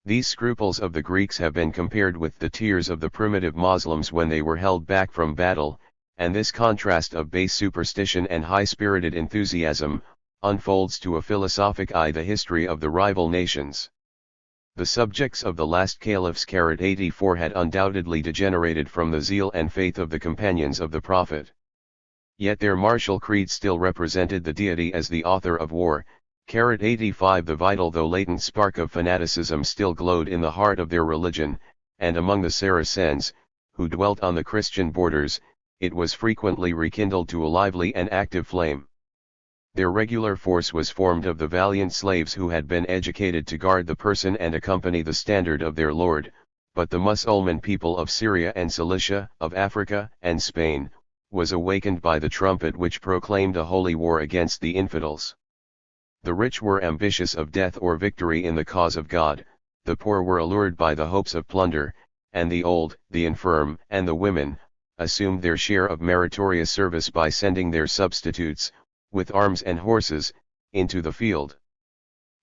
These scruples of the Greeks have been compared with the tears of the primitive Moslems when they were held back from battle, and this contrast of base superstition and high-spirited enthusiasm, unfolds to a philosophic eye the history of the rival nations. The subjects of the last caliphs 84 had undoubtedly degenerated from the zeal and faith of the companions of the Prophet. Yet their martial creed still represented the deity as the author of war. 85 The vital though latent spark of fanaticism still glowed in the heart of their religion, and among the Saracens, who dwelt on the Christian borders, it was frequently rekindled to a lively and active flame. Their regular force was formed of the valiant slaves who had been educated to guard the person and accompany the standard of their Lord, but the Mussulman people of Syria and Cilicia, of Africa and Spain, was awakened by the trumpet which proclaimed a holy war against the infidels. The rich were ambitious of death or victory in the cause of God, the poor were allured by the hopes of plunder, and the old, the infirm, and the women, assumed their share of meritorious service by sending their substitutes, with arms and horses, into the field.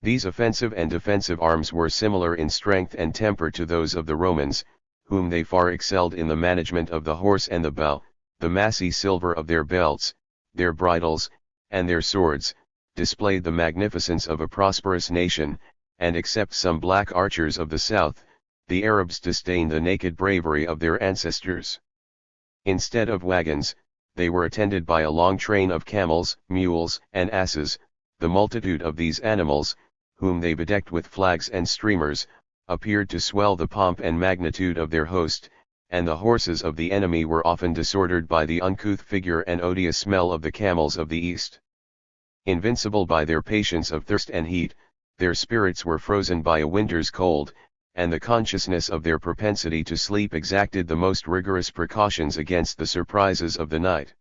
These offensive and defensive arms were similar in strength and temper to those of the Romans, whom they far excelled in the management of the horse and the bow, the massy silver of their belts, their bridles, and their swords, displayed the magnificence of a prosperous nation, and except some black archers of the south, the Arabs disdained the naked bravery of their ancestors. Instead of wagons, they were attended by a long train of camels, mules, and asses. The multitude of these animals, whom they bedecked with flags and streamers, appeared to swell the pomp and magnitude of their host, and the horses of the enemy were often disordered by the uncouth figure and odious smell of the camels of the east. Invincible by their patience of thirst and heat, their spirits were frozen by a winter's cold, and the consciousness of their propensity to sleep exacted the most rigorous precautions against the surprises of the night.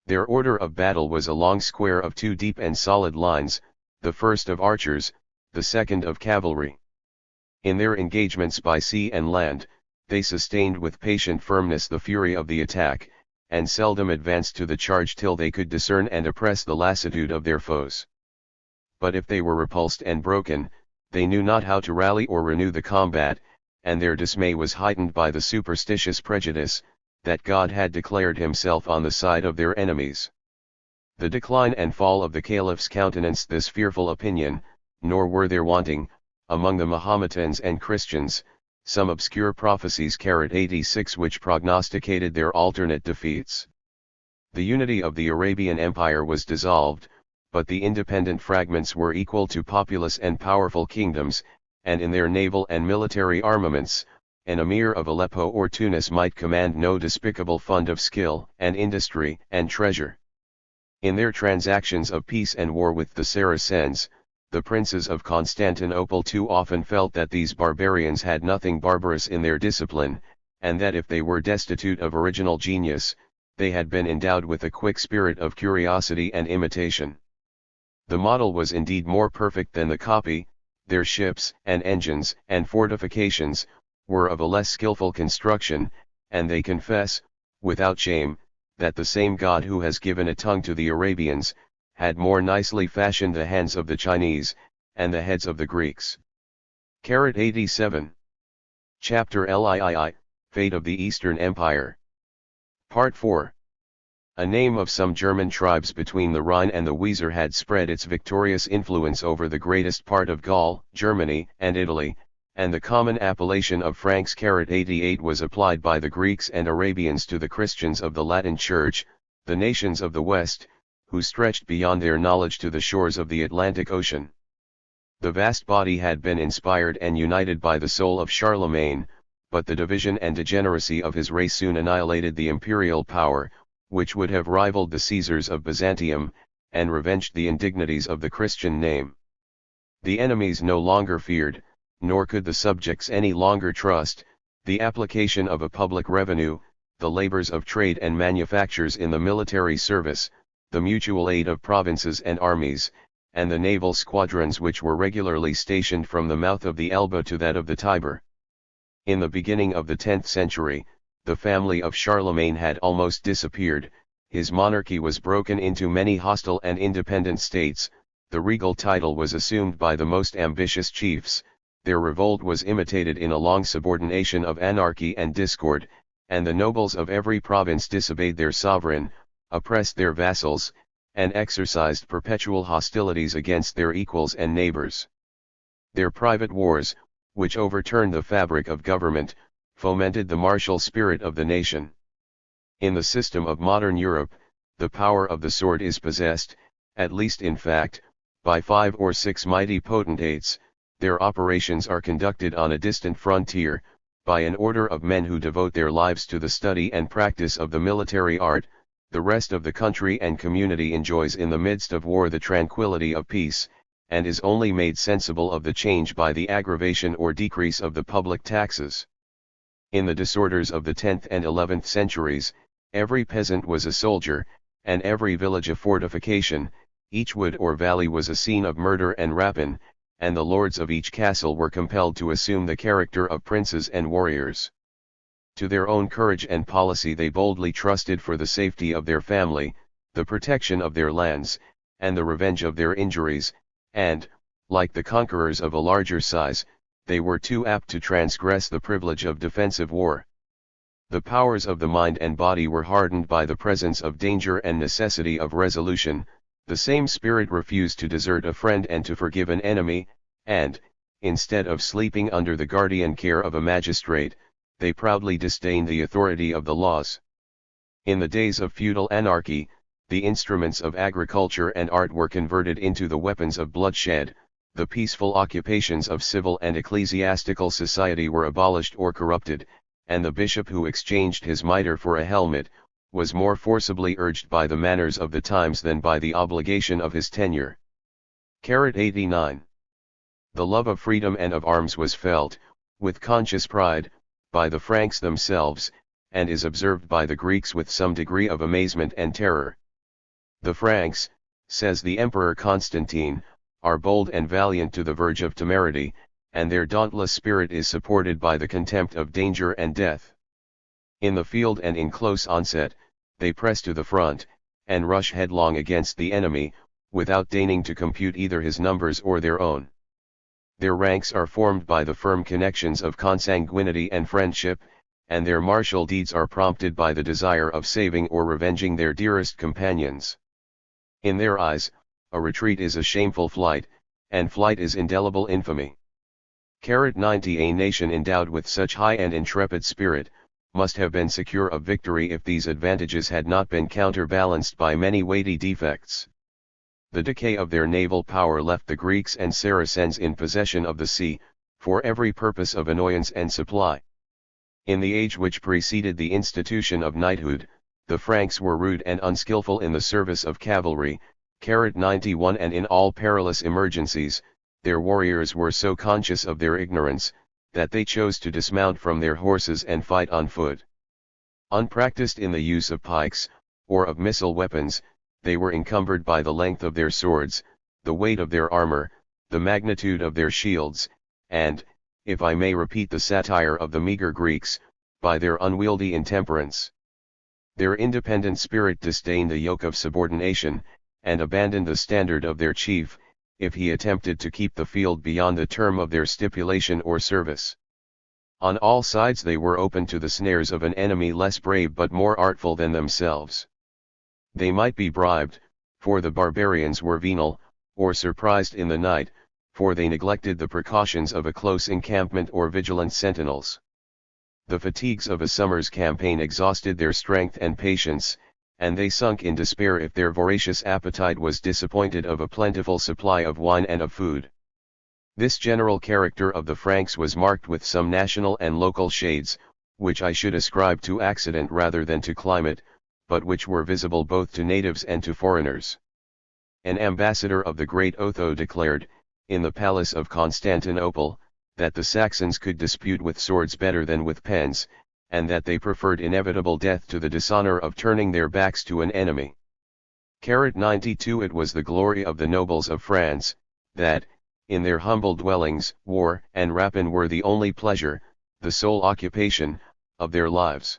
Their order of battle was a long square of 2 deep and solid lines, the first of archers, the second of cavalry. In their engagements by sea and land, they sustained with patient firmness the fury of the attack, and seldom advanced to the charge till they could discern and oppress the lassitude of their foes. But if they were repulsed and broken, they knew not how to rally or renew the combat, and their dismay was heightened by the superstitious prejudice, that God had declared himself on the side of their enemies. The decline and fall of the caliphs countenanced this fearful opinion, nor were there wanting, among the Mahometans and Christians, some obscure prophecies 86 which prognosticated their alternate defeats. The unity of the Arabian Empire was dissolved, but the independent fragments were equal to populous and powerful kingdoms, and in their naval and military armaments, an emir of Aleppo or Tunis might command no despicable fund of skill and industry and treasure. In their transactions of peace and war with the Saracens, the princes of Constantinople too often felt that these barbarians had nothing barbarous in their discipline, and that if they were destitute of original genius, they had been endowed with a quick spirit of curiosity and imitation. The model was indeed more perfect than the copy. Their ships and engines and fortifications were of a less skillful construction, and they confess, without shame, that the same God who has given a tongue to the Arabians, had more nicely fashioned the hands of the Chinese, and the heads of the Greeks. 87. Chapter LIII, Fate of the Eastern Empire. Part 4. A name of some German tribes between the Rhine and the Weser had spread its victorious influence over the greatest part of Gaul, Germany, and Italy, and the common appellation of Franks 88 was applied by the Greeks and Arabians to the Christians of the Latin Church, the nations of the West, who stretched beyond their knowledge to the shores of the Atlantic Ocean. The vast body had been inspired and united by the soul of Charlemagne, but the division and degeneracy of his race soon annihilated the imperial power, which would have rivaled the Caesars of Byzantium, and revenged the indignities of the Christian name. The enemies no longer feared, nor could the subjects any longer trust, the application of a public revenue, the labors of trade and manufactures in the military service, the mutual aid of provinces and armies, and the naval squadrons which were regularly stationed from the mouth of the Elbe to that of the Tiber. In the beginning of the 10th century, the family of Charlemagne had almost disappeared, his monarchy was broken into many hostile and independent states, the regal title was assumed by the most ambitious chiefs, their revolt was imitated in a long subordination of anarchy and discord, and the nobles of every province disobeyed their sovereign, oppressed their vassals, and exercised perpetual hostilities against their equals and neighbors. Their private wars, which overturned the fabric of government, fomented the martial spirit of the nation. In the system of modern Europe, the power of the sword is possessed, at least in fact, by 5 or 6 mighty potentates. Their operations are conducted on a distant frontier, by an order of men who devote their lives to the study and practice of the military art. The rest of the country and community enjoys in the midst of war the tranquility of peace, and is only made sensible of the change by the aggravation or decrease of the public taxes. In the disorders of the 10th and 11th centuries, every peasant was a soldier, and every village a fortification, each wood or valley was a scene of murder and rapine, and the lords of each castle were compelled to assume the character of princes and warriors. To their own courage and policy they boldly trusted for the safety of their family, the protection of their lands, and the revenge of their injuries, and, like the conquerors of a larger size, they were too apt to transgress the privilege of defensive war. The powers of the mind and body were hardened by the presence of danger and necessity of resolution. The same spirit refused to desert a friend and to forgive an enemy, and, instead of sleeping under the guardian care of a magistrate, they proudly disdained the authority of the laws. In the days of feudal anarchy, the instruments of agriculture and art were converted into the weapons of bloodshed, the peaceful occupations of civil and ecclesiastical society were abolished or corrupted, and the bishop who exchanged his mitre for a helmet, was more forcibly urged by the manners of the times than by the obligation of his tenure. 89. The love of freedom and of arms was felt, with conscious pride, by the Franks themselves, and is observed by the Greeks with some degree of amazement and terror. The Franks, says the Emperor Constantine, are bold and valiant to the verge of temerity, and their dauntless spirit is supported by the contempt of danger and death. In the field and in close onset, they press to the front, and rush headlong against the enemy, without deigning to compute either his numbers or their own. Their ranks are formed by the firm connections of consanguinity and friendship, and their martial deeds are prompted by the desire of saving or revenging their dearest companions. In their eyes, a retreat is a shameful flight, and flight is indelible infamy. 90. A nation endowed with such high and intrepid spirit, must have been secure of victory if these advantages had not been counterbalanced by many weighty defects. The decay of their naval power left the Greeks and Saracens in possession of the sea, for every purpose of annoyance and supply. In the age which preceded the institution of knighthood, the Franks were rude and unskillful in the service of cavalry. 91. And in all perilous emergencies, their warriors were so conscious of their ignorance, that they chose to dismount from their horses and fight on foot. Unpracticed in the use of pikes, or of missile weapons, they were encumbered by the length of their swords, the weight of their armor, the magnitude of their shields, and, if I may repeat the satire of the meager Greeks, by their unwieldy intemperance. Their independent spirit disdained the yoke of subordination, and abandoned the standard of their chief, if he attempted to keep the field beyond the term of their stipulation or service. On all sides they were open to the snares of an enemy less brave but more artful than themselves. They might be bribed, for the barbarians were venal, or surprised in the night, for they neglected the precautions of a close encampment or vigilant sentinels. The fatigues of a summer's campaign exhausted their strength and patience, and they sunk in despair if their voracious appetite was disappointed of a plentiful supply of wine and of food. This general character of the Franks was marked with some national and local shades, which I should ascribe to accident rather than to climate, but which were visible both to natives and to foreigners. An ambassador of the great Otho declared, in the palace of Constantinople, that the Saxons could dispute with swords better than with pens, and that they preferred inevitable death to the dishonor of turning their backs to an enemy. 92. It was the glory of the nobles of France, that, in their humble dwellings, war and rapine were the only pleasure, the sole occupation, of their lives.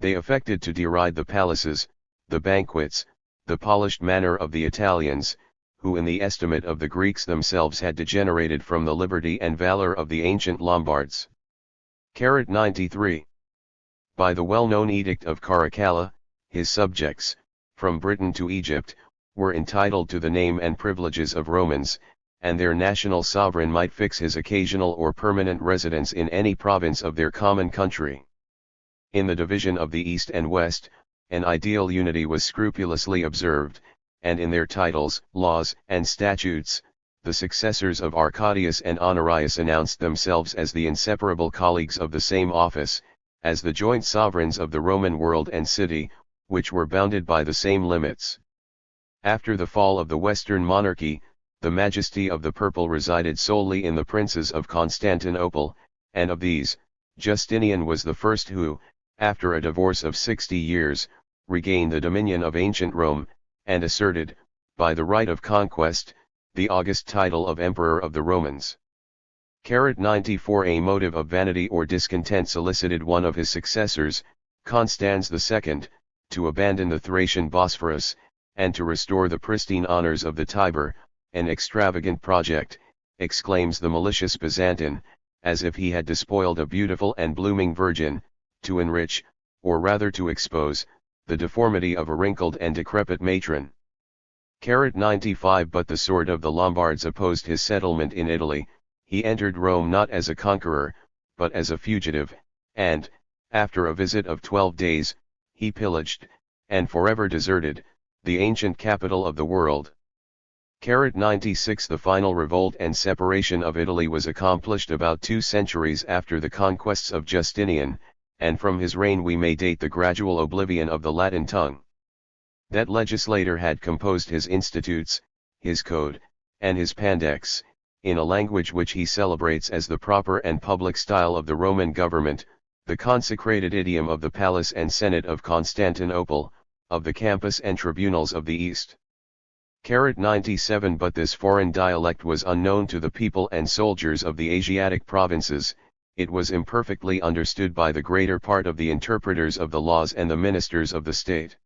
They affected to deride the palaces, the banquets, the polished manner of the Italians, who in the estimate of the Greeks themselves had degenerated from the liberty and valor of the ancient Lombards. 93. By the well-known Edict of Caracalla, his subjects, from Britain to Egypt, were entitled to the name and privileges of Romans, and their national sovereign might fix his occasional or permanent residence in any province of their common country. In the division of the East and West, an ideal unity was scrupulously observed, and in their titles, laws, and statutes, the successors of Arcadius and Honorius announced themselves as the inseparable colleagues of the same office, as the joint sovereigns of the Roman world and city, which were bounded by the same limits. After the fall of the Western monarchy, the majesty of the purple resided solely in the princes of Constantinople, and of these, Justinian was the first who, after a divorce of 60 years, regained the dominion of ancient Rome, and asserted, by the right of conquest, the august title of Emperor of the Romans. 94. A motive of vanity or discontent solicited one of his successors, Constans II, to abandon the Thracian Bosphorus, and to restore the pristine honors of the Tiber, an extravagant project, exclaims the malicious Byzantine, as if he had despoiled a beautiful and blooming virgin, to enrich, or rather to expose, the deformity of a wrinkled and decrepit matron. 95. But the sword of the Lombards opposed his settlement in Italy. He entered Rome not as a conqueror, but as a fugitive, and, after a visit of 12 days, he pillaged, and forever deserted, the ancient capital of the world. 96. The final revolt and separation of Italy was accomplished about 2 centuries after the conquests of Justinian, and from his reign we may date the gradual oblivion of the Latin tongue. That legislator had composed his institutes, his code, and his Pandex, in a language which he celebrates as the proper and public style of the Roman government, the consecrated idiom of the palace and senate of Constantinople, of the campus and tribunals of the East. 97. But this foreign dialect was unknown to the people and soldiers of the Asiatic provinces. It was imperfectly understood by the greater part of the interpreters of the laws and the ministers of the state.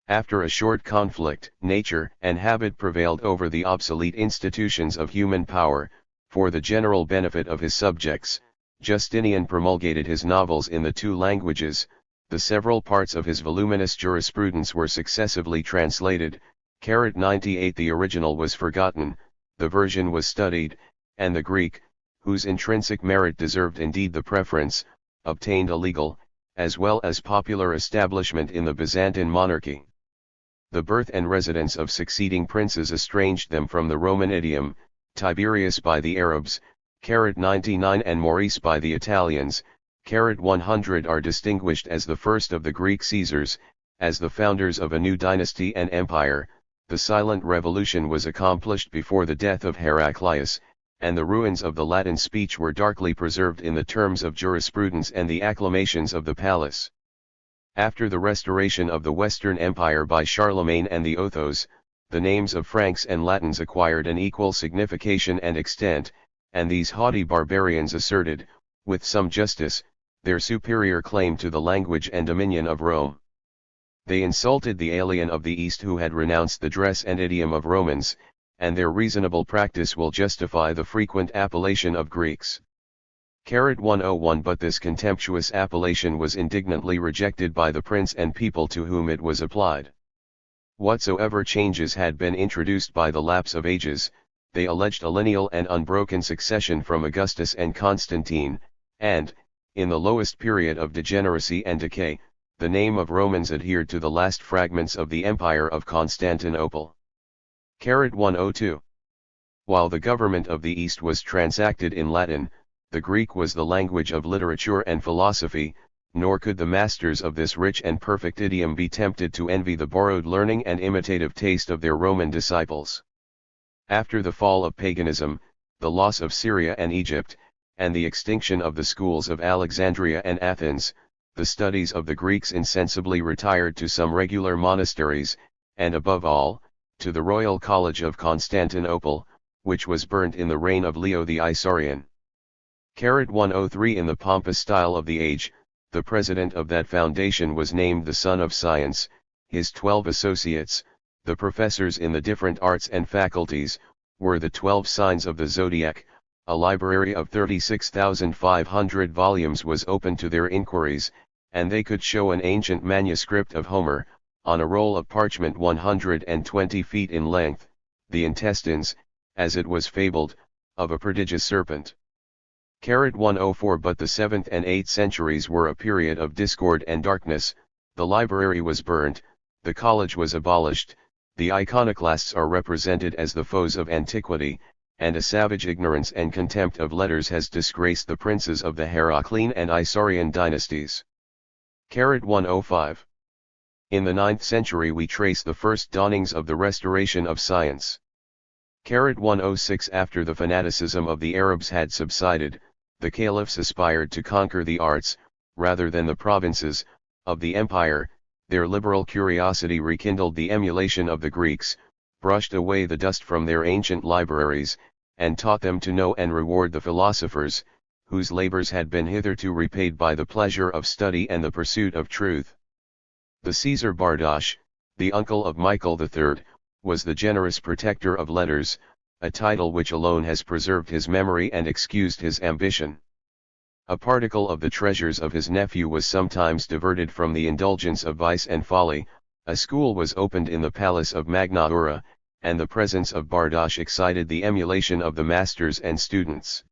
After a short conflict, nature and habit prevailed over the obsolete institutions of human power. For the general benefit of his subjects, Justinian promulgated his novels in the 2 languages. The several parts of his voluminous jurisprudence were successively translated. 98. The original was forgotten, the version was studied, and the Greek, whose intrinsic merit deserved indeed the preference, obtained a legal, as well as popular establishment in the Byzantine monarchy. The birth and residence of succeeding princes estranged them from the Roman idiom, Tiberius by the Arabs, 99, and Maurice by the Italians, 100 are distinguished as the first of the Greek Caesars, as the founders of a new dynasty and empire. The silent revolution was accomplished before the death of Heraclius, and the ruins of the Latin speech were darkly preserved in the terms of jurisprudence and the acclamations of the palace. After the restoration of the Western Empire by Charlemagne and the Othos, the names of Franks and Latins acquired an equal signification and extent, and these haughty barbarians asserted, with some justice, their superior claim to the language and dominion of Rome. They insulted the alien of the East who had renounced the dress and idiom of Romans, and their reasonable practice will justify the frequent appellation of Greeks. 101. But this contemptuous appellation was indignantly rejected by the prince and people to whom it was applied. Whatsoever changes had been introduced by the lapse of ages, they alleged a lineal and unbroken succession from Augustus and Constantine, and, in the lowest period of degeneracy and decay, the name of Romans adhered to the last fragments of the Empire of Constantinople. 102. While the government of the East was transacted in Latin, the Greek was the language of literature and philosophy, nor could the masters of this rich and perfect idiom be tempted to envy the borrowed learning and imitative taste of their Roman disciples. After the fall of paganism, the loss of Syria and Egypt, and the extinction of the schools of Alexandria and Athens, the studies of the Greeks insensibly retired to some regular monasteries, and above all, to the Royal College of Constantinople, which was burnt in the reign of Leo the Isaurian. 103. In the pompous style of the age, the president of that foundation was named the Son of Science. His 12 associates, The professors in the different arts and faculties, were the 12 signs of the zodiac. A library of 36,500 volumes was open to their inquiries, and they could show an ancient manuscript of Homer, on a roll of parchment 120 feet in length, the intestines, as it was fabled, of a prodigious serpent. 104 But the 7th and 8th centuries were a period of discord and darkness. The library was burnt, the college was abolished, the iconoclasts are represented as the foes of antiquity, and a savage ignorance and contempt of letters has disgraced the princes of the Heraclean and Isaurian dynasties. 105. In the 9th century we trace the first dawnings of the restoration of science. 106 After the fanaticism of the Arabs had subsided, the caliphs aspired to conquer the arts, rather than the provinces, of the empire. Their liberal curiosity rekindled the emulation of the Greeks, brushed away the dust from their ancient libraries, and taught them to know and reward the philosophers, whose labors had been hitherto repaid by the pleasure of study and the pursuit of truth. The Caesar Bardosh, the uncle of Michael III, was the generous protector of letters, a title which alone has preserved his memory and excused his ambition. A particle of the treasures of his nephew was sometimes diverted from the indulgence of vice and folly. A school was opened in the palace of Magnaura, and the presence of Bardosh excited the emulation of the masters and students.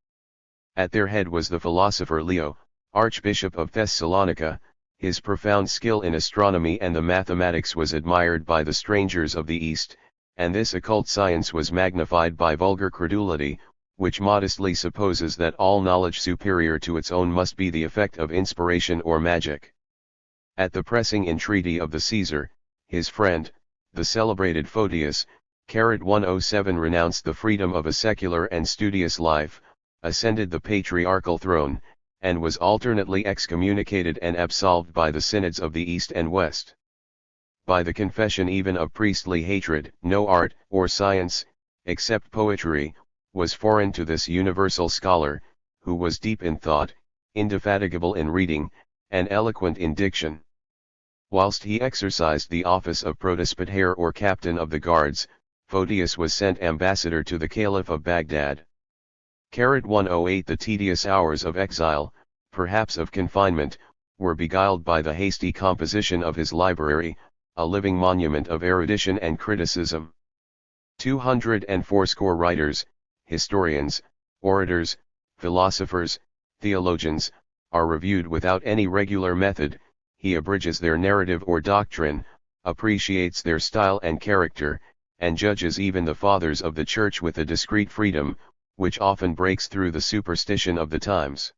At their head was the philosopher Leo, Archbishop of Thessalonica. His profound skill in astronomy and the mathematics was admired by the strangers of the East, and this occult science was magnified by vulgar credulity, which modestly supposes that all knowledge superior to its own must be the effect of inspiration or magic. At the pressing entreaty of the Caesar, his friend, the celebrated Photius, 107 renounced the freedom of a secular and studious life, ascended the patriarchal throne, and was alternately excommunicated and absolved by the synods of the East and West. By the confession even of priestly hatred, no art, or science, except poetry, was foreign to this universal scholar, who was deep in thought, indefatigable in reading, and eloquent in diction. Whilst he exercised the office of protospathaire or captain of the guards, Photius was sent ambassador to the Caliph of Baghdad. 108 The tedious hours of exile, perhaps of confinement, were beguiled by the hasty composition of his library, a living monument of erudition and criticism. 240 writers, historians, orators, philosophers, theologians, are reviewed without any regular method. He abridges their narrative or doctrine, appreciates their style and character, and judges even the fathers of the Church with a discreet freedom, which often breaks through the superstition of the times.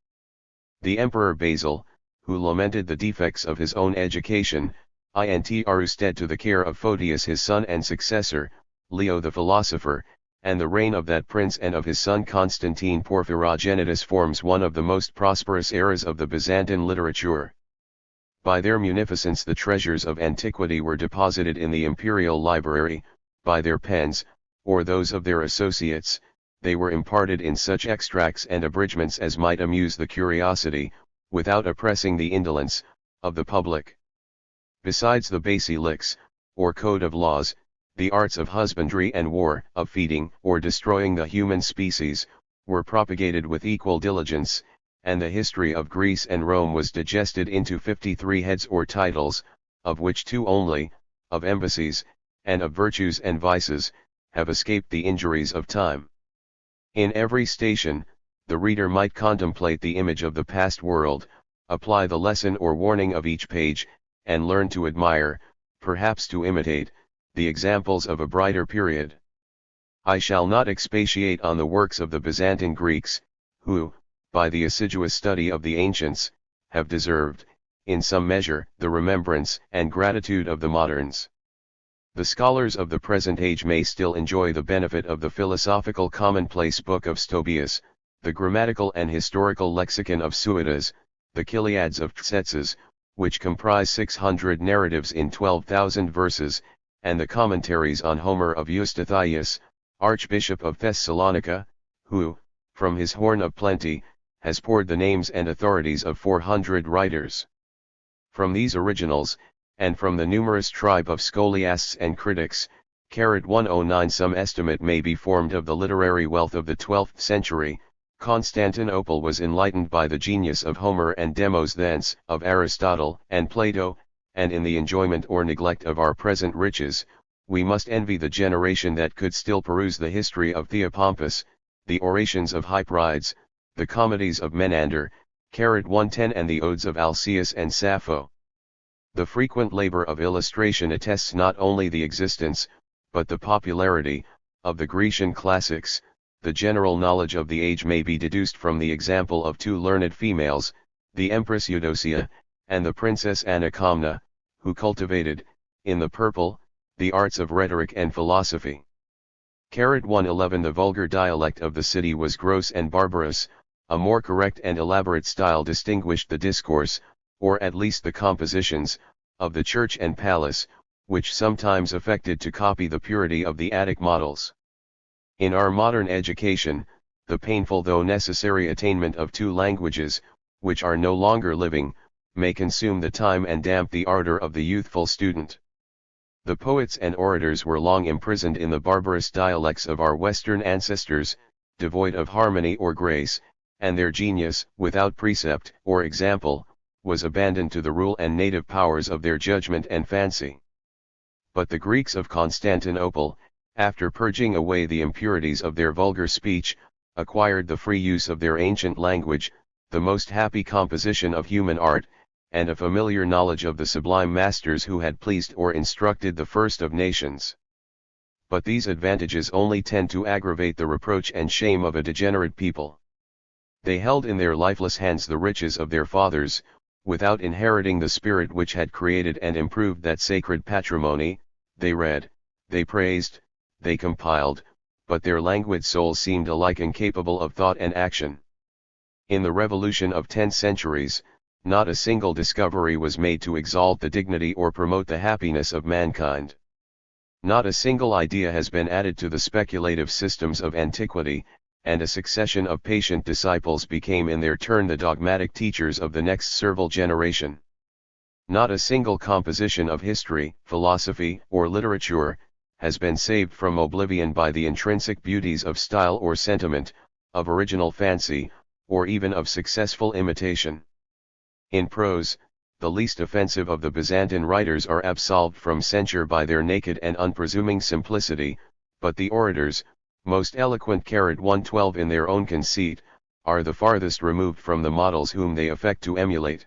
The Emperor Basil, who lamented the defects of his own education, intrusted to the care of Photius his son and successor, Leo the philosopher, and the reign of that prince and of his son Constantine Porphyrogenitus forms one of the most prosperous eras of the Byzantine literature. By their munificence the treasures of antiquity were deposited in the imperial library. By their pens, or those of their associates, they were imparted in such extracts and abridgments as might amuse the curiosity, without oppressing the indolence, of the public. Besides the basilex, or code of laws, the arts of husbandry and war, of feeding or destroying the human species, were propagated with equal diligence, and the history of Greece and Rome was digested into 53 heads or titles, of which 2 only, of embassies, and of virtues and vices, have escaped the injuries of time. In every station, the reader might contemplate the image of the past world, apply the lesson or warning of each page, and learn to admire, perhaps to imitate, the examples of a brighter period. I shall not expatiate on the works of the Byzantine Greeks, who, by the assiduous study of the ancients, have deserved, in some measure, the remembrance and gratitude of the moderns. The scholars of the present age may still enjoy the benefit of the philosophical commonplace book of Stobaeus, the grammatical and historical lexicon of Suidas, the Chiliads of Tzetzes, which comprise 600 narratives in 12,000 verses, and the commentaries on Homer of Eustathius, Archbishop of Thessalonica, who, from his horn of plenty, has poured the names and authorities of 400 writers. From these originals, and from the numerous tribe of scholiasts and critics, 109 Some estimate may be formed of the literary wealth of the 12th century. Constantinople was enlightened by the genius of Homer and Demos, thence, of Aristotle and Plato, and in the enjoyment or neglect of our present riches, we must envy the generation that could still peruse the history of Theopompus, the orations of Hyperides, the comedies of Menander, 110 and the odes of Alcaeus and Sappho. The frequent labor of illustration attests not only the existence, but the popularity, of the Grecian classics. The general knowledge of the age may be deduced from the example of two learned females, the Empress Eudocia, and the Princess Anacaomna, who cultivated, in the purple, the arts of rhetoric and philosophy. 111 The vulgar dialect of the city was gross and barbarous, a more correct and elaborate style distinguished the discourse, or at least the compositions, of the church and palace, which sometimes affected to copy the purity of the Attic models. In our modern education, the painful though necessary attainment of two languages, which are no longer living, may consume the time and damp the ardor of the youthful student. The poets and orators were long imprisoned in the barbarous dialects of our Western ancestors, devoid of harmony or grace, and their genius, without precept or example, was abandoned to the rule and native powers of their judgment and fancy. But the Greeks of Constantinople, after purging away the impurities of their vulgar speech, acquired the free use of their ancient language, the most happy composition of human art, and a familiar knowledge of the sublime masters who had pleased or instructed the first of nations. But these advantages only tend to aggravate the reproach and shame of a degenerate people. They held in their lifeless hands the riches of their fathers, without inheriting the spirit which had created and improved that sacred patrimony. They read, they praised, they compiled, but their languid souls seemed alike incapable of thought and action. In the revolution of 10 centuries, not a single discovery was made to exalt the dignity or promote the happiness of mankind. Not a single idea has been added to the speculative systems of antiquity, and a succession of patient disciples became in their turn the dogmatic teachers of the next servile generation. Not a single composition of history, philosophy, or literature, has been saved from oblivion by the intrinsic beauties of style or sentiment, of original fancy, or even of successful imitation. In prose, the least offensive of the Byzantine writers are absolved from censure by their naked and unpresuming simplicity, but the orators, most eloquent 112 in their own conceit, are the farthest removed from the models whom they affect to emulate.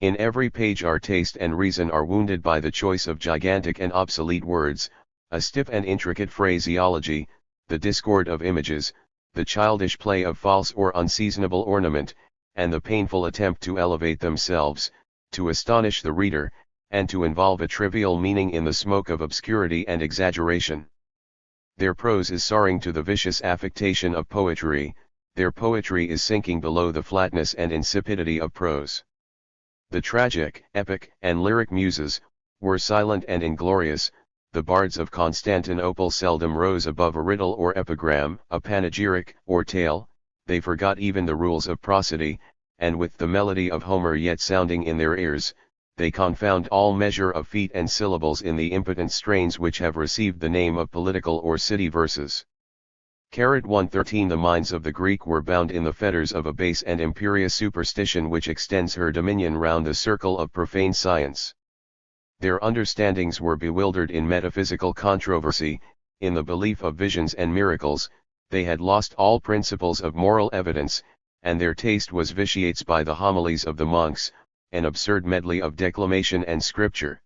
In every page our taste and reason are wounded by the choice of gigantic and obsolete words, a stiff and intricate phraseology, the discord of images, the childish play of false or unseasonable ornament, and the painful attempt to elevate themselves, to astonish the reader, and to involve a trivial meaning in the smoke of obscurity and exaggeration. Their prose is soaring to the vicious affectation of poetry, their poetry is sinking below the flatness and insipidity of prose. The tragic, epic, and lyric muses, were silent and inglorious. The bards of Constantinople seldom rose above a riddle or epigram, a panegyric or tale. They forgot even the rules of prosody, and with the melody of Homer yet sounding in their ears, they confound all measure of feet and syllables in the impotent strains which have received the name of political or city verses. 113 The minds of the Greek were bound in the fetters of a base and imperious superstition which extends her dominion round the circle of profane science. Their understandings were bewildered in metaphysical controversy, in the belief of visions and miracles. They had lost all principles of moral evidence, and their taste was vitiates by the homilies of the monks, an absurd medley of declamation and scripture.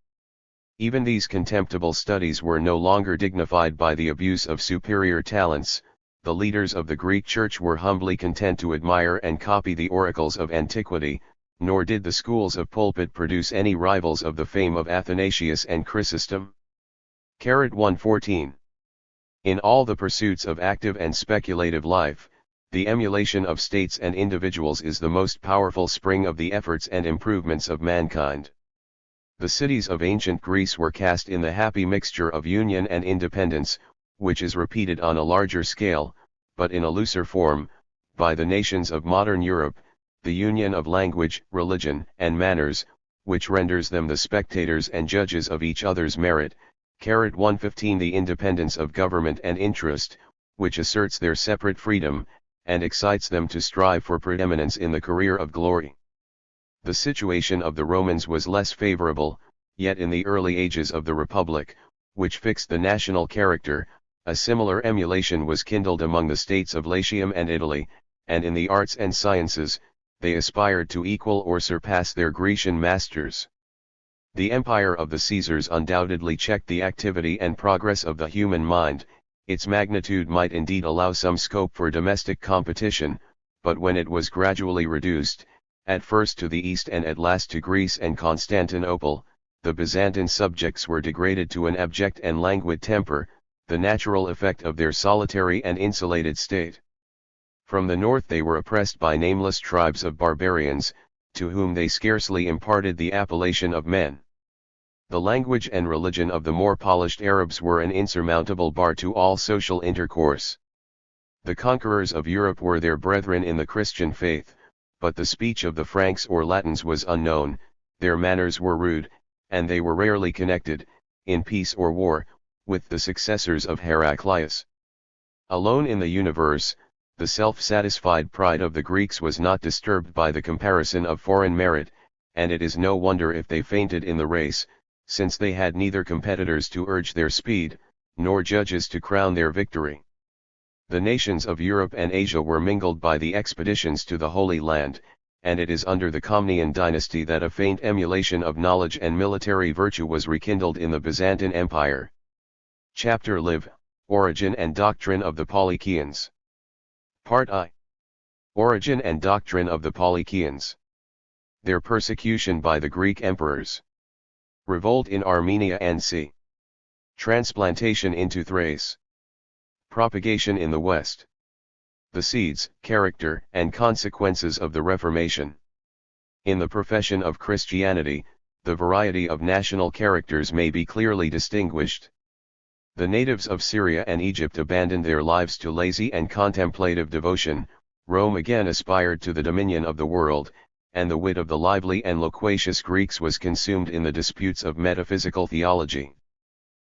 Even these contemptible studies were no longer dignified by the abuse of superior talents. The leaders of the Greek Church were humbly content to admire and copy the oracles of antiquity, nor did the schools of pulpit produce any rivals of the fame of Athanasius and Chrysostom. 114. In all the pursuits of active and speculative life, the emulation of states and individuals is the most powerful spring of the efforts and improvements of mankind. The cities of ancient Greece were cast in the happy mixture of union and independence, which is repeated on a larger scale, but in a looser form, by the nations of modern Europe, the union of language, religion, and manners, which renders them the spectators and judges of each other's merit. 115 The independence of government and interest, which asserts their separate freedom, and excites them to strive for preeminence in the career of glory. The situation of the Romans was less favorable, yet in the early ages of the Republic, which fixed the national character, a similar emulation was kindled among the states of Latium and Italy, and in the arts and sciences, they aspired to equal or surpass their Grecian masters. The empire of the Caesars undoubtedly checked the activity and progress of the human mind. Its magnitude might indeed allow some scope for domestic competition, but when it was gradually reduced, at first to the east and at last to Greece and Constantinople, the Byzantine subjects were degraded to an abject and languid temper, the natural effect of their solitary and insulated state. From the north they were oppressed by nameless tribes of barbarians, to whom they scarcely imparted the appellation of men. The language and religion of the more polished Arabs were an insurmountable bar to all social intercourse. The conquerors of Europe were their brethren in the Christian faith, but the speech of the Franks or Latins was unknown, their manners were rude, and they were rarely connected, in peace or war, with the successors of Heraclius. Alone in the universe, the self-satisfied pride of the Greeks was not disturbed by the comparison of foreign merit, and it is no wonder if they fainted in the race, since they had neither competitors to urge their speed, nor judges to crown their victory. The nations of Europe and Asia were mingled by the expeditions to the Holy Land, and it is under the Comnenian dynasty that a faint emulation of knowledge and military virtue was rekindled in the Byzantine Empire. Chapter Live, Origin and Doctrine of the Polychaeans. Part I. Origin and Doctrine of the Polychaeans. Their persecution by the Greek emperors. Revolt in Armenia and c. Transplantation into Thrace. Propagation in the West. The seeds, character, and consequences of the Reformation. In the profession of Christianity, the variety of national characters may be clearly distinguished. The natives of Syria and Egypt abandoned their lives to lazy and contemplative devotion. Rome again aspired to the dominion of the world, and the wit of the lively and loquacious Greeks was consumed in the disputes of metaphysical theology.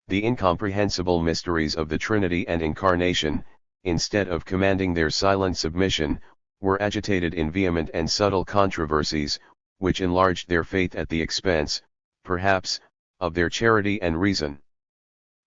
The incomprehensible mysteries of the Trinity and Incarnation, instead of commanding their silent submission, were agitated in vehement and subtle controversies, which enlarged their faith at the expense, perhaps, of their charity and reason.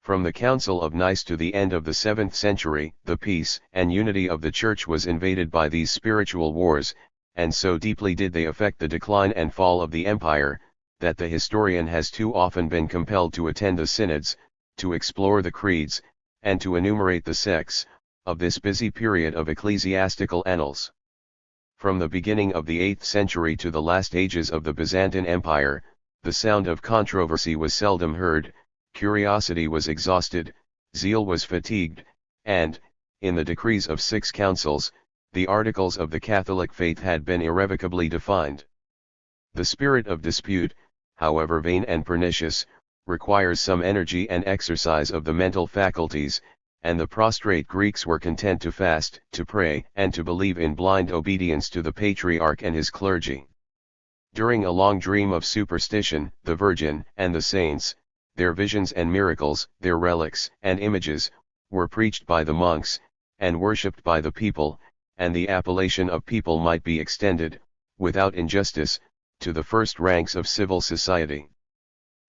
From the Council of Nice to the end of the 7th century, the peace and unity of the Church was invaded by these spiritual wars, and so deeply did they affect the decline and fall of the empire, that the historian has too often been compelled to attend the synods, to explore the creeds, and to enumerate the sects, of this busy period of ecclesiastical annals. From the beginning of the 8th century to the last ages of the Byzantine Empire, the sound of controversy was seldom heard, curiosity was exhausted, zeal was fatigued, and, in the decrees of 6 councils, the articles of the Catholic faith had been irrevocably defined. The spirit of dispute, however vain and pernicious, requires some energy and exercise of the mental faculties, and the prostrate Greeks were content to fast, to pray, and to believe in blind obedience to the patriarch and his clergy. During a long dream of superstition, the Virgin and the saints, their visions and miracles, their relics and images, were preached by the monks, and worshipped by the people, and the appellation of people might be extended, without injustice, to the first ranks of civil society.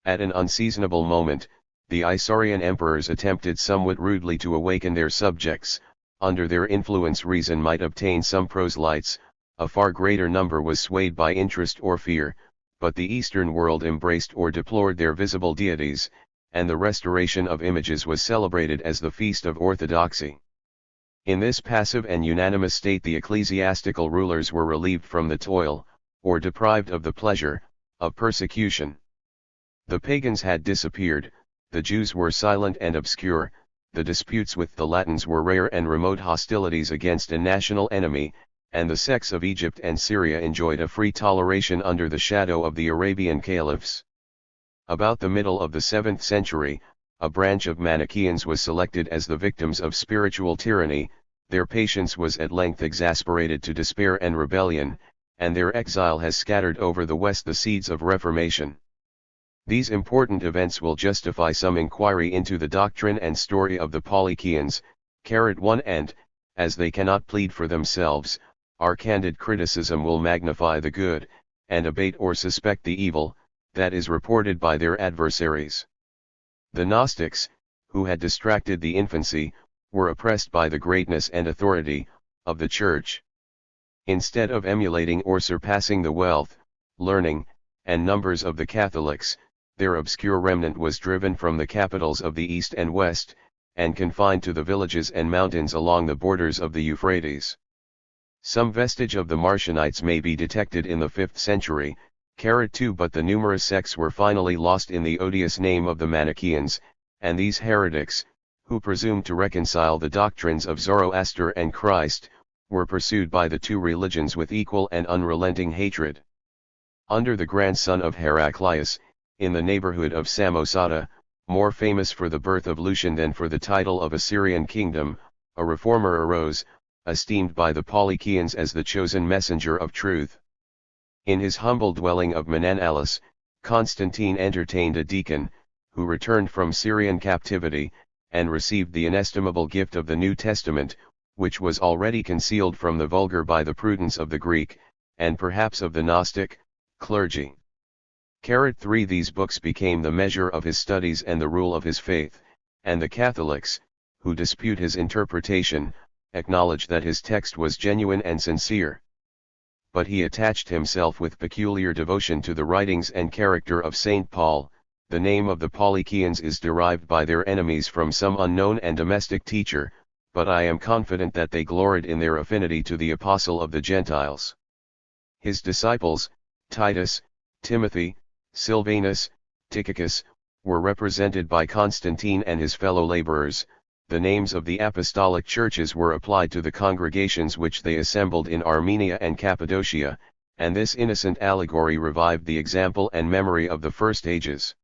At an unseasonable moment, the Isaurian emperors attempted somewhat rudely to awaken their subjects. Under their influence reason might obtain some proselytes, a far greater number was swayed by interest or fear, but the Eastern world embraced or deplored their visible deities, and the restoration of images was celebrated as the feast of orthodoxy. In this passive and unanimous state the ecclesiastical rulers were relieved from the toil, or deprived of the pleasure, of persecution. The pagans had disappeared, the Jews were silent and obscure, the disputes with the Latins were rare and remote hostilities against a national enemy, and the sects of Egypt and Syria enjoyed a free toleration under the shadow of the Arabian caliphs. About the middle of the 7th century, a branch of Manichaeans was selected as the victims of spiritual tyranny. Their patience was at length exasperated to despair and rebellion, and their exile has scattered over the West the seeds of reformation. These important events will justify some inquiry into the doctrine and story of the Polychians, 1 and, as they cannot plead for themselves, our candid criticism will magnify the good, and abate or suspect the evil, that is reported by their adversaries. The Gnostics, who had distracted the infancy, were oppressed by the greatness and authority of the Church. Instead of emulating or surpassing the wealth, learning, and numbers of the Catholics, their obscure remnant was driven from the capitals of the East and West, and confined to the villages and mountains along the borders of the Euphrates. Some vestige of the Marcionites may be detected in the 5th century, 2, but the numerous sects were finally lost in the odious name of the Manichaeans, and these heretics, who presumed to reconcile the doctrines of Zoroaster and Christ, were pursued by the two religions with equal and unrelenting hatred. Under the grandson of Heraclius, in the neighborhood of Samosata, more famous for the birth of Lucian than for the title of Assyrian kingdom, a reformer arose, esteemed by the Polychians as the chosen messenger of truth. In his humble dwelling of Menanalis, Constantine entertained a deacon, who returned from Syrian captivity, and received the inestimable gift of the New Testament, which was already concealed from the vulgar by the prudence of the Greek, and perhaps of the Gnostic, clergy. 3 These books became the measure of his studies and the rule of his faith, and the Catholics, who dispute his interpretation, acknowledge that his text was genuine and sincere. But he attached himself with peculiar devotion to the writings and character of St. Paul. The name of the Polychians is derived by their enemies from some unknown and domestic teacher, but I am confident that they gloried in their affinity to the apostle of the Gentiles. His disciples, Titus, Timothy, Silvanus, Tychicus, were represented by Constantine and his fellow laborers. The names of the apostolic churches were applied to the congregations which they assembled in Armenia and Cappadocia, and this innocent allegory revived the example and memory of the first ages.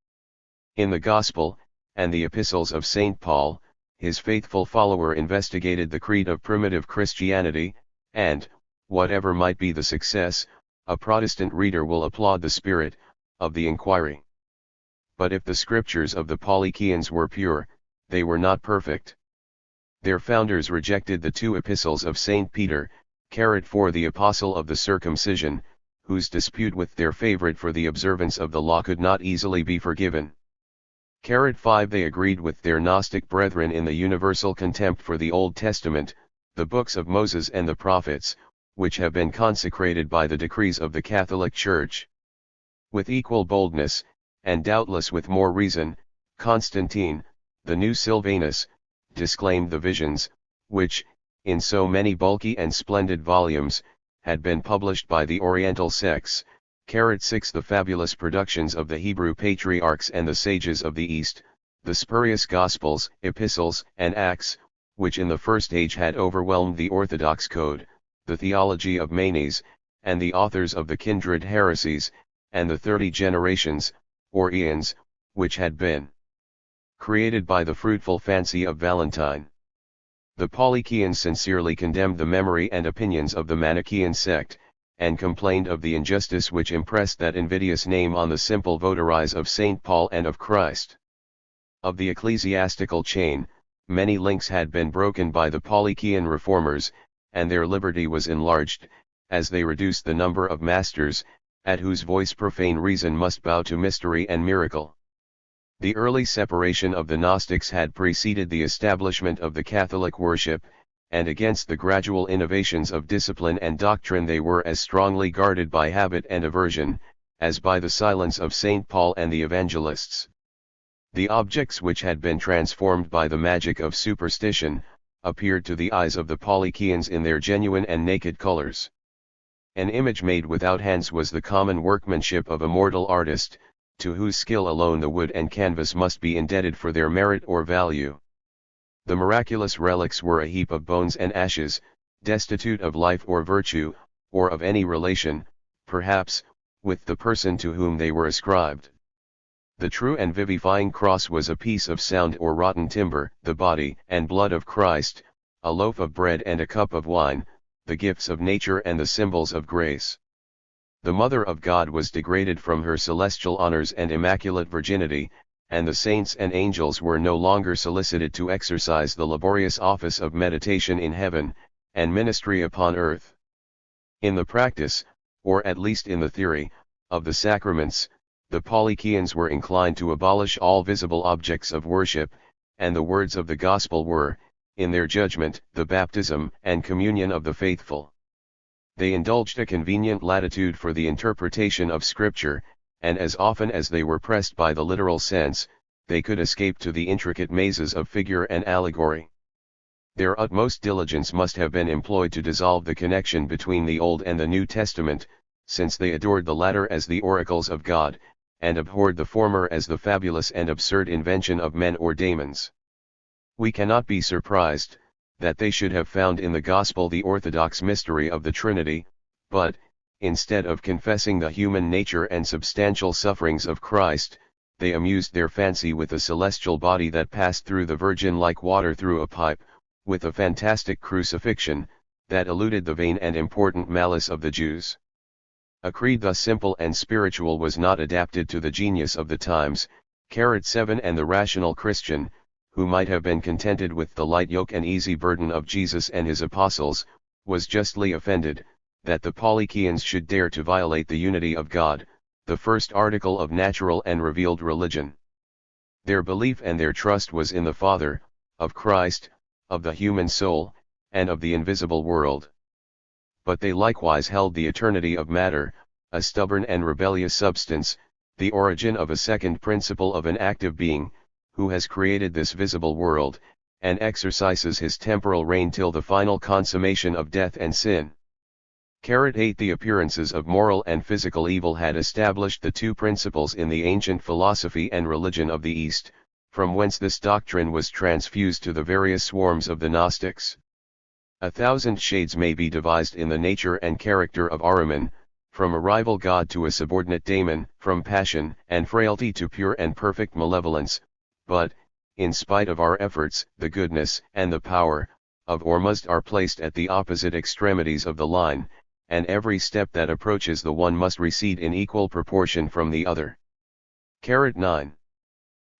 In the Gospel, and the epistles of St. Paul, his faithful follower investigated the creed of primitive Christianity, and, whatever might be the success, a Protestant reader will applaud the spirit of the inquiry. But if the scriptures of the Polychians were pure, they were not perfect. Their founders rejected the two epistles of St. Peter, 4 the apostle of the circumcision, whose dispute with their favorite for the observance of the law could not easily be forgiven. 5 They agreed with their Gnostic brethren in the universal contempt for the Old Testament, the books of Moses and the prophets, which have been consecrated by the decrees of the Catholic Church. With equal boldness, and doubtless with more reason, Constantine, the new Silvanus, disclaimed the visions, which, in so many bulky and splendid volumes, had been published by the Oriental sects. 6 The fabulous productions of the Hebrew patriarchs and the sages of the East, the spurious Gospels, Epistles, and Acts, which in the first age had overwhelmed the Orthodox code, the theology of Manes, and the authors of the kindred heresies, and the 30 generations, or eons, which had been created by the fruitful fancy of Valentine. The Polychians sincerely condemned the memory and opinions of the Manichaean sect, and complained of the injustice which impressed that invidious name on the simple votaries of St. Paul and of Christ. Of the ecclesiastical chain, many links had been broken by the Polychian reformers, and their liberty was enlarged, as they reduced the number of masters, at whose voice profane reason must bow to mystery and miracle. The early separation of the Gnostics had preceded the establishment of the Catholic worship, and against the gradual innovations of discipline and doctrine they were as strongly guarded by habit and aversion, as by the silence of St. Paul and the evangelists. The objects which had been transformed by the magic of superstition, appeared to the eyes of the Polychians in their genuine and naked colors. An image made without hands was the common workmanship of a mortal artist, to whose skill alone the wood and canvas must be indebted for their merit or value. The miraculous relics were a heap of bones and ashes, destitute of life or virtue, or of any relation, perhaps, with the person to whom they were ascribed. The true and vivifying cross was a piece of sound or rotten timber, the body and blood of Christ, a loaf of bread and a cup of wine, the gifts of nature and the symbols of grace. The Mother of God was degraded from her celestial honors and immaculate virginity, and the saints and angels were no longer solicited to exercise the laborious office of meditation in heaven, and ministry upon earth. In the practice, or at least in the theory, of the sacraments, the Polychians were inclined to abolish all visible objects of worship, and the words of the gospel were, in their judgment, the baptism and communion of the faithful. They indulged a convenient latitude for the interpretation of Scripture, and as often as they were pressed by the literal sense, they could escape to the intricate mazes of figure and allegory. Their utmost diligence must have been employed to dissolve the connection between the Old and the New Testament, since they adored the latter as the oracles of God, and abhorred the former as the fabulous and absurd invention of men or daemons. We cannot be surprised that they should have found in the gospel the orthodox mystery of the Trinity, but, instead of confessing the human nature and substantial sufferings of Christ, they amused their fancy with a celestial body that passed through the Virgin like water through a pipe, with a fantastic crucifixion, that eluded the vain and important malice of the Jews. A creed thus simple and spiritual was not adapted to the genius of the times. 7 And the rational Christian, who might have been contented with the light yoke and easy burden of Jesus and his apostles, was justly offended, that the Polychians should dare to violate the unity of God, the first article of natural and revealed religion. Their belief and their trust was in the Father, of Christ, of the human soul, and of the invisible world. But they likewise held the eternity of matter, a stubborn and rebellious substance, the origin of a second principle of an active being, who has created this visible world, and exercises his temporal reign till the final consummation of death and sin. 8 The appearances of moral and physical evil had established the two principles in the ancient philosophy and religion of the East, from whence this doctrine was transfused to the various swarms of the Gnostics. 1,000 shades may be devised in the nature and character of Ahriman, from a rival god to a subordinate daemon, from passion and frailty to pure and perfect malevolence, but, in spite of our efforts, the goodness and the power of Ormuzd are placed at the opposite extremities of the line, and every step that approaches the one must recede in equal proportion from the other. 9.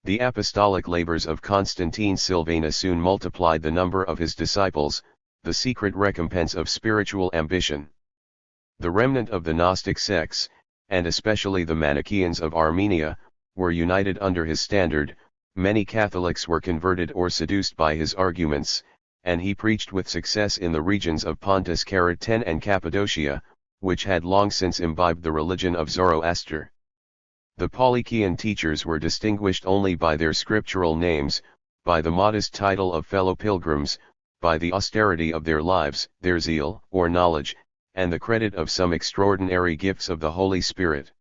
The apostolic labors of Constantine Sylvanus soon multiplied the number of his disciples, the secret recompense of spiritual ambition. The remnant of the Gnostic sects, and especially the Manichaeans of Armenia, were united under his standard. Many Catholics were converted or seduced by his arguments, and he preached with success in the regions of Pontus, 10 and Cappadocia, which had long since imbibed the religion of Zoroaster. The Polychian teachers were distinguished only by their scriptural names, by the modest title of fellow pilgrims, by the austerity of their lives, their zeal or knowledge, and the credit of some extraordinary gifts of the Holy Spirit.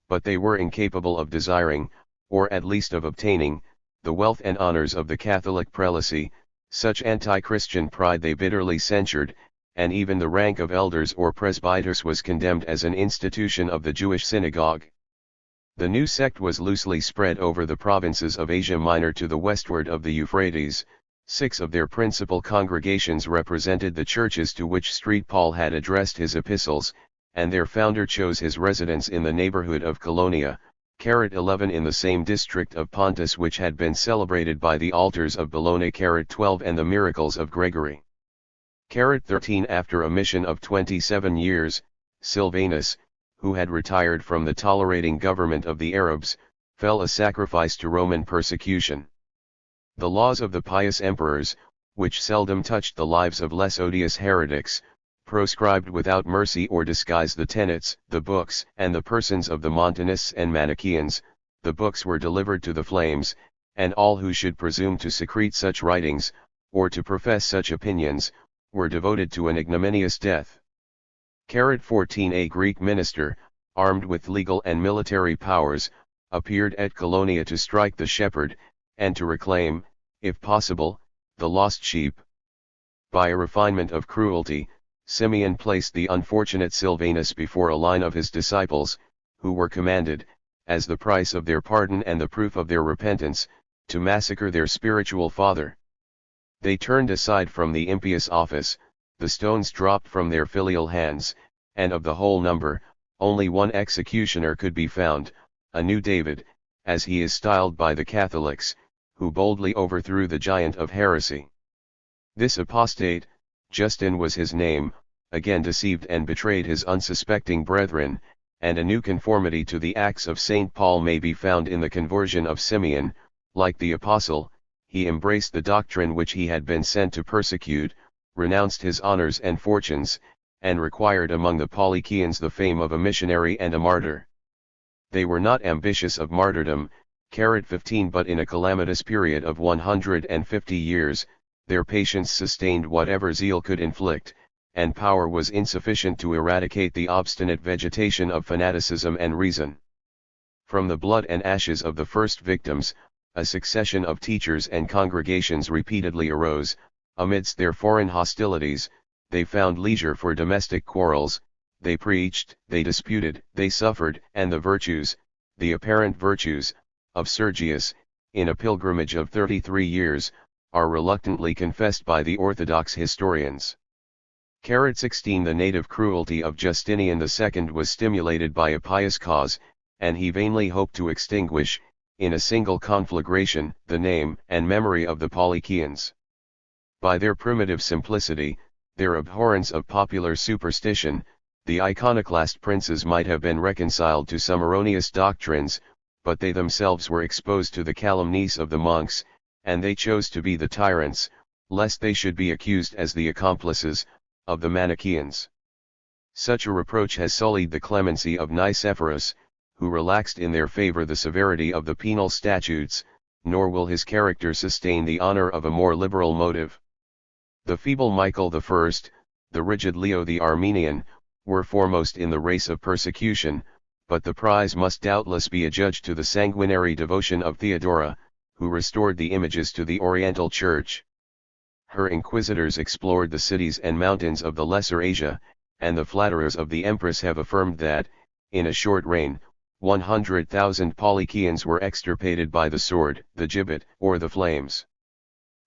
But they were incapable of desiring, or at least of obtaining, the wealth and honors of the Catholic prelacy. Such anti-Christian pride they bitterly censured, and even the rank of elders or presbyters was condemned as an institution of the Jewish synagogue. The new sect was loosely spread over the provinces of Asia Minor to the westward of the Euphrates. 6 of their principal congregations represented the churches to which St. Paul had addressed his epistles, and their founder chose his residence in the neighborhood of Colonia. 11 In the same district of Pontus which had been celebrated by the altars of Bologna. 12 And the miracles of Gregory. 13 After a mission of 27 years, Sylvanus, who had retired from the tolerating government of the Arabs, fell a sacrifice to Roman persecution. The laws of the pious emperors, which seldom touched the lives of less odious heretics, proscribed without mercy or disguise the tenets, the books, and the persons of the Montanists and Manichaeans. The books were delivered to the flames, and all who should presume to secrete such writings, or to profess such opinions, were devoted to an ignominious death. 14 A Greek minister, armed with legal and military powers, appeared at Colonia to strike the shepherd, and to reclaim, if possible, the lost sheep. By a refinement of cruelty, Simeon placed the unfortunate Sylvanus before a line of his disciples, who were commanded, as the price of their pardon and the proof of their repentance, to massacre their spiritual father. They turned aside from the impious office, the stones dropped from their filial hands, and of the whole number, only one executioner could be found, a new David, as he is styled by the Catholics, who boldly overthrew the giant of heresy. This apostate, Justin was his name, again deceived and betrayed his unsuspecting brethren, and a new conformity to the Acts of St. Paul may be found in the conversion of Simeon. Like the apostle, he embraced the doctrine which he had been sent to persecute, renounced his honors and fortunes, and required among the Polycians the fame of a missionary and a martyr. They were not ambitious of martyrdom, 15, but in a calamitous period of 150 years, their patience sustained whatever zeal could inflict, and power was insufficient to eradicate the obstinate vegetation of fanaticism and reason. From the blood and ashes of the first victims, a succession of teachers and congregations repeatedly arose. Amidst their foreign hostilities, they found leisure for domestic quarrels, they preached, they disputed, they suffered, and the virtues, the apparent virtues, of Sergius, in a pilgrimage of 33 years, are reluctantly confessed by the Orthodox historians. 16 The native cruelty of Justinian II was stimulated by a pious cause, and he vainly hoped to extinguish, in a single conflagration, the name and memory of the Polycians. By their primitive simplicity, their abhorrence of popular superstition, the iconoclast princes might have been reconciled to some erroneous doctrines, but they themselves were exposed to the calumnies of the monks, and they chose to be the tyrants, lest they should be accused as the accomplices of the Manichaeans. Such a reproach has sullied the clemency of Nicephorus, who relaxed in their favor the severity of the penal statutes, nor will his character sustain the honor of a more liberal motive. The feeble Michael I, the rigid Leo the Armenian, were foremost in the race of persecution, but the prize must doubtless be adjudged to the sanguinary devotion of Theodora, who restored the images to the Oriental Church. Her inquisitors explored the cities and mountains of the Lesser Asia, and the flatterers of the Empress have affirmed that, in a short reign, 100,000 Polycians were extirpated by the sword, the gibbet, or the flames.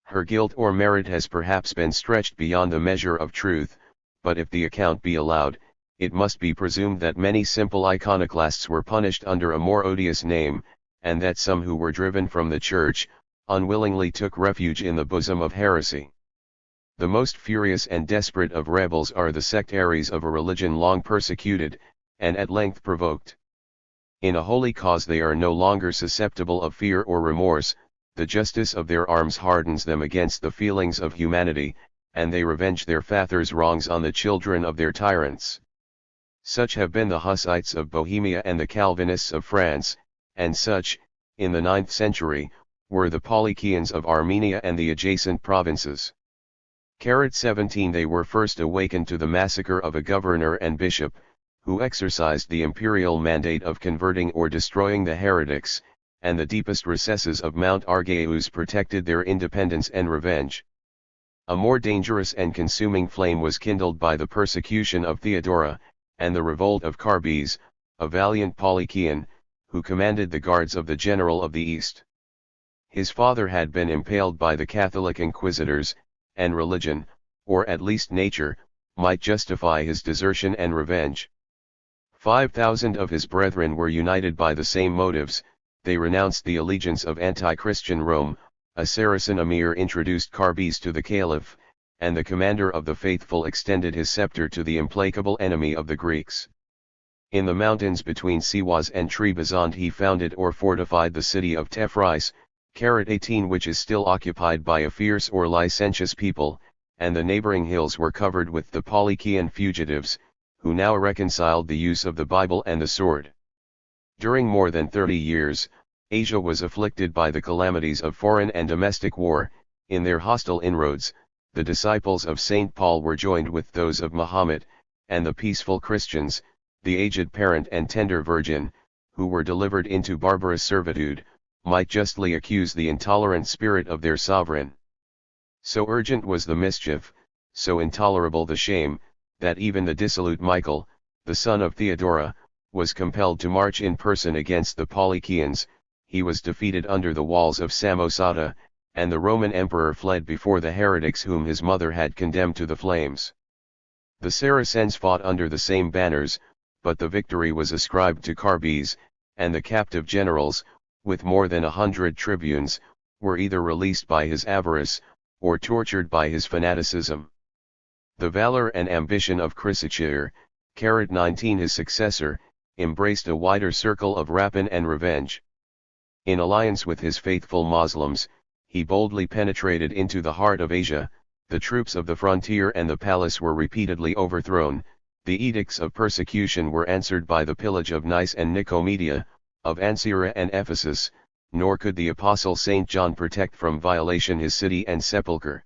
Her guilt or merit has perhaps been stretched beyond the measure of truth, but if the account be allowed, it must be presumed that many simple iconoclasts were punished under a more odious name, and that some who were driven from the church, unwillingly took refuge in the bosom of heresy. The most furious and desperate of rebels are the sectaries of a religion long persecuted, and at length provoked. In a holy cause they are no longer susceptible of fear or remorse, the justice of their arms hardens them against the feelings of humanity, and they revenge their fathers' wrongs on the children of their tyrants. Such have been the Hussites of Bohemia and the Calvinists of France, and such, in the 9th century, were the Polycians of Armenia and the adjacent provinces. 17 They were first awakened to the massacre of a governor and bishop, who exercised the imperial mandate of converting or destroying the heretics, and the deepest recesses of Mount Argaeus protected their independence and revenge. A more dangerous and consuming flame was kindled by the persecution of Theodora, and the revolt of Carbes, a valiant Polycian, who commanded the guards of the general of the East. His father had been impaled by the Catholic inquisitors, and religion, or at least nature, might justify his desertion and revenge. 5,000 of his brethren were united by the same motives. They renounced the allegiance of anti-Christian Rome, a Saracen emir introduced Carbes to the caliph, and the commander of the faithful extended his scepter to the implacable enemy of the Greeks. In the mountains between Siwas and Trebizond he founded or fortified the city of Tefris, 18, which is still occupied by a fierce or licentious people, and the neighboring hills were covered with the Polycian fugitives, who now reconciled the use of the Bible and the sword. During more than 30 years, Asia was afflicted by the calamities of foreign and domestic war. In their hostile inroads, the disciples of St. Paul were joined with those of Mahomet, and the peaceful Christians, the aged parent and tender virgin, who were delivered into barbarous servitude, might justly accuse the intolerant spirit of their sovereign. So urgent was the mischief, so intolerable the shame, that even the dissolute Michael, the son of Theodora, was compelled to march in person against the Polycians. He was defeated under the walls of Samosata, and the Roman emperor fled before the heretics whom his mother had condemned to the flames. The Saracens fought under the same banners, but the victory was ascribed to Carbes, and the captive generals, with more than 100 tribunes, were either released by his avarice, or tortured by his fanaticism. The valor and ambition of Chrysocheir, 19 his successor, embraced a wider circle of rapine and revenge. In alliance with his faithful Moslems, he boldly penetrated into the heart of Asia. The troops of the frontier and the palace were repeatedly overthrown. The edicts of persecution were answered by the pillage of Nice and Nicomedia, of Ancyra and Ephesus, nor could the apostle St. John protect from violation his city and sepulchre.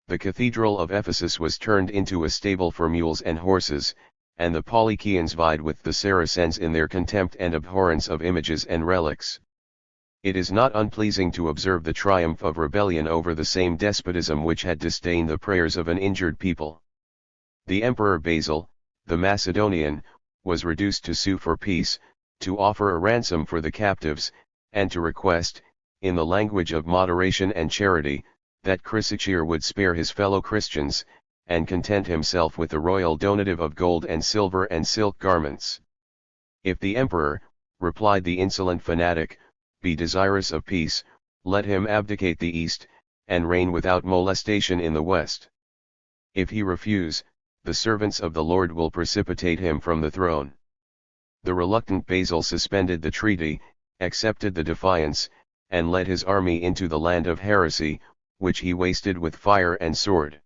The cathedral of Ephesus was turned into a stable for mules and horses, and the Polycians vied with the Saracens in their contempt and abhorrence of images and relics. It is not unpleasing to observe the triumph of rebellion over the same despotism which had disdained the prayers of an injured people. The Emperor Basil, the Macedonian, was reduced to sue for peace, to offer a ransom for the captives, and to request, in the language of moderation and charity, that Chrysocheir would spare his fellow Christians, and content himself with the royal donative of gold and silver and silk garments. If the emperor, replied the insolent fanatic, be desirous of peace, let him abdicate the east, and reign without molestation in the west. If he refuse, the servants of the Lord will precipitate him from the throne. The reluctant Basil suspended the treaty, accepted the defiance, and led his army into the land of heresy, which he wasted with fire and sword.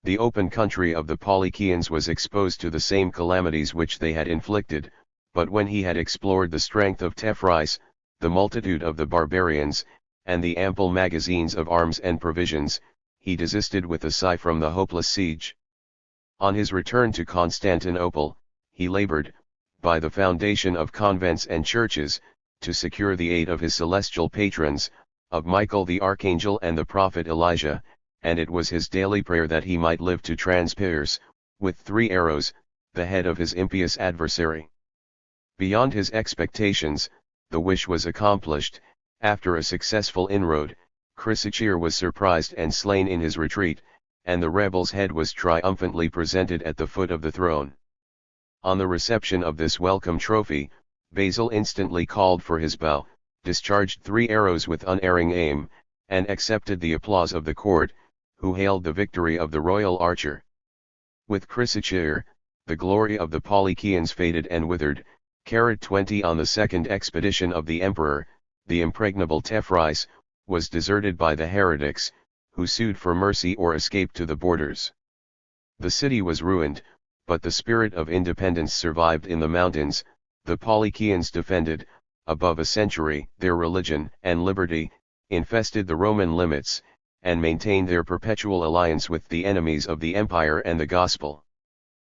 The open country of the Polycians was exposed to the same calamities which they had inflicted, but when he had explored the strength of Tethys, the multitude of the barbarians, and the ample magazines of arms and provisions, he desisted with a sigh from the hopeless siege. On his return to Constantinople, he labored, by the foundation of convents and churches, to secure the aid of his celestial patrons, of Michael the Archangel and the prophet Elijah, and it was his daily prayer that he might live to transpierce, with 3 arrows, the head of his impious adversary. Beyond his expectations, the wish was accomplished. After a successful inroad, Chrysocheir was surprised and slain in his retreat, and the rebel's head was triumphantly presented at the foot of the throne. On the reception of this welcome trophy, Basil instantly called for his bow, discharged 3 arrows with unerring aim, and accepted the applause of the court, who hailed the victory of the royal archer. With Chrysocheir, the glory of the Polycians faded and withered. 20 On the second expedition of the emperor, the impregnable Tethys was deserted by the heretics, who sued for mercy or escaped to the borders. The city was ruined, but the spirit of independence survived in the mountains. The Polycians defended, above a century, their religion and liberty, infested the Roman limits, and maintained their perpetual alliance with the enemies of the empire and the gospel.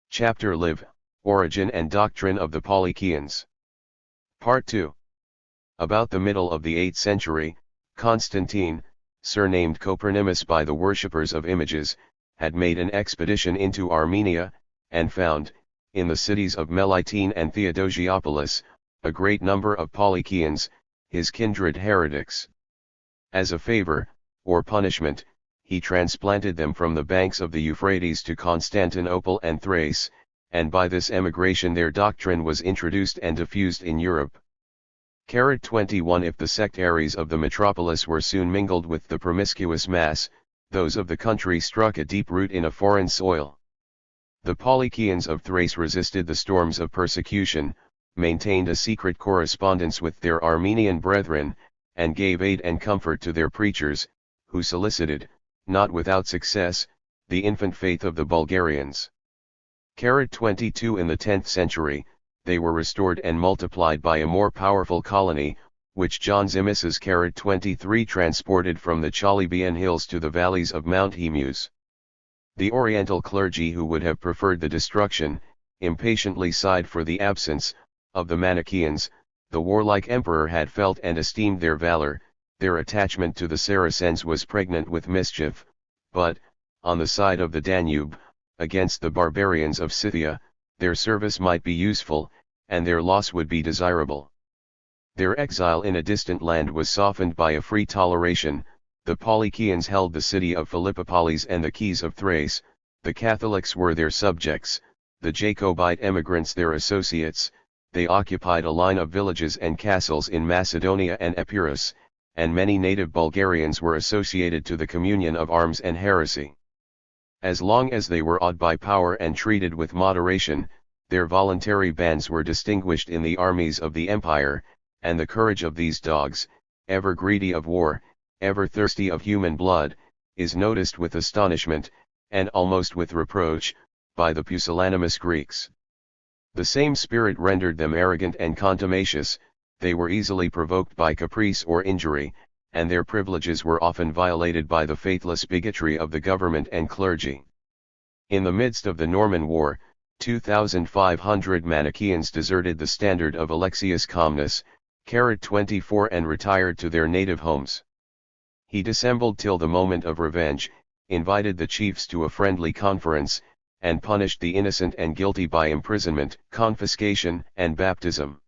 Chapter Live, Origin and Doctrine of the Polycians. Part 2. About the middle of the 8th century, Constantine, surnamed Copernicus by the worshippers of images, had made an expedition into Armenia, and found, in the cities of Melitene and Theodosiopolis, a great number of Polycians, his kindred heretics. As a favor, or punishment, he transplanted them from the banks of the Euphrates to Constantinople and Thrace, and by this emigration their doctrine was introduced and diffused in Europe. 21 If the sectaries of the metropolis were soon mingled with the promiscuous mass, those of the country struck a deep root in a foreign soil. The Polycians of Thrace resisted the storms of persecution, maintained a secret correspondence with their Armenian brethren, and gave aid and comfort to their preachers, who solicited, not without success, the infant faith of the Bulgarians. 22 In the 10th century, they were restored and multiplied by a more powerful colony, which John Zimisces 23 transported from the Chalybian hills to the valleys of Mount Haemus. The Oriental clergy, who would have preferred the destruction, impatiently sighed for the absence, of the Manichaeans. The warlike emperor had felt and esteemed their valor. Their attachment to the Saracens was pregnant with mischief, but, on the side of the Danube, against the barbarians of Scythia, their service might be useful, and their loss would be desirable. Their exile in a distant land was softened by a free toleration. The Polycians held the city of Philippopolis and the keys of Thrace. The Catholics were their subjects. the Jacobite emigrants their associates. They occupied a line of villages and castles in Macedonia and Epirus, and many native Bulgarians were associated to the communion of arms and heresy. As long as they were awed by power and treated with moderation, their voluntary bands were distinguished in the armies of the empire, and the courage of these dogs, ever greedy of war, ever thirsty of human blood, is noticed with astonishment, and almost with reproach, by the pusillanimous Greeks. The same spirit rendered them arrogant and contumacious. They were easily provoked by caprice or injury, and their privileges were often violated by the faithless bigotry of the government and clergy. In the midst of the Norman War, 2,500 Manichaeans deserted the standard of Alexius Comnenus, 24, and retired to their native homes. He dissembled till the moment of revenge, invited the chiefs to a friendly conference, and punished the innocent and guilty by imprisonment, confiscation, and baptism.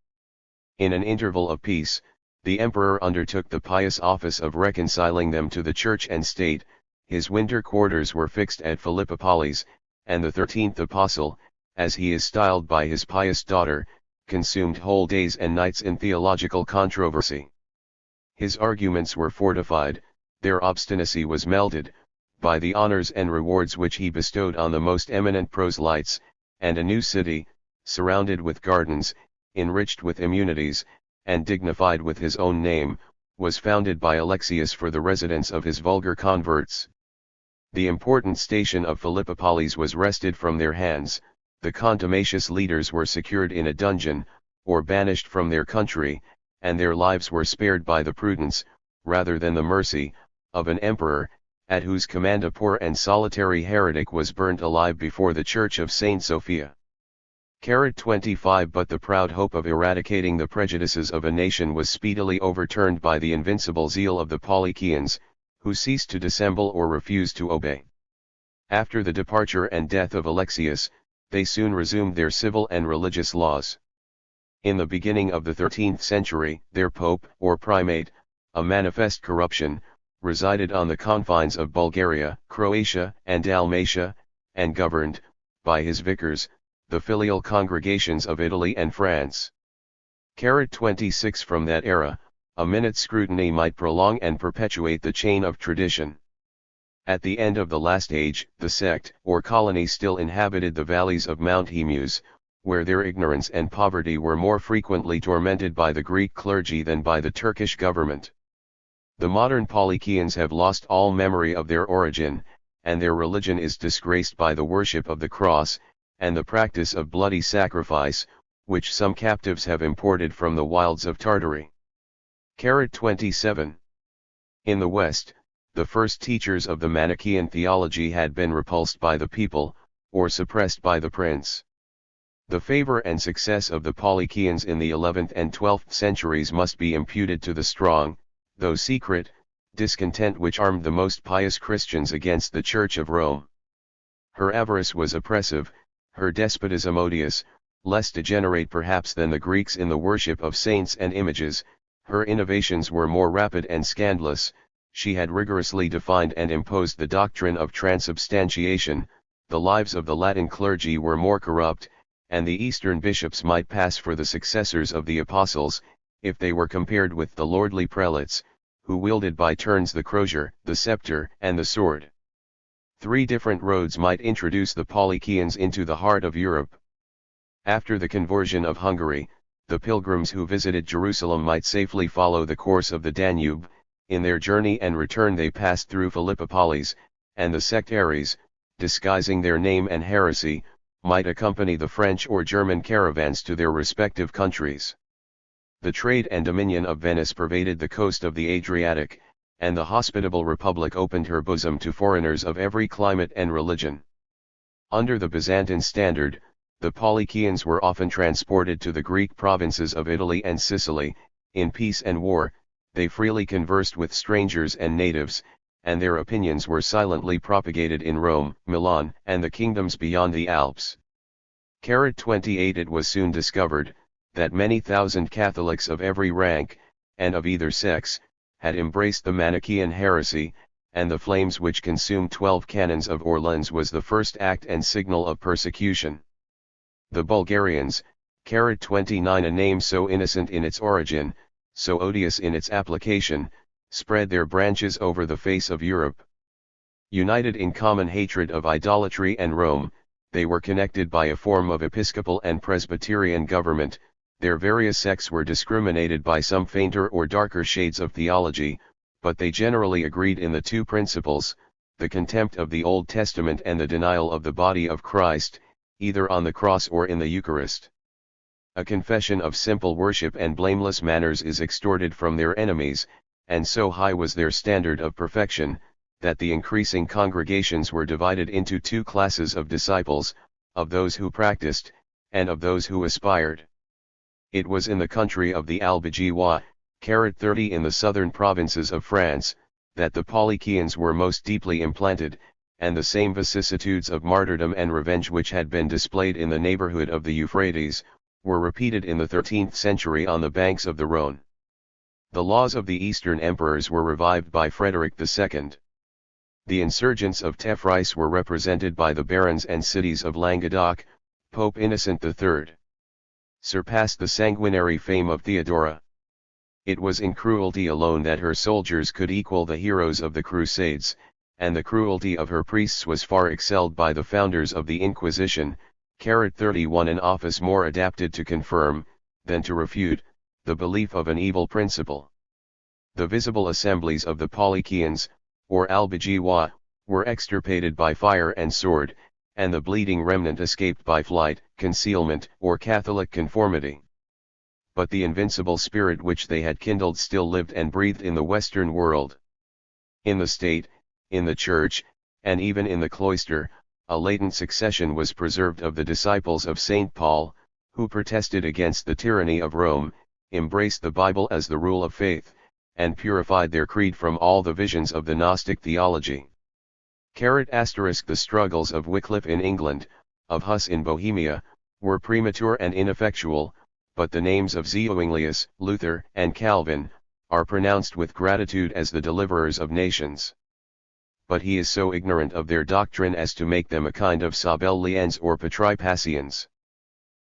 In an interval of peace, the emperor undertook the pious office of reconciling them to the church and state. His winter quarters were fixed at Philippopolis, and the 13th apostle, as he is styled by his pious daughter, consumed whole days and nights in theological controversy. His arguments were fortified, their obstinacy was melted, by the honors and rewards which he bestowed on the most eminent proselytes, and a new city, surrounded with gardens, enriched with immunities, and dignified with his own name, was founded by Alexius for the residence of his vulgar converts. The important station of Philippopolis was wrested from their hands, the contumacious leaders were secured in a dungeon, or banished from their country, and their lives were spared by the prudence, rather than the mercy, of an emperor, at whose command a poor and solitary heretic was burnt alive before the church of Saint Sophia. 25 But the proud hope of eradicating the prejudices of a nation was speedily overturned by the invincible zeal of the Polychaeans, who ceased to dissemble or refuse to obey. After the departure and death of Alexius, they soon resumed their civil and religious laws. In the beginning of the 13th century, their pope, or primate, a manifest corruption, resided on the confines of Bulgaria, Croatia, and Dalmatia, and governed, by his vicars, the filial congregations of Italy and France. 26 From that era, a minute scrutiny might prolong and perpetuate the chain of tradition. At the end of the last age, the sect, or colony still inhabited the valleys of Mount Haemus, where their ignorance and poverty were more frequently tormented by the Greek clergy than by the Turkish government. The modern Polychaeans have lost all memory of their origin, and their religion is disgraced by the worship of the cross, and the practice of bloody sacrifice, which some captives have imported from the wilds of Tartary. 27. In the West, the first teachers of the Manichaean theology had been repulsed by the people, or suppressed by the prince. The favor and success of the Polychaeans in the 11th and 12th centuries must be imputed to the strong, though secret, discontent which armed the most pious Christians against the Church of Rome. Her avarice was oppressive, her despotism odious, less degenerate perhaps than the Greeks in the worship of saints and images. Her innovations were more rapid and scandalous. She had rigorously defined and imposed the doctrine of transubstantiation. The lives of the Latin clergy were more corrupt, and the Eastern bishops might pass for the successors of the apostles, if they were compared with the lordly prelates, who wielded by turns the crosier, the scepter, and the sword. 3 different roads might introduce the Polychaeans into the heart of Europe. After the conversion of Hungary, the pilgrims who visited Jerusalem might safely follow the course of the Danube. In their journey and return they passed through Philippopolis, and the sectaries, disguising their name and heresy, might accompany the French or German caravans to their respective countries. The trade and dominion of Venice pervaded the coast of the Adriatic, and the hospitable republic opened her bosom to foreigners of every climate and religion. Under the Byzantine standard, the Polychaeans were often transported to the Greek provinces of Italy and Sicily. In peace and war, they freely conversed with strangers and natives, and their opinions were silently propagated in Rome, Milan, and the kingdoms beyond the Alps. 28 It was soon discovered, that many thousand Catholics of every rank, and of either sex, had embraced the Manichaean heresy, and the flames which consumed 12 canons of Orleans was the first act and signal of persecution. The Bulgarians, 29, a name so innocent in its origin, so odious in its application, spread their branches over the face of Europe. United in common hatred of idolatry and Rome, they were connected by a form of episcopal and Presbyterian government. Their various sects were discriminated by some fainter or darker shades of theology, but they generally agreed in the two principles, the contempt of the Old Testament and the denial of the body of Christ, either on the cross or in the Eucharist. A confession of simple worship and blameless manners is extorted from their enemies, and so high was their standard of perfection, that the increasing congregations were divided into two classes of disciples, of those who practiced, and of those who aspired. It was in the country of the Albigeois, 30 in the southern provinces of France, that the Polychians were most deeply implanted, and the same vicissitudes of martyrdom and revenge which had been displayed in the neighborhood of the Euphrates, were repeated in the 13th century on the banks of the Rhone. The laws of the Eastern emperors were revived by Frederick II. The insurgents of Teffrice were represented by the barons and cities of Languedoc. Pope Innocent III surpassed the sanguinary fame of Theodora. It was in cruelty alone that her soldiers could equal the heroes of the Crusades, and the cruelty of her priests was far excelled by the founders of the Inquisition. 31 An office more adapted to confirm, than to refute, the belief of an evil principle. The visible assemblies of the Polychians, or Albigeois, were extirpated by fire and sword, and the bleeding remnant escaped by flight, concealment, or Catholic conformity. But the invincible spirit which they had kindled still lived and breathed in the Western world. In the state, in the church, and even in the cloister, a latent succession was preserved of the disciples of St. Paul, who protested against the tyranny of Rome, embraced the Bible as the rule of faith, and purified their creed from all the visions of the Gnostic theology. The struggles of Wycliffe in England, of Huss in Bohemia, were premature and ineffectual, but the names of Zwinglius, Luther, and Calvin, are pronounced with gratitude as the deliverers of nations. But he is so ignorant of their doctrine as to make them a kind of Sabellians or Patripassians.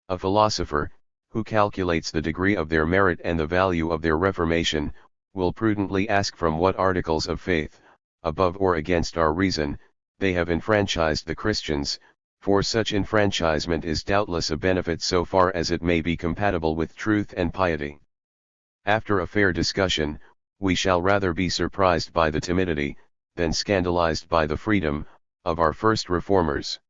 A philosopher, who calculates the degree of their merit and the value of their reformation, will prudently ask from what articles of faith, above or against our reason, they have enfranchised the Christians, for such enfranchisement is doubtless a benefit so far as it may be compatible with truth and piety. After a fair discussion, we shall rather be surprised by the timidity, than scandalized by the freedom, of our first reformers.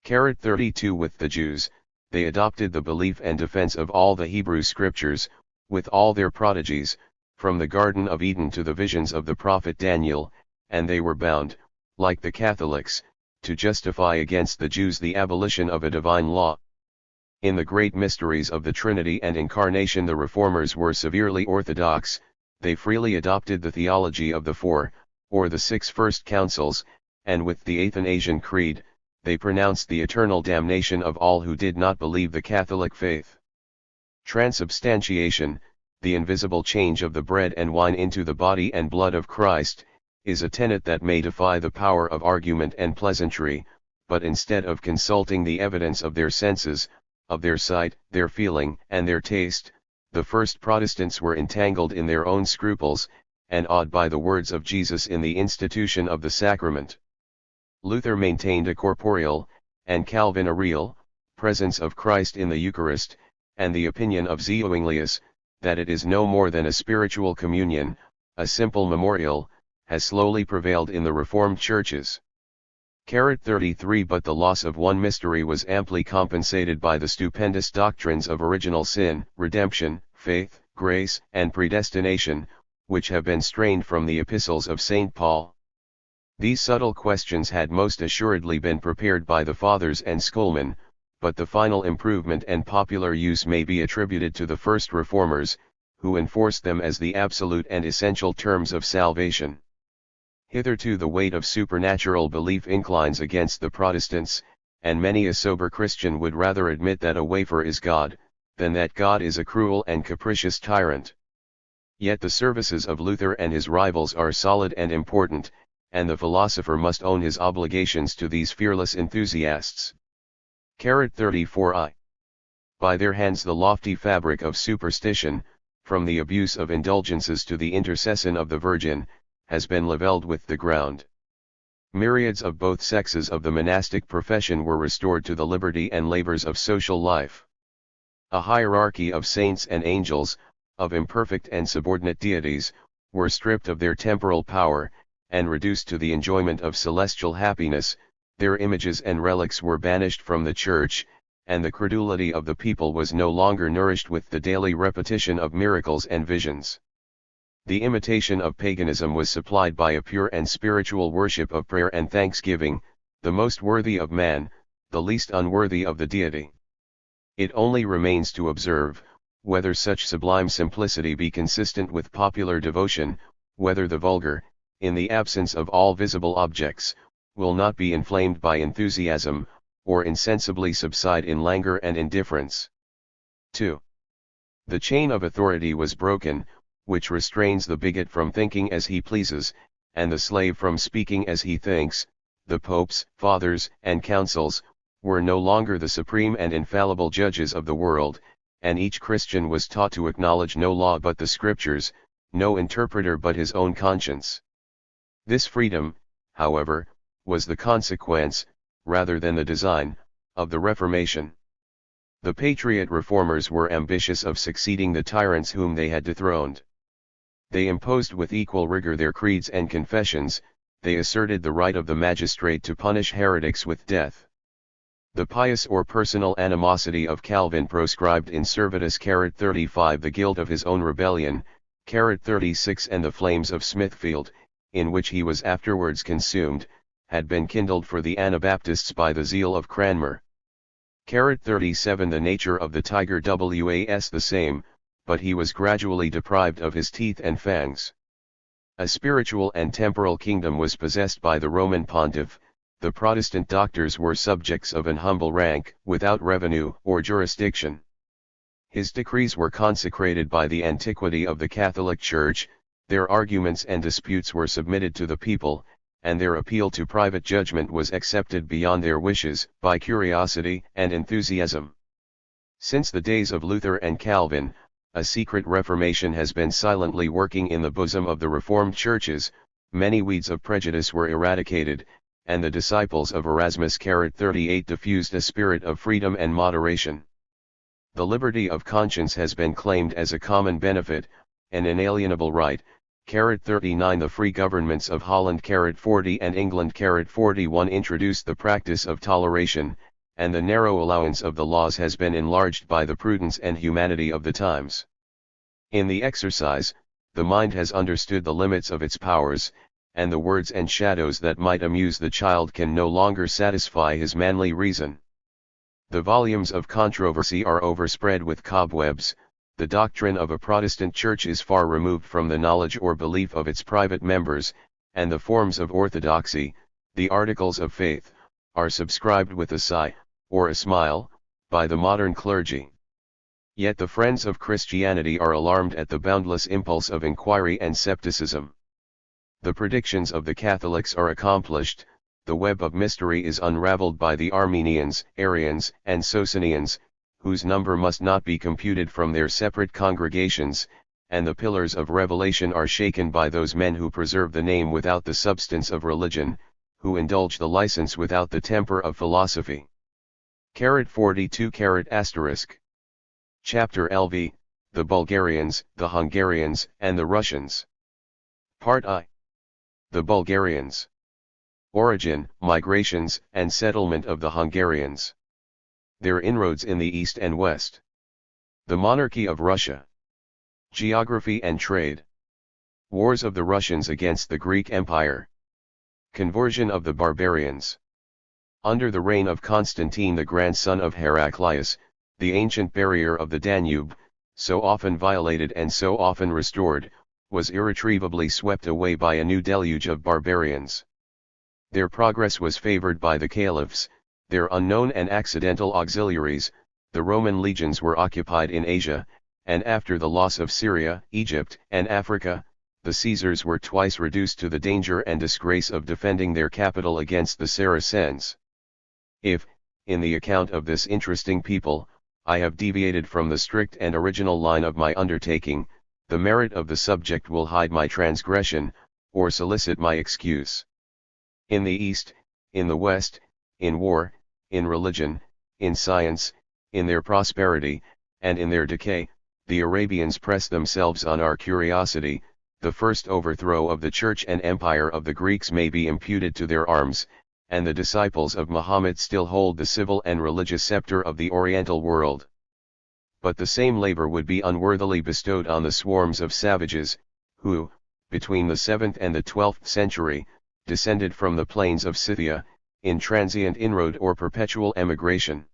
32 With the Jews, they adopted the belief and defense of all the Hebrew scriptures, with all their prodigies, from the Garden of Eden to the visions of the prophet Daniel, and they were bound, like the Catholics, to justify against the Jews the abolition of a divine law. In the great mysteries of the Trinity and Incarnation the Reformers were severely orthodox. They freely adopted the theology of the four, or the 6 first councils, and with the Athanasian Creed, they pronounced the eternal damnation of all who did not believe the Catholic faith. Transubstantiation, the invisible change of the bread and wine into the body and blood of Christ, is a tenet that may defy the power of argument and pleasantry, but instead of consulting the evidence of their senses, of their sight, their feeling, and their taste, the first Protestants were entangled in their own scruples, and awed by the words of Jesus in the institution of the sacrament. Luther maintained a corporeal, and Calvin a real, presence of Christ in the Eucharist, and the opinion of Zwinglius, that it is no more than a spiritual communion, a simple memorial, has slowly prevailed in the Reformed churches. 33 But the loss of one mystery was amply compensated by the stupendous doctrines of original sin, redemption, faith, grace, and predestination, which have been strained from the epistles of St. Paul. These subtle questions had most assuredly been prepared by the fathers and schoolmen, but the final improvement and popular use may be attributed to the first reformers, who enforced them as the absolute and essential terms of salvation. Hitherto the weight of supernatural belief inclines against the Protestants, and many a sober Christian would rather admit that a wafer is God, than that God is a cruel and capricious tyrant. Yet the services of Luther and his rivals are solid and important, and the philosopher must own his obligations to these fearless enthusiasts. 34 I. By their hands the lofty fabric of superstition, from the abuse of indulgences to the intercession of the Virgin, has been levelled with the ground. Myriads of both sexes of the monastic profession were restored to the liberty and labors of social life. A hierarchy of saints and angels, of imperfect and subordinate deities, were stripped of their temporal power, and reduced to the enjoyment of celestial happiness. Their images and relics were banished from the church, and the credulity of the people was no longer nourished with the daily repetition of miracles and visions. The imitation of paganism was supplied by a pure and spiritual worship of prayer and thanksgiving, the most worthy of man, the least unworthy of the deity. It only remains to observe, whether such sublime simplicity be consistent with popular devotion, whether the vulgar, in the absence of all visible objects, will not be inflamed by enthusiasm, or insensibly subside in languor and indifference. 2. The chain of authority was broken, which restrains the bigot from thinking as he pleases, and the slave from speaking as he thinks. The popes, fathers, and councils were no longer the supreme and infallible judges of the world, and each Christian was taught to acknowledge no law but the Scriptures, no interpreter but his own conscience. This freedom, however, was the consequence, rather than the design, of the Reformation. The patriot reformers were ambitious of succeeding the tyrants whom they had dethroned. They imposed with equal rigor their creeds and confessions. They asserted the right of the magistrate to punish heretics with death. The pious or personal animosity of Calvin proscribed in Servetus 35 the guilt of his own rebellion, 36 and the flames of Smithfield, in which he was afterwards consumed, had been kindled for the Anabaptists by the zeal of Cranmer. 37 The nature of the tiger was the same, but he was gradually deprived of his teeth and fangs. A spiritual and temporal kingdom was possessed by the Roman pontiff. The Protestant doctors were subjects of an humble rank, without revenue or jurisdiction. His decrees were consecrated by the antiquity of the Catholic Church, their arguments and disputes were submitted to the people, and their appeal to private judgment was accepted beyond their wishes, by curiosity and enthusiasm. Since the days of Luther and Calvin, a secret reformation has been silently working in the bosom of the Reformed churches. Many weeds of prejudice were eradicated, and the disciples of Erasmus 38 diffused a spirit of freedom and moderation. The liberty of conscience has been claimed as a common benefit, an inalienable right. 39 The free governments of Holland 40 and England 41 introduced the practice of toleration, and the narrow allowance of the laws has been enlarged by the prudence and humanity of the times. In the exercise, the mind has understood the limits of its powers, and the words and shadows that might amuse the child can no longer satisfy his manly reason. The volumes of controversy are overspread with cobwebs. The doctrine of a Protestant church is far removed from the knowledge or belief of its private members, and the forms of orthodoxy, the articles of faith, are subscribed with a sigh, or a smile, by the modern clergy. Yet the friends of Christianity are alarmed at the boundless impulse of inquiry and scepticism. The predictions of the Catholics are accomplished, the web of mystery is unraveled by the Armenians, Arians, and Socinians, whose number must not be computed from their separate congregations, and the pillars of revelation are shaken by those men who preserve the name without the substance of religion, who indulge the license without the temper of philosophy. 42 Chapter LV, the Bulgarians, the Hungarians, and the Russians. Part I. The Bulgarians. Origin, migrations, and settlement of the Hungarians. Their inroads in the East and West. The monarchy of Russia. Geography and trade. Wars of the Russians against the Greek Empire. Conversion of the barbarians. Under the reign of Constantine, the grandson of Heraclius, the ancient barrier of the Danube, so often violated and so often restored, was irretrievably swept away by a new deluge of barbarians. Their progress was favored by the caliphs, their unknown and accidental auxiliaries. The Roman legions were occupied in Asia, and after the loss of Syria, Egypt, and Africa, the Caesars were twice reduced to the danger and disgrace of defending their capital against the Saracens. If, in the account of this interesting people, I have deviated from the strict and original line of my undertaking, the merit of the subject will hide my transgression, or solicit my excuse. In the East, in the West, in war, in religion, in science, in their prosperity, and in their decay, the Arabians press themselves on our curiosity. The first overthrow of the Church and Empire of the Greeks may be imputed to their arms, and the disciples of Muhammad still hold the civil and religious scepter of the Oriental world. But the same labor would be unworthily bestowed on the swarms of savages, who, between the 7th and the 12th century, descended from the plains of Scythia, in transient inroad or perpetual emigration.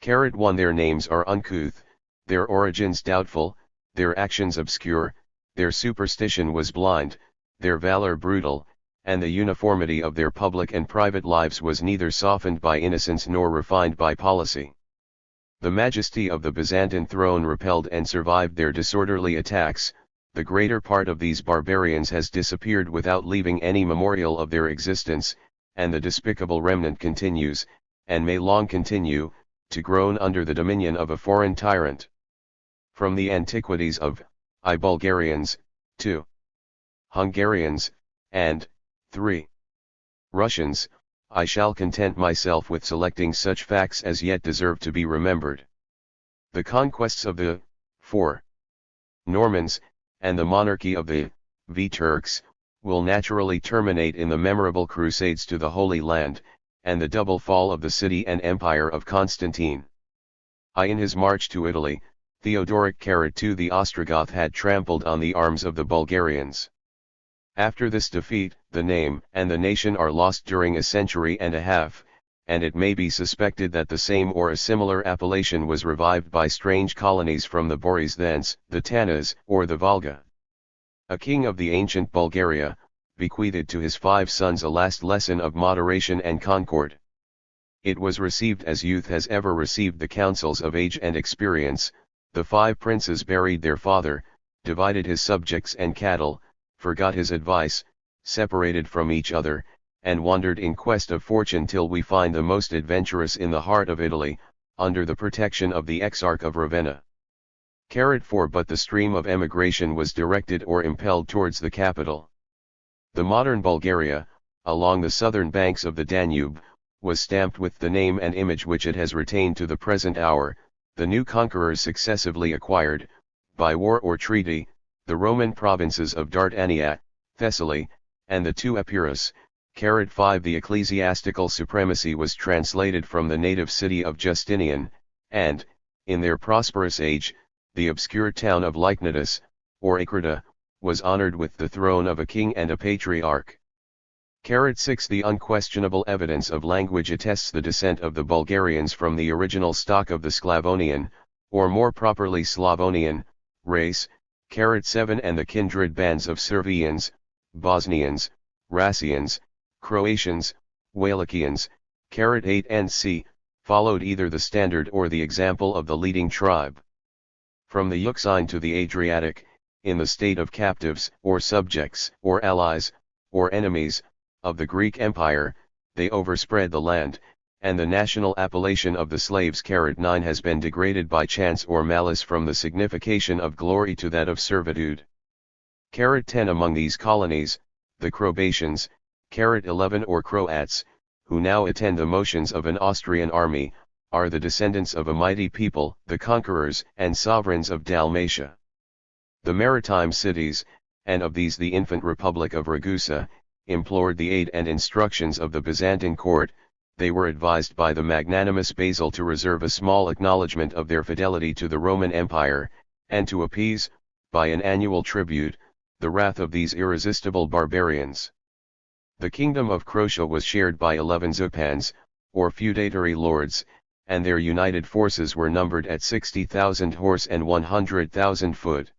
1. Their names are uncouth, their origins doubtful, their actions obscure, their superstition was blind, their valor brutal, and the uniformity of their public and private lives was neither softened by innocence nor refined by policy. The majesty of the Byzantine throne repelled and survived their disorderly attacks. The greater part of these barbarians has disappeared without leaving any memorial of their existence, and the despicable remnant continues, and may long continue, to groan under the dominion of a foreign tyrant. From the antiquities of Bulgarians, 2. Hungarians, and 3. Russians, I shall content myself with selecting such facts as yet deserve to be remembered. The conquests of the 4. Normans, and the monarchy of the Turks, will naturally terminate in the memorable crusades to the Holy Land, and the double fall of the city and empire of Constantine. In his march to Italy, Theodoric II the Ostrogoth had trampled on the arms of the Bulgarians. After this defeat, the name and the nation are lost during a century and a half, and it may be suspected that the same or a similar appellation was revived by strange colonies from the Boris, thence the Tanas or the Volga. A king of the ancient Bulgaria bequeathed to his 5 sons a last lesson of moderation and concord. It was received as youth has ever received the counsels of age and experience. The 5 princes buried their father, divided his subjects and cattle, forgot his advice, separated from each other, and wandered in quest of fortune till we find the most adventurous in the heart of Italy, under the protection of the Exarch of Ravenna. 4. But the stream of emigration was directed or impelled towards the capital. The modern Bulgaria, along the southern banks of the Danube, was stamped with the name and image which it has retained to the present hour. The new conquerors successively acquired, by war or treaty, the Roman provinces of Dardania, Thessaly, and the 2 Epirus. 5. The ecclesiastical supremacy was translated from the native city of Justinian, and, in their prosperous age, the obscure town of Lychnidus, or Acrita, was honored with the throne of a king and a patriarch. 6. The unquestionable evidence of language attests the descent of the Bulgarians from the original stock of the Sclavonian, or more properly Slavonian, race. 7. And the kindred bands of Servians, Bosnians, Rassians, Croatians, Wallachians. 8. And c. followed either the standard or the example of the leading tribe. From the Euxine to the Adriatic, in the state of captives, or subjects, or allies, or enemies, of the Greek Empire, they overspread the land, and the national appellation of the slaves 9 has been degraded by chance or malice from the signification of glory to that of servitude. 10. Among these colonies, the Croatians, 11 or Croats, who now attend the motions of an Austrian army, are the descendants of a mighty people, the conquerors and sovereigns of Dalmatia. The maritime cities, and of these the infant republic of Ragusa, implored the aid and instructions of the Byzantine court. They were advised by the magnanimous Basil to reserve a small acknowledgement of their fidelity to the Roman Empire, and to appease, by an annual tribute, the wrath of these irresistible barbarians. The kingdom of Croatia was shared by 11 Zupans, or feudatory lords, and their united forces were numbered at 60,000 horse and 100,000 foot.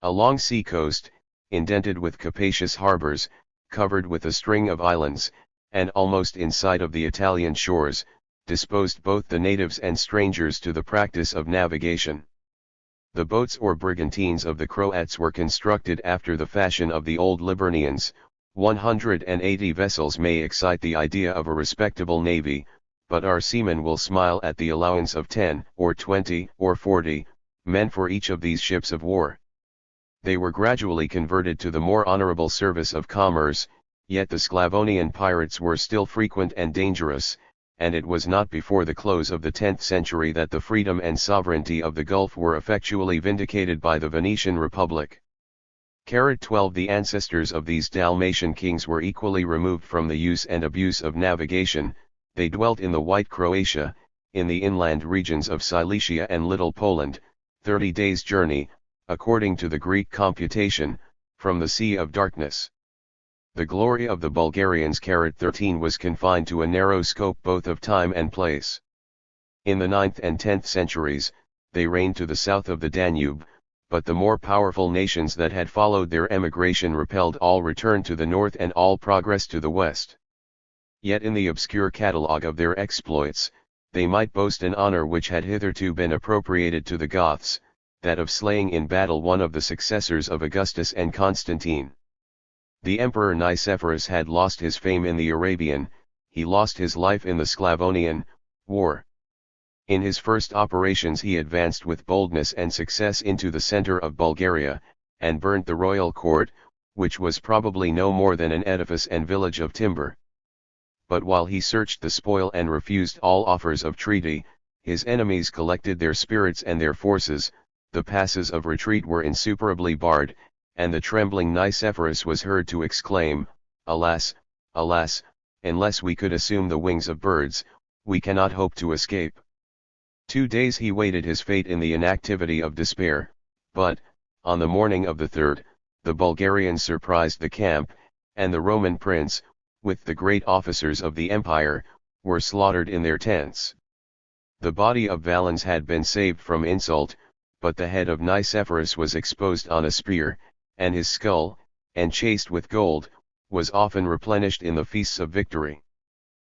A long sea coast, indented with capacious harbors, covered with a string of islands, and almost in sight of the Italian shores, disposed both the natives and strangers to the practice of navigation. The boats or brigantines of the Croats were constructed after the fashion of the old Liburnians. 180 vessels may excite the idea of a respectable navy, but our seamen will smile at the allowance of 10, or 20, or 40, men for each of these ships of war. They were gradually converted to the more honorable service of commerce, yet the Sclavonian pirates were still frequent and dangerous, and it was not before the close of the 10th century that the freedom and sovereignty of the Gulf were effectually vindicated by the Venetian Republic. 12 The ancestors of these Dalmatian kings were equally removed from the use and abuse of navigation. They dwelt in the White Croatia, in the inland regions of Cilicia and Little Poland, 30 days' journey, according to the Greek computation, from the Sea of Darkness. The glory of the Bulgarians 13 was confined to a narrow scope both of time and place. In the 9th and 10th centuries, they reigned to the south of the Danube, but the more powerful nations that had followed their emigration repelled all return to the north and all progress to the west. Yet in the obscure catalogue of their exploits, they might boast an honor which had hitherto been appropriated to the Goths, that of slaying in battle one of the successors of Augustus and Constantine. The Emperor Nicephorus had lost his fame in the Arabian, he lost his life in the Sclavonian war. In his first operations he advanced with boldness and success into the center of Bulgaria, and burnt the royal court, which was probably no more than an edifice and village of timber. But while he searched the spoil and refused all offers of treaty, his enemies collected their spirits and their forces, the passes of retreat were insuperably barred, and the trembling Nicephorus was heard to exclaim, "Alas, alas, unless we could assume the wings of birds, we cannot hope to escape." 2 days he waited his fate in the inactivity of despair, but, on the morning of the 3rd, the Bulgarians surprised the camp, and the Roman prince, with the great officers of the empire, were slaughtered in their tents. The body of Valens had been saved from insult, but the head of Nicephorus was exposed on a spear, and his skull, enchased with gold, was often replenished in the feasts of victory.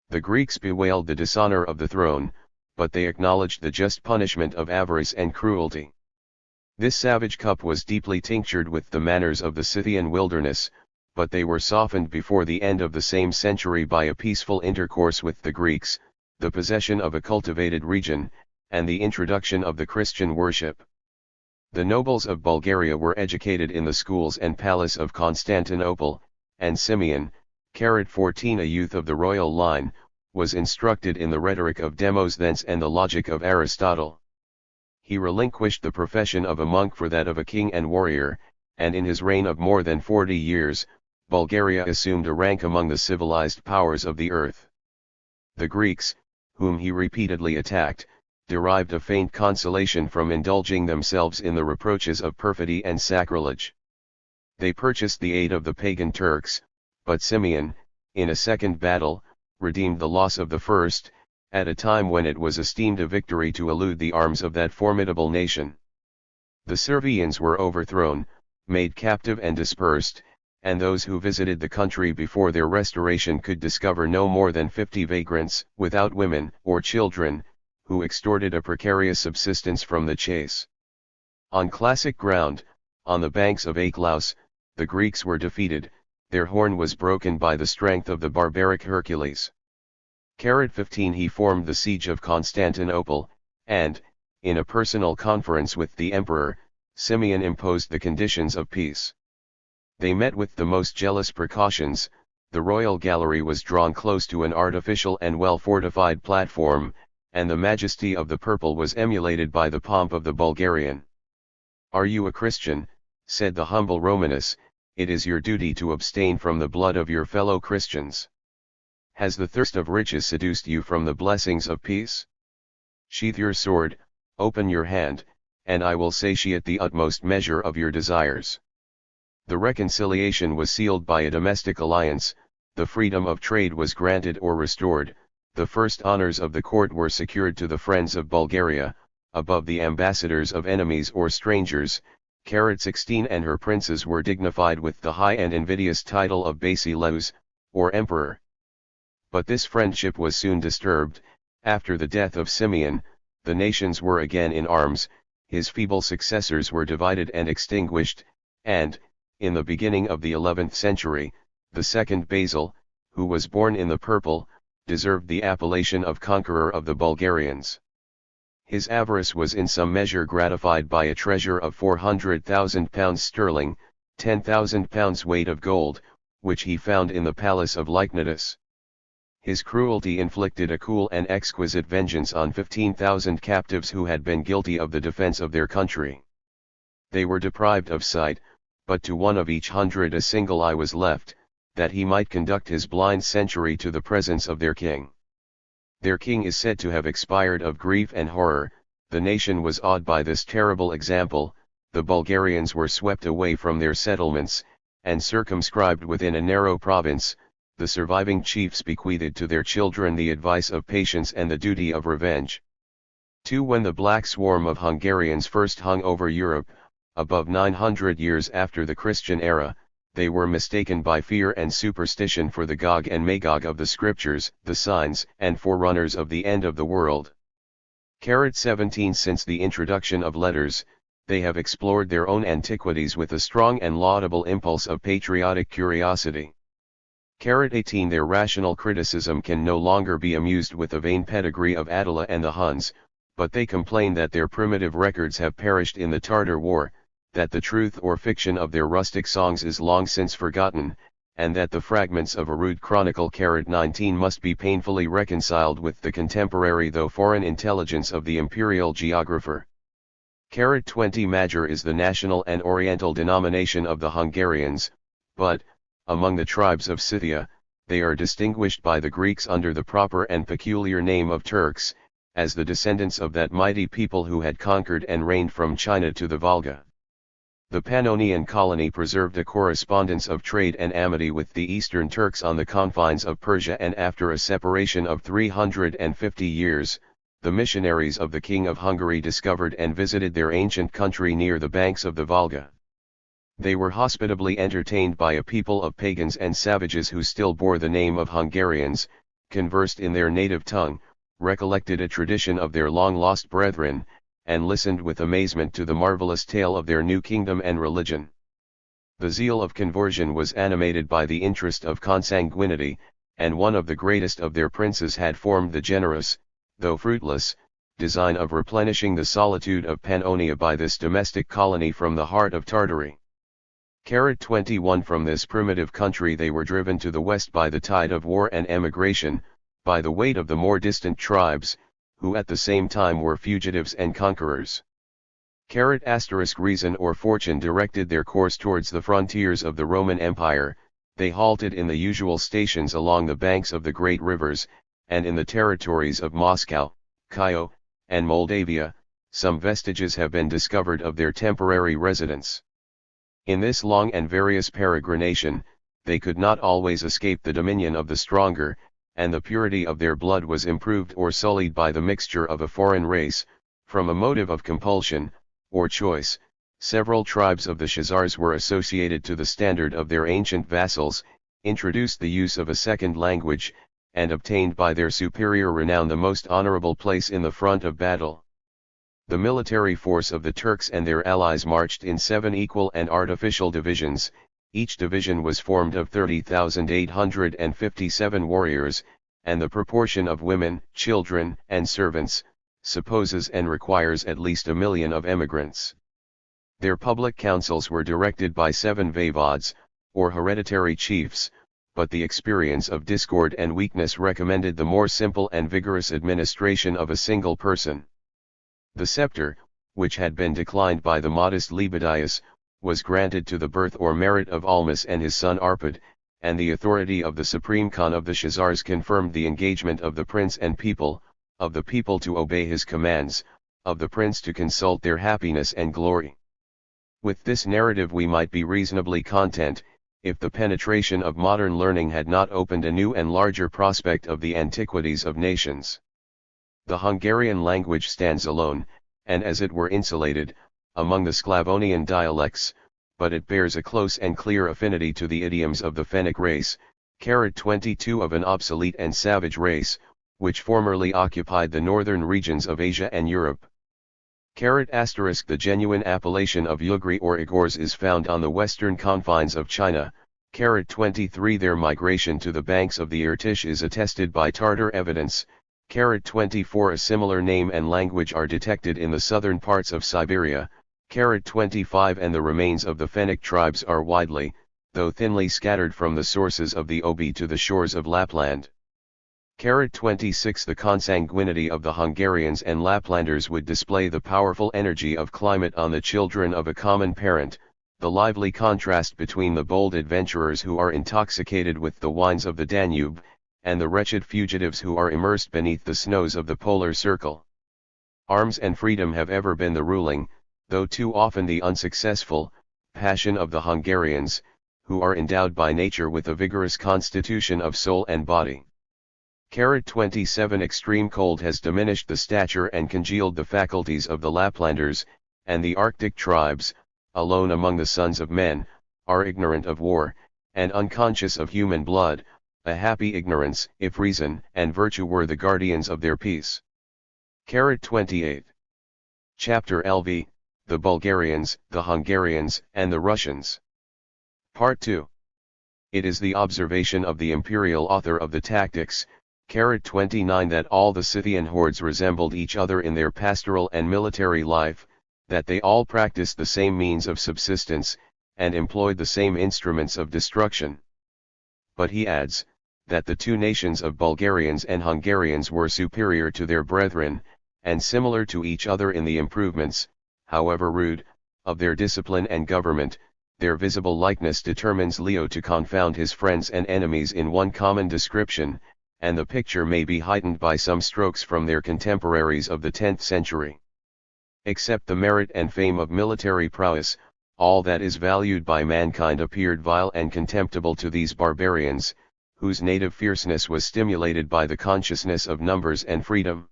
The Greeks bewailed the dishonor of the throne, but they acknowledged the just punishment of avarice and cruelty. This savage cup was deeply tinctured with the manners of the Scythian wilderness, but they were softened before the end of the same century by a peaceful intercourse with the Greeks, the possession of a cultivated region, and the introduction of the Christian worship. The nobles of Bulgaria were educated in the schools and palace of Constantinople, and Simeon, 14 a youth of the royal line, was instructed in the rhetoric of Demosthenes and the logic of Aristotle. He relinquished the profession of a monk for that of a king and warrior, and in his reign of more than 40 years, Bulgaria assumed a rank among the civilized powers of the earth. The Greeks, whom he repeatedly attacked, derived a faint consolation from indulging themselves in the reproaches of perfidy and sacrilege. They purchased the aid of the pagan Turks, but Simeon, in a second battle, redeemed the loss of the first, at a time when it was esteemed a victory to elude the arms of that formidable nation. The Servians were overthrown, made captive and dispersed, and those who visited the country before their restoration could discover no more than 50 vagrants, without women or children, who extorted a precarious subsistence from the chase. On classic ground, on the banks of Aclaus, the Greeks were defeated, their horn was broken by the strength of the barbaric Hercules. 15 He formed the siege of Constantinople, and, in a personal conference with the emperor, Simeon imposed the conditions of peace. They met with the most jealous precautions, the royal gallery was drawn close to an artificial and well-fortified platform, and the majesty of the purple was emulated by the pomp of the Bulgarian. "Are you a Christian?" said the humble Romanus, "it is your duty to abstain from the blood of your fellow Christians. Has the thirst of riches seduced you from the blessings of peace? Sheath your sword, open your hand, and I will satiate the utmost measure of your desires." The reconciliation was sealed by a domestic alliance, the freedom of trade was granted or restored, the first honors of the court were secured to the friends of Bulgaria, above the ambassadors of enemies or strangers. 16 And her princes were dignified with the high and invidious title of Basileus, or emperor. But this friendship was soon disturbed. After the death of Simeon, the nations were again in arms, his feeble successors were divided and extinguished, and, in the beginning of the 11th century, the second Basil, who was born in the purple, deserved the appellation of conqueror of the Bulgarians. His avarice was in some measure gratified by a treasure of 400,000 pounds sterling, 10,000 pounds weight of gold, which he found in the palace of Lychnidus. His cruelty inflicted a cool and exquisite vengeance on 15,000 captives who had been guilty of the defense of their country. They were deprived of sight, but to one of each 100 a single eye was left, that he might conduct his blind century to the presence of their king. Their king is said to have expired of grief and horror. The nation was awed by this terrible example. The Bulgarians were swept away from their settlements, and circumscribed within a narrow province. The surviving chiefs bequeathed to their children the advice of patience and the duty of revenge. 2. When the black swarm of Hungarians first hung over Europe, above 900 years after the Christian era, they were mistaken by fear and superstition for the Gog and Magog of the Scriptures, the signs and forerunners of the end of the world. 17. Since the introduction of letters, they have explored their own antiquities with a strong and laudable impulse of patriotic curiosity. 18. Their rational criticism can no longer be amused with the vain pedigree of Attila and the Huns, but they complain that their primitive records have perished in the Tartar War, that the truth or fiction of their rustic songs is long since forgotten, and that the fragments of a rude chronicle 19 must be painfully reconciled with the contemporary though foreign intelligence of the imperial geographer. 20. Magyar is the national and oriental denomination of the Hungarians, but, among the tribes of Scythia, they are distinguished by the Greeks under the proper and peculiar name of Turks, as the descendants of that mighty people who had conquered and reigned from China to the Volga. The Pannonian colony preserved a correspondence of trade and amity with the Eastern Turks on the confines of Persia, and after a separation of 350 years, the missionaries of the King of Hungary discovered and visited their ancient country near the banks of the Volga. They were hospitably entertained by a people of pagans and savages who still bore the name of Hungarians, conversed in their native tongue, recollected a tradition of their long-lost brethren, and listened with amazement to the marvelous tale of their new kingdom and religion. The zeal of conversion was animated by the interest of consanguinity, and one of the greatest of their princes had formed the generous, though fruitless, design of replenishing the solitude of Pannonia by this domestic colony from the heart of Tartary. 21. From this primitive country they were driven to the west by the tide of war and emigration, by the weight of the more distant tribes, who at the same time were fugitives and conquerors. Reason or fortune directed their course towards the frontiers of the Roman Empire. They halted in the usual stations along the banks of the great rivers, and in the territories of Moscow, Kyiv, and Moldavia, some vestiges have been discovered of their temporary residence. In this long and various peregrination, they could not always escape the dominion of the stronger, and the purity of their blood was improved or sullied by the mixture of a foreign race. From a motive of compulsion, or choice, several tribes of the Khazars were associated to the standard of their ancient vassals, introduced the use of a second language, and obtained by their superior renown the most honorable place in the front of battle. The military force of the Turks and their allies marched in 7 equal and artificial divisions. Each division was formed of 30,857 warriors, and the proportion of women, children, and servants, supposes and requires at least 1 million of emigrants. Their public councils were directed by 7 voivodes, or hereditary chiefs, but the experience of discord and weakness recommended the more simple and vigorous administration of a single person. The scepter, which had been declined by the modest Lebedius, was granted to the birth or merit of Almas and his son Arpad, and the authority of the Supreme Khan of the Khazars confirmed the engagement of the prince and people, of the people to obey his commands, of the prince to consult their happiness and glory. With this narrative we might be reasonably content, if the penetration of modern learning had not opened a new and larger prospect of the antiquities of nations. The Hungarian language stands alone, and as it were insulated, among the Sclavonian dialects, but it bears a close and clear affinity to the idioms of the Fennic race, 22 of an obsolete and savage race, which formerly occupied the northern regions of Asia and Europe. The genuine appellation of Ugri or Igors is found on the western confines of China, 23 Their migration to the banks of the Irtysh is attested by Tartar evidence. 24 A similar name and language are detected in the southern parts of Siberia. 25 And the remains of the Fennic tribes are widely, though thinly scattered from the sources of the Obi to the shores of Lapland. 26 The consanguinity of the Hungarians and Laplanders would display the powerful energy of climate on the children of a common parent, the lively contrast between the bold adventurers who are intoxicated with the wines of the Danube, and the wretched fugitives who are immersed beneath the snows of the polar circle. Arms and freedom have ever been the ruling, though too often the unsuccessful, passion of the Hungarians, who are endowed by nature with a vigorous constitution of soul and body. 27 Extreme cold has diminished the stature and congealed the faculties of the Laplanders, and the Arctic tribes, alone among the sons of men, are ignorant of war, and unconscious of human blood, a happy ignorance if reason and virtue were the guardians of their peace. 28. Chapter LV, The Bulgarians, the Hungarians, and the Russians. Part 2. It is the observation of the imperial author of the Tactics, 29 that all the Scythian hordes resembled each other in their pastoral and military life, that they all practiced the same means of subsistence, and employed the same instruments of destruction. But he adds, that the two nations of Bulgarians and Hungarians were superior to their brethren, and similar to each other in the improvements, however rude, of their discipline and government. Their visible likeness determines Leo to confound his friends and enemies in one common description, and the picture may be heightened by some strokes from their contemporaries of the 10th century. Except the merit and fame of military prowess, all that is valued by mankind appeared vile and contemptible to these barbarians, whose native fierceness was stimulated by the consciousness of numbers and freedom.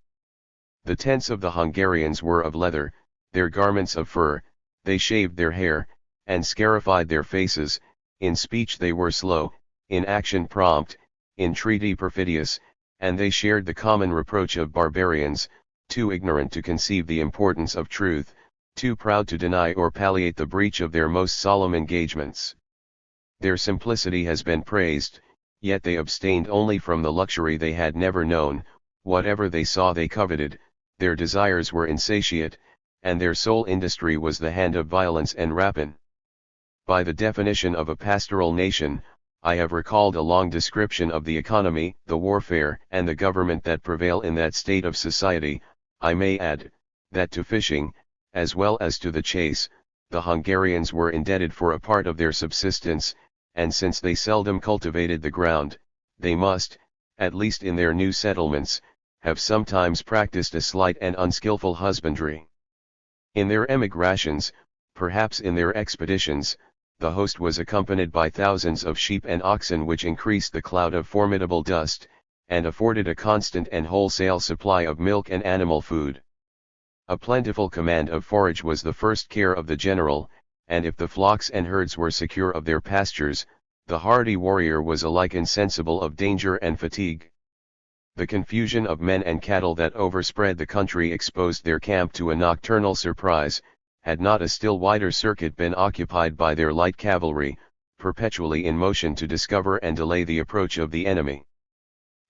The tents of the Hungarians were of leather, their garments of fur, they shaved their hair, and scarified their faces. In speech they were slow, in action prompt, in treaty perfidious, and they shared the common reproach of barbarians, too ignorant to conceive the importance of truth, too proud to deny or palliate the breach of their most solemn engagements. Their simplicity has been praised, yet they abstained only from the luxury they had never known. Whatever they saw they coveted, their desires were insatiate, and their sole industry was the hand of violence and rapine. By the definition of a pastoral nation, I have recalled a long description of the economy, the warfare, and the government that prevail in that state of society. I may add, that to fishing, as well as to the chase, the Hungarians were indebted for a part of their subsistence, and since they seldom cultivated the ground, they must, at least in their new settlements, have sometimes practiced a slight and unskilful husbandry. In their emigrations, perhaps in their expeditions, the host was accompanied by thousands of sheep and oxen which increased the cloud of formidable dust, and afforded a constant and wholesale supply of milk and animal food. A plentiful command of forage was the first care of the general, and if the flocks and herds were secure of their pastures, the hardy warrior was alike insensible of danger and fatigue. The confusion of men and cattle that overspread the country exposed their camp to a nocturnal surprise, had not a still wider circuit been occupied by their light cavalry, perpetually in motion to discover and delay the approach of the enemy.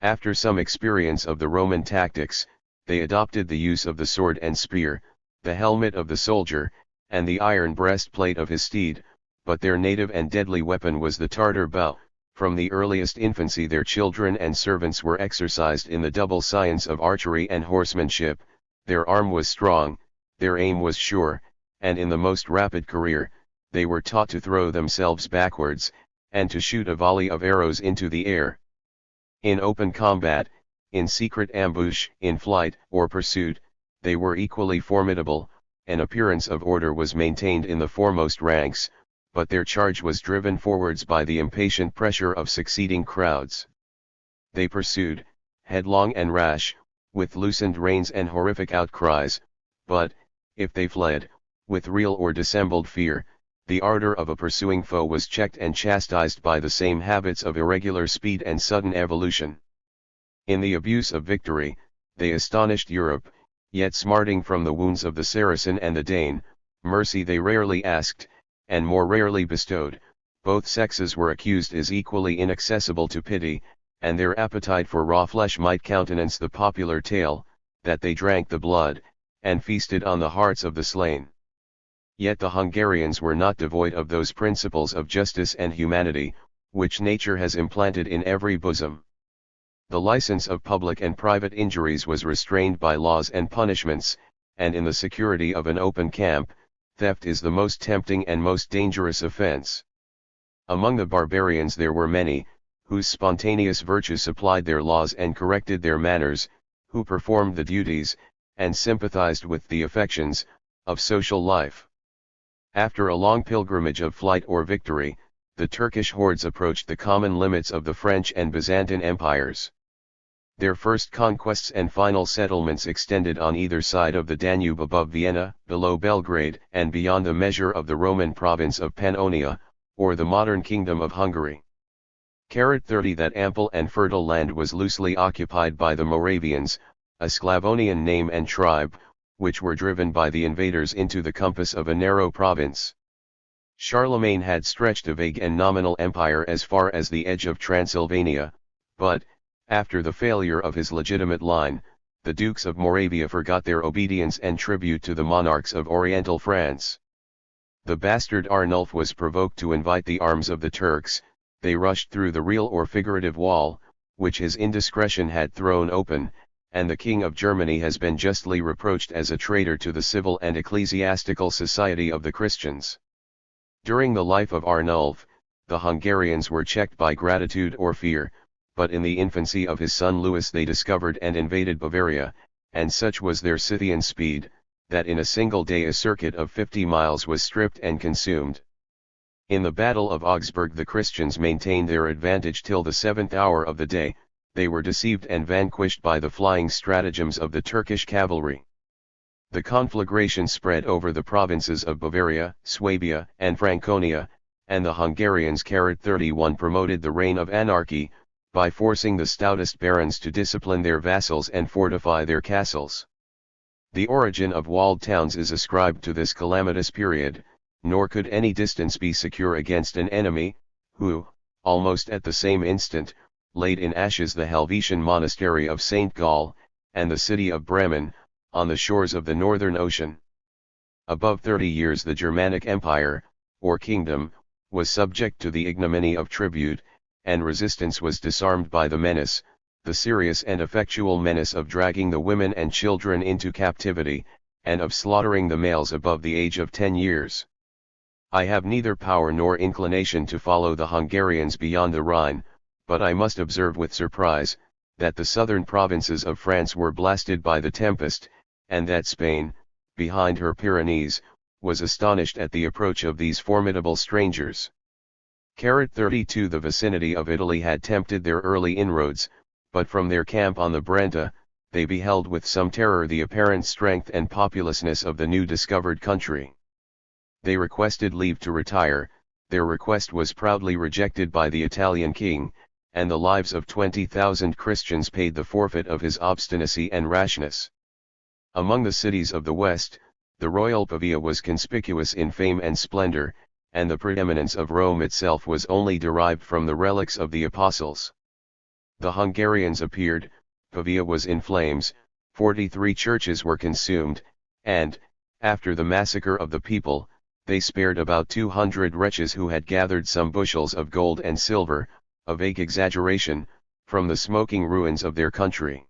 After some experience of the Roman tactics, they adopted the use of the sword and spear, the helmet of the soldier, and the iron breastplate of his steed, but their native and deadly weapon was the Tartar bow. From the earliest infancy their children and servants were exercised in the double science of archery and horsemanship. Their arm was strong, their aim was sure, and in the most rapid career, they were taught to throw themselves backwards, and to shoot a volley of arrows into the air. In open combat, in secret ambush, in flight or pursuit, they were equally formidable. An appearance of order was maintained in the foremost ranks, but their charge was driven forwards by the impatient pressure of succeeding crowds. They pursued, headlong and rash, with loosened reins and horrific outcries, but, if they fled, with real or dissembled fear, the ardor of a pursuing foe was checked and chastised by the same habits of irregular speed and sudden evolution. In the abuse of victory, they astonished Europe, yet smarting from the wounds of the Saracen and the Dane, mercy they rarely asked, and more rarely bestowed, Both sexes were accused as equally inaccessible to pity, and their appetite for raw flesh might countenance the popular tale, that they drank the blood, and feasted on the hearts of the slain. Yet the Hungarians were not devoid of those principles of justice and humanity, which nature has implanted in every bosom. The license of public and private injuries was restrained by laws and punishments, and in the security of an open camp, theft is the most tempting and most dangerous offense. Among the barbarians there were many, whose spontaneous virtue supplied their laws and corrected their manners, who performed the duties, and sympathized with the affections, of social life. After a long pilgrimage of flight or victory, the Turkish hordes approached the common limits of the French and Byzantine empires. Their first conquests and final settlements extended on either side of the Danube, above Vienna, below Belgrade, and beyond the measure of the Roman province of Pannonia, or the modern kingdom of Hungary. 30 That ample and fertile land was loosely occupied by the Moravians, a Sclavonian name and tribe, which were driven by the invaders into the compass of a narrow province. Charlemagne had stretched a vague and nominal empire as far as the edge of Transylvania, but, after the failure of his legitimate line, the Dukes of Moravia forgot their obedience and tribute to the monarchs of Oriental France. The bastard Arnulf was provoked to invite the arms of the Turks. They rushed through the real or figurative wall, which his indiscretion had thrown open, and the King of Germany has been justly reproached as a traitor to the civil and ecclesiastical society of the Christians. During the life of Arnulf, the Hungarians were checked by gratitude or fear, but in the infancy of his son Louis they discovered and invaded Bavaria, and such was their Scythian speed, that in a single day a circuit of 50 miles was stripped and consumed. In the Battle of Augsburg the Christians maintained their advantage till the 7th hour of the day. They were deceived and vanquished by the flying stratagems of the Turkish cavalry. The conflagration spread over the provinces of Bavaria, Swabia, and Franconia, and the Hungarians 31 promoted the reign of anarchy, by forcing the stoutest barons to discipline their vassals and fortify their castles. The origin of walled towns is ascribed to this calamitous period, nor could any distance be secure against an enemy, who, almost at the same instant, laid in ashes the Helvetian monastery of St. Gall, and the city of Bremen, on the shores of the Northern Ocean. Above 30 years the Germanic Empire, or kingdom, was subject to the ignominy of tribute, and resistance was disarmed by the menace, the serious and effectual menace of dragging the women and children into captivity, and of slaughtering the males above the age of 10 years. I have neither power nor inclination to follow the Hungarians beyond the Rhine, but I must observe with surprise, that the southern provinces of France were blasted by the tempest, and that Spain, behind her Pyrenees, was astonished at the approach of these formidable strangers. 32 The vicinity of Italy had tempted their early inroads, but from their camp on the Brenta, they beheld with some terror the apparent strength and populousness of the new discovered country. They requested leave to retire. Their request was proudly rejected by the Italian king, and the lives of 20,000 Christians paid the forfeit of his obstinacy and rashness. Among the cities of the West, the royal Pavia was conspicuous in fame and splendor, and the preeminence of Rome itself was only derived from the relics of the apostles. The Hungarians appeared, Pavia was in flames, 43 churches were consumed, and, after the massacre of the people, they spared about 200 wretches who had gathered some bushels of gold and silver, a vague exaggeration, from the smoking ruins of their country.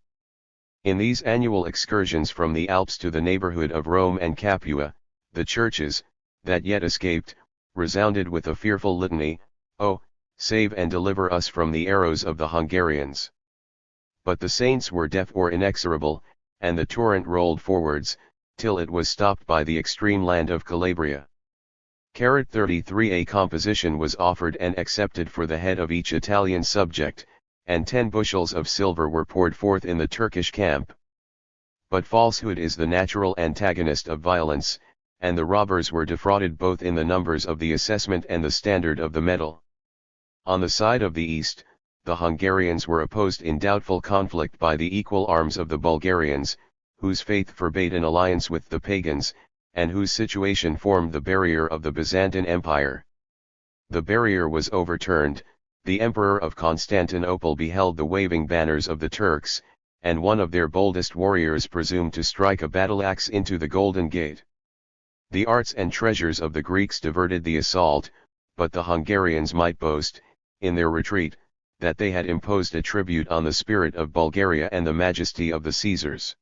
In these annual excursions from the Alps to the neighborhood of Rome and Capua, the churches, that yet escaped, resounded with a fearful litany, "Oh, save and deliver us from the arrows of the Hungarians." But the saints were deaf or inexorable, and the torrent rolled forwards, till it was stopped by the extreme land of Calabria. 33 A composition was offered and accepted for the head of each Italian subject, and 10 bushels of silver were poured forth in the Turkish camp. But falsehood is the natural antagonist of violence, and the robbers were defrauded both in the numbers of the assessment and the standard of the metal. On the side of the east, the Hungarians were opposed in doubtful conflict by the equal arms of the Bulgarians, whose faith forbade an alliance with the pagans, and whose situation formed the barrier of the Byzantine Empire. The barrier was overturned, the Emperor of Constantinople beheld the waving banners of the Turks, and one of their boldest warriors presumed to strike a battle-axe into the Golden Gate. The arts and treasures of the Greeks diverted the assault, but the Hungarians might boast, in their retreat, that they had imposed a tribute on the spirit of Bulgaria and the majesty of the Caesars.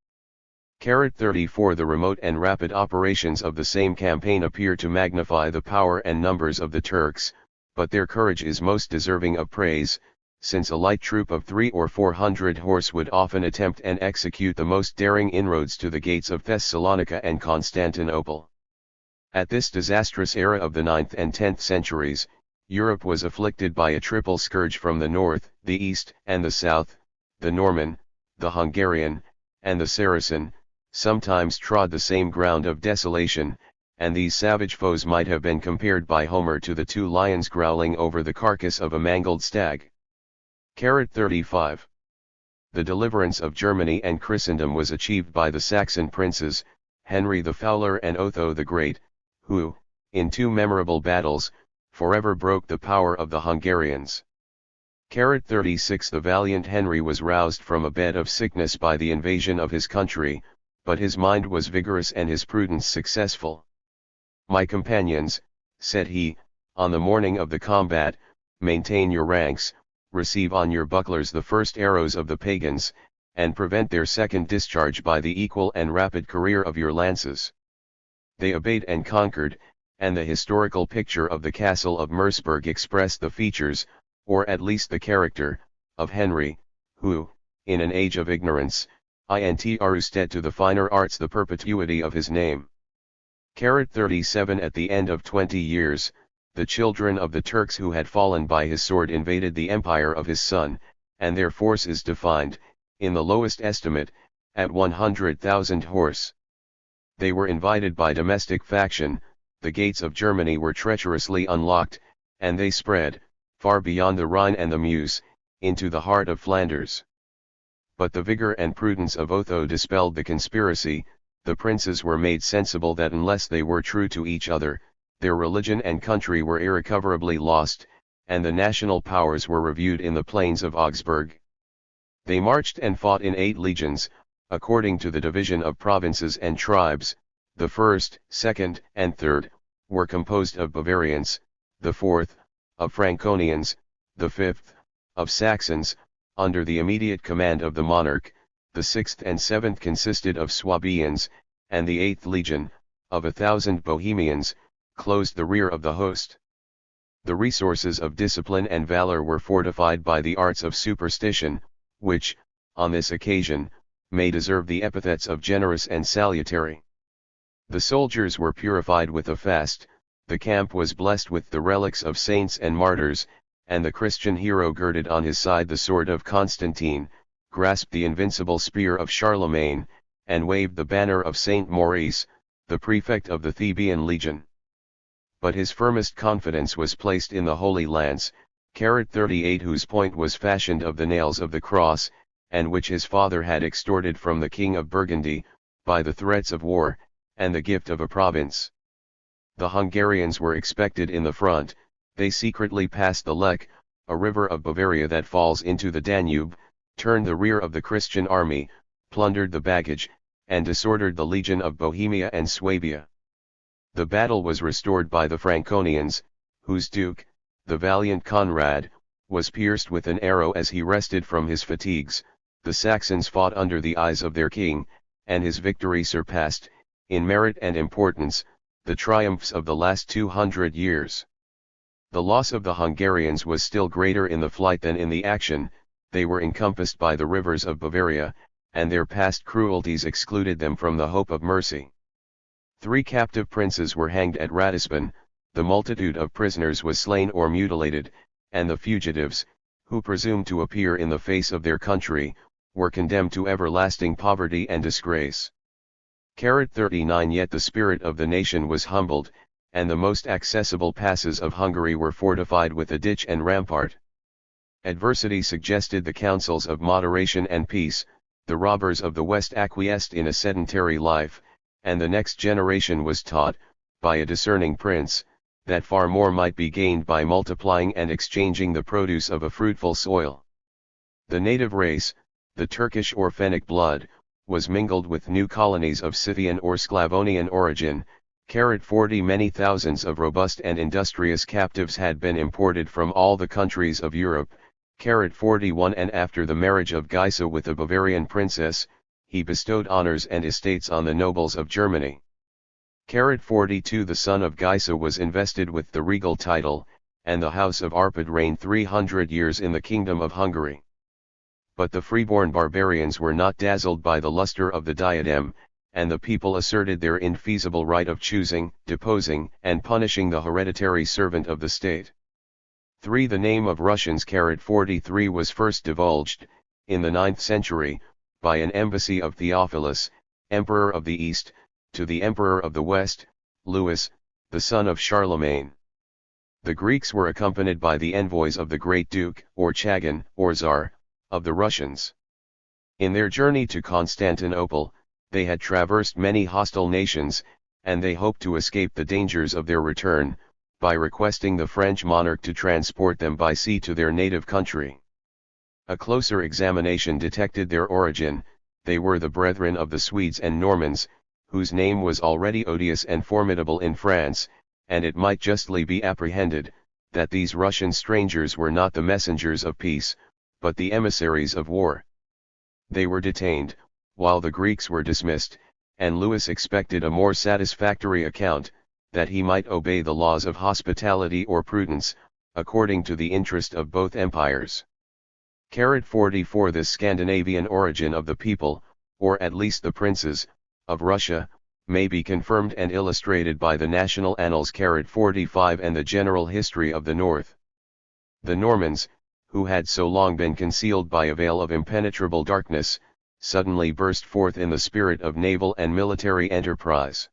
34 The remote and rapid operations of the same campaign appear to magnify the power and numbers of the Turks, but their courage is most deserving of praise, since a light troop of 300 or 400 horse would often attempt and execute the most daring inroads to the gates of Thessalonica and Constantinople. At this disastrous era of the 9th and 10th centuries, Europe was afflicted by a triple scourge from the north, the east, and the south. The Norman, the Hungarian, and the Saracen, sometimes trod the same ground of desolation, and these savage foes might have been compared by Homer to the two lions growling over the carcass of a mangled stag. 35. The deliverance of Germany and Christendom was achieved by the Saxon princes, Henry the Fowler and Otho the Great, who, in two memorable battles, forever broke the power of the Hungarians. 36 The valiant Henry was roused from a bed of sickness by the invasion of his country, but his mind was vigorous and his prudence successful. "My companions," said he, on the morning of the combat, "maintain your ranks, receive on your bucklers the first arrows of the pagans, and prevent their second discharge by the equal and rapid career of your lances." They obeyed and conquered, and the historical picture of the castle of Merseburg expressed the features, or at least the character, of Henry, who, in an age of ignorance, intrusted to the finer arts the perpetuity of his name. 37 At the end of 20 years, the children of the Turks who had fallen by his sword invaded the empire of his son, and their force is defined, in the lowest estimate, at 100,000 horse. They were invited by domestic faction, the gates of Germany were treacherously unlocked, and they spread, far beyond the Rhine and the Meuse, into the heart of Flanders. But the vigor and prudence of Otho dispelled the conspiracy. The princes were made sensible that unless they were true to each other, their religion and country were irrecoverably lost, and the national powers were reviewed in the plains of Augsburg. They marched and fought in 8 legions, according to the division of provinces and tribes. The first, second, and third, were composed of Bavarians, the fourth, of Franconians, the fifth, of Saxons, under the immediate command of the monarch. The sixth and seventh consisted of Swabians, and the 8th legion, of 1,000 Bohemians, closed the rear of the host. The resources of discipline and valor were fortified by the arts of superstition, which, on this occasion, may deserve the epithets of generous and salutary. The soldiers were purified with a fast, the camp was blessed with the relics of saints and martyrs, and the Christian hero girded on his side the sword of Constantine, grasped the invincible spear of Charlemagne, and waved the banner of Saint Maurice, the prefect of the Theban legion. But his firmest confidence was placed in the Holy Lance, 38, whose point was fashioned of the nails of the cross, and which his father had extorted from the king of Burgundy, by the threats of war, and the gift of a province. The Hungarians were expected in the front. They secretly passed the Lech, a river of Bavaria that falls into the Danube, turned the rear of the Christian army, plundered the baggage, and disordered the legion of Bohemia and Swabia. The battle was restored by the Franconians, whose duke, the valiant Conrad, was pierced with an arrow as he rested from his fatigues. The Saxons fought under the eyes of their king, and his victory surpassed, in merit and importance, the triumphs of the last 200 years. The loss of the Hungarians was still greater in the flight than in the action. They were encompassed by the rivers of Bavaria, and their past cruelties excluded them from the hope of mercy. 3 captive princes were hanged at Ratisbon, the multitude of prisoners was slain or mutilated, and the fugitives, who presumed to appear in the face of their country, were condemned to everlasting poverty and disgrace. 39 Yet the spirit of the nation was humbled, and the most accessible passes of Hungary were fortified with a ditch and rampart. Adversity suggested the counsels of moderation and peace. The robbers of the West acquiesced in a sedentary life, and the next generation was taught, by a discerning prince, that far more might be gained by multiplying and exchanging the produce of a fruitful soil. The native race, the Turkish or Fennic blood, was mingled with new colonies of Scythian or Sclavonian origin. 40 Many thousands of robust and industrious captives had been imported from all the countries of Europe. 41 And after the marriage of Geisa with a Bavarian princess, he bestowed honors and estates on the nobles of Germany. 42 The son of Geisa was invested with the regal title, and the house of Arpad reigned 300 years in the kingdom of Hungary. But the freeborn barbarians were not dazzled by the luster of the diadem, and the people asserted their infeasible right of choosing, deposing, and punishing the hereditary servant of the state. 3 The name of Russians 43 was first divulged, in the 9th century, by an embassy of Theophilus, Emperor of the East, to the Emperor of the West, Louis, the son of Charlemagne. The Greeks were accompanied by the envoys of the Great Duke, or Chagan, or Tsar, of the Russians. In their journey to Constantinople, they had traversed many hostile nations, and they hoped to escape the dangers of their return, by requesting the French monarch to transport them by sea to their native country. A closer examination detected their origin. They were the brethren of the Swedes and Normans, whose name was already odious and formidable in France, and it might justly be apprehended, that these Russian strangers were not the messengers of peace, but the emissaries of war. They were detained, while the Greeks were dismissed, and Louis expected a more satisfactory account, that he might obey the laws of hospitality or prudence, according to the interest of both empires. 44 The Scandinavian origin of the people, or at least the princes, of Russia, may be confirmed and illustrated by the national annals 45 and the general history of the North. The Normans, who had so long been concealed by a veil of impenetrable darkness, suddenly burst forth in the spirit of naval and military enterprise.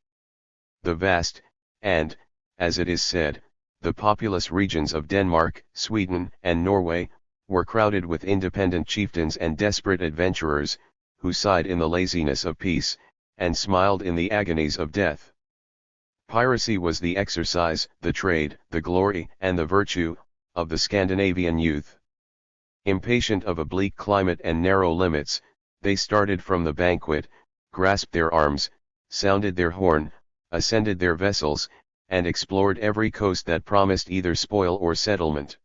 The vast, and, as it is said, the populous regions of Denmark, Sweden, and Norway, were crowded with independent chieftains and desperate adventurers, who sighed in the laziness of peace, and smiled in the agonies of death. Piracy was the exercise, the trade, the glory, and the virtue, of the Scandinavian youth. Impatient of a bleak climate and narrow limits, they started from the banquet, grasped their arms, sounded their horn, ascended their vessels, and explored every coast that promised either spoil or settlement.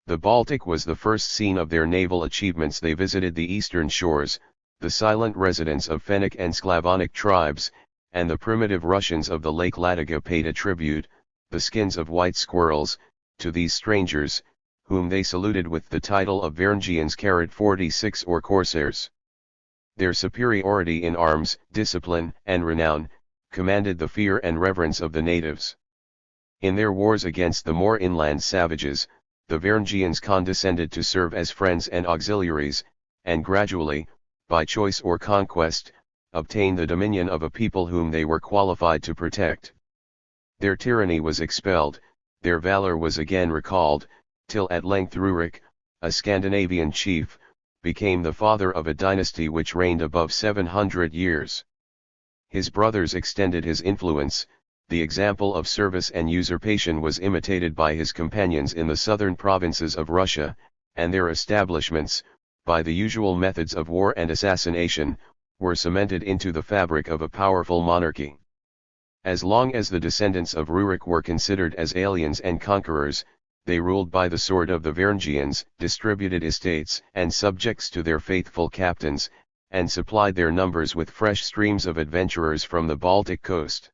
The Baltic was the first scene of their naval achievements. They visited the eastern shores, the silent residence of Fennic and Sclavonic tribes, and the primitive Russians of the Lake Ladoga paid a tribute, the skins of white squirrels, to these strangers, whom they saluted with the title of Varangians 46 or corsairs. Their superiority in arms, discipline, and renown, commanded the fear and reverence of the natives. In their wars against the more inland savages, the Varangians condescended to serve as friends and auxiliaries, and gradually, by choice or conquest, obtained the dominion of a people whom they were qualified to protect. Their tyranny was expelled, their valor was again recalled, till at length Rurik, a Scandinavian chief, became the father of a dynasty which reigned above 700 years. His brothers extended his influence. The example of service and usurpation was imitated by his companions in the southern provinces of Russia, and their establishments, by the usual methods of war and assassination, were cemented into the fabric of a powerful monarchy. As long as the descendants of Rurik were considered as aliens and conquerors, they ruled by the sword of the Varangians, distributed estates and subjects to their faithful captains, and supplied their numbers with fresh streams of adventurers from the Baltic coast.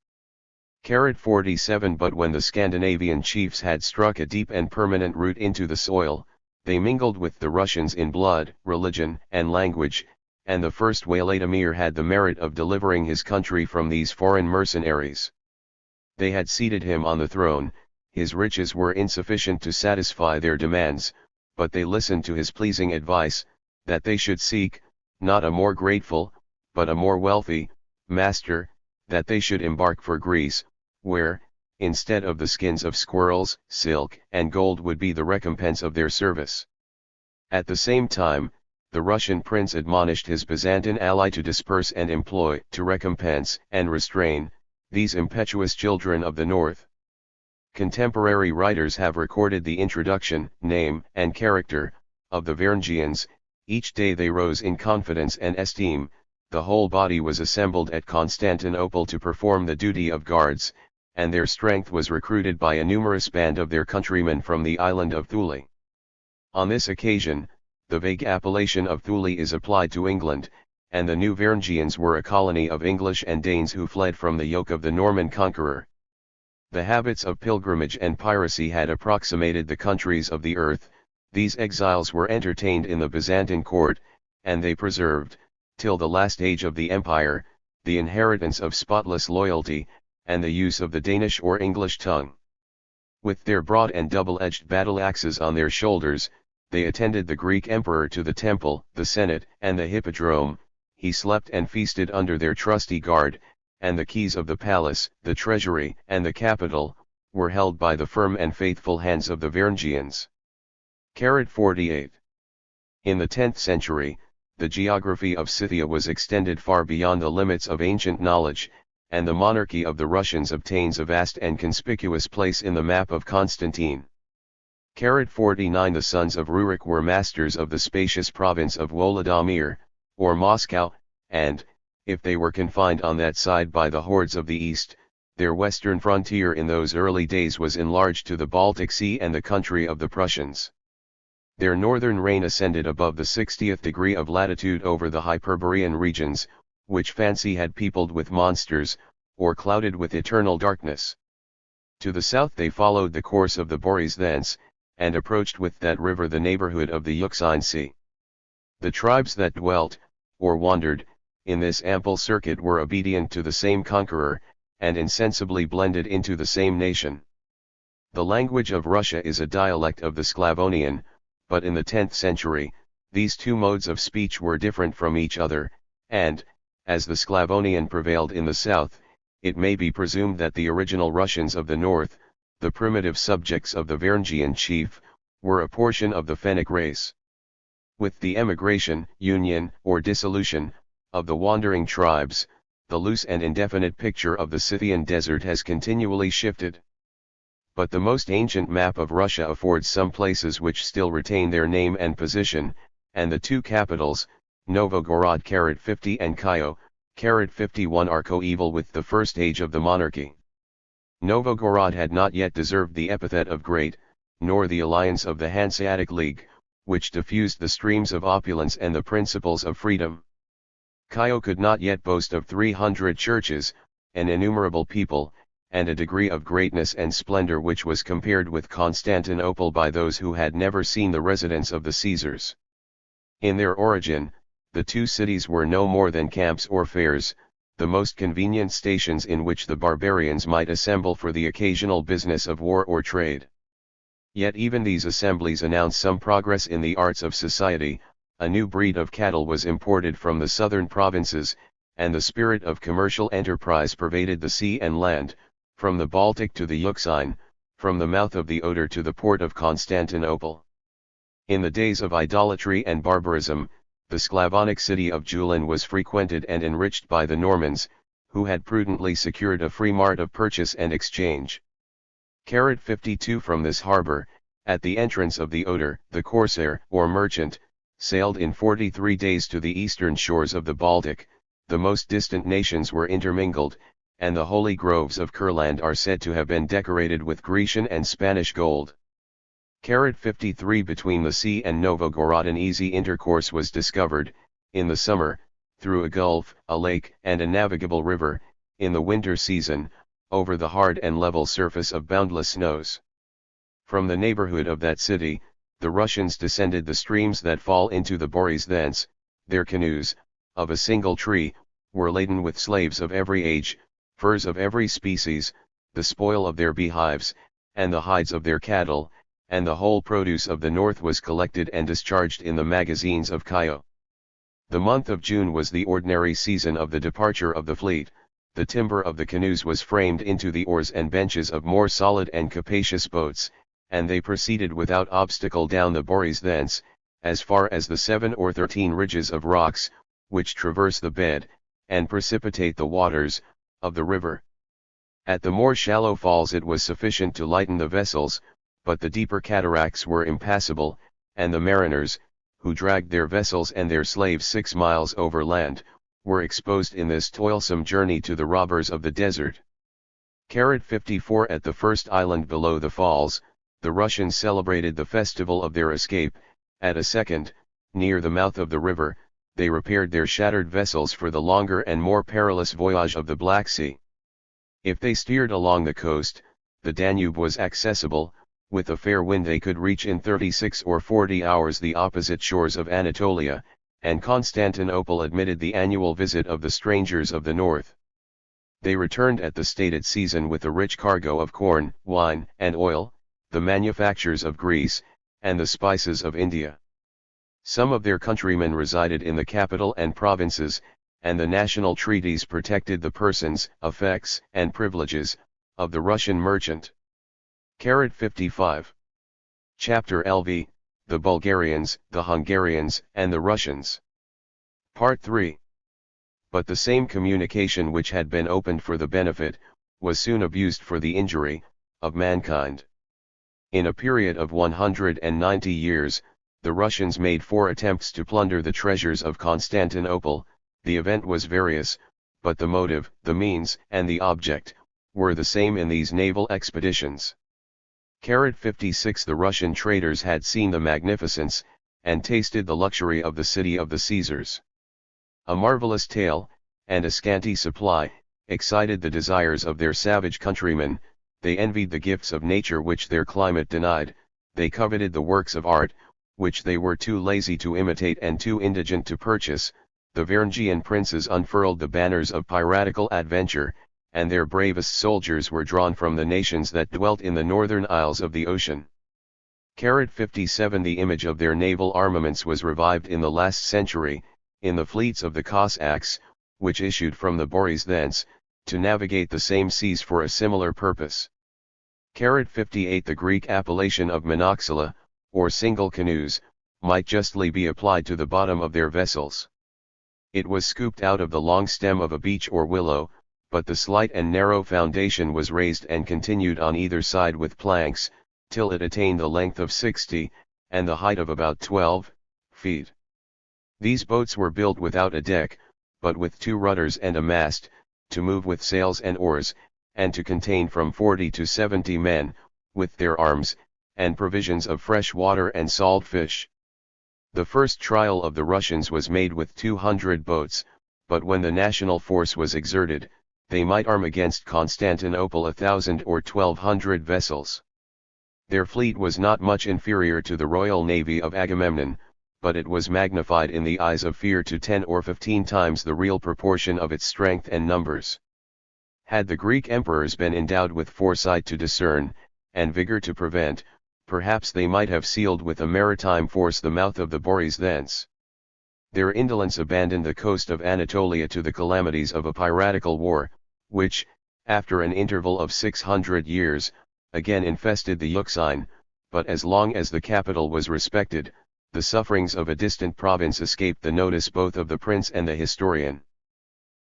47 But when the Scandinavian chiefs had struck a deep and permanent root into the soil, they mingled with the Russians in blood, religion, and language, and the first Wladimir had the merit of delivering his country from these foreign mercenaries. They had seated him on the throne. His riches were insufficient to satisfy their demands, but they listened to his pleasing advice, that they should seek, not a more grateful, but a more wealthy, master, that they should embark for Greece, where, instead of the skins of squirrels, silk and gold would be the recompense of their service. At the same time, the Russian prince admonished his Byzantine ally to disperse and employ, to recompense and restrain, these impetuous children of the north. Contemporary writers have recorded the introduction, name, and character, of the Varangians. Each day they rose in confidence and esteem. The whole body was assembled at Constantinople to perform the duty of guards, and their strength was recruited by a numerous band of their countrymen from the island of Thule. On this occasion, the vague appellation of Thule is applied to England, and the new Varangians were a colony of English and Danes who fled from the yoke of the Norman conqueror. The habits of pilgrimage and piracy had approximated the countries of the earth. These exiles were entertained in the Byzantine court, and they preserved, till the last age of the empire, the inheritance of spotless loyalty, and the use of the Danish or English tongue. With their broad and double-edged battle axes on their shoulders, they attended the Greek emperor to the temple, the senate, and the hippodrome. He slept and feasted under their trusty guard, and the keys of the palace, the treasury, and the capital, were held by the firm and faithful hands of the Varangians. 48. In the 10th century, the geography of Scythia was extended far beyond the limits of ancient knowledge, and the monarchy of the Russians obtains a vast and conspicuous place in the map of Constantine. 49. The sons of Rurik were masters of the spacious province of Wolodomir, or Moscow, and, if they were confined on that side by the hordes of the east, their western frontier in those early days was enlarged to the Baltic Sea and the country of the Prussians. Their northern reign ascended above the 60th degree of latitude over the Hyperborean regions, which fancy had peopled with monsters, or clouded with eternal darkness. To the south they followed the course of the Boris thence, and approached with that river the neighborhood of the Euxine Sea. The tribes that dwelt, or wandered, in this ample circuit were obedient to the same conqueror, and insensibly blended into the same nation. The language of Russia is a dialect of the Sclavonian, but in the 10th century, these two modes of speech were different from each other, and, as the Sclavonian prevailed in the south, it may be presumed that the original Russians of the north, the primitive subjects of the Varangian chief, were a portion of the Fennic race. With the emigration, union, or dissolution, of the wandering tribes, the loose and indefinite picture of the Scythian desert has continually shifted. But the most ancient map of Russia affords some places which still retain their name and position, and the two capitals, Novgorod 50 and Kyiv 51 are coeval with the first age of the monarchy. Novgorod had not yet deserved the epithet of great, nor the alliance of the Hanseatic League, which diffused the streams of opulence and the principles of freedom. Kyiv could not yet boast of 300 churches, an innumerable people, and a degree of greatness and splendor which was compared with Constantinople by those who had never seen the residence of the Caesars. In their origin, the two cities were no more than camps or fairs, the most convenient stations in which the barbarians might assemble for the occasional business of war or trade. Yet even these assemblies announced some progress in the arts of society. A new breed of cattle was imported from the southern provinces, and the spirit of commercial enterprise pervaded the sea and land, from the Baltic to the Euxine, from the mouth of the Oder to the port of Constantinople. In the days of idolatry and barbarism, the Sclavonic city of Julin was frequented and enriched by the Normans, who had prudently secured a free mart of purchase and exchange. 52. From this harbor, at the entrance of the Oder, the corsair, or merchant, sailed in 43 days to the eastern shores of the Baltic. The most distant nations were intermingled, and the holy groves of Kurland are said to have been decorated with Grecian and Spanish gold. 53. Between the sea and Novgorod an easy intercourse was discovered, in the summer, through a gulf, a lake, and a navigable river, in the winter season, over the hard and level surface of boundless snows. From the neighborhood of that city, the Russians descended the streams that fall into the Boris thence. Their canoes, of a single tree, were laden with slaves of every age, furs of every species, the spoil of their beehives, and the hides of their cattle, and the whole produce of the north was collected and discharged in the magazines of Kyiv. The month of June was the ordinary season of the departure of the fleet. The timber of the canoes was framed into the oars and benches of more solid and capacious boats, and they proceeded without obstacle down the Boris thence, as far as the 7 or 13 ridges of rocks, which traverse the bed, and precipitate the waters, of the river. At the more shallow falls it was sufficient to lighten the vessels, but the deeper cataracts were impassable, and the mariners, who dragged their vessels and their slaves 6 miles overland, were exposed in this toilsome journey to the robbers of the desert. 54 At the first island below the falls, the Russians celebrated the festival of their escape. At a second, near the mouth of the river, they repaired their shattered vessels for the longer and more perilous voyage of the Black Sea. If they steered along the coast, the Danube was accessible. With a fair wind they could reach in 36 or 40 hours the opposite shores of Anatolia, and Constantinople admitted the annual visit of the strangers of the north. They returned at the stated season with a rich cargo of corn, wine, and oil, the manufactures of Greece, and the spices of India. Some of their countrymen resided in the capital and provinces, and the national treaties protected the persons, effects, and privileges of the Russian merchant. 55. Chapter LV, the Bulgarians, the Hungarians, and the Russians. Part 3. But the same communication which had been opened for the benefit, was soon abused for the injury, of mankind. In a period of 190 years, the Russians made 4 attempts to plunder the treasures of Constantinople. The event was various, but the motive, the means, and the object, were the same in these naval expeditions. 56 The Russian traders had seen the magnificence, and tasted the luxury of the city of the Caesars. A marvelous tale, and a scanty supply, excited the desires of their savage countrymen. They envied the gifts of nature which their climate denied, they coveted the works of art, which they were too lazy to imitate and too indigent to purchase. The Varangian princes unfurled the banners of piratical adventure, and their bravest soldiers were drawn from the nations that dwelt in the northern isles of the ocean. 57 The image of their naval armaments was revived in the last century, in the fleets of the Cossacks, which issued from the Boris thence, to navigate the same seas for a similar purpose. 58 The Greek appellation of monoxyla, or single canoes, might justly be applied to the bottom of their vessels. It was scooped out of the long stem of a beech or willow, but the slight and narrow foundation was raised and continued on either side with planks, till it attained the length of 60, and the height of about 12 feet. These boats were built without a deck, but with 2 rudders and a mast, to move with sails and oars, and to contain from 40 to 70 men, with their arms, and provisions of fresh water and salt fish. The first trial of the Russians was made with 200 boats, but when the national force was exerted, they might arm against Constantinople 1,000 or 1,200 vessels. Their fleet was not much inferior to the royal navy of Agamemnon, but it was magnified in the eyes of fear to 10 or 15 times the real proportion of its strength and numbers. Had the Greek emperors been endowed with foresight to discern, and vigor to prevent, perhaps they might have sealed with a maritime force the mouth of the Boris thence. Their indolence abandoned the coast of Anatolia to the calamities of a piratical war, which, after an interval of 600 years, again infested the Euxine, but as long as the capital was respected, the sufferings of a distant province escaped the notice both of the prince and the historian.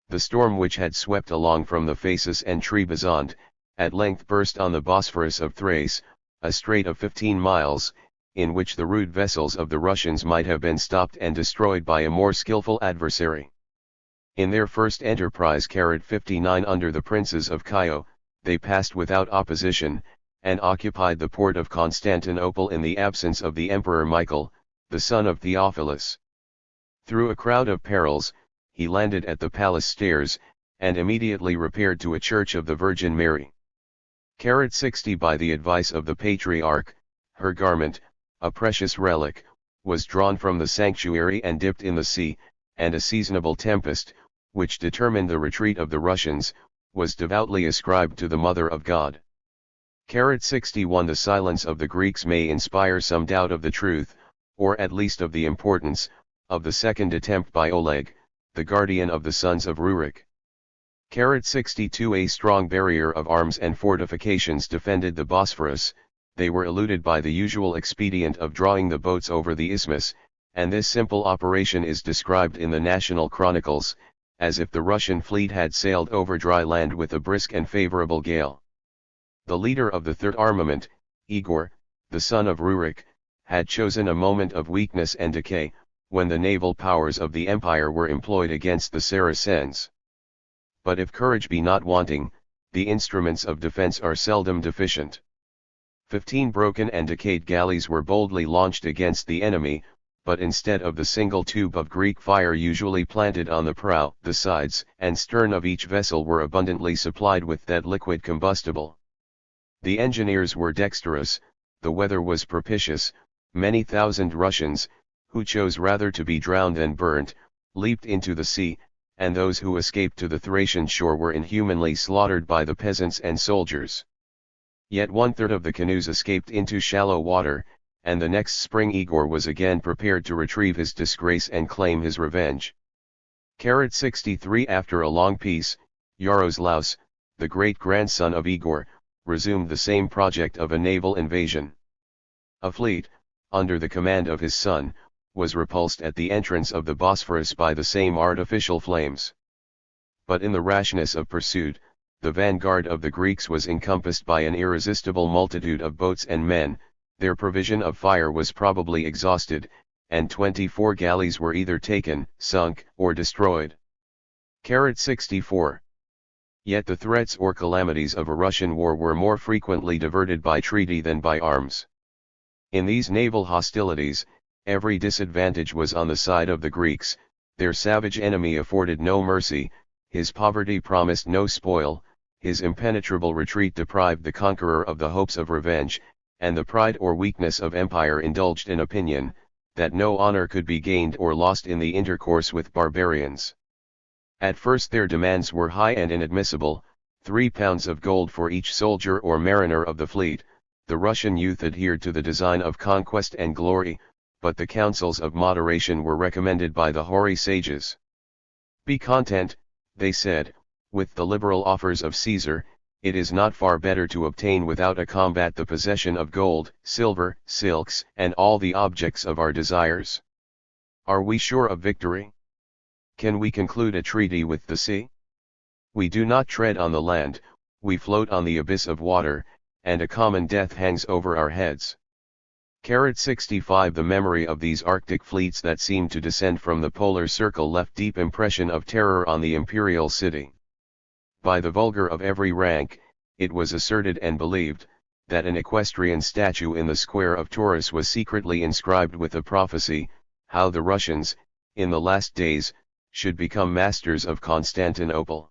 The storm which had swept along from the Phasis and Trebizond, at length burst on the Bosphorus of Thrace, a strait of 15 miles, in which the rude vessels of the Russians might have been stopped and destroyed by a more skillful adversary. In their first enterprise 59 under the princes of Chio, they passed without opposition, and occupied the port of Constantinople in the absence of the Emperor Michael, the son of Theophilus. Through a crowd of perils, he landed at the palace stairs, and immediately repaired to a church of the Virgin Mary. 60 By the advice of the patriarch, her garment, a precious relic, was drawn from the sanctuary and dipped in the sea, and a seasonable tempest, which determined the retreat of the Russians, was devoutly ascribed to the Mother of God. 61 The silence of the Greeks may inspire some doubt of the truth, or at least of the importance, of the second attempt by Oleg, the guardian of the sons of Rurik. 62 A strong barrier of arms and fortifications defended the Bosphorus. They were eluded by the usual expedient of drawing the boats over the isthmus, and this simple operation is described in the national chronicles, as if the Russian fleet had sailed over dry land with a brisk and favorable gale. The leader of the Third Armament, Igor, the son of Rurik, had chosen a moment of weakness and decay, when the naval powers of the empire were employed against the Saracens. But if courage be not wanting, the instruments of defense are seldom deficient. 15 broken and decayed galleys were boldly launched against the enemy, but instead of the single tube of Greek fire usually planted on the prow, the sides and stern of each vessel were abundantly supplied with that liquid combustible. The engineers were dexterous, the weather was propitious, many thousand Russians, who chose rather to be drowned than burnt, leaped into the sea, and those who escaped to the Thracian shore were inhumanly slaughtered by the peasants and soldiers. Yet 1/3 of the canoes escaped into shallow water, and the next spring Igor was again prepared to retrieve his disgrace and claim his revenge. 63 After a long peace, Yaroslaus, the great-grandson of Igor, resumed the same project of a naval invasion. A fleet, under the command of his son, was repulsed at the entrance of the Bosphorus by the same artificial flames. But in the rashness of pursuit, the vanguard of the Greeks was encompassed by an irresistible multitude of boats and men, their provision of fire was probably exhausted, and 24 galleys were either taken, sunk, or destroyed. 64. Yet the threats or calamities of a Russian war were more frequently diverted by treaty than by arms. In these naval hostilities, every disadvantage was on the side of the Greeks, their savage enemy afforded no mercy, his poverty promised no spoil, his impenetrable retreat deprived the conqueror of the hopes of revenge, and the pride or weakness of empire indulged in opinion, that no honor could be gained or lost in the intercourse with barbarians. At first their demands were high and inadmissible, 3 pounds of gold for each soldier or mariner of the fleet. The Russian youth adhered to the design of conquest and glory, but the counsels of moderation were recommended by the hoary sages. Be content, they said, with the liberal offers of Caesar, it is not far better to obtain without a combat the possession of gold, silver, silks, and all the objects of our desires. Are we sure of victory? Can we conclude a treaty with the sea? We do not tread on the land, we float on the abyss of water, and a common death hangs over our heads. 65 The memory of these Arctic fleets that seemed to descend from the polar circle left deep impression of terror on the imperial city. By the vulgar of every rank, it was asserted and believed, that an equestrian statue in the square of Taurus was secretly inscribed with a prophecy, how the Russians, in the last days, should become masters of Constantinople.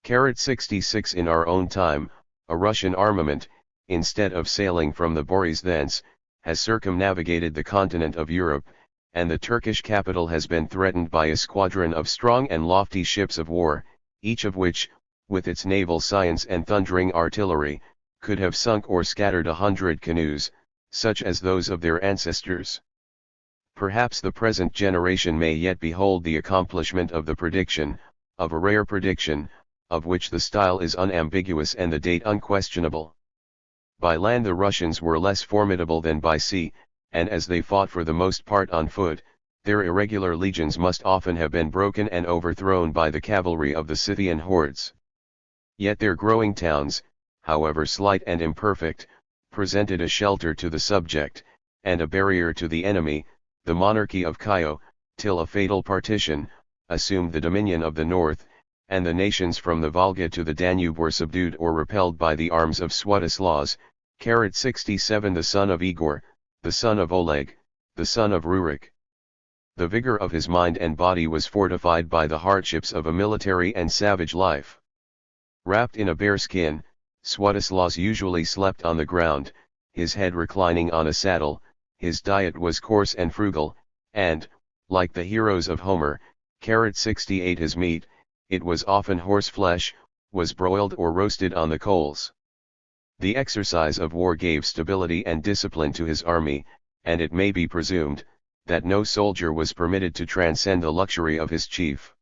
66 In our own time, a Russian armament, instead of sailing from the Boris thence, has circumnavigated the continent of Europe, and the Turkish capital has been threatened by a squadron of strong and lofty ships of war, each of which, with its naval science and thundering artillery, could have sunk or scattered 100 canoes, such as those of their ancestors. Perhaps the present generation may yet behold the accomplishment of the prediction, of a rare prediction, of which the style is unambiguous and the date unquestionable. By land the Russians were less formidable than by sea, and as they fought for the most part on foot, their irregular legions must often have been broken and overthrown by the cavalry of the Scythian hordes. Yet their growing towns, however slight and imperfect, presented a shelter to the subject, and a barrier to the enemy. The monarchy of Kio, till a fatal partition, assumed the dominion of the north, and the nations from the Volga to the Danube were subdued or repelled by the arms of Swatoslaus. 67 The son of Igor, the son of Oleg, the son of Rurik. The vigor of his mind and body was fortified by the hardships of a military and savage life. Wrapped in a bearskin, Swatoslaus usually slept on the ground, his head reclining on a saddle. His diet was coarse and frugal, and, like the heroes of Homer, 68 His meat, it was often horse flesh, was broiled or roasted on the coals. The exercise of war gave stability and discipline to his army, and it may be presumed, that no soldier was permitted to transcend the luxury of his chief.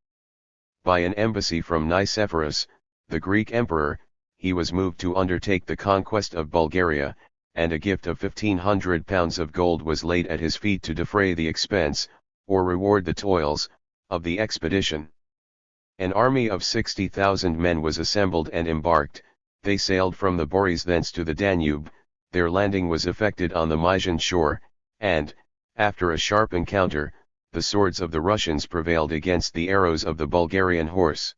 By an embassy from Nicephorus, the Greek emperor, he was moved to undertake the conquest of Bulgaria, and a gift of 1,500 pounds of gold was laid at his feet to defray the expense, or reward the toils, of the expedition. An army of 60,000 men was assembled and embarked. They sailed from the Boris thence to the Danube. Their landing was effected on the Mysian shore, and, after a sharp encounter, the swords of the Russians prevailed against the arrows of the Bulgarian horse.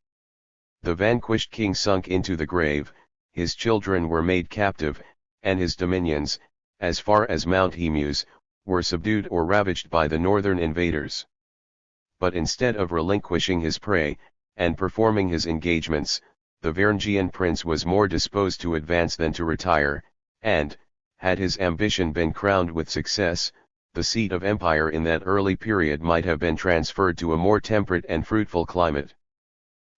The vanquished king sunk into the grave, his children were made captive, and his dominions, as far as Mount Haemus, were subdued or ravaged by the northern invaders. But instead of relinquishing his prey, and performing his engagements, the Varangian prince was more disposed to advance than to retire, and, had his ambition been crowned with success, the seat of empire in that early period might have been transferred to a more temperate and fruitful climate.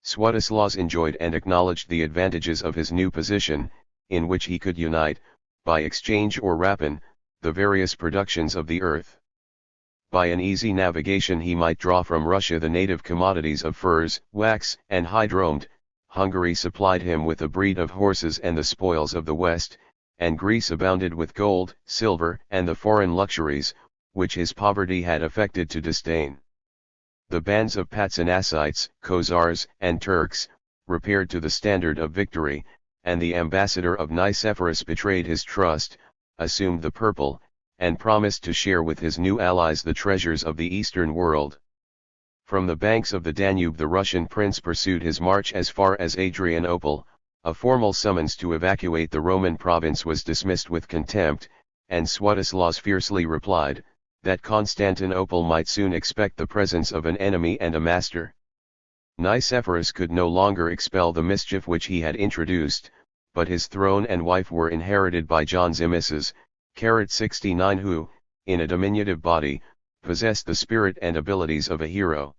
Swatoslaus enjoyed and acknowledged the advantages of his new position, in which he could unite, by exchange or rapine, the various productions of the earth. By an easy navigation he might draw from Russia the native commodities of furs, wax, and hydromed. Hungary supplied him with a breed of horses and the spoils of the West, and Greece abounded with gold, silver, and the foreign luxuries, which his poverty had affected to disdain. The bands of Patsanasites, Khozars, and Turks, repaired to the standard of victory, and the ambassador of Nicephorus betrayed his trust, assumed the purple, and promised to share with his new allies the treasures of the Eastern world. From the banks of the Danube the Russian prince pursued his march as far as Adrianople. A formal summons to evacuate the Roman province was dismissed with contempt, and Swatoslaus fiercely replied, that Constantinople might soon expect the presence of an enemy and a master. Nicephorus could no longer expel the mischief which he had introduced, but his throne and wife were inherited by John Zimisces, 69, who, in a diminutive body, possessed the spirit and abilities of a hero.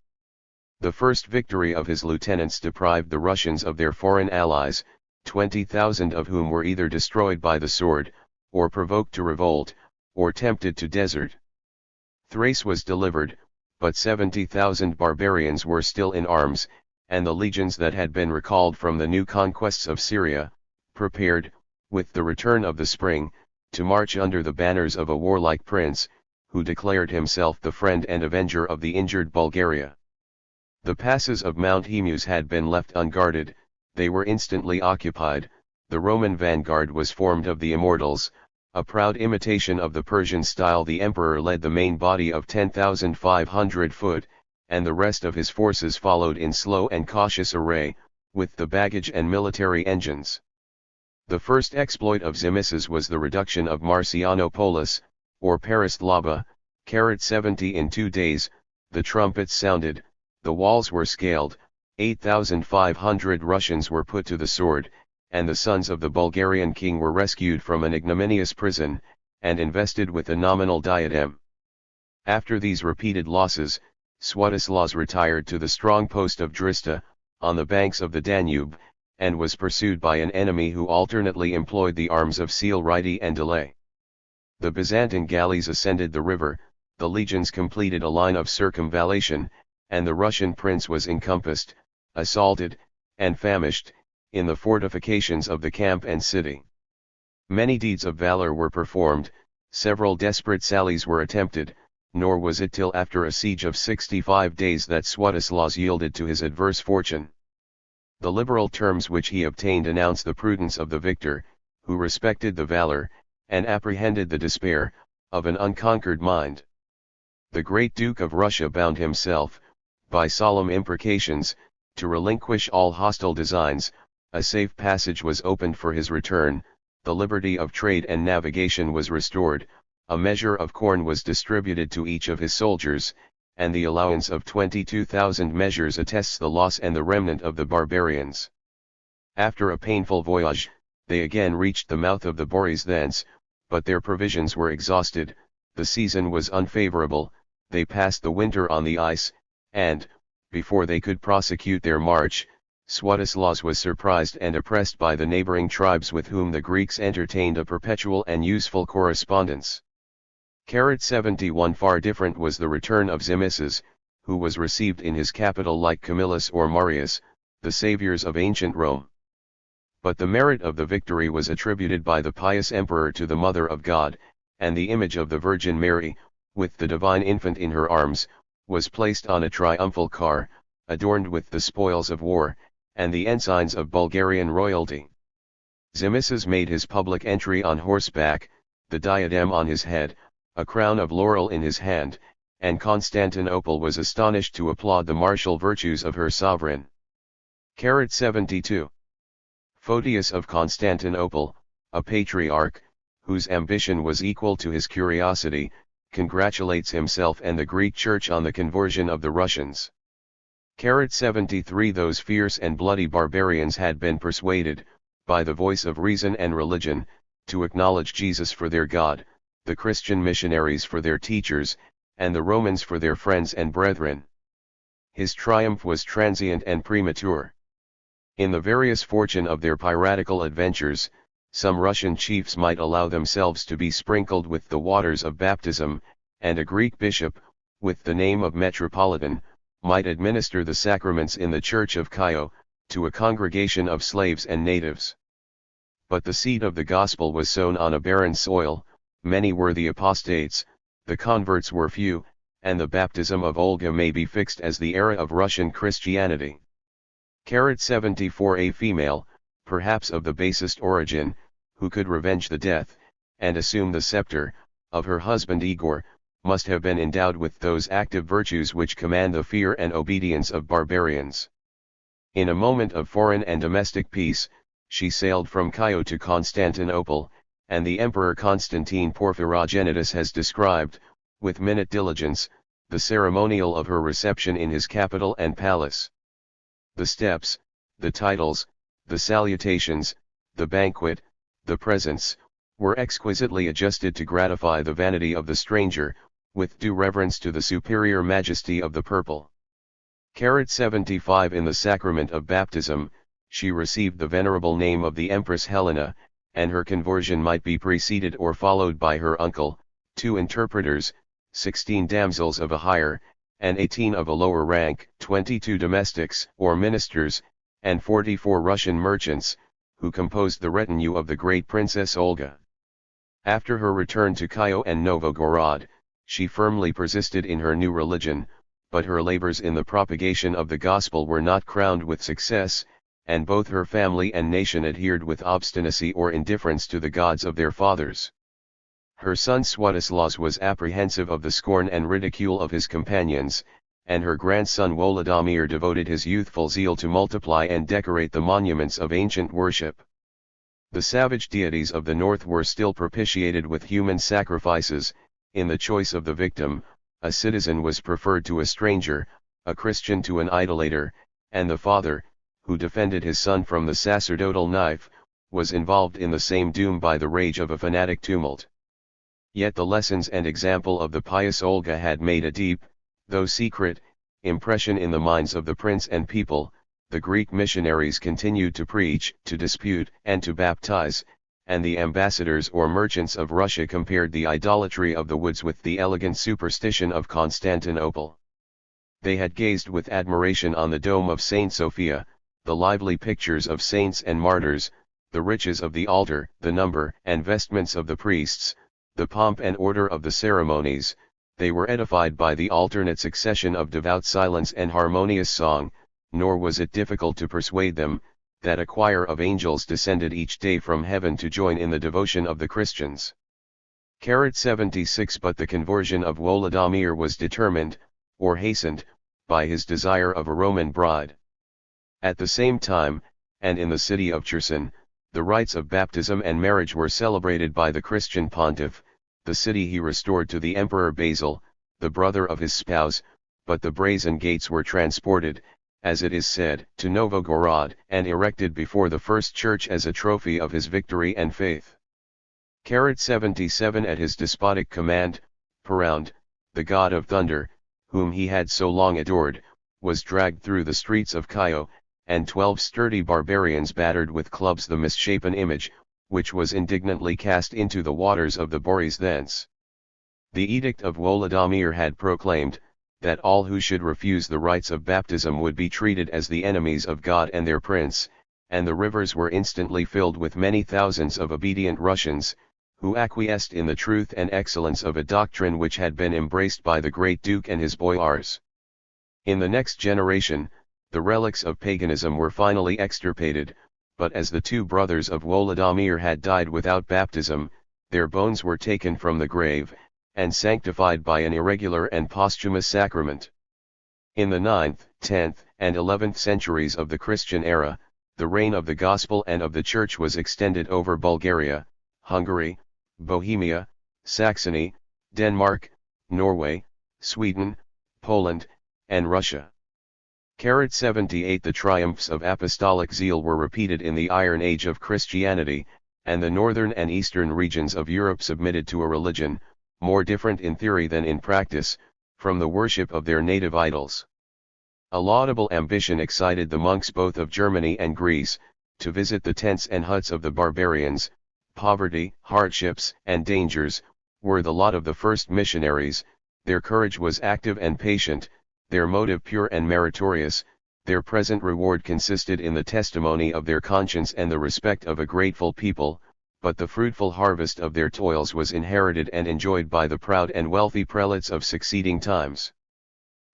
The first victory of his lieutenants deprived the Russians of their foreign allies, 20,000 of whom were either destroyed by the sword, or provoked to revolt, or tempted to desert. Thrace was delivered, but 70,000 barbarians were still in arms, and the legions that had been recalled from the new conquests of Syria, prepared, with the return of the spring, to march under the banners of a warlike prince, who declared himself the friend and avenger of the injured Bulgaria. The passes of Mount Haemus had been left unguarded, they were instantly occupied. The Roman vanguard was formed of the Immortals, a proud imitation of the Persian style. The emperor led the main body of 10,500 foot, and the rest of his forces followed in slow and cautious array, with the baggage and military engines. The first exploit of Zimisces was the reduction of Marcianopolis, or Perestlava, 70 in 2 days. The trumpets sounded, the walls were scaled, 8,500 Russians were put to the sword, and the sons of the Bulgarian king were rescued from an ignominious prison, and invested with a nominal diadem. After these repeated losses, Swatoslaus retired to the strong post of Drista, on the banks of the Danube, and was pursued by an enemy who alternately employed the arms of celerity and delay. The Byzantine galleys ascended the river, the legions completed a line of circumvallation, and the Russian prince was encompassed, assaulted, and famished, in the fortifications of the camp and city. Many deeds of valor were performed, several desperate sallies were attempted, nor was it till after a siege of 65 days that Swatoslaus yielded to his adverse fortune. The liberal terms which he obtained announced the prudence of the victor, who respected the valor, and apprehended the despair, of an unconquered mind. The great Duke of Russia bound himself, by solemn imprecations, to relinquish all hostile designs. A safe passage was opened for his return, the liberty of trade and navigation was restored, a measure of corn was distributed to each of his soldiers, and the allowance of 22,000 measures attests the loss and the remnant of the barbarians. After a painful voyage, they again reached the mouth of the Boris thence, but their provisions were exhausted, the season was unfavorable, they passed the winter on the ice, and, before they could prosecute their march, Swatoslaus was surprised and oppressed by the neighboring tribes with whom the Greeks entertained a perpetual and useful correspondence. 71 Far different was the return of Zimisces, who was received in his capital like Camillus or Marius, the saviors of ancient Rome. But the merit of the victory was attributed by the pious emperor to the Mother of God, and the image of the Virgin Mary, with the divine infant in her arms, was placed on a triumphal car, adorned with the spoils of war, and the ensigns of Bulgarian royalty. Zimisces made his public entry on horseback, the diadem on his head, a crown of laurel in his hand, and Constantinople was astonished to applaud the martial virtues of her sovereign. 72. Photius of Constantinople, a patriarch, whose ambition was equal to his curiosity, congratulates himself and the Greek Church on the conversion of the Russians. 73. Those fierce and bloody barbarians had been persuaded, by the voice of reason and religion, to acknowledge Jesus for their God, the Christian missionaries for their teachers, and the Romans for their friends and brethren. His triumph was transient and premature. In the various fortune of their piratical adventures, some Russian chiefs might allow themselves to be sprinkled with the waters of baptism, and a Greek bishop, with the name of metropolitan, might administer the sacraments in the church of Chio, to a congregation of slaves and natives. But the seed of the gospel was sown on a barren soil, many were the apostates, the converts were few, and the baptism of Olga may be fixed as the era of Russian Christianity. 74. A female, perhaps of the basest origin, who could revenge the death, and assume the scepter, of her husband Igor, must have been endowed with those active virtues which command the fear and obedience of barbarians. In a moment of foreign and domestic peace, she sailed from Chio to Constantinople, and the Emperor Constantine Porphyrogenitus has described, with minute diligence, the ceremonial of her reception in his capital and palace. The steps, the titles, the salutations, the banquet, the presents, were exquisitely adjusted to gratify the vanity of the stranger, with due reverence to the superior majesty of the purple. 75. In the sacrament of baptism, she received the venerable name of the Empress Helena, and her conversion might be preceded or followed by her uncle, 2 interpreters, 16 damsels of a higher, and 18 of a lower rank, 22 domestics or ministers, and 44 Russian merchants, who composed the retinue of the great Princess Olga. After her return to Chio and Novgorod, she firmly persisted in her new religion, but her labors in the propagation of the gospel were not crowned with success, and both her family and nation adhered with obstinacy or indifference to the gods of their fathers. Her son Swiatoslaus was apprehensive of the scorn and ridicule of his companions, and her grandson Wolodomir devoted his youthful zeal to multiply and decorate the monuments of ancient worship. The savage deities of the north were still propitiated with human sacrifices. In the choice of the victim, a citizen was preferred to a stranger, a Christian to an idolater, and the father, who defended his son from the sacerdotal knife, was involved in the same doom by the rage of a fanatic tumult. Yet the lessons and example of the pious Olga had made a deep, though secret, impression in the minds of the prince and people. The Greek missionaries continued to preach, to dispute, and to baptize, and the ambassadors or merchants of Russia compared the idolatry of the woods with the elegant superstition of Constantinople. They had gazed with admiration on the dome of Saint Sophia, the lively pictures of saints and martyrs, the riches of the altar, the number and vestments of the priests, the pomp and order of the ceremonies. They were edified by the alternate succession of devout silence and harmonious song, nor was it difficult to persuade them, that a choir of angels descended each day from heaven to join in the devotion of the Christians. 76. But the conversion of Wolodomir was determined, or hastened, by his desire of a Roman bride. At the same time, and in the city of Cherson, the rites of baptism and marriage were celebrated by the Christian pontiff. The city he restored to the Emperor Basil, the brother of his spouse, but the brazen gates were transported, as it is said, to Novgorod, and erected before the first church as a trophy of his victory and faith. 77. At his despotic command, Peround, the god of thunder, whom he had so long adored, was dragged through the streets of Chio, and 12 sturdy barbarians battered with clubs the misshapen image, which was indignantly cast into the waters of the Boris thence. The edict of Wolodomir had proclaimed, that all who should refuse the rites of baptism would be treated as the enemies of God and their prince, and the rivers were instantly filled with many thousands of obedient Russians, who acquiesced in the truth and excellence of a doctrine which had been embraced by the great Duke and his boyars. In the next generation, the relics of paganism were finally extirpated, but as the two brothers of Wolodomir had died without baptism, their bones were taken from the grave, and sanctified by an irregular and posthumous sacrament. In the 9th, 10th, and 11th centuries of the Christian era, the reign of the Gospel and of the Church was extended over Bulgaria, Hungary, Bohemia, Saxony, Denmark, Norway, Sweden, Poland, and Russia. 78 The triumphs of apostolic zeal were repeated in the Iron Age of Christianity, and the northern and eastern regions of Europe submitted to a religion, more different in theory than in practice, from the worship of their native idols. A laudable ambition excited the monks both of Germany and Greece, to visit the tents and huts of the barbarians. Poverty, hardships, and dangers were the lot of the first missionaries. Their courage was active and patient, their motive pure and meritorious. Their present reward consisted in the testimony of their conscience and the respect of a grateful people, but the fruitful harvest of their toils was inherited and enjoyed by the proud and wealthy prelates of succeeding times.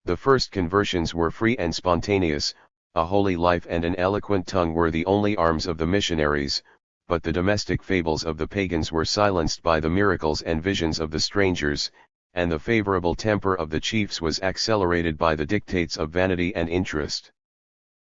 The first conversions were free and spontaneous, a holy life and an eloquent tongue were the only arms of the missionaries, but the domestic fables of the pagans were silenced by the miracles and visions of the strangers, and the favorable temper of the chiefs was accelerated by the dictates of vanity and interest.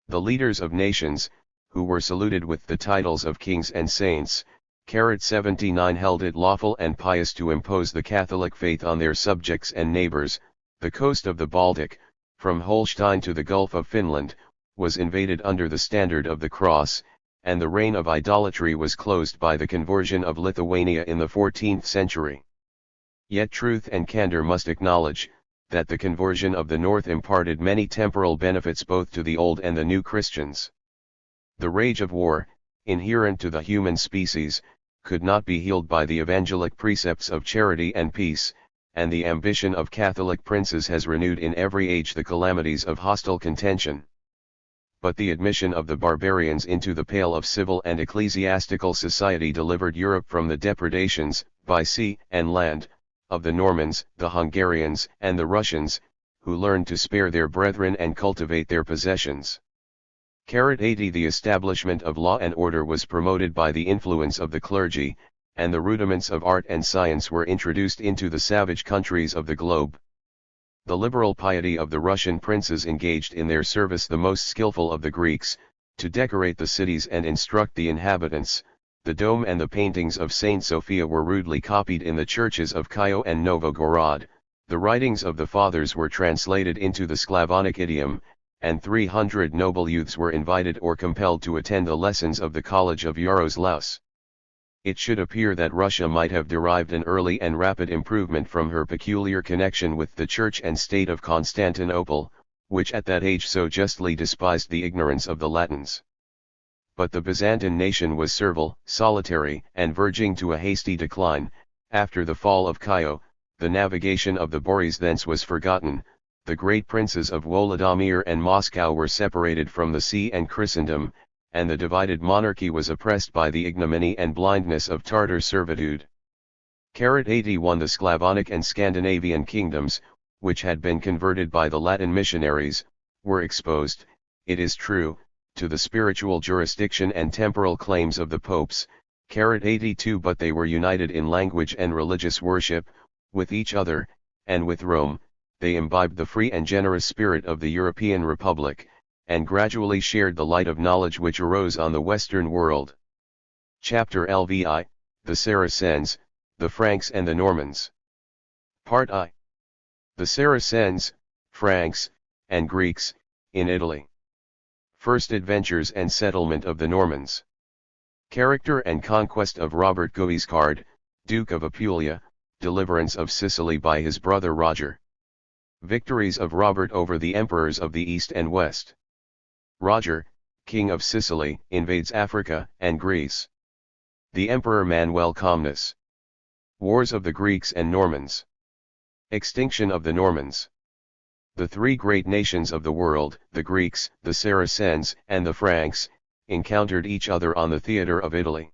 The leaders of nations, who were saluted with the titles of kings and saints, 79 held it lawful and pious to impose the Catholic faith on their subjects and neighbors. The coast of the Baltic, from Holstein to the Gulf of Finland, was invaded under the standard of the cross, and the reign of idolatry was closed by the conversion of Lithuania in the 14th century. Yet truth and candor must acknowledge, that the conversion of the North imparted many temporal benefits both to the old and the new Christians. The rage of war, inherent to the human species, could not be healed by the evangelic precepts of charity and peace, and the ambition of Catholic princes has renewed in every age the calamities of hostile contention. But the admission of the barbarians into the pale of civil and ecclesiastical society delivered Europe from the depredations, by sea and land, of the Normans, the Hungarians, and the Russians, who learned to spare their brethren and cultivate their possessions. 80 The establishment of law and order was promoted by the influence of the clergy, and the rudiments of art and science were introduced into the savage countries of the globe. The liberal piety of the Russian princes engaged in their service the most skillful of the Greeks, to decorate the cities and instruct the inhabitants. The dome and the paintings of Saint Sophia were rudely copied in the churches of Kyiv and Novgorod. The writings of the fathers were translated into the Slavonic idiom, and 300 noble youths were invited or compelled to attend the lessons of the College of Yaroslaus. It should appear that Russia might have derived an early and rapid improvement from her peculiar connection with the Church and State of Constantinople, which at that age so justly despised the ignorance of the Latins. But the Byzantine nation was servile, solitary, and verging to a hasty decline. After the fall of Kyiv, the navigation of the Boris thence was forgotten. The great princes of Wolodomir and Moscow were separated from the sea and Christendom, and the divided monarchy was oppressed by the ignominy and blindness of Tartar servitude. 81 The Slavonic and Scandinavian kingdoms, which had been converted by the Latin missionaries, were exposed, it is true, to the spiritual jurisdiction and temporal claims of the popes. 82 But they were united in language and religious worship, with each other, and with Rome. They imbibed the free and generous spirit of the European Republic, and gradually shared the light of knowledge which arose on the Western world. Chapter LVI, The Saracens, the Franks and the Normans. Part I. The Saracens, Franks, and Greeks, in Italy. First adventures and settlement of the Normans. Character and conquest of Robert Guiscard, Duke of Apulia, deliverance of Sicily by his brother Roger. Victories of Robert over the emperors of the East and West. Roger, King of Sicily, invades Africa and Greece. The Emperor Manuel Comnenus. Wars of the Greeks and Normans. Extinction of the Normans. The three great nations of the world, the Greeks, the Saracens, and the Franks, encountered each other on the theatre of Italy.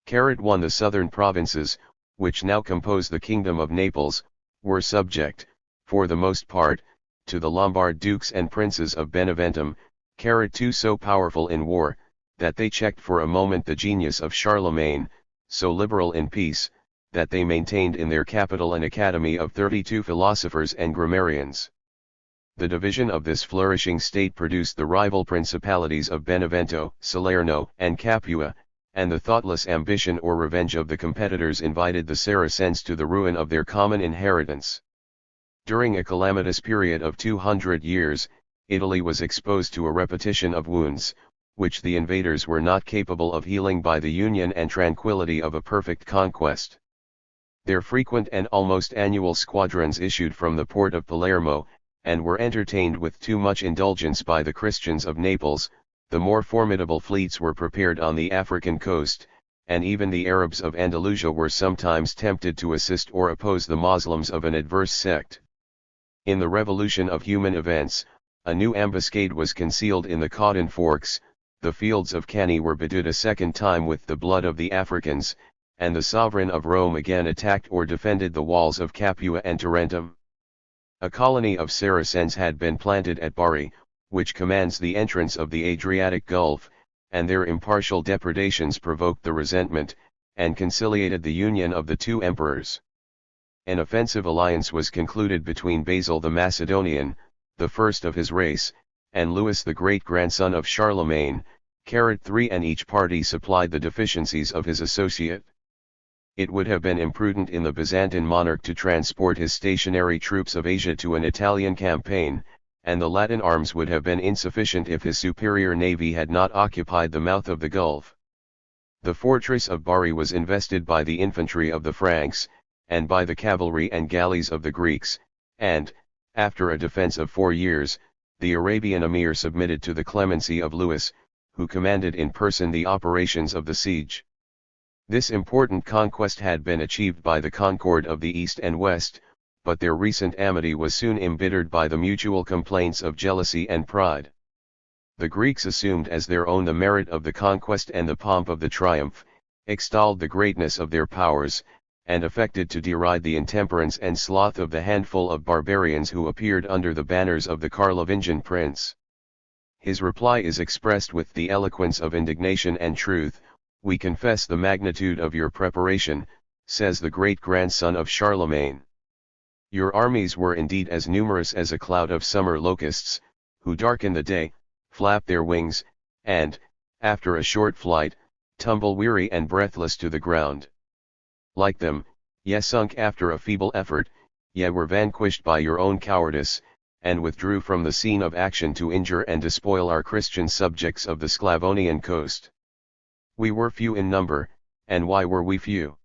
1 The southern provinces, which now compose the kingdom of Naples, were subject, for the most part, to the Lombard dukes and princes of Beneventum, 2 so powerful in war, that they checked for a moment the genius of Charlemagne, so liberal in peace, that they maintained in their capital an academy of 32 philosophers and grammarians. The division of this flourishing state produced the rival principalities of Benevento, Salerno, and Capua, and the thoughtless ambition or revenge of the competitors invited the Saracens to the ruin of their common inheritance. During a calamitous period of 200 years, Italy was exposed to a repetition of wounds, which the invaders were not capable of healing by the union and tranquility of a perfect conquest. Their frequent and almost annual squadrons issued from the port of Palermo, and were entertained with too much indulgence by the Christians of Naples. The more formidable fleets were prepared on the African coast, and even the Arabs of Andalusia were sometimes tempted to assist or oppose the Moslems of an adverse sect. In the revolution of human events, a new ambuscade was concealed in the Cawdon Forks, the fields of Cannae were bedewed a second time with the blood of the Africans, and the sovereign of Rome again attacked or defended the walls of Capua and Tarentum. A colony of Saracens had been planted at Bari, which commands the entrance of the Adriatic Gulf, and their impartial depredations provoked the resentment, and conciliated the union of the two emperors. An offensive alliance was concluded between Basil the Macedonian, the first of his race, and Louis the great-grandson of Charlemagne, 3, and each party supplied the deficiencies of his associate. It would have been imprudent in the Byzantine monarch to transport his stationary troops of Asia to an Italian campaign, and the Latin arms would have been insufficient if his superior navy had not occupied the mouth of the Gulf. The fortress of Bari was invested by the infantry of the Franks, and by the cavalry and galleys of the Greeks, and, after a defense of 4 years, the Arabian emir submitted to the clemency of Louis, who commanded in person the operations of the siege. This important conquest had been achieved by the concord of the East and West, but their recent amity was soon embittered by the mutual complaints of jealousy and pride. The Greeks assumed as their own the merit of the conquest and the pomp of the triumph, extolled the greatness of their powers, and affected to deride the intemperance and sloth of the handful of barbarians who appeared under the banners of the Carlovingian prince. His reply is expressed with the eloquence of indignation and truth. "We confess the magnitude of your preparation," says the great-grandson of Charlemagne. "Your armies were indeed as numerous as a cloud of summer locusts, who darken the day, flap their wings, and, after a short flight, tumble weary and breathless to the ground. Like them, ye sunk after a feeble effort, ye were vanquished by your own cowardice, and withdrew from the scene of action to injure and despoil our Christian subjects of the Sclavonian coast. We were few in number, and why were we few?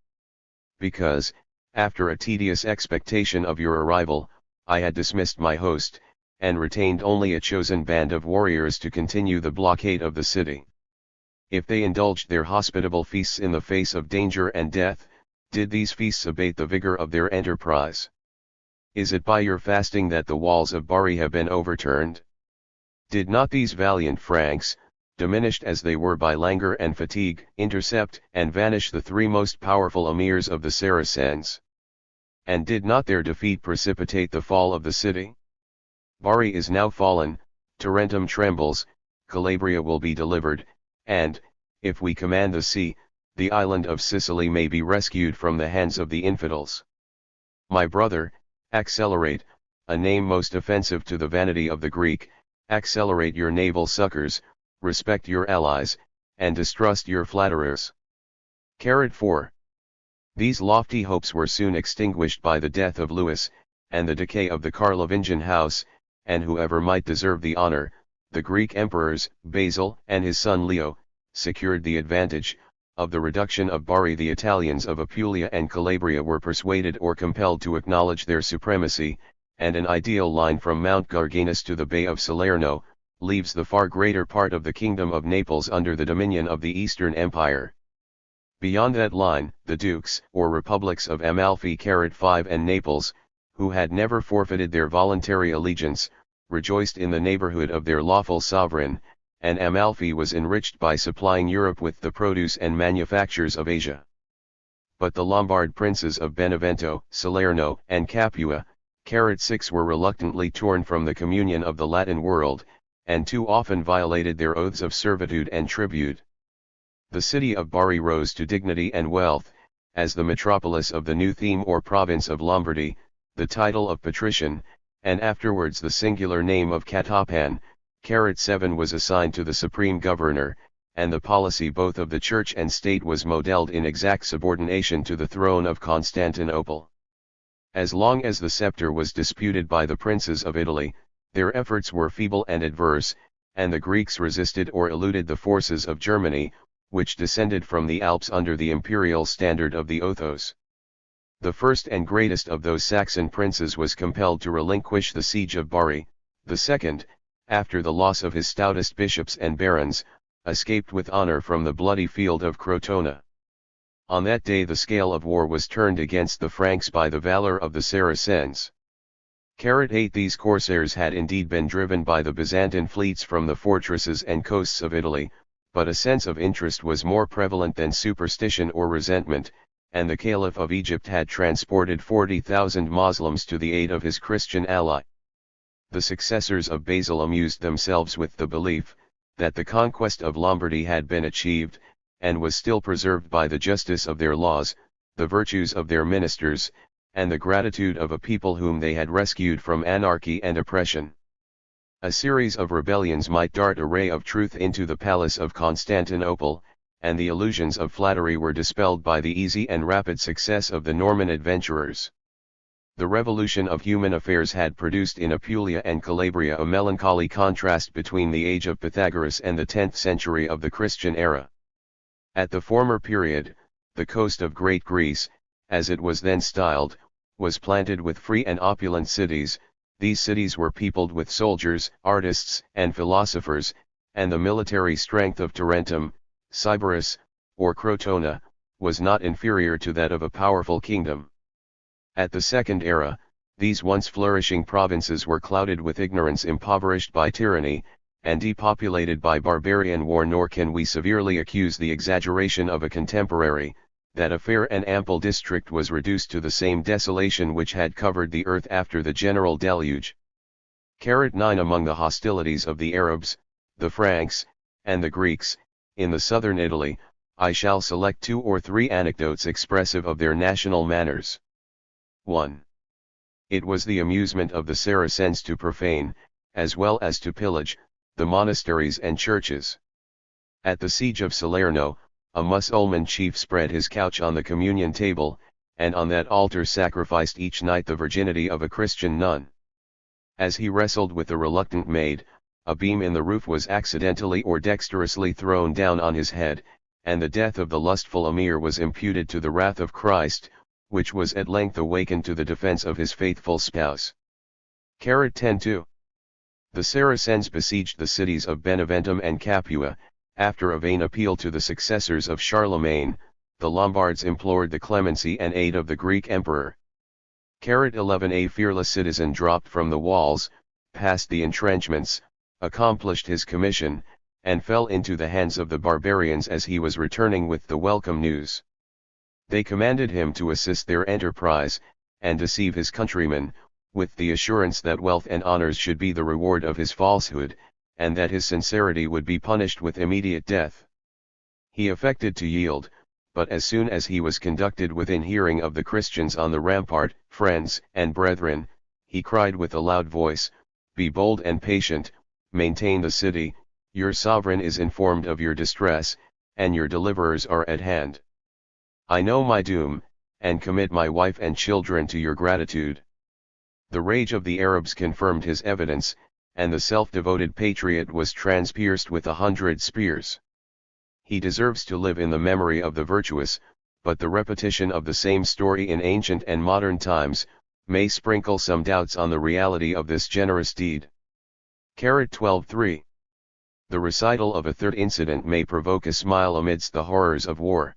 Because, after a tedious expectation of your arrival, I had dismissed my host, and retained only a chosen band of warriors to continue the blockade of the city. If they indulged their hospitable feasts in the face of danger and death, did these feasts abate the vigor of their enterprise? Is it by your fasting that the walls of Bari have been overturned? Did not these valiant Franks, diminished as they were by languor and fatigue, intercept and vanish the 3 most powerful emirs of the Saracens? And did not their defeat precipitate the fall of the city? Bari is now fallen, Tarentum trembles, Calabria will be delivered, and, if we command the sea, the island of Sicily may be rescued from the hands of the infidels. My brother, accelerate, a name most offensive to the vanity of the Greek, accelerate your naval succors, respect your allies, and distrust your flatterers. 4. These lofty hopes were soon extinguished by the death of Louis, and the decay of the Carlovingian house, and whoever might deserve the honor, the Greek emperors, Basil and his son Leo, secured the advantage of the reduction of Bari. The Italians of Apulia and Calabria were persuaded or compelled to acknowledge their supremacy, and an ideal line from Mount Garganus to the Bay of Salerno, leaves the far greater part of the kingdom of Naples under the dominion of the Eastern Empire. Beyond that line, the dukes or republics of Amalfi, 5, and Naples, who had never forfeited their voluntary allegiance, rejoiced in the neighborhood of their lawful sovereign, and Amalfi was enriched by supplying Europe with the produce and manufactures of Asia. But the Lombard princes of Benevento, Salerno, and Capua, 6 were reluctantly torn from the communion of the Latin world, and too often violated their oaths of servitude and tribute. The city of Bari rose to dignity and wealth, as the metropolis of the new theme or province of Lombardy, the title of patrician, and afterwards the singular name of Catapan. 7 was assigned to the supreme governor, and the policy both of the church and state was modeled in exact subordination to the throne of Constantinople. As long as the scepter was disputed by the princes of Italy, their efforts were feeble and adverse, and the Greeks resisted or eluded the forces of Germany, which descended from the Alps under the imperial standard of the Othos. The first and greatest of those Saxon princes was compelled to relinquish the siege of Bari. The second, after the loss of his stoutest bishops and barons, escaped with honor from the bloody field of Crotona. On that day the scale of war was turned against the Franks by the valor of the Saracens. 8 These corsairs had indeed been driven by the Byzantine fleets from the fortresses and coasts of Italy, but a sense of interest was more prevalent than superstition or resentment, and the Caliph of Egypt had transported 40,000 Moslems to the aid of his Christian ally. The successors of Basil amused themselves with the belief that the conquest of Lombardy had been achieved, and was still preserved by the justice of their laws, the virtues of their ministers, and the gratitude of a people whom they had rescued from anarchy and oppression. A series of rebellions might dart a ray of truth into the palace of Constantinople, and the illusions of flattery were dispelled by the easy and rapid success of the Norman adventurers. The revolution of human affairs had produced in Apulia and Calabria a melancholy contrast between the age of Pythagoras and the 10th century of the Christian era. At the former period, the coast of Great Greece, as it was then styled, was planted with free and opulent cities. These cities were peopled with soldiers, artists, and philosophers, and the military strength of Tarentum, Sybaris, or Crotona, was not inferior to that of a powerful kingdom. At the second era, these once flourishing provinces were clouded with ignorance, impoverished by tyranny, and depopulated by barbarian war. Nor can we severely accuse the exaggeration of a contemporary, that a fair and ample district was reduced to the same desolation which had covered the earth after the general deluge. 9 Among the hostilities of the Arabs, the Franks, and the Greeks, in the southern Italy, I shall select 2 or 3 anecdotes expressive of their national manners. 1. It was the amusement of the Saracens to profane, as well as to pillage, the monasteries and churches. At the siege of Salerno, a Mussulman chief spread his couch on the communion table, and on that altar sacrificed each night the virginity of a Christian nun. As he wrestled with the reluctant maid, a beam in the roof was accidentally or dexterously thrown down on his head, and the death of the lustful emir was imputed to the wrath of Christ, which was at length awakened to the defense of his faithful spouse. 10:2 The Saracens besieged the cities of Beneventum and Capua. After a vain appeal to the successors of Charlemagne, the Lombards implored the clemency and aid of the Greek emperor. 11 A fearless citizen dropped from the walls, passed the entrenchments, accomplished his commission, and fell into the hands of the barbarians as he was returning with the welcome news. They commanded him to assist their enterprise, and deceive his countrymen, with the assurance that wealth and honors should be the reward of his falsehood, and that his sincerity would be punished with immediate death. He affected to yield, but as soon as he was conducted within hearing of the Christians on the rampart, friends and brethren, he cried with a loud voice, "Be bold and patient, maintain the city, your sovereign is informed of your distress, and your deliverers are at hand. I know my doom, and commit my wife and children to your gratitude." The rage of the Arabs confirmed his evidence, and the self-devoted patriot was transpierced with 100 spears. He deserves to live in the memory of the virtuous, but the repetition of the same story in ancient and modern times, may sprinkle some doubts on the reality of this generous deed. 12:3 The recital of a third incident may provoke a smile amidst the horrors of war.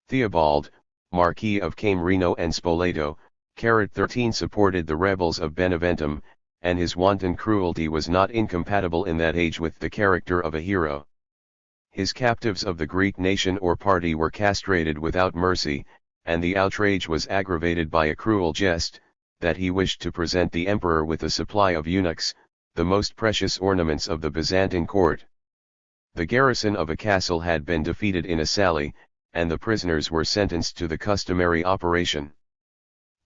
Theobald, Marquis of Camerino and Spoleto, 13 supported the rebels of Beneventum, and his wanton cruelty was not incompatible in that age with the character of a hero. His captives of the Greek nation or party were castrated without mercy, and the outrage was aggravated by a cruel jest, that he wished to present the emperor with a supply of eunuchs, the most precious ornaments of the Byzantine court. The garrison of a castle had been defeated in a sally, and the prisoners were sentenced to the customary operation.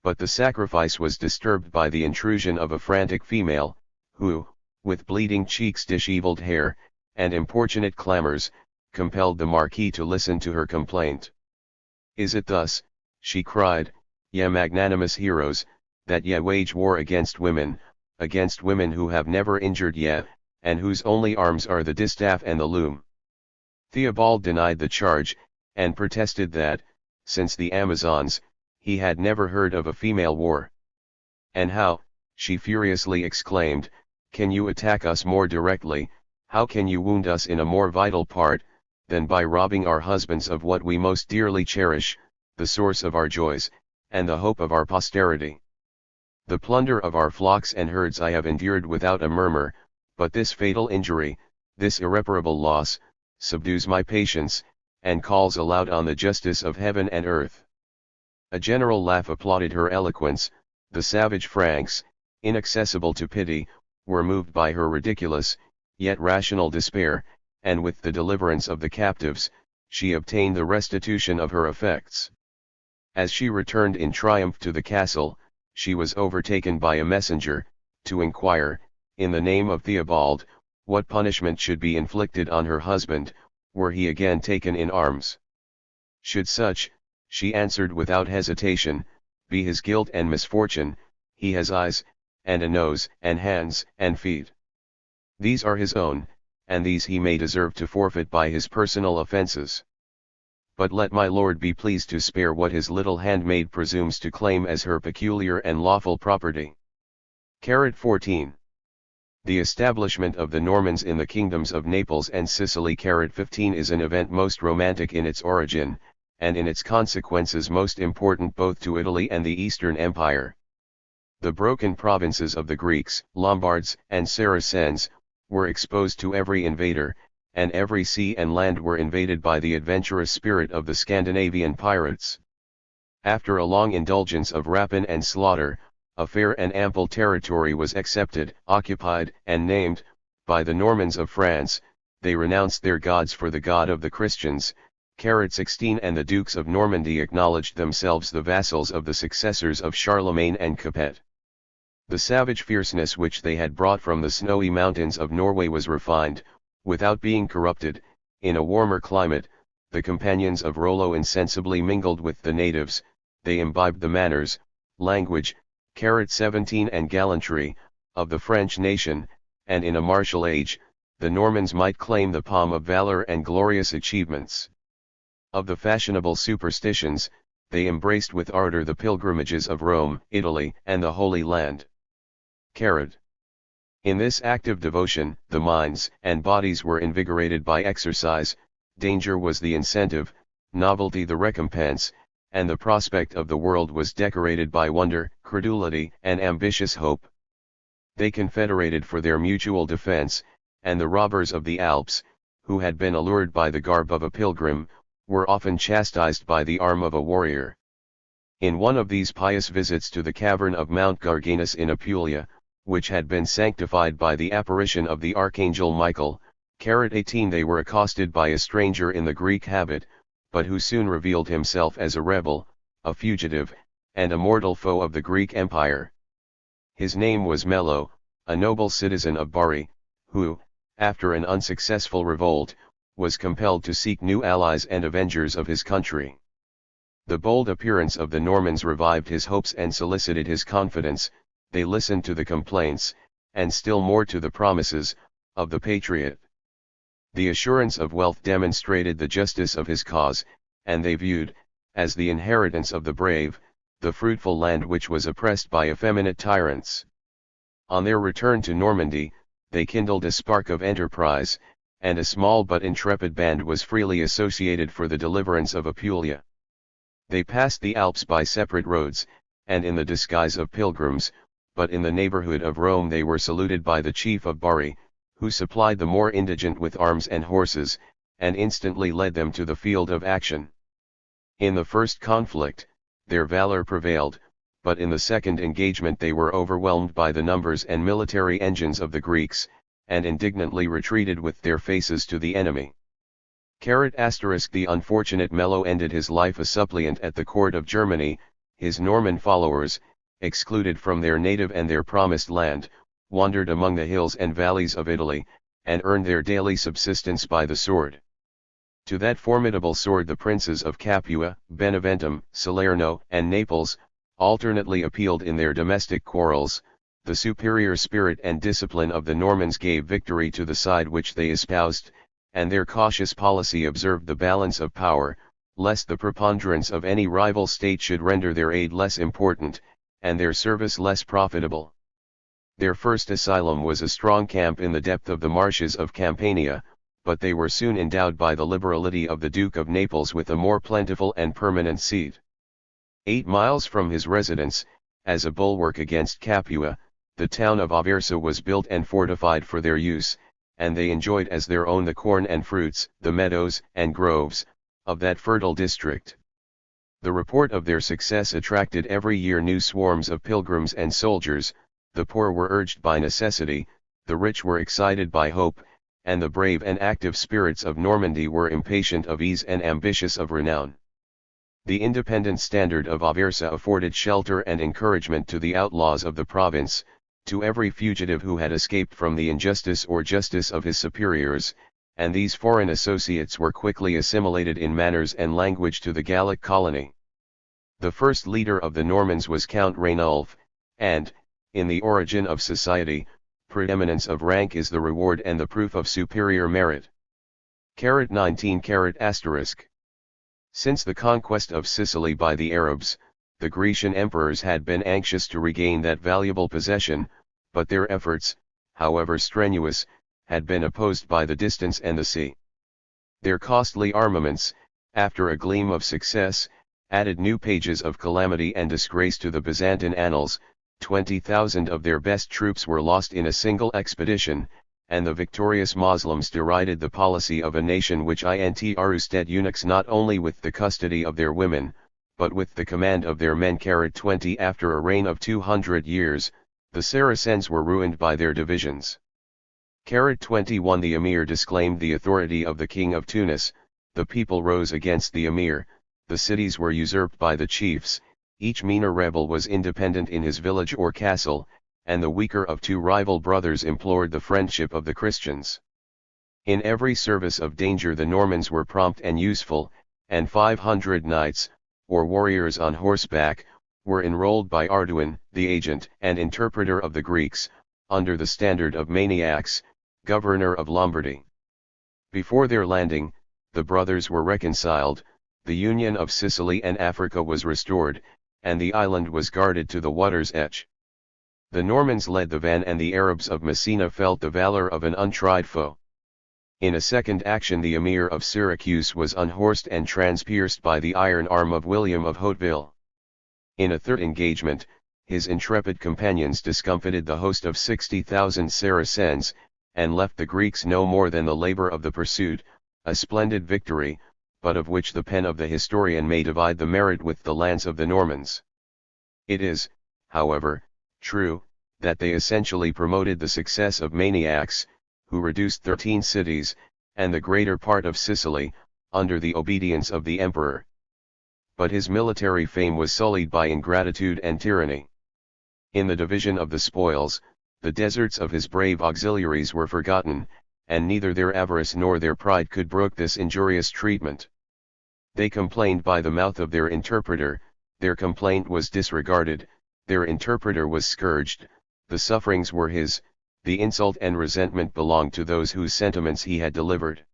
But the sacrifice was disturbed by the intrusion of a frantic female, who, with bleeding cheeks, dishevelled hair, and importunate clamors, compelled the marquis to listen to her complaint. "Is it thus," she cried, "ye magnanimous heroes, that ye wage war against women who have never injured ye, and whose only arms are the distaff and the loom?" Theobald denied the charge, and protested that, since the Amazons, he had never heard of a female war. "And how," she furiously exclaimed, "can you attack us more directly, how can you wound us in a more vital part, than by robbing our husbands of what we most dearly cherish, the source of our joys, and the hope of our posterity? The plunder of our flocks and herds I have endured without a murmur, but this fatal injury, this irreparable loss, subdues my patience, and calls aloud on the justice of heaven and earth." A general laugh applauded her eloquence. The savage Franks, inaccessible to pity, were moved by her ridiculous, yet rational despair, and with the deliverance of the captives, she obtained the restitution of her effects. As she returned in triumph to the castle, she was overtaken by a messenger, to inquire, in the name of Theobald, what punishment should be inflicted on her husband, were he again taken in arms. "Should such," she answered without hesitation, "be his guilt and misfortune, he has eyes, and a nose, and hands, and feet. These are his own, and these he may deserve to forfeit by his personal offences. But let my lord be pleased to spare what his little handmaid presumes to claim as her peculiar and lawful property." 14. The establishment of the Normans in the kingdoms of Naples and Sicily 15 is an event most romantic in its origin, and in its consequences most important both to Italy and the Eastern Empire. The broken provinces of the Greeks, Lombards, and Saracens, were exposed to every invader, and every sea and land were invaded by the adventurous spirit of the Scandinavian pirates. After a long indulgence of rapine and slaughter, a fair and ample territory was accepted, occupied, and named, by the Normans of France. They renounced their gods for the God of the Christians, 16, and the Dukes of Normandy acknowledged themselves the vassals of the successors of Charlemagne and Capet. The savage fierceness which they had brought from the snowy mountains of Norway was refined, without being corrupted. In a warmer climate, the companions of Rollo insensibly mingled with the natives, they imbibed the manners, language, 17, and gallantry, of the French nation, and in a martial age, the Normans might claim the palm of valor and glorious achievements. Of the fashionable superstitions, they embraced with ardor the pilgrimages of Rome, Italy, and the Holy Land. In this active devotion, the minds and bodies were invigorated by exercise, danger was the incentive, novelty the recompense, and the prospect of the world was decorated by wonder, credulity, and ambitious hope. They confederated for their mutual defense, and the robbers of the Alps, who had been allured by the garb of a pilgrim, were often chastised by the arm of a warrior. In one of these pious visits to the cavern of Mount Garganus in Apulia, which had been sanctified by the apparition of the Archangel Michael, 18, they were accosted by a stranger in the Greek habit, but who soon revealed himself as a rebel, a fugitive, and a mortal foe of the Greek Empire. His name was Melo, a noble citizen of Bari, who, after an unsuccessful revolt, was compelled to seek new allies and avengers of his country. The bold appearance of the Normans revived his hopes and solicited his confidence. They listened to the complaints, and still more to the promises, of the patriot. The assurance of wealth demonstrated the justice of his cause, and they viewed, as the inheritance of the brave, the fruitful land which was oppressed by effeminate tyrants. On their return to Normandy, they kindled a spark of enterprise, and a small but intrepid band was freely associated for the deliverance of Apulia. They passed the Alps by separate roads, and in the disguise of pilgrims, but in the neighborhood of Rome they were saluted by the chief of Bari, who supplied the more indigent with arms and horses, and instantly led them to the field of action. In the first conflict, their valor prevailed, but in the second engagement they were overwhelmed by the numbers and military engines of the Greeks, and indignantly retreated with their faces to the enemy. The unfortunate Mello ended his life a suppliant at the court of Germany. His Norman followers, excluded from their native and their promised land, wandered among the hills and valleys of Italy, and earned their daily subsistence by the sword. To that formidable sword the princes of Capua, Beneventum, Salerno, and Naples, alternately appealed in their domestic quarrels. The superior spirit and discipline of the Normans gave victory to the side which they espoused, and their cautious policy observed the balance of power, lest the preponderance of any rival state should render their aid less important, and their service less profitable. Their first asylum was a strong camp in the depth of the marshes of Campania, but they were soon endowed by the liberality of the Duke of Naples with a more plentiful and permanent seat. 8 miles from his residence, as a bulwark against Capua, the town of Aversa was built and fortified for their use, and they enjoyed as their own the corn and fruits, the meadows and groves, of that fertile district. The report of their success attracted every year new swarms of pilgrims and soldiers. The poor were urged by necessity, the rich were excited by hope, and the brave and active spirits of Normandy were impatient of ease and ambitious of renown. The independent standard of Aversa afforded shelter and encouragement to the outlaws of the province, to every fugitive who had escaped from the injustice or justice of his superiors, and these foreign associates were quickly assimilated in manners and language to the Gallic colony. The first leader of the Normans was Count Rainulf, and, in the origin of society, preeminence of rank is the reward and the proof of superior merit. 19. Since the conquest of Sicily by the Arabs, the Grecian emperors had been anxious to regain that valuable possession, but their efforts, however strenuous, had been opposed by the distance and the sea. Their costly armaments, after a gleam of success, added new pages of calamity and disgrace to the Byzantine annals. 20,000 of their best troops were lost in a single expedition, and the victorious Moslems derided the policy of a nation which intrusted eunuchs not only with the custody of their women, but with the command of their men. 20 After a reign of 200 years, the Saracens were ruined by their divisions. 21 The emir disclaimed the authority of the king of Tunis, the people rose against the emir, the cities were usurped by the chiefs, each meaner rebel was independent in his village or castle, and the weaker of two rival brothers implored the friendship of the Christians. In every service of danger the Normans were prompt and useful, and 500 knights, or warriors on horseback, were enrolled by Arduin, the agent and interpreter of the Greeks, under the standard of Maniax, governor of Lombardy. Before their landing, the brothers were reconciled, the union of Sicily and Africa was restored, and the island was guarded to the water's edge. The Normans led the van and the Arabs of Messina felt the valor of an untried foe. In a second action the emir of Syracuse was unhorsed and transpierced by the iron arm of William of Hauteville. In a third engagement, his intrepid companions discomfited the host of 60,000 Saracens, and left the Greeks no more than the labor of the pursuit, a splendid victory, but of which the pen of the historian may divide the merit with the lance of the Normans. It is, however, true, that they essentially promoted the success of Maniax, who reduced 13 cities, and the greater part of Sicily, under the obedience of the emperor. But his military fame was sullied by ingratitude and tyranny. In the division of the spoils, the deserts of his brave auxiliaries were forgotten, and neither their avarice nor their pride could brook this injurious treatment. They complained by the mouth of their interpreter, their complaint was disregarded, their interpreter was scourged, the sufferings were his, the insult and resentment belonged to those whose sentiments he had delivered.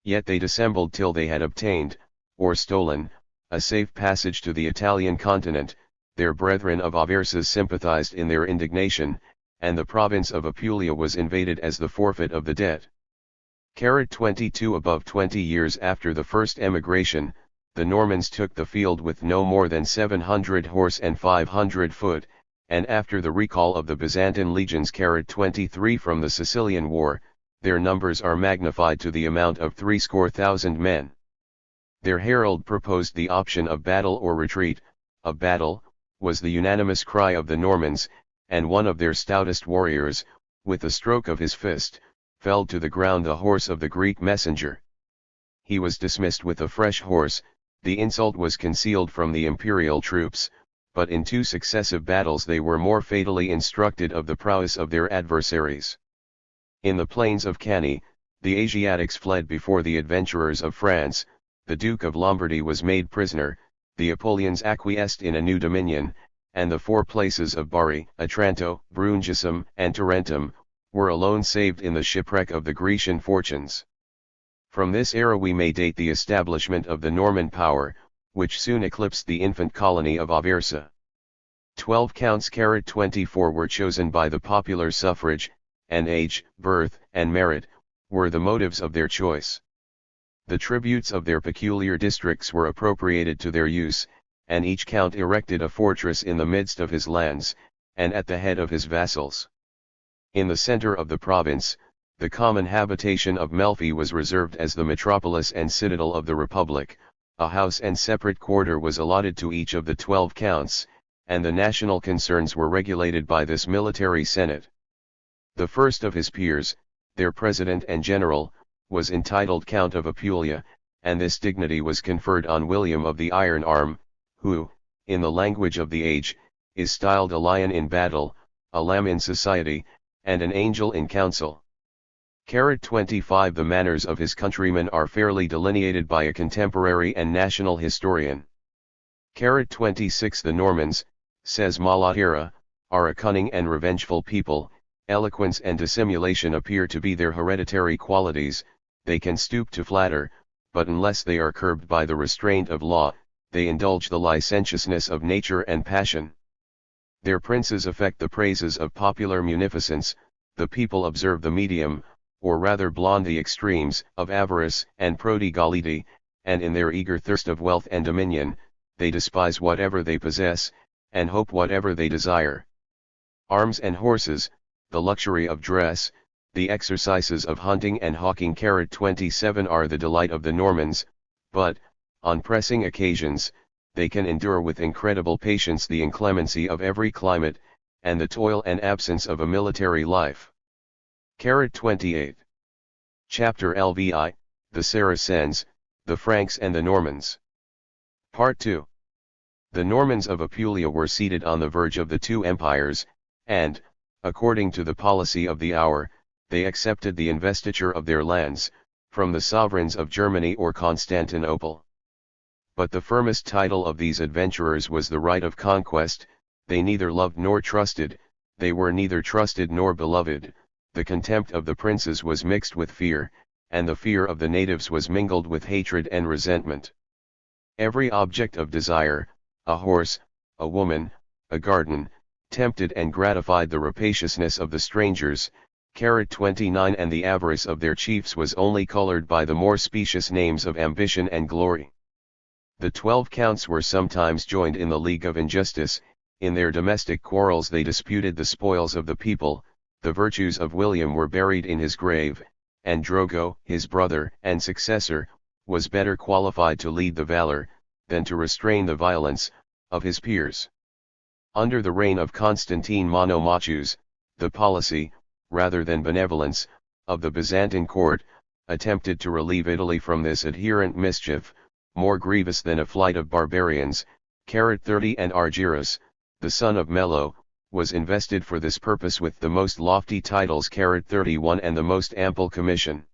Yet they dissembled till they had obtained, or stolen, a safe passage to the Italian continent. Their brethren of Aversa sympathized in their indignation, and the province of Apulia was invaded as the forfeit of the debt. 22 Above 20 years after the first emigration, the Normans took the field with no more than 700 horse and 500 foot, and after the recall of the Byzantine legions 23 from the Sicilian War, their numbers are magnified to the amount of 70,000 men. Their herald proposed the option of battle or retreat, of battle, was the unanimous cry of the Normans, and one of their stoutest warriors, with a stroke of his fist, felled to the ground the horse of the Greek messenger. He was dismissed with a fresh horse. The insult was concealed from the imperial troops, but in 2 successive battles they were more fatally instructed of the prowess of their adversaries. In the plains of Cannae, the Asiatics fled before the adventurers of France. The Duke of Lombardy was made prisoner, the Apulians acquiesced in a new dominion, and the 4 places of Bari, Otranto, Brundusium, and Tarentum, were alone saved in the shipwreck of the Grecian fortunes. From this era we may date the establishment of the Norman power, which soon eclipsed the infant colony of Aversa. 12 counts 24 were chosen by the popular suffrage, and age, birth, and merit, were the motives of their choice. The tributes of their peculiar districts were appropriated to their use, and each count erected a fortress in the midst of his lands, and at the head of his vassals. In the center of the province, the common habitation of Melfi was reserved as the metropolis and citadel of the republic. A house and separate quarter was allotted to each of the 12 counts, and the national concerns were regulated by this military senate. The first of his peers, their president and general, was entitled Count of Apulia, and this dignity was conferred on William of the Iron Arm, who, in the language of the age, is styled a lion in battle, a lamb in society, and an angel in council. 25 The manners of his countrymen are fairly delineated by a contemporary and national historian. 26 The Normans, says Malaterra, are a cunning and revengeful people. Eloquence and dissimulation appear to be their hereditary qualities. They can stoop to flatter, but unless they are curbed by the restraint of law, they indulge the licentiousness of nature and passion. Their princes affect the praises of popular munificence, the people observe the medium, or rather blond the extremes, of avarice and prodigality, and in their eager thirst of wealth and dominion, they despise whatever they possess, and hope whatever they desire. Arms and horses, the luxury of dress, the exercises of hunting and hawking 27 are the delight of the Normans, but, on pressing occasions, they can endure with incredible patience the inclemency of every climate, and the toil and absence of a military life. 28. Chapter LVI, The Saracens, the Franks and the Normans. Part 2. The Normans of Apulia were seated on the verge of the 2 empires, and, according to the policy of the hour, they accepted the investiture of their lands, from the sovereigns of Germany or Constantinople. But the firmest title of these adventurers was the right of conquest. They neither loved nor trusted, they were neither trusted nor beloved. The contempt of the princes was mixed with fear, and the fear of the natives was mingled with hatred and resentment. Every object of desire, a horse, a woman, a garden, tempted and gratified the rapaciousness of the strangers. 29 And the avarice of their chiefs was only colored by the more specious names of ambition and glory. The 12 counts were sometimes joined in the league of injustice. In their domestic quarrels they disputed the spoils of the people. The virtues of William were buried in his grave, and Drogo, his brother and successor, was better qualified to lead the valor, than to restrain the violence, of his peers. Under the reign of Constantine Monomachus, the policy, rather than benevolence, of the Byzantine court, attempted to relieve Italy from this adherent mischief, more grievous than a flight of barbarians. 30 And Argyrus, the son of Melo, was invested for this purpose with the most lofty titles 31 and the most ample commission.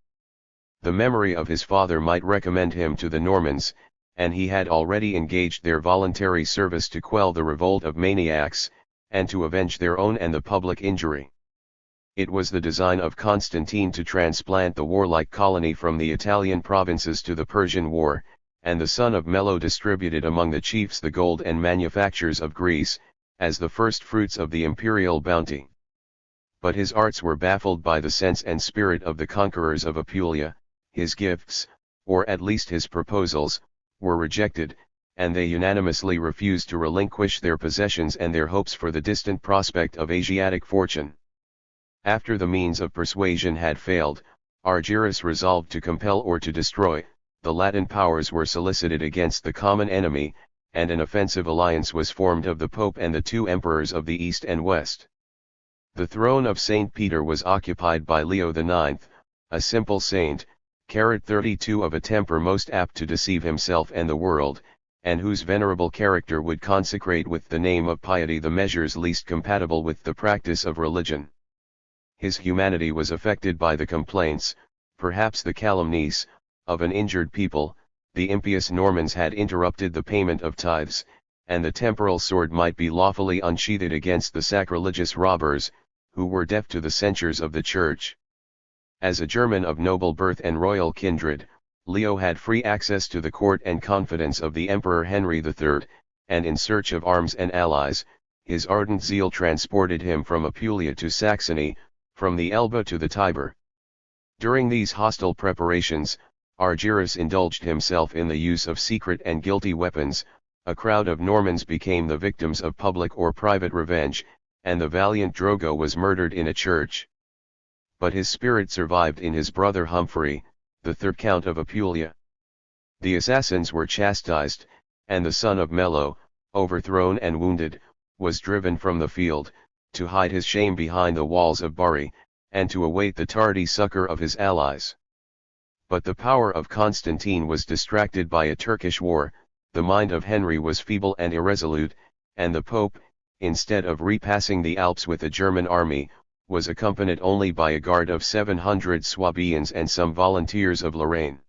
The memory of his father might recommend him to the Normans, and he had already engaged their voluntary service to quell the revolt of maniacs, and to avenge their own and the public injury. It was the design of Constantine to transplant the warlike colony from the Italian provinces to the Persian War, and the son of Melo distributed among the chiefs the gold and manufactures of Greece, as the first fruits of the imperial bounty. But his arts were baffled by the sense and spirit of the conquerors of Apulia. His gifts, or at least his proposals, were rejected, and they unanimously refused to relinquish their possessions and their hopes for the distant prospect of Asiatic fortune. After the means of persuasion had failed, Argyrus resolved to compel or to destroy. The Latin powers were solicited against the common enemy, and an offensive alliance was formed of the Pope and the two emperors of the East and West. The throne of St. Peter was occupied by Leo IX, a simple saint, 32 of a temper most apt to deceive himself and the world, and whose venerable character would consecrate with the name of piety the measures least compatible with the practice of religion. His humanity was affected by the complaints, perhaps the calumnies, of an injured people. The impious Normans had interrupted the payment of tithes, and the temporal sword might be lawfully unsheathed against the sacrilegious robbers, who were deaf to the censures of the Church. As a German of noble birth and royal kindred, Leo had free access to the court and confidence of the Emperor Henry III, and in search of arms and allies, his ardent zeal transported him from Apulia to Saxony, from the Elbe to the Tiber. During these hostile preparations, Argyrus indulged himself in the use of secret and guilty weapons. A crowd of Normans became the victims of public or private revenge, and the valiant Drogo was murdered in a church. But his spirit survived in his brother Humphrey, the third Count of Apulia. The assassins were chastised, and the son of Mello, overthrown and wounded, was driven from the field, to hide his shame behind the walls of Bari, and to await the tardy succor of his allies. But the power of Constantine was distracted by a Turkish war, the mind of Henry was feeble and irresolute, and the Pope, instead of repassing the Alps with a German army, was accompanied only by a guard of 700 Swabians and some volunteers of Lorraine.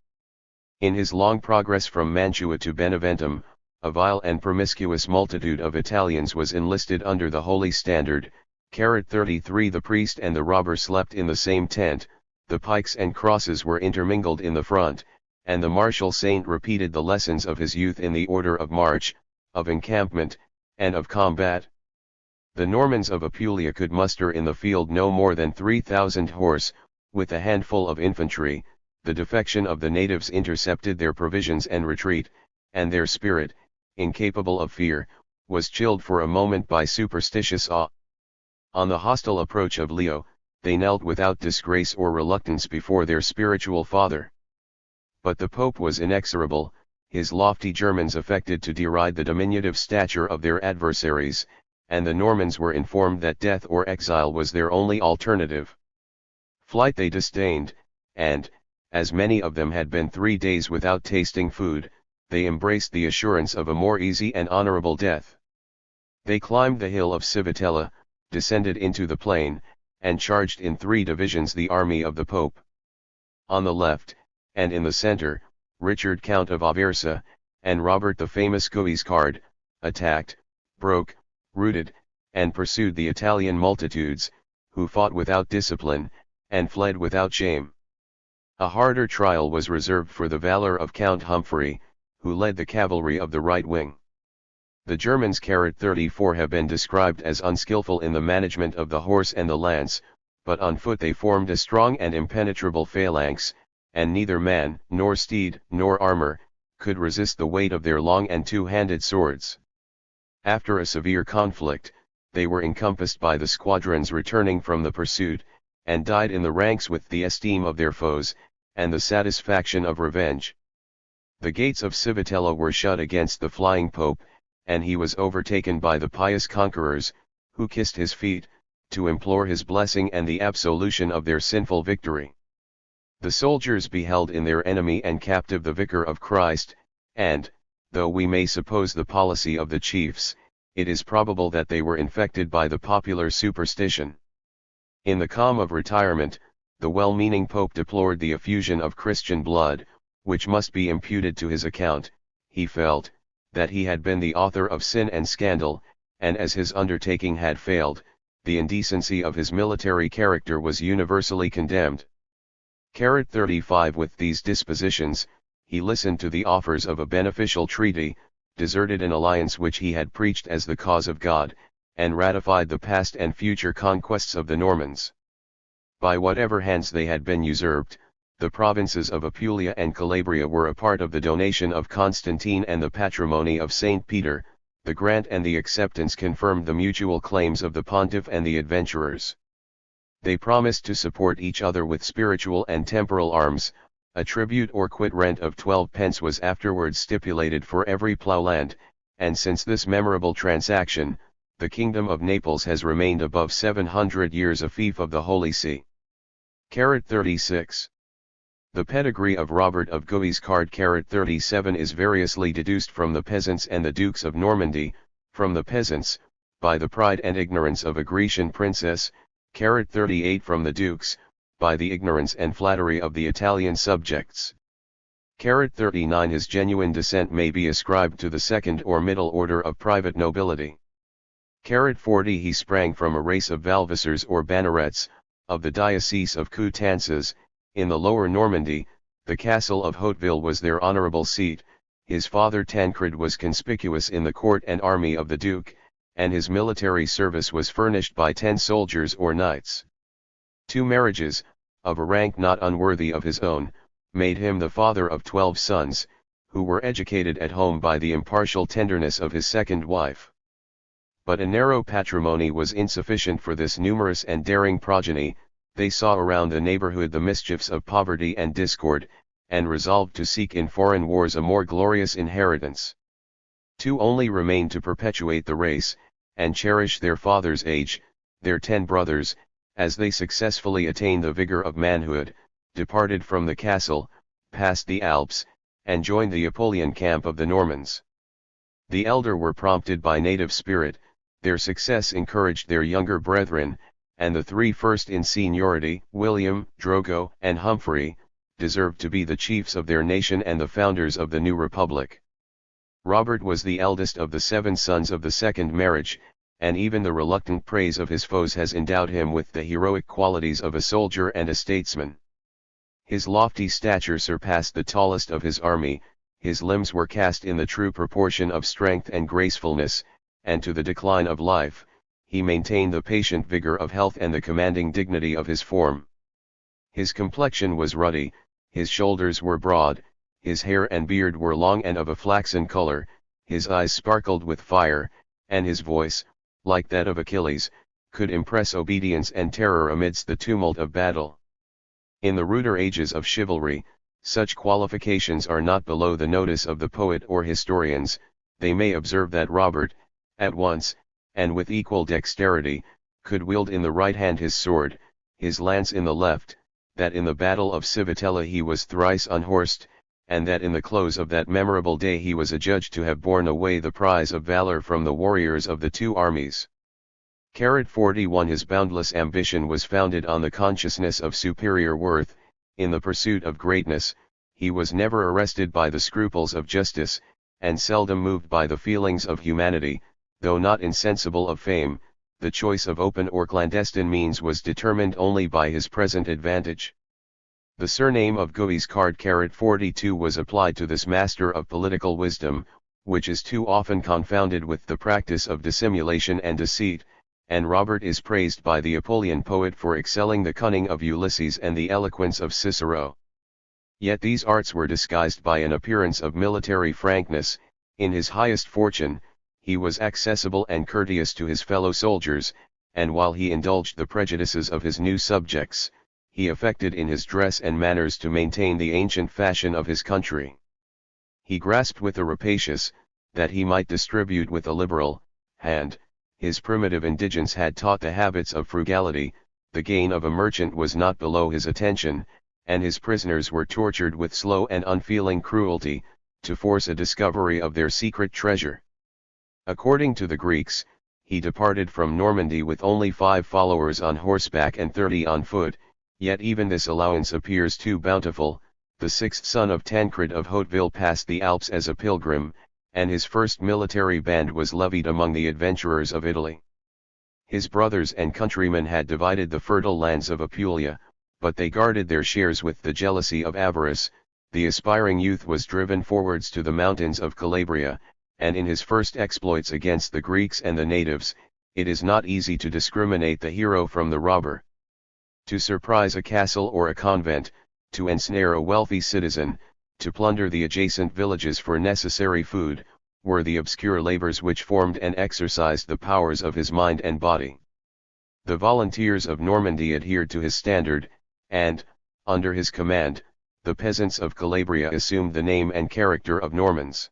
In his long progress from Mantua to Beneventum, a vile and promiscuous multitude of Italians was enlisted under the Holy Standard. 33 The priest and the robber slept in the same tent, the pikes and crosses were intermingled in the front, and the martial saint repeated the lessons of his youth in the order of march, of encampment, and of combat. The Normans of Apulia could muster in the field no more than 3,000 horse, with a handful of infantry. The defection of the natives intercepted their provisions and retreat, and their spirit, incapable of fear, was chilled for a moment by superstitious awe. On the hostile approach of Leo, they knelt without disgrace or reluctance before their spiritual father. But the Pope was inexorable. His lofty Germans affected to deride the diminutive stature of their adversaries, and the Normans were informed that death or exile was their only alternative. Flight they disdained, and, as many of them had been 3 days without tasting food, they embraced the assurance of a more easy and honorable death. They climbed the hill of Civitella, descended into the plain, and charged in 3 divisions the army of the Pope. On the left, and in the center, Richard Count of Aversa, and Robert the famous Guiscard, attacked, broke, routed, and pursued the Italian multitudes, who fought without discipline, and fled without shame. A harder trial was reserved for the valor of Count Humphrey, who led the cavalry of the right wing. The Germans 34 have been described as unskillful in the management of the horse and the lance, but on foot they formed a strong and impenetrable phalanx, and neither man, nor steed, nor armor, could resist the weight of their long and two-handed swords. After a severe conflict, they were encompassed by the squadrons returning from the pursuit, and died in the ranks with the esteem of their foes, and the satisfaction of revenge. The gates of Civitella were shut against the flying Pope, and he was overtaken by the pious conquerors, who kissed his feet, to implore his blessing and the absolution of their sinful victory. The soldiers beheld in their enemy and captive the Vicar of Christ, and, though we may suppose the policy of the chiefs, it is probable that they were infected by the popular superstition. In the calm of retirement, the well-meaning Pope deplored the effusion of Christian blood, which must be imputed to his account. He felt that he had been the author of sin and scandal, and as his undertaking had failed, the indecency of his military character was universally condemned. 35 With these dispositions, he listened to the offers of a beneficial treaty, deserted an alliance which he had preached as the cause of God, and ratified the past and future conquests of the Normans. By whatever hands they had been usurped, the provinces of Apulia and Calabria were a part of the donation of Constantine and the patrimony of St. Peter. The grant and the acceptance confirmed the mutual claims of the pontiff and the adventurers. They promised to support each other with spiritual and temporal arms. A tribute or quit rent of 12 pence was afterwards stipulated for every ploughland, and since this memorable transaction, the kingdom of Naples has remained above 700 years a fief of the Holy See. 36. The pedigree of Robert of Guiscard 37 is variously deduced from the peasants and the dukes of Normandy, from the peasants, by the pride and ignorance of a Grecian princess, 38 from the dukes, by the ignorance and flattery of the Italian subjects. 39 His genuine descent may be ascribed to the second or middle order of private nobility. 40 He sprang from a race of Valvassors or Bannerets, of the diocese of Coutances, in the lower Normandy. The castle of Hauteville was their honourable seat. His father Tancred was conspicuous in the court and army of the duke, and his military service was furnished by 10 soldiers or knights. 2 marriages, of a rank not unworthy of his own, made him the father of 12 sons, who were educated at home by the impartial tenderness of his second wife. But a narrow patrimony was insufficient for this numerous and daring progeny. They saw around the neighborhood the mischiefs of poverty and discord, and resolved to seek in foreign wars a more glorious inheritance. 2 only remained to perpetuate the race, and cherish their father's age. Their 10 brothers, as they successfully attained the vigor of manhood, departed from the castle, passed the Alps, and joined the Apulian camp of the Normans. The elder were prompted by native spirit, their success encouraged their younger brethren, and the 3 first in seniority, William, Drogo, and Humphrey, deserved to be the chiefs of their nation and the founders of the new republic. Robert was the eldest of the 7 sons of the second marriage, and even the reluctant praise of his foes has endowed him with the heroic qualities of a soldier and a statesman. His lofty stature surpassed the tallest of his army, his limbs were cast in the true proportion of strength and gracefulness, and to the decline of life, he maintained the patient vigor of health and the commanding dignity of his form. His complexion was ruddy, his shoulders were broad, his hair and beard were long and of a flaxen color, his eyes sparkled with fire, and his voice, like that of Achilles, could impress obedience and terror amidst the tumult of battle. In the ruder ages of chivalry, such qualifications are not below the notice of the poet or historians. They may observe that Robert, at once, and with equal dexterity, could wield in the right hand his sword, his lance in the left, that in the battle of Civitella he was thrice unhorsed, and that in the close of that memorable day he was adjudged to have borne away the prize of valor from the warriors of the 2 armies. 41 His boundless ambition was founded on the consciousness of superior worth. In the pursuit of greatness, he was never arrested by the scruples of justice, and seldom moved by the feelings of humanity. Though not insensible of fame, the choice of open or clandestine means was determined only by his present advantage. The surname of Guiscard 42 was applied to this master of political wisdom, which is too often confounded with the practice of dissimulation and deceit, and Robert is praised by the Apulian poet for excelling the cunning of Ulysses and the eloquence of Cicero. Yet these arts were disguised by an appearance of military frankness. In his highest fortune, he was accessible and courteous to his fellow soldiers, and while he indulged the prejudices of his new subjects, he affected in his dress and manners to maintain the ancient fashion of his country. He grasped with a rapacious, that he might distribute with a liberal, hand. His primitive indigence had taught the habits of frugality. The gain of a merchant was not below his attention, and his prisoners were tortured with slow and unfeeling cruelty, to force a discovery of their secret treasure. According to the Greeks, he departed from Normandy with only 5 followers on horseback and 30 on foot, yet even this allowance appears too bountiful. The 6th son of Tancred of Hauteville passed the Alps as a pilgrim, and his first military band was levied among the adventurers of Italy. His brothers and countrymen had divided the fertile lands of Apulia, but they guarded their shares with the jealousy of avarice. The aspiring youth was driven forwards to the mountains of Calabria, and in his first exploits against the Greeks and the natives, it is not easy to discriminate the hero from the robber. To surprise a castle or a convent, to ensnare a wealthy citizen, to plunder the adjacent villages for necessary food, were the obscure labors which formed and exercised the powers of his mind and body. The volunteers of Normandy adhered to his standard, and, under his command, the peasants of Calabria assumed the name and character of Normans.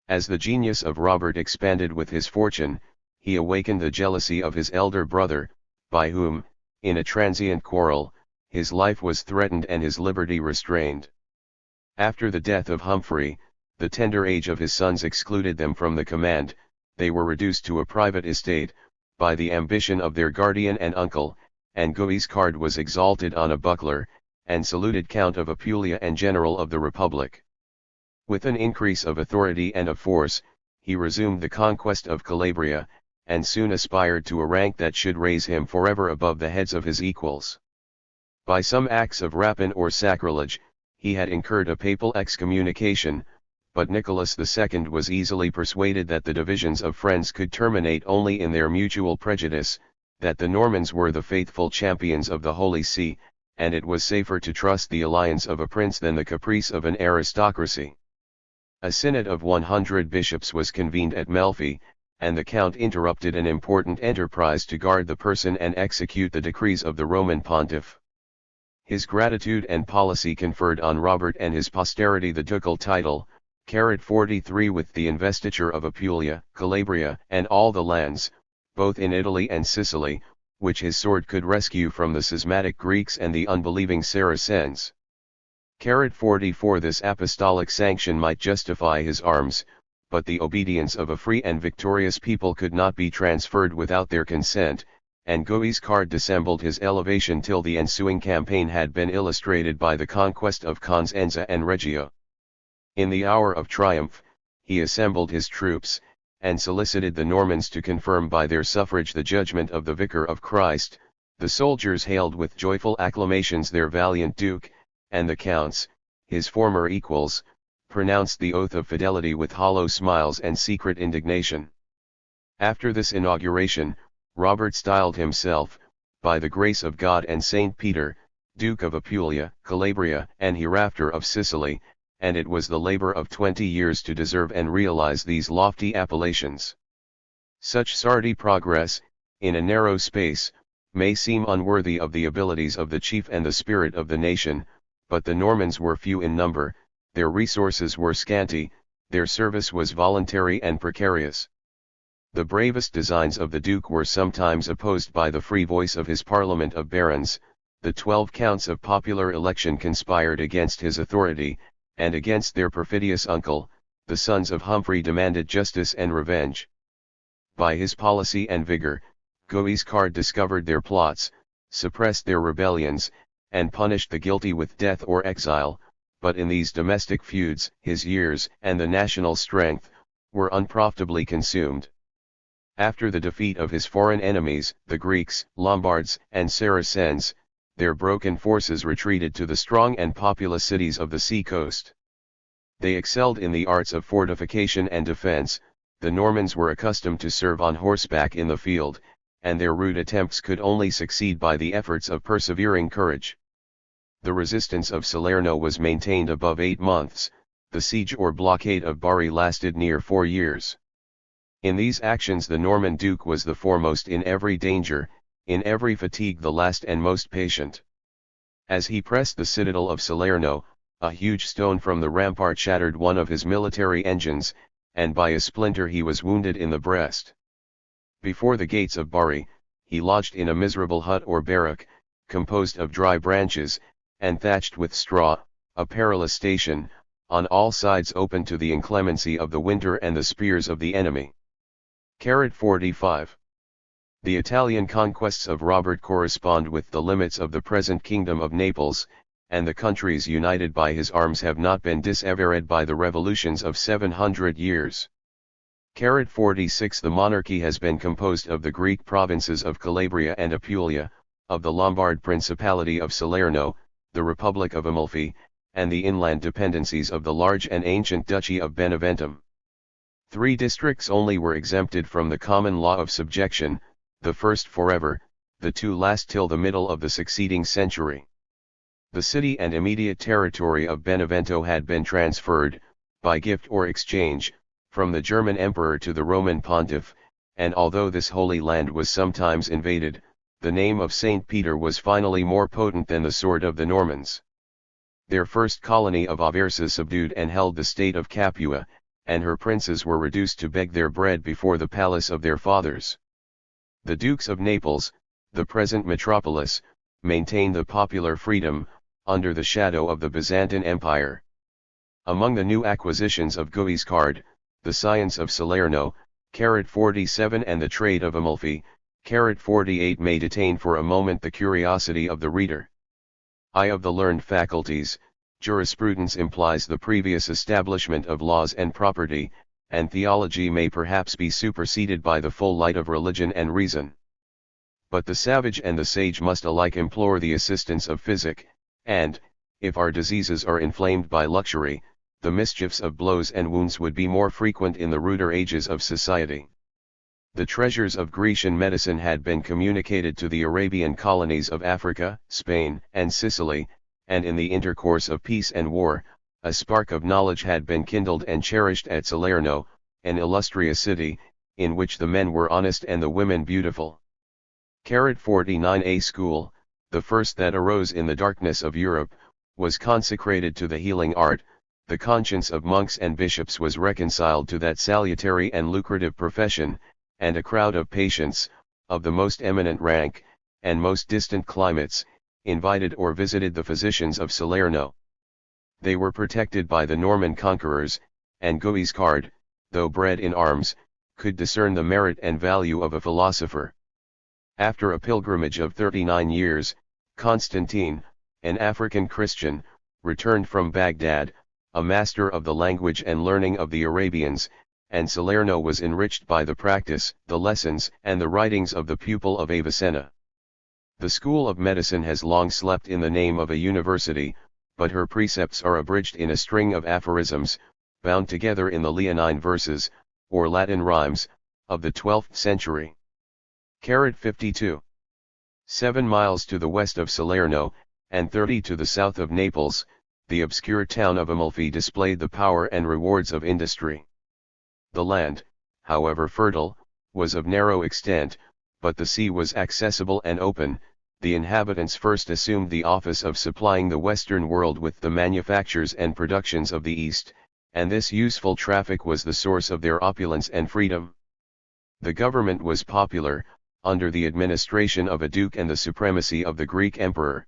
As the genius of Robert expanded with his fortune, he awakened the jealousy of his elder brother, by whom, in a transient quarrel, his life was threatened and his liberty restrained. After the death of Humphrey, the tender age of his sons excluded them from the command. They were reduced to a private estate, by the ambition of their guardian and uncle, and Guiscard was exalted on a buckler, and saluted Count of Apulia and General of the Republic. With an increase of authority and of force, he resumed the conquest of Calabria, and soon aspired to a rank that should raise him forever above the heads of his equals. By some acts of rapine or sacrilege, he had incurred a papal excommunication, but Nicholas II was easily persuaded that the divisions of friends could terminate only in their mutual prejudice, that the Normans were the faithful champions of the Holy See, and it was safer to trust the alliance of a prince than the caprice of an aristocracy. A synod of 100 bishops was convened at Melfi, and the count interrupted an important enterprise to guard the person and execute the decrees of the Roman pontiff. His gratitude and policy conferred on Robert and his posterity the ducal title, 43 with the investiture of Apulia, Calabria, and all the lands, both in Italy and Sicily, which his sword could rescue from the schismatic Greeks and the unbelieving Saracens. 44 This apostolic sanction might justify his arms, but the obedience of a free and victorious people could not be transferred without their consent, and Guiscard dissembled his elevation till the ensuing campaign had been illustrated by the conquest of Consenza and Reggio. In the hour of triumph, he assembled his troops, and solicited the Normans to confirm by their suffrage the judgment of the Vicar of Christ. The soldiers hailed with joyful acclamations their valiant duke, and the counts, his former equals, pronounced the oath of fidelity with hollow smiles and secret indignation. After this inauguration, Robert styled himself, by the grace of God and Saint Peter, Duke of Apulia, Calabria, and hereafter of Sicily, and it was the labor of 20 years to deserve and realize these lofty appellations. Such sardy progress, in a narrow space, may seem unworthy of the abilities of the chief and the spirit of the nation, but the Normans were few in number, their resources were scanty, their service was voluntary and precarious. The bravest designs of the Duke were sometimes opposed by the free voice of his parliament of barons. The 12 counts of popular election conspired against his authority, and against their perfidious uncle. The sons of Humphrey demanded justice and revenge. By his policy and vigor, Guiscard discovered their plots, suppressed their rebellions, and punished the guilty with death or exile, but in these domestic feuds, his years and the national strength were unprofitably consumed. After the defeat of his foreign enemies, the Greeks, Lombards, and Saracens, their broken forces retreated to the strong and populous cities of the sea coast. They excelled in the arts of fortification and defense. The Normans were accustomed to serve on horseback in the field, and their rude attempts could only succeed by the efforts of persevering courage. The resistance of Salerno was maintained above 8 months, the siege or blockade of Bari lasted near 4 years. In these actions the Norman Duke was the foremost in every danger, in every fatigue the last and most patient. As he pressed the citadel of Salerno, a huge stone from the rampart shattered one of his military engines, and by a splinter he was wounded in the breast. Before the gates of Bari, he lodged in a miserable hut or barrack, composed of dry branches, and thatched with straw, a perilous station, on all sides open to the inclemency of the winter and the spears of the enemy. 45. The Italian conquests of Robert correspond with the limits of the present kingdom of Naples, and the countries united by his arms have not been dissevered by the revolutions of 700 years. 46. The monarchy has been composed of the Greek provinces of Calabria and Apulia, of the Lombard Principality of Salerno, the Republic of Amalfi, and the inland dependencies of the large and ancient Duchy of Beneventum. 3 districts only were exempted from the common law of subjection, the first forever, the 2 last till the middle of the succeeding century. The city and immediate territory of Benevento had been transferred, by gift or exchange, from the German emperor to the Roman pontiff, and although this holy land was sometimes invaded, the name of Saint Peter was finally more potent than the sword of the Normans. Their first colony of Aversa subdued and held the state of Capua, and her princes were reduced to beg their bread before the palace of their fathers. The dukes of Naples, the present metropolis, maintained the popular freedom, under the shadow of the Byzantine Empire. Among the new acquisitions of Guiscard, the science of Salerno, 47, and the trade of Amalfi, 48, may detain for a moment the curiosity of the reader. Of the learned faculties, jurisprudence implies the previous establishment of laws and property, and theology may perhaps be superseded by the full light of religion and reason. But the savage and the sage must alike implore the assistance of physic, and, if our diseases are inflamed by luxury, the mischiefs of blows and wounds would be more frequent in the ruder ages of society. The treasures of Grecian medicine had been communicated to the Arabian colonies of Africa, Spain, and Sicily, and in the intercourse of peace and war, a spark of knowledge had been kindled and cherished at Salerno, an illustrious city, in which the men were honest and the women beautiful. 49. A school, the first that arose in the darkness of Europe, was consecrated to the healing art. The conscience of monks and bishops was reconciled to that salutary and lucrative profession, and a crowd of patients, of the most eminent rank, and most distant climates, invited or visited the physicians of Salerno. They were protected by the Norman conquerors, and Guiscard, though bred in arms, could discern the merit and value of a philosopher. After a pilgrimage of 39 years, Constantine, an African Christian, returned from Baghdad, a master of the language and learning of the Arabians, and Salerno was enriched by the practice, the lessons, and the writings of the pupil of Avicenna. The school of medicine has long slept in the name of a university, but her precepts are abridged in a string of aphorisms, bound together in the Leonine verses, or Latin rhymes, of the 12th century. 52. 7 miles to the west of Salerno, and 30 to the south of Naples, the obscure town of Amalfi displayed the power and rewards of industry. The land, however fertile, was of narrow extent, but the sea was accessible and open. The inhabitants first assumed the office of supplying the Western world with the manufactures and productions of the East, and this useful traffic was the source of their opulence and freedom. The government was popular, under the administration of a duke and the supremacy of the Greek emperor.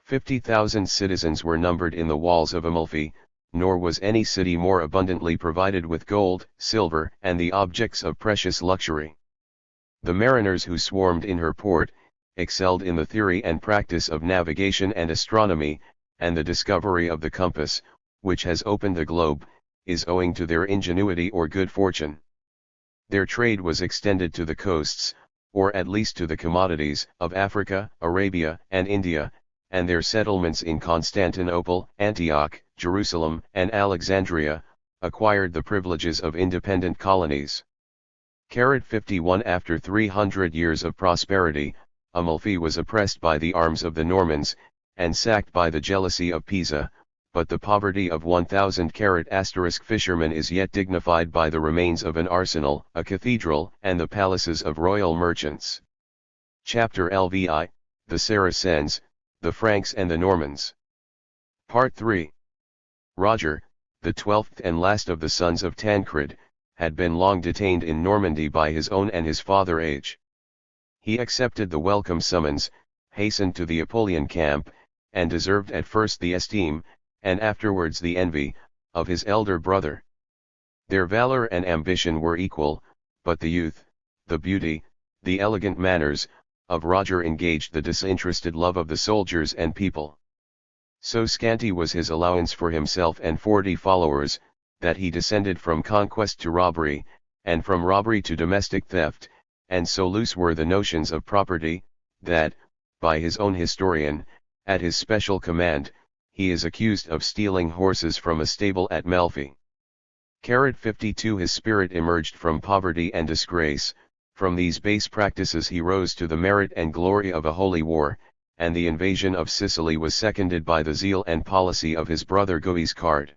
50,000 citizens were numbered in the walls of Amalfi, nor was any city more abundantly provided with gold, silver, and the objects of precious luxury. The mariners who swarmed in her port, excelled in the theory and practice of navigation and astronomy, and the discovery of the compass, which has opened the globe, is owing to their ingenuity or good fortune. Their trade was extended to the coasts, or at least to the commodities, of Africa, Arabia, and India, and their settlements in Constantinople, Antioch, Jerusalem, and Alexandria, acquired the privileges of independent colonies. 51. After 300 years of prosperity, Amalfi was oppressed by the arms of the Normans, and sacked by the jealousy of Pisa, but the poverty of 1,000 fishermen is yet dignified by the remains of an arsenal, a cathedral, and the palaces of royal merchants. Chapter LVI, the Saracens, the Franks and the Normans. Part 3. Roger, the 12th and last of the sons of Tancred, had been long detained in Normandy by his own and his father age. He accepted the welcome summons, hastened to the Apulian camp, and deserved at first the esteem, and afterwards the envy, of his elder brother. Their valor and ambition were equal, but the youth, the beauty, the elegant manners, of Roger engaged the disinterested love of the soldiers and people. So scanty was his allowance for himself and 40 followers, that he descended from conquest to robbery, and from robbery to domestic theft, and so loose were the notions of property, that, by his own historian, at his special command, he is accused of stealing horses from a stable at Melfi. 52. His spirit emerged from poverty and disgrace. From these base practices he rose to the merit and glory of a holy war, and the invasion of Sicily was seconded by the zeal and policy of his brother Guiscard.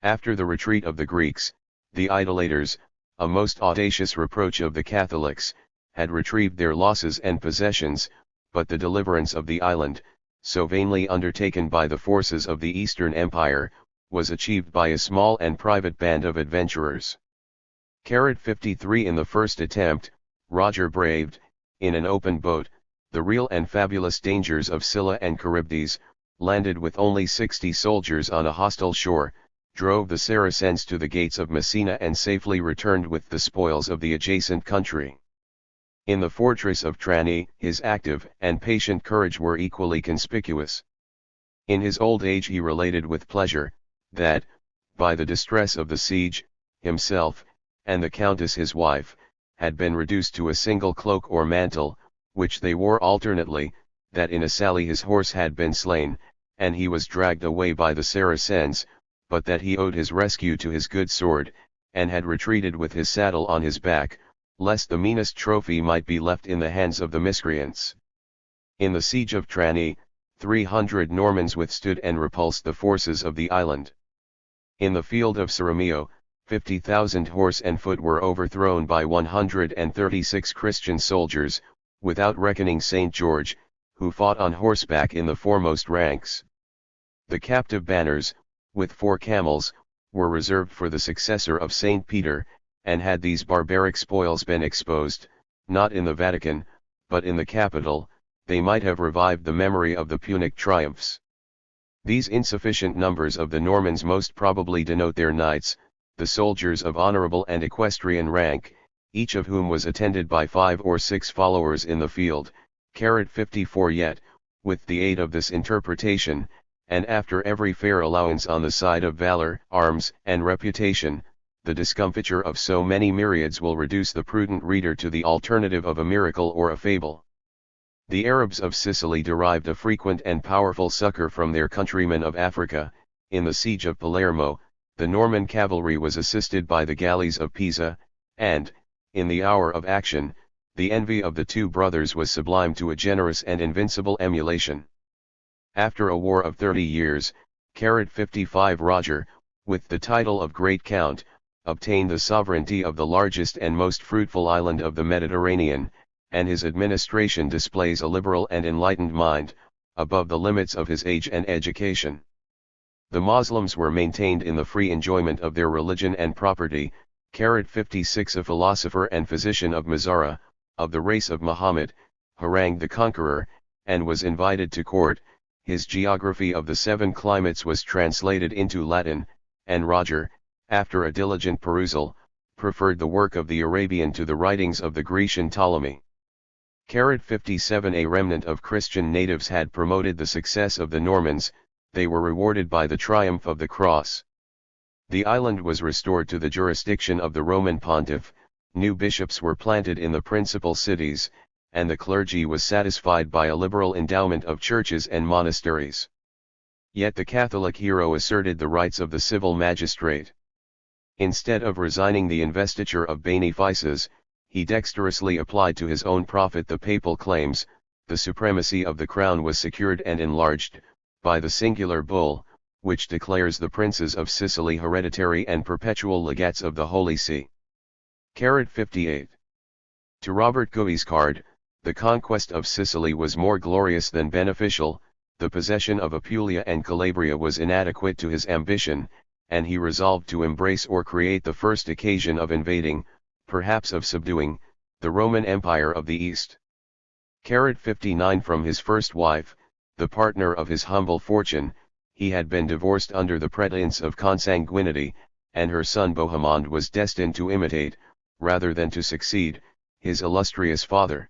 After the retreat of the Greeks, the idolaters, a most audacious reproach of the Catholics, had retrieved their losses and possessions, but the deliverance of the island, so vainly undertaken by the forces of the Eastern Empire, was achieved by a small and private band of adventurers. 53 In the first attempt, Roger braved, in an open boat, the real and fabulous dangers of Scylla and Charybdis, landed with only 60 soldiers on a hostile shore, drove the Saracens to the gates of Messina and safely returned with the spoils of the adjacent country. In the fortress of Trani, his active and patient courage were equally conspicuous. In his old age he related with pleasure, that, by the distress of the siege, himself, and the countess his wife, had been reduced to a single cloak or mantle, which they wore alternately, that in a sally his horse had been slain, and he was dragged away by the Saracens, but that he owed his rescue to his good sword, and had retreated with his saddle on his back, lest the meanest trophy might be left in the hands of the miscreants. In the siege of Trani, 300 Normans withstood and repulsed the forces of the island. In the field of Ceramio, 50,000 horse and foot were overthrown by 136 Christian soldiers, without reckoning St. George, who fought on horseback in the foremost ranks. The captive banners, with 4 camels, were reserved for the successor of St. Peter, and had these barbaric spoils been exposed, not in the Vatican, but in the capital, they might have revived the memory of the Punic triumphs. These insufficient numbers of the Normans most probably denote their knights, the soldiers of honorable and equestrian rank, each of whom was attended by 5 or 6 followers in the field. 54 Yet, with the aid of this interpretation, and after every fair allowance on the side of valor, arms, and reputation, the discomfiture of so many myriads will reduce the prudent reader to the alternative of a miracle or a fable. The Arabs of Sicily derived a frequent and powerful succor from their countrymen of Africa. In the siege of Palermo, the Norman cavalry was assisted by the galleys of Pisa, and, in the hour of action, the envy of the 2 brothers was sublimed to a generous and invincible emulation. After a war of 30 years, 55 Roger, with the title of Great Count, obtained the sovereignty of the largest and most fruitful island of the Mediterranean, and his administration displays a liberal and enlightened mind, above the limits of his age and education. The Moslems were maintained in the free enjoyment of their religion and property. 56 A philosopher and physician of Mazara, of the race of Muhammad, harangued the conqueror, and was invited to court. His geography of the 7 climates was translated into Latin, and Roger, after a diligent perusal, preferred the work of the Arabian to the writings of the Grecian Ptolemy. 57 A remnant of Christian natives had promoted the success of the Normans. They were rewarded by the triumph of the cross. The island was restored to the jurisdiction of the Roman pontiff, new bishops were planted in the principal cities, and the clergy was satisfied by a liberal endowment of churches and monasteries. Yet the Catholic hero asserted the rights of the civil magistrate. Instead of resigning the investiture of benefices, he dexterously applied to his own profit the papal claims. The supremacy of the crown was secured and enlarged, by the singular bull, which declares the princes of Sicily hereditary and perpetual legates of the Holy See. 58. To Robert Guiscard, the conquest of Sicily was more glorious than beneficial. The possession of Apulia and Calabria was inadequate to his ambition, and he resolved to embrace or create the first occasion of invading, perhaps of subduing, the Roman Empire of the East. 59 From his first wife, the partner of his humble fortune, he had been divorced under the pretense of consanguinity, and her son Bohemond was destined to imitate, rather than to succeed, his illustrious father.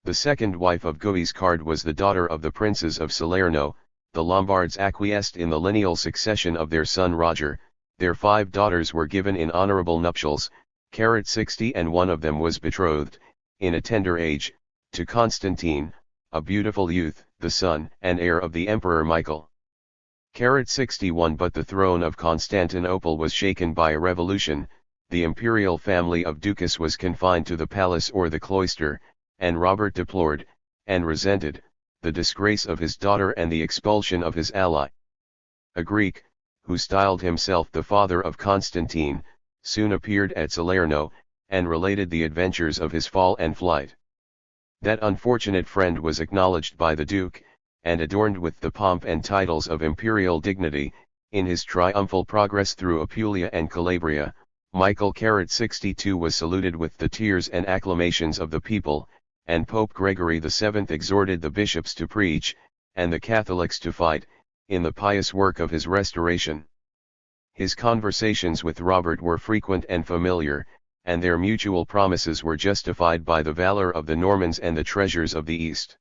The second wife of Guiscard was the daughter of the princes of Salerno. The Lombards acquiesced in the lineal succession of their son Roger. Their 5 daughters were given in honorable nuptials, 60, and one of them was betrothed, in a tender age, to Constantine, a beautiful youth, the son and heir of the Emperor Michael. 61 But the throne of Constantinople was shaken by a revolution. The imperial family of Ducas was confined to the palace or the cloister, and Robert deplored, and resented, the disgrace of his daughter and the expulsion of his ally. A Greek, who styled himself the father of Constantine, soon appeared at Salerno, and related the adventures of his fall and flight. That unfortunate friend was acknowledged by the Duke, and adorned with the pomp and titles of imperial dignity. In his triumphal progress through Apulia and Calabria, Michael 62 was saluted with the tears and acclamations of the people, and Pope Gregory VII exhorted the bishops to preach, and the Catholics to fight, in the pious work of his restoration. His conversations with Robert were frequent and familiar, and their mutual promises were justified by the valor of the Normans and the treasures of the East.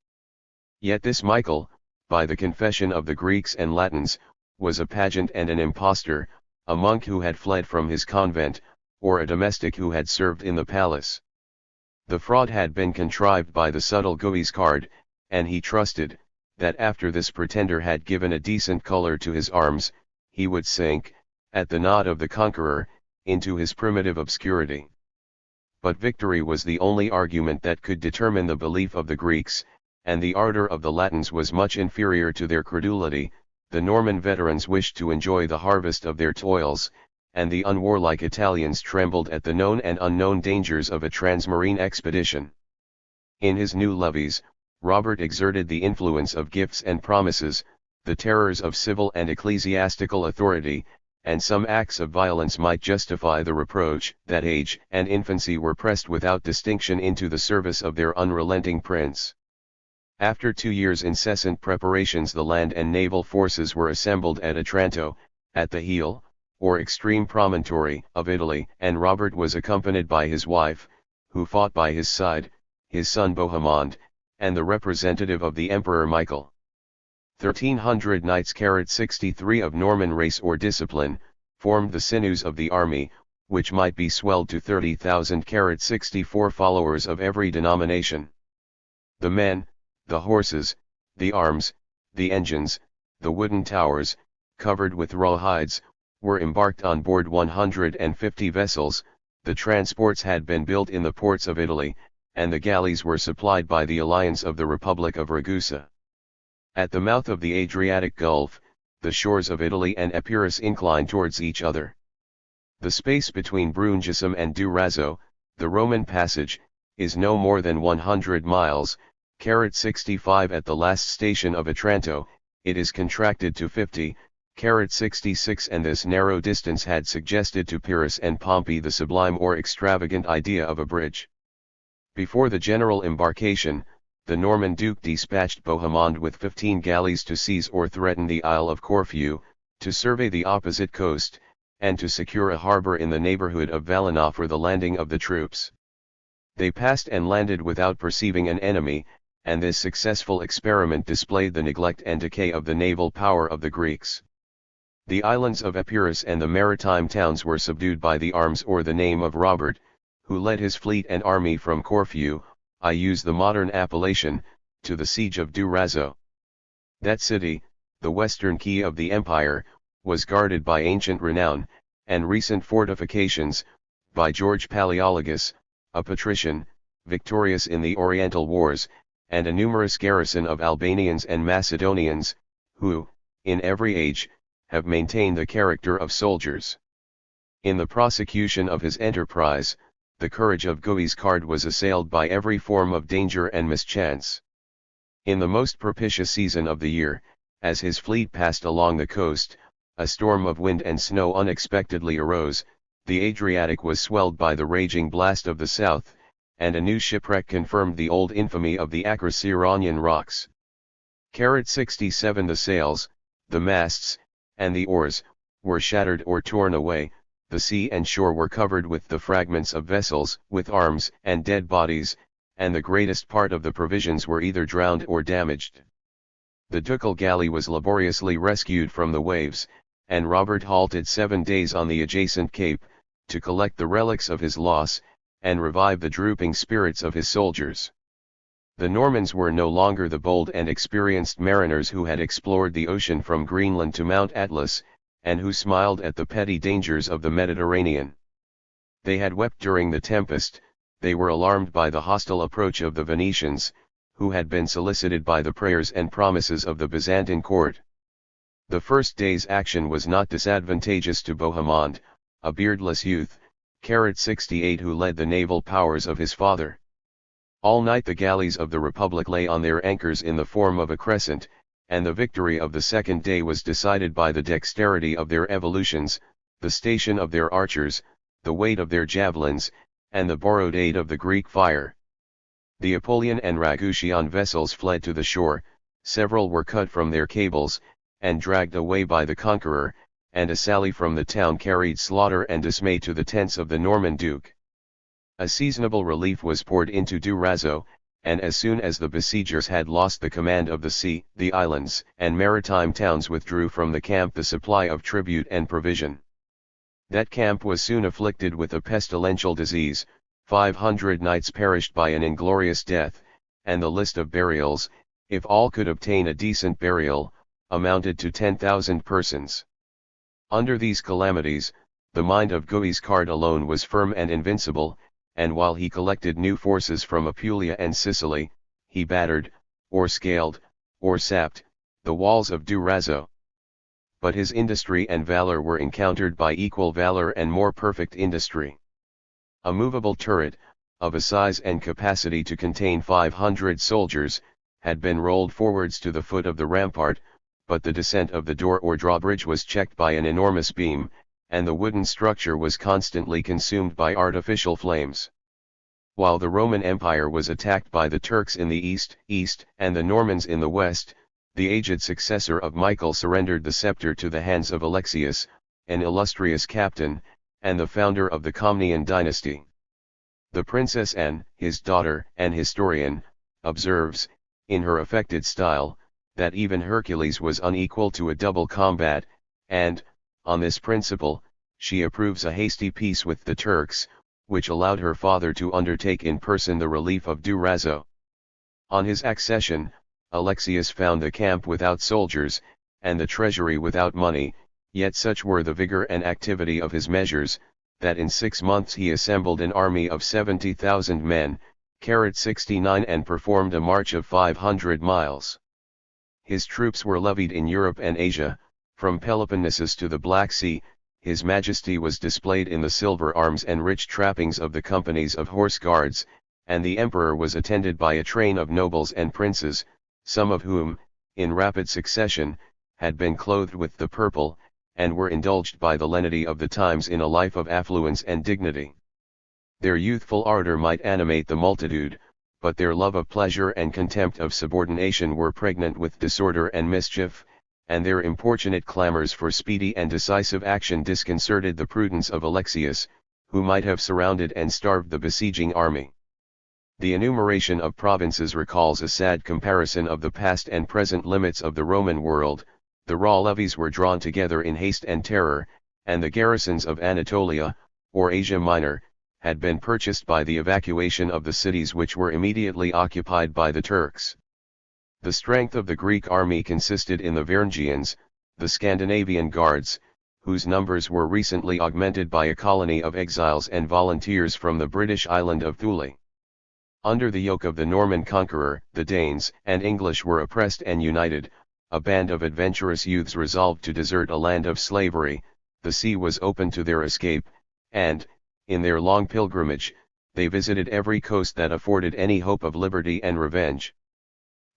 Yet this Michael, by the confession of the Greeks and Latins, was a pageant and an impostor, a monk who had fled from his convent, or a domestic who had served in the palace. The fraud had been contrived by the subtle Guiscard, and he trusted, that after this pretender had given a decent color to his arms, he would sink, at the nod of the conqueror, into his primitive obscurity. But victory was the only argument that could determine the belief of the Greeks, and the ardor of the Latins was much inferior to their credulity. The Norman veterans wished to enjoy the harvest of their toils, and the unwarlike Italians trembled at the known and unknown dangers of a transmarine expedition. In his new levies, Robert exerted the influence of gifts and promises, the terrors of civil and ecclesiastical authority, and some acts of violence might justify the reproach that age and infancy were pressed without distinction into the service of their unrelenting prince. After 2 years' incessant preparations, the land and naval forces were assembled at Otranto, at the heel, or extreme promontory, of Italy, and Robert was accompanied by his wife, who fought by his side, his son Bohemond, and the representative of the Emperor Michael. 1,300 knights 63 of Norman race or discipline, formed the sinews of the army, which might be swelled to 30,000 64 followers of every denomination. The men, the horses, the arms, the engines, the wooden towers, covered with rawhides, were embarked on board 150 vessels. The transports had been built in the ports of Italy, and the galleys were supplied by the alliance of the Republic of Ragusa. At the mouth of the Adriatic Gulf, the shores of Italy and Epirus incline towards each other. The space between Brundisium and Durazzo, the Roman passage, is no more than 100 miles, 65 at the last station of Otranto. It is contracted to 50, 66, and this narrow distance had suggested to Pyrrhus and Pompey the sublime or extravagant idea of a bridge. Before the general embarkation, the Norman Duke dispatched Bohemond with 15 galleys to seize or threaten the Isle of Corfu, to survey the opposite coast, and to secure a harbour in the neighbourhood of Valona for the landing of the troops. They passed and landed without perceiving an enemy, and this successful experiment displayed the neglect and decay of the naval power of the Greeks. The islands of Epirus and the maritime towns were subdued by the arms or the name of Robert, who led his fleet and army from Corfu, I use the modern appellation, to the siege of Durazzo. That city, the western key of the empire, was guarded by ancient renown, and recent fortifications, by George Palaeologus, a patrician, victorious in the Oriental wars, and a numerous garrison of Albanians and Macedonians, who, in every age, have maintained the character of soldiers. In the prosecution of his enterprise, the courage of Guiscard was assailed by every form of danger and mischance. In the most propitious season of the year, as his fleet passed along the coast, a storm of wind and snow unexpectedly arose, the Adriatic was swelled by the raging blast of the south, and a new shipwreck confirmed the old infamy of the Acroceraunian rocks. 67 The sails, the masts, and the oars, were shattered or torn away. The sea and shore were covered with the fragments of vessels, with arms and dead bodies, and the greatest part of the provisions were either drowned or damaged. The ducal galley was laboriously rescued from the waves, and Robert halted 7 days on the adjacent cape, to collect the relics of his loss, and revive the drooping spirits of his soldiers. The Normans were no longer the bold and experienced mariners who had explored the ocean from Greenland to Mount Atlas, and who smiled at the petty dangers of the Mediterranean. They had wept during the tempest. They were alarmed by the hostile approach of the Venetians, who had been solicited by the prayers and promises of the Byzantine court. The first day's action was not disadvantageous to Bohemond, a beardless youth, 68, who led the naval powers of his father. All night the galleys of the Republic lay on their anchors in the form of a crescent, and the victory of the second day was decided by the dexterity of their evolutions, the station of their archers, the weight of their javelins, and the borrowed aid of the Greek fire. The Apulian and Ragutian vessels fled to the shore, several were cut from their cables, and dragged away by the conqueror, and a sally from the town carried slaughter and dismay to the tents of the Norman duke. A seasonable relief was poured into Durazzo, and as soon as the besiegers had lost the command of the sea, the islands and maritime towns withdrew from the camp the supply of tribute and provision. That camp was soon afflicted with a pestilential disease, 500 knights perished by an inglorious death, and the list of burials, if all could obtain a decent burial, amounted to 10,000 persons. Under these calamities, the mind of Guiscard alone was firm and invincible, and while he collected new forces from Apulia and Sicily, he battered, or scaled, or sapped, the walls of Durazzo. But his industry and valor were encountered by equal valor and more perfect industry. A movable turret, of a size and capacity to contain 500 soldiers, had been rolled forwards to the foot of the rampart, but the descent of the door or drawbridge was checked by an enormous beam, and the wooden structure was constantly consumed by artificial flames. While the Roman Empire was attacked by the Turks in the east, and the Normans in the west, the aged successor of Michael surrendered the scepter to the hands of Alexius, an illustrious captain, and the founder of the Comnenian dynasty. The Princess Anne, his daughter, an historian, observes, in her affected style, that even Hercules was unequal to a double combat, and, on this principle, she approves a hasty peace with the Turks, which allowed her father to undertake in person the relief of Durazzo. On his accession, Alexius found the camp without soldiers, and the treasury without money, yet such were the vigor and activity of his measures, that in 6 months he assembled an army of 70,000 men, carried 69 and performed a march of 500 miles. His troops were levied in Europe and Asia, from Peloponnesus to the Black Sea. His Majesty was displayed in the silver arms and rich trappings of the companies of horse guards, and the Emperor was attended by a train of nobles and princes, some of whom, in rapid succession, had been clothed with the purple, and were indulged by the lenity of the times in a life of affluence and dignity. Their youthful ardor might animate the multitude, but their love of pleasure and contempt of subordination were pregnant with disorder and mischief, and their importunate clamors for speedy and decisive action disconcerted the prudence of Alexius, who might have surrounded and starved the besieging army. The enumeration of provinces recalls a sad comparison of the past and present limits of the Roman world. The raw levies were drawn together in haste and terror, and the garrisons of Anatolia, or Asia Minor, had been purchased by the evacuation of the cities which were immediately occupied by the Turks. The strength of the Greek army consisted in the Varangians, the Scandinavian guards, whose numbers were recently augmented by a colony of exiles and volunteers from the British island of Thule. Under the yoke of the Norman conqueror, the Danes and English were oppressed and united. A band of adventurous youths resolved to desert a land of slavery. The sea was open to their escape, and, in their long pilgrimage, they visited every coast that afforded any hope of liberty and revenge.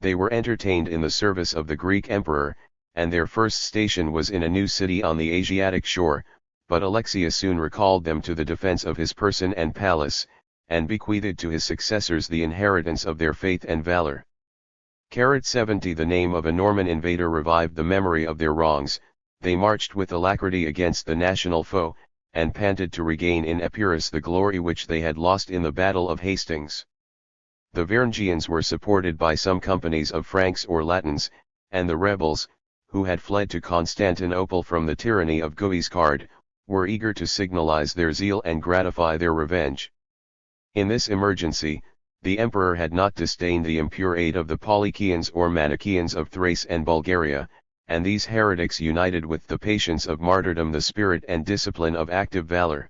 They were entertained in the service of the Greek emperor, and their first station was in a new city on the Asiatic shore, but Alexius soon recalled them to the defense of his person and palace, and bequeathed to his successors the inheritance of their faith and valor. 70 The name of a Norman invader revived the memory of their wrongs. They marched with alacrity against the national foe, and panted to regain in Epirus the glory which they had lost in the Battle of Hastings. The Varangians were supported by some companies of Franks or Latins, and the rebels, who had fled to Constantinople from the tyranny of Guiscard, were eager to signalize their zeal and gratify their revenge. In this emergency, the emperor had not disdained the impure aid of the Polycians or Manichaeans of Thrace and Bulgaria, and these heretics united with the patience of martyrdom the spirit and discipline of active valor.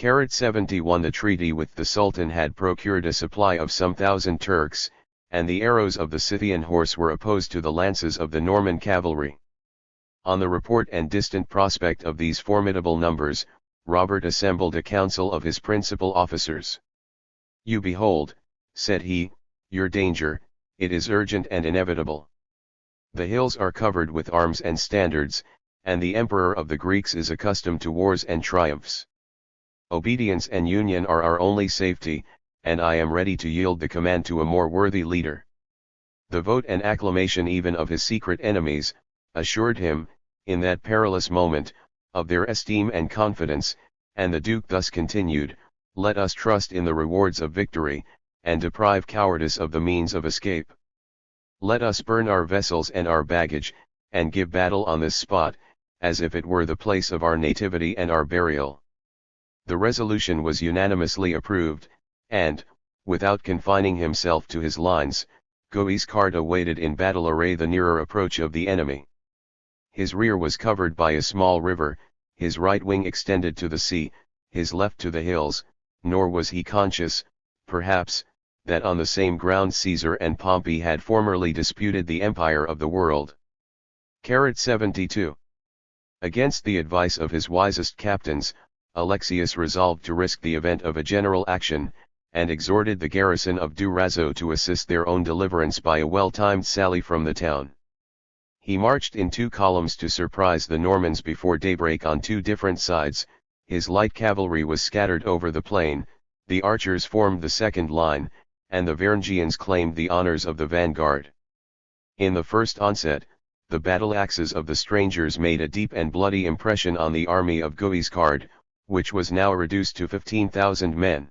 71 The treaty with the Sultan had procured a supply of some 1,000 Turks, and the arrows of the Scythian horse were opposed to the lances of the Norman cavalry. On the report and distant prospect of these formidable numbers, Robert assembled a council of his principal officers. "You behold," said he, "your danger, it is urgent and inevitable. The hills are covered with arms and standards, and the emperor of the Greeks is accustomed to wars and triumphs. Obedience and union are our only safety, and I am ready to yield the command to a more worthy leader. The vote and acclamation even of his secret enemies, assured him, in that perilous moment, of their esteem and confidence, and the Duke thus continued, "Let us trust in the rewards of victory, and deprive cowardice of the means of escape. Let us burn our vessels and our baggage, and give battle on this spot, as if it were the place of our nativity and our burial." The resolution was unanimously approved, and, without confining himself to his lines, Guiscard awaited in battle array the nearer approach of the enemy. His rear was covered by a small river, his right wing extended to the sea, his left to the hills, nor was he conscious, perhaps, that on the same ground Caesar and Pompey had formerly disputed the empire of the world. 72. Against the advice of his wisest captains, Alexius resolved to risk the event of a general action, and exhorted the garrison of Durazzo to assist their own deliverance by a well-timed sally from the town. He marched in 2 columns to surprise the Normans before daybreak on 2 different sides, his light cavalry was scattered over the plain, the archers formed the second line, and the Varangians claimed the honors of the vanguard. In the first onset, the battle axes of the strangers made a deep and bloody impression on the army of Guiscard, which was now reduced to 15,000 men.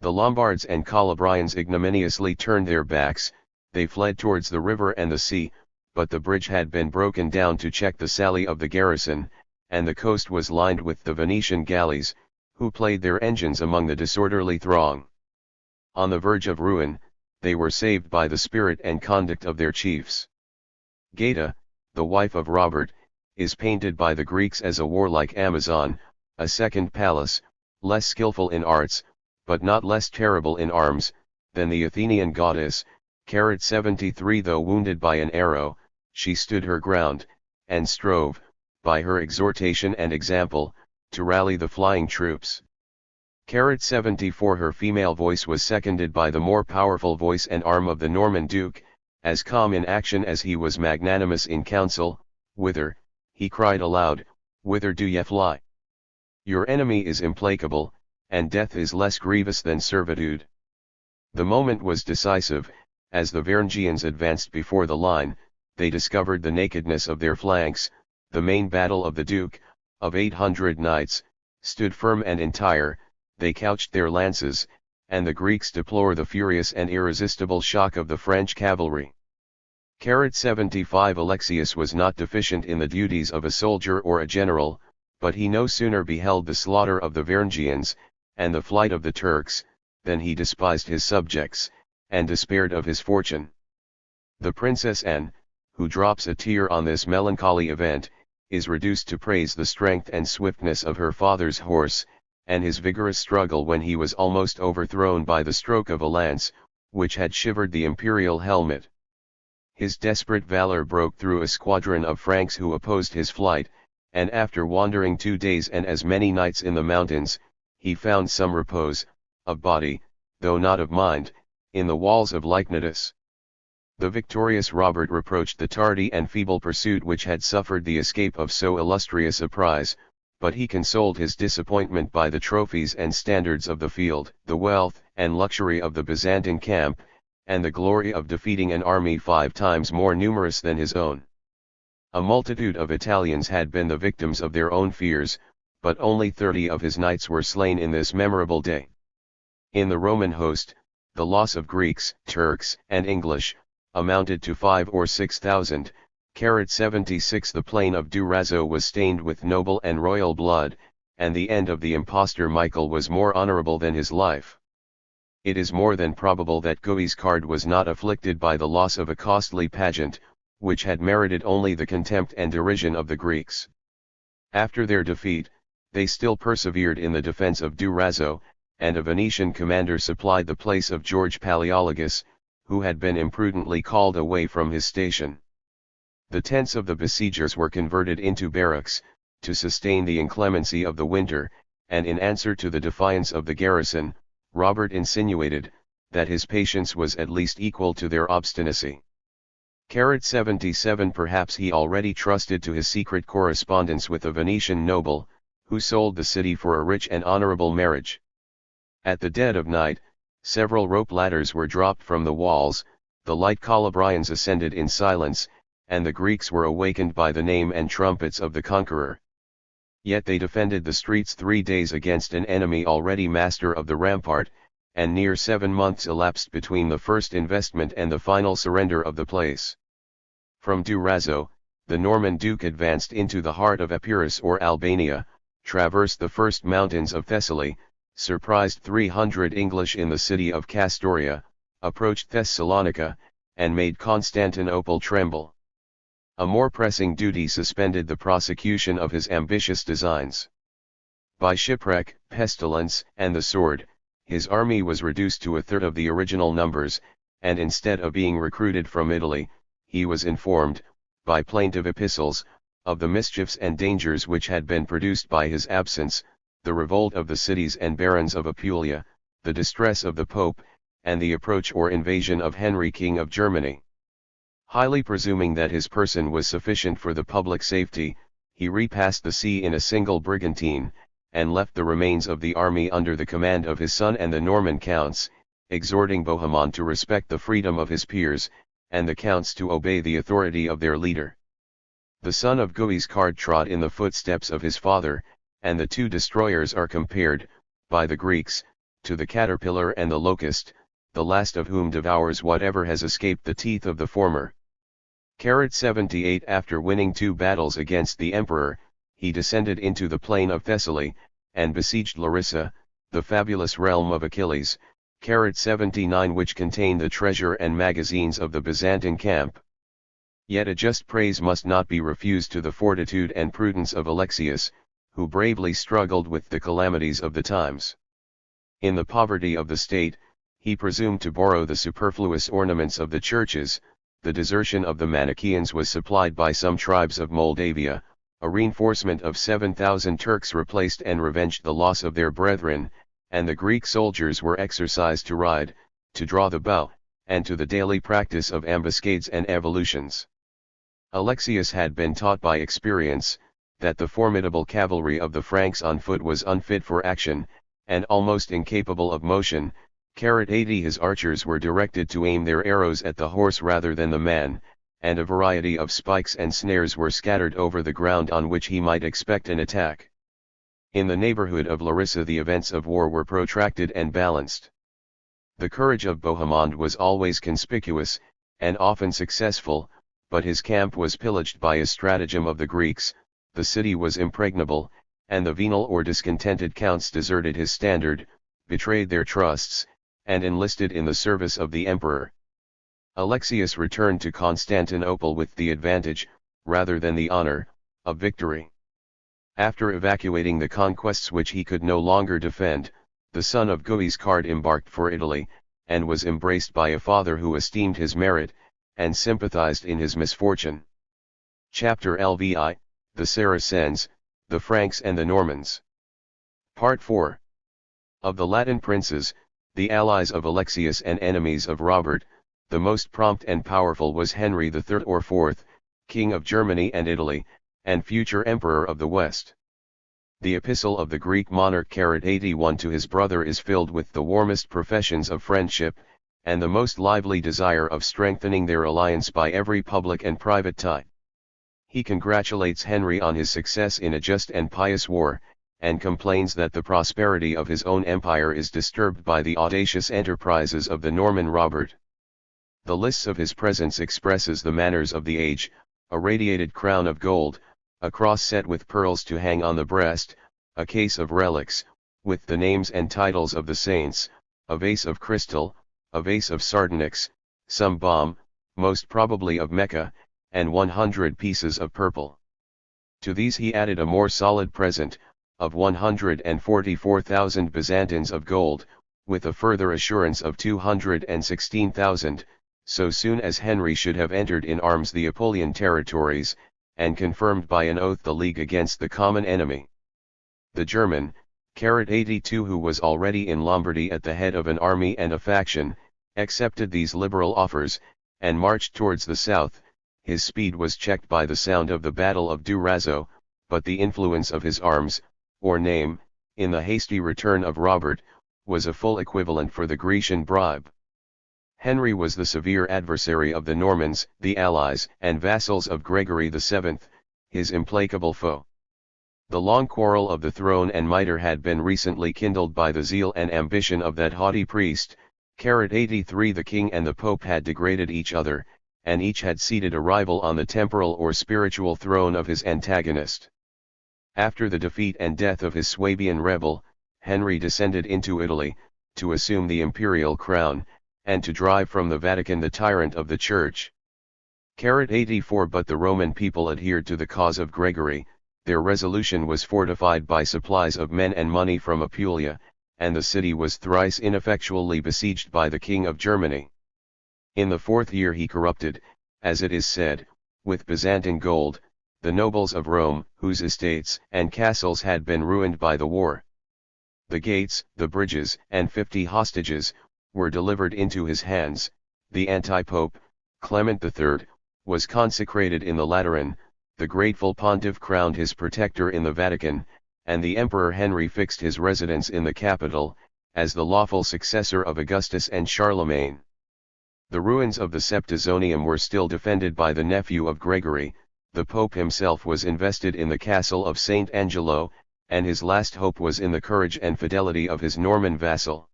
The Lombards and Calabrians ignominiously turned their backs, they fled towards the river and the sea, but the bridge had been broken down to check the sally of the garrison, and the coast was lined with the Venetian galleys, who played their engines among the disorderly throng. On the verge of ruin, they were saved by the spirit and conduct of their chiefs. Gaeta, the wife of Robert, is painted by the Greeks as a warlike Amazon, a second Pallas, less skillful in arts, but not less terrible in arms, than the Athenian goddess. 73. Though wounded by an arrow, she stood her ground, and strove, by her exhortation and example, to rally the flying troops. 74. Her female voice was seconded by the more powerful voice and arm of the Norman Duke, as calm in action as he was magnanimous in counsel. "Whither," he cried aloud, "whither do ye fly? Your enemy is implacable, and death is less grievous than servitude." The moment was decisive. As the Varangians advanced before the line, they discovered the nakedness of their flanks. The main battle of the Duke, of 800 knights, stood firm and entire, they couched their lances, and the Greeks deplore the furious and irresistible shock of the French cavalry. 75. Alexius was not deficient in the duties of a soldier or a general, but he no sooner beheld the slaughter of the Varangians, and the flight of the Turks, than he despised his subjects, and despaired of his fortune. The Princess Anne, who drops a tear on this melancholy event, is reduced to praise the strength and swiftness of her father's horse, and his vigorous struggle when he was almost overthrown by the stroke of a lance, which had shivered the imperial helmet. His desperate valor broke through a squadron of Franks who opposed his flight, and after wandering 2 days and as many nights in the mountains, he found some repose, of body, though not of mind, in the walls of Lychnidus. The victorious Robert reproached the tardy and feeble pursuit which had suffered the escape of so illustrious a prize, but he consoled his disappointment by the trophies and standards of the field, the wealth and luxury of the Byzantine camp, and the glory of defeating an army 5 times more numerous than his own. A multitude of Italians had been the victims of their own fears, but only 30 of his knights were slain in this memorable day. In the Roman host, the loss of Greeks, Turks, and English, amounted to 5 or 6,000. 76. The plain of Durazzo was stained with noble and royal blood, and the end of the impostor Michael was more honorable than his life. It is more than probable that Guiscard was not afflicted by the loss of a costly pageant, which had merited only the contempt and derision of the Greeks. After their defeat, they still persevered in the defense of Durazzo, and a Venetian commander supplied the place of George Palaeologus, who had been imprudently called away from his station. The tents of the besiegers were converted into barracks, to sustain the inclemency of the winter, and in answer to the defiance of the garrison, Robert insinuated, that his patience was at least equal to their obstinacy. 77 Perhaps he already trusted to his secret correspondence with a Venetian noble, who sold the city for a rich and honorable marriage. At the dead of night, several rope ladders were dropped from the walls, the light Calabrians ascended in silence, and the Greeks were awakened by the name and trumpets of the conqueror. Yet they defended the streets 3 days against an enemy already master of the rampart, and near 7 months elapsed between the first investment and the final surrender of the place. From Durazzo, the Norman duke advanced into the heart of Epirus or Albania, traversed the first mountains of Thessaly, surprised 300 English in the city of Castoria, approached Thessalonica, and made Constantinople tremble. A more pressing duty suspended the prosecution of his ambitious designs. By shipwreck, pestilence, and the sword, his army was reduced to a third of the original numbers, and instead of being recruited from Italy, he was informed, by plaintive epistles, of the mischiefs and dangers which had been produced by his absence, the revolt of the cities and barons of Apulia, the distress of the Pope, and the approach or invasion of Henry King of Germany. Highly presuming that his person was sufficient for the public safety, he repassed the sea in a single brigantine, and left the remains of the army under the command of his son and the Norman counts, exhorting Bohemond to respect the freedom of his peers, and the counts to obey the authority of their leader. The son of Guiscard trod in the footsteps of his father, and the two destroyers are compared, by the Greeks, to the caterpillar and the locust, the last of whom devours whatever has escaped the teeth of the former. 78 After winning 2 battles against the emperor, he descended into the plain of Thessaly, and besieged Larissa, the fabulous realm of Achilles, 79 which contained the treasure and magazines of the Byzantine camp. Yet a just praise must not be refused to the fortitude and prudence of Alexius, who bravely struggled with the calamities of the times. In the poverty of the state, he presumed to borrow the superfluous ornaments of the churches. The desertion of the Manichaeans was supplied by some tribes of Moldavia, a reinforcement of 7,000 Turks replaced and revenged the loss of their brethren, and the Greek soldiers were exercised to ride, to draw the bow, and to the daily practice of ambuscades and evolutions. Alexius had been taught by experience, that the formidable cavalry of the Franks on foot was unfit for action, and almost incapable of motion. 80 His archers were directed to aim their arrows at the horse rather than the man, and a variety of spikes and snares were scattered over the ground on which he might expect an attack. In the neighborhood of Larissa the events of war were protracted and balanced. The courage of Bohemond was always conspicuous, and often successful, but his camp was pillaged by a stratagem of the Greeks, the city was impregnable, and the venal or discontented counts deserted his standard, betrayed their trusts, and enlisted in the service of the emperor. Alexius returned to Constantinople with the advantage, rather than the honor, of victory. After evacuating the conquests which he could no longer defend, the son of Guiscard embarked for Italy, and was embraced by a father who esteemed his merit, and sympathized in his misfortune. Chapter LVI, The Saracens, the Franks and the Normans. Part 4. Of the Latin princes, the allies of Alexius and enemies of Robert, the most prompt and powerful was Henry III or IV, King of Germany and Italy, and future Emperor of the West. The epistle of the Greek monarch 81 to his brother is filled with the warmest professions of friendship, and the most lively desire of strengthening their alliance by every public and private tie. He congratulates Henry on his success in a just and pious war, and complains that the prosperity of his own empire is disturbed by the audacious enterprises of the Norman Robert. The lists of his presents expresses the manners of the age, a radiated crown of gold, a cross set with pearls to hang on the breast, a case of relics, with the names and titles of the saints, a vase of crystal, a vase of sardonyx, some balm, most probably of Mecca, and 100 pieces of purple. To these he added a more solid present, of 144,000 Byzantines of gold, with a further assurance of 216,000, so soon as Henry should have entered in arms the Apulian territories, and confirmed by an oath the league against the common enemy. The German, 82 who was already in Lombardy at the head of an army and a faction, accepted these liberal offers, and marched towards the south. His speed was checked by the sound of the Battle of Durazzo, but the influence of his arms, or name, in the hasty return of Robert, was a full equivalent for the Grecian bribe. Henry was the severe adversary of the Normans, the allies and vassals of Gregory VII, his implacable foe. The long quarrel of the throne and mitre had been recently kindled by the zeal and ambition of that haughty priest. 83 The king and the pope had degraded each other, and each had seated a rival on the temporal or spiritual throne of his antagonist. After the defeat and death of his Swabian rebel, Henry descended into Italy, to assume the imperial crown, and to drive from the Vatican the tyrant of the Church. 84 But the Roman people adhered to the cause of Gregory. Their resolution was fortified by supplies of men and money from Apulia, and the city was thrice ineffectually besieged by the King of Germany. In the 4th year he corrupted, as it is said, with Byzantine gold, the nobles of Rome, whose estates and castles had been ruined by the war. The gates, the bridges, and 50 hostages, were delivered into his hands. The anti-pope, Clement III, was consecrated in the Lateran, the grateful pontiff crowned his protector in the Vatican, and the Emperor Henry fixed his residence in the capital, as the lawful successor of Augustus and Charlemagne. The ruins of the Septizonium were still defended by the nephew of Gregory. The Pope himself was invested in the castle of St. Angelo, and his last hope was in the courage and fidelity of his Norman vassal.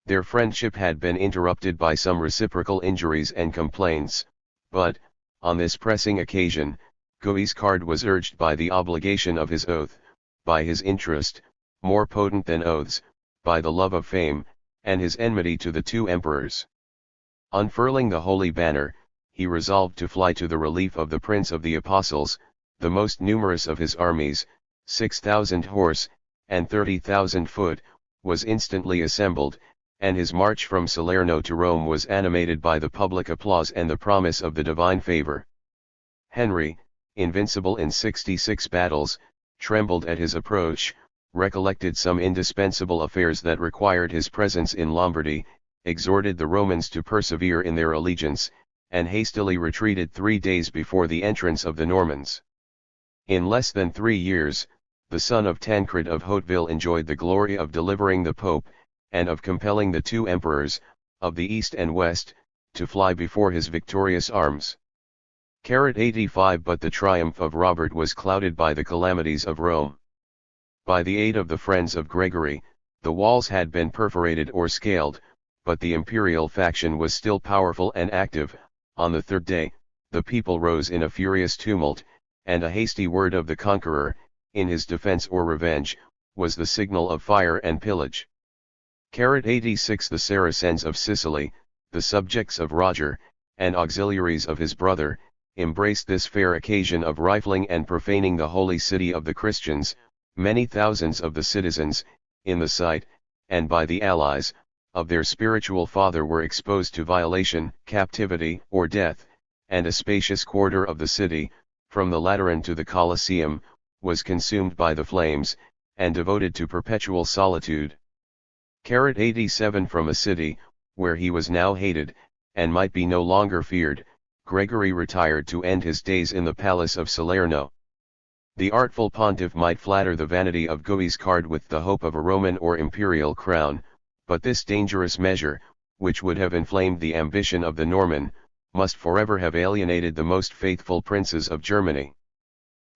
Their friendship had been interrupted by some reciprocal injuries and complaints, but, on this pressing occasion, Guiscard was urged by the obligation of his oath, by his interest, more potent than oaths, by the love of fame, and his enmity to the two emperors. Unfurling the holy banner, he resolved to fly to the relief of the Prince of the Apostles. The most numerous of his armies, 6,000 horse, and 30,000 foot, was instantly assembled, and his march from Salerno to Rome was animated by the public applause and the promise of the divine favor. Henry, invincible in 66 battles, trembled at his approach, recollected some indispensable affairs that required his presence in Lombardy, exhorted the Romans to persevere in their allegiance, and hastily retreated 3 days before the entrance of the Normans. In less than 3 years, the son of Tancred of Hauteville enjoyed the glory of delivering the Pope, and of compelling the two emperors, of the East and West, to fly before his victorious arms. 85 But the triumph of Robert was clouded by the calamities of Rome. By the aid of the friends of Gregory, the walls had been perforated or scaled, but the imperial faction was still powerful and active. On the 3rd day, the people rose in a furious tumult, and a hasty word of the conqueror, in his defense or revenge, was the signal of fire and pillage. 86 The Saracens of Sicily, the subjects of Roger, and auxiliaries of his brother, embraced this fair occasion of rifling and profaning the holy city of the Christians. Many thousands of the citizens, in the sight, and by the allies, of their spiritual father were exposed to violation, captivity, or death, and a spacious quarter of the city, from the Lateran to the Colosseum, was consumed by the flames, and devoted to perpetual solitude. 87 From a city, where he was now hated, and might be no longer feared, Gregory retired to end his days in the palace of Salerno. The artful pontiff might flatter the vanity of Guiscard with the hope of a Roman or imperial crown, but this dangerous measure, which would have inflamed the ambition of the Norman, must forever have alienated the most faithful princes of Germany.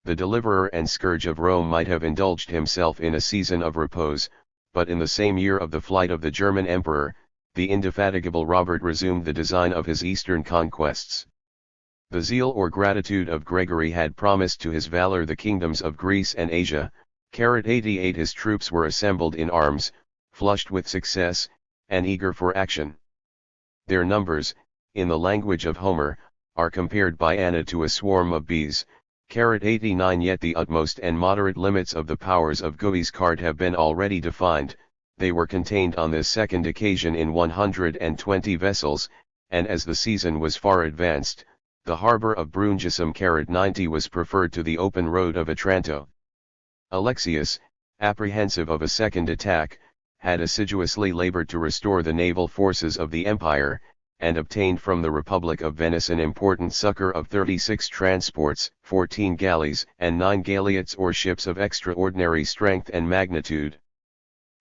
The deliverer and scourge of Rome might have indulged himself in a season of repose, but in the same year of the flight of the German emperor, the indefatigable Robert resumed the design of his eastern conquests. The zeal or gratitude of Gregory had promised to his valor the kingdoms of Greece and Asia. 88 His troops were assembled in arms, flushed with success, and eager for action. Their numbers, in the language of Homer, are compared by Anna to a swarm of bees. 89 Yet the utmost and moderate limits of the powers of Guiscard have been already defined. They were contained on this second occasion in 120 vessels, and as the season was far advanced, the harbour of Brungisum 90 was preferred to the open road of Otranto. Alexius, apprehensive of a second attack, had assiduously laboured to restore the naval forces of the empire, and obtained from the Republic of Venice an important succor of 36 transports, 14 galleys, and 9 galiots or ships of extraordinary strength and magnitude.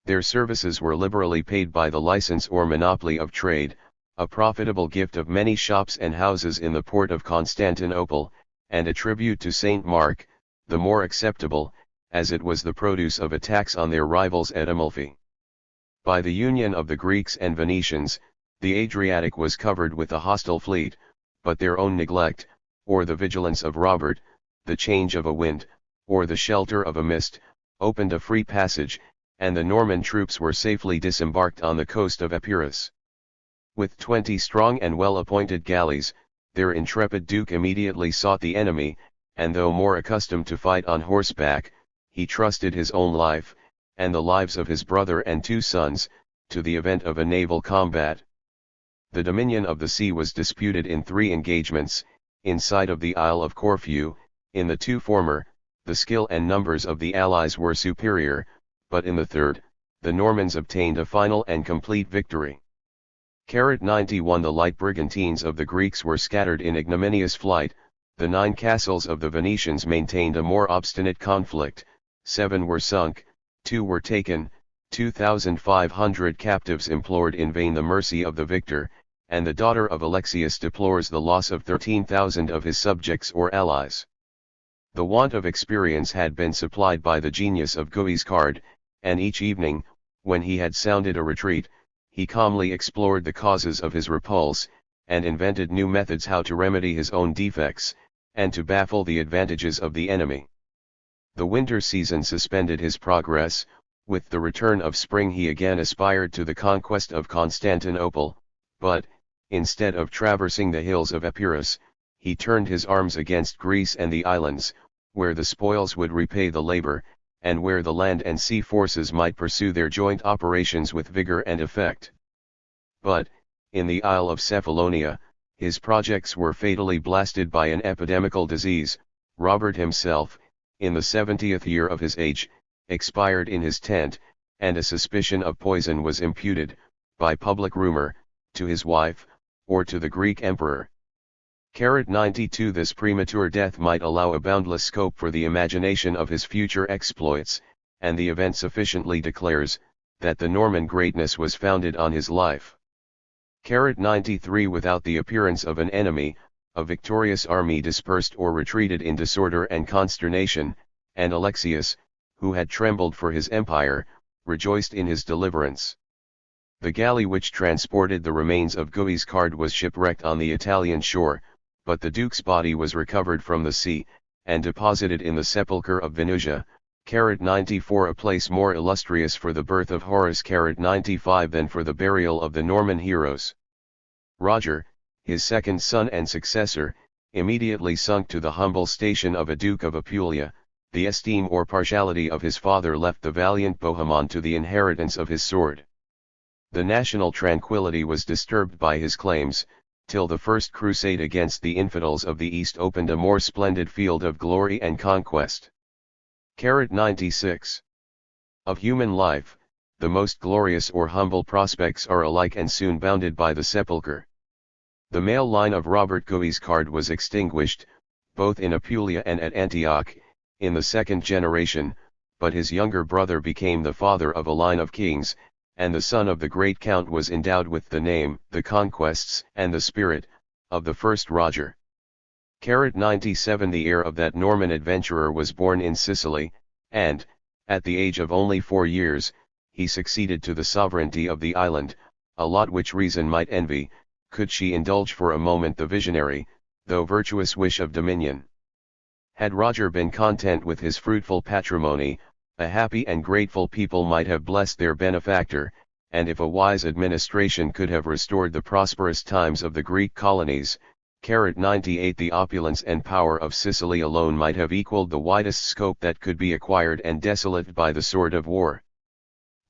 Their services were liberally paid by the license or monopoly of trade, a profitable gift of many shops and houses in the port of Constantinople, and a tribute to Saint Mark, the more acceptable, as it was the produce of attacks on their rivals at Amalfi. By the union of the Greeks and Venetians, the Adriatic was covered with a hostile fleet, but their own neglect, or the vigilance of Robert, the change of a wind, or the shelter of a mist, opened a free passage, and the Norman troops were safely disembarked on the coast of Epirus. With 20 strong and well-appointed galleys, their intrepid duke immediately sought the enemy, and though more accustomed to fight on horseback, he trusted his own life, and the lives of his brother and 2 sons, to the event of a naval combat. The dominion of the sea was disputed in 3 engagements, in sight of the Isle of Corfu. In the 2 former, the skill and numbers of the allies were superior, but in the third, the Normans obtained a final and complete victory. 91 The light brigantines of the Greeks were scattered in ignominious flight, the 9 castles of the Venetians maintained a more obstinate conflict, 7 were sunk, 2 were taken, 2,500 captives implored in vain the mercy of the victor, and the daughter of Alexius deplores the loss of 13,000 of his subjects or allies. The want of experience had been supplied by the genius of Guiscard, and each evening, when he had sounded a retreat, he calmly explored the causes of his repulse, and invented new methods how to remedy his own defects, and to baffle the advantages of the enemy. The winter season suspended his progress. With the return of spring he again aspired to the conquest of Constantinople, but, instead of traversing the hills of Epirus, he turned his arms against Greece and the islands, where the spoils would repay the labor, and where the land and sea forces might pursue their joint operations with vigor and effect. But, in the Isle of Cephalonia, his projects were fatally blasted by an epidemical disease. Robert himself, in the 70th year of his age, expired in his tent, and a suspicion of poison was imputed, by public rumor, to his wife, or to the Greek emperor. 92 This premature death might allow a boundless scope for the imagination of his future exploits, and the event sufficiently declares, that the Norman greatness was founded on his life. 93 Without the appearance of an enemy, a victorious army dispersed or retreated in disorder and consternation, and Alexius, who had trembled for his empire, rejoiced in his deliverance. The galley which transported the remains of Guiscard was shipwrecked on the Italian shore, but the duke's body was recovered from the sea, and deposited in the sepulchre of Venusia. 94 A place more illustrious for the birth of Horace. 95 than for the burial of the Norman heroes. Roger, his second son and successor, immediately sunk to the humble station of a Duke of Apulia. The esteem or partiality of his father left the valiant Bohemond to the inheritance of his sword. The national tranquility was disturbed by his claims, till the first crusade against the infidels of the East opened a more splendid field of glory and conquest. 96. Of human life, the most glorious or humble prospects are alike and soon bounded by the sepulchre. The male line of Robert Guiscard was extinguished, both in Apulia and at Antioch, in the 2nd generation, but his younger brother became the father of a line of kings, and the son of the great count was endowed with the name, the conquests, and the spirit, of the first Roger. 97 The heir of that Norman adventurer was born in Sicily, and, at the age of only 4 years, he succeeded to the sovereignty of the island, a lot which reason might envy, could she indulge for a moment the visionary, though virtuous wish of dominion. Had Roger been content with his fruitful patrimony, a happy and grateful people might have blessed their benefactor, and if a wise administration could have restored the prosperous times of the Greek colonies, 98 the opulence and power of Sicily alone might have equaled the widest scope that could be acquired and desolated by the sword of war.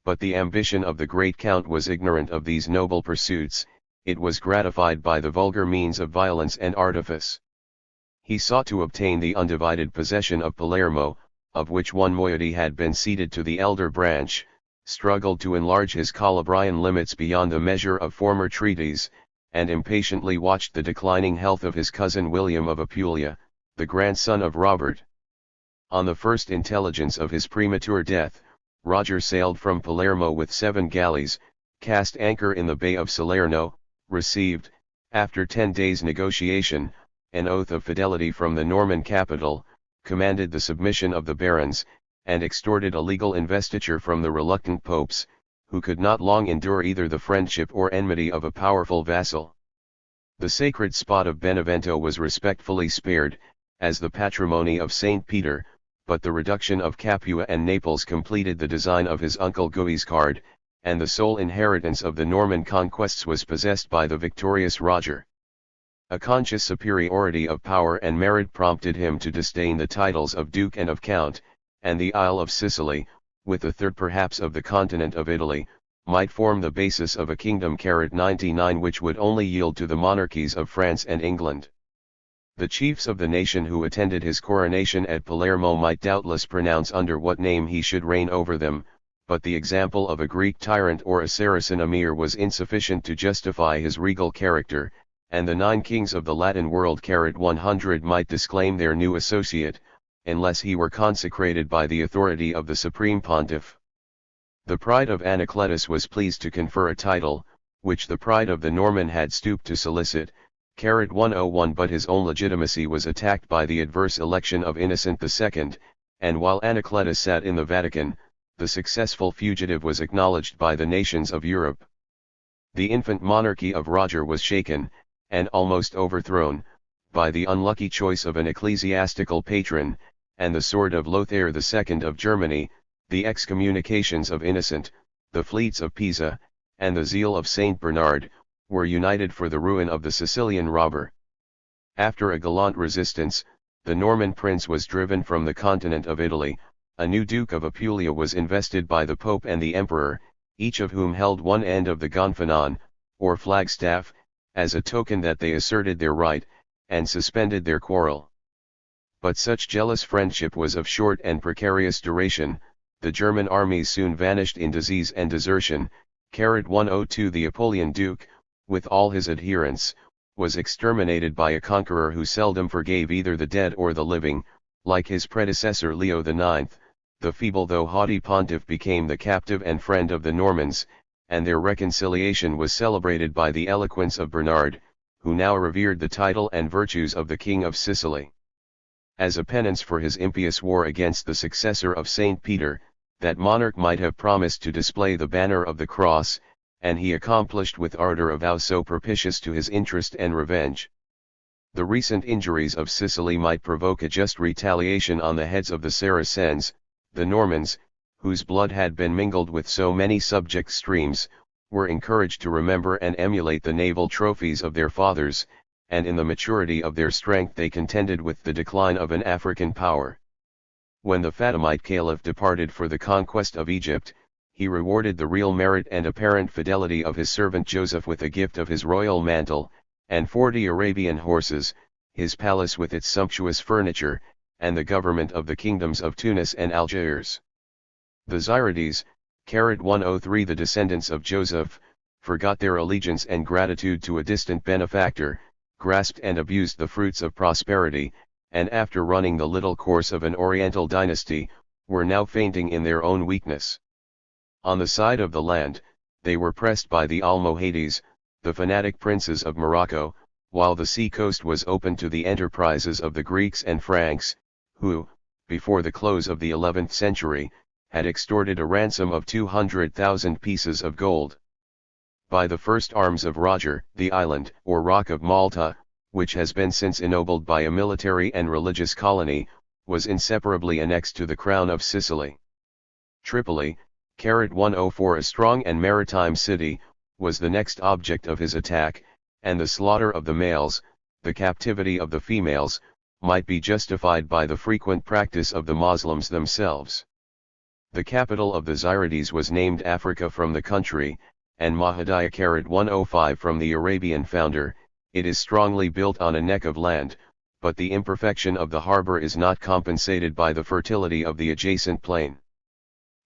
But the ambition of the great count was ignorant of these noble pursuits, it was gratified by the vulgar means of violence and artifice. He sought to obtain the undivided possession of Palermo, of which one moiety had been ceded to the elder branch, struggled to enlarge his Calabrian limits beyond the measure of former treaties, and impatiently watched the declining health of his cousin William of Apulia, the grandson of Robert. On the first intelligence of his premature death, Roger sailed from Palermo with 7 galleys, cast anchor in the Bay of Salerno, received, after 10 days' negotiation, an oath of fidelity from the Norman capital, commanded the submission of the barons, and extorted a legal investiture from the reluctant popes, who could not long endure either the friendship or enmity of a powerful vassal. The sacred spot of Benevento was respectfully spared, as the patrimony of Saint Peter, but the reduction of Capua and Naples completed the design of his uncle Guiscard, and the sole inheritance of the Norman conquests was possessed by the victorious Roger. A conscious superiority of power and merit prompted him to disdain the titles of Duke and of Count, and the Isle of Sicily, with a third perhaps of the continent of Italy, might form the basis of a kingdom 99 which would only yield to the monarchies of France and England. The chiefs of the nation who attended his coronation at Palermo might doubtless pronounce under what name he should reign over them, but the example of a Greek tyrant or a Saracen emir was insufficient to justify his regal character, and the 9 kings of the Latin world 100 might disclaim their new associate, unless he were consecrated by the authority of the supreme pontiff. The pride of Anacletus was pleased to confer a title, which the pride of the Norman had stooped to solicit, 101, but his own legitimacy was attacked by the adverse election of Innocent II, and while Anacletus sat in the Vatican, the successful fugitive was acknowledged by the nations of Europe. The infant monarchy of Roger was shaken, and almost overthrown, by the unlucky choice of an ecclesiastical patron, and the sword of Lothair II of Germany, the excommunications of Innocent, the fleets of Pisa, and the zeal of Saint Bernard, were united for the ruin of the Sicilian robber. After a gallant resistance, the Norman prince was driven from the continent of Italy, a new Duke of Apulia was invested by the Pope and the Emperor, each of whom held one end of the gonfanon, or flagstaff, as a token that they asserted their right, and suspended their quarrel. But such jealous friendship was of short and precarious duration. The German armies soon vanished in disease and desertion. 102 The Apulian Duke, with all his adherents, was exterminated by a conqueror who seldom forgave either the dead or the living. Like his predecessor Leo IX, the feeble though haughty pontiff became the captive and friend of the Normans, and their reconciliation was celebrated by the eloquence of Bernard, who now revered the title and virtues of the King of Sicily. As a penance for his impious war against the successor of Saint Peter, that monarch might have promised to display the banner of the cross, and he accomplished with ardor a vow so propitious to his interest and revenge. The recent injuries of Sicily might provoke a just retaliation on the heads of the Saracens. The Normans, whose blood had been mingled with so many subject streams, were encouraged to remember and emulate the naval trophies of their fathers, and in the maturity of their strength they contended with the decline of an African power. When the Fatimite caliph departed for the conquest of Egypt, he rewarded the real merit and apparent fidelity of his servant Joseph with a gift of his royal mantle, and 40 Arabian horses, his palace with its sumptuous furniture, and the government of the kingdoms of Tunis and Algiers. The Zirides, 103 The descendants of Joseph, forgot their allegiance and gratitude to a distant benefactor, grasped and abused the fruits of prosperity, and after running the little course of an Oriental dynasty, were now fainting in their own weakness. On the side of the land, they were pressed by the Almohades, the fanatic princes of Morocco, while the sea coast was open to the enterprises of the Greeks and Franks, who, before the close of the 11th century, had extorted a ransom of 200,000 pieces of gold. By the first arms of Roger, the island, or Rock of Malta, which has been since ennobled by a military and religious colony, was inseparably annexed to the crown of Sicily. Tripoli, 104 a strong and maritime city, was the next object of his attack, and the slaughter of the males, the captivity of the females, might be justified by the frequent practice of the Moslems themselves. The capital of the Zirides was named Africa from the country, and Mahadiya 105 from the Arabian founder. It is strongly built on a neck of land, but the imperfection of the harbor is not compensated by the fertility of the adjacent plain.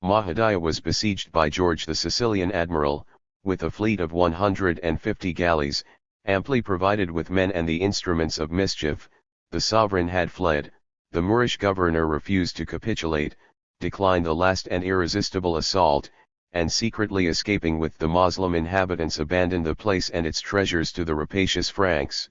Mahadiya was besieged by George the Sicilian admiral, with a fleet of 150 galleys, Amply provided with men and the instruments of mischief, the sovereign had fled, the Moorish governor refused to capitulate, declined the last and irresistible assault, and secretly escaping with the Moslem inhabitants abandoned the place and its treasures to the rapacious Franks.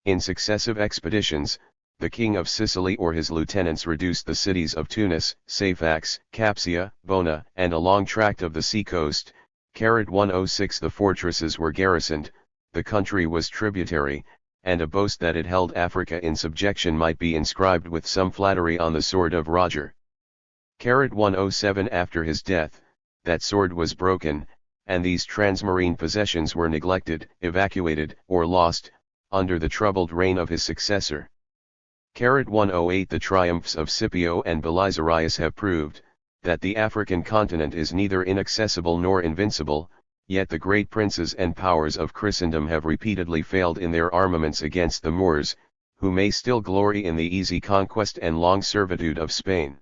In successive expeditions, the king of Sicily or his lieutenants reduced the cities of Tunis, Safax, Capsia, Bona, and a long tract of the sea coast. 106 The fortresses were garrisoned, the country was tributary, and a boast that it held Africa in subjection might be inscribed with some flattery on the sword of Roger. 107 After his death, that sword was broken, and these transmarine possessions were neglected, evacuated, or lost, under the troubled reign of his successor. 108 The triumphs of Scipio and Belisarius have proved, that the African continent is neither inaccessible nor invincible, yet the great princes and powers of Christendom have repeatedly failed in their armaments against the Moors, who may still glory in the easy conquest and long servitude of Spain.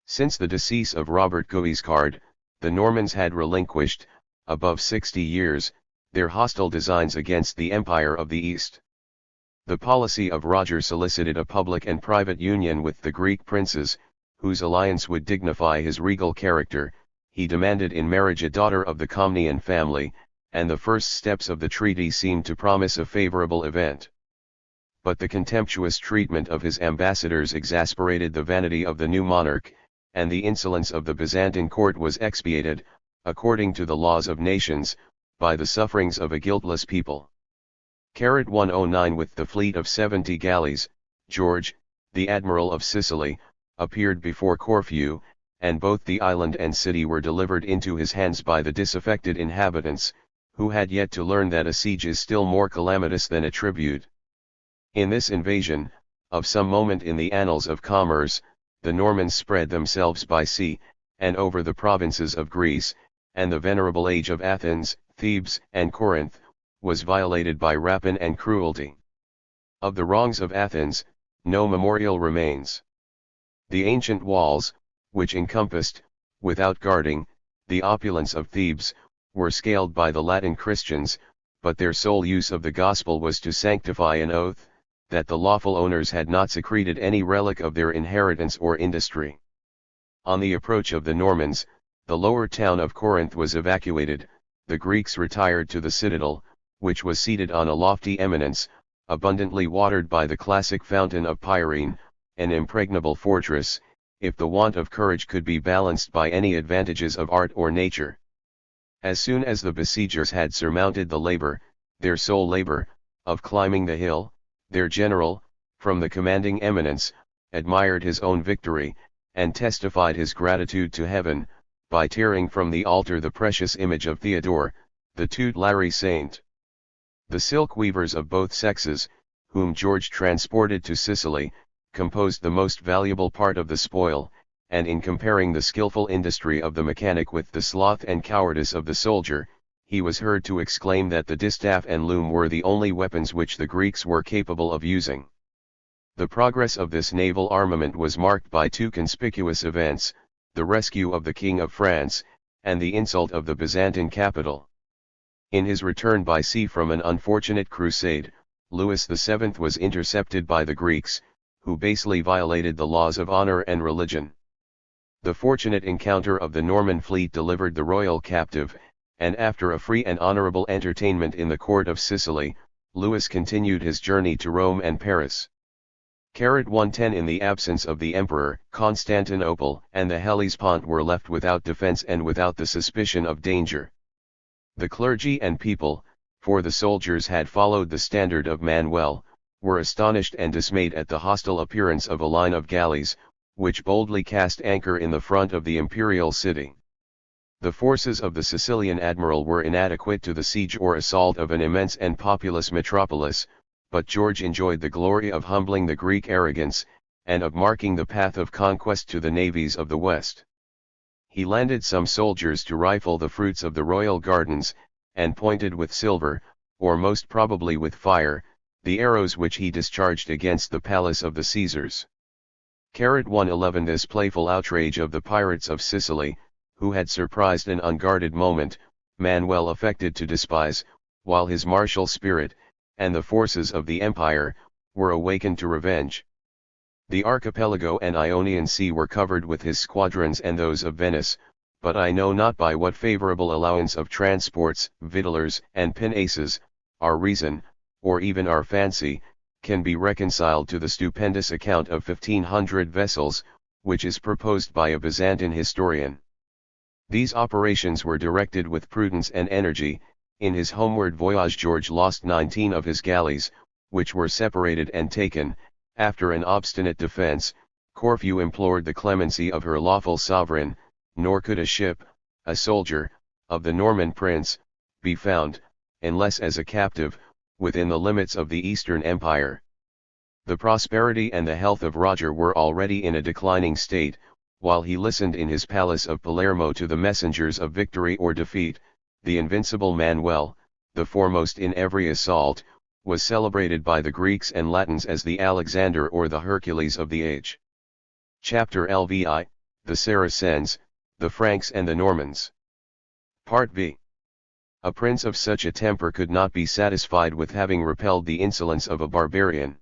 Since the decease of Robert Guiscard, the Normans had relinquished, above 60 years, their hostile designs against the Empire of the East. The policy of Roger solicited a public and private union with the Greek princes, whose alliance would dignify his regal character. He demanded in marriage a daughter of the Comnenian family, and the first steps of the treaty seemed to promise a favorable event. But the contemptuous treatment of his ambassadors exasperated the vanity of the new monarch, and the insolence of the Byzantine court was expiated, according to the laws of nations, by the sufferings of a guiltless people. 109 With the fleet of 70 galleys, George, the admiral of Sicily, appeared before Corfu, and both the island and city were delivered into his hands by the disaffected inhabitants, who had yet to learn that a siege is still more calamitous than a tribute. In this invasion, of some moment in the annals of commerce, the Normans spread themselves by sea, and over the provinces of Greece, and the venerable age of Athens, Thebes, and Corinth, was violated by rapine and cruelty. Of the wrongs of Athens, no memorial remains. The ancient walls, which encompassed, without guarding, the opulence of Thebes, were scaled by the Latin Christians, but their sole use of the gospel was to sanctify an oath, that the lawful owners had not secreted any relic of their inheritance or industry. On the approach of the Normans, the lower town of Corinth was evacuated, the Greeks retired to the citadel, which was seated on a lofty eminence, abundantly watered by the classic fountain of Pyrene, an impregnable fortress, if the want of courage could be balanced by any advantages of art or nature. As soon as the besiegers had surmounted the labor, their sole labor, of climbing the hill, their general, from the commanding eminence, admired his own victory, and testified his gratitude to heaven, by tearing from the altar the precious image of Theodore, the tutelary saint. The silk weavers of both sexes, whom George transported to Sicily, composed the most valuable part of the spoil, and in comparing the skillful industry of the mechanic with the sloth and cowardice of the soldier, he was heard to exclaim that the distaff and loom were the only weapons which the Greeks were capable of using. The progress of this naval armament was marked by two conspicuous events, the rescue of the King of France, and the insult of the Byzantine capital. In his return by sea from an unfortunate crusade, Louis VII was intercepted by the Greeks, who basely violated the laws of honor and religion. The fortunate encounter of the Norman fleet delivered the royal captive, and after a free and honorable entertainment in the court of Sicily, Louis continued his journey to Rome and Paris. 110 In the absence of the emperor, Constantinople and the Hellespont were left without defense and without the suspicion of danger. The clergy and people, for the soldiers had followed the standard of Manuel, were astonished and dismayed at the hostile appearance of a line of galleys, which boldly cast anchor in the front of the imperial city. The forces of the Sicilian admiral were inadequate to the siege or assault of an immense and populous metropolis, but George enjoyed the glory of humbling the Greek arrogance, and of marking the path of conquest to the navies of the West. He landed some soldiers to rifle the fruits of the royal gardens, and pointed with silver, or most probably with fire, the arrows which he discharged against the palace of the Caesars. 111 This playful outrage of the pirates of Sicily, who had surprised an unguarded moment, Manuel affected to despise, while his martial spirit, and the forces of the empire, were awakened to revenge. The archipelago and Ionian Sea were covered with his squadrons and those of Venice, but I know not by what favorable allowance of transports, victuallers, and pinnaces, our reason, or even our fancy, can be reconciled to the stupendous account of 1,500 vessels, which is proposed by a Byzantine historian. These operations were directed with prudence and energy. In his homeward voyage George lost 19 of his galleys, which were separated and taken. After an obstinate defense, Corfu implored the clemency of her lawful sovereign, nor could a ship, a soldier, of the Norman prince, be found, unless as a captive, within the limits of the Eastern Empire. The prosperity and the health of Roger were already in a declining state, while he listened in his palace of Palermo to the messengers of victory or defeat. The invincible Manuel, the foremost in every assault, was celebrated by the Greeks and Latins as the Alexander or the Hercules of the age. Chapter LVI, the Saracens, the Franks and the Normans. Part V. A prince of such a temper could not be satisfied with having repelled the insolence of a barbarian.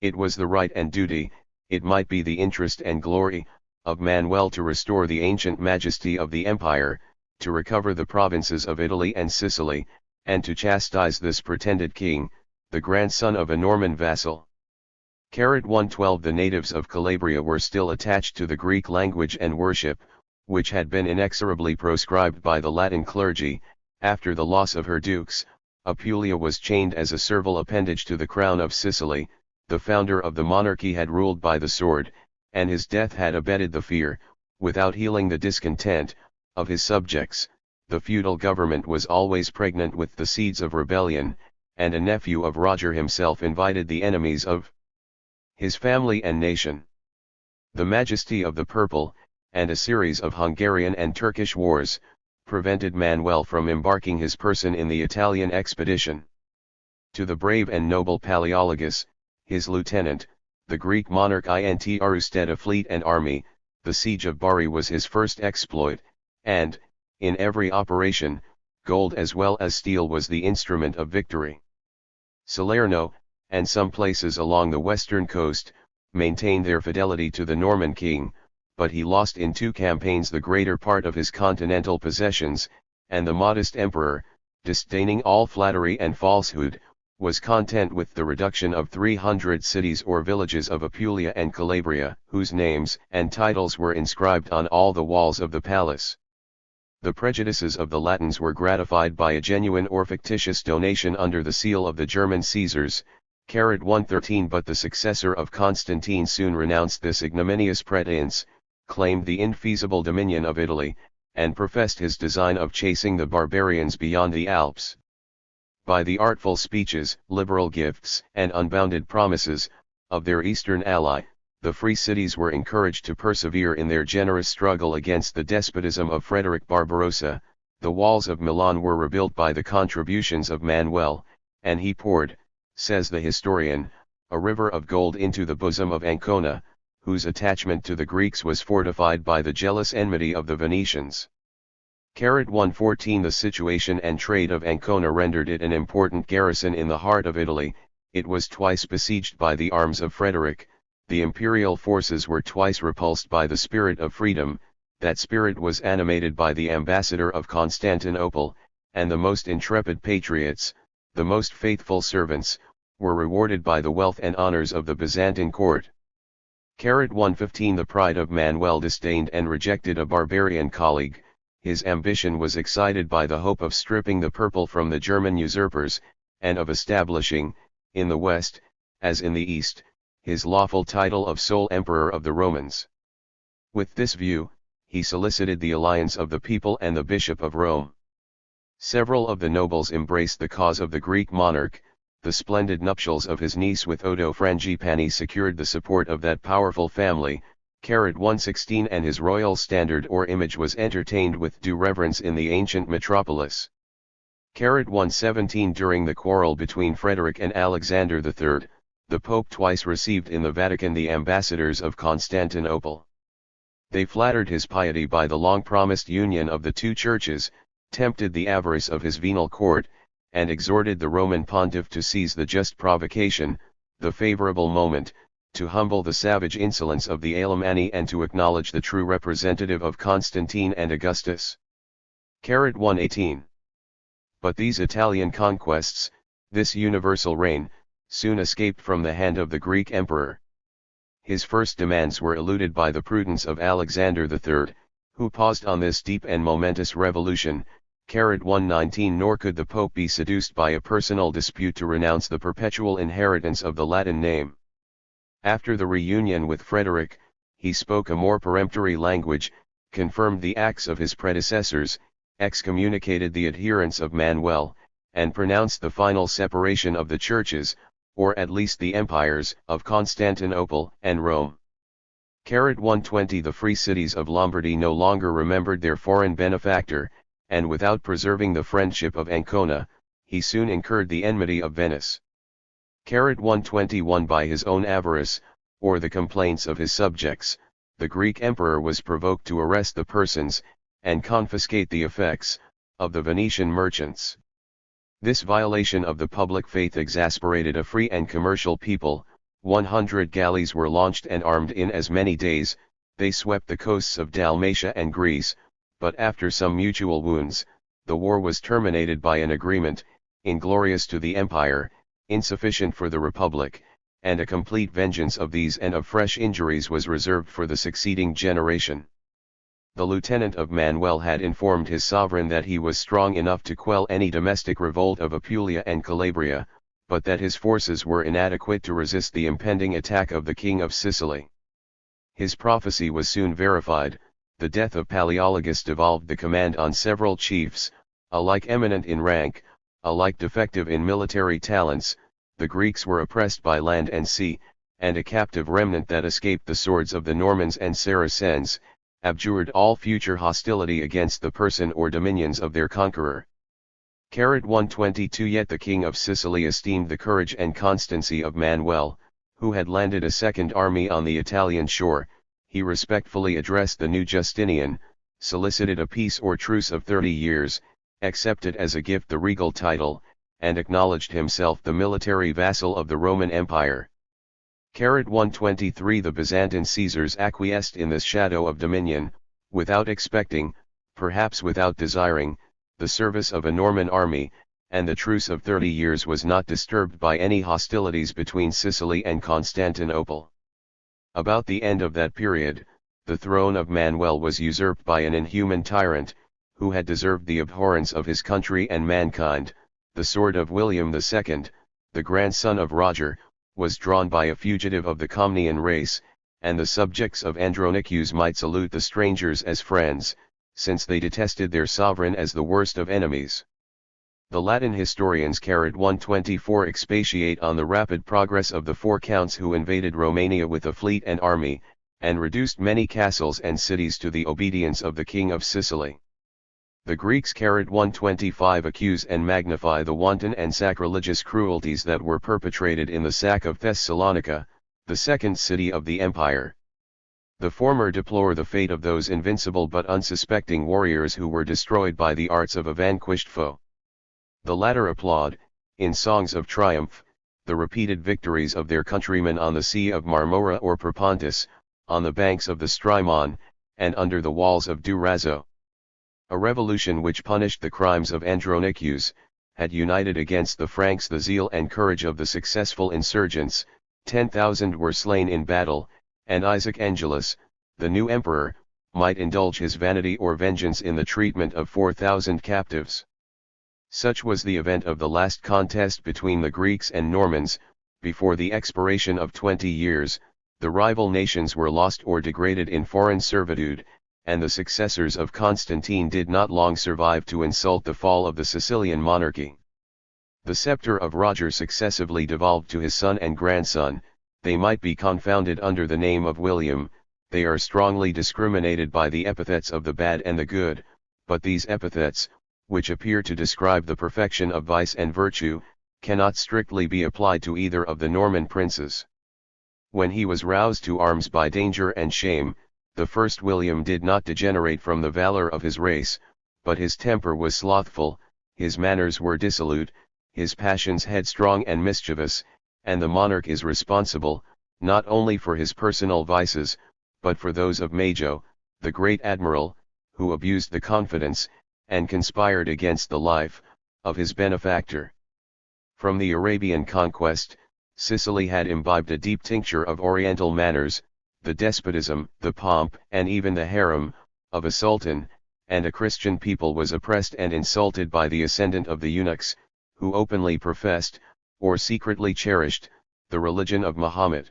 It was the right and duty, it might be the interest and glory, of Manuel to restore the ancient majesty of the empire, to recover the provinces of Italy and Sicily, and to chastise this pretended king, the grandson of a Norman vassal. 112 The natives of Calabria were still attached to the Greek language and worship, which had been inexorably proscribed by the Latin clergy. After the loss of her dukes, Apulia was chained as a servile appendage to the crown of Sicily. The founder of the monarchy had ruled by the sword, and his death had abated the fear, without healing the discontent, of his subjects. The feudal government was always pregnant with the seeds of rebellion, and a nephew of Roger himself invited the enemies of his family and nation. The majesty of the purple, and a series of Hungarian and Turkish wars, prevented Manuel from embarking his person in the Italian expedition. To the brave and noble Palaeologus, his lieutenant, the Greek monarch intrusted a fleet and army. The siege of Bari was his first exploit, and, in every operation, gold as well as steel was the instrument of victory. Salerno, and some places along the western coast, maintained their fidelity to the Norman king, but he lost in 2 campaigns the greater part of his continental possessions, and the modest emperor, disdaining all flattery and falsehood, was content with the reduction of 300 cities or villages of Apulia and Calabria, whose names and titles were inscribed on all the walls of the palace. The prejudices of the Latins were gratified by a genuine or fictitious donation under the seal of the German Caesars. 113 But the successor of Constantine soon renounced this ignominious pretense, claimed the infeasible dominion of Italy, and professed his design of chasing the barbarians beyond the Alps. By the artful speeches, liberal gifts, and unbounded promises, of their eastern ally, the free cities were encouraged to persevere in their generous struggle against the despotism of Frederick Barbarossa. The walls of Milan were rebuilt by the contributions of Manuel, and he poured, says the historian, a river of gold into the bosom of Ancona, whose attachment to the Greeks was fortified by the jealous enmity of the Venetians. 114 The situation and trade of Ancona rendered it an important garrison in the heart of Italy. It was twice besieged by the arms of Frederick. The imperial forces were twice repulsed by the spirit of freedom. That spirit was animated by the ambassador of Constantinople, and the most intrepid patriots, the most faithful servants, were rewarded by the wealth and honors of the Byzantine court. 115 The pride of Manuel disdained and rejected a barbarian colleague. His ambition was excited by the hope of stripping the purple from the German usurpers, and of establishing, in the West, as in the East, his lawful title of sole emperor of the Romans. With this view, he solicited the alliance of the people and the Bishop of Rome. Several of the nobles embraced the cause of the Greek monarch. The splendid nuptials of his niece with Odo Frangipani secured the support of that powerful family. 116 And his royal standard or image was entertained with due reverence in the ancient metropolis. 117 During the quarrel between Frederick and Alexander III, the Pope twice received in the Vatican the ambassadors of Constantinople. They flattered his piety by the long-promised union of the two churches, tempted the avarice of his venal court, and exhorted the Roman pontiff to seize the just provocation, the favorable moment, to humble the savage insolence of the Alemanni and to acknowledge the true representative of Constantine and Augustus. 118. But these Italian conquests, this universal reign, soon escaped from the hand of the Greek emperor. His first demands were eluded by the prudence of Alexander III, who paused on this deep and momentous revolution. 119. Nor could the Pope be seduced by a personal dispute to renounce the perpetual inheritance of the Latin name. After the reunion with Frederick, he spoke a more peremptory language, confirmed the acts of his predecessors, excommunicated the adherents of Manuel, and pronounced the final separation of the churches, or at least the empires, of Constantinople and Rome. 120. The free cities of Lombardy no longer remembered their foreign benefactor, and without preserving the friendship of Ancona, he soon incurred the enmity of Venice. 121. By his own avarice, or the complaints of his subjects, the Greek emperor was provoked to arrest the persons, and confiscate the effects, of the Venetian merchants. This violation of the public faith exasperated a free and commercial people. 100 galleys were launched and armed in as many days, they swept the coasts of Dalmatia and Greece, but after some mutual wounds, the war was terminated by an agreement, inglorious to the empire, insufficient for the republic, and a complete vengeance of these and of fresh injuries was reserved for the succeeding generation. The lieutenant of Manuel had informed his sovereign that he was strong enough to quell any domestic revolt of Apulia and Calabria, but that his forces were inadequate to resist the impending attack of the King of Sicily. His prophecy was soon verified. The death of Palaeologus devolved the command on several chiefs, alike eminent in rank, alike defective in military talents. The Greeks were oppressed by land and sea, and a captive remnant that escaped the swords of the Normans and Saracens, abjured all future hostility against the person or dominions of their conqueror. 122. Yet the King of Sicily esteemed the courage and constancy of Manuel, who had landed a second army on the Italian shore. He respectfully addressed the new Justinian, solicited a peace or truce of 30 years, accepted as a gift the regal title, and acknowledged himself the military vassal of the Roman Empire. 123. The Byzantine Caesars acquiesced in this shadow of dominion, without expecting, perhaps without desiring, the service of a Norman army, and the truce of 30 years was not disturbed by any hostilities between Sicily and Constantinople. About the end of that period, the throne of Manuel was usurped by an inhuman tyrant, who had deserved the abhorrence of his country and mankind. The sword of William II, the grandson of Roger, was drawn by a fugitive of the Comnian race, and the subjects of Andronicus might salute the strangers as friends, since they detested their sovereign as the worst of enemies. The Latin historians 124 expatiate on the rapid progress of the four counts who invaded Romania with a fleet and army, and reduced many castles and cities to the obedience of the King of Sicily. The Greeks 125 accuse and magnify the wanton and sacrilegious cruelties that were perpetrated in the sack of Thessalonica, the second city of the empire. The former deplore the fate of those invincible but unsuspecting warriors who were destroyed by the arts of a vanquished foe. The latter applaud, in songs of triumph, the repeated victories of their countrymen on the Sea of Marmora or Propontis, on the banks of the Strymon, and under the walls of Durazzo. A revolution which punished the crimes of Andronicus, had united against the Franks the zeal and courage of the successful insurgents. 10,000 were slain in battle, and Isaac Angelus, the new emperor, might indulge his vanity or vengeance in the treatment of 4,000 captives. Such was the event of the last contest between the Greeks and Normans. Before the expiration of 20 years, the rival nations were lost or degraded in foreign servitude, and the successors of Constantine did not long survive to insult the fall of the Sicilian monarchy. The scepter of Roger successively devolved to his son and grandson. They might be confounded under the name of William. They are strongly discriminated by the epithets of the bad and the good, but these epithets, which appear to describe the perfection of vice and virtue, cannot strictly be applied to either of the Norman princes. When he was roused to arms by danger and shame, the first William did not degenerate from the valor of his race, but his temper was slothful, his manners were dissolute, his passions headstrong and mischievous, and the monarch is responsible, not only for his personal vices, but for those of Majo, the great admiral, who abused the confidence, and conspired against the life, of his benefactor. From the Arabian conquest, Sicily had imbibed a deep tincture of Oriental manners, the despotism, the pomp, and even the harem, of a sultan, and a Christian people was oppressed and insulted by the ascendant of the eunuchs, who openly professed, or secretly cherished, the religion of Muhammad.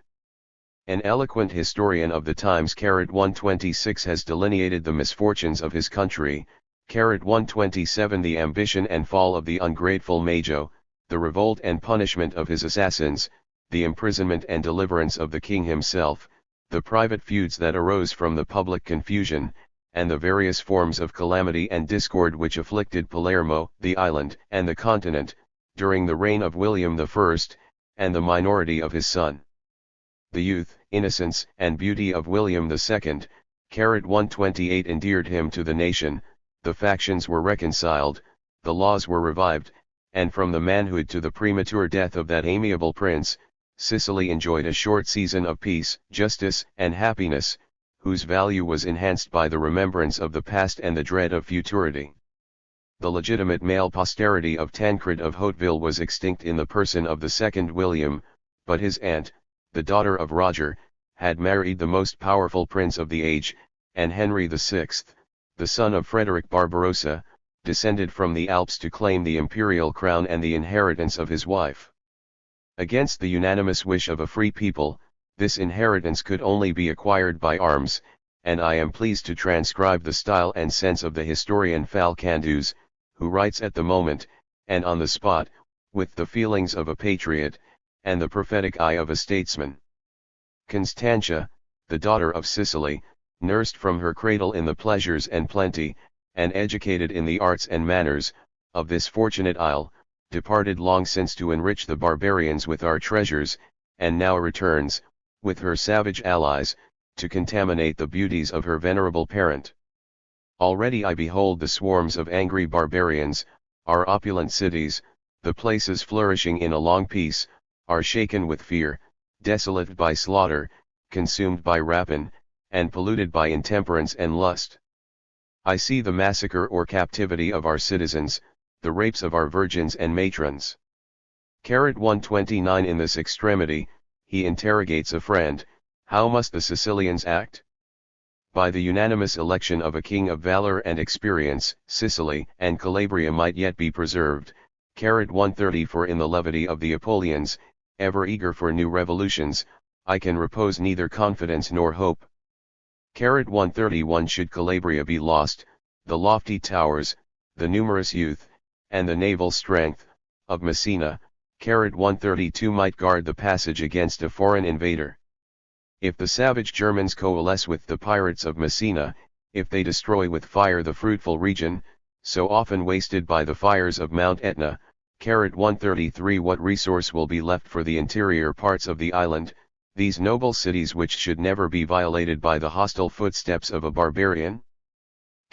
An eloquent historian of the times 126 has delineated the misfortunes of his country, 127 the ambition and fall of the ungrateful Majo, the revolt and punishment of his assassins, the imprisonment and deliverance of the king himself, the private feuds that arose from the public confusion, and the various forms of calamity and discord which afflicted Palermo, the island, and the continent, during the reign of William I, and the minority of his son. The youth, innocence, and beauty of William II, 128 endeared him to the nation, the factions were reconciled, the laws were revived, and from the manhood to the premature death of that amiable prince, Sicily enjoyed a short season of peace, justice, and happiness, whose value was enhanced by the remembrance of the past and the dread of futurity. The legitimate male posterity of Tancred of Hauteville was extinct in the person of the second William, but his aunt, the daughter of Roger, had married the most powerful prince of the age, and Henry VI, the son of Frederick Barbarossa, descended from the Alps to claim the imperial crown and the inheritance of his wife. Against the unanimous wish of a free people, this inheritance could only be acquired by arms, and I am pleased to transcribe the style and sense of the historian Falcandus, who writes at the moment, and on the spot, with the feelings of a patriot, and the prophetic eye of a statesman. Constantia, the daughter of Sicily, nursed from her cradle in the pleasures and plenty, and educated in the arts and manners, of this fortunate isle, departed long since to enrich the barbarians with our treasures, and now returns, with her savage allies, to contaminate the beauties of her venerable parent. Already I behold the swarms of angry barbarians, our opulent cities, the places flourishing in a long peace, are shaken with fear, desolated by slaughter, consumed by rapine, and polluted by intemperance and lust. I see the massacre or captivity of our citizens, the rapes of our virgins and matrons. 129 In this extremity, he interrogates a friend, how must the Sicilians act? By the unanimous election of a king of valor and experience, Sicily and Calabria might yet be preserved, 130 For in the levity of the Apulians, ever eager for new revolutions, I can repose neither confidence nor hope. 131 Should Calabria be lost, the lofty towers, the numerous youth, and the naval strength, of Messina, 132 might guard the passage against a foreign invader. If the savage Germans coalesce with the pirates of Messina, if they destroy with fire the fruitful region, so often wasted by the fires of Mount Etna, 133 What resource will be left for the interior parts of the island, these noble cities which should never be violated by the hostile footsteps of a barbarian?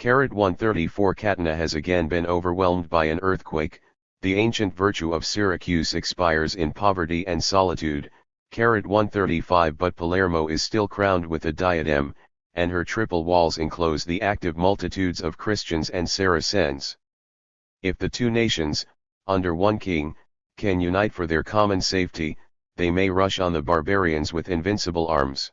134 Catana has again been overwhelmed by an earthquake, the ancient virtue of Syracuse expires in poverty and solitude, 135 But Palermo is still crowned with a diadem, and her triple walls enclose the active multitudes of Christians and Saracens. If the two nations, under one king, can unite for their common safety, they may rush on the barbarians with invincible arms.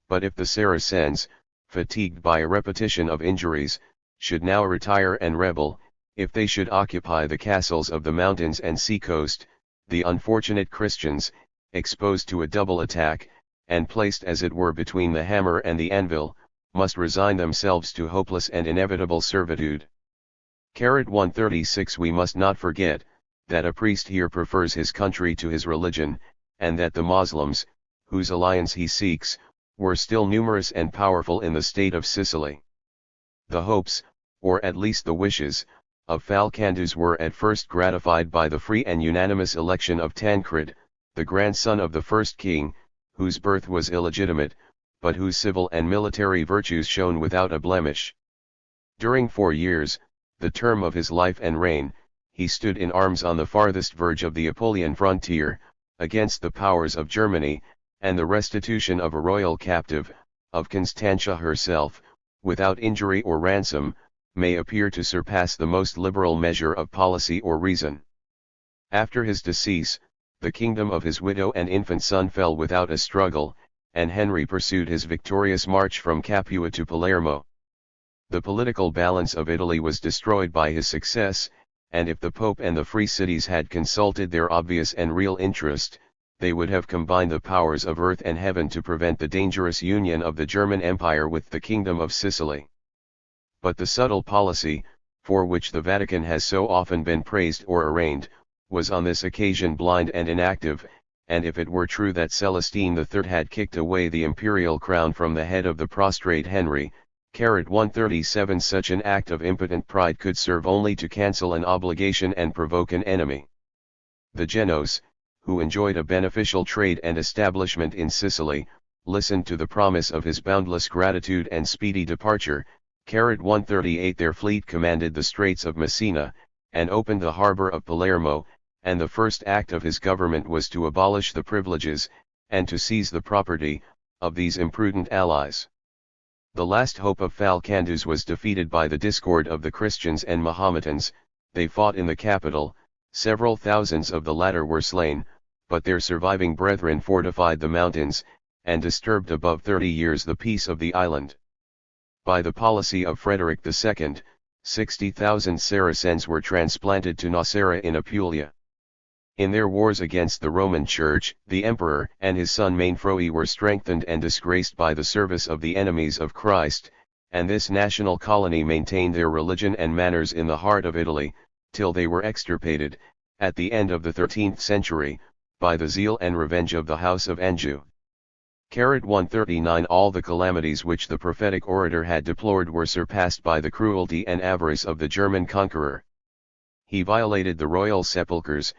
But if the Saracens, fatigued by a repetition of injuries, should now retire and rebel, if they should occupy the castles of the mountains and sea-coast, the unfortunate Christians, exposed to a double attack, and placed as it were between the hammer and the anvil, must resign themselves to hopeless and inevitable servitude. 136 We must not forget, that a priest here prefers his country to his religion, and that the Moslems, whose alliance he seeks, were still numerous and powerful in the state of Sicily. The hopes, or at least the wishes, of Falcandus were at first gratified by the free and unanimous election of Tancred, the grandson of the first king, whose birth was illegitimate, but whose civil and military virtues shone without a blemish. During 4 years, the term of his life and reign, he stood in arms on the farthest verge of the Apulian frontier, against the powers of Germany, and the restitution of a royal captive, of Constantia herself, without injury or ransom, may appear to surpass the most liberal measure of policy or reason. After his decease, the kingdom of his widow and infant son fell without a struggle, and Henry pursued his victorious march from Capua to Palermo. The political balance of Italy was destroyed by his success, and if the Pope and the free cities had consulted their obvious and real interest, they would have combined the powers of earth and heaven to prevent the dangerous union of the German Empire with the Kingdom of Sicily. But the subtle policy, for which the Vatican has so often been praised or arraigned, was on this occasion blind and inactive, and if it were true that Celestine III had kicked away the imperial crown from the head of the prostrate Henry, 137, such an act of impotent pride could serve only to cancel an obligation and provoke an enemy. The Genoese, who enjoyed a beneficial trade and establishment in Sicily, listened to the promise of his boundless gratitude and speedy departure. 138 Their fleet commanded the Straits of Messina, and opened the harbor of Palermo, and the first act of his government was to abolish the privileges, and to seize the property, of these imprudent allies. The last hope of Falcandus was defeated by the discord of the Christians and Mahometans. They fought in the capital, several thousands of the latter were slain, but their surviving brethren fortified the mountains, and disturbed above 30 years the peace of the island. By the policy of Frederick II, 60,000 Saracens were transplanted to Nocera in Apulia. In their wars against the Roman Church, the Emperor and his son Mainfroi were strengthened and disgraced by the service of the enemies of Christ, and this national colony maintained their religion and manners in the heart of Italy, till they were extirpated, at the end of the 13th century, by the zeal and revenge of the House of Anjou. 139 All the calamities which the prophetic orator had deplored were surpassed by the cruelty and avarice of the German conqueror. He violated the royal sepulchres,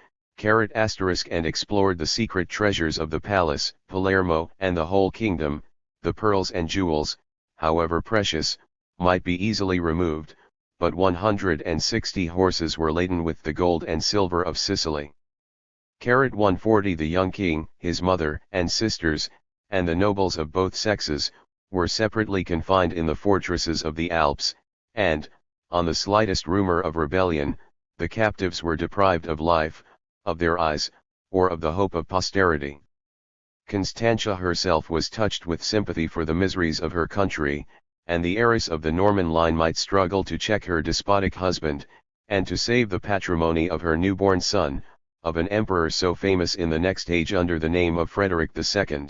and explored the secret treasures of the palace, Palermo, and the whole kingdom. The pearls and jewels, however precious, might be easily removed, but 160 horses were laden with the gold and silver of Sicily. 140 The young king, his mother and sisters, and the nobles of both sexes, were separately confined in the fortresses of the Alps, and, on the slightest rumor of rebellion, the captives were deprived of life, of their eyes, or of the hope of posterity. Constantia herself was touched with sympathy for the miseries of her country, and the heiress of the Norman line might struggle to check her despotic husband, and to save the patrimony of her newborn son, of an emperor so famous in the next age under the name of Frederick II.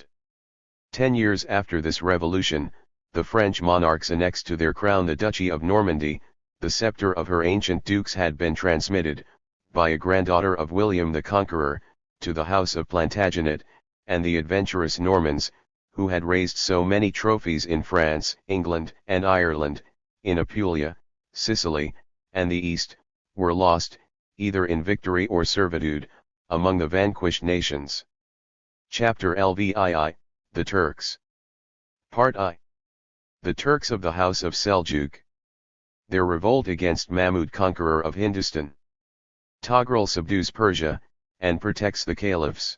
10 years after this revolution, the French monarchs annexed to their crown the Duchy of Normandy. The scepter of her ancient dukes had been transmitted, by a granddaughter of William the Conqueror, to the house of Plantagenet, and the adventurous Normans, who had raised so many trophies in France, England, and Ireland, in Apulia, Sicily, and the East, were lost, either in victory or servitude, among the vanquished nations. Chapter LVII, The Turks. Part I. The Turks of the House of Seljuk. Their revolt against Mahmud, conqueror of Hindustan. Togrul subdues Persia, and protects the caliphs.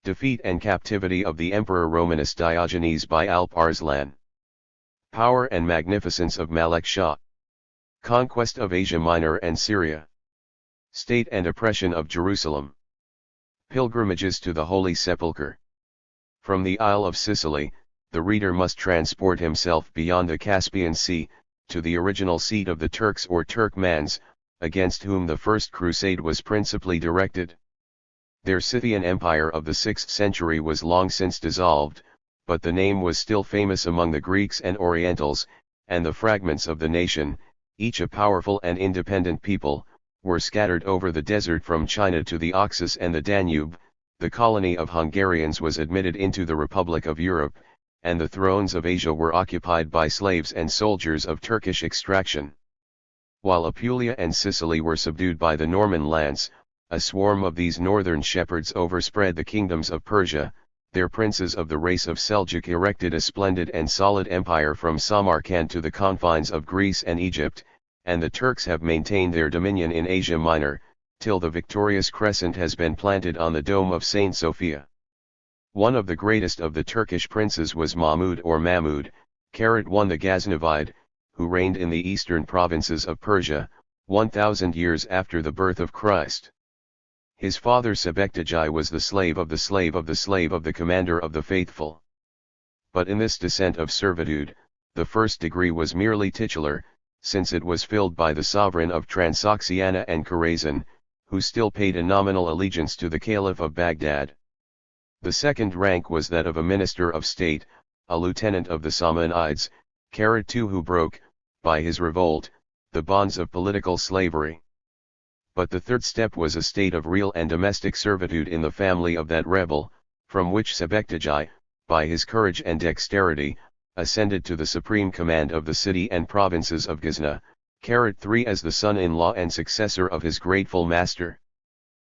Defeat and captivity of the Emperor Romanus Diogenes by Alp Arslan. Power and magnificence of Malek Shah. Conquest of Asia Minor and Syria. State and oppression of Jerusalem. Pilgrimages to the Holy Sepulchre. From the Isle of Sicily, the reader must transport himself beyond the Caspian Sea, to the original seat of the Turks or Turkmans, against whom the First Crusade was principally directed. Their Scythian Empire of the 6th century was long since dissolved, but the name was still famous among the Greeks and Orientals, and the fragments of the nation, each a powerful and independent people, were scattered over the desert from China to the Oxus and the Danube. The colony of Hungarians was admitted into the Republic of Europe, and the thrones of Asia were occupied by slaves and soldiers of Turkish extraction. While Apulia and Sicily were subdued by the Norman lance, a swarm of these northern shepherds overspread the kingdoms of Persia. Their princes of the race of Seljuk erected a splendid and solid empire from Samarkand to the confines of Greece and Egypt, and the Turks have maintained their dominion in Asia Minor, till the victorious crescent has been planted on the dome of Saint Sophia. One of the greatest of the Turkish princes was Mahmud or Mahmud, (1) the Ghaznavid, who reigned in the eastern provinces of Persia, 1000 years after the birth of Christ. His father Sebektigay was the slave of the slave of the slave of the commander of the faithful. But in this descent of servitude, the first degree was merely titular, since it was filled by the sovereign of Transoxiana and Khorasan, who still paid a nominal allegiance to the Caliph of Baghdad. The second rank was that of a minister of state, a lieutenant of the Samanides, (2) who broke, by his revolt, the bonds of political slavery. But the third step was a state of real and domestic servitude in the family of that rebel, from which Sebektigay, by his courage and dexterity, ascended to the supreme command of the city and provinces of Ghazna, (3) as the son-in-law and successor of his grateful master.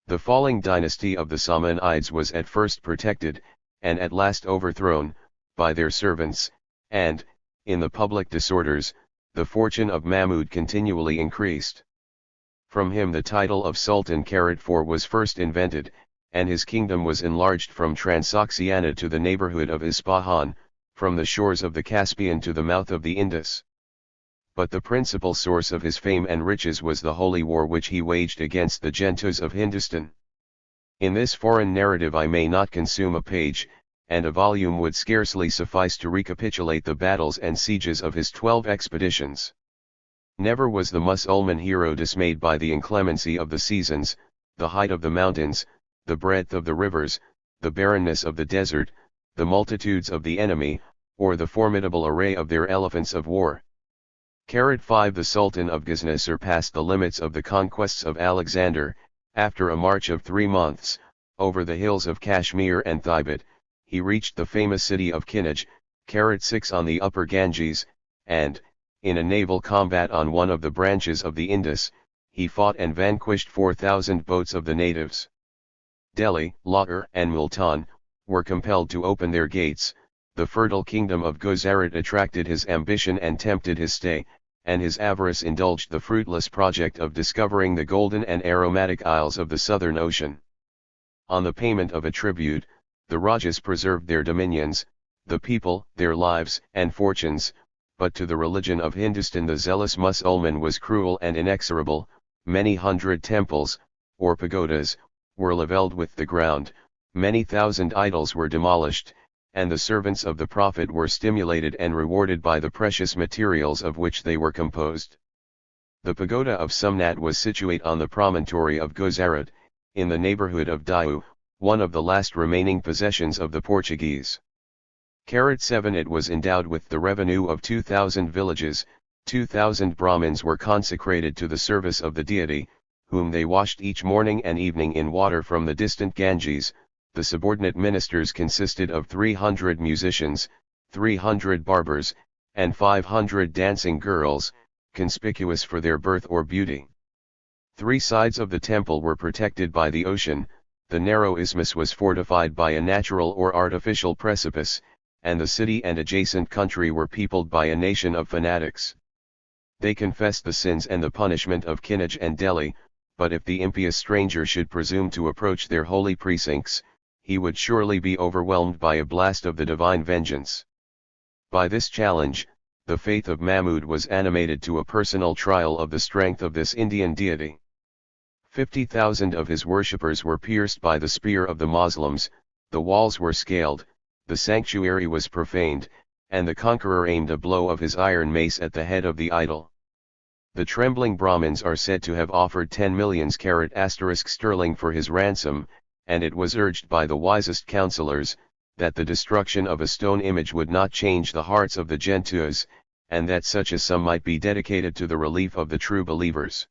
The falling dynasty of the Samanides was at first protected, and at last overthrown, by their servants, and, in the public disorders, the fortune of Mahmud continually increased. From him the title of Sultan (4) was first invented, and his kingdom was enlarged from Transoxiana to the neighborhood of Ispahan, from the shores of the Caspian to the mouth of the Indus. But the principal source of his fame and riches was the holy war which he waged against the Genghis of Hindustan. In this foreign narrative I may not consume a page, and a volume would scarcely suffice to recapitulate the battles and sieges of his 12 expeditions. Never was the Mussulman hero dismayed by the inclemency of the seasons, the height of the mountains, the breadth of the rivers, the barrenness of the desert, the multitudes of the enemy, or the formidable array of their elephants of war. 5 The Sultan of Ghazna surpassed the limits of the conquests of Alexander. After a march of 3 months, over the hills of Kashmir and Thibet, he reached the famous city of Kinij, 6 on the upper Ganges, and, in a naval combat on one of the branches of the Indus, he fought and vanquished 4,000 boats of the natives. Delhi, Lahore and Multan were compelled to open their gates. The fertile kingdom of Gujarat attracted his ambition and tempted his stay, and his avarice indulged the fruitless project of discovering the golden and aromatic isles of the southern ocean. On the payment of a tribute, the Rajas preserved their dominions, the people their lives and fortunes, but to the religion of Hindustan the zealous Mussulman was cruel and inexorable. Many hundred temples, or pagodas, were levelled with the ground, many thousand idols were demolished, and the servants of the Prophet were stimulated and rewarded by the precious materials of which they were composed. The pagoda of Somnath was situate on the promontory of Gujarat, in the neighborhood of Diu, one of the last remaining possessions of the Portuguese. 7 It was endowed with the revenue of 2,000 villages, 2,000 Brahmins were consecrated to the service of the deity, whom they washed each morning and evening in water from the distant Ganges. The subordinate ministers consisted of 300 musicians, 300 barbers, and 500 dancing girls, conspicuous for their birth or beauty. 3 sides of the temple were protected by the ocean, the narrow isthmus was fortified by a natural or artificial precipice, and the city and adjacent country were peopled by a nation of fanatics. They confessed the sins and the punishment of Kinij and Delhi, but if the impious stranger should presume to approach their holy precincts, he would surely be overwhelmed by a blast of the divine vengeance. By this challenge, the faith of Mahmud was animated to a personal trial of the strength of this Indian deity. 50,000 of his worshippers were pierced by the spear of the Moslems, the walls were scaled, the sanctuary was profaned, and the conqueror aimed a blow of his iron mace at the head of the idol. The trembling Brahmins are said to have offered 10 millions sterling for his ransom, and it was urged by the wisest counselors, that the destruction of a stone image would not change the hearts of the Gentoos, and that such a sum might be dedicated to the relief of the true believers.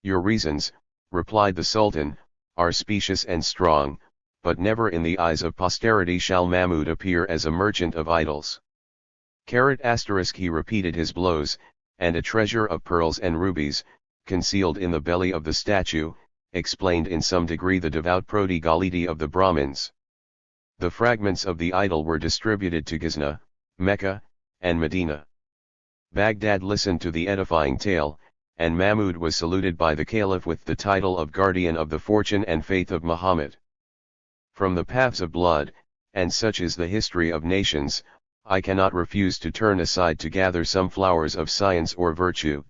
Your reasons, replied the Sultan, are specious and strong, but never in the eyes of posterity shall Mahmud appear as a merchant of idols. He repeated his blows, and a treasure of pearls and rubies, concealed in the belly of the statue, explained in some degree the devout prodigality of the Brahmins. The fragments of the idol were distributed to Ghazna, Mecca, and Medina. Baghdad listened to the edifying tale, and Mahmud was saluted by the Caliph with the title of guardian of the fortune and faith of Muhammad. From the paths of blood, and such is the history of nations, I cannot refuse to turn aside to gather some flowers of science or virtue.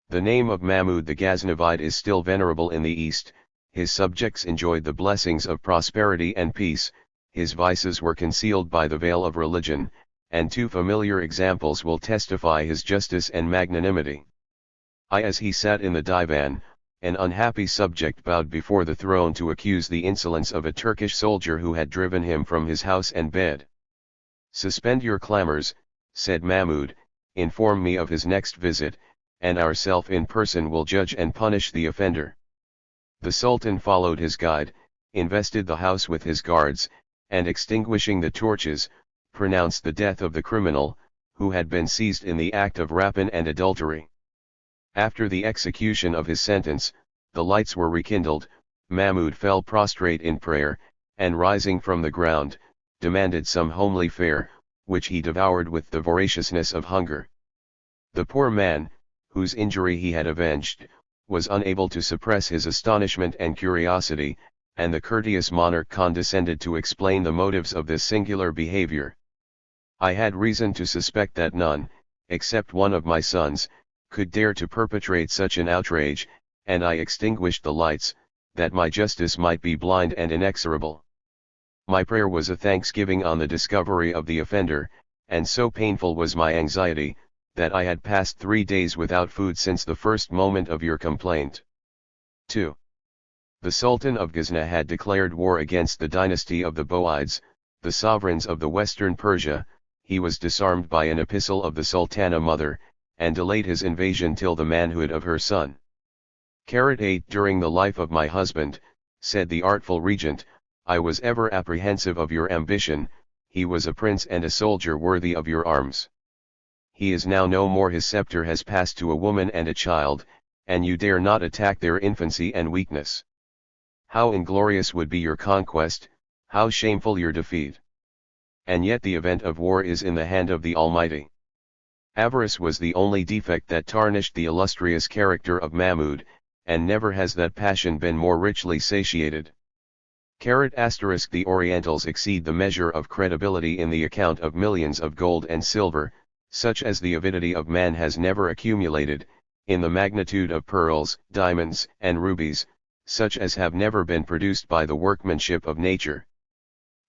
The name of Mahmud the Ghaznavide is still venerable in the East, his subjects enjoyed the blessings of prosperity and peace, his vices were concealed by the veil of religion, and two familiar examples will testify his justice and magnanimity. As he sat in the divan, an unhappy subject bowed before the throne to accuse the insolence of a Turkish soldier who had driven him from his house and bed. "Suspend your clamors," said Mahmud, "inform me of his next visit, and ourself in person will judge and punish the offender." The Sultan followed his guide, invested the house with his guards, and extinguishing the torches, pronounced the death of the criminal, who had been seized in the act of rapine and adultery. After the execution of his sentence, the lights were rekindled, Mahmud fell prostrate in prayer, and rising from the ground, demanded some homely fare, which he devoured with the voraciousness of hunger. The poor man, whose injury he had avenged, was unable to suppress his astonishment and curiosity, and the courteous monarch condescended to explain the motives of this singular behavior. "I had reason to suspect that none, except one of my sons, could dare to perpetrate such an outrage, and I extinguished the lights, that my justice might be blind and inexorable. My prayer was a thanksgiving on the discovery of the offender, and so painful was my anxiety, that I had passed 3 days without food since the first moment of your complaint." 2. The Sultan of Ghazna had declared war against the dynasty of the Boides, the sovereigns of the western Persia. He was disarmed by an epistle of the Sultana mother, and delayed his invasion till the manhood of her son. 8 During the life of my husband, said the artful regent, I was ever apprehensive of your ambition. He was a prince and a soldier worthy of your arms. He is now no more, his scepter has passed to a woman and a child, and you dare not attack their infancy and weakness. How inglorious would be your conquest, how shameful your defeat! And yet the event of war is in the hand of the Almighty. Avarice was the only defect that tarnished the illustrious character of Mahmud, and never has that passion been more richly satiated. The Orientals exceed the measure of credibility in the account of millions of gold and silver, such as the avidity of man has never accumulated, in the magnitude of pearls, diamonds, and rubies, such as have never been produced by the workmanship of nature.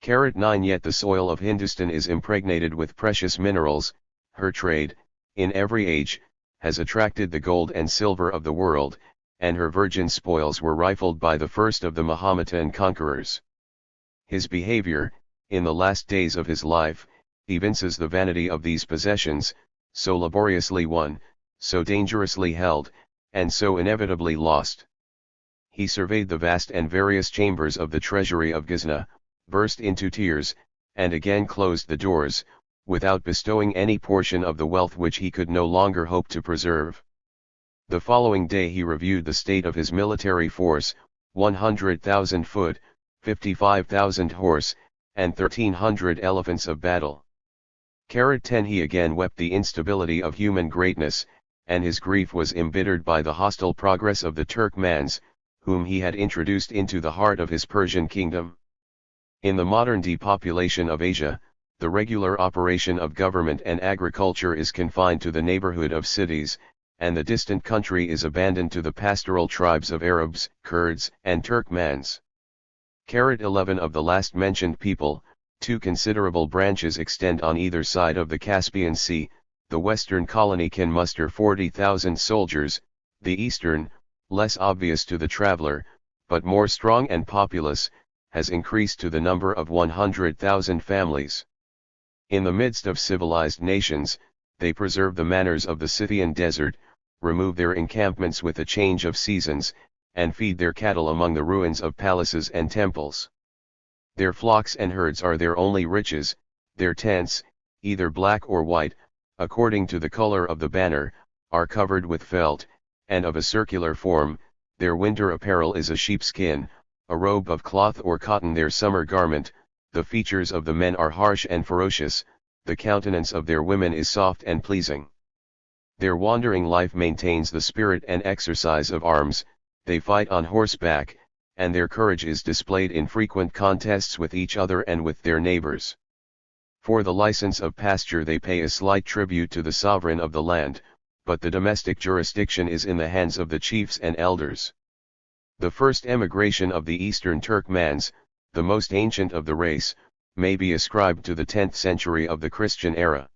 9 Yet the soil of Hindustan is impregnated with precious minerals. Her trade, in every age, has attracted the gold and silver of the world, and her virgin spoils were rifled by the first of the Mahometan conquerors. His behavior, in the last days of his life, evinces the vanity of these possessions, so laboriously won, so dangerously held, and so inevitably lost. He surveyed the vast and various chambers of the treasury of Ghazna, burst into tears, and again closed the doors, without bestowing any portion of the wealth which he could no longer hope to preserve. The following day he reviewed the state of his military force, 100,000 foot, 55,000 horse, and 1,300 elephants of battle. 10 He again wept the instability of human greatness, and his grief was embittered by the hostile progress of the Turkmans, whom he had introduced into the heart of his Persian kingdom. In the modern depopulation of Asia, the regular operation of government and agriculture is confined to the neighborhood of cities, and the distant country is abandoned to the pastoral tribes of Arabs, Kurds, and Turkmans. 11 Of the last mentioned people, 2 considerable branches extend on either side of the Caspian Sea. The western colony can muster 40,000 soldiers, the eastern, less obvious to the traveler, but more strong and populous, has increased to the number of 100,000 families. In the midst of civilized nations, they preserve the manners of the Scythian desert, remove their encampments with a change of seasons, and feed their cattle among the ruins of palaces and temples. Their flocks and herds are their only riches. Their tents, either black or white, according to the color of the banner, are covered with felt, and of a circular form. Their winter apparel is a sheepskin, a robe of cloth or cotton their summer garment. The features of the men are harsh and ferocious, the countenance of their women is soft and pleasing. Their wandering life maintains the spirit and exercise of arms, they fight on horseback, and their courage is displayed in frequent contests with each other and with their neighbors. For the license of pasture they pay a slight tribute to the sovereign of the land, but the domestic jurisdiction is in the hands of the chiefs and elders. The first emigration of the Eastern Turkmans, the most ancient of the race, may be ascribed to the 10th century of the Christian era.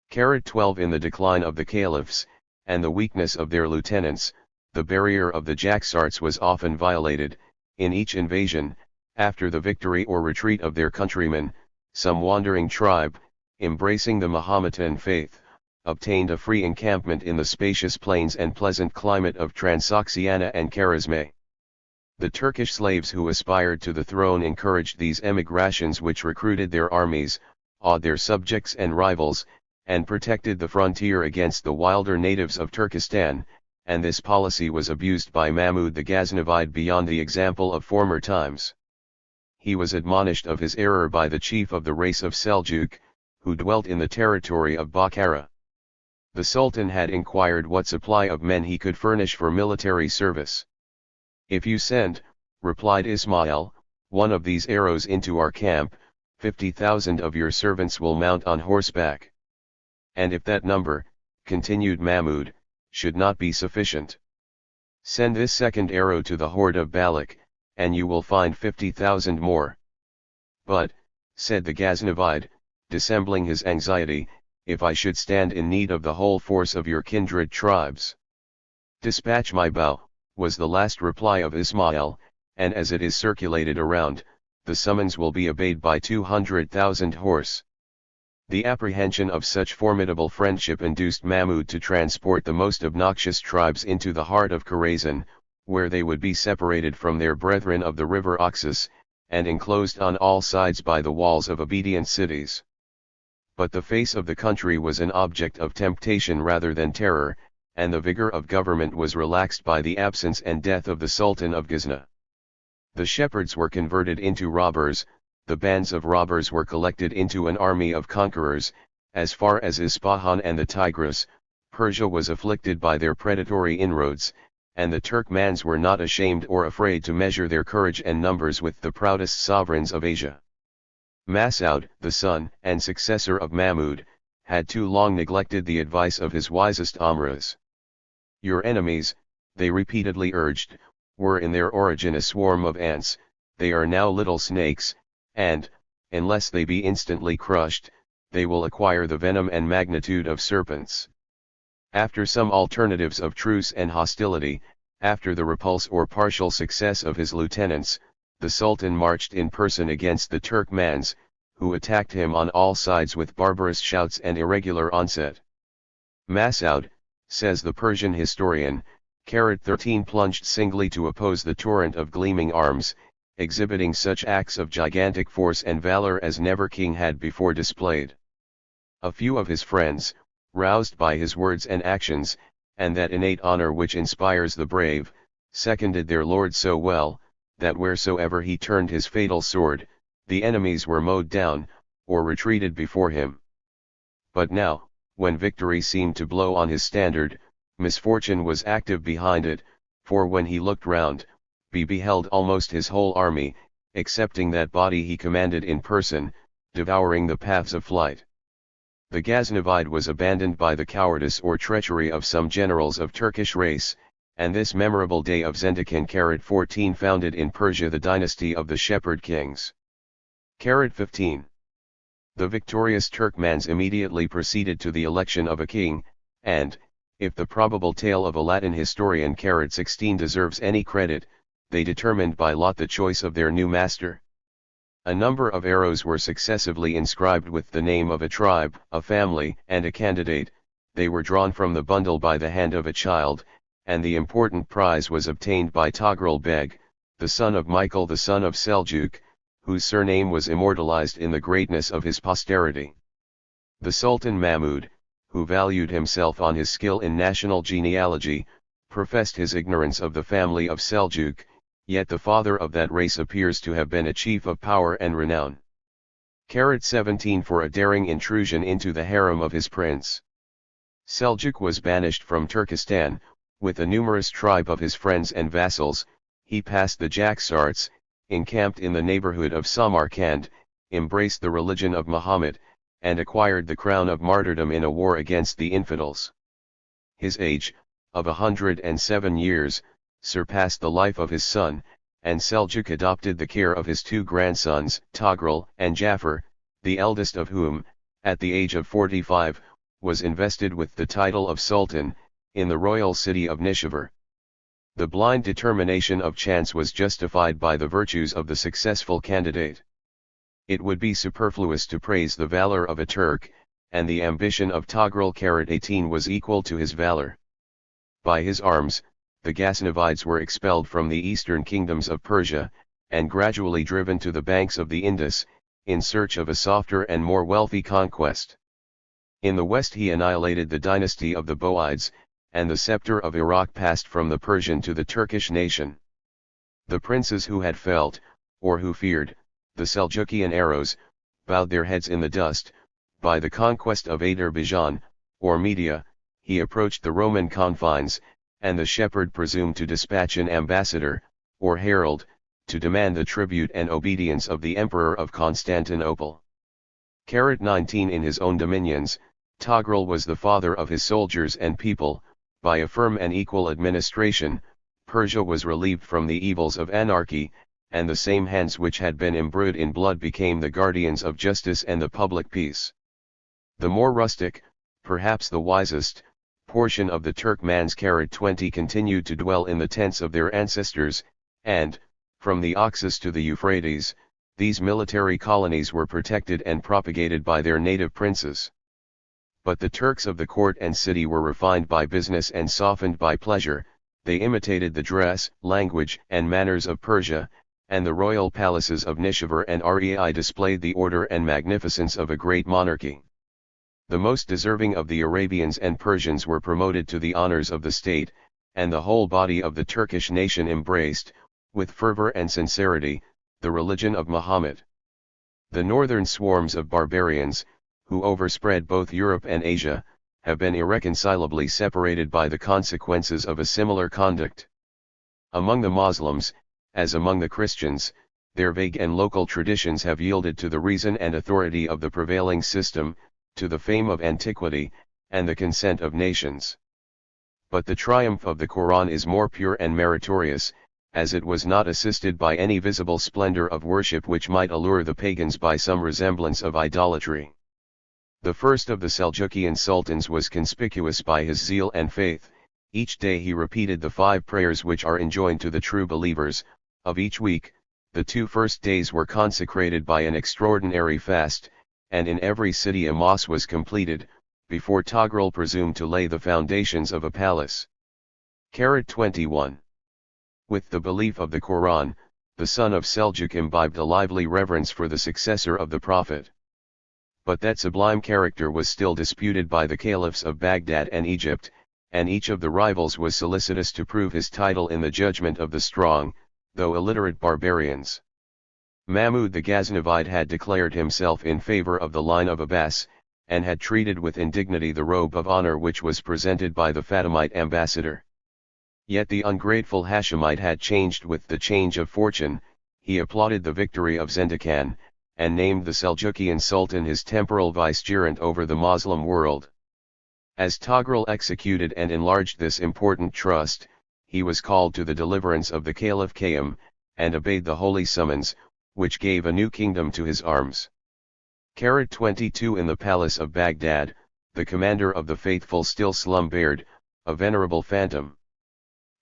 12 In the decline of the caliphs, and the weakness of their lieutenants, the barrier of the Jaxartes was often violated. In each invasion, after the victory or retreat of their countrymen, some wandering tribe, embracing the Mahometan faith, obtained a free encampment in the spacious plains and pleasant climate of Transoxiana and Kharazme. The Turkish slaves who aspired to the throne encouraged these emigrations, which recruited their armies, awed their subjects and rivals, and protected the frontier against the wilder natives of Turkestan, and this policy was abused by Mahmud the Ghaznavide beyond the example of former times. He was admonished of his error by the chief of the race of Seljuk, who dwelt in the territory of Bukhara. The Sultan had inquired what supply of men he could furnish for military service. "If you send," replied Ismail, "one of these arrows into our camp, 50,000 of your servants will mount on horseback. And if that number," continued Mahmud, "should not be sufficient, send this second arrow to the horde of Balak, and you will find 50,000 more." "But," said the Ghaznavide, dissembling his anxiety, "if I should stand in need of the whole force of your kindred tribes?" "Dispatch my bow," was the last reply of Ismail, "and as it is circulated around, the summons will be obeyed by 200,000 horse." The apprehension of such formidable friendship induced Mahmud to transport the most obnoxious tribes into the heart of Khorasan, where they would be separated from their brethren of the river Oxus, and enclosed on all sides by the walls of obedient cities. But the face of the country was an object of temptation rather than terror, and the vigor of government was relaxed by the absence and death of the Sultan of Ghazna. The shepherds were converted into robbers, the bands of robbers were collected into an army of conquerors. As far as Isfahan and the Tigris, Persia was afflicted by their predatory inroads, and the Turkmans were not ashamed or afraid to measure their courage and numbers with the proudest sovereigns of Asia. Masoud, the son and successor of Mahmud, had too long neglected the advice of his wisest Amras. "Your enemies," they repeatedly urged, "were in their origin a swarm of ants, they are now little snakes, and, unless they be instantly crushed, they will acquire the venom and magnitude of serpents." After some alternatives of truce and hostility, after the repulse or partial success of his lieutenants, the Sultan marched in person against the Turkmans, who attacked him on all sides with barbarous shouts and irregular onset. Masoud, says the Persian historian, 13 plunged singly to oppose the torrent of gleaming arms, exhibiting such acts of gigantic force and valor as never king had before displayed. A few of his friends, roused by his words and actions, and that innate honor which inspires the brave, seconded their lord so well, that wheresoever he turned his fatal sword, the enemies were mowed down, or retreated before him. But now, when victory seemed to blow on his standard, misfortune was active behind it, for when he looked round, he beheld almost his whole army, excepting that body he commanded in person, devouring the paths of flight. The Ghaznavide was abandoned by the cowardice or treachery of some generals of Turkish race, and this memorable day of Zendekan 14 founded in Persia the dynasty of the Shepherd Kings. 15. The victorious Turkmans immediately proceeded to the election of a king, and, if the probable tale of a Latin historian 16 deserves any credit, they determined by lot the choice of their new master. A number of arrows were successively inscribed with the name of a tribe, a family, and a candidate. They were drawn from the bundle by the hand of a child, and the important prize was obtained by Togrul Beg, the son of Michael the son of Seljuk, whose surname was immortalized in the greatness of his posterity. The Sultan Mahmud, who valued himself on his skill in national genealogy, professed his ignorance of the family of Seljuk, yet the father of that race appears to have been a chief of power and renown. 17 For a daring intrusion into the harem of his prince. Seljuk was banished from Turkestan, with a numerous tribe of his friends and vassals. He passed the Jaxartes, encamped in the neighborhood of Samarkand, embraced the religion of Muhammad, and acquired the crown of martyrdom in a war against the infidels. His age, of 107 years, surpassed the life of his son, and Seljuk adopted the care of his two grandsons, Togrul and Jafar, the eldest of whom, at the age of 45, was invested with the title of Sultan, in the royal city of Nishabur. The blind determination of chance was justified by the virtues of the successful candidate. It would be superfluous to praise the valor of a Turk, and the ambition of Togrul 18 was equal to his valor. By his arms, the Ghaznavides were expelled from the eastern kingdoms of Persia, and gradually driven to the banks of the Indus, in search of a softer and more wealthy conquest. In the west he annihilated the dynasty of the Boides, and the scepter of Iraq passed from the Persian to the Turkish nation. The princes who had felt, or who feared, the Seljukian arrows, bowed their heads in the dust. By the conquest of Azerbaijan, or Media, he approached the Roman confines, and the shepherd presumed to dispatch an ambassador, or herald, to demand the tribute and obedience of the Emperor of Constantinople. 19 In his own dominions, Togrul was the father of his soldiers and people. By a firm and equal administration, Persia was relieved from the evils of anarchy, and the same hands which had been imbrued in blood became the guardians of justice and the public peace. The more rustic, perhaps the wisest, portion of the Turkmans 20 continued to dwell in the tents of their ancestors, and, from the Oxus to the Euphrates, these military colonies were protected and propagated by their native princes. But the Turks of the court and city were refined by business and softened by pleasure. They imitated the dress, language, and manners of Persia, and the royal palaces of Nishabur and Rei displayed the order and magnificence of a great monarchy. The most deserving of the Arabians and Persians were promoted to the honors of the state, and the whole body of the Turkish nation embraced, with fervor and sincerity, the religion of Muhammad. The northern swarms of barbarians, who overspread both Europe and Asia, have been irreconcilably separated by the consequences of a similar conduct. Among the Moslems, as among the Christians, their vague and local traditions have yielded to the reason and authority of the prevailing system, to the fame of antiquity, and the consent of nations. But the triumph of the Quran is more pure and meritorious, as it was not assisted by any visible splendor of worship which might allure the pagans by some resemblance of idolatry. The first of the Seljukian sultans was conspicuous by his zeal and faith. Each day he repeated the 5 prayers which are enjoined to the true believers. Of each week, the 2 first days were consecrated by an extraordinary fast, and in every city a mosque was completed, before Togrul presumed to lay the foundations of a palace. 21. With the belief of the Quran, the son of Seljuk imbibed a lively reverence for the successor of the Prophet. But that sublime character was still disputed by the caliphs of Baghdad and Egypt, and each of the rivals was solicitous to prove his title in the judgment of the strong, though illiterate barbarians. Mahmud the Ghaznavide had declared himself in favor of the line of Abbas, and had treated with indignity the robe of honor which was presented by the Fatimite ambassador. Yet the ungrateful Hashemite had changed with the change of fortune. He applauded the victory of Zendekan, and named the Seljukian Sultan his temporal vicegerent over the Moslem world. As Togrul executed and enlarged this important trust, he was called to the deliverance of the Caliph Qayyum, and obeyed the holy summons, which gave a new kingdom to his arms. 22 In the palace of Baghdad, the commander of the faithful still slumbered, a venerable phantom.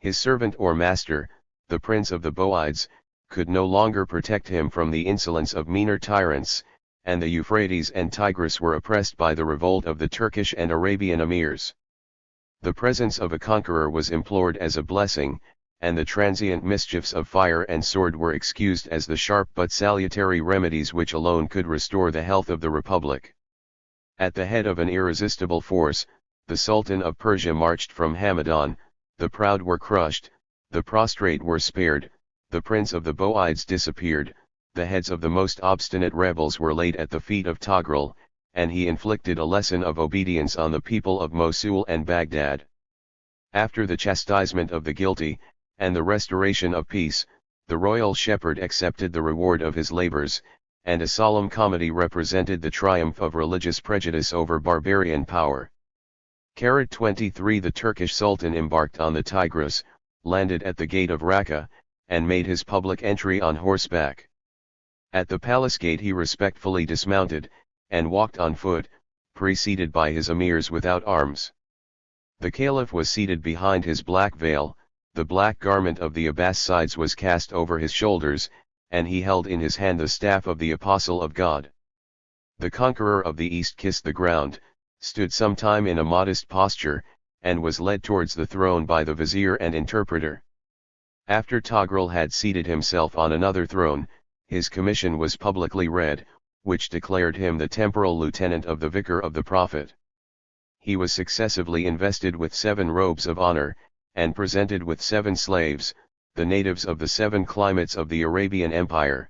His servant or master, the prince of the Boides, could no longer protect him from the insolence of meaner tyrants, and the Euphrates and Tigris were oppressed by the revolt of the Turkish and Arabian emirs. The presence of a conqueror was implored as a blessing, and the transient mischiefs of fire and sword were excused as the sharp but salutary remedies which alone could restore the health of the republic. At the head of an irresistible force, the Sultan of Persia marched from Hamadan. The proud were crushed, the prostrate were spared, the prince of the Boides disappeared, the heads of the most obstinate rebels were laid at the feet of Togrul, and he inflicted a lesson of obedience on the people of Mosul and Baghdad. After the chastisement of the guilty, and the restoration of peace, the royal shepherd accepted the reward of his labors, and a solemn comedy represented the triumph of religious prejudice over barbarian power. 23 The Turkish Sultan embarked on the Tigris, landed at the gate of Raqqa, and made his public entry on horseback. At the palace gate he respectfully dismounted, and walked on foot, preceded by his emirs without arms. The caliph was seated behind his black veil, the black garment of the Abbasides was cast over his shoulders, and he held in his hand the staff of the Apostle of God. The conqueror of the East kissed the ground, stood some time in a modest posture, and was led towards the throne by the vizier and interpreter. After Togrul had seated himself on another throne, his commission was publicly read, which declared him the temporal lieutenant of the vicar of the Prophet. He was successively invested with 7 robes of honor, and presented with 7 slaves, the natives of the 7 climates of the Arabian Empire.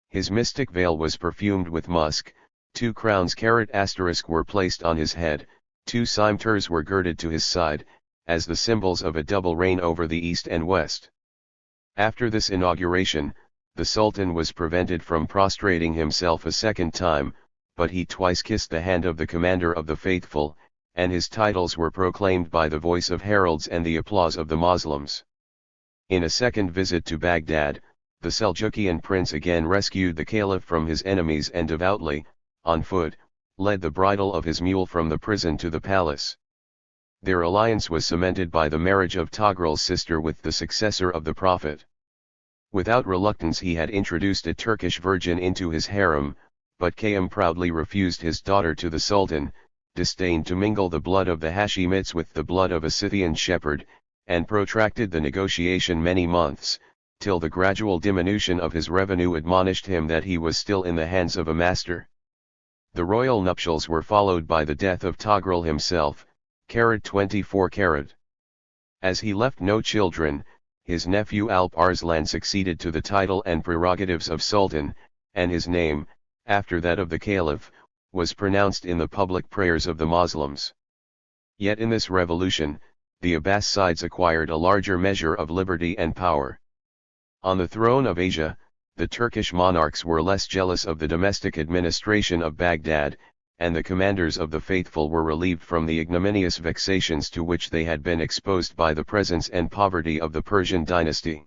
His mystic veil was perfumed with musk, 2 crowns ** were placed on his head, 2 cimeters were girded to his side, as the symbols of a double reign over the East and West. After this inauguration, the Sultan was prevented from prostrating himself a second time, but he twice kissed the hand of the commander of the faithful, and his titles were proclaimed by the voice of heralds and the applause of the Moslems. In a second visit to Baghdad, the Seljukian prince again rescued the caliph from his enemies and devoutly, on foot, led the bridle of his mule from the prison to the palace. Their alliance was cemented by the marriage of Togrul's sister with the successor of the Prophet. Without reluctance he had introduced a Turkish virgin into his harem, but Qayyum proudly refused his daughter to the Sultan, disdained to mingle the blood of the Hashemites with the blood of a Scythian shepherd, and protracted the negotiation many months, till the gradual diminution of his revenue admonished him that he was still in the hands of a master. The royal nuptials were followed by the death of Togrul himself, 24. As he left no children, his nephew Alp Arslan succeeded to the title and prerogatives of Sultan, and his name, after that of the Caliph, was pronounced in the public prayers of the Moslems. Yet in this revolution, the Abbasides acquired a larger measure of liberty and power. On the throne of Asia, the Turkish monarchs were less jealous of the domestic administration of Baghdad, and the commanders of the faithful were relieved from the ignominious vexations to which they had been exposed by the presence and poverty of the Persian dynasty.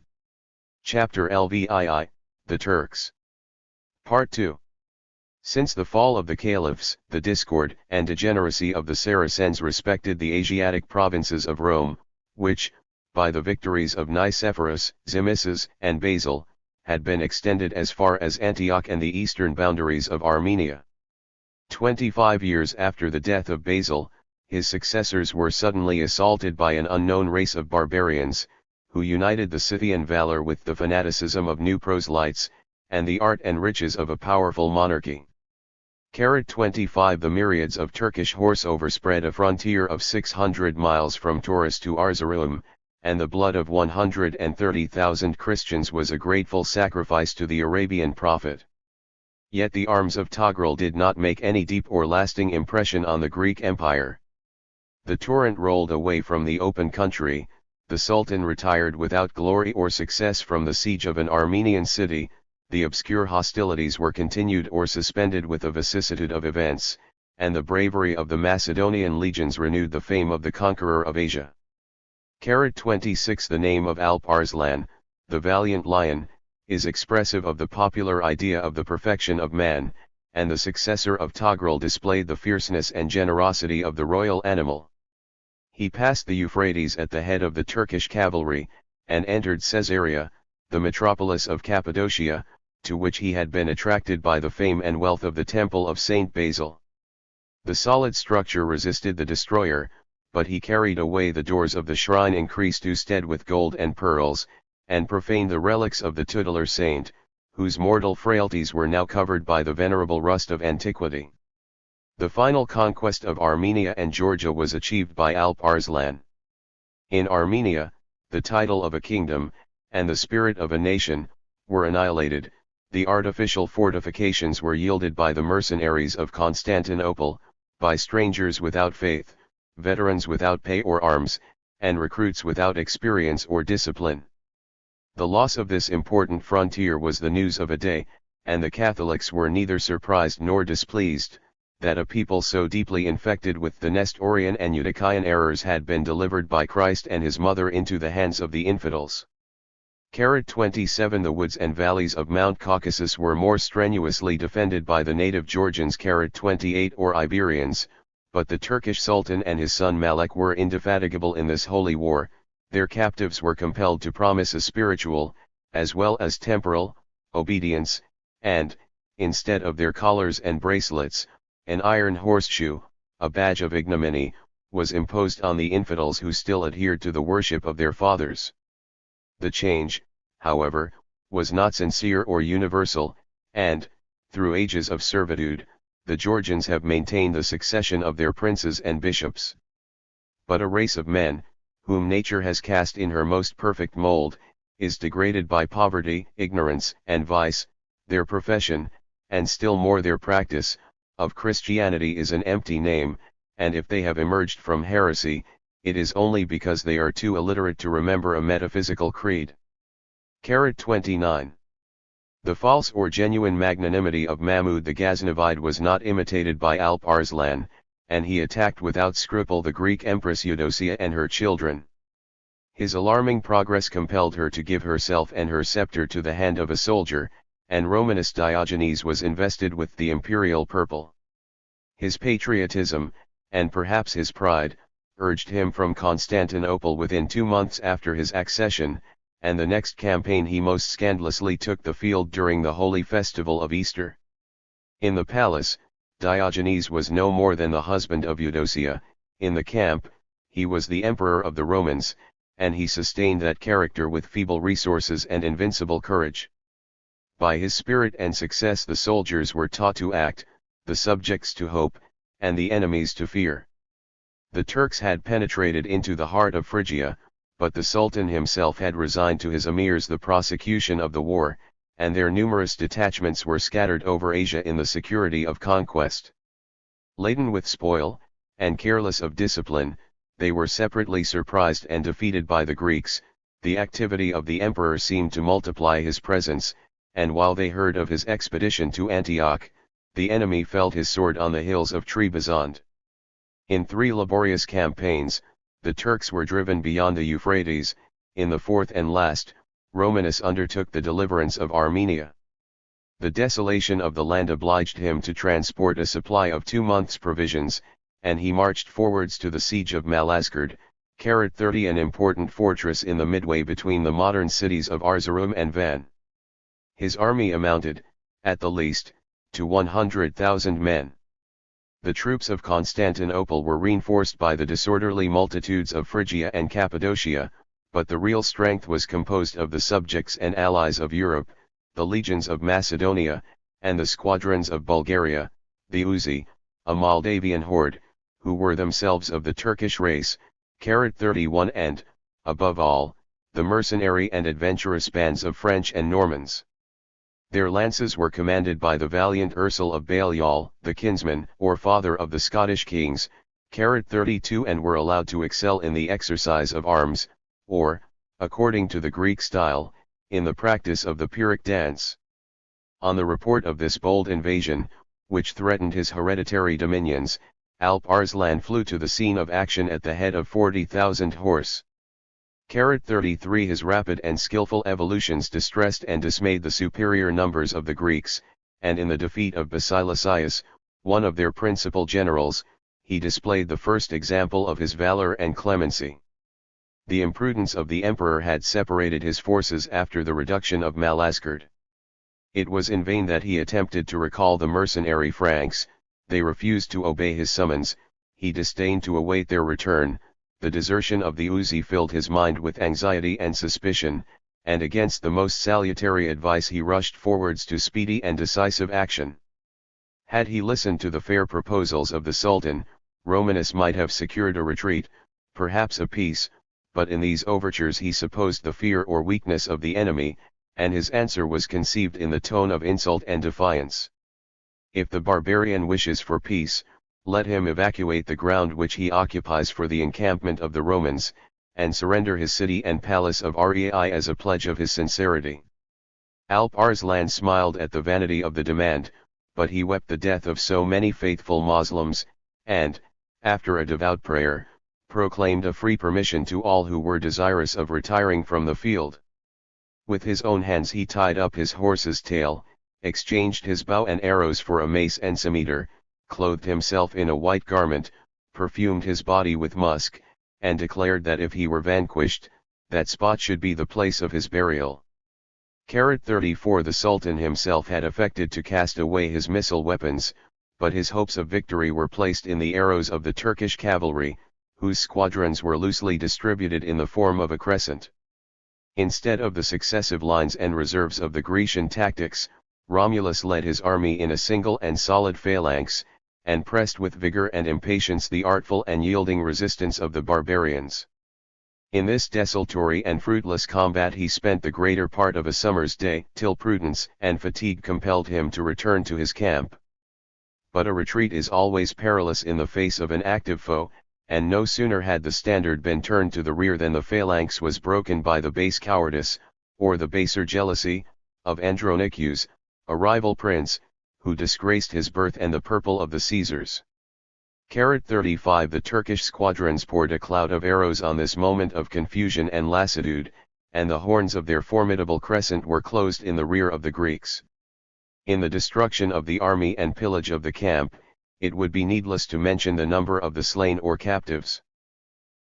Chapter LVII, The Turks. Part 2. Since the fall of the caliphs, the discord and degeneracy of the Saracens respected the Asiatic provinces of Rome, which, by the victories of Nicephorus, Zimisces, and Basil, had been extended as far as Antioch and the eastern boundaries of Armenia. 25 years after the death of Basil, his successors were suddenly assaulted by an unknown race of barbarians, who united the Scythian valor with the fanaticism of new proselytes, and the art and riches of a powerful monarchy. 25 The myriads of Turkish horse overspread a frontier of 600 miles from Taurus to Erzurum, and the blood of 130,000 Christians was a grateful sacrifice to the Arabian prophet. Yet the arms of Togrul did not make any deep or lasting impression on the Greek Empire. The torrent rolled away from the open country, the Sultan retired without glory or success from the siege of an Armenian city, the obscure hostilities were continued or suspended with a vicissitude of events, and the bravery of the Macedonian legions renewed the fame of the conqueror of Asia. 26 The name of Alp Arslan, the valiant lion, is expressive of the popular idea of the perfection of man, and the successor of Togrul displayed the fierceness and generosity of the royal animal. He passed the Euphrates at the head of the Turkish cavalry, and entered Caesarea, the metropolis of Cappadocia, to which he had been attracted by the fame and wealth of the temple of Saint Basil. The solid structure resisted the destroyer, but he carried away the doors of the shrine increased instead with gold and pearls, and profaned the relics of the tutelar saint, whose mortal frailties were now covered by the venerable rust of antiquity. The final conquest of Armenia and Georgia was achieved by Alp Arslan. In Armenia, the title of a kingdom, and the spirit of a nation, were annihilated, The artificial fortifications were yielded by the mercenaries of Constantinople, by strangers without faith, veterans without pay or arms, and recruits without experience or discipline. The loss of this important frontier was the news of a day, and the Catholics were neither surprised nor displeased, that a people so deeply infected with the Nestorian and Eutychian errors had been delivered by Christ and his mother into the hands of the infidels. 27 The woods and valleys of Mount Caucasus were more strenuously defended by the native Georgians 28 or Iberians, but the Turkish Sultan and his son Malek were indefatigable in this holy war. Their captives were compelled to promise a spiritual, as well as temporal, obedience, and, instead of their collars and bracelets, an iron horseshoe, a badge of ignominy, was imposed on the infidels who still adhered to the worship of their fathers. The change, however, was not sincere or universal, and, through ages of servitude, the Georgians have maintained the succession of their princes and bishops. But a race of men, whom nature has cast in her most perfect mold, is degraded by poverty, ignorance, and vice. Their profession, and still more their practice, of Christianity is an empty name, and if they have emerged from heresy, it is only because they are too illiterate to remember a metaphysical creed. 29. The false or genuine magnanimity of Mahmud the Ghaznavide was not imitated by Alp Arslan, and he attacked without scruple the Greek Empress Eudocia and her children. His alarming progress compelled her to give herself and her scepter to the hand of a soldier, and Romanus Diogenes was invested with the imperial purple. His patriotism, and perhaps his pride, urged him from Constantinople within 2 months after his accession, and the next campaign he most scandalously took the field during the holy festival of Easter. In the palace, Diogenes was no more than the husband of Eudocia; in the camp, he was the emperor of the Romans, and he sustained that character with feeble resources and invincible courage. By his spirit and success the soldiers were taught to act, the subjects to hope, and the enemies to fear. The Turks had penetrated into the heart of Phrygia, but the Sultan himself had resigned to his emirs the prosecution of the war, and their numerous detachments were scattered over Asia in the security of conquest. Laden with spoil, and careless of discipline, they were separately surprised and defeated by the Greeks. The activity of the emperor seemed to multiply his presence, and while they heard of his expedition to Antioch, the enemy felt his sword on the hills of Trebizond. In 3 laborious campaigns, the Turks were driven beyond the Euphrates. In the 4th and last, Romanus undertook the deliverance of Armenia. The desolation of the land obliged him to transport a supply of 2 months' provisions, and he marched forwards to the siege of Malazgirt, 30, an important fortress in the midway between the modern cities of Erzurum and Van. His army amounted, at the least, to 100,000 men. The troops of Constantinople were reinforced by the disorderly multitudes of Phrygia and Cappadocia, but the real strength was composed of the subjects and allies of Europe, the legions of Macedonia, and the squadrons of Bulgaria, the Uzi, a Moldavian horde, who were themselves of the Turkish race, 31, and, above all, the mercenary and adventurous bands of French and Normans. Their lances were commanded by the valiant Ursel of Balliol, the kinsman or father of the Scottish kings, 32, and were allowed to excel in the exercise of arms, or, according to the Greek style, in the practice of the Pyrrhic dance. On the report of this bold invasion, which threatened his hereditary dominions, Alp Arslan flew to the scene of action at the head of 40,000 horse. 33 His rapid and skillful evolutions distressed and dismayed the superior numbers of the Greeks, and in the defeat of Basilicius, one of their principal generals, he displayed the first example of his valor and clemency. The imprudence of the emperor had separated his forces after the reduction of Malazgirt. It was in vain that he attempted to recall the mercenary Franks; they refused to obey his summons, he disdained to await their return. The desertion of the Uzi filled his mind with anxiety and suspicion, and against the most salutary advice he rushed forwards to speedy and decisive action. Had he listened to the fair proposals of the Sultan, Romanus might have secured a retreat, perhaps a peace, but in these overtures he supposed the fear or weakness of the enemy, and his answer was conceived in the tone of insult and defiance. If the barbarian wishes for peace, let him evacuate the ground which he occupies for the encampment of the Romans, and surrender his city and palace of Rei as a pledge of his sincerity. Alp Arslan smiled at the vanity of the demand, but he wept the death of so many faithful Moslems, and, after a devout prayer, proclaimed a free permission to all who were desirous of retiring from the field. With his own hands he tied up his horse's tail, exchanged his bow and arrows for a mace and scimitar, clothed himself in a white garment, perfumed his body with musk, and declared that if he were vanquished, that spot should be the place of his burial. 34 The Sultan himself had affected to cast away his missile weapons, but his hopes of victory were placed in the arrows of the Turkish cavalry, whose squadrons were loosely distributed in the form of a crescent. Instead of the successive lines and reserves of the Grecian tactics, Romulus led his army in a single and solid phalanx, and pressed with vigor and impatience the artful and yielding resistance of the barbarians. In this desultory and fruitless combat he spent the greater part of a summer's day, till prudence and fatigue compelled him to return to his camp. But a retreat is always perilous in the face of an active foe, and no sooner had the standard been turned to the rear than the phalanx was broken by the base cowardice, or the baser jealousy, of Andronicus, a rival prince, who disgraced his birth and the purple of the Caesars. 35 The Turkish squadrons poured a cloud of arrows on this moment of confusion and lassitude, and the horns of their formidable crescent were closed in the rear of the Greeks. In the destruction of the army and pillage of the camp, it would be needless to mention the number of the slain or captives.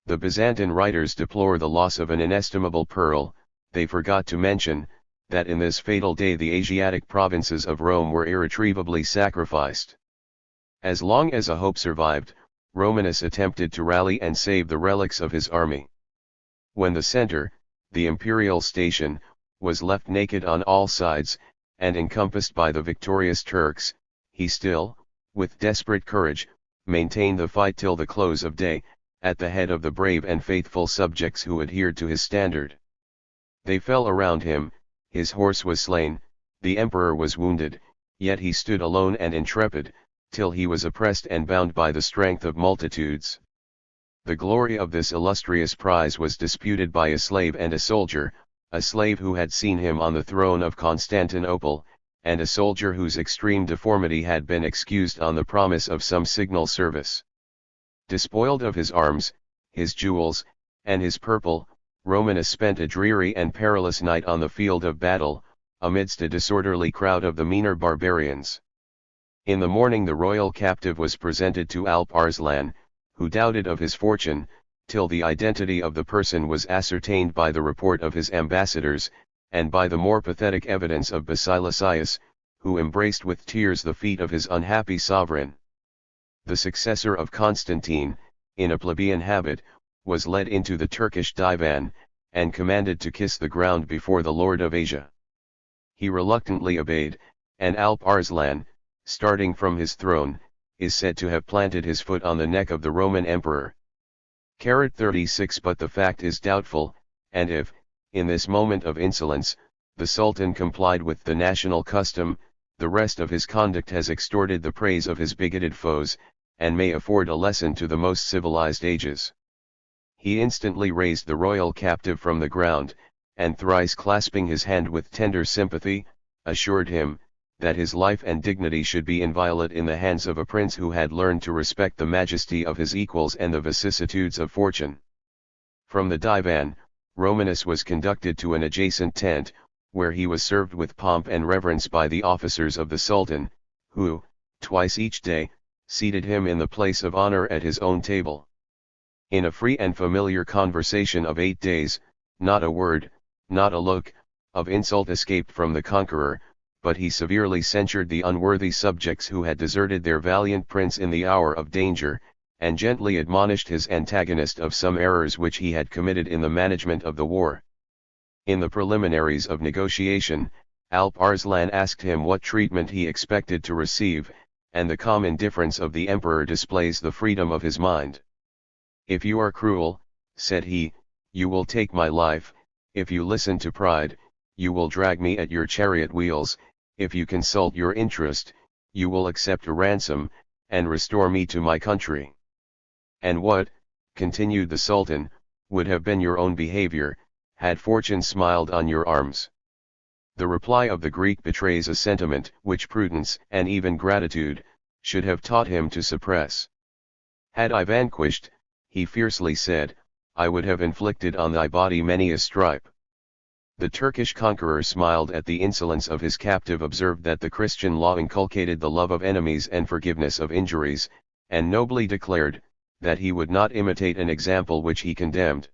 The Byzantine writers deplore the loss of an inestimable pearl. They forgot to mention, that in this fatal day the Asiatic provinces of Rome were irretrievably sacrificed. As long as a hope survived, Romanus attempted to rally and save the relics of his army. When the center, the imperial station, was left naked on all sides, and encompassed by the victorious Turks, he still, with desperate courage, maintained the fight till the close of day, at the head of the brave and faithful subjects who adhered to his standard. They fell around him, his horse was slain, the emperor was wounded, yet he stood alone and intrepid, till he was oppressed and bound by the strength of multitudes. The glory of this illustrious prize was disputed by a slave and a soldier, a slave who had seen him on the throne of Constantinople, and a soldier whose extreme deformity had been excused on the promise of some signal service. Despoiled of his arms, his jewels, and his purple, Romanus spent a dreary and perilous night on the field of battle, amidst a disorderly crowd of the meaner barbarians. In the morning the royal captive was presented to Alp Arslan, who doubted of his fortune, till the identity of the person was ascertained by the report of his ambassadors, and by the more pathetic evidence of Basilicius, who embraced with tears the feet of his unhappy sovereign. The successor of Constantine, in a plebeian habit, was led into the Turkish divan, and commanded to kiss the ground before the Lord of Asia. He reluctantly obeyed, and Alp Arslan, starting from his throne, is said to have planted his foot on the neck of the Roman emperor. 36 But the fact is doubtful, and if, in this moment of insolence, the Sultan complied with the national custom, the rest of his conduct has extorted the praise of his bigoted foes, and may afford a lesson to the most civilized ages. He instantly raised the royal captive from the ground, and thrice clasping his hand with tender sympathy, assured him, that his life and dignity should be inviolate in the hands of a prince who had learned to respect the majesty of his equals and the vicissitudes of fortune. From the divan, Romanus was conducted to an adjacent tent, where he was served with pomp and reverence by the officers of the Sultan, who, twice each day, seated him in the place of honor at his own table. In a free and familiar conversation of 8 days, not a word, not a look, of insult escaped from the conqueror, but he severely censured the unworthy subjects who had deserted their valiant prince in the hour of danger, and gently admonished his antagonist of some errors which he had committed in the management of the war. In the preliminaries of negotiation, Alp Arslan asked him what treatment he expected to receive, and the calm indifference of the emperor displays the freedom of his mind. "If you are cruel," said he, "you will take my life; if you listen to pride, you will drag me at your chariot wheels. If you consult your interest, you will accept a ransom, and restore me to my country. And what, continued the Sultan, would have been your own behavior, had fortune smiled on your arms? The reply of the Greek betrays a sentiment which prudence, and even gratitude, should have taught him to suppress. Had I vanquished, he fiercely said, I would have inflicted on thy body many a stripe. The Turkish conqueror smiled at the insolence of his captive, observed that the Christian law inculcated the love of enemies and forgiveness of injuries, and nobly declared, that he would not imitate an example which he condemned.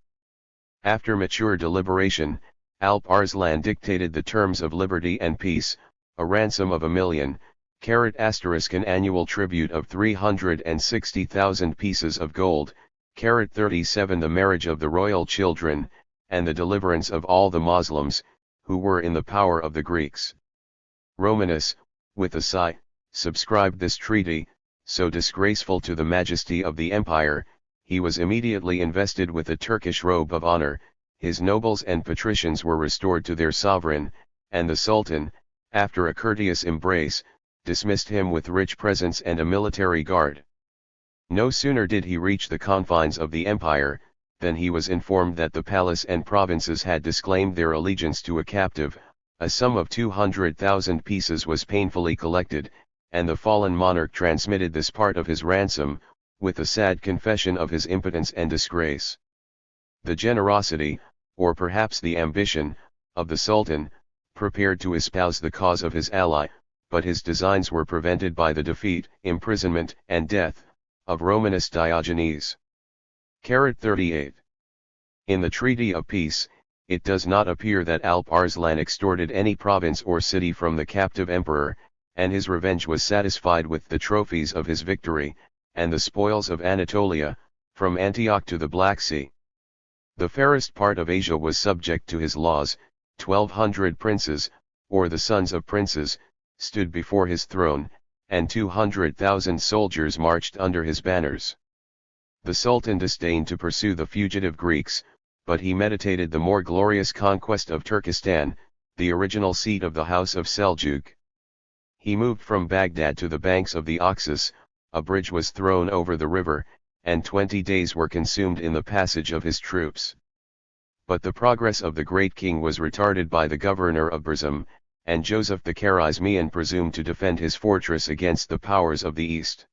After mature deliberation, Alp Arslan dictated the terms of liberty and peace, a ransom of 1,000,000, an annual tribute of 360,000 pieces of gold, 37 the marriage of the royal children, and the deliverance of all the Moslems, who were in the power of the Greeks. Romanus, with a sigh, subscribed this treaty, so disgraceful to the majesty of the empire. He was immediately invested with a Turkish robe of honor, his nobles and patricians were restored to their sovereign, and the Sultan, after a courteous embrace, dismissed him with rich presents and a military guard. No sooner did he reach the confines of the empire, than he was informed that the palace and provinces had disclaimed their allegiance to a captive. A sum of 200,000 pieces was painfully collected, and the fallen monarch transmitted this part of his ransom, with a sad confession of his impotence and disgrace. The generosity, or perhaps the ambition, of the Sultan, prepared to espouse the cause of his ally, but his designs were prevented by the defeat, imprisonment, and death, of Romanus Diogenes. 38. In the Treaty of Peace, it does not appear that Alp Arslan extorted any province or city from the captive emperor, and his revenge was satisfied with the trophies of his victory, and the spoils of Anatolia, from Antioch to the Black Sea. The fairest part of Asia was subject to his laws. 1,200 princes, or the sons of princes, stood before his throne, and 200,000 soldiers marched under his banners. The Sultan disdained to pursue the fugitive Greeks, but he meditated the more glorious conquest of Turkestan, the original seat of the House of Seljuk. He moved from Baghdad to the banks of the Oxus, a bridge was thrown over the river, and 20 days were consumed in the passage of his troops. But the progress of the great king was retarded by the governor of Burzum, and Joseph the Kharizmian presumed to defend his fortress against the powers of the East.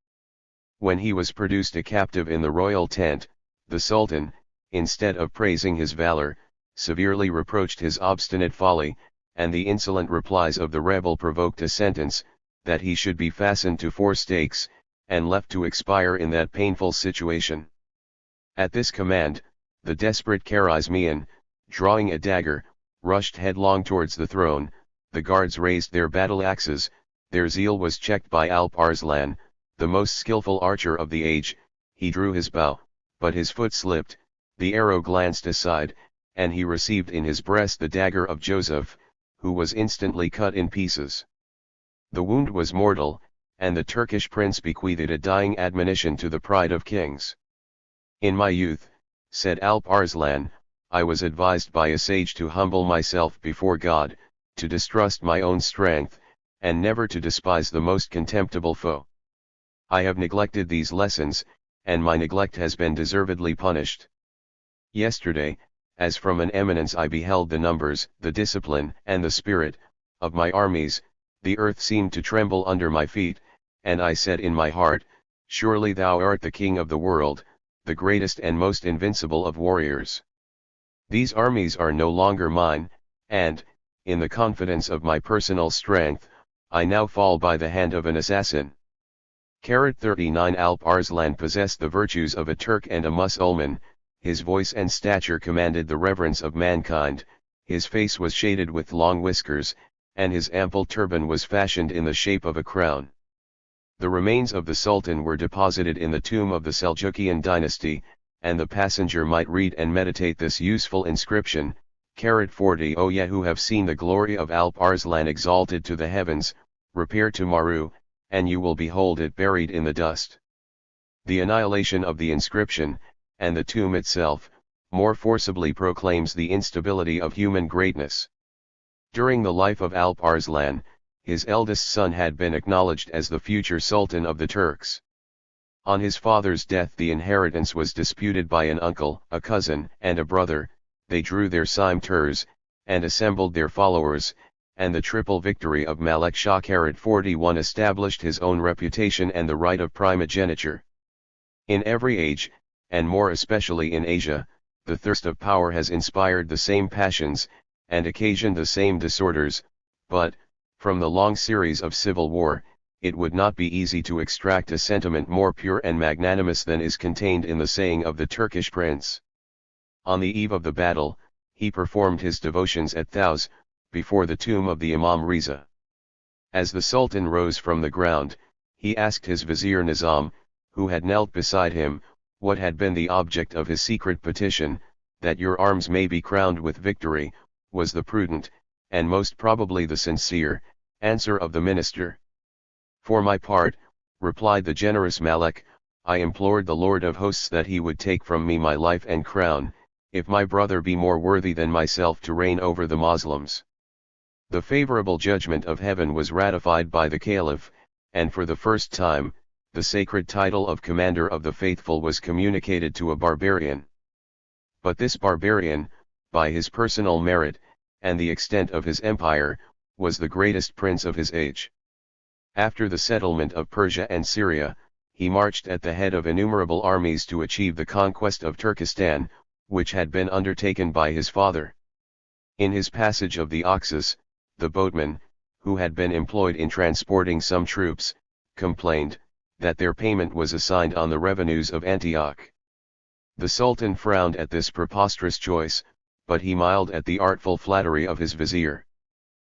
When he was produced a captive in the royal tent, the Sultan, instead of praising his valor, severely reproached his obstinate folly, and the insolent replies of the rebel provoked a sentence, that he should be fastened to 4 stakes, and left to expire in that painful situation. At this command, the desperate Kharizmian, drawing a dagger, rushed headlong towards the throne. The guards raised their battle axes. Their zeal was checked by Alp Arslan, the most skillful archer of the age. He drew his bow, but his foot slipped, the arrow glanced aside, and he received in his breast the dagger of Joseph, who was instantly cut in pieces. The wound was mortal, and the Turkish prince bequeathed a dying admonition to the pride of kings. In my youth, said Alp Arslan, I was advised by a sage to humble myself before God, to distrust my own strength, and never to despise the most contemptible foe. I have neglected these lessons, and my neglect has been deservedly punished. Yesterday, as from an eminence I beheld the numbers, the discipline, and the spirit, of my armies, the earth seemed to tremble under my feet, and I said in my heart, surely thou art the king of the world, the greatest and most invincible of warriors. These armies are no longer mine, and, in the confidence of my personal strength, I now fall by the hand of an assassin. 39 Alp Arslan possessed the virtues of a Turk and a Mussulman. His voice and stature commanded the reverence of mankind, his face was shaded with long whiskers, and his ample turban was fashioned in the shape of a crown. The remains of the Sultan were deposited in the tomb of the Seljukian dynasty, and the passenger might read and meditate this useful inscription, 40 O ye who have seen the glory of Alp Arslan exalted to the heavens, repair to Maru, and you will behold it buried in the dust. The annihilation of the inscription, and the tomb itself, more forcibly proclaims the instability of human greatness. During the life of Alp Arslan, his eldest son had been acknowledged as the future Sultan of the Turks. On his father's death the inheritance was disputed by an uncle, a cousin, and a brother. They drew their cimeters, and assembled their followers, and the triple victory of Malek Shah 41 established his own reputation and the right of primogeniture. In every age, and more especially in Asia, the thirst of power has inspired the same passions, and occasioned the same disorders, but, from the long series of civil war, it would not be easy to extract a sentiment more pure and magnanimous than is contained in the saying of the Turkish prince. On the eve of the battle, he performed his devotions at Taus, before the tomb of the Imam Riza. As the Sultan rose from the ground, he asked his vizier Nizam, who had knelt beside him, what had been the object of his secret petition. That your arms may be crowned with victory, was the prudent, and most probably the sincere, answer of the minister. For my part, replied the generous Malek, I implored the Lord of hosts that he would take from me my life and crown, if my brother be more worthy than myself to reign over the Moslems. The favorable judgment of heaven was ratified by the Caliph, and for the first time, the sacred title of Commander of the Faithful was communicated to a barbarian. But this barbarian, by his personal merit, and the extent of his empire, was the greatest prince of his age. After the settlement of Persia and Syria, he marched at the head of innumerable armies to achieve the conquest of Turkestan, which had been undertaken by his father. In his passage of the Oxus, the boatman, who had been employed in transporting some troops, complained, that their payment was assigned on the revenues of Antioch. The Sultan frowned at this preposterous choice, but he smiled at the artful flattery of his vizier.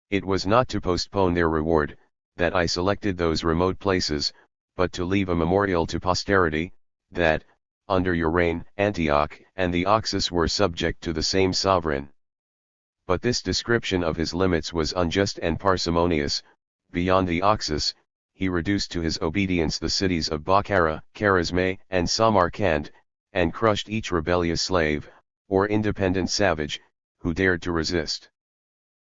It was not to postpone their reward, that I selected those remote places, but to leave a memorial to posterity, that, under your reign, Antioch and the Oxus were subject to the same sovereign. But this description of his limits was unjust and parsimonious. Beyond the Oxus, he reduced to his obedience the cities of Bokhara, Kharazm, and Samarkand, and crushed each rebellious slave, or independent savage, who dared to resist.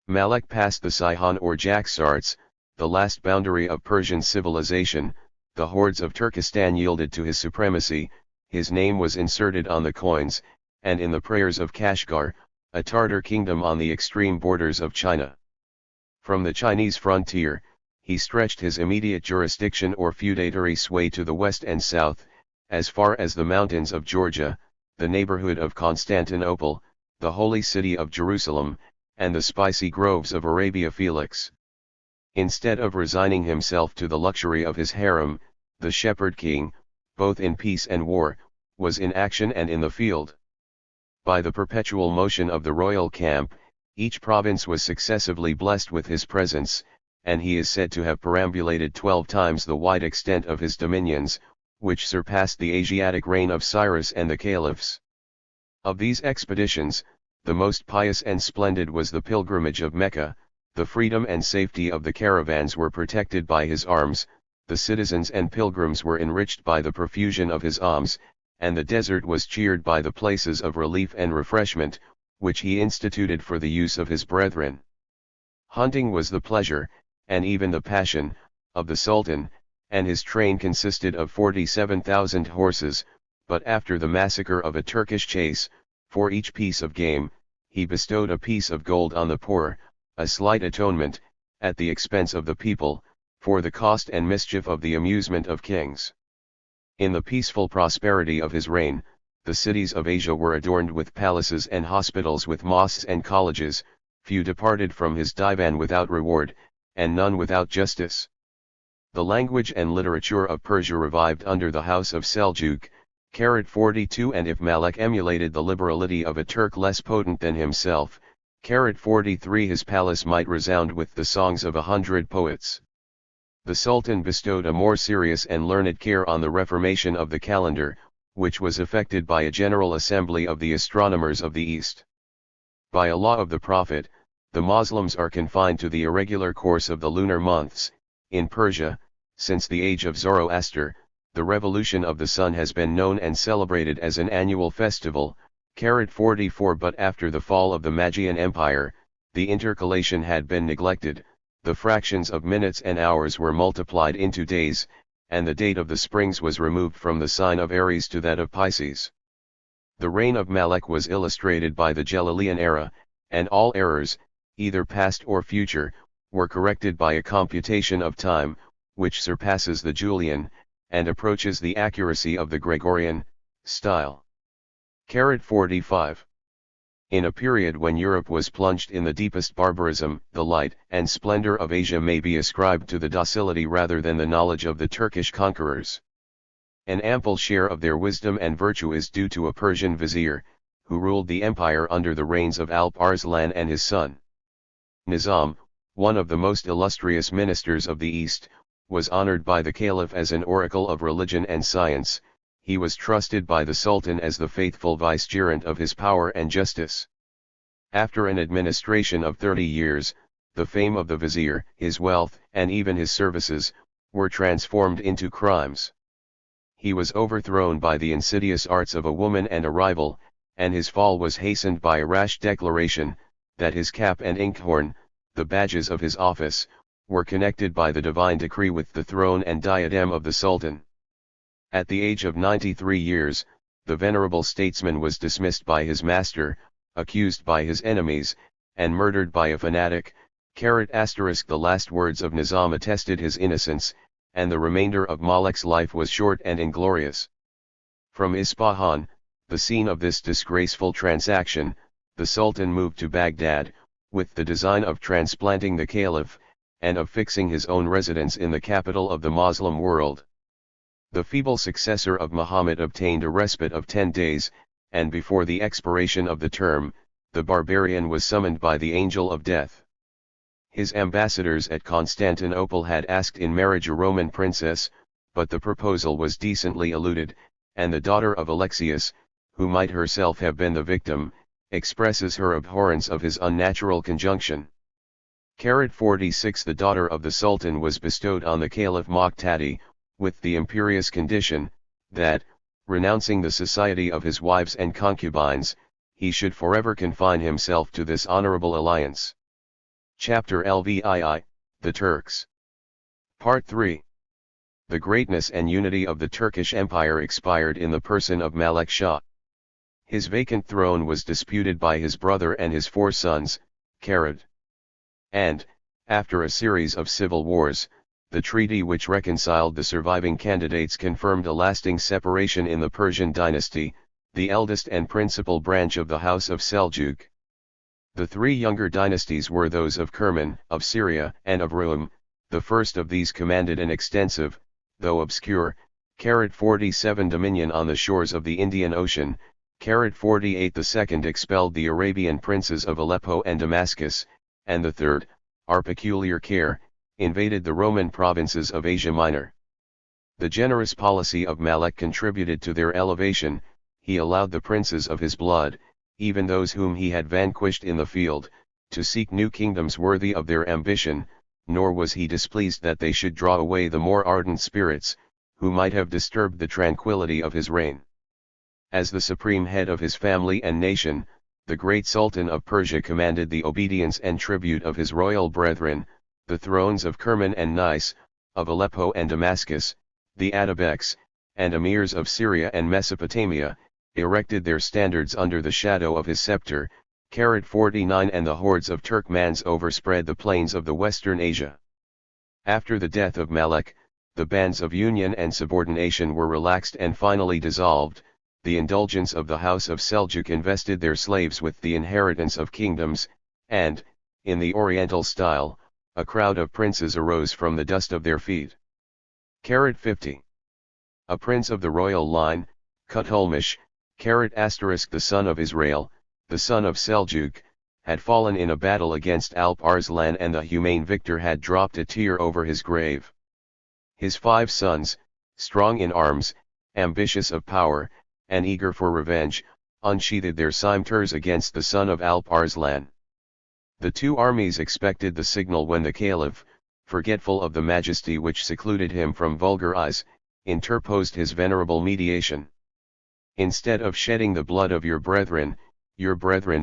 Malek passed the Sihon or Jaxartes, the last boundary of Persian civilization. The hordes of Turkestan yielded to his supremacy, his name was inserted on the coins, and in the prayers of Kashgar, a Tartar kingdom on the extreme borders of China. From the Chinese frontier, he stretched his immediate jurisdiction or feudatory sway to the west and south, as far as the mountains of Georgia, the neighborhood of Constantinople, the holy city of Jerusalem, and the spicy groves of Arabia Felix. Instead of resigning himself to the luxury of his harem, the shepherd king, both in peace and war, was in action and in the field. By the perpetual motion of the royal camp, each province was successively blessed with his presence, and he is said to have perambulated 12 times the wide extent of his dominions, which surpassed the Asiatic reign of Cyrus and the caliphs. Of these expeditions, the most pious and splendid was the pilgrimage of Mecca. The freedom and safety of the caravans were protected by his arms, the citizens and pilgrims were enriched by the profusion of his alms, and the desert was cheered by the places of relief and refreshment, which he instituted for the use of his brethren. Hunting was the pleasure, and even the passion, of the Sultan, and his train consisted of 47,000 horses, but after the massacre of a Turkish chase, for each piece of game, he bestowed a piece of gold on the poor, a slight atonement, at the expense of the people, for the cost and mischief of the amusement of kings. In the peaceful prosperity of his reign, the cities of Asia were adorned with palaces and hospitals, with mosques and colleges. Few departed from his divan without reward, and none without justice. The language and literature of Persia revived under the house of Seljuk. 42 And if Malek emulated the liberality of a Turk less potent than himself, 43 his palace might resound with the songs of 100 poets. The Sultan bestowed a more serious and learned care on the reformation of the calendar, which was effected by a general assembly of the astronomers of the East. By a law of the Prophet, the Moslems are confined to the irregular course of the lunar months. In Persia, since the age of Zoroaster, the revolution of the sun has been known and celebrated as an annual festival. 44 But after the fall of the Magian Empire, the intercalation had been neglected, the fractions of minutes and hours were multiplied into days, and the date of the springs was removed from the sign of Aries to that of Pisces. The reign of Malek was illustrated by the Gelalian era, and all errors, either past or future, were corrected by a computation of time, which surpasses the Julian, and approaches the accuracy of the Gregorian, style. 45. In a period when Europe was plunged in the deepest barbarism, the light and splendor of Asia may be ascribed to the docility rather than the knowledge of the Turkish conquerors. An ample share of their wisdom and virtue is due to a Persian vizier, who ruled the empire under the reigns of Alp Arslan and his son. Nizam, one of the most illustrious ministers of the East, was honored by the Caliph as an oracle of religion and science. He was trusted by the Sultan as the faithful vicegerent of his power and justice. After an administration of 30 years, the fame of the vizier, his wealth, and even his services, were transformed into crimes. He was overthrown by the insidious arts of a woman and a rival, and his fall was hastened by a rash declaration, that his cap and inkhorn, the badges of his office, were connected by the divine decree with the throne and diadem of the Sultan. At the age of 93 years, the venerable statesman was dismissed by his master, accused by his enemies, and murdered by a fanatic. The last words of Nizam attested his innocence, and the remainder of Malek's life was short and inglorious. From Isfahan, the scene of this disgraceful transaction, the Sultan moved to Baghdad, with the design of transplanting the Caliph, and of fixing his own residence in the capital of the Moslem world. The feeble successor of Muhammad obtained a respite of 10 days, and before the expiration of the term, the barbarian was summoned by the angel of death. His ambassadors at Constantinople had asked in marriage a Roman princess, but the proposal was decently eluded, and the daughter of Alexius, who might herself have been the victim, expresses her abhorrence of his unnatural conjunction. 46. The daughter of the Sultan was bestowed on the Caliph Muqtadi, with the imperious condition, that, renouncing the society of his wives and concubines, he should forever confine himself to this honorable alliance. Chapter LVII, The Turks. Part 3. The greatness and unity of the Turkish Empire expired in the person of Malek Shah. His vacant throne was disputed by his brother and his 4 sons, Karad. And, after a series of civil wars, the treaty which reconciled the surviving candidates confirmed a lasting separation in the Persian dynasty, the eldest and principal branch of the House of Seljuk. The 3 younger dynasties were those of Kerman, of Syria, and of Rum. The first of these commanded an extensive, though obscure, 47 dominion on the shores of the Indian Ocean. 48 The second expelled the Arabian princes of Aleppo and Damascus, and the third, our peculiar care, invaded the Roman provinces of Asia Minor. The generous policy of Malek contributed to their elevation. He allowed the princes of his blood, even those whom he had vanquished in the field, to seek new kingdoms worthy of their ambition, nor was he displeased that they should draw away the more ardent spirits, who might have disturbed the tranquility of his reign. As the supreme head of his family and nation, the great Sultan of Persia commanded the obedience and tribute of his royal brethren. The thrones of Kerman and Nice, of Aleppo and Damascus, the Atabeks, and emirs of Syria and Mesopotamia, erected their standards under the shadow of his scepter. 49 And the hordes of Turkmans overspread the plains of the western Asia. After the death of Malek, the bands of union and subordination were relaxed and finally dissolved. The indulgence of the House of Seljuk invested their slaves with the inheritance of kingdoms, and, in the Oriental style, a crowd of princes arose from the dust of their feet. 50. A prince of the royal line, Kutulmish, the son of Israel, the son of Seljuk, had fallen in a battle against Alp Arslan, and the humane victor had dropped a tear over his grave. His 5 sons, strong in arms, ambitious of power, and eager for revenge, unsheathed their scimitars against the son of Alp Arslan. The 2 armies expected the signal when the Caliph, forgetful of the majesty which secluded him from vulgar eyes, interposed his venerable mediation. Instead of shedding the blood of your brethren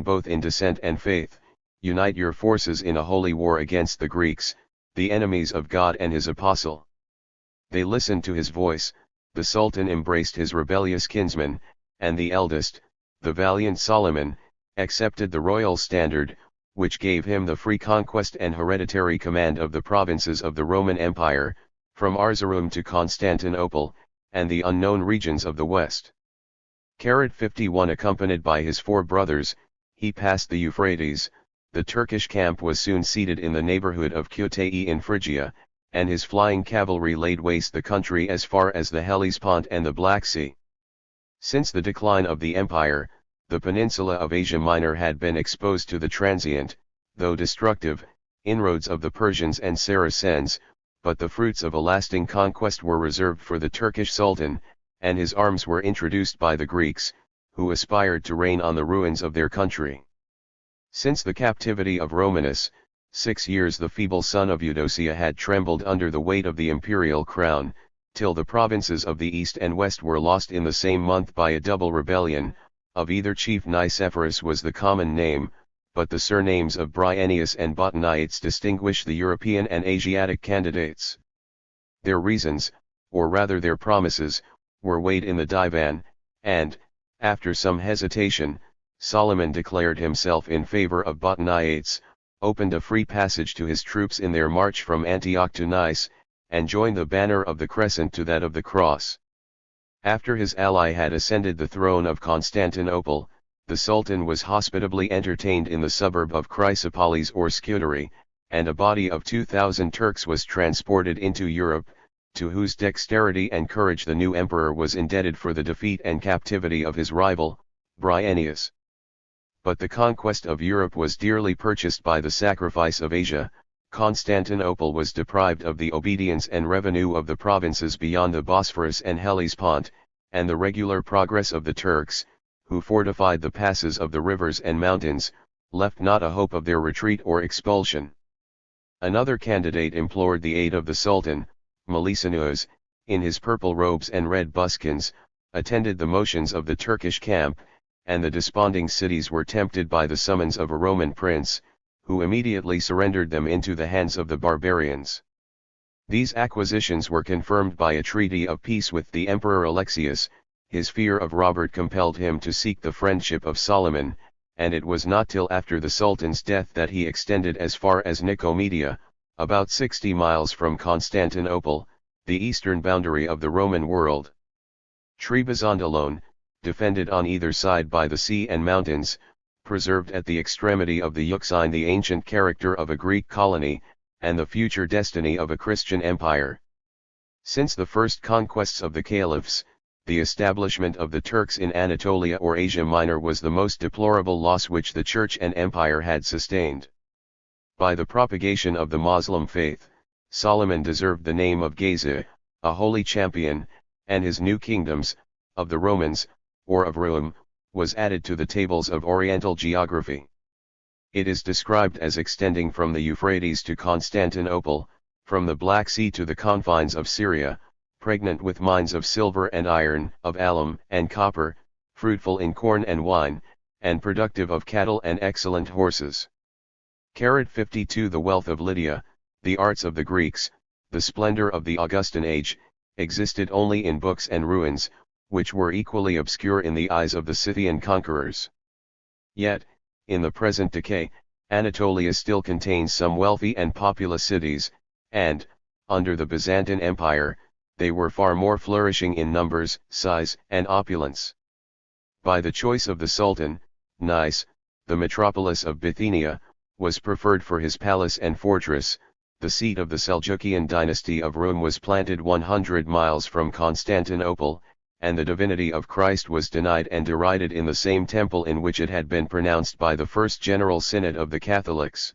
both in descent and faith, unite your forces in a holy war against the Greeks, the enemies of God and his apostle. They listened to his voice. The Sultan embraced his rebellious kinsmen, and the eldest, the valiant Solomon, accepted the royal standard, which gave him the free conquest and hereditary command of the provinces of the Roman Empire, from Erzurum to Constantinople, and the unknown regions of the west. 51 Accompanied by his 4 brothers, he passed the Euphrates. The Turkish camp was soon seated in the neighborhood of Kütahya in Phrygia, and his flying cavalry laid waste the country as far as the Hellespont and the Black Sea. Since the decline of the empire, the peninsula of Asia Minor had been exposed to the transient, though destructive, inroads of the Persians and Saracens, but the fruits of a lasting conquest were reserved for the Turkish Sultan, and his arms were introduced by the Greeks, who aspired to reign on the ruins of their country. Since the captivity of Romanus, 6 years the feeble son of Eudocia had trembled under the weight of the imperial crown, till the provinces of the east and west were lost in the same month by a double rebellion. Of either chief Nicephorus was the common name, but the surnames of Bryennius and Botaniates distinguish the European and Asiatic candidates. Their reasons, or rather their promises, were weighed in the divan, and, after some hesitation, Solomon declared himself in favor of Botaniates, opened a free passage to his troops in their march from Antioch to Nice, and joined the banner of the crescent to that of the cross. After his ally had ascended the throne of Constantinople, the Sultan was hospitably entertained in the suburb of Chrysopolis or Scutari, and a body of 2,000 Turks was transported into Europe, to whose dexterity and courage the new emperor was indebted for the defeat and captivity of his rival, Bryennius. But the conquest of Europe was dearly purchased by the sacrifice of Asia. Constantinople was deprived of the obedience and revenue of the provinces beyond the Bosphorus and Hellespont, and the regular progress of the Turks, who fortified the passes of the rivers and mountains, left not a hope of their retreat or expulsion. Another candidate implored the aid of the Sultan. Melesinos, in his purple robes and red buskins, attended the motions of the Turkish camp, and the desponding cities were tempted by the summons of a Roman prince, who immediately surrendered them into the hands of the barbarians. These acquisitions were confirmed by a treaty of peace with the Emperor Alexius. His fear of Robert compelled him to seek the friendship of Solomon, and it was not till after the Sultan's death that he extended as far as Nicomedia, about 60 miles from Constantinople, the eastern boundary of the Roman world. Trebizond alone, defended on either side by the sea and mountains, preserved at the extremity of the Euxine the ancient character of a Greek colony, and the future destiny of a Christian empire. Since the first conquests of the caliphs, the establishment of the Turks in Anatolia or Asia Minor was the most deplorable loss which the Church and Empire had sustained. By the propagation of the Moslem faith, Solomon deserved the name of Gazi, a holy champion, and his new kingdoms, of the Romans, or of Rome, was added to the tables of Oriental geography. It is described as extending from the Euphrates to Constantinople, from the Black Sea to the confines of Syria, pregnant with mines of silver and iron, of alum and copper, fruitful in corn and wine, and productive of cattle and excellent horses. 52 The wealth of Lydia, the arts of the Greeks, the splendor of the Augustan age, existed only in books and ruins, which were equally obscure in the eyes of the Scythian conquerors. Yet, in the present decay, Anatolia still contains some wealthy and populous cities, and, under the Byzantine Empire, they were far more flourishing in numbers, size, and opulence. By the choice of the Sultan, Nice, the metropolis of Bithynia, was preferred for his palace and fortress. The seat of the Seljukian dynasty of Rome was planted 100 miles from Constantinople, and the divinity of Christ was denied and derided in the same temple in which it had been pronounced by the First General Synod of the Catholics.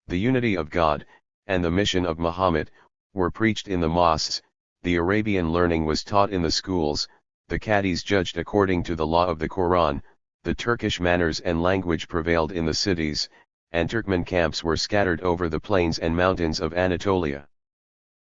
The unity of God, and the mission of Muhammad, were preached in the mosques, the Arabian learning was taught in the schools, the cadis judged according to the law of the Quran, the Turkish manners and language prevailed in the cities, and Turkmen camps were scattered over the plains and mountains of Anatolia.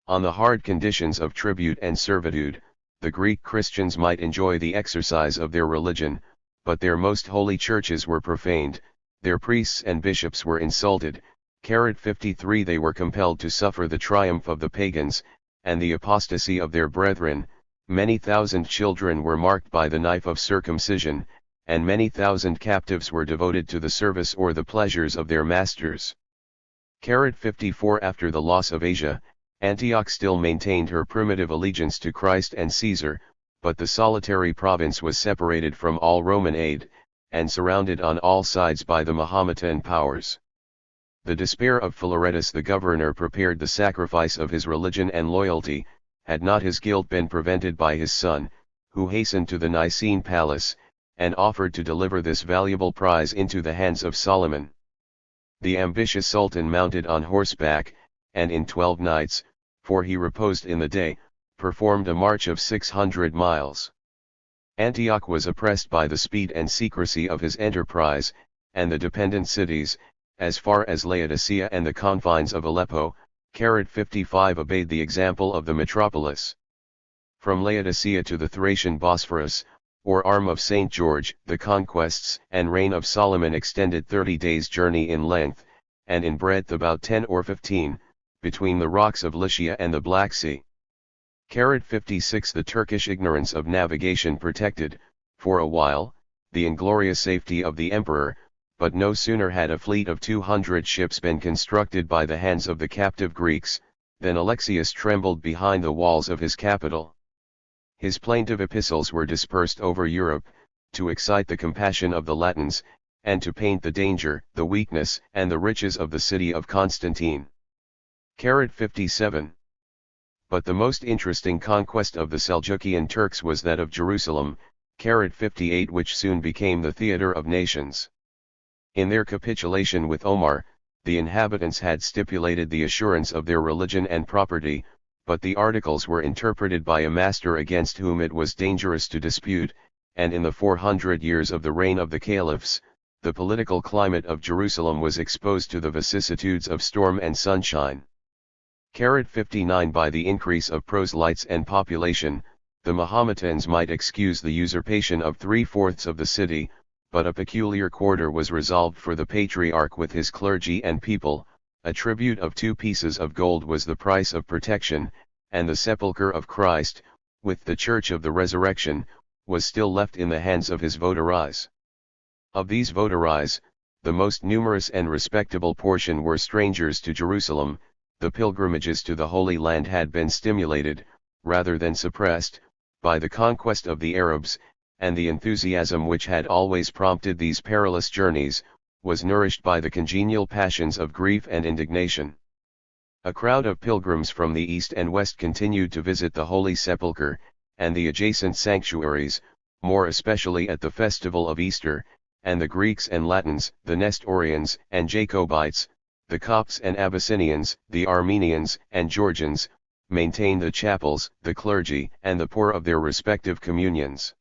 On the hard conditions of tribute and servitude, the Greek Christians might enjoy the exercise of their religion, but their most holy churches were profaned, their priests and bishops were insulted. 53 They were compelled to suffer the triumph of the pagans, and the apostasy of their brethren. Many thousand children were marked by the knife of circumcision, and many thousand captives were devoted to the service or the pleasures of their masters. 54 After the loss of Asia, Antioch still maintained her primitive allegiance to Christ and Caesar, but the solitary province was separated from all Roman aid, and surrounded on all sides by the Mahometan powers. The despair of Philaretus the governor prepared the sacrifice of his religion and loyalty, had not his guilt been prevented by his son, who hastened to the Nicene palace, and offered to deliver this valuable prize into the hands of Solomon. The ambitious sultan mounted on horseback, and in 12 nights, for he reposed in the day, performed a march of 600 miles. Antioch was oppressed by the speed and secrecy of his enterprise, and the dependent cities, as far as Laodicea and the confines of Aleppo, 55 obeyed the example of the metropolis. From Laodicea to the Thracian Bosphorus, or arm of St. George, the conquests and reign of Solomon extended 30 days' journey in length, and in breadth about 10 or 15, between the rocks of Lycia and the Black Sea. 56 The Turkish ignorance of navigation protected, for a while, the inglorious safety of the emperor, but no sooner had a fleet of 200 ships been constructed by the hands of the captive Greeks, than Alexius trembled behind the walls of his capital. His plaintive epistles were dispersed over Europe, to excite the compassion of the Latins, and to paint the danger, the weakness, and the riches of the city of Constantine. 57 But the most interesting conquest of the Seljukian Turks was that of Jerusalem, 58 which soon became the theater of nations. In their capitulation with Omar, the inhabitants had stipulated the assurance of their religion and property, but the articles were interpreted by a master against whom it was dangerous to dispute, and in the 400 years of the reign of the caliphs, the political climate of Jerusalem was exposed to the vicissitudes of storm and sunshine. 59 By the increase of proselytes and population, the Mahometans might excuse the usurpation of 3/4 of the city, but a peculiar quarter was resolved for the patriarch with his clergy and people. A tribute of 2 pieces of gold was the price of protection, and the sepulchre of Christ, with the church of the resurrection, was still left in the hands of his votaries. Of these votaries, the most numerous and respectable portion were strangers to Jerusalem. The pilgrimages to the Holy Land had been stimulated, rather than suppressed, by the conquest of the Arabs, and the enthusiasm which had always prompted these perilous journeys, was nourished by the congenial passions of grief and indignation. A crowd of pilgrims from the east and west continued to visit the Holy Sepulchre, and the adjacent sanctuaries, more especially at the festival of Easter, and the Greeks and Latins, the Nestorians and Jacobites, the Copts and Abyssinians, the Armenians and Georgians, maintained the chapels, the clergy, and the poor of their respective communions.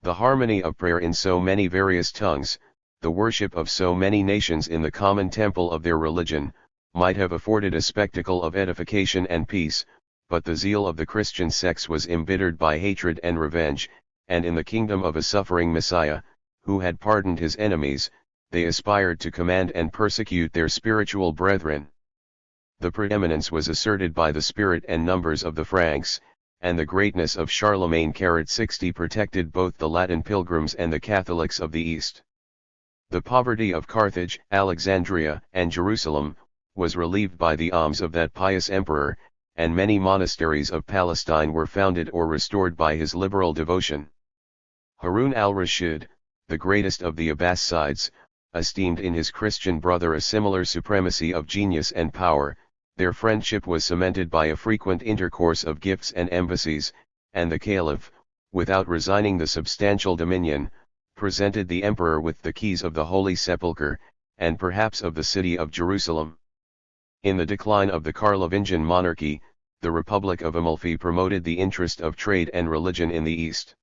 The harmony of prayer in so many various tongues, the worship of so many nations in the common temple of their religion, might have afforded a spectacle of edification and peace, but the zeal of the Christian sects was embittered by hatred and revenge, and in the kingdom of a suffering Messiah, who had pardoned his enemies, they aspired to command and persecute their spiritual brethren. The preeminence was asserted by the spirit and numbers of the Franks, and the greatness of Charlemagne 60 protected both the Latin pilgrims and the Catholics of the East. The poverty of Carthage, Alexandria, and Jerusalem, was relieved by the alms of that pious emperor, and many monasteries of Palestine were founded or restored by his liberal devotion. Harun al-Rashid, the greatest of the Abbasides, esteemed in his Christian brother a similar supremacy of genius and power. Their friendship was cemented by a frequent intercourse of gifts and embassies, and the caliph, without resigning the substantial dominion, presented the emperor with the keys of the Holy Sepulchre, and perhaps of the city of Jerusalem. In the decline of the Carlovingian monarchy, the Republic of Amalfi promoted the interest of trade and religion in the East.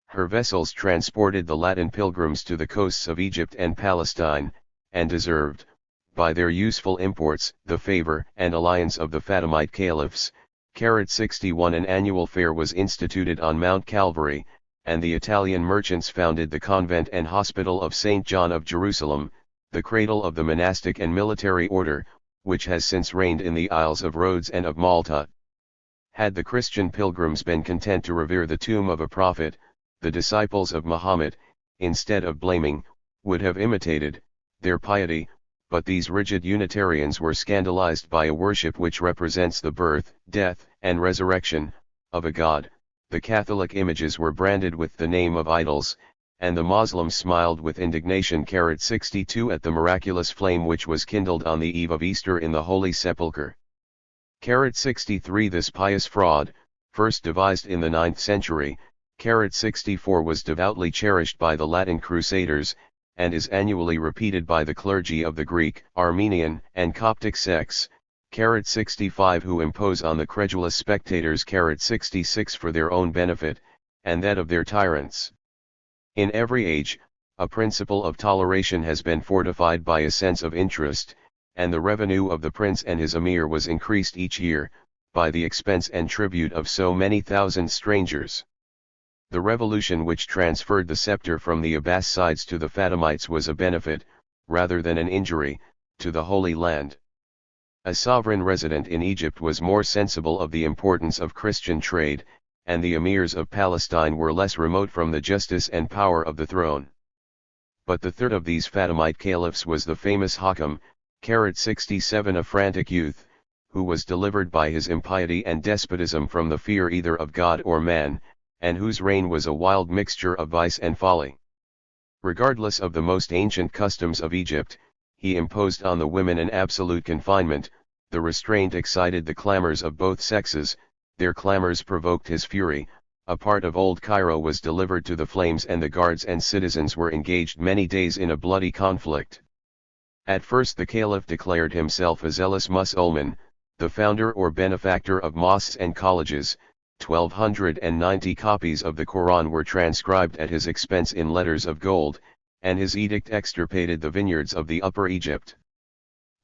Her vessels transported the Latin pilgrims to the coasts of Egypt and Palestine, and deserved, by their useful imports, the favor and alliance of the Fatimite caliphs. 61 An annual fair was instituted on Mount Calvary, and the Italian merchants founded the convent and hospital of St. John of Jerusalem, the cradle of the monastic and military order, which has since reigned in the Isles of Rhodes and of Malta. Had the Christian pilgrims been content to revere the tomb of a prophet, the disciples of Muhammad, instead of blaming, would have imitated their piety, but these rigid Unitarians were scandalized by a worship which represents the birth, death, and resurrection of a God. The Catholic images were branded with the name of idols, and the Muslims smiled with indignation. 62 at the miraculous flame which was kindled on the eve of Easter in the Holy Sepulchre. 63 This pious fraud, first devised in the 9th century, 64 was devoutly cherished by the Latin Crusaders, and is annually repeated by the clergy of the Greek, Armenian, and Coptic sects. 65 who impose on the credulous spectators. 66 for their own benefit, and that of their tyrants. In every age, a principle of toleration has been fortified by a sense of interest, and the revenue of the prince and his emir was increased each year, by the expense and tribute of so many thousand strangers. The revolution which transferred the scepter from the Abbasides to the Fatimites was a benefit, rather than an injury, to the Holy Land. A sovereign resident in Egypt was more sensible of the importance of Christian trade, and the emirs of Palestine were less remote from the justice and power of the throne. But the third of these Fatimite caliphs was the famous Hakam, 67 a frantic youth, who was delivered by his impiety and despotism from the fear either of God or man, and whose reign was a wild mixture of vice and folly. Regardless of the most ancient customs of Egypt, he imposed on the women an absolute confinement. The restraint excited the clamors of both sexes, their clamors provoked his fury. A part of Old Cairo was delivered to the flames, and the guards and citizens were engaged many days in a bloody conflict. At first the caliph declared himself a zealous Mussulman, the founder or benefactor of mosques and colleges. 1,290 copies of the Quran were transcribed at his expense in letters of gold, and his edict extirpated the vineyards of the Upper Egypt.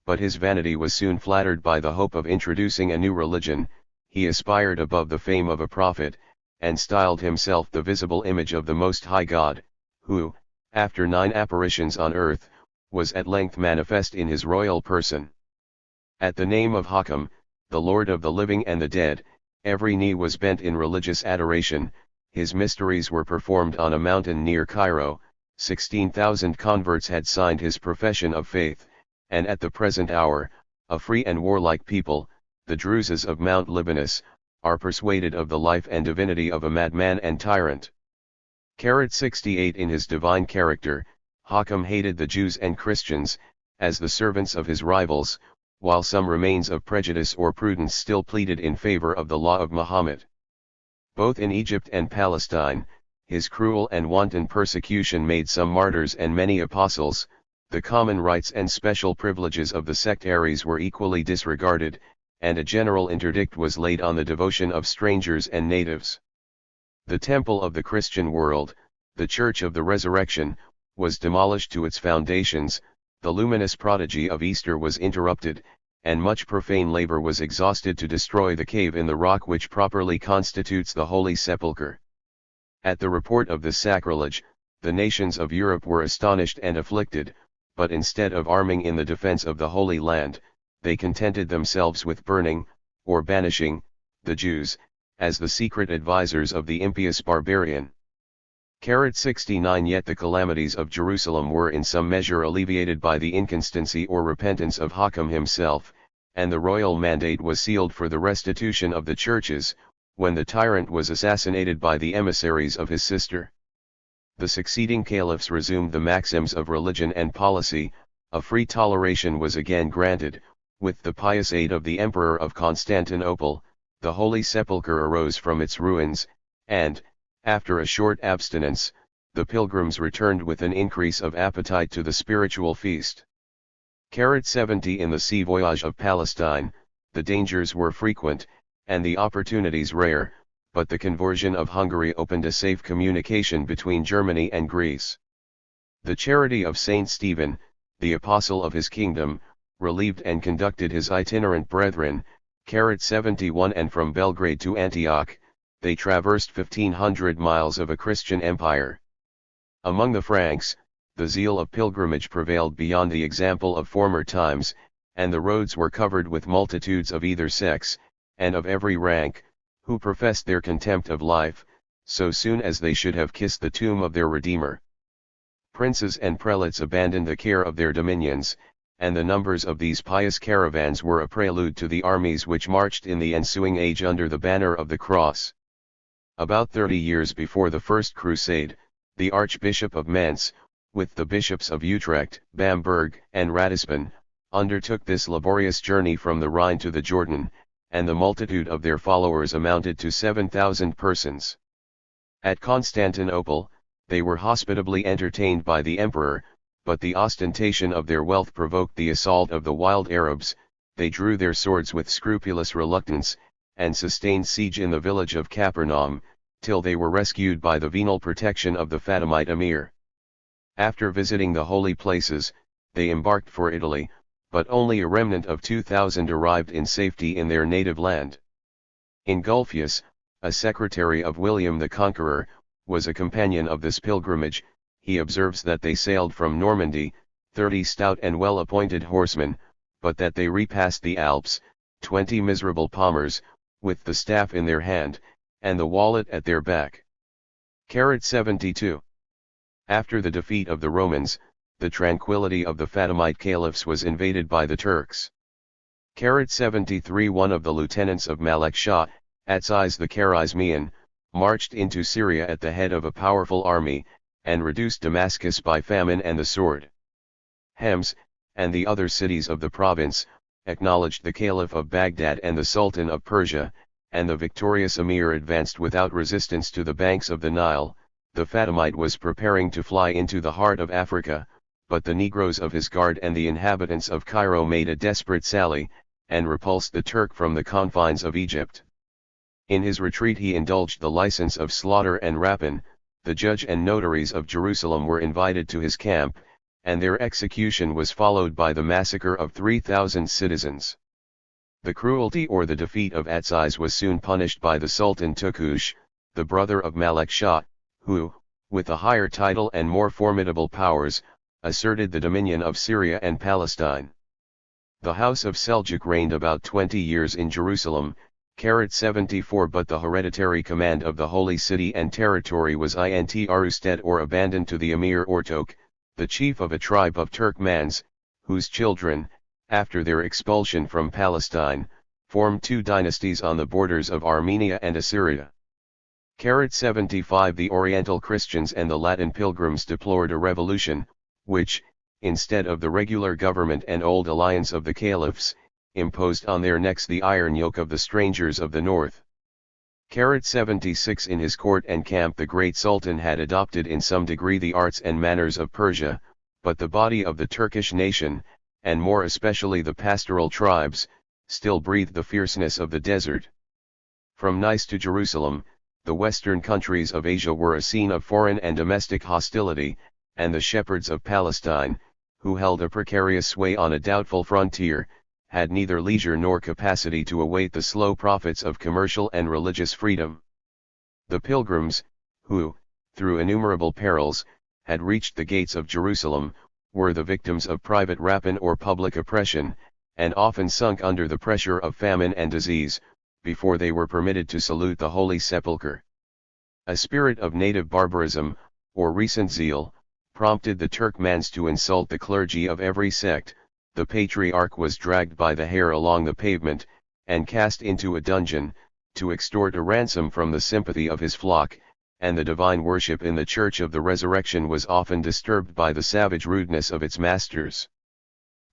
But his vanity was soon flattered by the hope of introducing a new religion. He aspired above the fame of a prophet, and styled himself the visible image of the Most High God, who, after 9 apparitions on earth, was at length manifest in his royal person. At the name of Hakam, the Lord of the living and the dead, every knee was bent in religious adoration. His mysteries were performed on a mountain near Cairo. 16,000 converts had signed his profession of faith, and at the present hour, a free and warlike people, the Druzes of Mount Libanus, are persuaded of the life and divinity of a madman and tyrant. 68 In his divine character, Hakam hated the Jews and Christians, as the servants of his rivals, while some remains of prejudice or prudence still pleaded in favor of the law of Muhammad. Both in Egypt and Palestine, his cruel and wanton persecution made some martyrs and many apostles. The common rights and special privileges of the sectaries were equally disregarded, and a general interdict was laid on the devotion of strangers and natives. The temple of the Christian world, the Church of the Resurrection, was demolished to its foundations. The luminous prodigy of Easter was interrupted, and much profane labor was exhausted to destroy the cave in the rock which properly constitutes the Holy Sepulchre. At the report of this sacrilege, the nations of Europe were astonished and afflicted, but instead of arming in the defense of the Holy Land, they contented themselves with burning, or banishing, the Jews, as the secret advisers of the impious barbarian. 69 Yet the calamities of Jerusalem were in some measure alleviated by the inconstancy or repentance of Hakam himself, and the royal mandate was sealed for the restitution of the churches, when the tyrant was assassinated by the emissaries of his sister. The succeeding caliphs resumed the maxims of religion and policy. A free toleration was again granted. With the pious aid of the Emperor of Constantinople, the Holy Sepulchre arose from its ruins, and, after a short abstinence, the pilgrims returned with an increase of appetite to the spiritual feast. 70 In the sea voyage of Palestine, the dangers were frequent, and the opportunities rare, but the conversion of Hungary opened a safe communication between Germany and Greece. The charity of Saint Stephen, the apostle of his kingdom, relieved and conducted his itinerant brethren. 71 And from Belgrade to Antioch, they traversed 1,500 miles of a Christian empire. Among the Franks, the zeal of pilgrimage prevailed beyond the example of former times, and the roads were covered with multitudes of either sex, and of every rank, who professed their contempt of life, so soon as they should have kissed the tomb of their Redeemer. Princes and prelates abandoned the care of their dominions, and the numbers of these pious caravans were a prelude to the armies which marched in the ensuing age under the banner of the cross. About 30 years before the First Crusade, the Archbishop of Mainz, with the bishops of Utrecht, Bamberg, and Ratisbon, undertook this laborious journey from the Rhine to the Jordan, and the multitude of their followers amounted to 7,000 persons. At Constantinople, they were hospitably entertained by the emperor, but the ostentation of their wealth provoked the assault of the wild Arabs. They drew their swords with scrupulous reluctance, and sustained siege in the village of Capernaum, till they were rescued by the venal protection of the Fatimite emir. After visiting the holy places, they embarked for Italy, but only a remnant of 2,000 arrived in safety in their native land. Ingulphius, a secretary of William the Conqueror, was a companion of this pilgrimage. He observes that they sailed from Normandy, 30 stout and well-appointed horsemen, but that they repassed the Alps, 20 miserable palmers, with the staff in their hand, and the wallet at their back. 72. After the defeat of the Romans, the tranquility of the Fatimite caliphs was invaded by the Turks. 73. One of the lieutenants of Malek Shah, Atsiz the Kharizmian, marched into Syria at the head of a powerful army, and reduced Damascus by famine and the sword. Hems, and the other cities of the province, acknowledged the Caliph of Baghdad and the Sultan of Persia, and the victorious emir advanced without resistance to the banks of the Nile. The Fatimite was preparing to fly into the heart of Africa, but the Negroes of his guard and the inhabitants of Cairo made a desperate sally, and repulsed the Turk from the confines of Egypt. In his retreat he indulged the license of slaughter and rapine. The judge and notaries of Jerusalem were invited to his camp, and their execution was followed by the massacre of 3,000 citizens. The cruelty or the defeat of Atsiz was soon punished by the Sultan Tukush, the brother of Malek Shah, who, with a higher title and more formidable powers, asserted the dominion of Syria and Palestine. The house of Seljuk reigned about 20 years in Jerusalem, 74. But the hereditary command of the holy city and territory was intrusted or abandoned to the emir Ortok, the chief of a tribe of Turkmans, whose children, after their expulsion from Palestine, formed two dynasties on the borders of Armenia and Assyria. 75. The Oriental Christians and the Latin pilgrims deplored a revolution, which, instead of the regular government and old alliance of the caliphs, imposed on their necks the iron yoke of the strangers of the north. 76. In his court and camp the great Sultan had adopted in some degree the arts and manners of Persia, but the body of the Turkish nation, and more especially the pastoral tribes, still breathed the fierceness of the desert. From Nice to Jerusalem, the western countries of Asia were a scene of foreign and domestic hostility, and the shepherds of Palestine, who held a precarious sway on a doubtful frontier, had neither leisure nor capacity to await the slow profits of commercial and religious freedom. The pilgrims, who, through innumerable perils, had reached the gates of Jerusalem, were the victims of private rapine or public oppression, and often sunk under the pressure of famine and disease, before they were permitted to salute the Holy Sepulchre. A spirit of native barbarism, or recent zeal, prompted the Turkmans to insult the clergy of every sect. The patriarch was dragged by the hair along the pavement, and cast into a dungeon, to extort a ransom from the sympathy of his flock, and the divine worship in the Church of the Resurrection was often disturbed by the savage rudeness of its masters.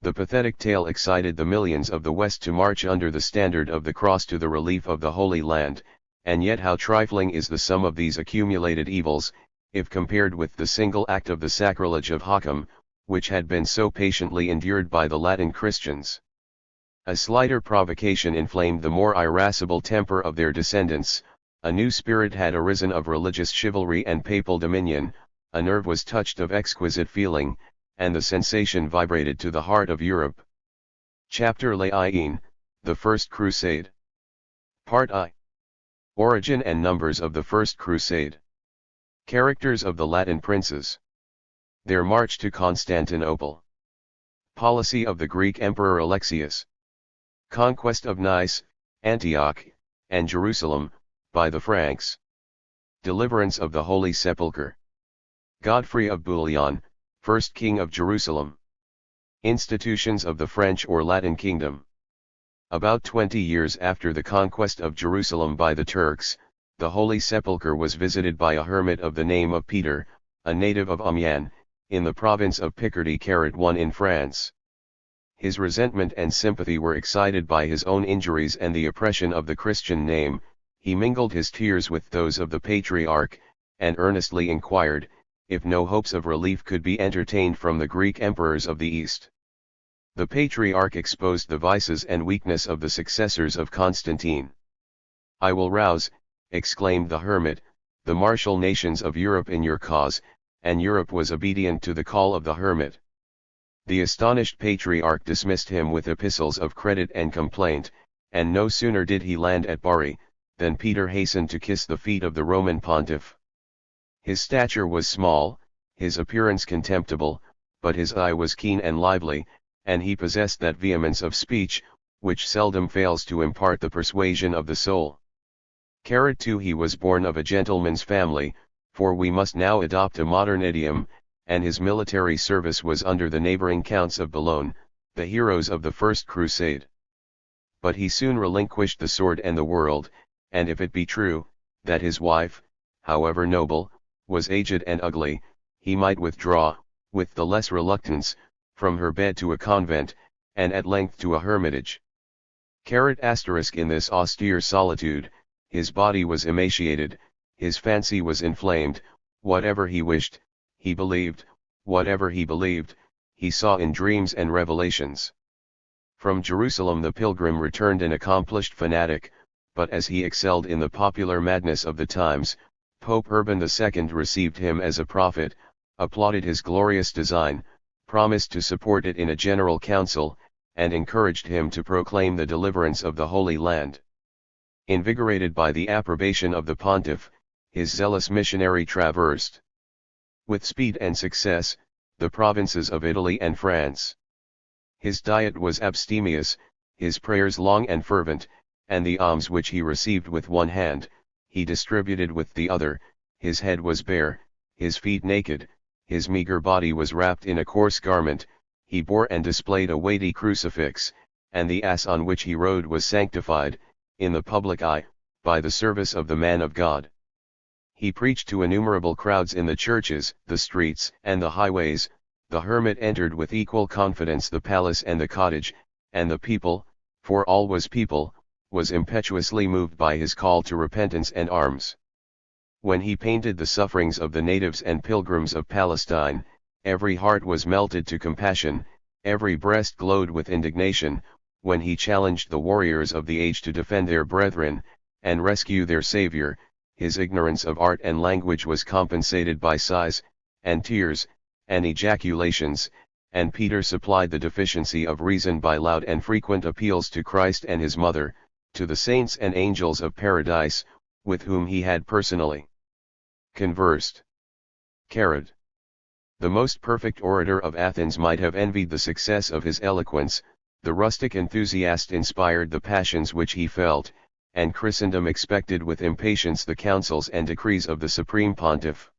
The pathetic tale excited the millions of the West to march under the standard of the cross to the relief of the Holy Land, and yet how trifling is the sum of these accumulated evils, if compared with the single act of the sacrilege of Hakam, which had been so patiently endured by the Latin Christians. A slighter provocation inflamed the more irascible temper of their descendants. A new spirit had arisen of religious chivalry and papal dominion, a nerve was touched of exquisite feeling, and the sensation vibrated to the heart of Europe. Chapter Laïn, the First Crusade. Part I. Origin and numbers of the First Crusade. Characters of the Latin princes. Their march to Constantinople. Policy of the Greek Emperor Alexius. Conquest of Nice, Antioch, and Jerusalem, by the Franks. Deliverance of the Holy Sepulchre. Godfrey of Bouillon, first king of Jerusalem. Institutions of the French or Latin Kingdom. About 20 years after the conquest of Jerusalem by the Turks, the Holy Sepulchre was visited by a hermit of the name of Peter, a native of Amiens, in the province of Picardy (1 in France. His resentment and sympathy were excited by his own injuries and the oppression of the Christian name. He mingled his tears with those of the patriarch, and earnestly inquired, if no hopes of relief could be entertained from the Greek emperors of the East. The patriarch exposed the vices and weakness of the successors of Constantine. "I will rouse," exclaimed the hermit, "the martial nations of Europe in your cause," and Europe was obedient to the call of the hermit. The astonished patriarch dismissed him with epistles of credit and complaint, and no sooner did he land at Bari, than Peter hastened to kiss the feet of the Roman pontiff. His stature was small, his appearance contemptible, but his eye was keen and lively, and he possessed that vehemence of speech, which seldom fails to impart the persuasion of the soul. Too, he was born of a gentleman's family, for we must now adopt a modern idiom, and his military service was under the neighboring counts of Boulogne, the heroes of the First Crusade. But he soon relinquished the sword and the world, and if it be true, that his wife, however noble, was aged and ugly, he might withdraw, with the less reluctance, from her bed to a convent, and at length to a hermitage. In this austere solitude, his body was emaciated, his fancy was inflamed, whatever he wished, he believed, whatever he believed, he saw in dreams and revelations. From Jerusalem the pilgrim returned an accomplished fanatic, but as he excelled in the popular madness of the times, Pope Urban II received him as a prophet, applauded his glorious design, promised to support it in a general council, and encouraged him to proclaim the deliverance of the Holy Land. Invigorated by the approbation of the pontiff, his zealous missionary traversed, with speed and success, the provinces of Italy and France. His diet was abstemious, his prayers long and fervent, and the alms which he received with one hand, he distributed with the other. His head was bare, his feet naked, his meager body was wrapped in a coarse garment, he bore and displayed a weighty crucifix, and the ass on which he rode was sanctified, in the public eye, by the service of the man of God. He preached to innumerable crowds in the churches, the streets, and the highways. The hermit entered with equal confidence the palace and the cottage, and the people, for all was people, was impetuously moved by his call to repentance and arms. When he painted the sufferings of the natives and pilgrims of Palestine, every heart was melted to compassion, every breast glowed with indignation. When he challenged the warriors of the age to defend their brethren, and rescue their Savior, his ignorance of art and language was compensated by sighs, and tears, and ejaculations, and Peter supplied the deficiency of reason by loud and frequent appeals to Christ and his mother, to the saints and angels of paradise, with whom he had personally conversed. The most perfect orator of Athens might have envied the success of his eloquence. The rustic enthusiast inspired the passions which he felt, and Christendom expected with impatience the counsels and decrees of the Supreme Pontiff.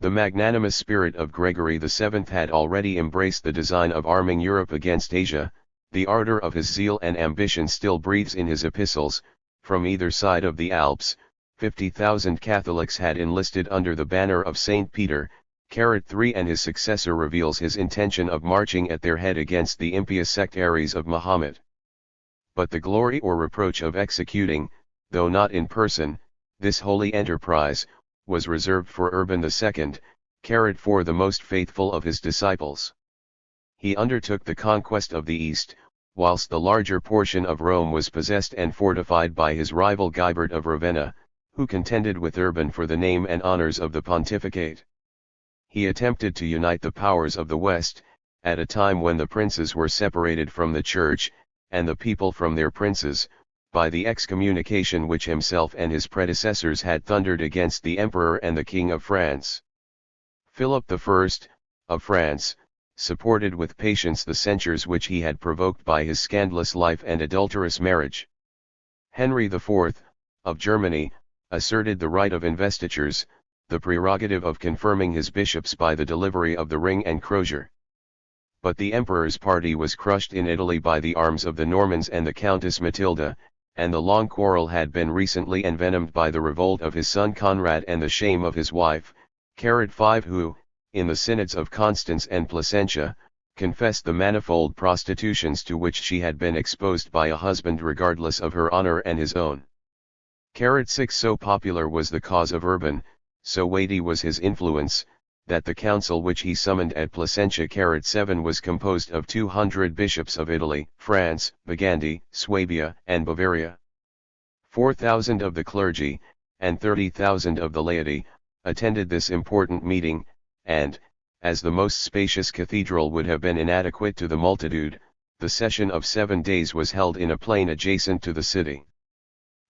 The magnanimous spirit of Gregory VII had already embraced the design of arming Europe against Asia. The ardor of his zeal and ambition still breathes in his epistles. From either side of the Alps, 50,000 Catholics had enlisted under the banner of St. Peter. 3 And his successor reveals his intention of marching at their head against the impious sectaries of Mahomet. But the glory or reproach of executing, though not in person, this holy enterprise, was reserved for Urban II, 4 the most faithful of his disciples. He undertook the conquest of the East, whilst the larger portion of Rome was possessed and fortified by his rival Guibert of Ravenna, who contended with Urban for the name and honors of the pontificate. He attempted to unite the powers of the West, at a time when the princes were separated from the Church, and the people from their princes, by the excommunication which himself and his predecessors had thundered against the Emperor and the King of France. Philip I, of France, supported with patience the censures which he had provoked by his scandalous life and adulterous marriage. Henry IV, of Germany, asserted the right of investitures, the prerogative of confirming his bishops by the delivery of the ring and crozier. But the emperor's party was crushed in Italy by the arms of the Normans and the Countess Matilda, and the long quarrel had been recently envenomed by the revolt of his son Conrad and the shame of his wife, Carrot V, who, in the synods of Constance and Placentia, confessed the manifold prostitutions to which she had been exposed by a husband regardless of her honor and his own. Carrot VI, so popular was the cause of Urban, so weighty was his influence, that the council which he summoned at Placentia Carrot VII was composed of 200 bishops of Italy, France, Burgundy, Swabia, and Bavaria. 4,000 of the clergy, and 30,000 of the laity, attended this important meeting, and, as the most spacious cathedral would have been inadequate to the multitude, the session of 7 days was held in a plain adjacent to the city.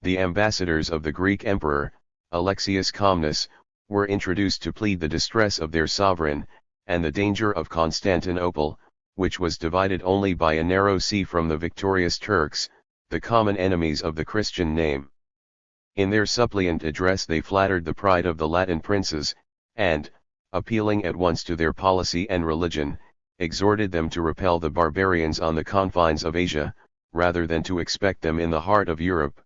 The ambassadors of the Greek emperor, Alexius Comnenus, were introduced to plead the distress of their sovereign, and the danger of Constantinople, which was divided only by a narrow sea from the victorious Turks, the common enemies of the Christian name. In their suppliant address they flattered the pride of the Latin princes, and, appealing at once to their policy and religion, exhorted them to repel the barbarians on the confines of Asia, rather than to expect them in the heart of Europe.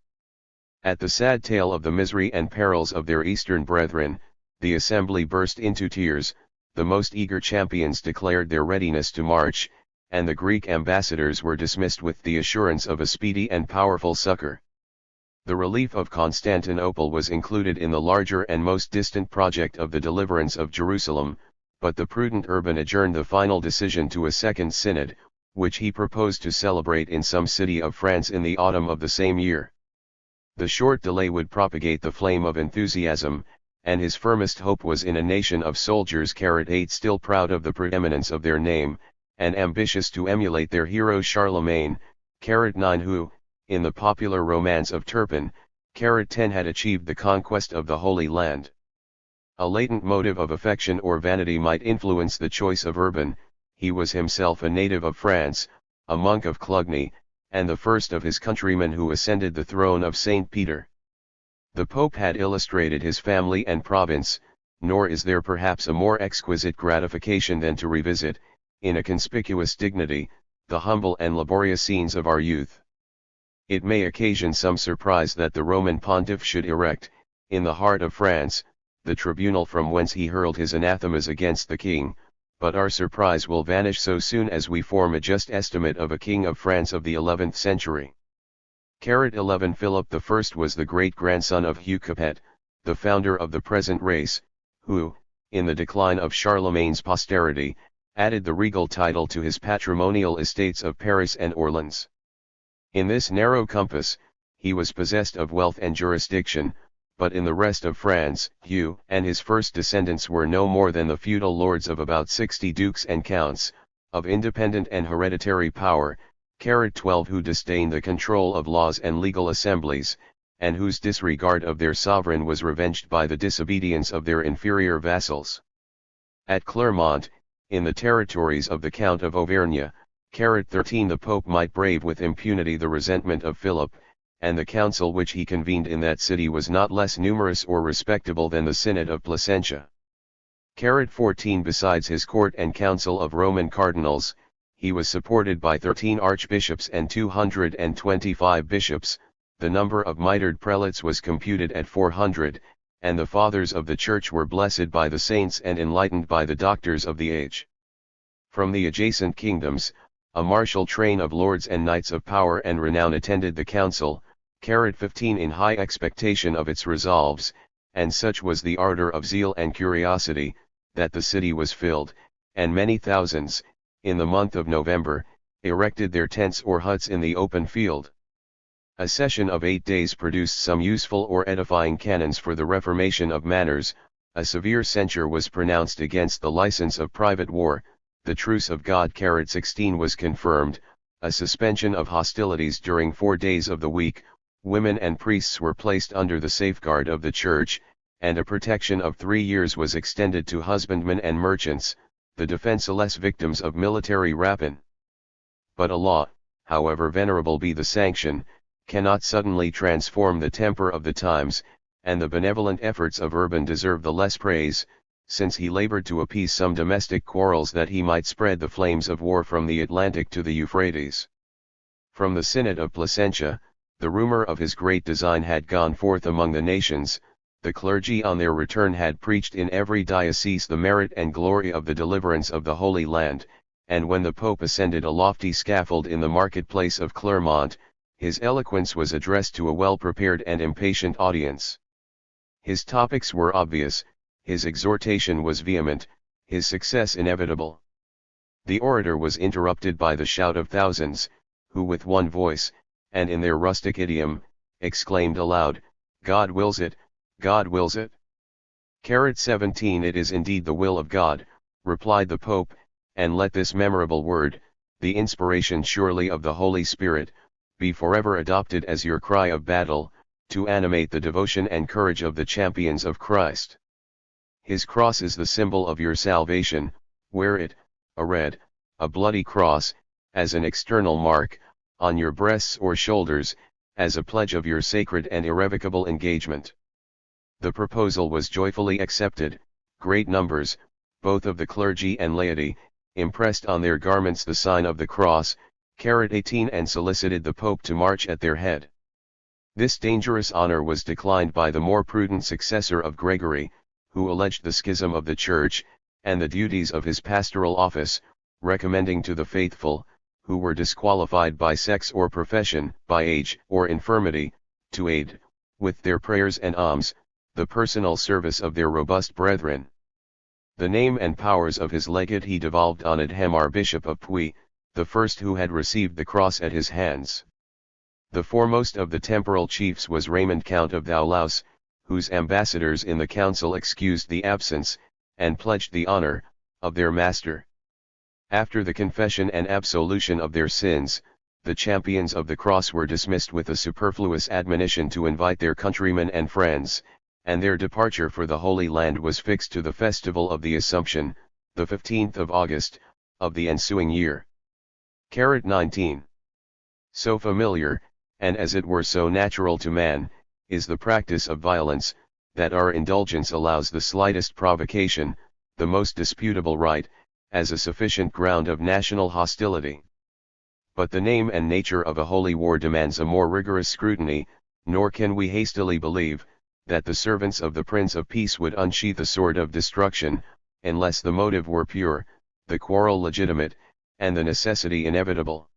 At the sad tale of the misery and perils of their eastern brethren, the assembly burst into tears, the most eager champions declared their readiness to march, and the Greek ambassadors were dismissed with the assurance of a speedy and powerful succor. The relief of Constantinople was included in the larger and most distant project of the deliverance of Jerusalem, but the prudent Urban adjourned the final decision to a second synod, which he proposed to celebrate in some city of France in the autumn of the same year. The short delay would propagate the flame of enthusiasm, and his firmest hope was in a nation of soldiers Carrot VIII still proud of the preeminence of their name, and ambitious to emulate their hero Charlemagne, Carrot IX who, in the popular romance of Turpin, Carrot X had achieved the conquest of the Holy Land. A latent motive of affection or vanity might influence the choice of Urban. He was himself a native of France, a monk of Clugny, and the first of his countrymen who ascended the throne of St. Peter. The Pope had illustrated his family and province, nor is there perhaps a more exquisite gratification than to revisit, in a conspicuous dignity, the humble and laborious scenes of our youth. It may occasion some surprise that the Roman Pontiff should erect, in the heart of France, the tribunal from whence he hurled his anathemas against the king, but our surprise will vanish so soon as we form a just estimate of a king of France of the 11th century. Carrot XI Philip I was the great-grandson of Hugh Capet, the founder of the present race, who, in the decline of Charlemagne's posterity, added the regal title to his patrimonial estates of Paris and Orleans. In this narrow compass, he was possessed of wealth and jurisdiction, but in the rest of France, Hugh and his first descendants were no more than the feudal lords of about 60 dukes and counts, of independent and hereditary power, Carrot XII who disdained the control of laws and legal assemblies, and whose disregard of their sovereign was revenged by the disobedience of their inferior vassals. At Clermont, in the territories of the Count of Auvergne, Carrot XIII the Pope might brave with impunity the resentment of Philip, and the council which he convened in that city was not less numerous or respectable than the Synod of Placentia. Carrot XIV besides his court and council of Roman cardinals, he was supported by 13 archbishops and 225 bishops, the number of mitred prelates was computed at 400, and the fathers of the Church were blessed by the saints and enlightened by the doctors of the age. From the adjacent kingdoms, a martial train of lords and knights of power and renown attended the council, Carrot XV in high expectation of its resolves, and such was the ardor of zeal and curiosity, that the city was filled, and many thousands, in the month of November, erected their tents or huts in the open field. A session of 8 days produced some useful or edifying canons for the reformation of manners, a severe censure was pronounced against the license of private war, the truce of God Carrot XVI was confirmed, a suspension of hostilities during 4 days of the week, women and priests were placed under the safeguard of the Church, and a protection of 3 years was extended to husbandmen and merchants. the defenseless victims of military rapine. But a law, however venerable be the sanction, cannot suddenly transform the temper of the times, and the benevolent efforts of Urban deserve the less praise, since he labored to appease some domestic quarrels that he might spread the flames of war from the Atlantic to the Euphrates. From the Synod of Placentia, the rumor of his great design had gone forth among the nations. The clergy on their return had preached in every diocese the merit and glory of the deliverance of the Holy Land, and when the Pope ascended a lofty scaffold in the marketplace of Clermont, his eloquence was addressed to a well-prepared and impatient audience. His topics were obvious, his exhortation was vehement, his success inevitable. The orator was interrupted by the shout of thousands, who with one voice, and in their rustic idiom, exclaimed aloud, "God wills it, God wills it." 17 It is indeed the will of God, replied the Pope, and let this memorable word, the inspiration surely of the Holy Spirit, be forever adopted as your cry of battle, to animate the devotion and courage of the champions of Christ. His cross is the symbol of your salvation. Wear it, a red, a bloody cross, as an external mark, on your breasts or shoulders, as a pledge of your sacred and irrevocable engagement. The proposal was joyfully accepted. Great numbers, both of the clergy and laity, impressed on their garments the sign of the cross, 18 and solicited the Pope to march at their head. This dangerous honor was declined by the more prudent successor of Gregory, who alleged the schism of the Church, and the duties of his pastoral office, recommending to the faithful, who were disqualified by sex or profession, by age or infirmity, to aid, with their prayers and alms, the personal service of their robust brethren. The name and powers of his legate he devolved on Adhemar, Bishop of Puy, the first who had received the cross at his hands. The foremost of the temporal chiefs was Raymond, Count of Thoulouse, whose ambassadors in the council excused the absence, and pledged the honor, of their master. After the confession and absolution of their sins, the champions of the cross were dismissed with a superfluous admonition to invite their countrymen and friends, and their departure for the Holy Land was fixed to the festival of the Assumption, the 15th of August, of the ensuing year. 19. So familiar, and as it were so natural to man, is the practice of violence, that our indulgence allows the slightest provocation, the most disputable right, as a sufficient ground of national hostility. But the name and nature of a holy war demands a more rigorous scrutiny, nor can we hastily believe, that the servants of the Prince of Peace would unsheath the sword of destruction, unless the motive were pure, the quarrel legitimate, and the necessity inevitable.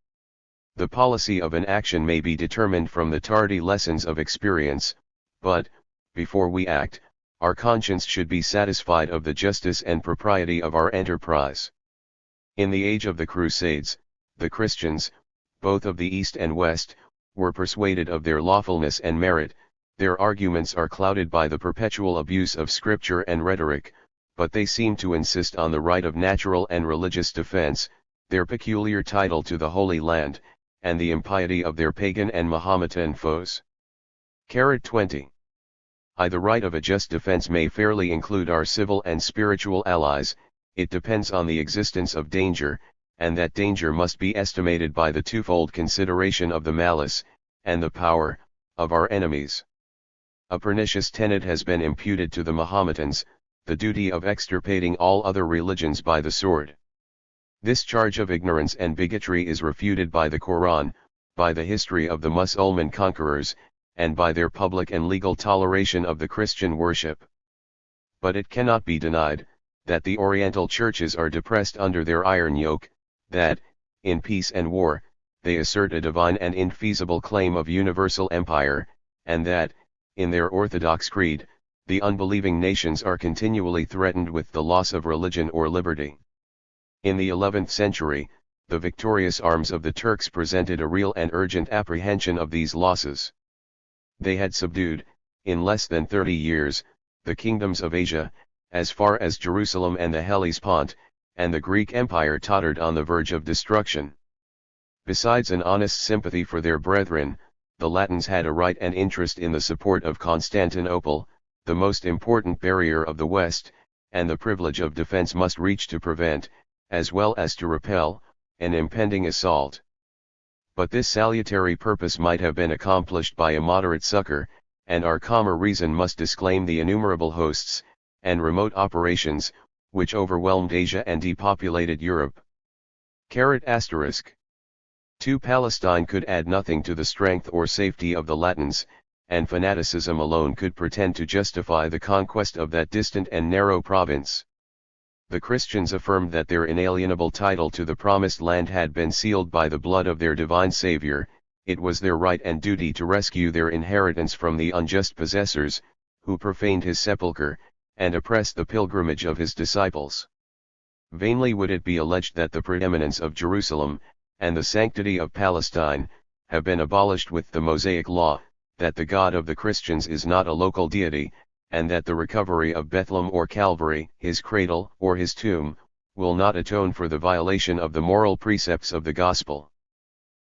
The policy of an action may be determined from the tardy lessons of experience, but, before we act, our conscience should be satisfied of the justice and propriety of our enterprise. In the age of the Crusades, the Christians, both of the East and West, were persuaded of their lawfulness and merit. Their arguments are clouded by the perpetual abuse of scripture and rhetoric, but they seem to insist on the right of natural and religious defense, their peculiar title to the Holy Land, and the impiety of their pagan and Mahometan foes. 20. The right of a just defense may fairly include our civil and spiritual allies. It depends on the existence of danger, and that danger must be estimated by the twofold consideration of the malice, and the power, of our enemies. A pernicious tenet has been imputed to the Mahometans, the duty of extirpating all other religions by the sword. This charge of ignorance and bigotry is refuted by the Koran, by the history of the Mussulman conquerors, and by their public and legal toleration of the Christian worship. But it cannot be denied, that the Oriental churches are depressed under their iron yoke, that, in peace and war, they assert a divine and infeasible claim of universal empire, and that, in their orthodox creed, the unbelieving nations are continually threatened with the loss of religion or liberty. In the 11th century, the victorious arms of the Turks presented a real and urgent apprehension of these losses. They had subdued, in less than 30 years, the kingdoms of Asia, as far as Jerusalem and the Hellespont, and the Greek Empire tottered on the verge of destruction. Besides an honest sympathy for their brethren, the Latins had a right and interest in the support of Constantinople, the most important barrier of the West, and the privilege of defense must reach to prevent, as well as to repel, an impending assault. But this salutary purpose might have been accomplished by a moderate succor, and our calmer reason must disclaim the innumerable hosts, and remote operations, which overwhelmed Asia and depopulated Europe. (2) Palestine could add nothing to the strength or safety of the Latins, and fanaticism alone could pretend to justify the conquest of that distant and narrow province. The Christians affirmed that their inalienable title to the promised land had been sealed by the blood of their divine Savior. It was their right and duty to rescue their inheritance from the unjust possessors, who profaned his sepulchre, and oppressed the pilgrimage of his disciples. Vainly would it be alleged that the preeminence of Jerusalem, and the sanctity of Palestine, have been abolished with the Mosaic law, that the God of the Christians is not a local deity, and that the recovery of Bethlehem or Calvary, his cradle or his tomb, will not atone for the violation of the moral precepts of the gospel.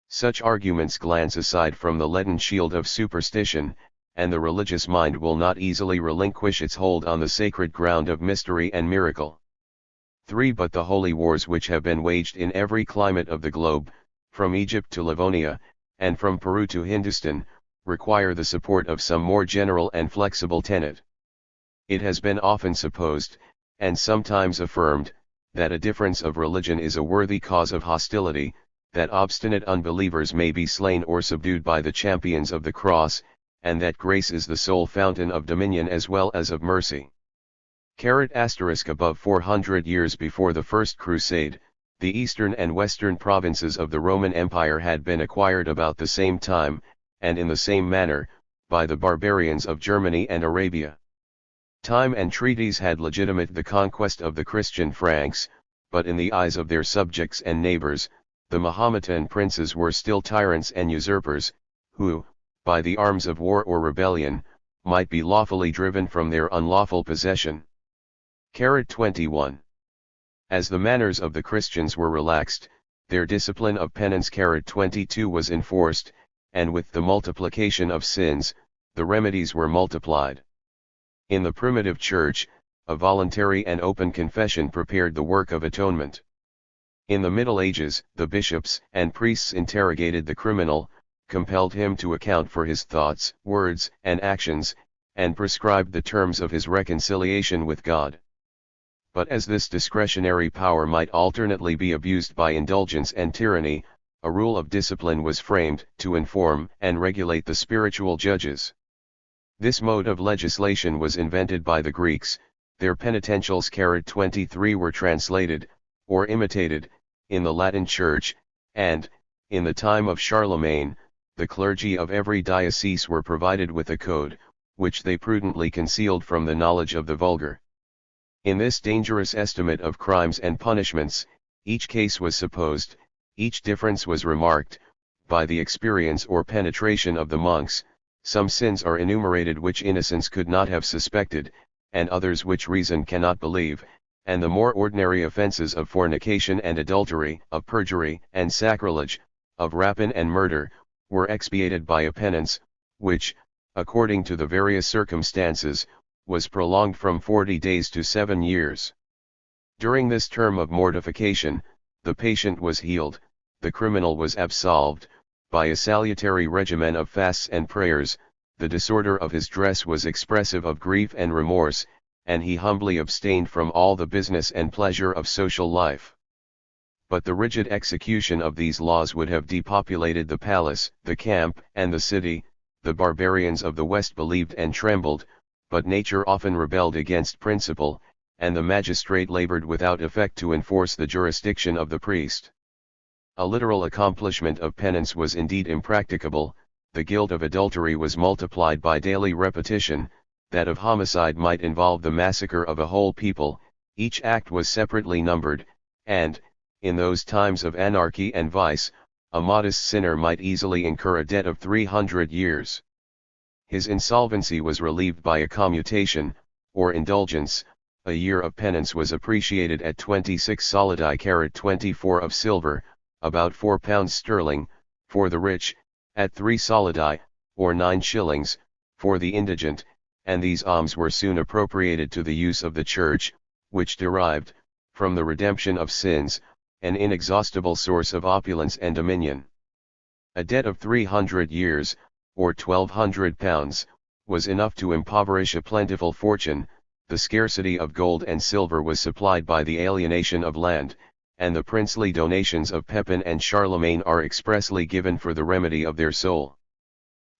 Such arguments glance aside from the leaden shield of superstition, and the religious mind will not easily relinquish its hold on the sacred ground of mystery and miracle. 3. But the holy wars which have been waged in every climate of the globe, from Egypt to Livonia, and from Peru to Hindustan, require the support of some more general and flexible tenet. It has been often supposed, and sometimes affirmed, that a difference of religion is a worthy cause of hostility, that obstinate unbelievers may be slain or subdued by the champions of the cross, and that grace is the sole fountain of dominion as well as of mercy. Above 400 years before the First Crusade, the eastern and western provinces of the Roman Empire had been acquired about the same time, and in the same manner, by the barbarians of Germany and Arabia. Time and treaties had legitimated the conquest of the Christian Franks, but in the eyes of their subjects and neighbors, the Mahometan princes were still tyrants and usurpers, who, by the arms of war or rebellion, might be lawfully driven from their unlawful possession. 21. As the manners of the Christians were relaxed, their discipline of penance 22 was enforced, and with the multiplication of sins, the remedies were multiplied. In the primitive church, a voluntary and open confession prepared the work of atonement. In the Middle Ages, the bishops and priests interrogated the criminal, compelled him to account for his thoughts, words, and actions, and prescribed the terms of his reconciliation with God. But as this discretionary power might alternately be abused by indulgence and tyranny, a rule of discipline was framed to inform and regulate the spiritual judges. This mode of legislation was invented by the Greeks. Their penitentials 23 were translated, or imitated, in the Latin Church, and, in the time of Charlemagne, the clergy of every diocese were provided with a code, which they prudently concealed from the knowledge of the vulgar. In this dangerous estimate of crimes and punishments, each case was supposed, each difference was remarked, by the experience or penetration of the monks. Some sins are enumerated which innocence could not have suspected, and others which reason cannot believe, and the more ordinary offenses of fornication and adultery, of perjury and sacrilege, of rapine and murder, were expiated by a penance, which, according to the various circumstances, was prolonged from 40 days to 7 years. During this term of mortification, the patient was healed, the criminal was absolved, by a salutary regimen of fasts and prayers. The disorder of his dress was expressive of grief and remorse, and he humbly abstained from all the business and pleasure of social life. But the rigid execution of these laws would have depopulated the palace, the camp, and the city. The barbarians of the West believed and trembled, but nature often rebelled against principle, and the magistrate labored without effect to enforce the jurisdiction of the priest. A literal accomplishment of penance was indeed impracticable. The guilt of adultery was multiplied by daily repetition, that of homicide might involve the massacre of a whole people. Each act was separately numbered, and, in those times of anarchy and vice, a modest sinner might easily incur a debt of 300 years. His insolvency was relieved by a commutation, or indulgence. A year of penance was appreciated at 26 solidi 24 of silver, about £4 sterling, for the rich, at 3 solidi, or 9 shillings, for the indigent, and these alms were soon appropriated to the use of the church. which derived, from the redemption of sins, an inexhaustible source of opulence and dominion. A debt of 300 years, or £1,200, was enough to impoverish a plentiful fortune. The scarcity of gold and silver was supplied by the alienation of land, and the princely donations of Pepin and Charlemagne are expressly given for the remedy of their soul.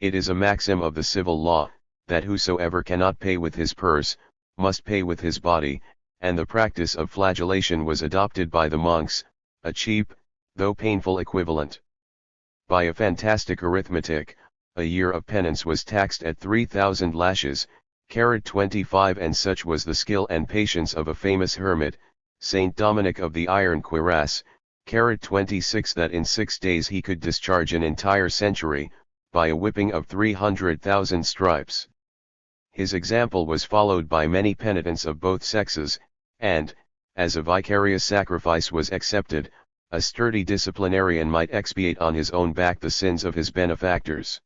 It is a maxim of the civil law, that whosoever cannot pay with his purse, must pay with his body, and the practice of flagellation was adopted by the monks, a cheap, though painful equivalent. By a fantastic arithmetic, a year of penance was taxed at 3,000 lashes, 25, and such was the skill and patience of a famous hermit, Saint Dominic of the Iron Cuirass, 26, that in 6 days he could discharge an entire century, by a whipping of 300,000 stripes. His example was followed by many penitents of both sexes, and, as a vicarious sacrifice was accepted, a sturdy disciplinarian might expiate on his own back the sins of his benefactors.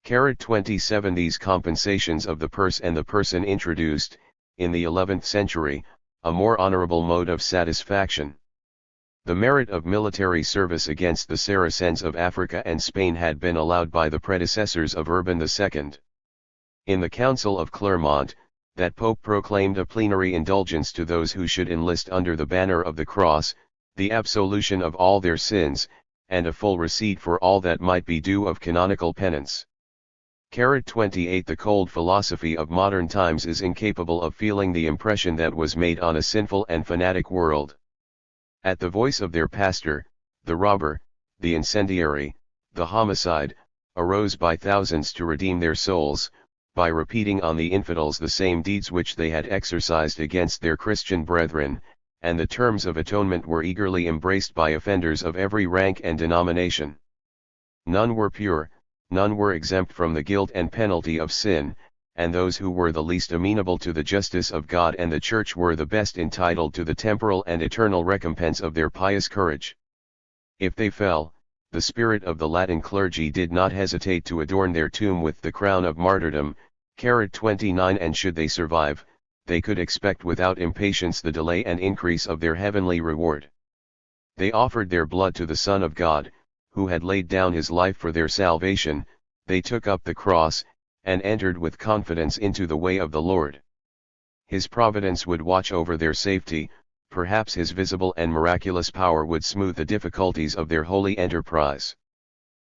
27 These compensations of the purse and the person introduced, in the 11th century, a more honorable mode of satisfaction. The merit of military service against the Saracens of Africa and Spain had been allowed by the predecessors of Urban II. In the Council of Clermont, that Pope proclaimed a plenary indulgence to those who should enlist under the banner of the cross, the absolution of all their sins, and a full receipt for all that might be due of canonical penance. 28 The cold philosophy of modern times is incapable of feeling the impression that was made on a sinful and fanatic world. At the voice of their pastor, the robber, the incendiary, the homicide, arose by thousands to redeem their souls, by repeating on the infidels the same deeds which they had exercised against their Christian brethren, and the terms of atonement were eagerly embraced by offenders of every rank and denomination. None were pure, none were exempt from the guilt and penalty of sin, and those who were the least amenable to the justice of God and the Church were the best entitled to the temporal and eternal recompense of their pious courage. If they fell, the spirit of the Latin clergy did not hesitate to adorn their tomb with the crown of martyrdom, 29, and should they survive, they could expect without impatience the delay and increase of their heavenly reward. They offered their blood to the Son of God, who had laid down his life for their salvation. They took up the cross, and entered with confidence into the way of the Lord. His providence would watch over their safety, perhaps his visible and miraculous power would smooth the difficulties of their holy enterprise.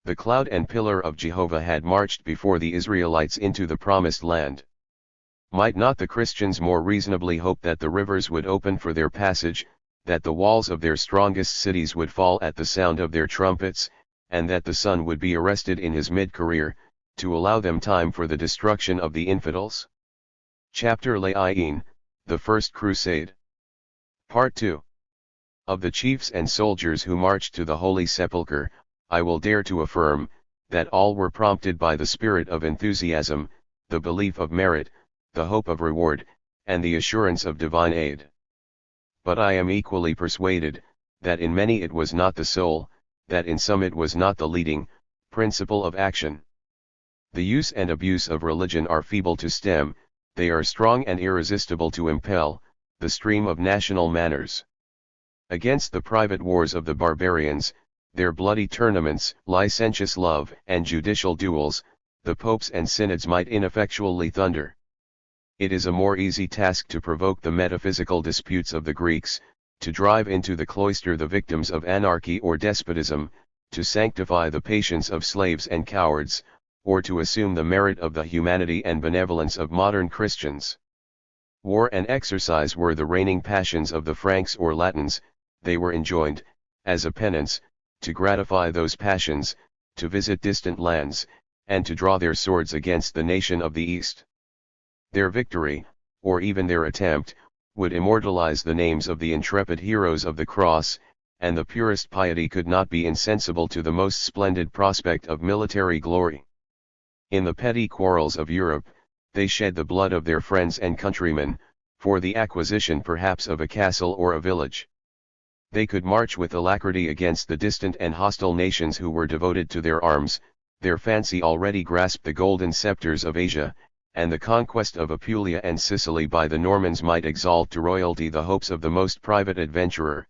The cloud and pillar of Jehovah had marched before the Israelites into the promised land. Might not the Christians more reasonably hope that the rivers would open for their passage, that the walls of their strongest cities would fall at the sound of their trumpets, and that the sun would be arrested in his mid-career, to allow them time for the destruction of the infidels? Chapter Laïn, the First Crusade. Part 2. Of the chiefs and soldiers who marched to the Holy Sepulchre, I will dare to affirm, that all were prompted by the spirit of enthusiasm, the belief of merit, the hope of reward, and the assurance of divine aid. But I am equally persuaded, that in many it was not the sole, that in some it was not the leading, principle of action. The use and abuse of religion are feeble to stem, they are strong and irresistible to impel, the stream of national manners. Against the private wars of the barbarians, their bloody tournaments, licentious love, and judicial duels, the popes and synods might ineffectually thunder. It is a more easy task to provoke the metaphysical disputes of the Greeks, to drive into the cloister the victims of anarchy or despotism, to sanctify the patience of slaves and cowards, or to assume the merit of the humanity and benevolence of modern Christians. War and exercise were the reigning passions of the Franks or Latins. They were enjoined, as a penance, to gratify those passions, to visit distant lands, and to draw their swords against the nation of the East. Their victory, or even their attempt, would immortalize the names of the intrepid heroes of the cross, and the purest piety could not be insensible to the most splendid prospect of military glory. In the petty quarrels of Europe, they shed the blood of their friends and countrymen, for the acquisition perhaps of a castle or a village. They could march with alacrity against the distant and hostile nations who were devoted to their arms. Their fancy already grasped the golden scepters of Asia, and the conquest of Apulia and Sicily by the Normans might exalt to royalty the hopes of the most private adventurer.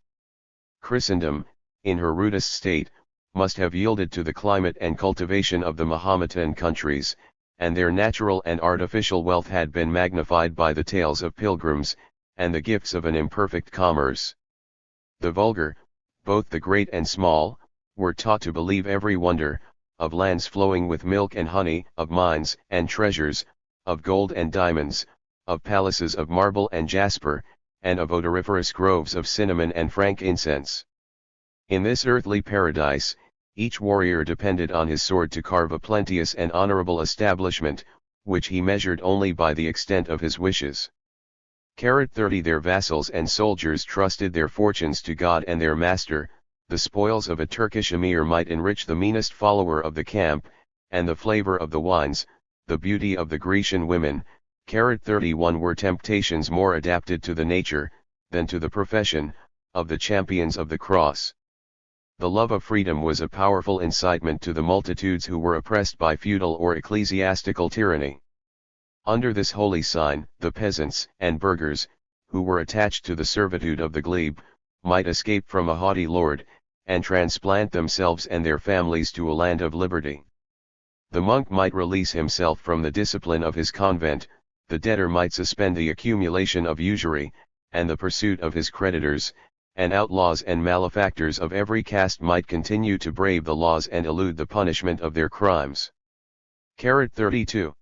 Christendom, in her rudest state, must have yielded to the climate and cultivation of the Mahometan countries, and their natural and artificial wealth had been magnified by the tales of pilgrims, and the gifts of an imperfect commerce. The vulgar, both the great and small, were taught to believe every wonder, of lands flowing with milk and honey, of mines and treasures, of gold and diamonds, of palaces of marble and jasper, and of odoriferous groves of cinnamon and frankincense. In this earthly paradise, each warrior depended on his sword to carve a plenteous and honorable establishment, which he measured only by the extent of his wishes. 30 Their vassals and soldiers trusted their fortunes to God and their master. The spoils of a Turkish emir might enrich the meanest follower of the camp, and the flavor of the wines, the beauty of the Grecian women. 31 Were temptations more adapted to the nature, than to the profession, of the champions of the cross. The love of freedom was a powerful incitement to the multitudes who were oppressed by feudal or ecclesiastical tyranny. Under this holy sign, the peasants and burghers, who were attached to the servitude of the glebe, might escape from a haughty lord, and transplant themselves and their families to a land of liberty. The monk might release himself from the discipline of his convent, the debtor might suspend the accumulation of usury, and the pursuit of his creditors, and outlaws and malefactors of every caste might continue to brave the laws and elude the punishment of their crimes. 32.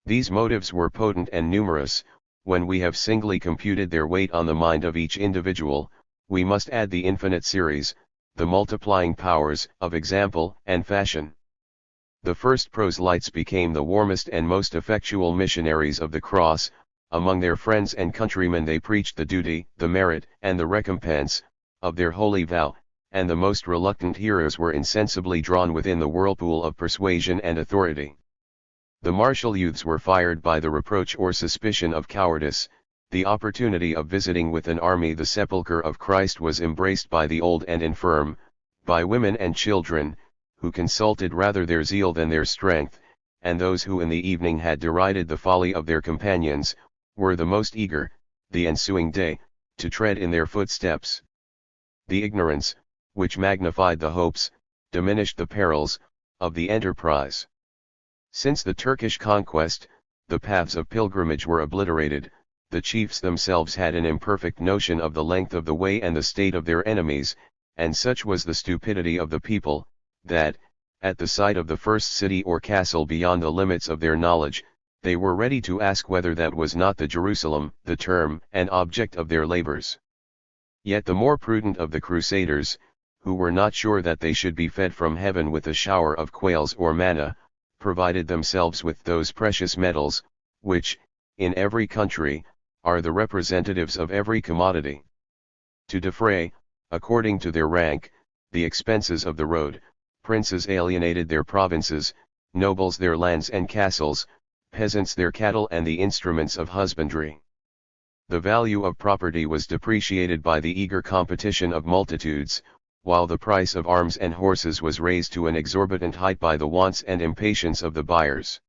These motives were potent and numerous. When we have singly computed their weight on the mind of each individual, we must add the infinite series, the multiplying powers, of example and fashion. The first proselytes became the warmest and most effectual missionaries of the cross. Among their friends and countrymen they preached the duty, the merit, and the recompense, of their holy vow, and the most reluctant hearers were insensibly drawn within the whirlpool of persuasion and authority. The martial youths were fired by the reproach or suspicion of cowardice. The opportunity of visiting with an army the sepulchre of Christ was embraced by the old and infirm, by women and children, who consulted rather their zeal than their strength, and those who in the evening had derided the folly of their companions, were the most eager, the ensuing day, to tread in their footsteps. The ignorance, which magnified the hopes, diminished the perils, of the enterprise. Since the Turkish conquest, the paths of pilgrimage were obliterated. The chiefs themselves had an imperfect notion of the length of the way and the state of their enemies, and such was the stupidity of the people, that, at the sight of the first city or castle beyond the limits of their knowledge, they were ready to ask whether that was not the Jerusalem, the term and object of their labors. Yet the more prudent of the Crusaders, who were not sure that they should be fed from heaven with a shower of quails or manna, provided themselves with those precious metals, which, in every country, are the representatives of every commodity. To defray, according to their rank, the expenses of the road, princes alienated their provinces, nobles their lands and castles, peasants their cattle and the instruments of husbandry. The value of property was depreciated by the eager competition of multitudes, while the price of arms and horses was raised to an exorbitant height by the wants and impatience of the buyers.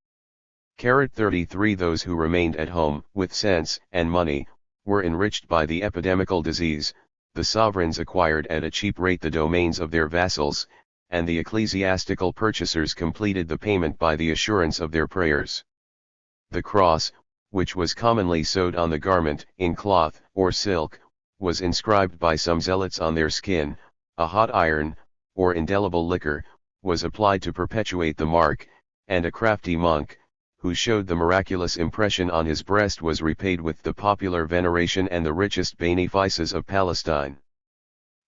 33 Those who remained at home, with sense and money, were enriched by the epidemical disease. The sovereigns acquired at a cheap rate the domains of their vassals, and the ecclesiastical purchasers completed the payment by the assurance of their prayers. The cross, which was commonly sewed on the garment, in cloth or silk, was inscribed by some zealots on their skin. A hot iron, or indelible liquor, was applied to perpetuate the mark, and a crafty monk, who showed the miraculous impression on his breast, was repaid with the popular veneration and the richest benefices of Palestine.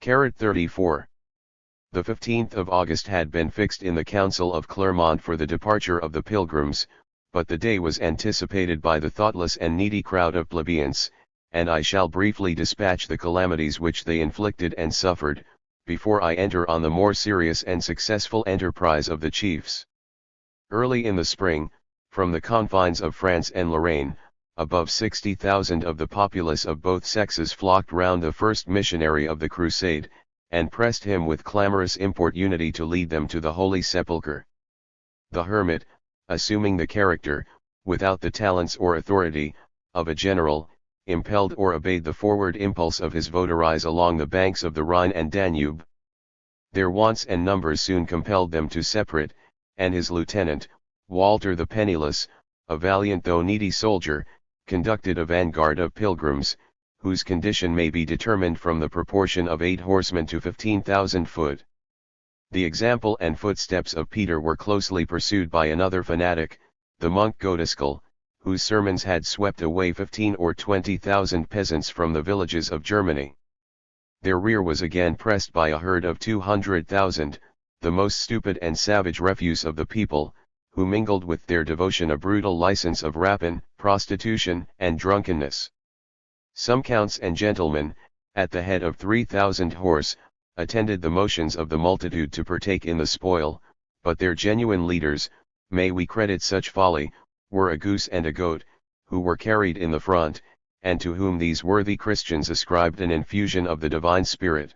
34. The 15th of August had been fixed in the Council of Clermont for the departure of the pilgrims, but the day was anticipated by the thoughtless and needy crowd of plebeians, and I shall briefly dispatch the calamities which they inflicted and suffered, before I enter on the more serious and successful enterprise of the chiefs. Early in the spring, from the confines of France and Lorraine, above 60,000 of the populace of both sexes flocked round the first missionary of the crusade, and pressed him with clamorous importunity to lead them to the Holy Sepulchre. The hermit, assuming the character, without the talents or authority of a general, impelled or obeyed the forward impulse of his votaries along the banks of the Rhine and Danube. Their wants and numbers soon compelled them to separate, and his lieutenant, Walter the Penniless, a valiant though needy soldier, conducted a vanguard of pilgrims, whose condition may be determined from the proportion of 8 horsemen to 15,000 foot. The example and footsteps of Peter were closely pursued by another fanatic, the monk Godescal, whose sermons had swept away 15 or 20,000 peasants from the villages of Germany. Their rear was again pressed by a herd of 200,000, the most stupid and savage refuse of the people, who mingled with their devotion a brutal license of rapine, prostitution, and drunkenness. Some counts and gentlemen, at the head of 3,000 horse, attended the motions of the multitude to partake in the spoil, but their genuine leaders, may we credit such folly, were a goose and a goat, who were carried in the front, and to whom these worthy Christians ascribed an infusion of the divine spirit.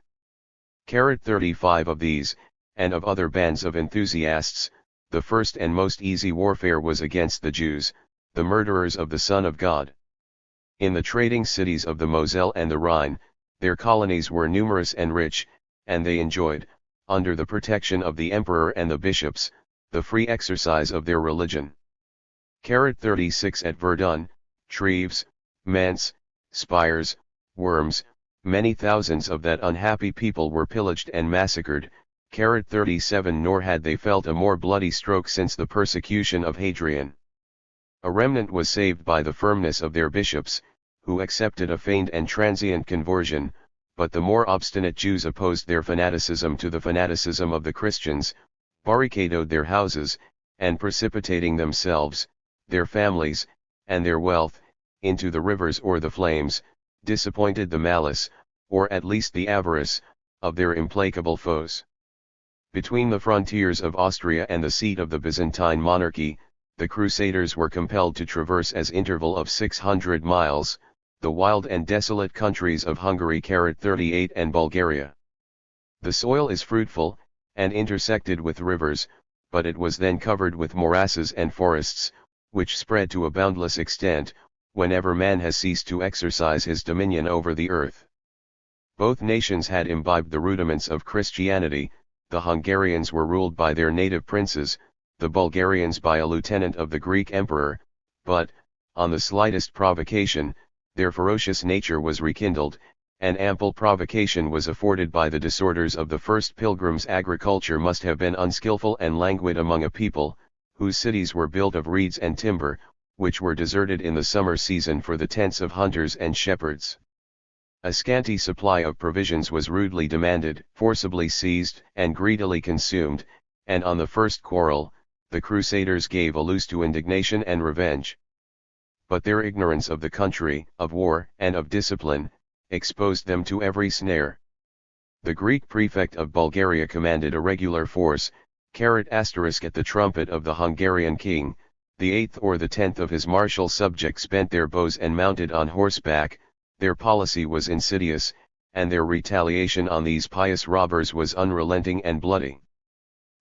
35 of these, and of other bands of enthusiasts, the first and most easy warfare was against the Jews, the murderers of the Son of God. In the trading cities of the Moselle and the Rhine, their colonies were numerous and rich, and they enjoyed, under the protection of the emperor and the bishops, the free exercise of their religion. 36 At Verdun, Treves, Mentz, Spires, Worms, many thousands of that unhappy people were pillaged and massacred. 37 Nor had they felt a more bloody stroke since the persecution of Hadrian. A remnant was saved by the firmness of their bishops, who accepted a feigned and transient conversion, but the more obstinate Jews opposed their fanaticism to the fanaticism of the Christians, barricadoed their houses, and precipitating themselves, their families, and their wealth, into the rivers or the flames, disappointed the malice, or at least the avarice, of their implacable foes. Between the frontiers of Austria and the seat of the Byzantine monarchy, the Crusaders were compelled to traverse as interval of 600 miles, the wild and desolate countries of Hungary, 38 and Bulgaria. The soil is fruitful, and intersected with rivers, but it was then covered with morasses and forests, which spread to a boundless extent, whenever man has ceased to exercise his dominion over the earth. Both nations had imbibed the rudiments of Christianity. The Hungarians were ruled by their native princes, the Bulgarians by a lieutenant of the Greek emperor, but, on the slightest provocation, their ferocious nature was rekindled, and ample provocation was afforded by the disorders of the first pilgrims. Agriculture must have been unskilful and languid among a people, whose cities were built of reeds and timber, which were deserted in the summer season for the tents of hunters and shepherds. A scanty supply of provisions was rudely demanded, forcibly seized, and greedily consumed, and on the first quarrel, the Crusaders gave a loose to indignation and revenge. But their ignorance of the country, of war, and of discipline, exposed them to every snare. The Greek prefect of Bulgaria commanded a regular force, at the trumpet of the Hungarian king, the 8th or the 10th of his martial subjects bent their bows and mounted on horseback. Their policy was insidious, and their retaliation on these pious robbers was unrelenting and bloody.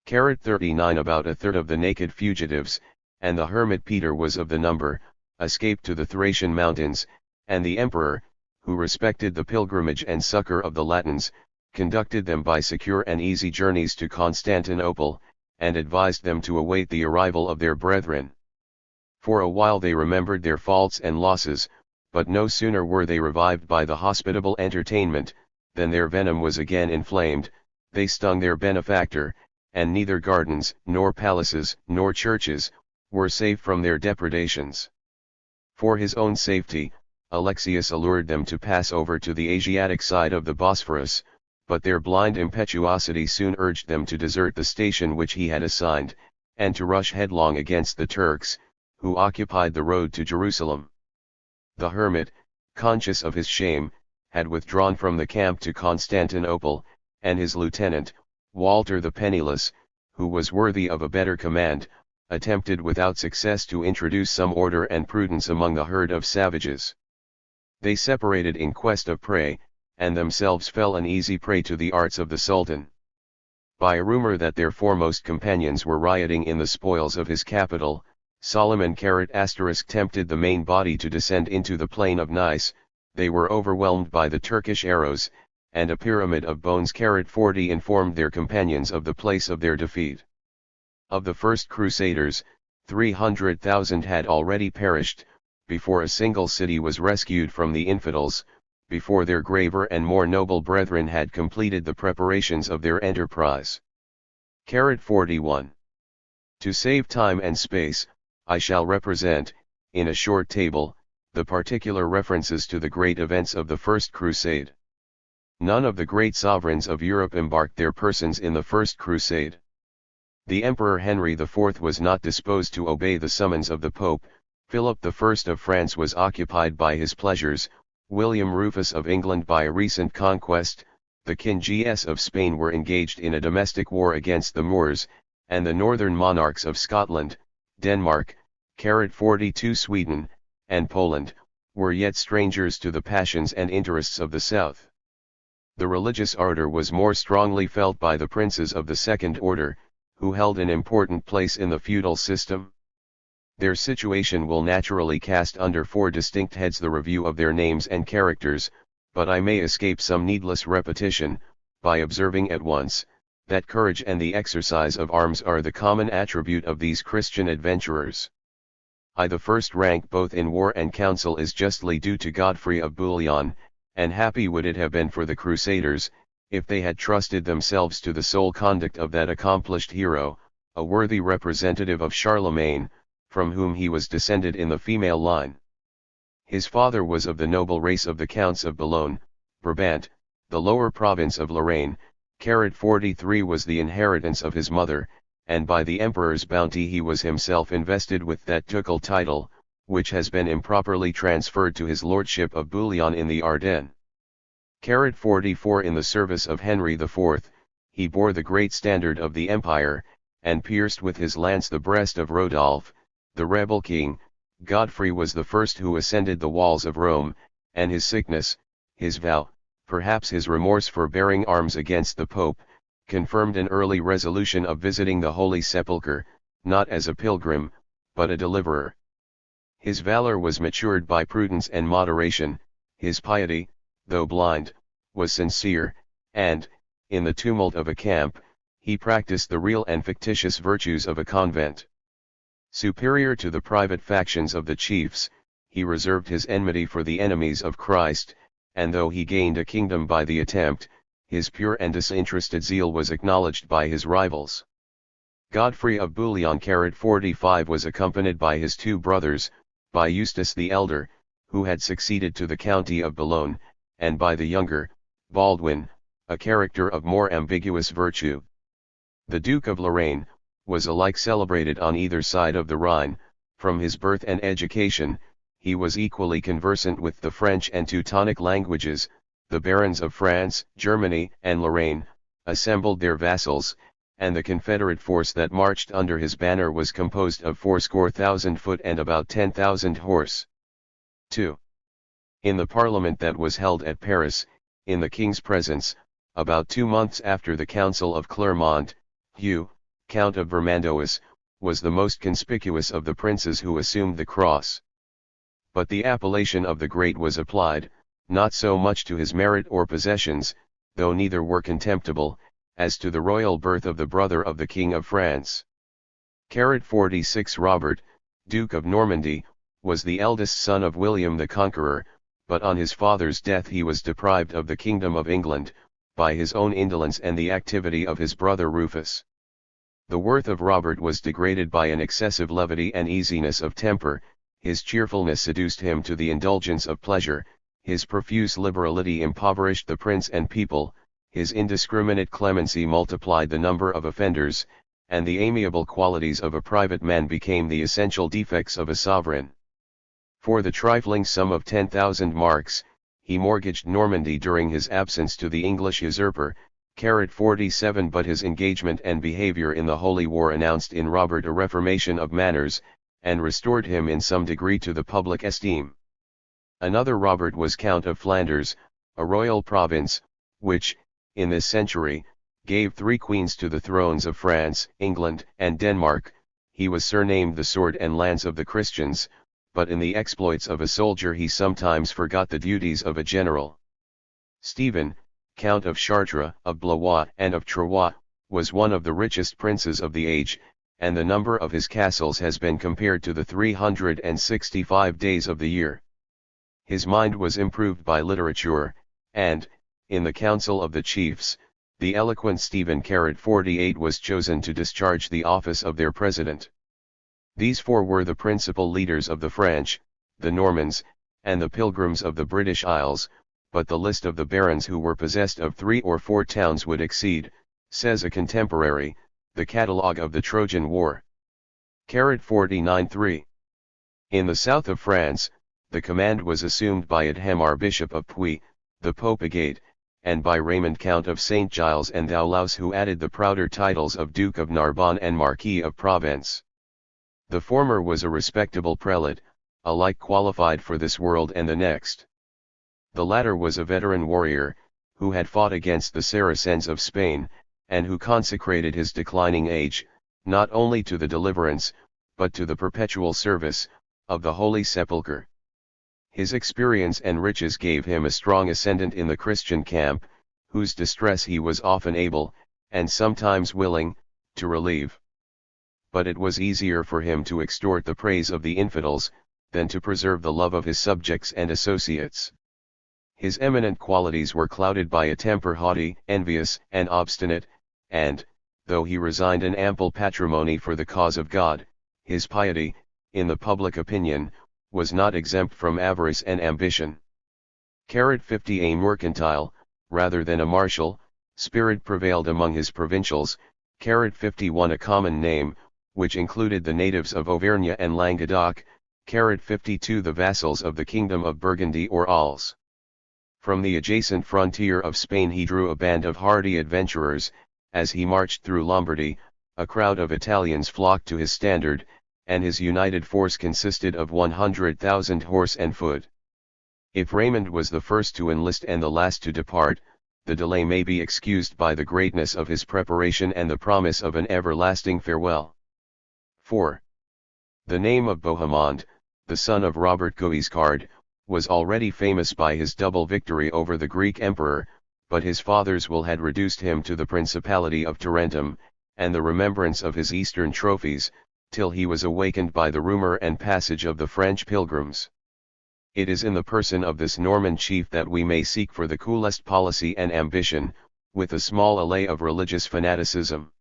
39 About a third of the naked fugitives, and the hermit Peter was of the number, escaped to the Thracian mountains, and the emperor, who respected the pilgrimage and succor of the Latins, conducted them by secure and easy journeys to Constantinople, and advised them to await the arrival of their brethren. For a while they remembered their faults and losses, but no sooner were they revived by the hospitable entertainment, than their venom was again inflamed. They stung their benefactor, and neither gardens, nor palaces, nor churches, were safe from their depredations. For his own safety, Alexius allured them to pass over to the Asiatic side of the Bosphorus, but their blind impetuosity soon urged them to desert the station which he had assigned, and to rush headlong against the Turks, who occupied the road to Jerusalem. The hermit, conscious of his shame, had withdrawn from the camp to Constantinople, and his lieutenant, Walter the Penniless, who was worthy of a better command, attempted without success to introduce some order and prudence among the herd of savages. They separated in quest of prey, and themselves fell an easy prey to the arts of the Sultan. By a rumor that their foremost companions were rioting in the spoils of his capital, Solomon tempted the main body to descend into the plain of Nice, they were overwhelmed by the Turkish arrows, and a pyramid of bones 40 informed their companions of the place of their defeat. Of the first Crusaders, 300,000 had already perished, before a single city was rescued from the infidels, before their graver and more noble brethren had completed the preparations of their enterprise. 41. To save time and space, I shall represent, in a short table, the particular references to the great events of the First Crusade. None of the great sovereigns of Europe embarked their persons in the First Crusade. The Emperor Henry IV was not disposed to obey the summons of the Pope, Philip I of France was occupied by his pleasures, William Rufus of England by a recent conquest, the Kings of Spain were engaged in a domestic war against the Moors, and the northern monarchs of Scotland, Denmark, 42 Sweden, and Poland, were yet strangers to the passions and interests of the south. The religious ardor was more strongly felt by the princes of the second order, who held an important place in the feudal system. Their situation will naturally cast under four distinct heads the review of their names and characters, but I may escape some needless repetition, by observing at once, that courage and the exercise of arms are the common attribute of these Christian adventurers. The first rank both in war and council is justly due to Godfrey of Bouillon, and happy would it have been for the Crusaders, if they had trusted themselves to the sole conduct of that accomplished hero, a worthy representative of Charlemagne, from whom he was descended in the female line. His father was of the noble race of the Counts of Boulogne, Brabant, the lower province of Lorraine, 43 was the inheritance of his mother, and by the emperor's bounty he was himself invested with that ducal title, which has been improperly transferred to his lordship of Bouillon in the Ardennes. 44 In the service of Henry IV, he bore the great standard of the empire, and pierced with his lance the breast of Rodolphe, the rebel king. Godfrey was the first who ascended the walls of Rome, and his sickness, his vow, perhaps his remorse for bearing arms against the Pope, confirmed an early resolution of visiting the Holy Sepulchre, not as a pilgrim, but a deliverer. His valor was matured by prudence and moderation, his piety, though blind, was sincere, and, in the tumult of a camp, he practiced the real and fictitious virtues of a convent. Superior to the private factions of the chiefs, he reserved his enmity for the enemies of Christ, and though he gained a kingdom by the attempt, his pure and disinterested zeal was acknowledged by his rivals. Godfrey of Bouillon 45 was accompanied by his two brothers, by Eustace the elder, who had succeeded to the county of Boulogne, and by the younger, Baldwin, a character of more ambiguous virtue. The Duke of Lorraine was alike celebrated on either side of the Rhine. From his birth and education, he was equally conversant with the French and Teutonic languages. The barons of France, Germany, and Lorraine assembled their vassals, and the Confederate force that marched under his banner was composed of 80,000 foot and about 10,000 horse. 2. In the Parliament that was held at Paris, in the king's presence, about 2 months after the Council of Clermont, Hugh, Count of Vermandois, was the most conspicuous of the princes who assumed the cross. But the appellation of the Great was applied, not so much to his merit or possessions, though neither were contemptible, as to the royal birth of the brother of the King of France. 46 Robert, Duke of Normandy, was the eldest son of William the Conqueror, but on his father's death he was deprived of the kingdom of England, by his own indolence and the activity of his brother Rufus. The worth of Robert was degraded by an excessive levity and easiness of temper, his cheerfulness seduced him to the indulgence of pleasure, his profuse liberality impoverished the prince and people, his indiscriminate clemency multiplied the number of offenders, and the amiable qualities of a private man became the essential defects of a sovereign. For the trifling sum of 10,000 marks, he mortgaged Normandy during his absence to the English usurper, 47 But his engagement and behavior in the Holy War announced in Robert a reformation of manners, and restored him in some degree to the public esteem. Another Robert was Count of Flanders, a royal province, which, in this century, gave 3 queens to the thrones of France, England, and Denmark. he was surnamed the sword and lance of the Christians, but in the exploits of a soldier he sometimes forgot the duties of a general. Stephen, Count of Chartres, of Blois and of Troyes, was one of the richest princes of the age, and the number of his castles has been compared to the 365 days of the year. His mind was improved by literature, and, in the council of the chiefs, the eloquent Stephen 48 was chosen to discharge the office of their president. These four were the principal leaders of the French, the Normans, and the Pilgrims of the British Isles, but the list of the barons who were possessed of 3 or 4 towns would exceed, says a contemporary, the catalogue of the Trojan War. 49-3. In the south of France, the command was assumed by Adhemar Bishop of Puy, the Propagate, and by Raymond Count of St. Giles and Thoulouse, who added the prouder titles of Duke of Narbonne and Marquis of Provence. The former was a respectable prelate, alike qualified for this world and the next. The latter was a veteran warrior, who had fought against the Saracens of Spain, and who consecrated his declining age, not only to the deliverance, but to the perpetual service, of the Holy Sepulchre. His experience and riches gave him a strong ascendant in the Christian camp, whose distress he was often able, and sometimes willing, to relieve. But it was easier for him to extort the praise of the infidels, than to preserve the love of his subjects and associates. His eminent qualities were clouded by a temper haughty, envious, and obstinate, and, though he resigned an ample patrimony for the cause of God, his piety, in the public opinion, was not exempt from avarice and ambition. 50. A mercantile, rather than a martial, spirit prevailed among his provincials. 51. A common name, which included the natives of Auvergne and Languedoc. 52. The vassals of the kingdom of Burgundy or Alsace. From the adjacent frontier of Spain he drew a band of hardy adventurers. As he marched through Lombardy, a crowd of Italians flocked to his standard, and his united force consisted of 100,000 horse and foot. If Raymond was the first to enlist and the last to depart, the delay may be excused by the greatness of his preparation and the promise of an everlasting farewell. 4. The name of Bohemond, the son of Robert Guiscard, was already famous by his double victory over the Greek emperor, but his father's will had reduced him to the principality of Tarentum, and the remembrance of his eastern trophies, till he was awakened by the rumor and passage of the French pilgrims. It is in the person of this Norman chief that we may seek for the coolest policy and ambition, with a small allay of religious fanaticism.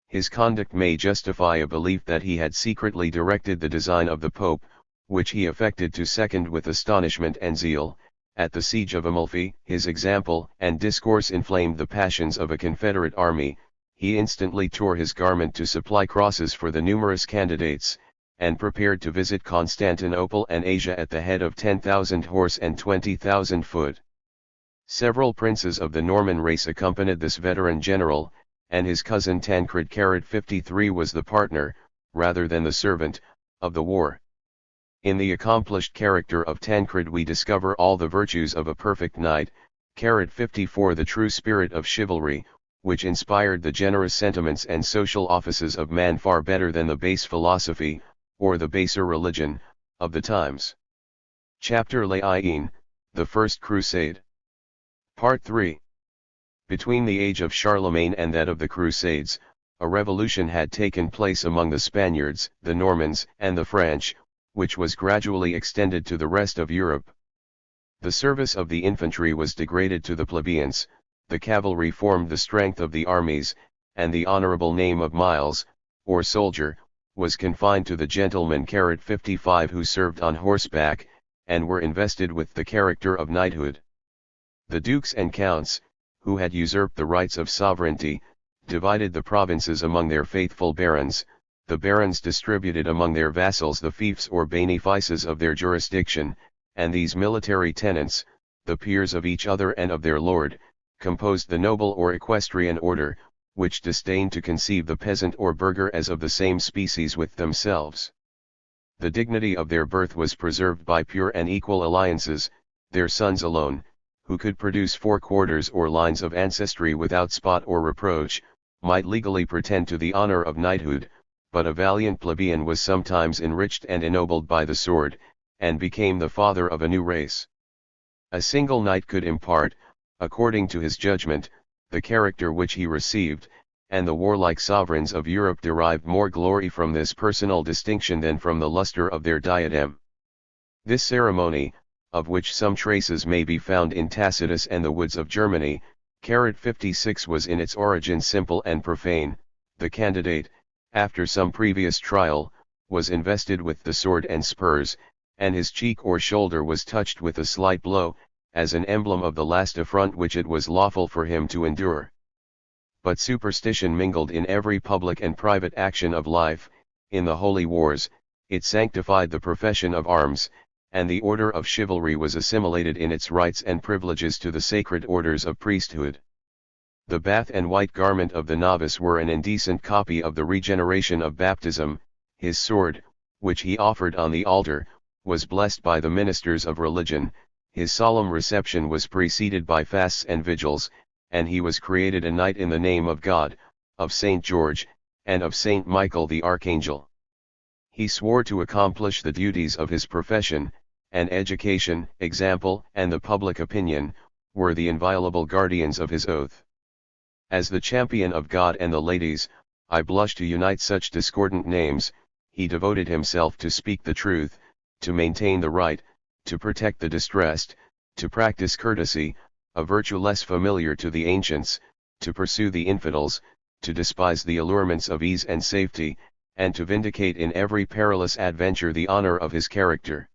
His conduct may justify a belief that he had secretly directed the design of the Pope, which he affected to second with astonishment and zeal. At the siege of Amalfi, his example and discourse inflamed the passions of a Confederate army. He instantly tore his garment to supply crosses for the numerous candidates, and prepared to visit Constantinople and Asia at the head of 10,000 horse and 20,000 foot. Several princes of the Norman race accompanied this veteran general, and his cousin Tancred 53 was the partner, rather than the servant, of the war. In the accomplished character of Tancred we discover all the virtues of a perfect knight. 54 The true spirit of chivalry, which inspired the generous sentiments and social offices of man far better than the base philosophy, or the baser religion, of the times. Chapter L'Aïn, the First Crusade. Part 3. Between the age of Charlemagne and that of the Crusades, a revolution had taken place among the Spaniards, the Normans, and the French, which was gradually extended to the rest of Europe. The service of the infantry was degraded to the plebeians, the cavalry formed the strength of the armies, and the honorable name of miles, or soldier, was confined to the gentlemen 55 who served on horseback, and were invested with the character of knighthood. The dukes and counts, who had usurped the rights of sovereignty, divided the provinces among their faithful barons. The barons distributed among their vassals the fiefs or benefices of their jurisdiction, and these military tenants, the peers of each other and of their lord, composed the noble or equestrian order, which disdained to conceive the peasant or burgher as of the same species with themselves. The dignity of their birth was preserved by pure and equal alliances. Their sons alone, who could produce 4 quarters or lines of ancestry without spot or reproach, might legally pretend to the honor of knighthood, but a valiant plebeian was sometimes enriched and ennobled by the sword, and became the father of a new race. A single knight could impart, according to his judgment, the character which he received, and the warlike sovereigns of Europe derived more glory from this personal distinction than from the luster of their diadem. This ceremony, of which some traces may be found in Tacitus and the woods of Germany, 56 was in its origin simple and profane. The candidate, after some previous trial, was invested with the sword and spurs, and his cheek or shoulder was touched with a slight blow, as an emblem of the last affront which it was lawful for him to endure. But superstition mingled in every public and private action of life. In the holy wars, it sanctified the profession of arms, and the order of chivalry was assimilated in its rights and privileges to the sacred orders of priesthood. The bath and white garment of the novice were an indecent copy of the regeneration of baptism. His sword, which he offered on the altar, was blessed by the ministers of religion. His solemn reception was preceded by fasts and vigils, and he was created a knight in the name of God, of Saint George, and of Saint Michael the Archangel. He swore to accomplish the duties of his profession, and education, example, and the public opinion, were the inviolable guardians of his oath. As the champion of God and the ladies, I blush to unite such discordant names. He devoted himself to speak the truth, to maintain the right, to protect the distressed, to practice courtesy, a virtue less familiar to the ancients, to pursue the infidels, to despise the allurements of ease and safety, and to vindicate in every perilous adventure the honor of his character.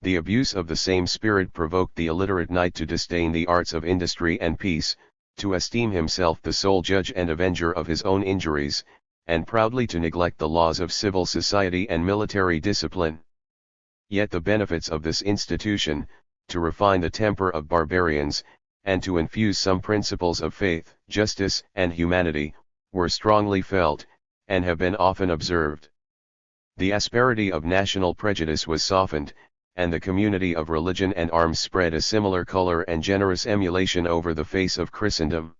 The abuse of the same spirit provoked the illiterate knight to disdain the arts of industry and peace, to esteem himself the sole judge and avenger of his own injuries, and proudly to neglect the laws of civil society and military discipline. Yet the benefits of this institution, to refine the temper of barbarians, and to infuse some principles of faith, justice, and humanity, were strongly felt, and have been often observed. The asperity of national prejudice was softened, and the community of religion and arms spread a similar color and generous emulation over the face of Christendom.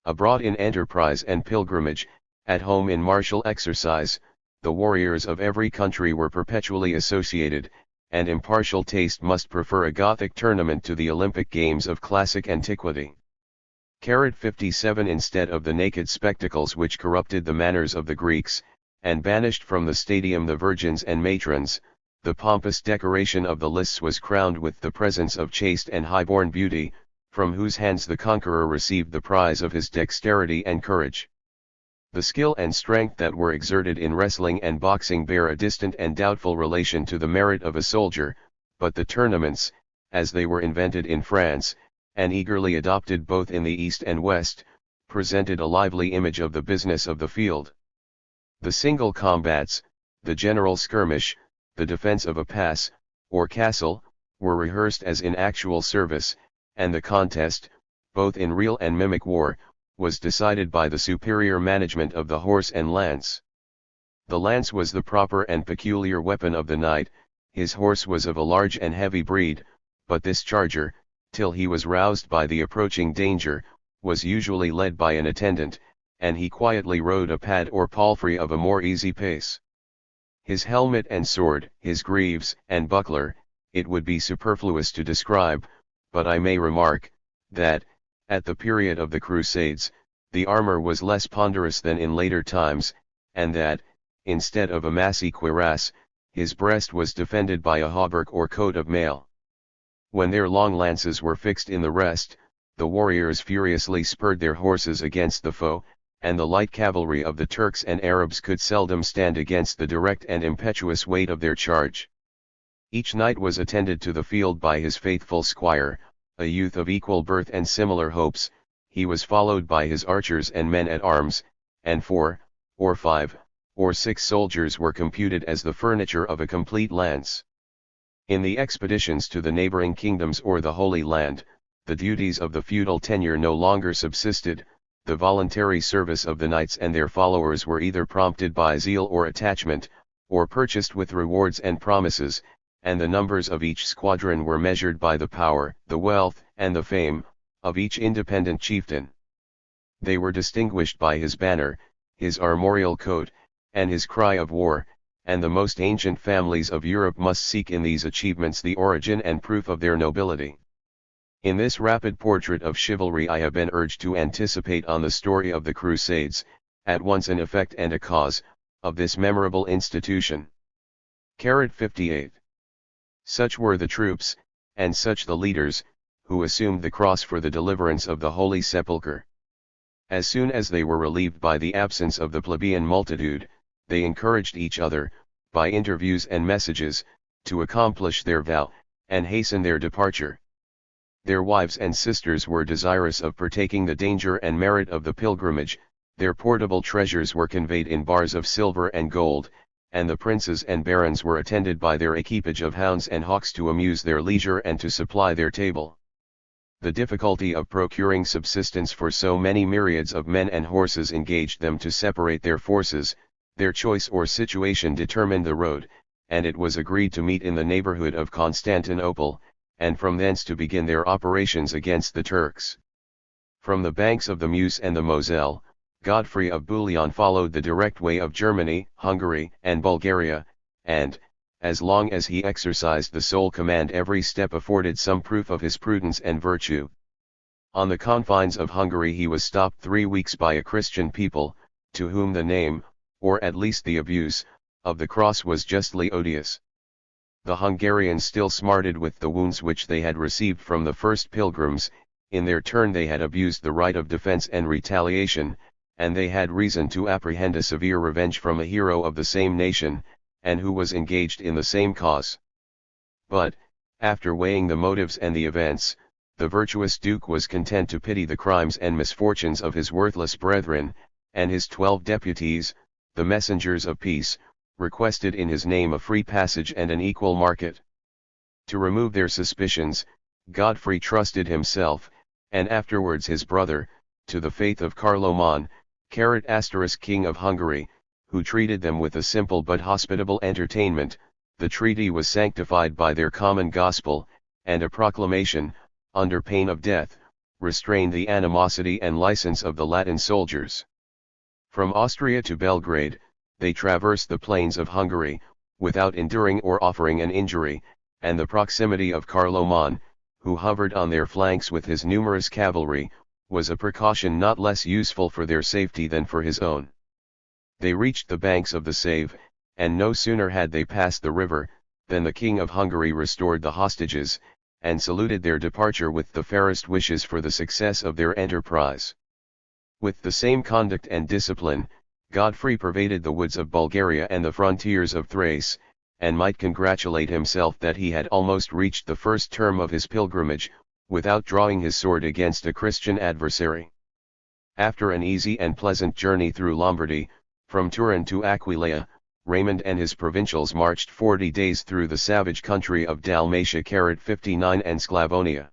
Abroad in enterprise and pilgrimage, at home in martial exercise, the warriors of every country were perpetually associated, and impartial taste must prefer a Gothic tournament to the Olympic games of classic antiquity. 57 Instead of the naked spectacles which corrupted the manners of the Greeks, and banished from the stadium the virgins and matrons, the pompous decoration of the lists was crowned with the presence of chaste and high-born beauty, from whose hands the conqueror received the prize of his dexterity and courage. The skill and strength that were exerted in wrestling and boxing bear a distant and doubtful relation to the merit of a soldier, but the tournaments, as they were invented in France, and eagerly adopted both in the East and West, presented a lively image of the business of the field. The single combats, the general skirmish, the defense of a pass, or castle, were rehearsed as in actual service, and the contest, both in real and mimic war, was decided by the superior management of the horse and lance. The lance was the proper and peculiar weapon of the knight. His horse was of a large and heavy breed, but this charger, till he was roused by the approaching danger, was usually led by an attendant, and he quietly rode a pad or palfrey of a more easy pace. His helmet and sword, his greaves and buckler, it would be superfluous to describe, but I may remark, that, at the period of the Crusades, the armor was less ponderous than in later times, and that, instead of a massy cuirass, his breast was defended by a hauberk or coat of mail. When their long lances were fixed in the rest, the warriors furiously spurred their horses against the foe, and the light cavalry of the Turks and Arabs could seldom stand against the direct and impetuous weight of their charge. Each knight was attended to the field by his faithful squire, a youth of equal birth and similar hopes. He was followed by his archers and men at arms, and 4, or 5, or 6 soldiers were computed as the furniture of a complete lance. In the expeditions to the neighboring kingdoms or the Holy Land, the duties of the feudal tenure no longer subsisted. The voluntary service of the knights and their followers were either prompted by zeal or attachment, or purchased with rewards and promises, and the numbers of each squadron were measured by the power, the wealth, and the fame, of each independent chieftain. They were distinguished by his banner, his armorial coat, and his cry of war, and the most ancient families of Europe must seek in these achievements the origin and proof of their nobility. In this rapid portrait of chivalry I have been urged to anticipate on the story of the Crusades, at once an effect and a cause, of this memorable institution. 58. Such were the troops, and such the leaders, who assumed the cross for the deliverance of the Holy Sepulchre. As soon as they were relieved by the absence of the plebeian multitude, they encouraged each other, by interviews and messages, to accomplish their vow, and hasten their departure. Their wives and sisters were desirous of partaking the danger and merit of the pilgrimage, their portable treasures were conveyed in bars of silver and gold, and the princes and barons were attended by their equipage of hounds and hawks to amuse their leisure and to supply their table. The difficulty of procuring subsistence for so many myriads of men and horses engaged them to separate their forces, their choice or situation determined the road, and it was agreed to meet in the neighborhood of Constantinople, and from thence to begin their operations against the Turks. From the banks of the Meuse and the Moselle, Godfrey of Bouillon followed the direct way of Germany, Hungary, and Bulgaria, and, as long as he exercised the sole command, every step afforded some proof of his prudence and virtue. On the confines of Hungary he was stopped 3 weeks by a Christian people, to whom the name, or at least the abuse, of the cross was justly odious. The Hungarians still smarted with the wounds which they had received from the first pilgrims. In their turn they had abused the right of defense and retaliation, and they had reason to apprehend a severe revenge from a hero of the same nation, and who was engaged in the same cause. But, after weighing the motives and the events, the virtuous Duke was content to pity the crimes and misfortunes of his worthless brethren, and his 12 deputies, the messengers of peace, requested in his name a free passage and an equal market. To remove their suspicions, Godfrey trusted himself, and afterwards his brother, to the faith of Carloman, King of Hungary, who treated them with a simple but hospitable entertainment. The treaty was sanctified by their common gospel, and a proclamation, under pain of death, restrained the animosity and license of the Latin soldiers. From Austria to Belgrade, they traversed the plains of Hungary, without enduring or offering an injury, and the proximity of Carloman, who hovered on their flanks with his numerous cavalry, was a precaution not less useful for their safety than for his own. They reached the banks of the Save, and no sooner had they passed the river, than the King of Hungary restored the hostages, and saluted their departure with the fairest wishes for the success of their enterprise. With the same conduct and discipline, Godfrey pervaded the woods of Bulgaria and the frontiers of Thrace, and might congratulate himself that he had almost reached the first term of his pilgrimage, without drawing his sword against a Christian adversary. After an easy and pleasant journey through Lombardy, from Turin to Aquileia, Raymond and his provincials marched 40 days through the savage country of Dalmatia 59 and Sclavonia.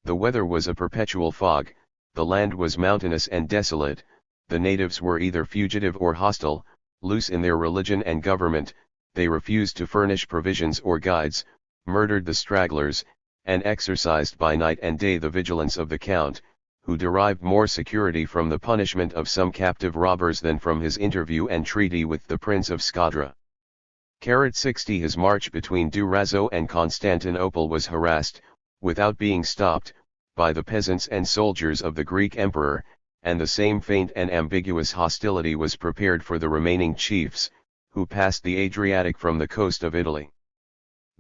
The weather was a perpetual fog, the land was mountainous and desolate, the natives were either fugitive or hostile, loose in their religion and government, they refused to furnish provisions or guides, murdered the stragglers, and exercised by night and day the vigilance of the Count, who derived more security from the punishment of some captive robbers than from his interview and treaty with the Prince of Scodra. 60 His march between Durazzo and Constantinople was harassed, without being stopped, by the peasants and soldiers of the Greek emperor, and the same faint and ambiguous hostility was prepared for the remaining chiefs, who passed the Adriatic from the coast of Italy.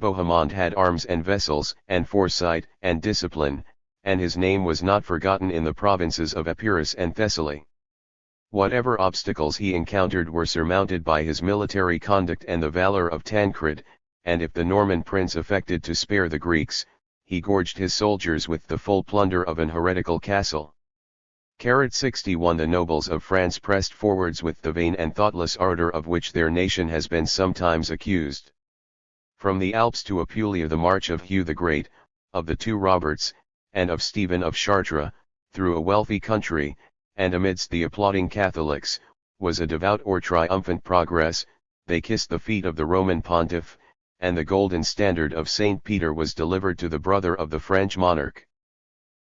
Bohemond had arms and vessels, and foresight, and discipline, and his name was not forgotten in the provinces of Epirus and Thessaly. Whatever obstacles he encountered were surmounted by his military conduct and the valor of Tancred, and if the Norman prince affected to spare the Greeks, he gorged his soldiers with the full plunder of an heretical castle. 61 The nobles of France pressed forwards with the vain and thoughtless ardor of which their nation has been sometimes accused. From the Alps to Apulia the march of Hugh the Great, of the 2 Roberts, and of Stephen of Chartres, through a wealthy country, and amidst the applauding Catholics, was a devout or triumphant progress. They kissed the feet of the Roman pontiff, and the golden standard of St. Peter was delivered to the brother of the French monarch.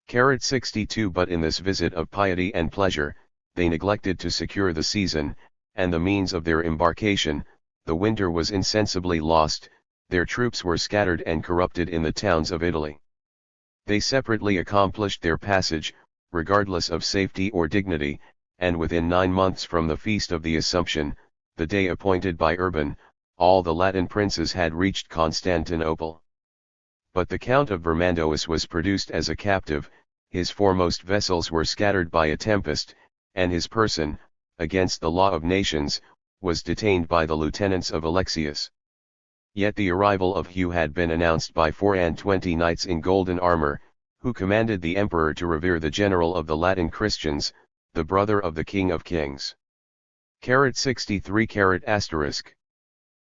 62 But in this visit of piety and pleasure, they neglected to secure the season, and the means of their embarkation, the winter was insensibly lost, their troops were scattered and corrupted in the towns of Italy. They separately accomplished their passage, regardless of safety or dignity, and within 9 months from the Feast of the Assumption, the day appointed by Urban, all the Latin princes had reached Constantinople. But the Count of Vermandois was produced as a captive, his foremost vessels were scattered by a tempest, and his person, against the law of nations, was detained by the lieutenants of Alexius. Yet the arrival of Hugh had been announced by 24 knights in golden armor, who commanded the emperor to revere the general of the Latin Christians, the brother of the King of Kings. 63 ***.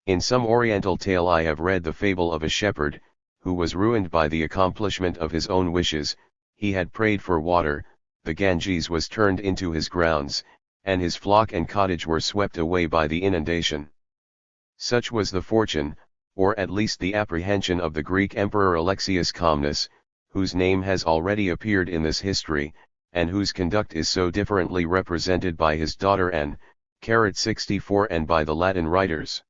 In some oriental tale I have read the fable of a shepherd, who was ruined by the accomplishment of his own wishes. He had prayed for water, the Ganges was turned into his grounds, and his flock and cottage were swept away by the inundation. Such was the fortune, or at least the apprehension of the Greek Emperor Alexius Comnenus, whose name has already appeared in this history, and whose conduct is so differently represented by his daughter Anne, 64 and by the Latin writers.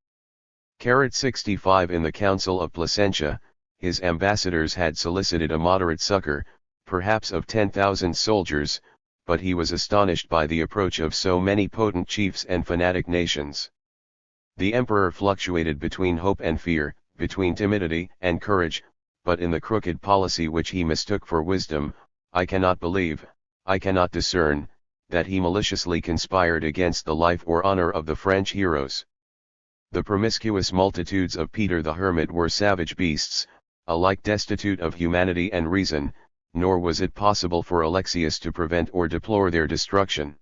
65 In the Council of Placentia, his ambassadors had solicited a moderate succor, perhaps of 10,000 soldiers, but he was astonished by the approach of so many potent chiefs and fanatic nations. The emperor fluctuated between hope and fear, between timidity and courage, but in the crooked policy which he mistook for wisdom, I cannot believe, I cannot discern, that he maliciously conspired against the life or honor of the French heroes. The promiscuous multitudes of Peter the Hermit were savage beasts, alike destitute of humanity and reason, nor was it possible for Alexius to prevent or deplore their destruction.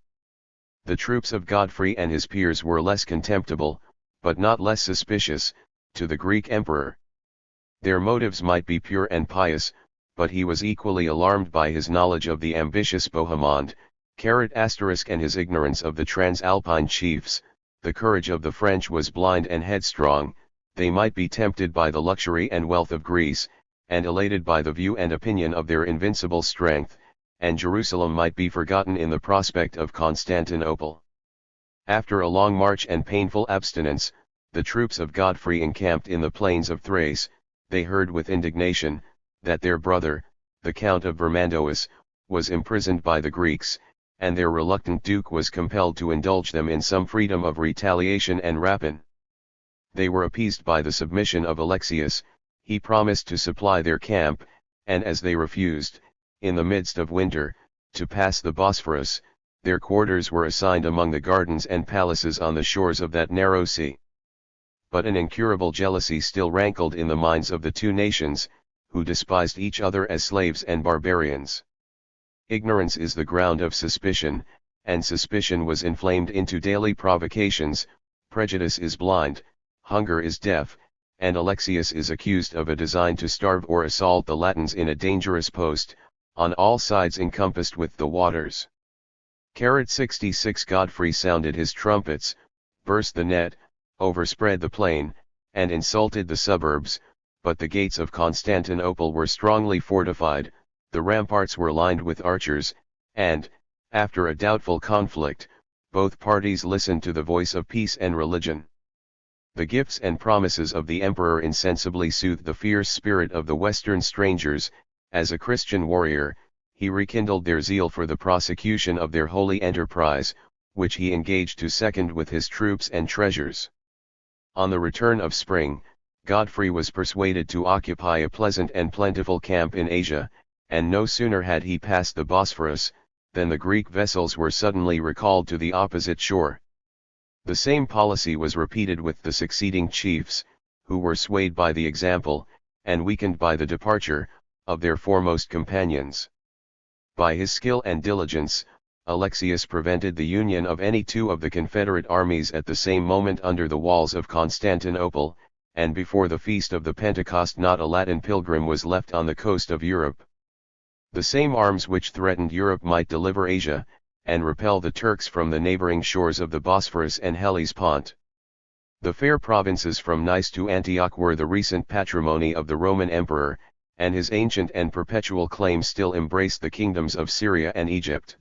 The troops of Godfrey and his peers were less contemptible, but not less suspicious, to the Greek emperor. Their motives might be pure and pious, but he was equally alarmed by his knowledge of the ambitious Bohemond, and his ignorance of the Transalpine chiefs. The courage of the French was blind and headstrong, they might be tempted by the luxury and wealth of Greece, and elated by the view and opinion of their invincible strength, and Jerusalem might be forgotten in the prospect of Constantinople. After a long march and painful abstinence, the troops of Godfrey encamped in the plains of Thrace. They heard with indignation, that their brother, the Count of Vermandois, was imprisoned by the Greeks, and their reluctant duke was compelled to indulge them in some freedom of retaliation and rapine. They were appeased by the submission of Alexius. He promised to supply their camp, and as they refused, in the midst of winter, to pass the Bosphorus, their quarters were assigned among the gardens and palaces on the shores of that narrow sea. But an incurable jealousy still rankled in the minds of the two nations, who despised each other as slaves and barbarians. Ignorance is the ground of suspicion, and suspicion was inflamed into daily provocations. Prejudice is blind, hunger is deaf, and Alexius is accused of a design to starve or assault the Latins in a dangerous post, on all sides encompassed with the waters. 66 Godfrey sounded his trumpets, burst the net, overspread the plain, and insulted the suburbs, but the gates of Constantinople were strongly fortified, the ramparts were lined with archers, and, after a doubtful conflict, both parties listened to the voice of peace and religion. The gifts and promises of the emperor insensibly soothed the fierce spirit of the Western strangers. As a Christian warrior, he rekindled their zeal for the prosecution of their holy enterprise, which he engaged to second with his troops and treasures. On the return of spring, Godfrey was persuaded to occupy a pleasant and plentiful camp in Asia, and no sooner had he passed the Bosphorus, than the Greek vessels were suddenly recalled to the opposite shore. The same policy was repeated with the succeeding chiefs, who were swayed by the example, and weakened by the departure, of their foremost companions. By his skill and diligence, Alexius prevented the union of any two of the Confederate armies at the same moment under the walls of Constantinople, and before the feast of the Pentecost not a Latin pilgrim was left on the coast of Europe. The same arms which threatened Europe might deliver Asia, and repel the Turks from the neighboring shores of the Bosphorus and Hellespont. The fair provinces from Nice to Antioch were the recent patrimony of the Roman Emperor, and his ancient and perpetual claim still embraced the kingdoms of Syria and Egypt.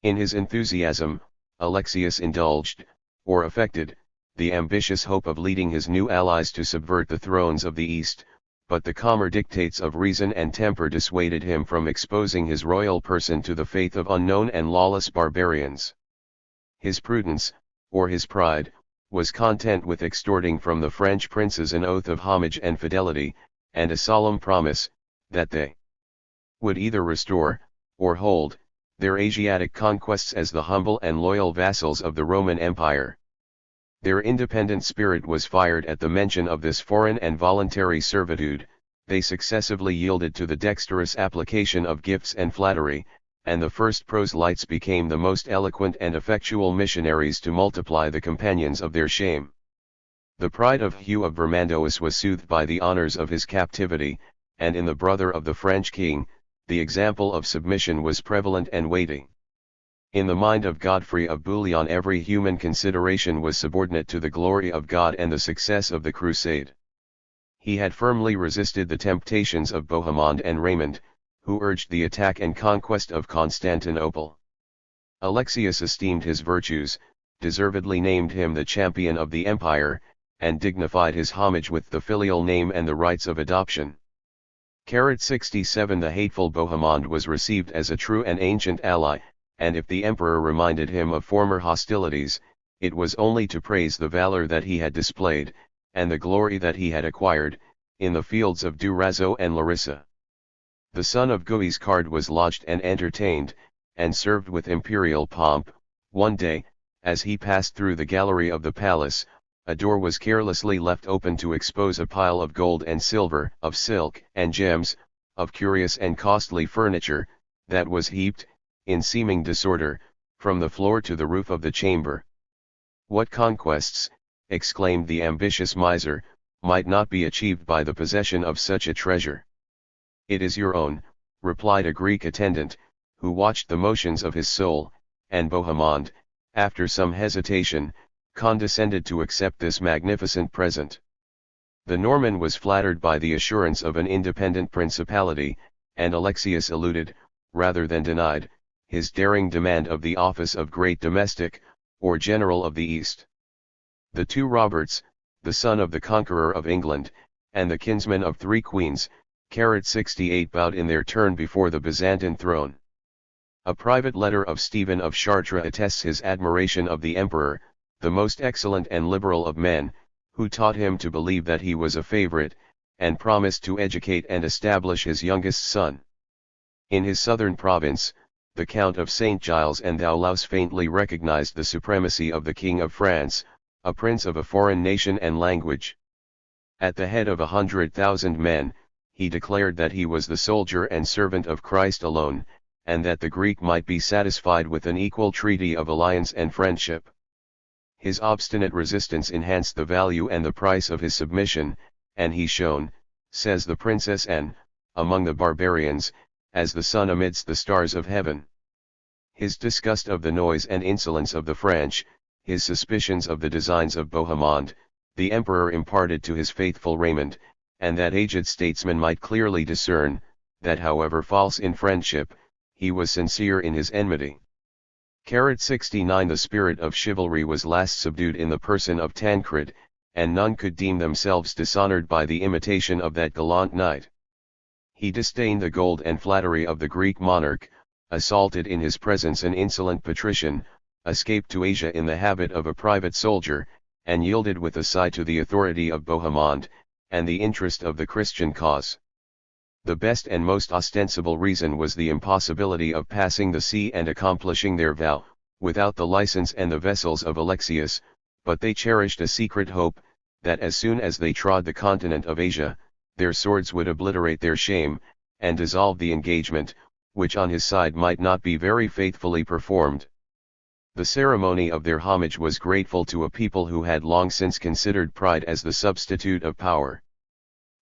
In his enthusiasm, Alexius indulged, or affected, the ambitious hope of leading his new allies to subvert the thrones of the East, but the calmer dictates of reason and temper dissuaded him from exposing his royal person to the faith of unknown and lawless barbarians. His prudence, or his pride, was content with extorting from the French princes an oath of homage and fidelity, and a solemn promise, that they would either restore, or hold, their Asiatic conquests as the humble and loyal vassals of the Roman Empire. Their independent spirit was fired at the mention of this foreign and voluntary servitude. They successively yielded to the dexterous application of gifts and flattery, and the first proselytes became the most eloquent and effectual missionaries to multiply the companions of their shame. The pride of Hugh of Vermandois was soothed by the honors of his captivity, and in the brother of the French king, the example of submission was prevalent and weighty. In the mind of Godfrey of Bouillon every human consideration was subordinate to the glory of God and the success of the crusade. He had firmly resisted the temptations of Bohemond and Raymond, who urged the attack and conquest of Constantinople. Alexius esteemed his virtues, deservedly named him the champion of the empire, and dignified his homage with the filial name and the rights of adoption. 67 The hateful Bohemond was received as a true and ancient ally, and if the emperor reminded him of former hostilities, it was only to praise the valor that he had displayed, and the glory that he had acquired, in the fields of Durazzo and Larissa. The son of Guiscard was lodged and entertained, and served with imperial pomp. One day, as he passed through the gallery of the palace, a door was carelessly left open to expose a pile of gold and silver, of silk and gems, of curious and costly furniture, that was heaped, in seeming disorder, from the floor to the roof of the chamber. What conquests, exclaimed the ambitious miser, might not be achieved by the possession of such a treasure? It is your own, replied a Greek attendant, who watched the motions of his soul, and Bohemond, after some hesitation, condescended to accept this magnificent present. The Norman was flattered by the assurance of an independent principality, and Alexius eluded, rather than denied, his daring demand of the office of great domestic, or general of the East. The two Roberts, the son of the conqueror of England, and the kinsman of 3 queens, 68 bowed in their turn before the Byzantine throne. A private letter of Stephen of Chartres attests his admiration of the emperor, the most excellent and liberal of men, who taught him to believe that he was a favorite, and promised to educate and establish his youngest son. In his southern province, the Count of St. Giles and Thoulouse faintly recognized the supremacy of the King of France, a prince of a foreign nation and language. At the head of 100,000 men, he declared that he was the soldier and servant of Christ alone, and that the Greek might be satisfied with an equal treaty of alliance and friendship. His obstinate resistance enhanced the value and the price of his submission, and he shone, says the Princess N, among the barbarians, as the sun amidst the stars of heaven. His disgust of the noise and insolence of the French, his suspicions of the designs of Bohemond, the emperor imparted to his faithful Raymond, and that aged statesman might clearly discern, that however false in friendship, he was sincere in his enmity. 69 The spirit of chivalry was last subdued in the person of Tancred, and none could deem themselves dishonored by the imitation of that gallant knight. He disdained the gold and flattery of the Greek monarch, assaulted in his presence an insolent patrician, escaped to Asia in the habit of a private soldier, and yielded with a sigh to the authority of Bohemond, and the interest of the Christian cause. The best and most ostensible reason was the impossibility of passing the sea and accomplishing their vow, without the license and the vessels of Alexius, but they cherished a secret hope, that as soon as they trod the continent of Asia, their swords would obliterate their shame, and dissolve the engagement, which on his side might not be very faithfully performed. The ceremony of their homage was grateful to a people who had long since considered pride as the substitute of power.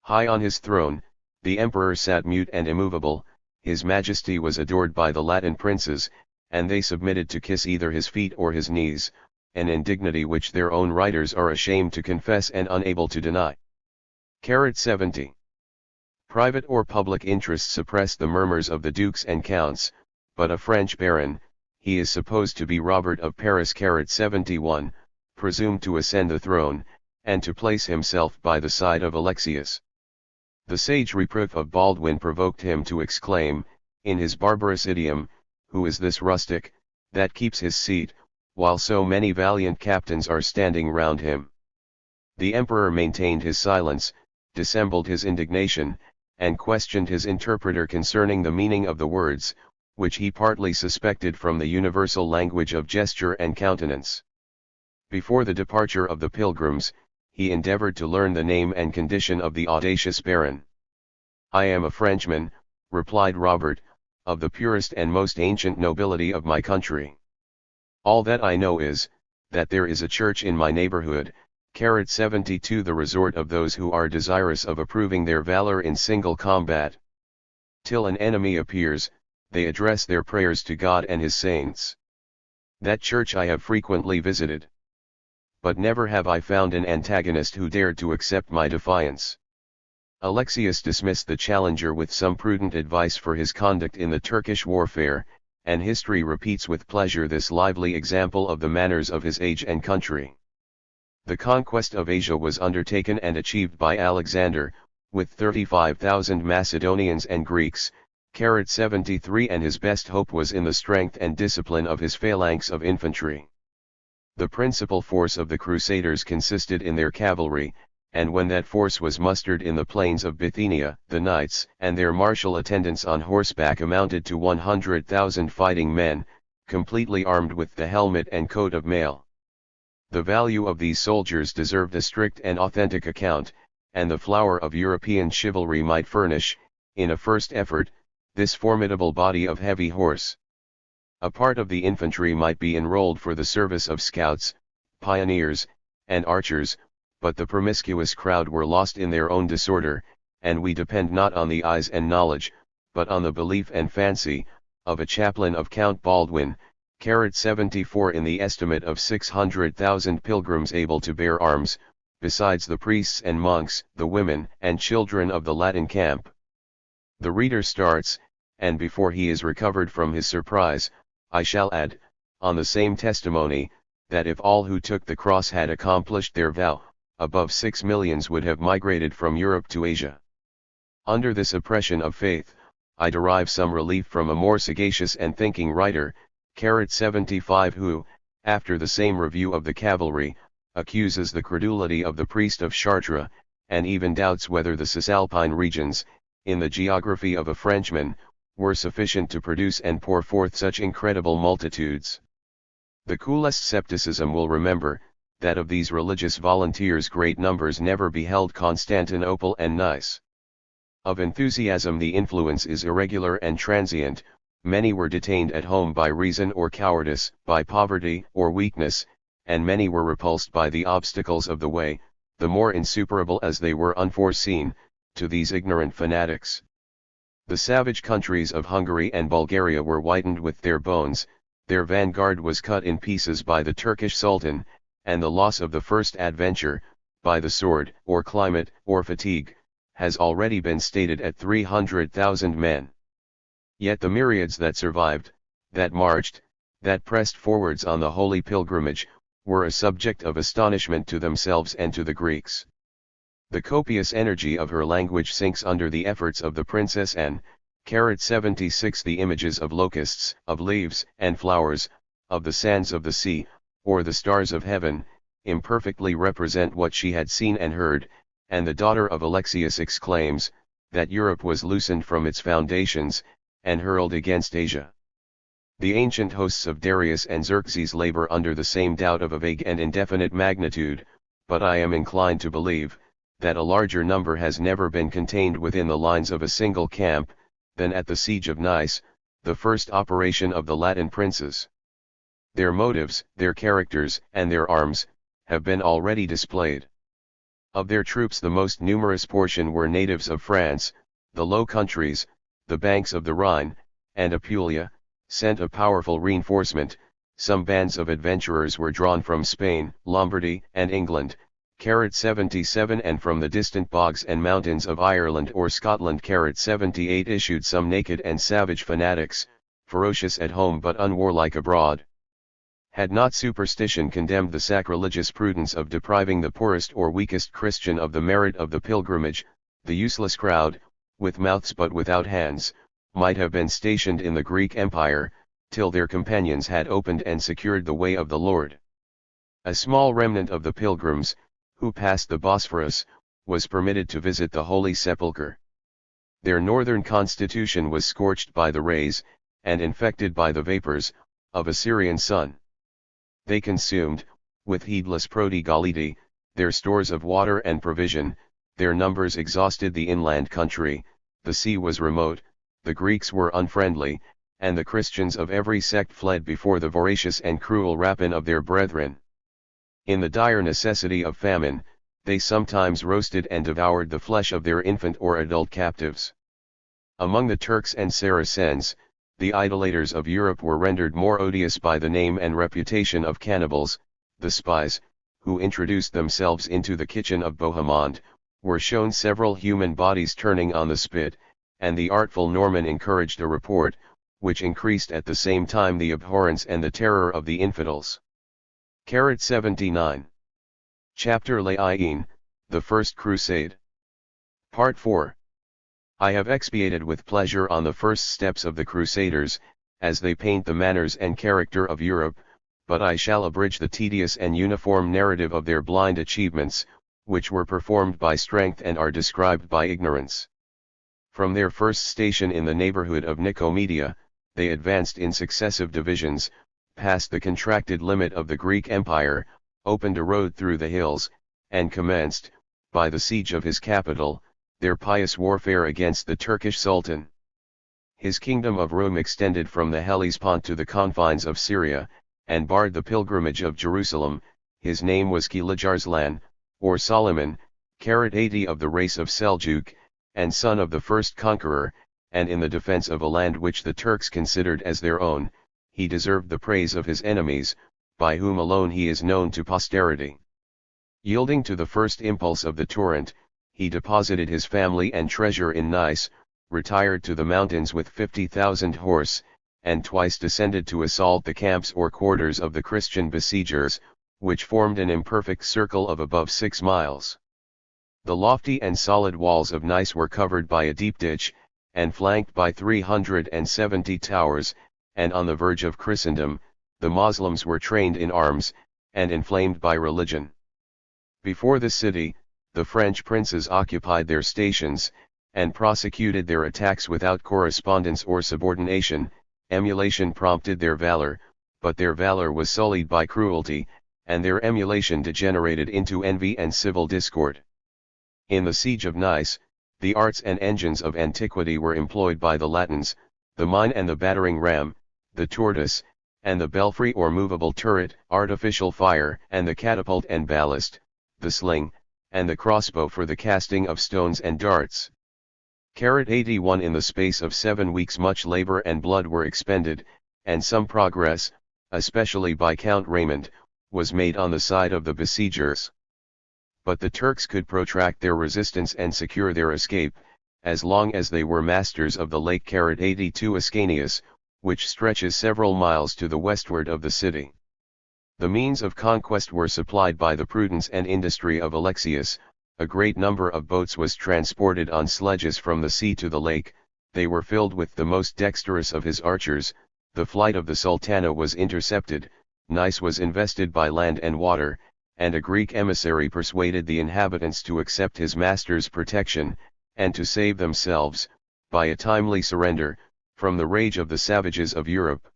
High on his throne, the emperor sat mute and immovable, his majesty was adored by the Latin princes, and they submitted to kiss either his feet or his knees, an indignity which their own writers are ashamed to confess and unable to deny. 70. Private or public interests suppressed the murmurs of the dukes and counts, but a French baron, he is supposed to be Robert of Paris 71, presumed to ascend the throne, and to place himself by the side of Alexius. The sage reproof of Baldwin provoked him to exclaim, in his barbarous idiom, "Who is this rustic, that keeps his seat, while so many valiant captains are standing round him?" The emperor maintained his silence, dissembled his indignation, and questioned his interpreter concerning the meaning of the words, which he partly suspected from the universal language of gesture and countenance. Before the departure of the pilgrims, he endeavored to learn the name and condition of the audacious baron. "I am a Frenchman," replied Robert, "of the purest and most ancient nobility of my country. All that I know is, that there is a church in my neighborhood, 72 the resort of those who are desirous of approving their valor in single combat. Till an enemy appears, they address their prayers to God and his saints. That church I have frequently visited. But never have I found an antagonist who dared to accept my defiance." Alexius dismissed the challenger with some prudent advice for his conduct in the Turkish warfare, and history repeats with pleasure this lively example of the manners of his age and country. The conquest of Asia was undertaken and achieved by Alexander, with 35,000 Macedonians and Greeks, 73, and his best hope was in the strength and discipline of his phalanx of infantry. The principal force of the Crusaders consisted in their cavalry, and when that force was mustered in the plains of Bithynia, the knights and their martial attendants on horseback amounted to 100,000 fighting men, completely armed with the helmet and coat of mail. The value of these soldiers deserved a strict and authentic account, and the flower of European chivalry might furnish, in a first effort, this formidable body of heavy horse. A part of the infantry might be enrolled for the service of scouts, pioneers, and archers, but the promiscuous crowd were lost in their own disorder, and we depend not on the eyes and knowledge, but on the belief and fancy, of a chaplain of Count Baldwin, 74 in the estimate of 600,000 pilgrims able to bear arms, besides the priests and monks, the women and children of the Latin camp. The reader starts, and before he is recovered from his surprise, I shall add, on the same testimony, that if all who took the cross had accomplished their vow, above 6 millions would have migrated from Europe to Asia. Under this oppression of faith, I derive some relief from a more sagacious and thinking writer, 75, who, after the same review of the cavalry, accuses the credulity of the priest of Chartres, and even doubts whether the Cisalpine regions, in the geography of a Frenchman, were sufficient to produce and pour forth such incredible multitudes. The coolest scepticism will remember, that of these religious volunteers great numbers never beheld Constantinople and Nice. Of enthusiasm the influence is irregular and transient, many were detained at home by reason or cowardice, by poverty or weakness, and many were repulsed by the obstacles of the way, the more insuperable as they were unforeseen, to these ignorant fanatics. The savage countries of Hungary and Bulgaria were whitened with their bones, their vanguard was cut in pieces by the Turkish Sultan, and the loss of the first adventure, by the sword, or climate, or fatigue, has already been stated at 300,000 men. Yet the myriads that survived, that marched, that pressed forwards on the holy pilgrimage, were a subject of astonishment to themselves and to the Greeks. The copious energy of her language sinks under the efforts of the Princess N. 76. The images of locusts, of leaves and flowers, of the sands of the sea, or the stars of heaven, imperfectly represent what she had seen and heard, and the daughter of Alexius exclaims, that Europe was loosened from its foundations, and hurled against Asia. The ancient hosts of Darius and Xerxes labor under the same doubt of a vague and indefinite magnitude, but I am inclined to believe, that a larger number has never been contained within the lines of a single camp, than at the siege of Nice, the first operation of the Latin princes. Their motives, their characters, and their arms, have been already displayed. Of their troops the most numerous portion were natives of France, the Low Countries, the banks of the Rhine, and Apulia, sent a powerful reinforcement. Some bands of adventurers were drawn from Spain, Lombardy, and England, 77, and from the distant bogs and mountains of Ireland or Scotland. 78 issued some naked and savage fanatics, ferocious at home but unwarlike abroad. Had not superstition condemned the sacrilegious prudence of depriving the poorest or weakest Christian of the merit of the pilgrimage, the useless crowd, with mouths but without hands, might have been stationed in the Greek Empire, till their companions had opened and secured the way of the Lord. A small remnant of the pilgrims, who passed the Bosphorus, was permitted to visit the Holy Sepulchre. Their northern constitution was scorched by the rays, and infected by the vapors, of a Syrian sun. They consumed, with heedless prodigality, their stores of water and provision, their numbers exhausted the inland country, the sea was remote, the Greeks were unfriendly, and the Christians of every sect fled before the voracious and cruel rapine of their brethren. In the dire necessity of famine, they sometimes roasted and devoured the flesh of their infant or adult captives. Among the Turks and Saracens, the idolaters of Europe were rendered more odious by the name and reputation of cannibals. The spies, who introduced themselves into the kitchen of Bohemond, were shown several human bodies turning on the spit, and the artful Norman encouraged a report, which increased at the same time the abhorrence and the terror of the infidels. 79. Chapter Laïn, the First Crusade. Part 4. I have expatiated with pleasure on the first steps of the Crusaders, as they paint the manners and character of Europe, but I shall abridge the tedious and uniform narrative of their blind achievements, which were performed by strength and are described by ignorance. From their first station in the neighborhood of Nicomedia, they advanced in successive divisions, passed the contracted limit of the Greek Empire, opened a road through the hills, and commenced, by the siege of his capital, their pious warfare against the Turkish Sultan. His kingdom of Rome extended from the Hellespont to the confines of Syria, and barred the pilgrimage of Jerusalem. His name was Kilij-Arslan, or Solomon, 80 of the race of Seljuk, and son of the first conqueror, and in the defense of a land which the Turks considered as their own, he deserved the praise of his enemies, by whom alone he is known to posterity. Yielding to the first impulse of the torrent, he deposited his family and treasure in Nice, retired to the mountains with 50,000 horse, and twice descended to assault the camps or quarters of the Christian besiegers, which formed an imperfect circle of above 6 miles. The lofty and solid walls of Nice were covered by a deep ditch, and flanked by 370 towers, and on the verge of Christendom, the Moslems were trained in arms, and inflamed by religion. Before the city, the French princes occupied their stations, and prosecuted their attacks without correspondence or subordination. Emulation prompted their valor, but their valor was sullied by cruelty, and their emulation degenerated into envy and civil discord. In the siege of Nice, the arts and engines of antiquity were employed by the Latins, the mine and the battering ram, the tortoise, and the belfry or movable turret, artificial fire and the catapult and ballast, the sling, and the crossbow for the casting of stones and darts. 81 In the space of 7 weeks much labor and blood were expended, and some progress, especially by Count Raymond, was made on the side of the besiegers. But the Turks could protract their resistance and secure their escape, as long as they were masters of the lake 82 Ascanius, which stretches several miles to the westward of the city. The means of conquest were supplied by the prudence and industry of Alexius. A great number of boats was transported on sledges from the sea to the lake. They were filled with the most dexterous of his archers. The flight of the Sultana was intercepted. Nice was invested by land and water, and a Greek emissary persuaded the inhabitants to accept his master's protection, and to save themselves, by a timely surrender, from the rage of the savages of Europe.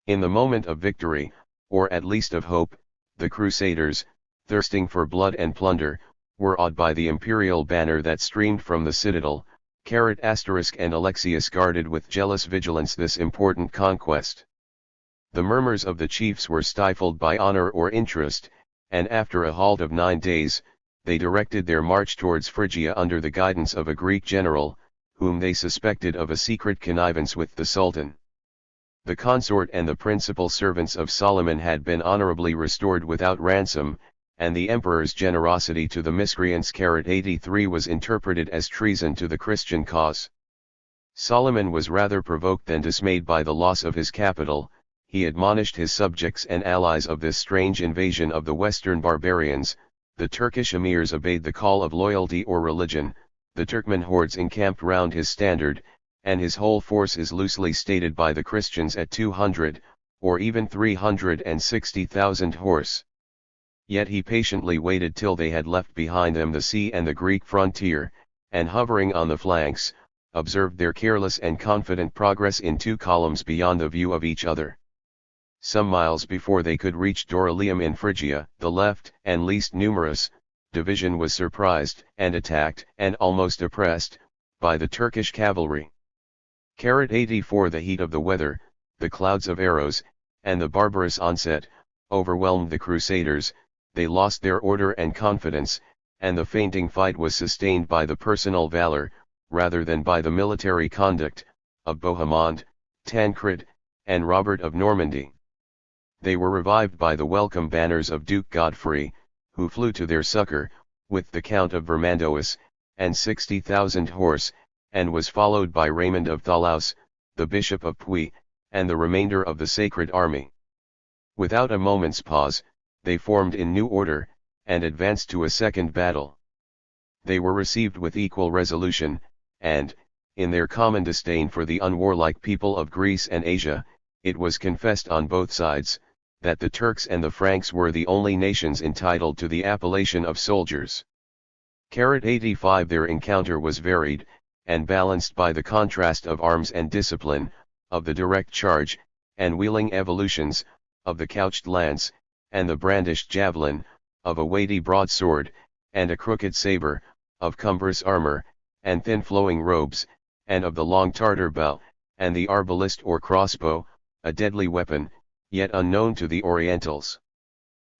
In the moment of victory, or at least of hope, the Crusaders, thirsting for blood and plunder, were awed by the imperial banner that streamed from the citadel. And Alexius guarded with jealous vigilance this important conquest. The murmurs of the chiefs were stifled by honor or interest, and after a halt of 9 days, they directed their march towards Phrygia under the guidance of a Greek general, whom they suspected of a secret connivance with the Sultan. The consort and the principal servants of Solomon had been honorably restored without ransom, and the emperor's generosity to the miscreants 83 was interpreted as treason to the Christian cause. Solomon was rather provoked than dismayed by the loss of his capital. he admonished his subjects and allies of this strange invasion of the Western barbarians. The Turkish emirs obeyed the call of loyalty or religion, the Turkmen hordes encamped round his standard, and his whole force is loosely stated by the Christians at 200, or even 360,000 horse. Yet he patiently waited till they had left behind them the sea and the Greek frontier, and hovering on the flanks, observed their careless and confident progress in two columns beyond the view of each other. Some miles before they could reach Dorylaeum in Phrygia, the left, and least numerous, division was surprised, and attacked, and almost oppressed, by the Turkish cavalry. 84 The heat of the weather, the clouds of arrows, and the barbarous onset, overwhelmed the Crusaders. They lost their order and confidence, and the fainting fight was sustained by the personal valor, rather than by the military conduct, of Bohemond, Tancred, and Robert of Normandy. They were revived by the welcome banners of Duke Godfrey, who flew to their succor, with the Count of Vermandois, and 60,000 horse, and was followed by Raymond of Thalaus, the Bishop of Puy, and the remainder of the Sacred Army. Without a moment's pause, they formed in new order, and advanced to a second battle. They were received with equal resolution, and, in their common disdain for the unwarlike people of Greece and Asia, it was confessed on both sides, that the Turks and the Franks were the only nations entitled to the appellation of soldiers. 85 Their encounter was varied, and balanced by the contrast of arms and discipline, of the direct charge, and wheeling evolutions, of the couched lance, and the brandished javelin, of a weighty broadsword, and a crooked sabre, of cumbrous armor, and thin flowing robes, and of the long Tartar bow, and the arbalist or crossbow, a deadly weapon, yet unknown to the Orientals.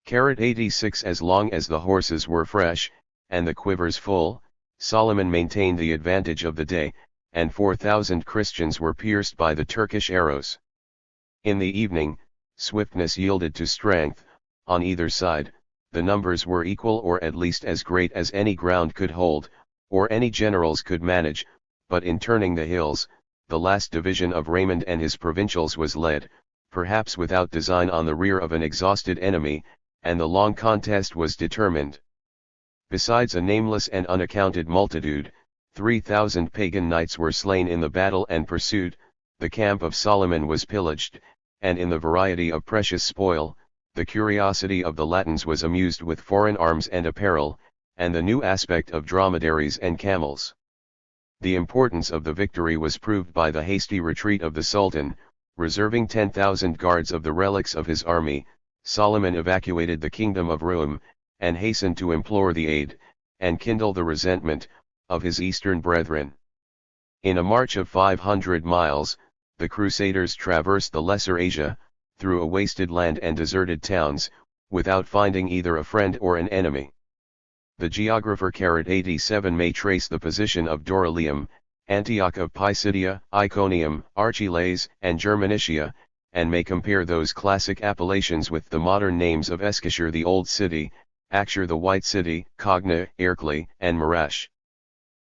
86 As long as the horses were fresh, and the quivers full, Solomon maintained the advantage of the day, and 4,000 Christians were pierced by the Turkish arrows. In the evening, swiftness yielded to strength. On either side, the numbers were equal or at least as great as any ground could hold, or any generals could manage, but in turning the hills, the last division of Raymond and his provincials was led, perhaps without design, on the rear of an exhausted enemy, and the long contest was determined. Besides a nameless and unaccounted multitude, 3,000 pagan knights were slain in the battle and pursued. The camp of Solomon was pillaged, and in the variety of precious spoil, the curiosity of the Latins was amused with foreign arms and apparel, and the new aspect of dromedaries and camels. The importance of the victory was proved by the hasty retreat of the Sultan. Reserving 10,000 guards of the relics of his army, Solomon evacuated the kingdom of Rome, and hastened to implore the aid, and kindle the resentment, of his eastern brethren. In a march of 500 miles, the Crusaders traversed the Lesser Asia, through a wasted land and deserted towns, without finding either a friend or an enemy. The geographer 87 may trace the position of Dorylaeum, Antioch of Pisidia, Iconium, Archelaus, and Germanicia, and may compare those classic appellations with the modern names of Eskishir the Old City, Akshur the White City, Cogna, Erkli, and Marash.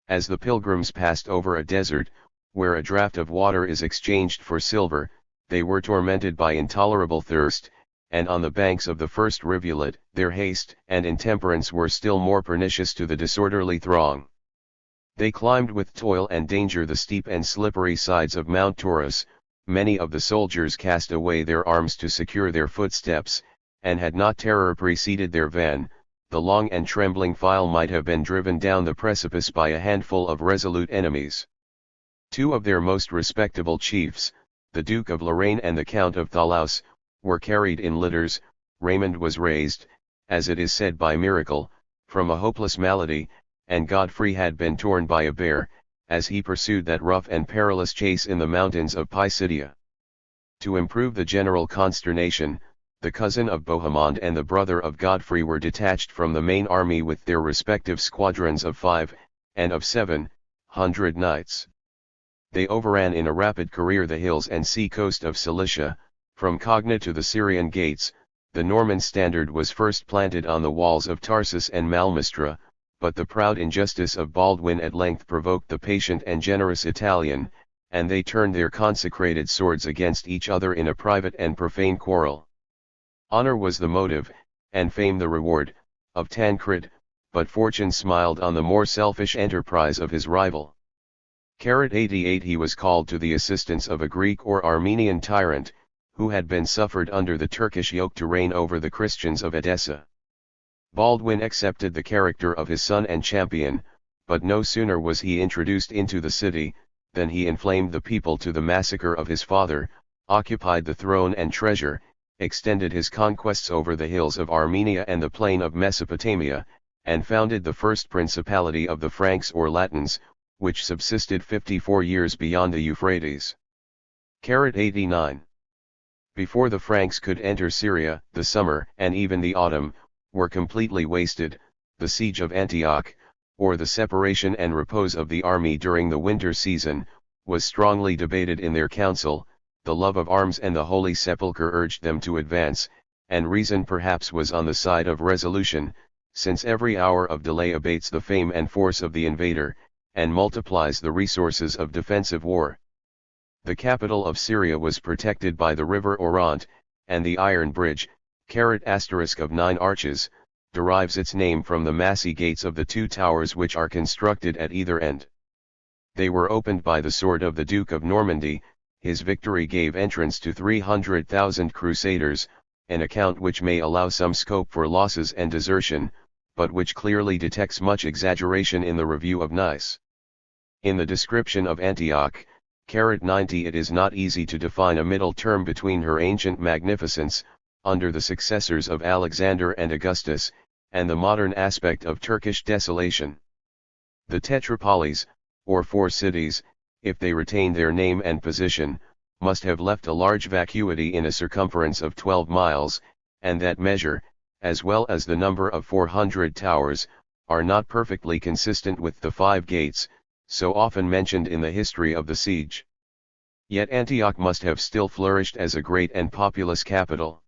As the pilgrims passed over a desert, where a draught of water is exchanged for silver, they were tormented by intolerable thirst, and on the banks of the first rivulet, their haste and intemperance were still more pernicious to the disorderly throng. They climbed with toil and danger the steep and slippery sides of Mount Taurus. Many of the soldiers cast away their arms to secure their footsteps, and had not terror preceded their van, the long and trembling file might have been driven down the precipice by a handful of resolute enemies. Two of their most respectable chiefs, the Duke of Lorraine and the Count of Thalaus, were carried in litters. Raymond was raised, as it is said by miracle, from a hopeless malady, and Godfrey had been torn by a bear, as he pursued that rough and perilous chase in the mountains of Pisidia. To improve the general consternation, the cousin of Bohemond and the brother of Godfrey were detached from the main army with their respective squadrons of 5, and of 700 knights. They overran in a rapid career the hills and sea coast of Cilicia. From Cogna to the Syrian gates, the Norman standard was first planted on the walls of Tarsus and Malmistra, but the proud injustice of Baldwin at length provoked the patient and generous Italian, and they turned their consecrated swords against each other in a private and profane quarrel. Honor was the motive, and fame the reward, of Tancred, but fortune smiled on the more selfish enterprise of his rival. 88 He was called to the assistance of a Greek or Armenian tyrant, who had been suffered under the Turkish yoke to reign over the Christians of Edessa. Baldwin accepted the character of his son and champion, but no sooner was he introduced into the city, than he inflamed the people to the massacre of his father, occupied the throne and treasure, extended his conquests over the hills of Armenia and the plain of Mesopotamia, and founded the first principality of the Franks or Latins, which subsisted 54 years beyond the Euphrates. 89. Before the Franks could enter Syria, the summer, and even the autumn, were completely wasted. The siege of Antioch, or the separation and repose of the army during the winter season, was strongly debated in their council. The love of arms and the Holy Sepulchre urged them to advance, and reason perhaps was on the side of resolution, since every hour of delay abates the fame and force of the invader, and multiplies the resources of defensive war. The capital of Syria was protected by the river Oront, and the iron bridge, of 9 arches, derives its name from the massy gates of the 2 towers which are constructed at either end. They were opened by the sword of the Duke of Normandy. His victory gave entrance to 300,000 crusaders, an account which may allow some scope for losses and desertion, but which clearly detects much exaggeration in the review of Nice. In the description of Antioch, 90 it is not easy to define a middle term between her ancient magnificence, under the successors of Alexander and Augustus, and the modern aspect of Turkish desolation. The Tetrapolis, or 4 cities, if they retain their name and position, must have left a large vacuity in a circumference of 12 miles, and that measure, as well as the number of 400 towers, are not perfectly consistent with the 5 gates, so often mentioned in the history of the siege. Yet Antioch must have still flourished as a great and populous capital.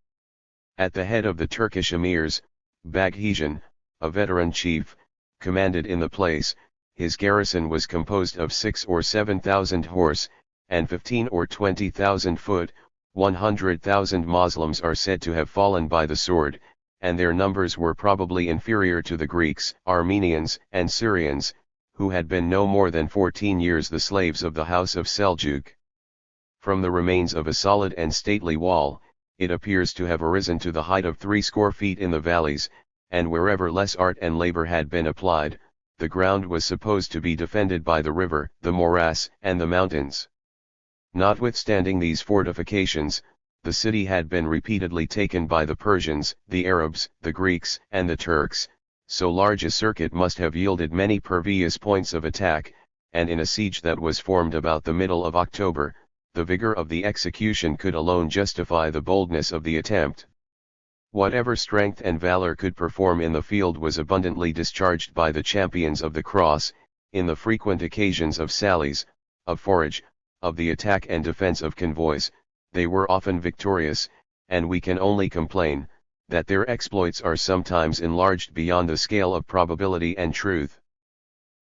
At the head of the Turkish emirs, Baghijan, a veteran chief, commanded in the place. His garrison was composed of 6 or 7,000 horse, and 15 or 20,000 foot. 100,000 Moslems are said to have fallen by the sword, and their numbers were probably inferior to the Greeks, Armenians, and Syrians, who had been no more than 14 years the slaves of the house of Seljuk. From the remains of a solid and stately wall, it appears to have arisen to the height of 60 feet in the valleys, and wherever less art and labor had been applied, the ground was supposed to be defended by the river, the morass, and the mountains. Notwithstanding these fortifications, the city had been repeatedly taken by the Persians, the Arabs, the Greeks, and the Turks. So large a circuit must have yielded many pervious points of attack, and in a siege that was formed about the middle of October, the vigor of the execution could alone justify the boldness of the attempt. Whatever strength and valor could perform in the field was abundantly discharged by the champions of the cross, in the frequent occasions of sallies, of forage, of the attack and defense of convoys. They were often victorious, and we can only complain that their exploits are sometimes enlarged beyond the scale of probability and truth.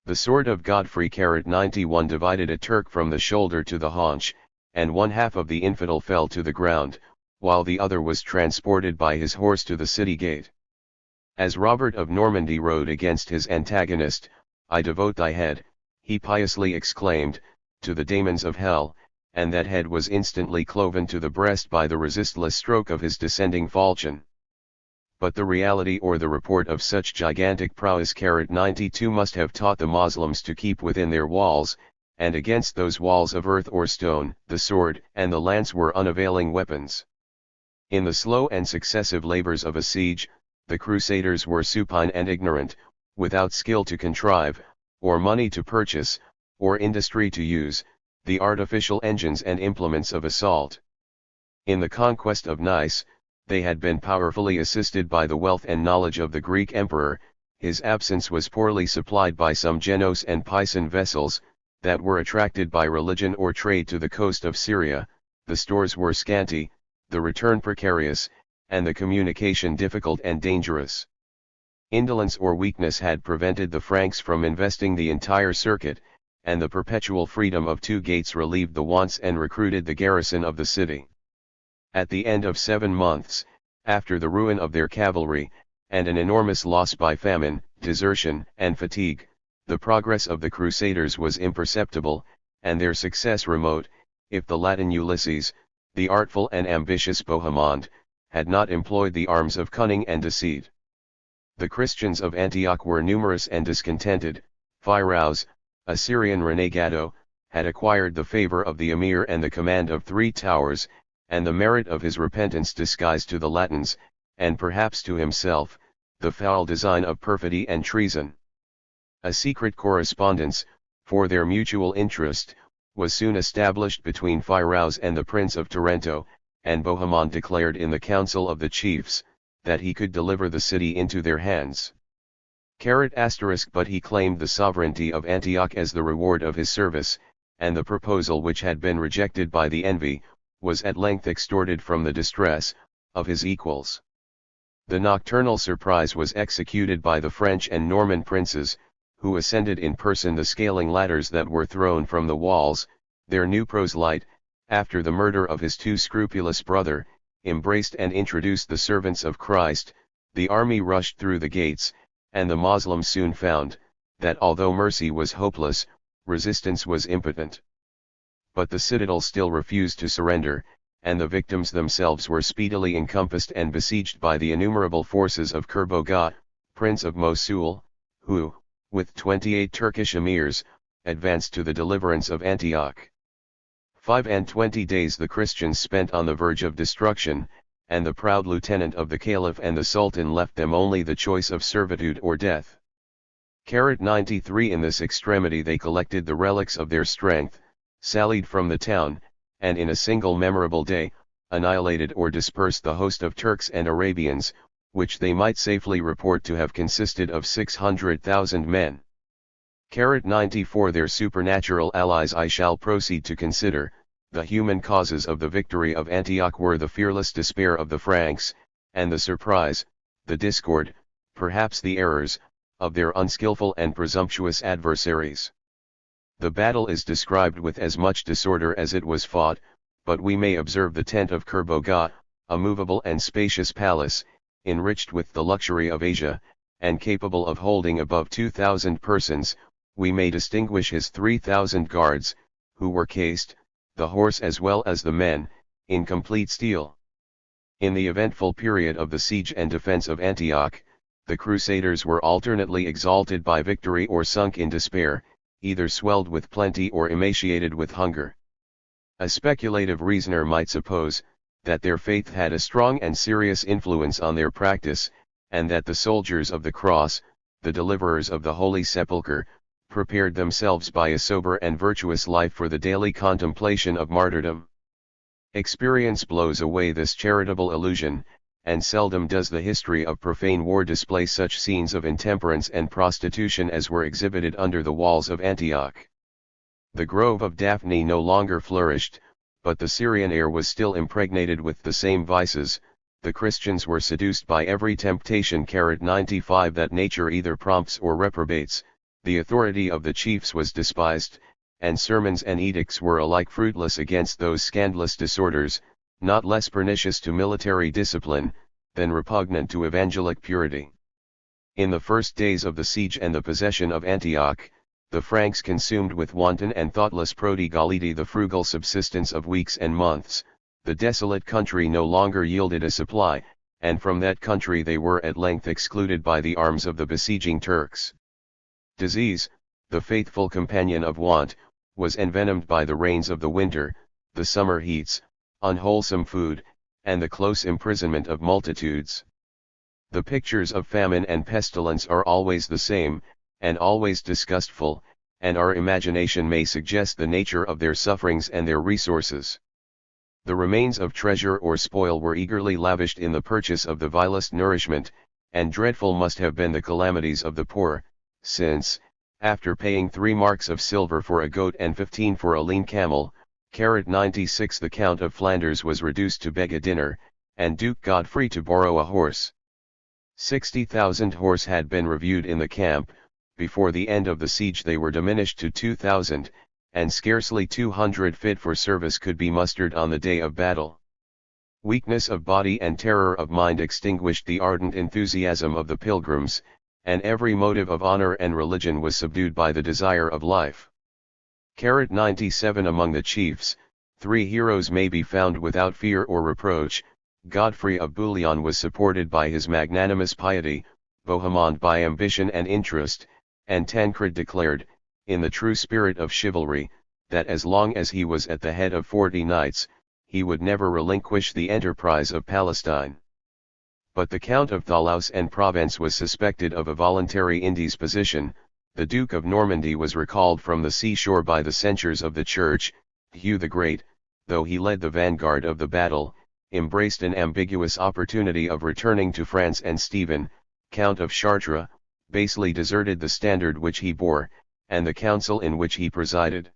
The sword of Godfrey 91 divided a Turk from the shoulder to the haunch, and 1/2 of the infidel fell to the ground, while the other was transported by his horse to the city gate. As Robert of Normandy rode against his antagonist, "I devote thy head," he piously exclaimed, "to the daemons of hell," and that head was instantly cloven to the breast by the resistless stroke of his descending falchion. But the reality or the report of such gigantic prowess 92 must have taught the Moslems to keep within their walls, and against those walls of earth or stone, the sword and the lance were unavailing weapons. In the slow and successive labors of a siege, the Crusaders were supine and ignorant, without skill to contrive, or money to purchase, or industry to use, the artificial engines and implements of assault. In the conquest of Nice, they had been powerfully assisted by the wealth and knowledge of the Greek emperor. His absence was poorly supplied by some Genos and Pisan vessels, that were attracted by religion or trade to the coast of Syria. The stores were scanty, the return precarious, and the communication difficult and dangerous. Indolence or weakness had prevented the Franks from investing the entire circuit, and the perpetual freedom of 2 gates relieved the wants and recruited the garrison of the city. At the end of 7 months, after the ruin of their cavalry, and an enormous loss by famine, desertion, and fatigue, the progress of the Crusaders was imperceptible, and their success remote, if the Latin Ulysses, the artful and ambitious Bohemond, had not employed the arms of cunning and deceit. The Christians of Antioch were numerous and discontented. Phirouz, a Syrian renegado, had acquired the favor of the emir and the command of 3 towers, and the merit of his repentance disguised to the Latins, and perhaps to himself, the foul design of perfidy and treason. A secret correspondence, for their mutual interest, was soon established between Phirouz and the Prince of Tarento, and Bohemond declared in the council of the chiefs, that he could deliver the city into their hands. But he claimed the sovereignty of Antioch as the reward of his service, and the proposal, which had been rejected by the envy, was at length extorted from the distress of his equals. The nocturnal surprise was executed by the French and Norman princes, who ascended in person the scaling ladders that were thrown from the walls. Their new proselyte, after the murder of his too scrupulous brother, embraced and introduced the servants of Christ. The army rushed through the gates, and the Moslems soon found, that although mercy was hopeless, resistance was impotent. But the citadel still refused to surrender, and the victims themselves were speedily encompassed and besieged by the innumerable forces of Kerbogah, Prince of Mosul, who, with 28 Turkish emirs, advanced to the deliverance of Antioch. 25 days the Christians spent on the verge of destruction, and the proud lieutenant of the Caliph and the Sultan left them only the choice of servitude or death. 93 In this extremity they collected the relics of their strength, sallied from the town, and in a single memorable day, annihilated or dispersed the host of Turks and Arabians, which they might safely report to have consisted of 600,000 men. 94 Their supernatural allies I shall proceed to consider. The human causes of the victory of Antioch were the fearless despair of the Franks, and the surprise, the discord, perhaps the errors, of their unskillful and presumptuous adversaries. The battle is described with as much disorder as it was fought, but we may observe the tent of Kerbogah, a movable and spacious palace, enriched with the luxury of Asia, and capable of holding above 2,000 persons. We may distinguish his 3,000 guards, who were cased, the horse as well as the men, in complete steel. In the eventful period of the siege and defense of Antioch, the Crusaders were alternately exalted by victory or sunk in despair, either swelled with plenty or emaciated with hunger. A speculative reasoner might suppose, that their faith had a strong and serious influence on their practice, and that the soldiers of the cross, the deliverers of the Holy Sepulchre, prepared themselves by a sober and virtuous life for the daily contemplation of martyrdom. Experience blows away this charitable illusion, and seldom does the history of profane war display such scenes of intemperance and prostitution as were exhibited under the walls of Antioch. The grove of Daphne no longer flourished, but the Syrian air was still impregnated with the same vices. The Christians were seduced by every temptation 95 that nature either prompts or reprobates. The authority of the chiefs was despised, and sermons and edicts were alike fruitless against those scandalous disorders, not less pernicious to military discipline, than repugnant to evangelic purity. In the first days of the siege and the possession of Antioch, the Franks consumed with wanton and thoughtless prodigality the frugal subsistence of weeks and months. The desolate country no longer yielded a supply, and from that country they were at length excluded by the arms of the besieging Turks. Disease, the faithful companion of want, was envenomed by the rains of the winter, the summer heats, unwholesome food, and the close imprisonment of multitudes. The pictures of famine and pestilence are always the same, and always disgustful, and our imagination may suggest the nature of their sufferings and their resources. The remains of treasure or spoil were eagerly lavished in the purchase of the vilest nourishment, and dreadful must have been the calamities of the poor, since, after paying 3 marks of silver for a goat and 15 for a lean camel, 96 the Count of Flanders was reduced to beg a dinner, and Duke Godfrey to borrow a horse. 60,000 horse had been reviewed in the camp, before the end of the siege they were diminished to 2,000, and scarcely 200 fit for service could be mustered on the day of battle. Weakness of body and terror of mind extinguished the ardent enthusiasm of the pilgrims, and every motive of honor and religion was subdued by the desire of life. 97 Among the chiefs, 3 heroes may be found without fear or reproach. Godfrey of Bouillon was supported by his magnanimous piety, Bohemond by ambition and interest, and Tancred declared, in the true spirit of chivalry, that as long as he was at the head of 40 knights, he would never relinquish the enterprise of Palestine. But the Count of Thoulouse and Provence was suspected of a voluntary indisposition. The Duke of Normandy was recalled from the seashore by the censures of the Church. Hugh the Great, though he led the vanguard of the battle, embraced an ambiguous opportunity of returning to France, and Stephen, Count of Chartres, basely deserted the standard which he bore, and the council in which he presided.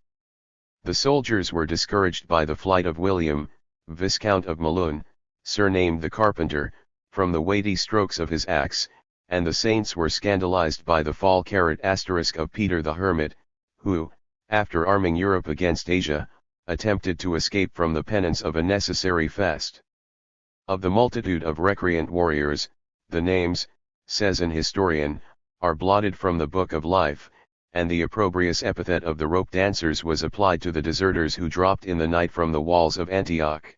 The soldiers were discouraged by the flight of William, Viscount of Melun, surnamed the Carpenter, from the weighty strokes of his axe, and the saints were scandalized by the fall of Peter the Hermit, who, after arming Europe against Asia, attempted to escape from the penance of a necessary fast. Of the multitude of recreant warriors, the names, says an historian, are blotted from the book of life, and the opprobrious epithet of the rope dancers was applied to the deserters who dropped in the night from the walls of Antioch.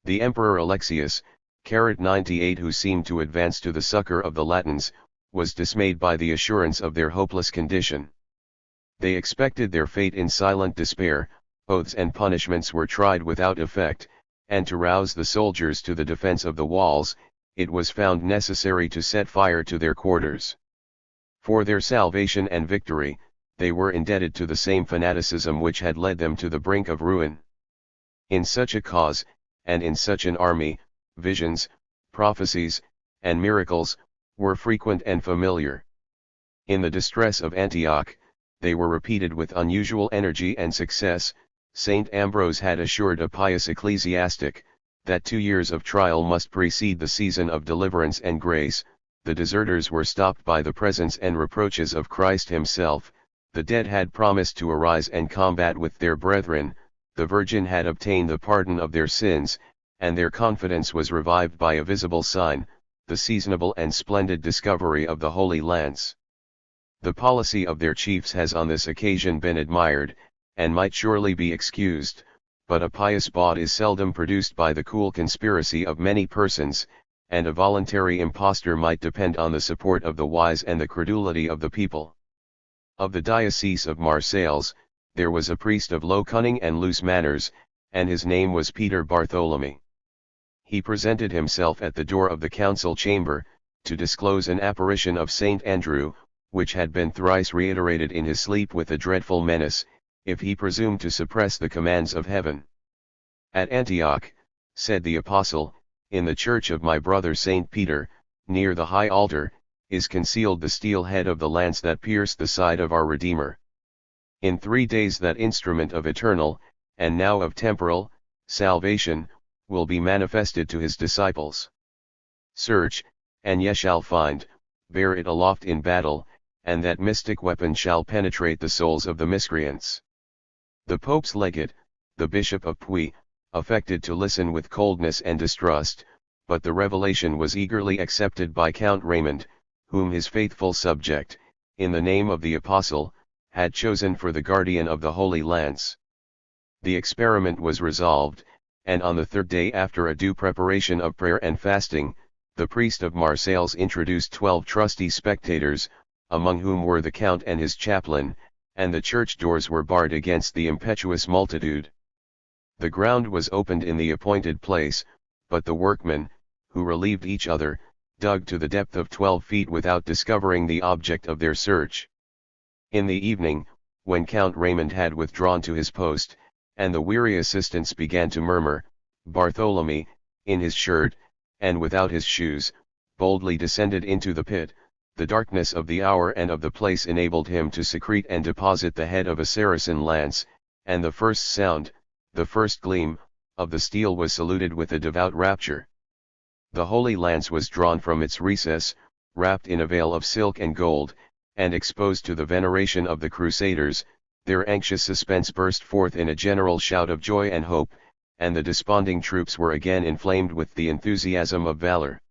The Emperor Alexius, 98, who seemed to advance to the succor of the Latins, was dismayed by the assurance of their hopeless condition. They expected their fate in silent despair. Oaths and punishments were tried without effect, and to rouse the soldiers to the defense of the walls, it was found necessary to set fire to their quarters. For their salvation and victory, they were indebted to the same fanaticism which had led them to the brink of ruin. In such a cause, and in such an army, visions, prophecies, and miracles, were frequent and familiar. In the distress of Antioch, they were repeated with unusual energy and success. Saint Ambrose had assured a pious ecclesiastic, that 2 years of trial must precede the season of deliverance and grace. The deserters were stopped by the presence and reproaches of Christ himself. The dead had promised to arise and combat with their brethren. The Virgin had obtained the pardon of their sins, and their confidence was revived by a visible sign, the seasonable and splendid discovery of the Holy Lance. The policy of their chiefs has on this occasion been admired, and might surely be excused, but a pious bawd is seldom produced by the cool conspiracy of many persons, and a voluntary impostor might depend on the support of the wise and the credulity of the people. Of the Diocese of Marseilles, there was a priest of low cunning and loose manners, and his name was Peter Bartholomew. He presented himself at the door of the council chamber, to disclose an apparition of Saint Andrew, which had been thrice reiterated in his sleep with a dreadful menace, if he presumed to suppress the commands of heaven. At Antioch, said the apostle, in the church of my brother Saint Peter, near the high altar, is concealed the steel head of the lance that pierced the side of our Redeemer. In 3 days that instrument of eternal, and now of temporal, salvation, will be manifested to his disciples. Search, and ye shall find, bear it aloft in battle, and that mystic weapon shall penetrate the souls of the miscreants. The Pope's legate, the Bishop of Puy, affected to listen with coldness and distrust, but the revelation was eagerly accepted by Count Raymond, whom his faithful subject, in the name of the Apostle, had chosen for the guardian of the Holy Lance. The experiment was resolved, and on the 3rd day after a due preparation of prayer and fasting, the priest of Marseilles introduced 12 trusty spectators, among whom were the Count and his chaplain, and the church doors were barred against the impetuous multitude. The ground was opened in the appointed place, but the workmen, who relieved each other, dug to the depth of 12 feet without discovering the object of their search. In the evening, when Count Raymond had withdrawn to his post, and the weary assistants began to murmur, Bartholomew, in his shirt, and without his shoes, boldly descended into the pit. The darkness of the hour and of the place enabled him to secrete and deposit the head of a Saracen lance, and the first sound, the first gleam, of the steel was saluted with a devout rapture. The Holy Lance was drawn from its recess, wrapped in a veil of silk and gold, and exposed to the veneration of the Crusaders, their anxious suspense burst forth in a general shout of joy and hope, and the desponding troops were again inflamed with the enthusiasm of valor.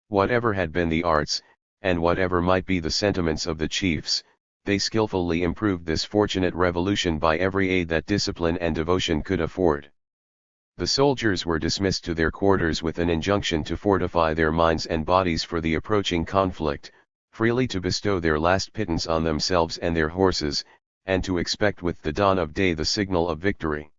Whatever had been the arts, and whatever might be the sentiments of the chiefs, they skillfully improved this fortunate revolution by every aid that discipline and devotion could afford. The soldiers were dismissed to their quarters with an injunction to fortify their minds and bodies for the approaching conflict, freely to bestow their last pittance on themselves and their horses, and to expect with the dawn of day the signal of victory.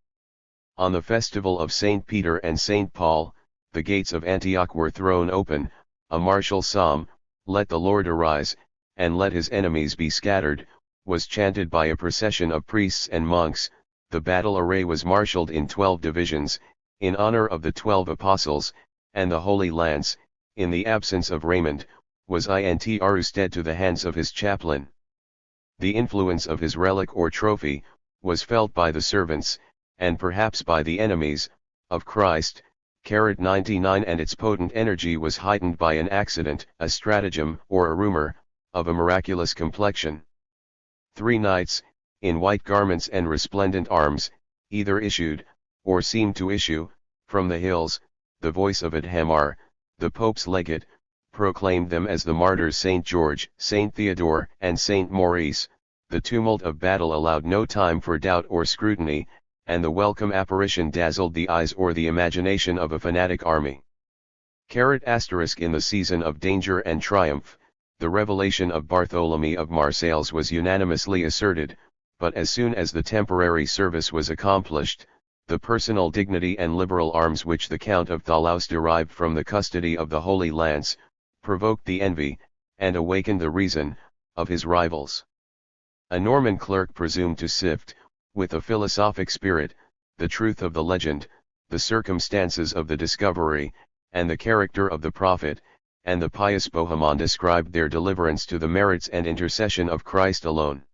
On the festival of St. Peter and St. Paul, the gates of Antioch were thrown open, a martial psalm, "Let the Lord arise, and let his enemies be scattered," was chanted by a procession of priests and monks. The battle array was marshaled in 12 divisions, in honor of the 12 apostles, and the Holy Lance, in the absence of Raymond, was intrusted to the hands of his chaplain. The influence of his relic or trophy, was felt by the servants, and perhaps by the enemies, of Christ, 99, and its potent energy was heightened by an accident, a stratagem, or a rumor, of a miraculous complexion. 3 knights, in white garments and resplendent arms, either issued, or seemed to issue, from the hills. The voice of Adhemar, the Pope's legate, proclaimed them as the martyrs Saint George, Saint Theodore, and Saint Maurice. The tumult of battle allowed no time for doubt or scrutiny, and the welcome apparition dazzled the eyes or the imagination of a fanatic army. In the season of danger and triumph, the revelation of Bartholomew of Marseilles was unanimously asserted, but as soon as the temporary service was accomplished, the personal dignity and liberal arms which the Count of Thalaus derived from the custody of the Holy Lance, provoked the envy, and awakened the reason, of his rivals. A Norman clerk presumed to sift, with a philosophic spirit, the truth of the legend, the circumstances of the discovery, and the character of the prophet, and the pious Bohemond ascribed their deliverance to the merits and intercession of Christ alone.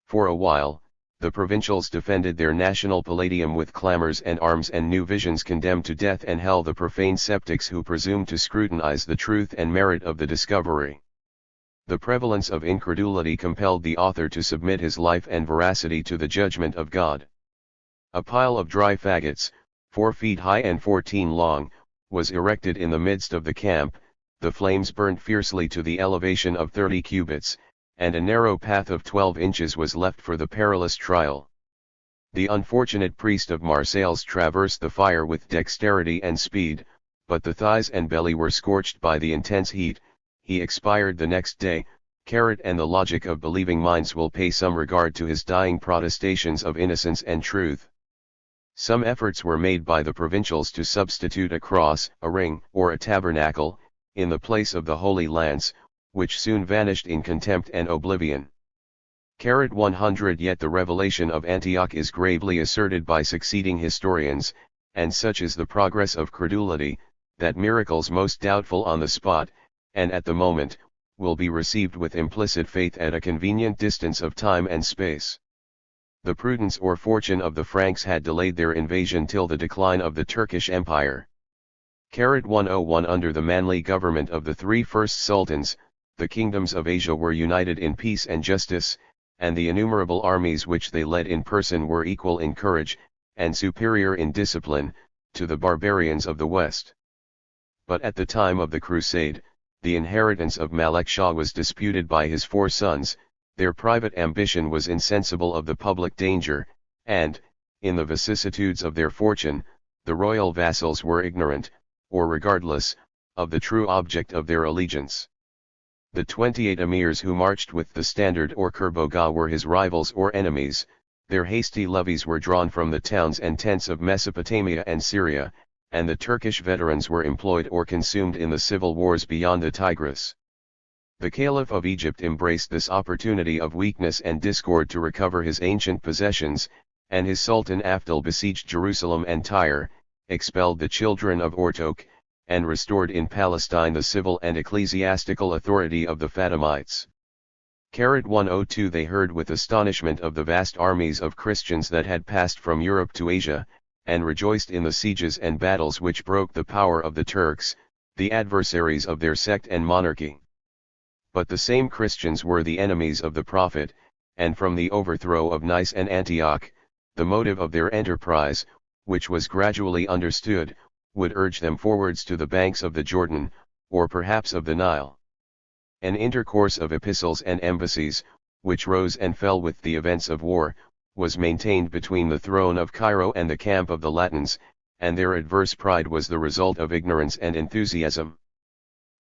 For a while, the provincials defended their national palladium with clamors and arms, and new visions condemned to death and hell the profane sceptics who presumed to scrutinize the truth and merit of the discovery. The prevalence of incredulity compelled the author to submit his life and veracity to the judgment of God. A pile of dry faggots, 4 feet high and 14 long, was erected in the midst of the camp. The flames burnt fiercely to the elevation of 30 cubits, and a narrow path of 12 inches was left for the perilous trial. The unfortunate priest of Marseilles traversed the fire with dexterity and speed, but the thighs and belly were scorched by the intense heat. He expired the next day. And the logic of believing minds will pay some regard to his dying protestations of innocence and truth. Some efforts were made by the provincials to substitute a cross, a ring, or a tabernacle, in the place of the Holy Lance, which soon vanished in contempt and oblivion. 100 Yet the revelation of Antioch is gravely asserted by succeeding historians, and such is the progress of credulity, that miracles most doubtful on the spot, and at the moment, will be received with implicit faith at a convenient distance of time and space. The prudence or fortune of the Franks had delayed their invasion till the decline of the Turkish Empire. 101 Under the manly government of the 3 first sultans, the kingdoms of Asia were united in peace and justice, and the innumerable armies which they led in person were equal in courage, and superior in discipline, to the barbarians of the West. But at the time of the Crusade, the inheritance of Malek Shah was disputed by his 4 sons. Their private ambition was insensible of the public danger, and, in the vicissitudes of their fortune, the royal vassals were ignorant, or regardless, of the true object of their allegiance. The 28 emirs who marched with the standard or kurboga were his rivals or enemies. Their hasty levies were drawn from the towns and tents of Mesopotamia and Syria, and the Turkish veterans were employed or consumed in the civil wars beyond the Tigris. The Caliph of Egypt embraced this opportunity of weakness and discord to recover his ancient possessions, and his Sultan Afdal besieged Jerusalem and Tyre, expelled the children of Ortok, and restored in Palestine the civil and ecclesiastical authority of the Fatimites. 102 They heard with astonishment of the vast armies of Christians that had passed from Europe to Asia, and rejoiced in the sieges and battles which broke the power of the Turks, the adversaries of their sect and monarchy. But the same Christians were the enemies of the prophet, and from the overthrow of Nice and Antioch, the motive of their enterprise, which was gradually understood, would urge them forwards to the banks of the Jordan, or perhaps of the Nile. An intercourse of epistles and embassies, which rose and fell with the events of war, was maintained between the throne of Cairo and the camp of the Latins, and their adverse pride was the result of ignorance and enthusiasm.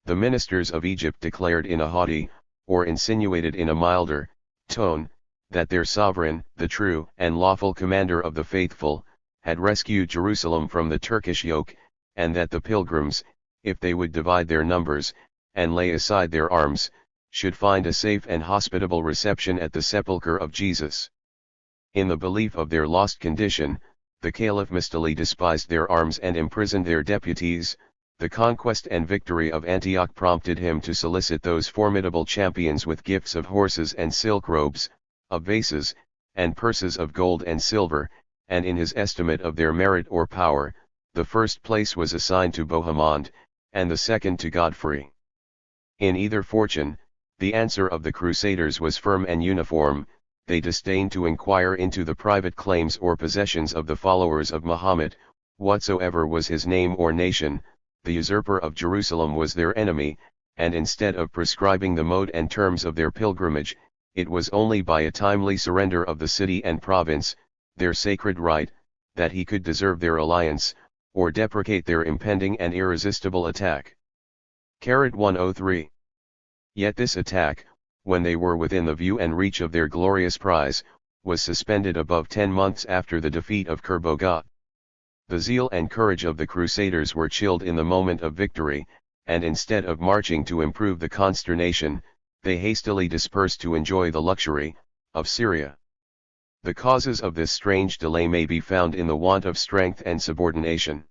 The ministers of Egypt declared in a haughty, or insinuated in a milder, tone, that their sovereign, the true and lawful commander of the faithful, had rescued Jerusalem from the Turkish yoke, and that the pilgrims, if they would divide their numbers, and lay aside their arms, should find a safe and hospitable reception at the sepulchre of Jesus. In the belief of their lost condition, the Caliph mistily despised their arms and imprisoned their deputies. The conquest and victory of Antioch prompted him to solicit those formidable champions with gifts of horses and silk robes, of vases, and purses of gold and silver, and in his estimate of their merit or power, the first place was assigned to Bohemond, and the second to Godfrey. In either fortune, the answer of the Crusaders was firm and uniform. They disdained to inquire into the private claims or possessions of the followers of Mahomet, whatsoever was his name or nation. The usurper of Jerusalem was their enemy, and instead of prescribing the mode and terms of their pilgrimage, it was only by a timely surrender of the city and province, their sacred right, that he could deserve their alliance, or deprecate their impending and irresistible attack. 103. Yet this attack, when they were within the view and reach of their glorious prize, was suspended above 10 months after the defeat of Kerboga. The zeal and courage of the Crusaders were chilled in the moment of victory, and instead of marching to improve the consternation, they hastily dispersed to enjoy the luxury of Syria. The causes of this strange delay may be found in the want of strength and subordination.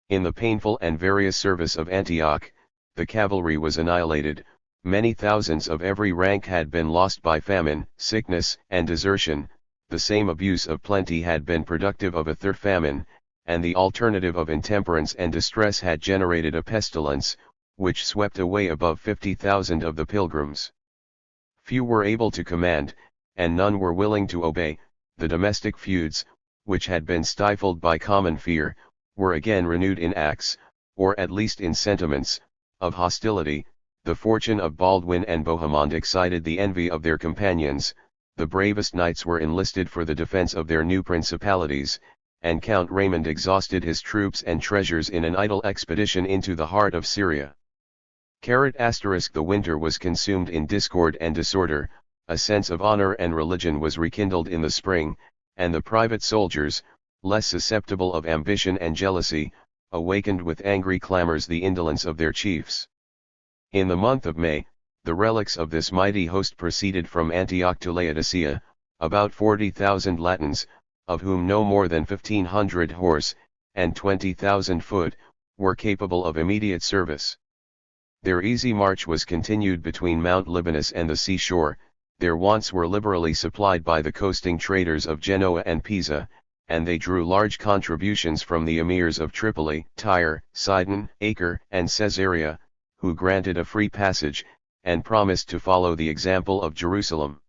In the painful and various service of Antioch, the cavalry was annihilated. Many thousands of every rank had been lost by famine, sickness, and desertion. The same abuse of plenty had been productive of a third famine, and the alternative of intemperance and distress had generated a pestilence, which swept away above 50,000 of the pilgrims. Few were able to command, and none were willing to obey. The domestic feuds, which had been stifled by common fear, were again renewed in acts, or at least in sentiments, of hostility. The fortune of Baldwin and Bohemond excited the envy of their companions. The bravest knights were enlisted for the defense of their new principalities, and Count Raymond exhausted his troops and treasures in an idle expedition into the heart of Syria. The winter was consumed in discord and disorder. A sense of honor and religion was rekindled in the spring, and the private soldiers, less susceptible of ambition and jealousy, awakened with angry clamors the indolence of their chiefs. In the month of May, the relics of this mighty host proceeded from Antioch to Laodicea, about 40,000 Latins, of whom no more than 1,500 horse, and 20,000 foot, were capable of immediate service. Their easy march was continued between Mount Libanus and the seashore. Their wants were liberally supplied by the coasting traders of Genoa and Pisa, and they drew large contributions from the emirs of Tripoli, Tyre, Sidon, Acre, and Caesarea, who granted a free passage, and promised to follow the example of Jerusalem.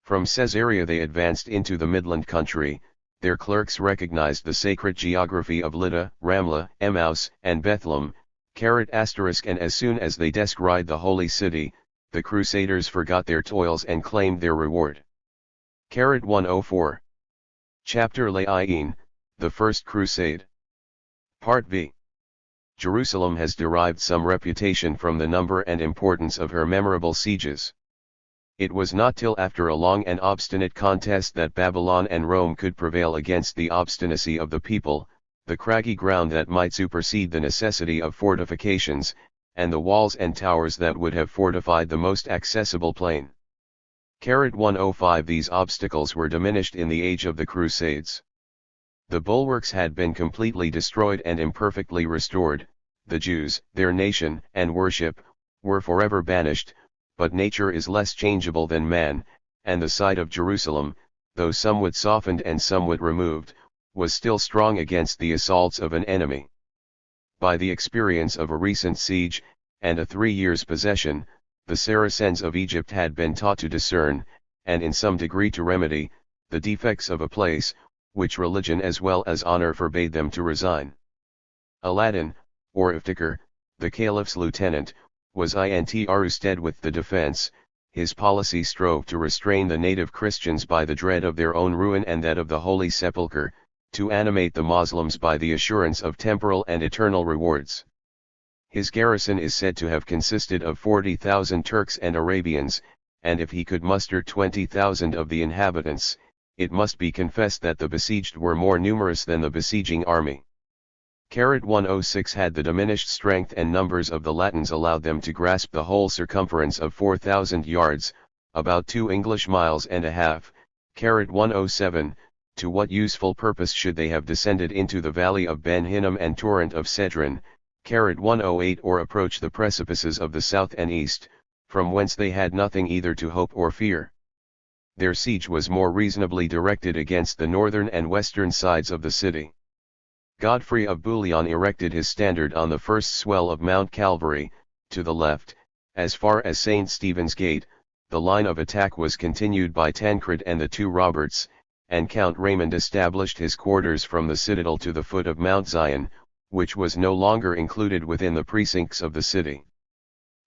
From Caesarea they advanced into the Midland country. Their clerks recognized the sacred geography of Lydda, Ramla, Emmaus, and Bethlehem, and as soon as they descried the holy city, the Crusaders forgot their toils and claimed their reward. 104. Chapter Laïn, the First Crusade. Part V. Jerusalem has derived some reputation from the number and importance of her memorable sieges. It was not till after a long and obstinate contest that Babylon and Rome could prevail against the obstinacy of the people, the craggy ground that might supersede the necessity of fortifications, and the walls and towers that would have fortified the most accessible plain. 105. These obstacles were diminished in the age of the Crusades. The bulwarks had been completely destroyed and imperfectly restored. The Jews, their nation and worship, were forever banished, but nature is less changeable than man, and the site of Jerusalem, though somewhat softened and somewhat removed, was still strong against the assaults of an enemy. By the experience of a recent siege, and a 3 years' possession, the Saracens of Egypt had been taught to discern, and in some degree to remedy, the defects of a place, which religion as well as honor forbade them to resign. Aladdin, or Iftikhar, the caliph's lieutenant, was entrusted with the defense. His policy strove to restrain the native Christians by the dread of their own ruin and that of the Holy Sepulchre, to animate the Moslems by the assurance of temporal and eternal rewards. His garrison is said to have consisted of 40,000 Turks and Arabians, and if he could muster 20,000 of the inhabitants, it must be confessed that the besieged were more numerous than the besieging army. 106 had the diminished strength and numbers of the Latins allowed them to grasp the whole circumference of 4,000 yards, about 2 English miles and a half. 107, to what useful purpose should they have descended into the valley of Ben Hinnom and torrent of Cedron, 108, or approach the precipices of the south and east, from whence they had nothing either to hope or fear? Their siege was more reasonably directed against the northern and western sides of the city. Godfrey of Bouillon erected his standard on the first swell of Mount Calvary, to the left, as far as St. Stephen's Gate. The line of attack was continued by Tancred and the two Roberts, and Count Raymond established his quarters from the citadel to the foot of Mount Zion, which was no longer included within the precincts of the city.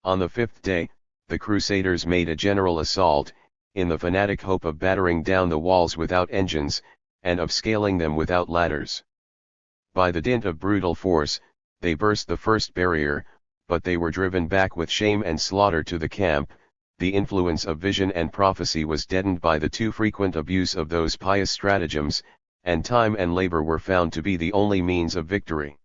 On the fifth day, the Crusaders made a general assault, in the fanatic hope of battering down the walls without engines, and of scaling them without ladders. By the dint of brutal force, they burst the first barrier, but they were driven back with shame and slaughter to the camp. The influence of vision and prophecy was deadened by the too frequent abuse of those pious stratagems, and time and labor were found to be the only means of victory.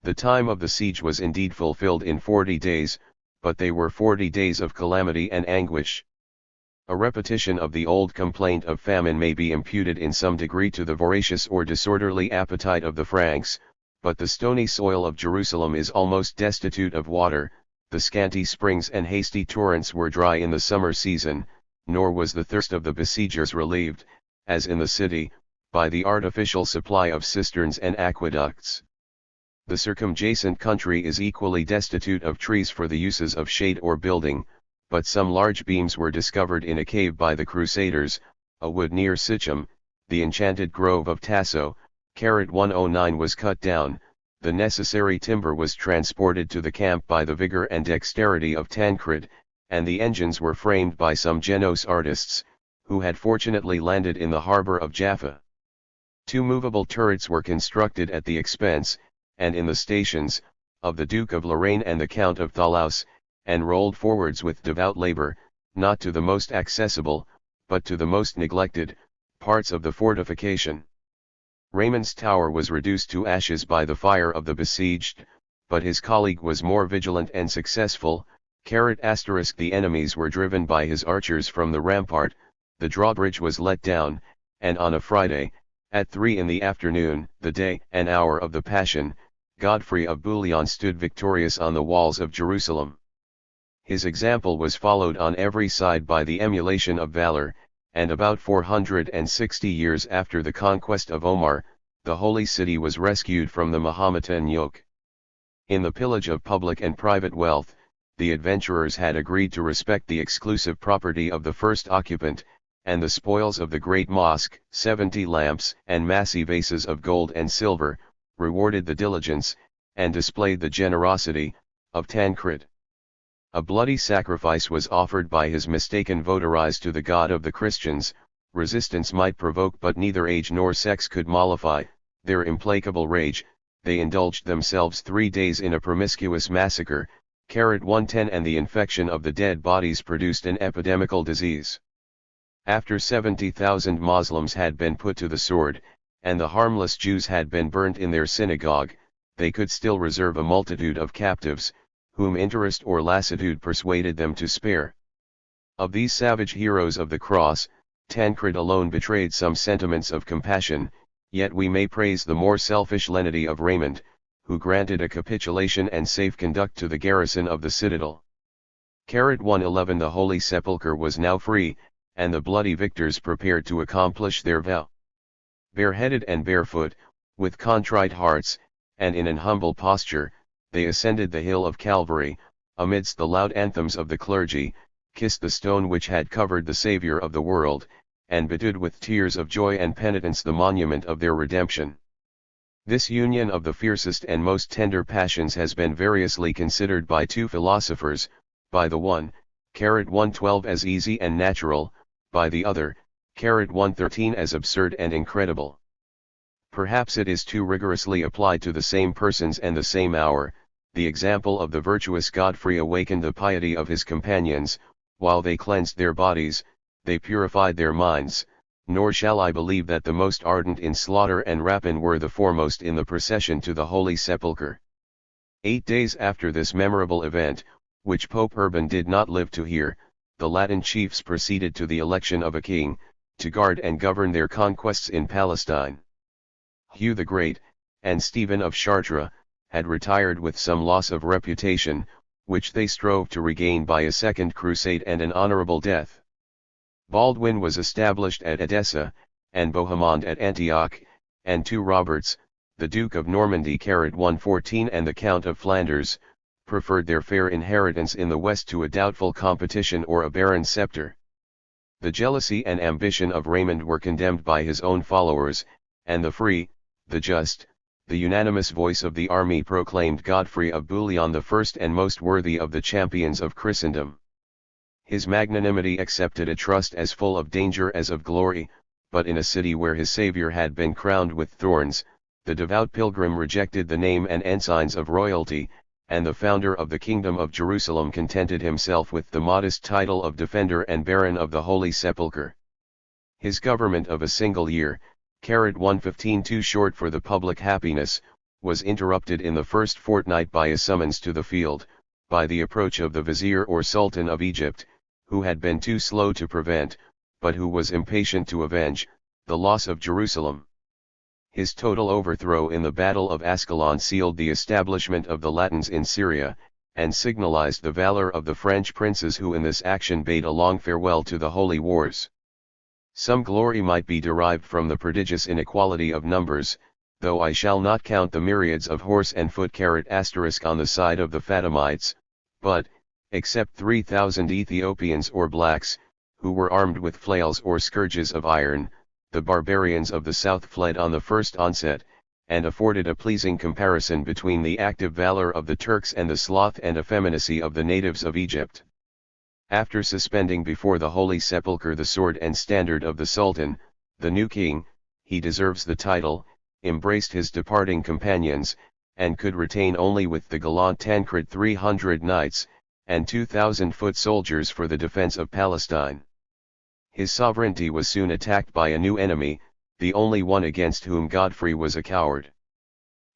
The time of the siege was indeed fulfilled in 40 days, but they were 40 days of calamity and anguish. A repetition of the old complaint of famine may be imputed in some degree to the voracious or disorderly appetite of the Franks, but the stony soil of Jerusalem is almost destitute of water. The scanty springs and hasty torrents were dry in the summer season, nor was the thirst of the besiegers relieved, as in the city, by the artificial supply of cisterns and aqueducts. The circumjacent country is equally destitute of trees for the uses of shade or building, but some large beams were discovered in a cave by the Crusaders. A wood near Sichem, the enchanted grove of Tasso, 109, was cut down. The necessary timber was transported to the camp by the vigor and dexterity of Tancred, and the engines were framed by some Genoese artists, who had fortunately landed in the harbor of Jaffa. 2 movable turrets were constructed at the expense, and in the stations, of the Duke of Lorraine and the Count of Thalaus, and rolled forwards with devout labor, not to the most accessible, but to the most neglected, parts of the fortification. Raymond's tower was reduced to ashes by the fire of the besieged, but his colleague was more vigilant and successful. The enemies were driven by his archers from the rampart, the drawbridge was let down, and on a Friday, at 3 in the afternoon, the day and hour of the Passion, Godfrey of Bouillon stood victorious on the walls of Jerusalem. His example was followed on every side by the emulation of valor, and about 460 years after the conquest of Omar, the holy city was rescued from the Mahometan yoke. In the pillage of public and private wealth, the adventurers had agreed to respect the exclusive property of the first occupant, and the spoils of the great mosque, 70 lamps and massy vases of gold and silver, rewarded the diligence, and displayed the generosity, of Tancred. A bloody sacrifice was offered by his mistaken votaries to the God of the Christians. Resistance might provoke, but neither age nor sex could mollify their implacable rage. They indulged themselves 3 days in a promiscuous massacre, 110, and the infection of the dead bodies produced an epidemical disease. After 70,000 Moslems had been put to the sword, and the harmless Jews had been burnt in their synagogue, they could still reserve a multitude of captives, whom interest or lassitude persuaded them to spare. Of these savage heroes of the cross, Tancred alone betrayed some sentiments of compassion, yet we may praise the more selfish lenity of Raymond, who granted a capitulation and safe conduct to the garrison of the citadel. 111. The Holy Sepulchre was now free, and the bloody victors prepared to accomplish their vow. Bareheaded and barefoot, with contrite hearts, and in an humble posture, they ascended the hill of Calvary, amidst the loud anthems of the clergy, kissed the stone which had covered the Saviour of the world, and bedewed with tears of joy and penitence the monument of their redemption. This union of the fiercest and most tender passions has been variously considered by two philosophers, by the one, 112 as easy and natural, by the other, 113 as absurd and incredible. Perhaps it is too rigorously applied to the same persons and the same hour. The example of the virtuous Godfrey awakened the piety of his companions, while they cleansed their bodies, they purified their minds, nor shall I believe that the most ardent in slaughter and rapine were the foremost in the procession to the Holy Sepulchre. 8 days after this memorable event, which Pope Urban did not live to hear, the Latin chiefs proceeded to the election of a king, to guard and govern their conquests in Palestine. Hugh the Great, and Stephen of Chartres, had retired with some loss of reputation, which they strove to regain by a second crusade and an honorable death. Baldwin was established at Edessa, and Bohemond at Antioch, and two Roberts, the Duke of Normandy 114 and the Count of Flanders, preferred their fair inheritance in the west to a doubtful competition or a barren sceptre. The jealousy and ambition of Raymond were condemned by his own followers, and the free, the just, the unanimous voice of the army proclaimed Godfrey of Bouillon the first and most worthy of the champions of Christendom. His magnanimity accepted a trust as full of danger as of glory, but in a city where his Saviour had been crowned with thorns, the devout pilgrim rejected the name and ensigns of royalty, and the founder of the kingdom of Jerusalem contented himself with the modest title of defender and baron of the Holy Sepulchre. His government of a single year, 115 too short for the public happiness, was interrupted in the first fortnight by a summons to the field, by the approach of the vizier or sultan of Egypt, who had been too slow to prevent, but who was impatient to avenge, the loss of Jerusalem. His total overthrow in the Battle of Ascalon sealed the establishment of the Latins in Syria, and signalized the valor of the French princes who in this action bade a long farewell to the holy wars. Some glory might be derived from the prodigious inequality of numbers, though I shall not count the myriads of horse and foot ** on the side of the Fatimites, but, except 3,000 Ethiopians or blacks, who were armed with flails or scourges of iron, the barbarians of the south fled on the first onset, and afforded a pleasing comparison between the active valor of the Turks and the sloth and effeminacy of the natives of Egypt. After suspending before the Holy Sepulchre the sword and standard of the Sultan, the new king, he deserves the title, embraced his departing companions, and could retain only with the gallant Tancred 300 knights, and 2,000 foot soldiers for the defense of Palestine. His sovereignty was soon attacked by a new enemy, the only one against whom Godfrey was a coward.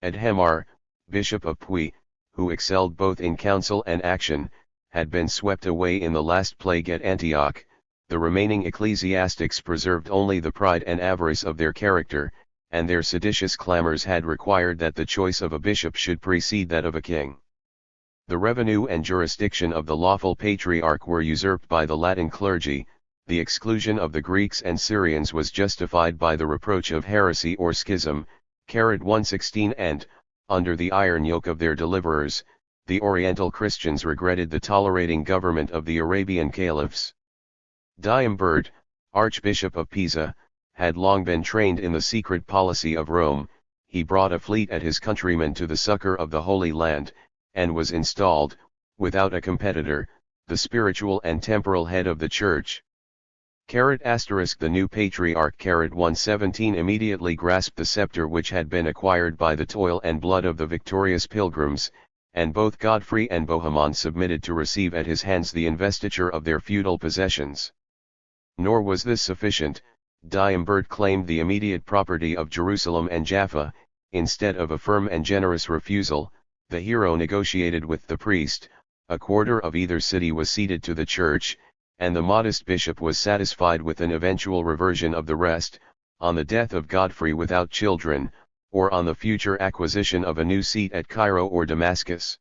Adhemar, Bishop of Puy, who excelled both in counsel and action, had been swept away in the last plague at Antioch. The remaining ecclesiastics preserved only the pride and avarice of their character, and their seditious clamors had required that the choice of a bishop should precede that of a king. The revenue and jurisdiction of the lawful patriarch were usurped by the Latin clergy. The exclusion of the Greeks and Syrians was justified by the reproach of heresy or schism, 116, and, under the iron yoke of their deliverers, the Oriental Christians regretted the tolerating government of the Arabian caliphs. Diambert, Archbishop of Pisa, had long been trained in the secret policy of Rome. He brought a fleet at his countrymen to the succor of the Holy Land, and was installed, without a competitor, the spiritual and temporal head of the Church. The new patriarch 117 immediately grasped the scepter which had been acquired by the toil and blood of the victorious pilgrims, and both Godfrey and Bohemond submitted to receive at his hands the investiture of their feudal possessions. Nor was this sufficient. Diambert claimed the immediate property of Jerusalem and Jaffa. Instead of a firm and generous refusal, the hero negotiated with the priest. A quarter of either city was ceded to the Church, and the modest bishop was satisfied with an eventual reversion of the rest, on the death of Godfrey without children, or on the future acquisition of a new seat at Cairo or Damascus.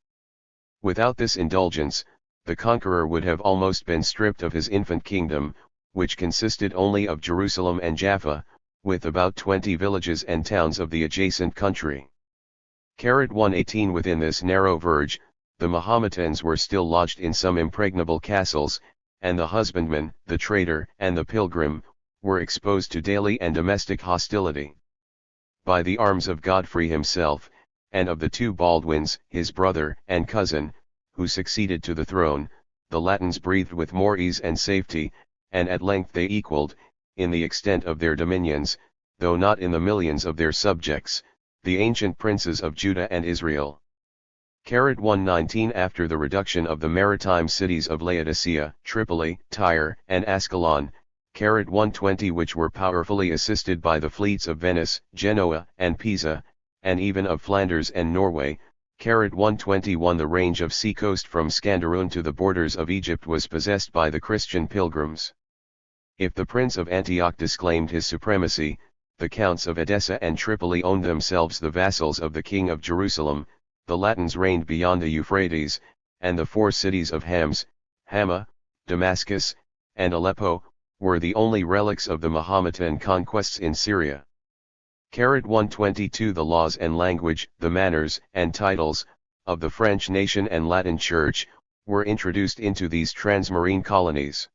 Without this indulgence, the conqueror would have almost been stripped of his infant kingdom, which consisted only of Jerusalem and Jaffa, with about 20 villages and towns of the adjacent country. 118 Within this narrow verge, the Mahometans were still lodged in some impregnable castles, and the husbandman, the trader, and the pilgrim, were exposed to daily and domestic hostility. By the arms of Godfrey himself, and of the two Baldwins, his brother and cousin, who succeeded to the throne, the Latins breathed with more ease and safety, and at length they equalled, in the extent of their dominions, though not in the millions of their subjects, the ancient princes of Judah and Israel. 119 After the reduction of the maritime cities of Laodicea, Tripoli, Tyre, and Ascalon, 120 which were powerfully assisted by the fleets of Venice, Genoa, and Pisa, and even of Flanders and Norway, 121 The range of sea-coast from Scanderoon to the borders of Egypt was possessed by the Christian pilgrims. If the Prince of Antioch disclaimed his supremacy, the Counts of Edessa and Tripoli owned themselves the vassals of the King of Jerusalem. The Latins reigned beyond the Euphrates, and the four cities of Hams, Hama, Damascus, and Aleppo, were the only relics of the Mahometan conquests in Syria. 122 The laws and language, the manners and titles, of the French nation and Latin Church, were introduced into these transmarine colonies.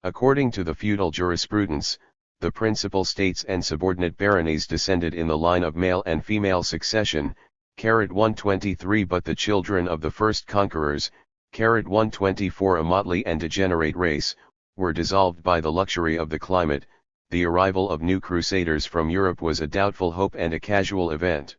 According to the feudal jurisprudence, the principal states and subordinate baronies descended in the line of male and female succession, 123 But the children of the first conquerors, 124 A motley and degenerate race, were dissolved by the luxury of the climate. The arrival of new crusaders from Europe was a doubtful hope and a casual event.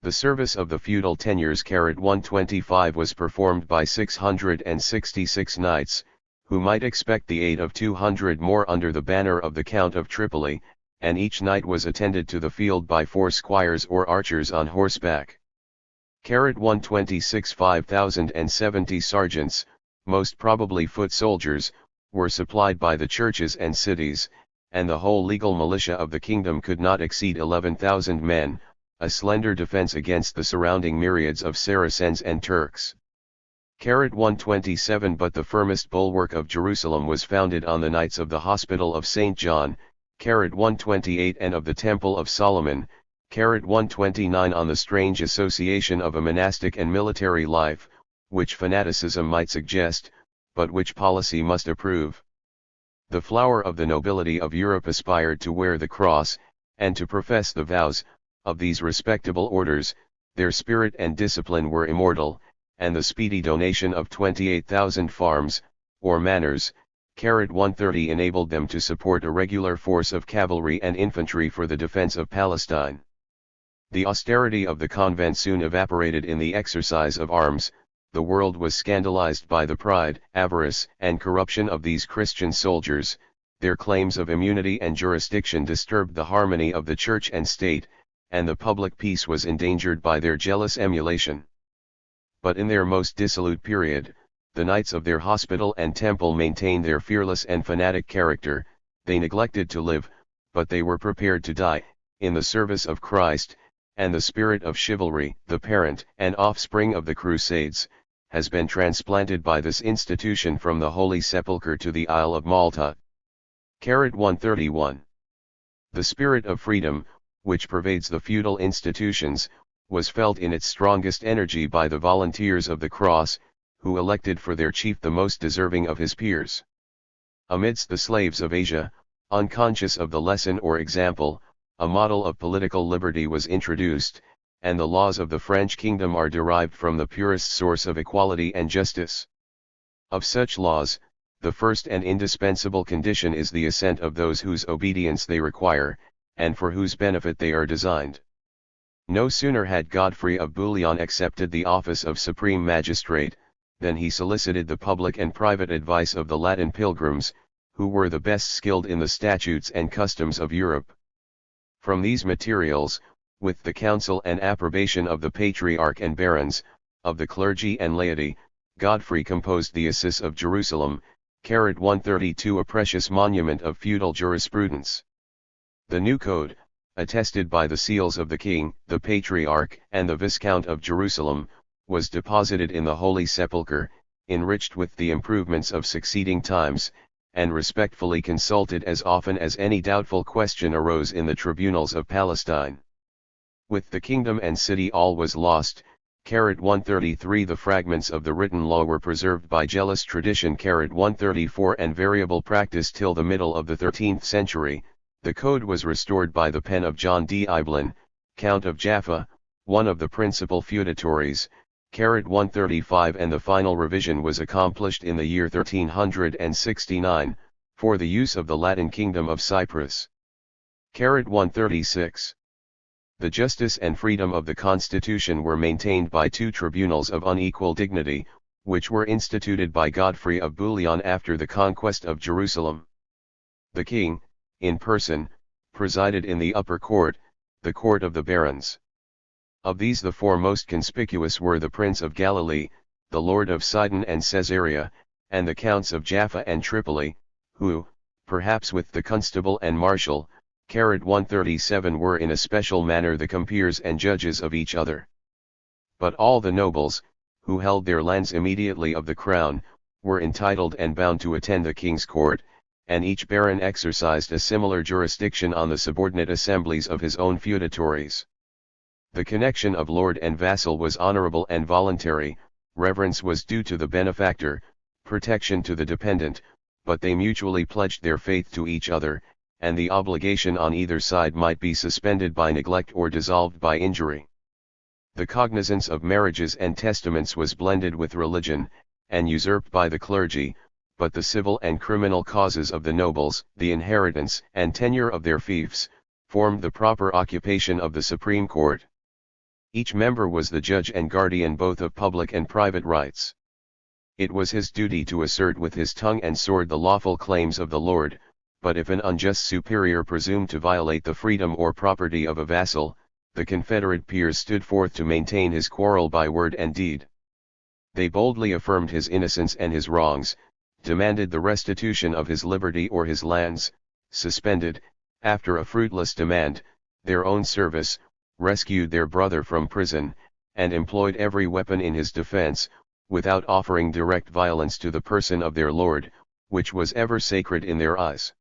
The service of the feudal tenures 125 was performed by 666 knights, who might expect the aid of 200 more under the banner of the Count of Tripoli, and each knight was attended to the field by 4 squires or archers on horseback. 126 5,070 sergeants, most probably foot soldiers, were supplied by the churches and cities, and the whole legal militia of the kingdom could not exceed 11,000 men, a slender defense against the surrounding myriads of Saracens and Turks. 127 But the firmest bulwark of Jerusalem was founded on the Knights of the Hospital of St. John, 128 and of the Temple of Solomon, 129 on the strange association of a monastic and military life, which fanaticism might suggest, but which policy must approve. The flower of the nobility of Europe aspired to wear the cross, and to profess the vows, of these respectable orders. Their spirit and discipline were immortal, and the speedy donation of 28,000 farms, or manors, 130 enabled them to support a regular force of cavalry and infantry for the defense of Palestine. The austerity of the convent soon evaporated in the exercise of arms. The world was scandalized by the pride, avarice, and corruption of these Christian soldiers. Their claims of immunity and jurisdiction disturbed the harmony of the church and state, and the public peace was endangered by their jealous emulation. But in their most dissolute period, the knights of their hospital and temple maintained their fearless and fanatic character. They neglected to live, but they were prepared to die, in the service of Christ, and the spirit of chivalry, the parent and offspring of the Crusades, has been transplanted by this institution from the Holy Sepulchre to the Isle of Malta. 131. The spirit of freedom, which pervades the feudal institutions, was felt in its strongest energy by the volunteers of the cross, who elected for their chief the most deserving of his peers. Amidst the slaves of Asia, unconscious of the lesson or example, a model of political liberty was introduced, and the laws of the French kingdom are derived from the purest source of equality and justice. Of such laws, the first and indispensable condition is the assent of those whose obedience they require, and for whose benefit they are designed. No sooner had Godfrey of Bouillon accepted the office of supreme magistrate, than he solicited the public and private advice of the Latin pilgrims, who were the best skilled in the statutes and customs of Europe. From these materials, with the counsel and approbation of the patriarch and barons, of the clergy and laity, Godfrey composed the Assis of Jerusalem, 132, a precious monument of feudal jurisprudence. The new code, attested by the seals of the king, the patriarch, and the Viscount of Jerusalem, was deposited in the Holy Sepulchre, enriched with the improvements of succeeding times, and respectfully consulted as often as any doubtful question arose in the tribunals of Palestine. With the kingdom and city all was lost, 133 The fragments of the written law were preserved by jealous tradition. 134 And variable practice till the middle of the 13th century, the code was restored by the pen of John D. Iblan, Count of Jaffa, one of the principal feudatories. 135 And the final revision was accomplished in the year 1369, for the use of the Latin Kingdom of Cyprus. 136 The justice and freedom of the constitution were maintained by two tribunals of unequal dignity, which were instituted by Godfrey of Bouillon after the conquest of Jerusalem. The king, in person, presided in the upper court, the court of the barons. Of these the four most conspicuous were the Prince of Galilee, the Lord of Sidon and Caesarea, and the Counts of Jaffa and Tripoli, who, perhaps with the constable and marshal, 137 were in a special manner the compeers and judges of each other. But all the nobles, who held their lands immediately of the crown, were entitled and bound to attend the king's court, and each baron exercised a similar jurisdiction on the subordinate assemblies of his own feudatories. The connection of lord and vassal was honorable and voluntary, reverence was due to the benefactor, protection to the dependent, but they mutually pledged their faith to each other, and the obligation on either side might be suspended by neglect or dissolved by injury. The cognizance of marriages and testaments was blended with religion, and usurped by the clergy, but the civil and criminal causes of the nobles, the inheritance and tenure of their fiefs, formed the proper occupation of the Supreme Court. Each member was the judge and guardian both of public and private rights. It was his duty to assert with his tongue and sword the lawful claims of the lord, but if an unjust superior presumed to violate the freedom or property of a vassal, the confederate peers stood forth to maintain his quarrel by word and deed. They boldly affirmed his innocence and his wrongs, demanded the restitution of his liberty or his lands, suspended, after a fruitless demand, their own service, rescued their brother from prison, and employed every weapon in his defense, without offering direct violence to the person of their lord, which was ever sacred in their eyes.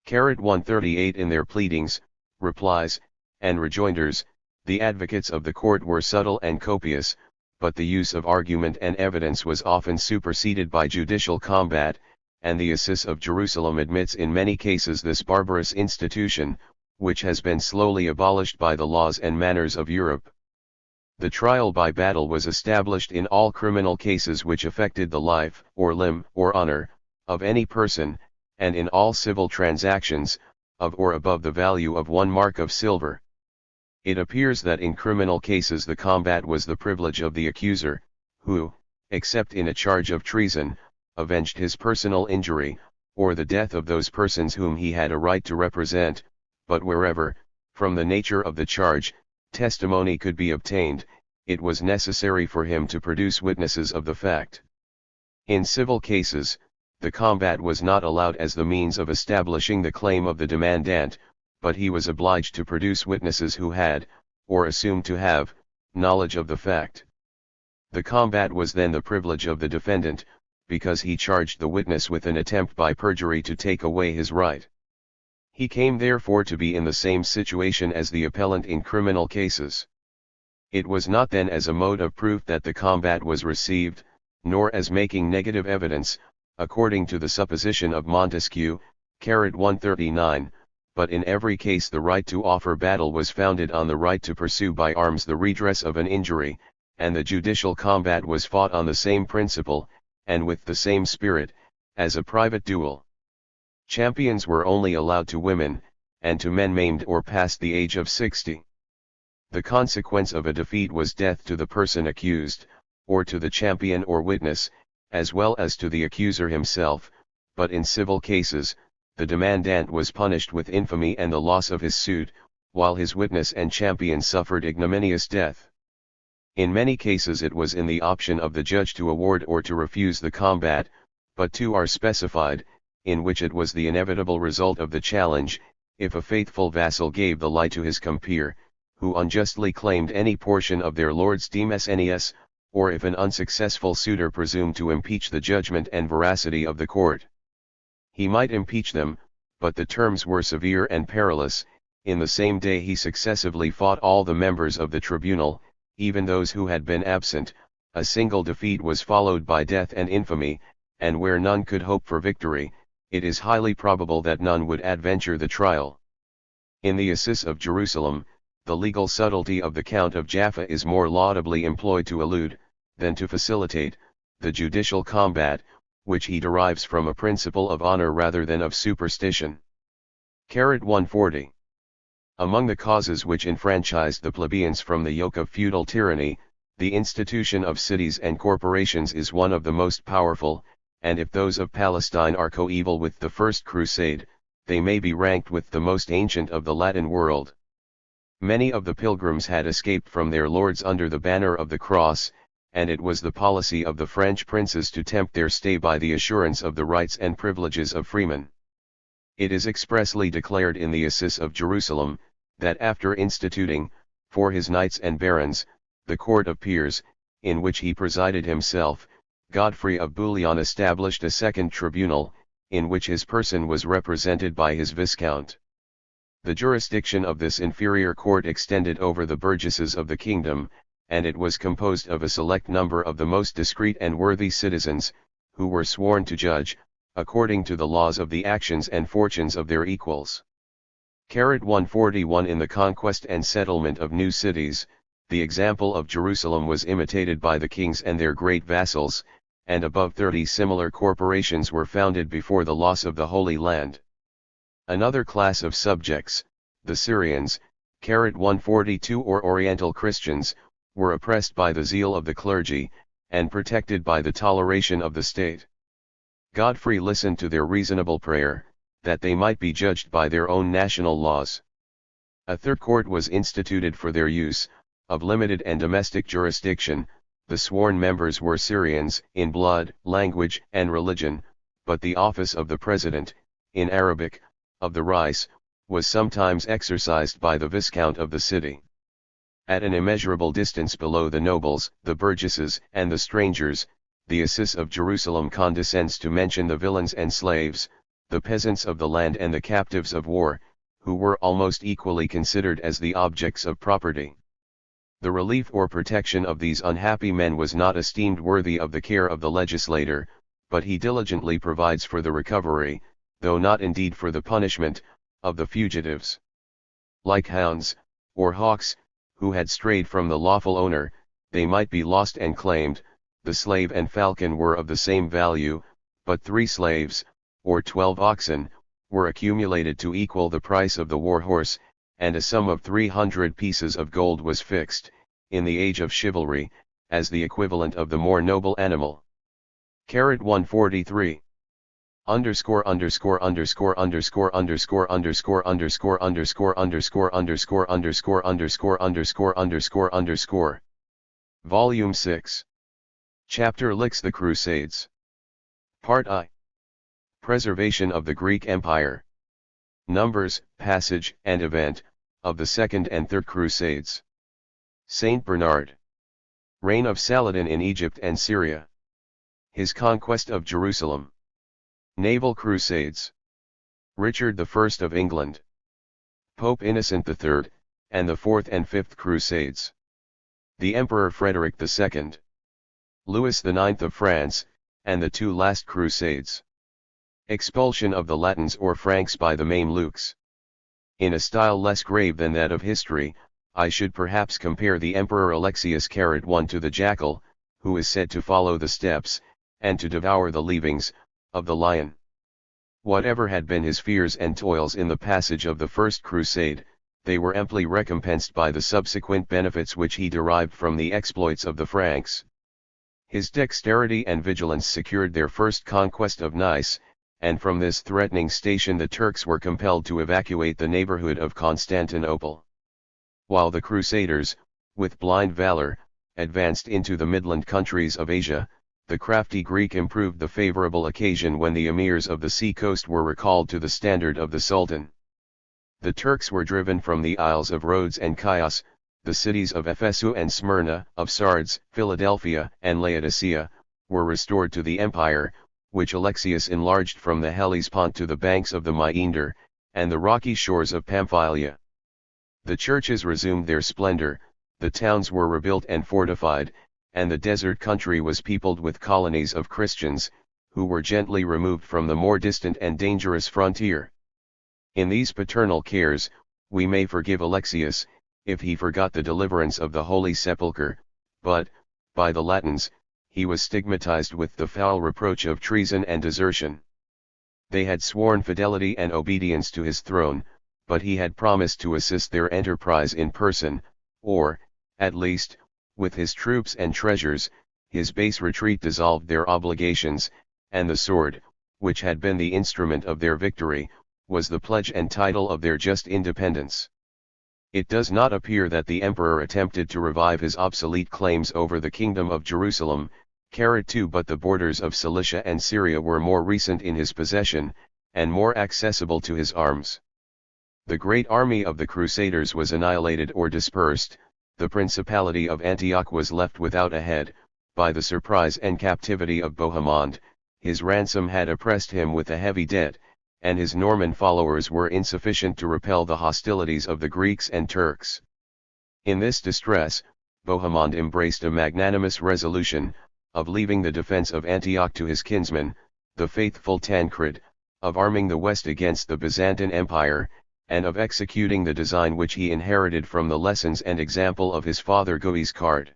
138 In their pleadings, replies, and rejoinders, the advocates of the court were subtle and copious, but the use of argument and evidence was often superseded by judicial combat, and the Assis of Jerusalem admits in many cases this barbarous institution, which has been slowly abolished by the laws and manners of Europe. The trial by battle was established in all criminal cases which affected the life, or limb, or honor, of any person, and in all civil transactions, of or above the value of 1 mark of silver. It appears that in criminal cases the combat was the privilege of the accuser, who, except in a charge of treason, avenged his personal injury, or the death of those persons whom he had a right to represent, but wherever, from the nature of the charge, testimony could be obtained, it was necessary for him to produce witnesses of the fact. In civil cases, the combat was not allowed as the means of establishing the claim of the demandant, but he was obliged to produce witnesses who had, or assumed to have, knowledge of the fact. The combat was then the privilege of the defendant, because he charged the witness with an attempt by perjury to take away his right. He came therefore to be in the same situation as the appellant in criminal cases. It was not then as a mode of proof that the combat was received, nor as making negative evidence, according to the supposition of Montesquieu, 139, but in every case the right to offer battle was founded on the right to pursue by arms the redress of an injury, and the judicial combat was fought on the same principle, and with the same spirit, as a private duel. Champions were only allowed to women, and to men maimed or past the age of 60. The consequence of a defeat was death to the person accused, or to the champion or witness, as well as to the accuser himself, but in civil cases, the demandant was punished with infamy and the loss of his suit, while his witness and champion suffered ignominious death. In many cases it was in the option of the judge to award or to refuse the combat, but two are specified, in which it was the inevitable result of the challenge, if a faithful vassal gave the lie to his compeer, who unjustly claimed any portion of their lord's demesnes, or if an unsuccessful suitor presumed to impeach the judgment and veracity of the court. He might impeach them, but the terms were severe and perilous. In the same day he successively fought all the members of the tribunal, even those who had been absent, a single defeat was followed by death and infamy, and where none could hope for victory, it is highly probable that none would adventure the trial. In the Assis of Jerusalem, the legal subtlety of the Count of Jaffa is more laudably employed to elude, than to facilitate, the judicial combat, which he derives from a principle of honor rather than of superstition. 140. Among the causes which enfranchised the plebeians from the yoke of feudal tyranny, the institution of cities and corporations is one of the most powerful, and if those of Palestine are coeval with the First Crusade, they may be ranked with the most ancient of the Latin world. Many of the pilgrims had escaped from their lords under the banner of the cross, and it was the policy of the French princes to tempt their stay by the assurance of the rights and privileges of freemen. It is expressly declared in the Assis of Jerusalem, that after instituting, for his knights and barons, the court of peers, in which he presided himself, Godfrey of Bouillon established a second tribunal, in which his person was represented by his viscount. The jurisdiction of this inferior court extended over the burgesses of the kingdom, and it was composed of a select number of the most discreet and worthy citizens, who were sworn to judge, according to the laws of the actions and fortunes of their equals. 141. In the conquest and settlement of new cities, the example of Jerusalem was imitated by the kings and their great vassals, and above 30 similar corporations were founded before the loss of the Holy Land. Another class of subjects, the Syrians, 142 or Oriental Christians, were oppressed by the zeal of the clergy, and protected by the toleration of the state. Godfrey listened to their reasonable prayer, that they might be judged by their own national laws. A third court was instituted for their use, of limited and domestic jurisdiction. The sworn members were Syrians, in blood, language, and religion, but the office of the president, in Arabic, of the Rais, was sometimes exercised by the viscount of the city. At an immeasurable distance below the nobles, the burgesses, and the strangers, the Assis of Jerusalem condescends to mention the villeins and slaves, the peasants of the land and the captives of war, who were almost equally considered as the objects of property. The relief or protection of these unhappy men was not esteemed worthy of the care of the legislator, but he diligently provides for the recovery, though not indeed for the punishment, of the fugitives. Like hounds, or hawks, who had strayed from the lawful owner, they might be lost and claimed. The slave and falcon were of the same value, but 3 slaves, or 12 oxen, were accumulated to equal the price of the war horse, and a sum of 300 pieces of gold was fixed, in the age of chivalry, as the equivalent of the more noble animal. 143. Underscore underscore underscore underscore underscore underscore underscore underscore underscore underscore underscore underscore underscore underscore underscore. Volume 6. Chapter Licks the Crusades. Part I. Preservation of the Greek Empire. Numbers, Passage, and Event, of the Second and Third Crusades. Saint Bernard. Reign of Saladin in Egypt and Syria. His conquest of Jerusalem. Naval Crusades. Richard I of England. Pope Innocent III, and the Fourth and Fifth Crusades. The Emperor Frederick II. Louis IX of France, and the 2 last Crusades. Expulsion of the Latins or Franks by the Mamelukes. In a style less grave than that of history, I should perhaps compare the Emperor Alexius I to the jackal, who is said to follow the steps, and to devour the leavings, of the lion. Whatever had been his fears and toils in the passage of the First Crusade, they were amply recompensed by the subsequent benefits which he derived from the exploits of the Franks. His dexterity and vigilance secured their first conquest of Nice, and from this threatening station the Turks were compelled to evacuate the neighborhood of Constantinople. While the Crusaders, with blind valor, advanced into the midland countries of Asia, the crafty Greek improved the favorable occasion when the emirs of the sea coast were recalled to the standard of the Sultan. The Turks were driven from the isles of Rhodes and Chios, the cities of Ephesus and Smyrna, of Sardes, Philadelphia, and Laodicea, were restored to the empire, which Alexius enlarged from the Hellespont to the banks of the Maeander, and the rocky shores of Pamphylia. The churches resumed their splendor, the towns were rebuilt and fortified, and the desert country was peopled with colonies of Christians, who were gently removed from the more distant and dangerous frontier. In these paternal cares, we may forgive Alexius, if he forgot the deliverance of the Holy Sepulchre, but, by the Latins, he was stigmatized with the foul reproach of treason and desertion. They had sworn fidelity and obedience to his throne, but he had promised to assist their enterprise in person, or, at least, with his troops and treasures. His base retreat dissolved their obligations, and the sword, which had been the instrument of their victory, was the pledge and title of their just independence. It does not appear that the emperor attempted to revive his obsolete claims over the kingdom of Jerusalem, but the borders of Cilicia and Syria were more recent in his possession, and more accessible to his arms. The great army of the Crusaders was annihilated or dispersed. The principality of Antioch was left without a head, by the surprise and captivity of Bohemond. His ransom had oppressed him with a heavy debt, and his Norman followers were insufficient to repel the hostilities of the Greeks and Turks. In this distress, Bohemond embraced a magnanimous resolution, of leaving the defense of Antioch to his kinsman, the faithful Tancred, of arming the west against the Byzantine Empire, and of executing the design which he inherited from the lessons and example of his father Guiscard.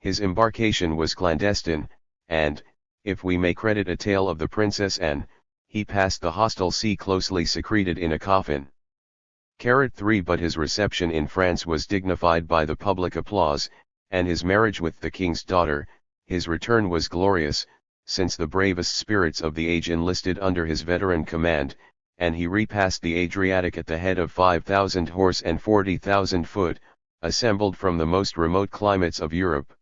His embarkation was clandestine, and, if we may credit a tale of the Princess Anne, he passed the hostile sea closely secreted in a coffin. 3 But his reception in France was dignified by the public applause, and his marriage with the king's daughter. His return was glorious, since the bravest spirits of the age enlisted under his veteran command, and he repassed the Adriatic at the head of 5,000 horse and 40,000 foot, assembled from the most remote climates of Europe.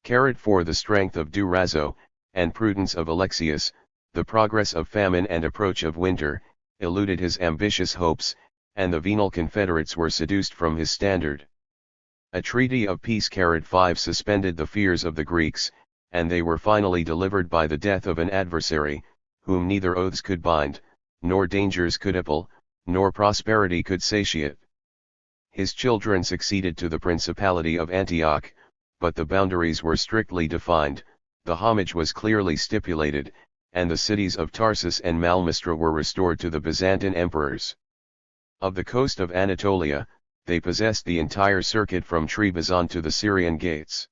4 The strength of Durazzo, and prudence of Alexius, the progress of famine and approach of winter, eluded his ambitious hopes, and the venal confederates were seduced from his standard. A treaty of peace 5 suspended the fears of the Greeks, and they were finally delivered by the death of an adversary, whom neither oaths could bind, nor dangers could appal, nor prosperity could satiate. His children succeeded to the principality of Antioch, but the boundaries were strictly defined, the homage was clearly stipulated, and the cities of Tarsus and Malmistra were restored to the Byzantine emperors. Of the coast of Anatolia, they possessed the entire circuit from Trebizond to the Syrian gates.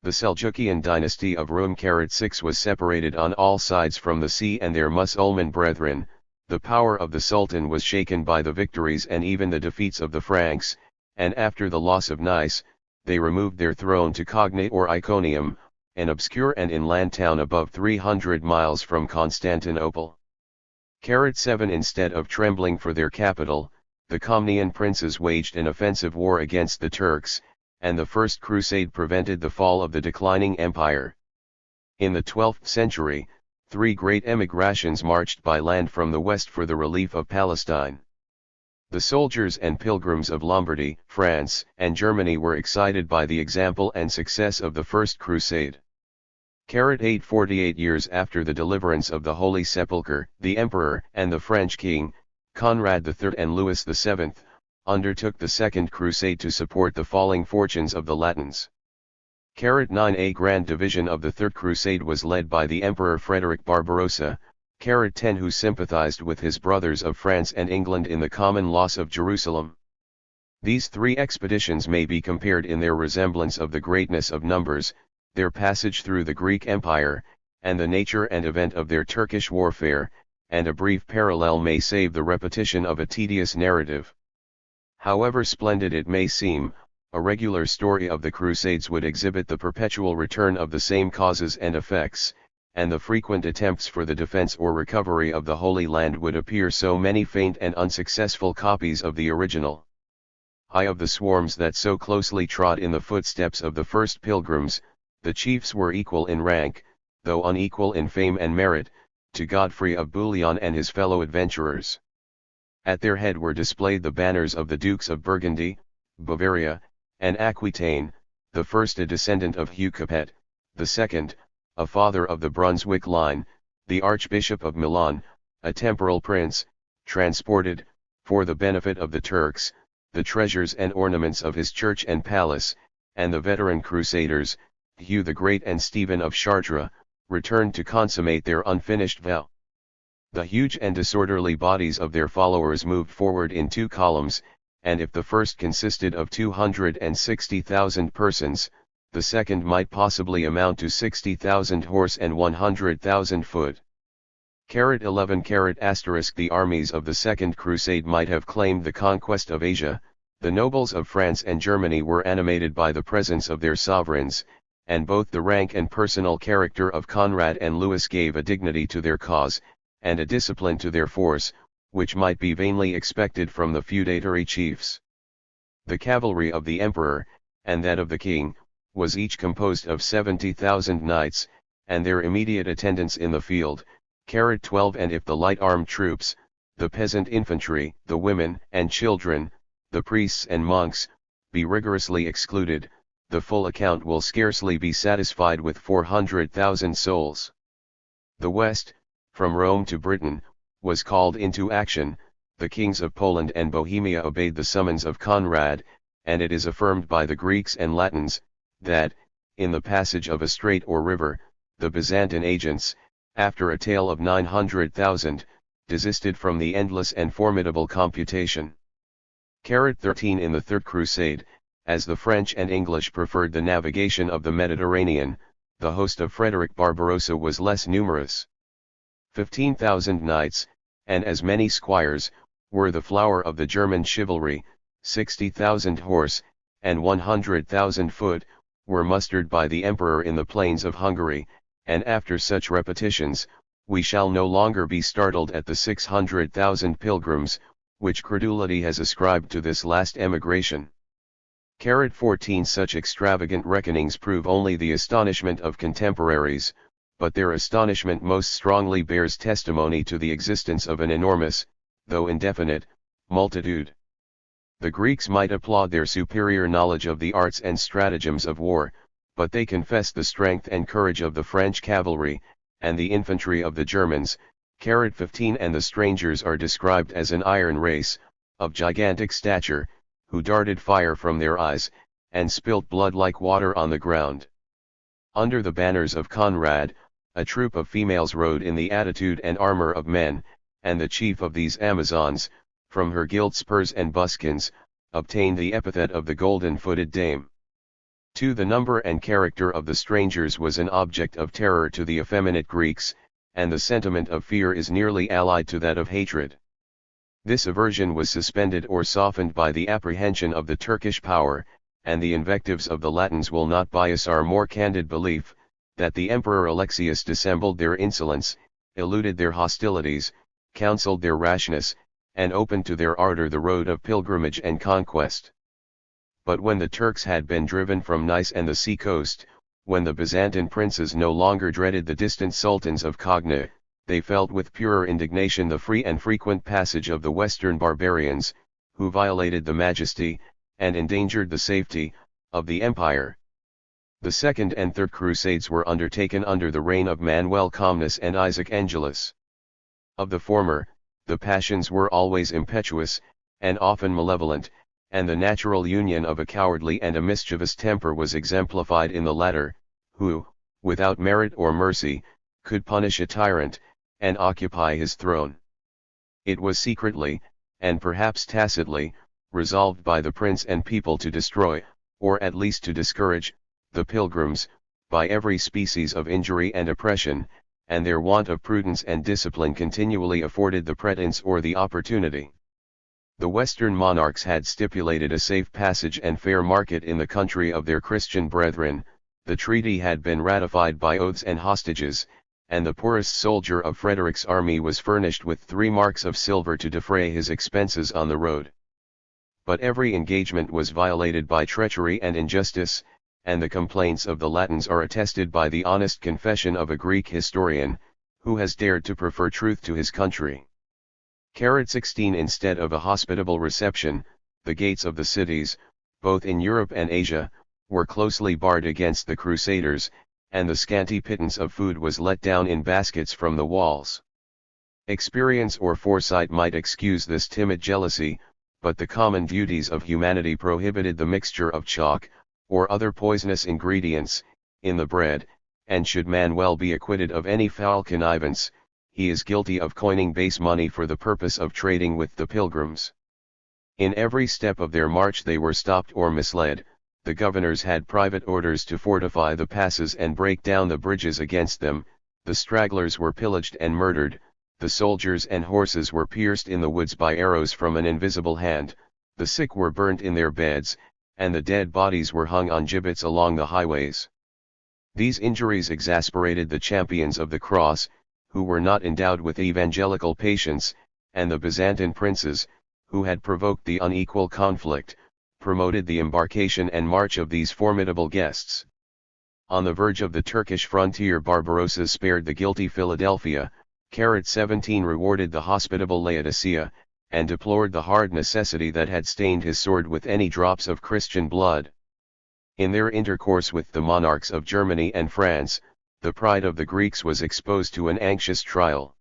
The Seljukian dynasty of Rum 6 was separated on all sides from the sea and their Mussulman brethren. The power of the Sultan was shaken by the victories and even the defeats of the Franks, and after the loss of Nice, they removed their throne to Cognate or Iconium, an obscure and inland town above 300 miles from Constantinople. 7 Instead of trembling for their capital, the Comnenian princes waged an offensive war against the Turks, and the First Crusade prevented the fall of the declining empire. In the 12th century, 3 great emigrations marched by land from the west for the relief of Palestine. The soldiers and pilgrims of Lombardy, France, and Germany were excited by the example and success of the First Crusade. 8 48 years after the deliverance of the Holy Sepulchre, the Emperor and the French King, Conrad III and Louis VII, undertook the Second Crusade to support the falling fortunes of the Latins. 9 A grand division of the Third Crusade was led by the Emperor Frederick Barbarossa, 10 who sympathized with his brothers of France and England in the common loss of Jerusalem. These 3 expeditions may be compared in their resemblance of the greatness of numbers, their passage through the Greek Empire, and the nature and event of their Turkish warfare, and a brief parallel may save the repetition of a tedious narrative. However splendid it may seem, a regular story of the Crusades would exhibit the perpetual return of the same causes and effects, and the frequent attempts for the defense or recovery of the Holy Land would appear so many faint and unsuccessful copies of the original. High of the swarms that so closely trod in the footsteps of the first pilgrims, the chiefs were equal in rank, though unequal in fame and merit, to Godfrey of Bouillon and his fellow adventurers. At their head were displayed the banners of the Dukes of Burgundy, Bavaria, and Aquitaine, the first a descendant of Hugh Capet, the second, a father of the Brunswick line, the Archbishop of Milan, a temporal prince, transported, for the benefit of the Turks, the treasures and ornaments of his church and palace, and the veteran crusaders, Hugh the Great and Stephen of Chartres, returned to consummate their unfinished vow. The huge and disorderly bodies of their followers moved forward in 2 columns, and if the first consisted of 260,000 persons, the second might possibly amount to 60,000 horse and 100,000 foot. 11 ***. The armies of the Second Crusade might have claimed the conquest of Asia. The nobles of France and Germany were animated by the presence of their sovereigns, and both the rank and personal character of Conrad and Louis gave a dignity to their cause, and a discipline to their force, which might be vainly expected from the feudatory chiefs. The cavalry of the emperor, and that of the king, was each composed of 70,000 knights, and their immediate attendants in the field, 12 and if the light armed troops, the peasant infantry, the women and children, the priests and monks, be rigorously excluded, the full account will scarcely be satisfied with 400,000 souls. The West, from Rome to Britain, was called into action. The kings of Poland and Bohemia obeyed the summons of Conrad, and it is affirmed by the Greeks and Latins, that, in the passage of a strait or river, the Byzantine agents, after a tale of 900,000, desisted from the endless and formidable computation. 13 In the Third Crusade, as the French and English preferred the navigation of the Mediterranean, the host of Frederick Barbarossa was less numerous. 15,000 knights, and as many squires, were the flower of the German chivalry. 60,000 horse, and 100,000 foot, were mustered by the emperor in the plains of Hungary, and after such repetitions, we shall no longer be startled at the 600,000 pilgrims, which credulity has ascribed to this last emigration. 14 Such extravagant reckonings prove only the astonishment of contemporaries, but their astonishment most strongly bears testimony to the existence of an enormous, though indefinite, multitude. The Greeks might applaud their superior knowledge of the arts and stratagems of war, but they confess the strength and courage of the French cavalry, and the infantry of the Germans. 15 And the strangers are described as an iron race, of gigantic stature, who darted fire from their eyes, and spilt blood like water on the ground. Under the banners of Conrad, a troop of females rode in the attitude and armor of men, and the chief of these Amazons, from her gilt spurs and buskins, obtained the epithet of the golden-footed dame. 2 The number and character of the strangers was an object of terror to the effeminate Greeks, and the sentiment of fear is nearly allied to that of hatred. This aversion was suspended or softened by the apprehension of the Turkish power, and the invectives of the Latins will not bias our more candid belief, that the Emperor Alexius dissembled their insolence, eluded their hostilities, counseled their rashness, and opened to their ardor the road of pilgrimage and conquest. But when the Turks had been driven from Nice and the sea-coast, when the Byzantine princes no longer dreaded the distant sultans of Cognac, they felt with purer indignation the free and frequent passage of the western barbarians, who violated the majesty, and endangered the safety, of the empire. The Second and Third Crusades were undertaken under the reign of Manuel Comnenus and Isaac Angelus. Of the former, the passions were always impetuous, and often malevolent, and the natural union of a cowardly and a mischievous temper was exemplified in the latter, who, without merit or mercy, could punish a tyrant, and occupy his throne. It was secretly, and perhaps tacitly, resolved by the prince and people to destroy, or at least to discourage, the pilgrims, by every species of injury and oppression, and their want of prudence and discipline continually afforded the pretence or the opportunity. The Western monarchs had stipulated a safe passage and fair market in the country of their Christian brethren. The treaty had been ratified by oaths and hostages, and the poorest soldier of Frederick's army was furnished with 3 marks of silver to defray his expenses on the road. But every engagement was violated by treachery and injustice, and the complaints of the Latins are attested by the honest confession of a Greek historian, who has dared to prefer truth to his country. 16 Instead of a hospitable reception, the gates of the cities, both in Europe and Asia, were closely barred against the Crusaders, and the scanty pittance of food was let down in baskets from the walls. Experience or foresight might excuse this timid jealousy, but the common duties of humanity prohibited the mixture of chalk, or other poisonous ingredients, in the bread, and should Manuel be acquitted of any foul connivance, he is guilty of coining base money for the purpose of trading with the pilgrims. In every step of their march they were stopped or misled, the governors had private orders to fortify the passes and break down the bridges against them, the stragglers were pillaged and murdered, the soldiers and horses were pierced in the woods by arrows from an invisible hand, the sick were burnt in their beds, and the dead bodies were hung on gibbets along the highways. These injuries exasperated the champions of the cross, who were not endowed with evangelical patience, and the Byzantine princes, who had provoked the unequal conflict, promoted the embarkation and march of these formidable guests. On the verge of the Turkish frontier Barbarossa spared the guilty Philadelphia, 17 rewarded the hospitable Laodicea, and deplored the hard necessity that had stained his sword with any drops of Christian blood. In their intercourse with the monarchs of Germany and France, the pride of the Greeks was exposed to an anxious trial.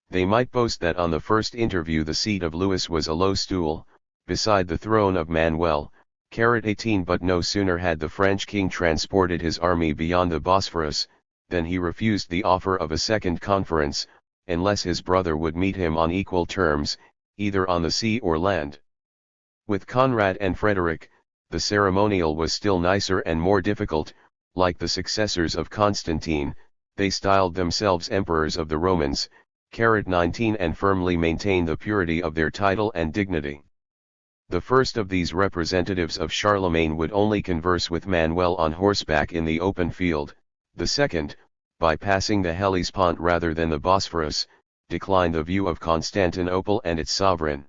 They might boast that on the first interview the seat of Louis was a low stool, beside the throne of Manuel, 18, but no sooner had the French king transported his army beyond the Bosphorus, than he refused the offer of a second conference, unless his brother would meet him on equal terms, either on the sea or land. With Conrad and Frederick, the ceremonial was still nicer and more difficult. Like the successors of Constantine, they styled themselves emperors of the Romans, 19, and firmly maintained the purity of their title and dignity. The first of these representatives of Charlemagne would only converse with Manuel on horseback in the open field, the second, by passing the Hellespont rather than the Bosphorus, declined the view of Constantinople and its sovereign.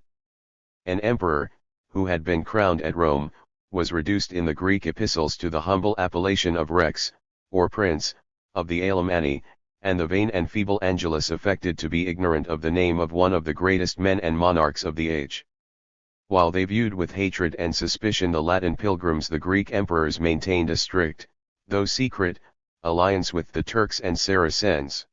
An emperor, who had been crowned at Rome, was reduced in the Greek epistles to the humble appellation of Rex, or Prince, of the Alemanni, and the vain and feeble Angelus affected to be ignorant of the name of one of the greatest men and monarchs of the age. While they viewed with hatred and suspicion the Latin pilgrims, the Greek emperors maintained a strict, though secret, alliance with the Turks and Saracens.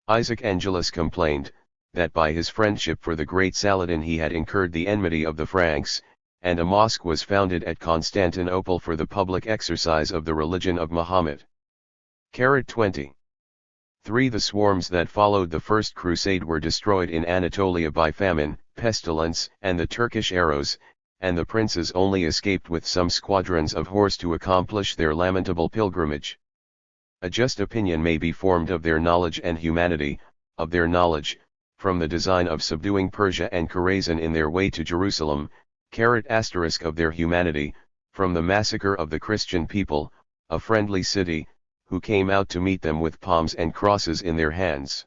Isaac Angelus complained, that by his friendship for the great Saladin he had incurred the enmity of the Franks, and a mosque was founded at Constantinople for the public exercise of the religion of Muhammad. 20. 3. The swarms that followed the First Crusade were destroyed in Anatolia by famine, pestilence, and the Turkish arrows, and the princes only escaped with some squadrons of horse to accomplish their lamentable pilgrimage. A just opinion may be formed of their knowledge and humanity, of their knowledge, from the design of subduing Persia and Chorazin in their way to Jerusalem, of their humanity, from the massacre of the Christian people, a friendly city, who came out to meet them with palms and crosses in their hands.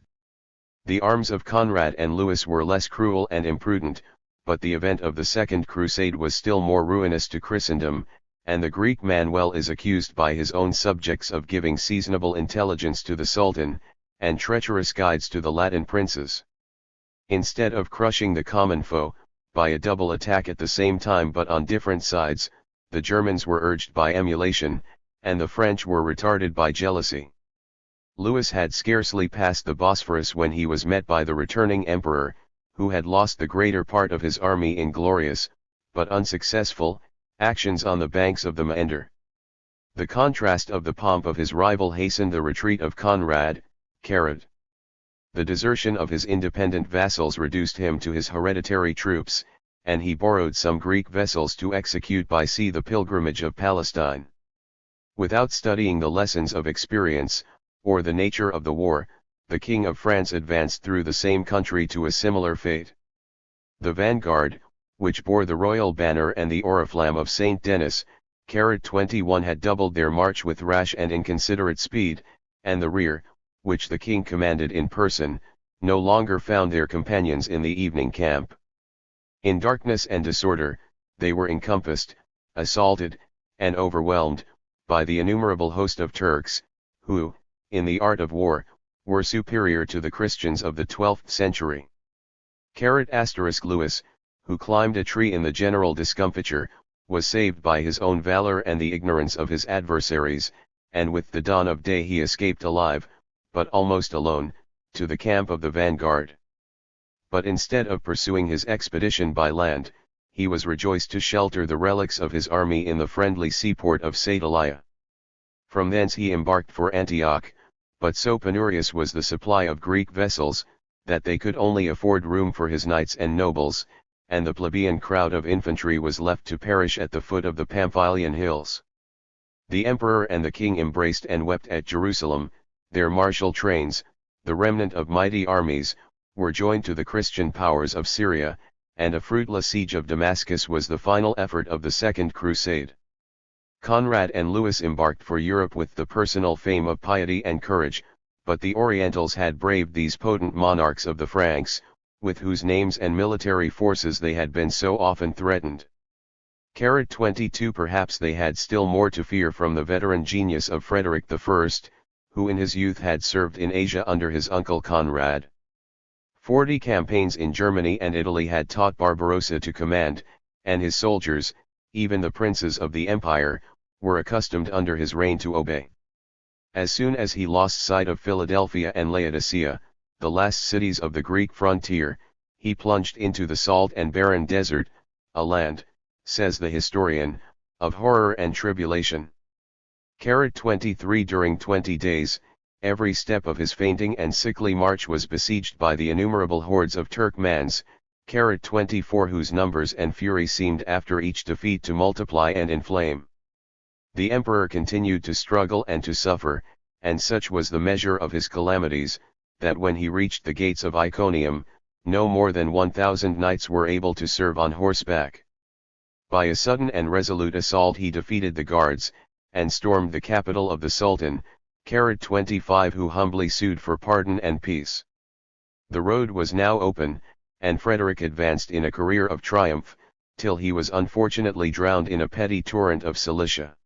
The arms of Conrad and Louis were less cruel and imprudent, but the event of the Second Crusade was still more ruinous to Christendom, and the Greek Manuel is accused by his own subjects of giving seasonable intelligence to the Sultan, and treacherous guides to the Latin princes. Instead of crushing the common foe, by a double attack at the same time but on different sides, the Germans were urged by emulation, and the French were retarded by jealousy. Louis had scarcely passed the Bosphorus when he was met by the returning emperor, who had lost the greater part of his army in glorious, but unsuccessful, actions on the banks of the Meander. The contrast of the pomp of his rival hastened the retreat of Conrad. The desertion of his independent vassals reduced him to his hereditary troops, and he borrowed some Greek vessels to execute by sea the pilgrimage of Palestine. Without studying the lessons of experience, or the nature of the war, the King of France advanced through the same country to a similar fate. The vanguard, which bore the royal banner and the oriflamme of Saint Denis, 21 had doubled their march with rash and inconsiderate speed, and the rear, which the king commanded in person, no longer found their companions in the evening camp. In darkness and disorder, they were encompassed, assaulted, and overwhelmed, by the innumerable host of Turks, who, in the art of war, were superior to the Christians of the 12th century. Louis, who climbed a tree in the general discomfiture, was saved by his own valor and the ignorance of his adversaries, and with the dawn of day he escaped alive, but almost alone, to the camp of the vanguard. But instead of pursuing his expedition by land, he was rejoiced to shelter the relics of his army in the friendly seaport of Satalia. From thence he embarked for Antioch, but so penurious was the supply of Greek vessels, that they could only afford room for his knights and nobles, and the plebeian crowd of infantry was left to perish at the foot of the Pamphylian hills. The emperor and the king embraced and wept at Jerusalem. Their martial trains, the remnant of mighty armies, were joined to the Christian powers of Syria, and a fruitless siege of Damascus was the final effort of the Second Crusade. Conrad and Louis embarked for Europe with the personal fame of piety and courage, but the Orientals had braved these potent monarchs of the Franks, with whose names and military forces they had been so often threatened. 22 Perhaps they had still more to fear from the veteran genius of Frederick I, who in his youth had served in Asia under his uncle Conrad. 40 campaigns in Germany and Italy had taught Barbarossa to command, and his soldiers, even the princes of the empire, were accustomed under his reign to obey. As soon as he lost sight of Philadelphia and Laodicea, the last cities of the Greek frontier, he plunged into the salt and barren desert, a land, says the historian, of horror and tribulation. 23 During 20 days, every step of his fainting and sickly march was besieged by the innumerable hordes of Turkmans, 24 whose numbers and fury seemed after each defeat to multiply and inflame. The emperor continued to struggle and to suffer, and such was the measure of his calamities, that when he reached the gates of Iconium, no more than 1,000 knights were able to serve on horseback. By a sudden and resolute assault he defeated the guards, and stormed the capital of the Sultan, 25 who humbly sued for pardon and peace. The road was now open, and Frederick advanced in a career of triumph, till he was unfortunately drowned in a petty torrent of Cilicia.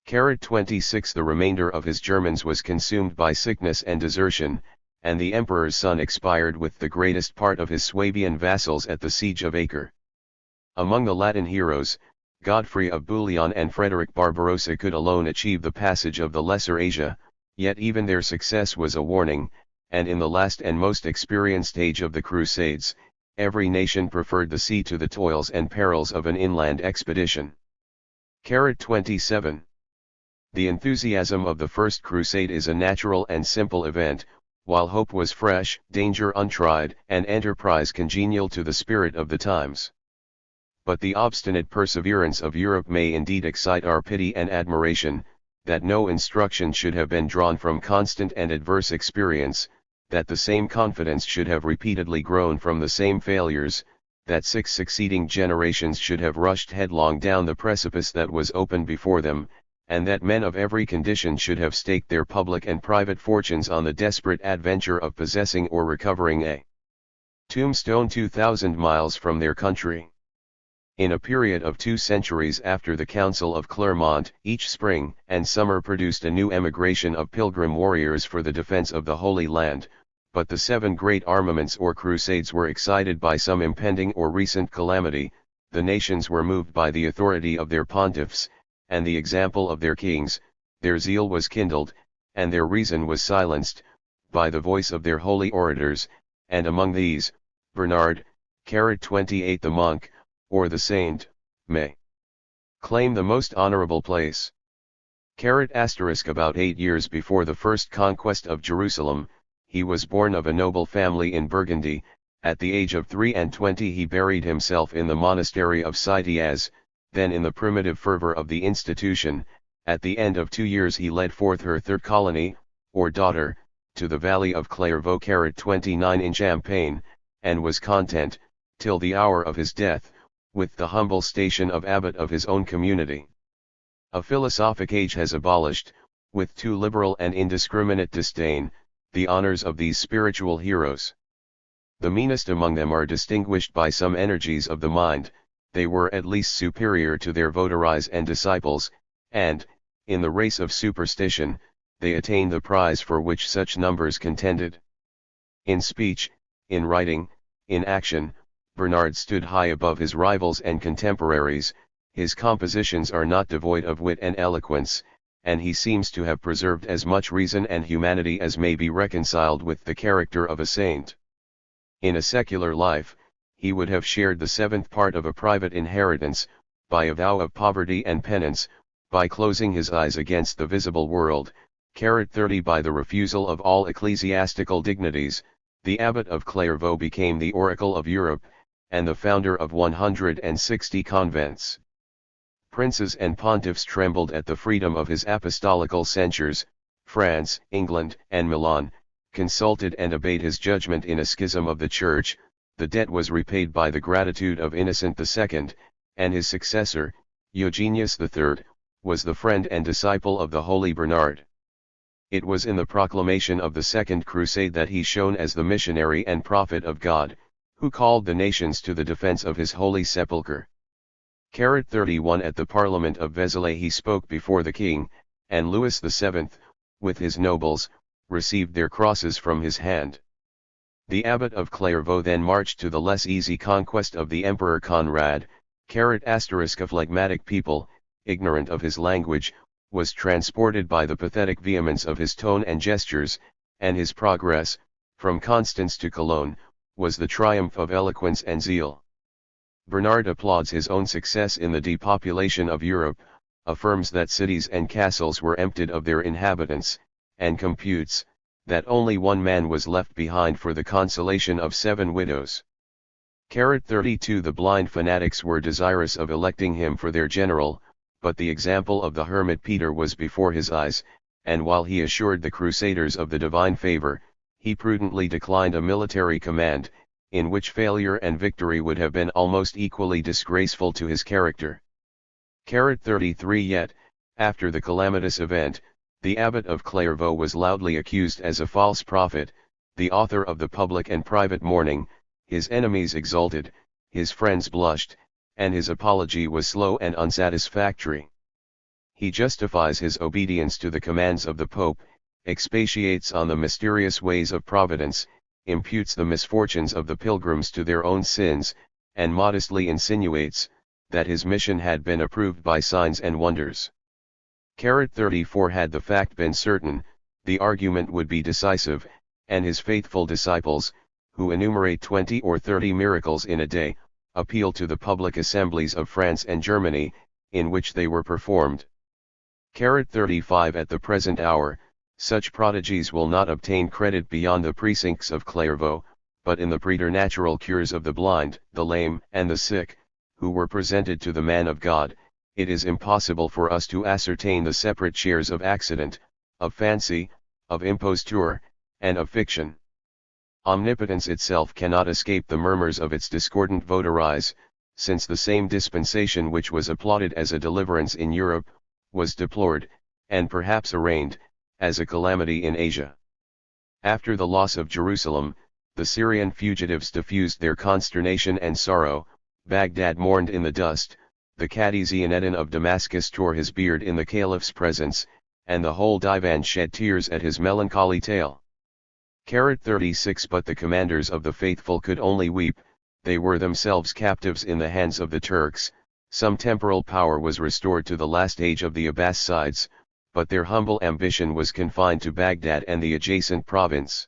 26 The remainder of his Germans was consumed by sickness and desertion, and the emperor's son expired with the greatest part of his Swabian vassals at the siege of Acre. Among the Latin heroes, Godfrey of Bouillon and Frederick Barbarossa could alone achieve the passage of the Lesser Asia, yet even their success was a warning, and in the last and most experienced age of the Crusades, every nation preferred the sea to the toils and perils of an inland expedition. 27 The enthusiasm of the First Crusade is a natural and simple event, while hope was fresh, danger untried, and enterprise congenial to the spirit of the times. But the obstinate perseverance of Europe may indeed excite our pity and admiration, that no instruction should have been drawn from constant and adverse experience, that the same confidence should have repeatedly grown from the same failures, that 6 succeeding generations should have rushed headlong down the precipice that was open before them, and that men of every condition should have staked their public and private fortunes on the desperate adventure of possessing or recovering a tombstone 2,000 miles from their country. In a period of 2 centuries after the Council of Clermont, each spring and summer produced a new emigration of pilgrim warriors for the defense of the Holy Land, but the 7 great armaments or crusades were excited by some impending or recent calamity, the nations were moved by the authority of their pontiffs, and the example of their kings, their zeal was kindled, and their reason was silenced, by the voice of their holy orators, and among these, Bernard, 28 the monk, or the saint, may claim the most honorable place. About 8 years before the first conquest of Jerusalem, he was born of a noble family in Burgundy. At the age of 23 he buried himself in the monastery of Cîteaz, then in the primitive fervor of the institution. At the end of 2 years he led forth her 3rd colony, or daughter, to the valley of Clairvaux 29 in Champagne, and was content, till the hour of his death, with the humble station of abbot of his own community. A philosophic age has abolished, with too liberal and indiscriminate disdain, the honors of these spiritual heroes. The meanest among them are distinguished by some energies of the mind, they were at least superior to their votaries and disciples, and, in the race of superstition, they attained the prize for which such numbers contended. In speech, in writing, in action, Bernard stood high above his rivals and contemporaries. His compositions are not devoid of wit and eloquence, and he seems to have preserved as much reason and humanity as may be reconciled with the character of a saint. In a secular life, he would have shared the seventh part of a private inheritance, by a vow of poverty and penance, by closing his eyes against the visible world. 30 By the refusal of all ecclesiastical dignities, the abbot of Clairvaux became the oracle of Europe, and the founder of 160 convents. Princes and pontiffs trembled at the freedom of his apostolical censures. France, England, and Milan consulted and obeyed his judgment in a schism of the Church. The debt was repaid by the gratitude of Innocent II, and his successor, Eugenius III, was the friend and disciple of the Holy Bernard. It was in the proclamation of the Second Crusade that he shone as the missionary and prophet of God, who called the nations to the defense of his holy sepulchre. 31 At the Parliament of Vézelay he spoke before the king, and Louis VII, with his nobles, received their crosses from his hand. The abbot of Clairvaux then marched to the less easy conquest of the Emperor Conrad. A phlegmatic people, ignorant of his language, was transported by the pathetic vehemence of his tone and gestures, and his progress, from Constance to Cologne, was the triumph of eloquence and zeal. Bernard applauds his own success in the depopulation of Europe, affirms that cities and castles were emptied of their inhabitants, and computes that only one man was left behind for the consolation of 7 widows. 32 The blind fanatics were desirous of electing him for their general, but the example of the hermit Peter was before his eyes, and while he assured the crusaders of the divine favor, he prudently declined a military command, in which failure and victory would have been almost equally disgraceful to his character. 33 Yet, after the calamitous event, the abbot of Clairvaux was loudly accused as a false prophet, the author of the public and private mourning. His enemies exulted, his friends blushed, and his apology was slow and unsatisfactory. He justifies his obedience to the commands of the Pope, expatiates on the mysterious ways of providence, imputes the misfortunes of the pilgrims to their own sins, and modestly insinuates that his mission had been approved by signs and wonders. 34 Had the fact been certain, the argument would be decisive, and his faithful disciples, who enumerate 20 or 30 miracles in a day, appeal to the public assemblies of France and Germany, in which they were performed. 35 At the present hour, such prodigies will not obtain credit beyond the precincts of Clairvaux, but in the preternatural cures of the blind, the lame, and the sick, who were presented to the man of God, it is impossible for us to ascertain the separate shares of accident, of fancy, of imposture, and of fiction. Omnipotence itself cannot escape the murmurs of its discordant votaries, since the same dispensation which was applauded as a deliverance in Europe, was deplored, and perhaps arraigned, as a calamity in Asia. After the loss of Jerusalem, the Syrian fugitives diffused their consternation and sorrow. Baghdad mourned in the dust, the Cadi Zainuddin of Damascus tore his beard in the caliph's presence, and the whole divan shed tears at his melancholy tale. 36 But the commanders of the faithful could only weep, they were themselves captives in the hands of the Turks. Some temporal power was restored to the last age of the Abbasides, but their humble ambition was confined to Baghdad and the adjacent province.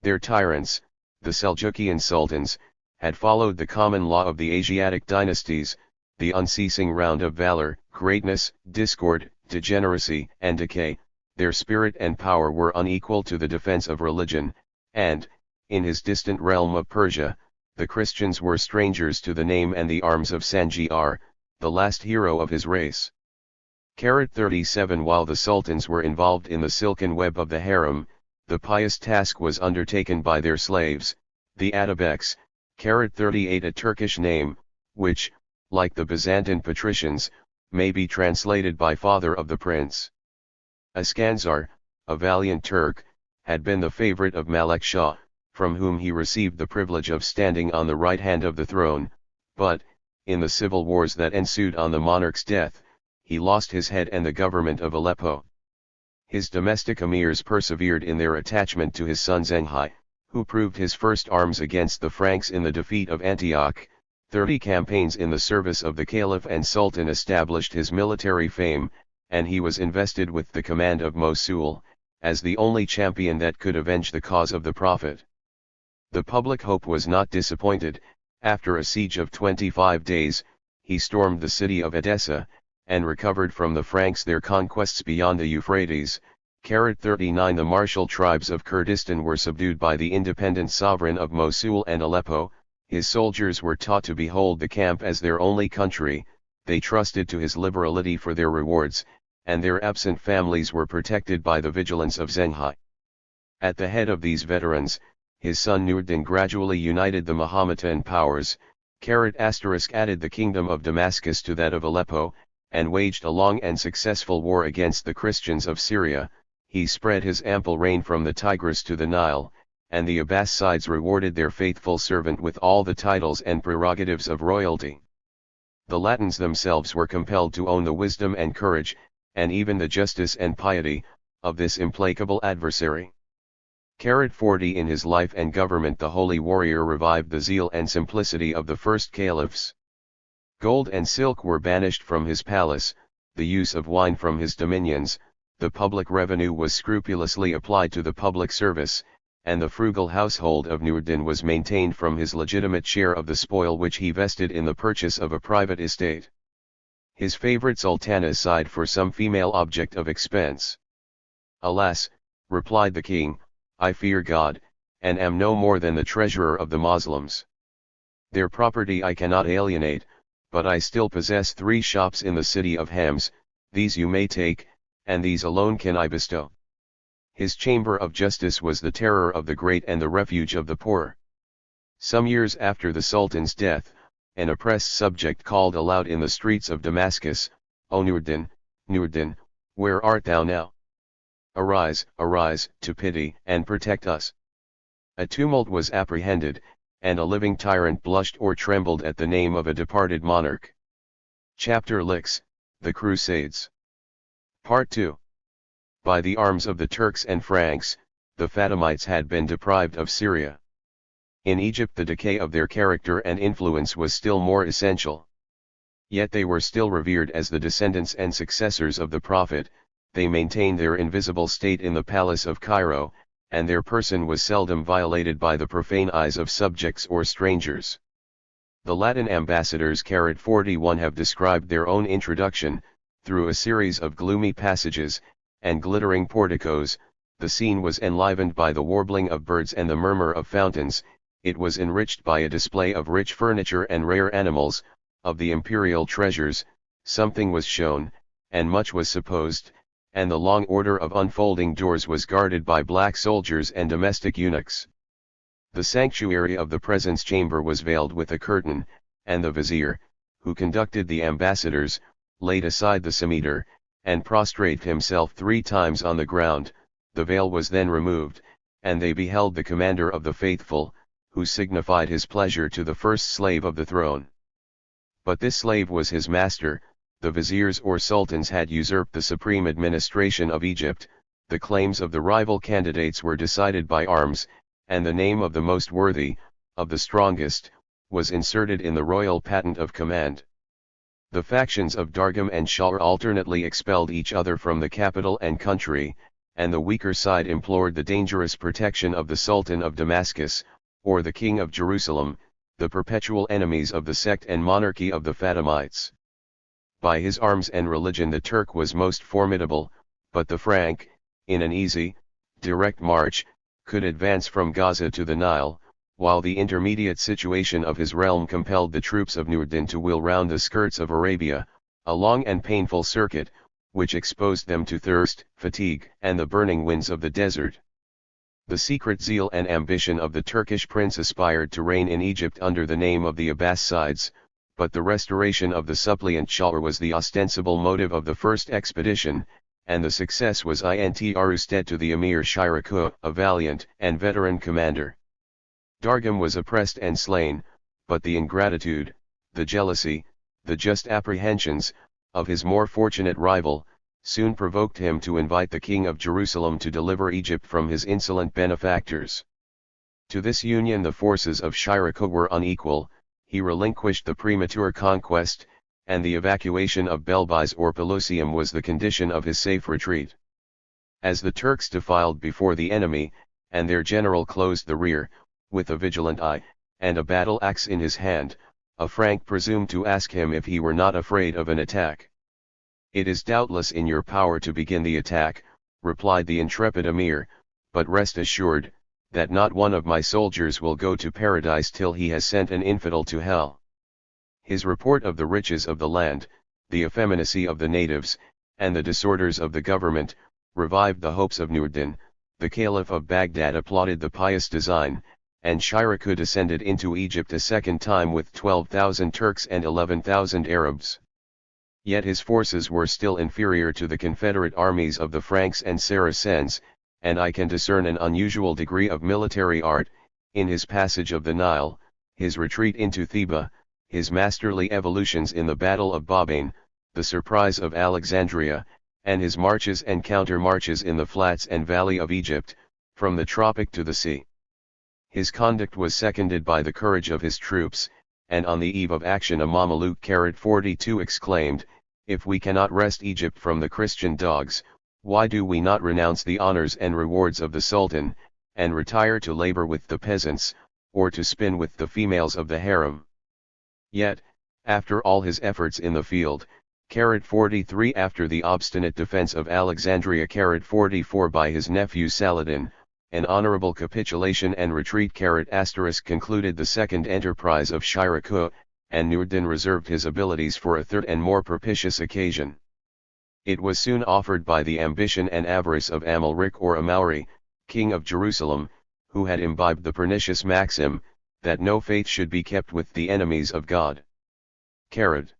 Their tyrants, the Seljukian sultans, had followed the common law of the Asiatic dynasties, the unceasing round of valor, greatness, discord, degeneracy, and decay. Their spirit and power were unequal to the defense of religion, and, in his distant realm of Persia, the Christians were strangers to the name and the arms of Sanjar, the last hero of his race. 37 While the sultans were involved in the silken web of the harem, the pious task was undertaken by their slaves, the Atabeks. 38 A Turkish name, which, like the Byzantine patricians, may be translated by father of the prince. Iskanzar, a valiant Turk, had been the favorite of Malek Shah, from whom he received the privilege of standing on the right hand of the throne, but, in the civil wars that ensued on the monarch's death, he lost his head and the government of Aleppo. His domestic emirs persevered in their attachment to his son Zenghai, who proved his first arms against the Franks in the defeat of Antioch. 30 campaigns in the service of the Caliph and Sultan established his military fame, and he was invested with the command of Mosul, as the only champion that could avenge the cause of the Prophet. The public hope was not disappointed, After a siege of 25 days, he stormed the city of Edessa, and recovered from the Franks their conquests beyond the Euphrates. 39 The martial tribes of Kurdistan were subdued by the independent sovereign of Mosul and Aleppo. His soldiers were taught to behold the camp as their only country, they trusted to his liberality for their rewards, and their absent families were protected by the vigilance of Zenghai. At the head of these veterans, his son Nuruddin gradually united the Mahometan powers, added the kingdom of Damascus to that of Aleppo, and waged a long and successful war against the Christians of Syria. He spread his ample reign from the Tigris to the Nile, and the Abbasides rewarded their faithful servant with all the titles and prerogatives of royalty. The Latins themselves were compelled to own the wisdom and courage, and even the justice and piety, of this implacable adversary. 40 In his life and government the holy warrior revived the zeal and simplicity of the first caliphs. Gold and silk were banished from his palace, the use of wine from his dominions, the public revenue was scrupulously applied to the public service, and the frugal household of Nuruddin was maintained from his legitimate share of the spoil which he vested in the purchase of a private estate. His favorite sultana sighed for some female object of expense. "Alas," replied the king, "I fear God, and am no more than the treasurer of the Moslems. Their property I cannot alienate, but I still possess 3 shops in the city of Hams, these you may take, and these alone can I bestow." His chamber of justice was the terror of the great and the refuge of the poor. Some years after the Sultan's death, an oppressed subject called aloud in the streets of Damascus, "O Nuruddin, Nuruddin, where art thou now? Arise, arise, to pity and protect us." A tumult was apprehended, and a living tyrant blushed or trembled at the name of a departed monarch. Chapter Lix, The Crusades. Part 2. By the arms of the Turks and Franks, the Fatimites had been deprived of Syria. In Egypt the decay of their character and influence was still more essential. Yet they were still revered as the descendants and successors of the Prophet, they maintained their invisible state in the palace of Cairo, and their person was seldom violated by the profane eyes of subjects or strangers. The Latin ambassadors 41 have described their own introduction, through a series of gloomy passages, and glittering porticos. The scene was enlivened by the warbling of birds and the murmur of fountains, it was enriched by a display of rich furniture and rare animals, of the imperial treasures, something was shown, and much was supposed, and the long order of unfolding doors was guarded by black soldiers and domestic eunuchs. The sanctuary of the presence chamber was veiled with a curtain, and the vizier, who conducted the ambassadors, laid aside the scimitar, and prostrated himself 3 times on the ground. The veil was then removed, and they beheld the commander of the faithful, who signified his pleasure to the first slave of the throne. But this slave was his master. The viziers or sultans had usurped the supreme administration of Egypt, the claims of the rival candidates were decided by arms, and the name of the most worthy, of the strongest, was inserted in the royal patent of command. The factions of Dargham and Shahr alternately expelled each other from the capital and country, and the weaker side implored the dangerous protection of the Sultan of Damascus, or the King of Jerusalem, the perpetual enemies of the sect and monarchy of the Fatimites. By his arms and religion the Turk was most formidable, but the Frank, in an easy, direct march, could advance from Gaza to the Nile, while the intermediate situation of his realm compelled the troops of Nuruddin to wheel round the skirts of Arabia, a long and painful circuit, which exposed them to thirst, fatigue, and the burning winds of the desert. The secret zeal and ambition of the Turkish prince aspired to reign in Egypt under the name of the Abbasides, but the restoration of the suppliant Shahr was the ostensible motive of the first expedition, and the success was intrusted to the Emir Shirkuh, a valiant and veteran commander. Dargham was oppressed and slain, but the ingratitude, the jealousy, the just apprehensions, of his more fortunate rival, soon provoked him to invite the King of Jerusalem to deliver Egypt from his insolent benefactors. To this union the forces of Shirkuh were unequal. He relinquished the premature conquest, and the evacuation of Belbis or Pelusium was the condition of his safe retreat. As the Turks defiled before the enemy, and their general closed the rear, with a vigilant eye, and a battle axe in his hand, a Frank presumed to ask him if he were not afraid of an attack. "It is doubtless in your power to begin the attack," replied the intrepid emir, "but rest assured, that not one of my soldiers will go to paradise till he has sent an infidel to hell." His report of the riches of the land, the effeminacy of the natives, and the disorders of the government, revived the hopes of Nur-Din. The Caliph of Baghdad applauded the pious design, and Shirkuh descended into Egypt a second time with 12,000 Turks and 11,000 Arabs. Yet his forces were still inferior to the confederate armies of the Franks and Saracens, and I can discern an unusual degree of military art, in his passage of the Nile, his retreat into Theba, his masterly evolutions in the Battle of Babain, the surprise of Alexandria, and his marches and counter-marches in the flats and valley of Egypt, from the tropic to the sea. His conduct was seconded by the courage of his troops, and on the eve of action a Mameluke 42 exclaimed, "If we cannot wrest Egypt from the Christian dogs, why do we not renounce the honors and rewards of the Sultan, and retire to labor with the peasants, or to spin with the females of the harem?" Yet, after all his efforts in the field, 43 after the obstinate defense of Alexandria 44 by his nephew Saladin, an honorable capitulation and retreat concluded the second enterprise of Shirkuh, and Nur-Din reserved his abilities for a third and more propitious occasion. It was soon offered by the ambition and avarice of Amalric or Amaury, king of Jerusalem, who had imbibed the pernicious maxim, that no faith should be kept with the enemies of God. Kharad,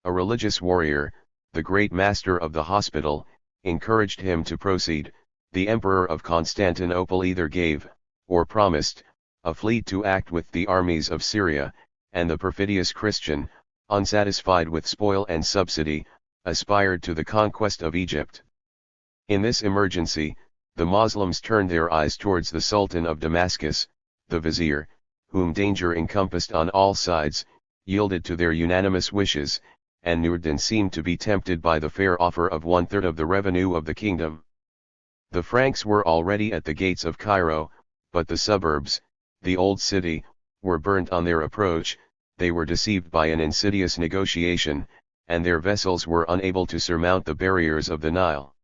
a religious warrior, the great master of the hospital, encouraged him to proceed. The Emperor of Constantinople either gave, or promised, a fleet to act with the armies of Syria, and the perfidious Christian, unsatisfied with spoil and subsidy, aspired to the conquest of Egypt. In this emergency, the Moslems turned their eyes towards the Sultan of Damascus, the vizier, whom danger encompassed on all sides, yielded to their unanimous wishes, and Nur-Din seemed to be tempted by the fair offer of 1/3 of the revenue of the kingdom. The Franks were already at the gates of Cairo, but the suburbs, the old city, were burnt on their approach. They were deceived by an insidious negotiation, and their vessels were unable to surmount the barriers of the Nile.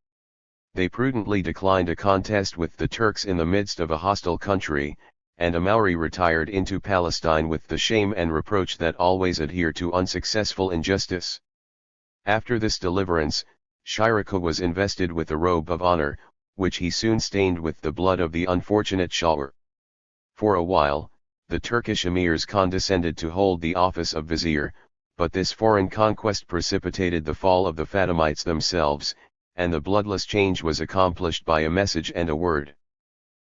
They prudently declined a contest with the Turks in the midst of a hostile country, and Amaury retired into Palestine with the shame and reproach that always adhere to unsuccessful injustice. After this deliverance, Shirkuh was invested with a robe of honor, which he soon stained with the blood of the unfortunate Shawar. For a while, the Turkish emirs condescended to hold the office of vizier, but this foreign conquest precipitated the fall of the Fatimites themselves, and the bloodless change was accomplished by a message and a word.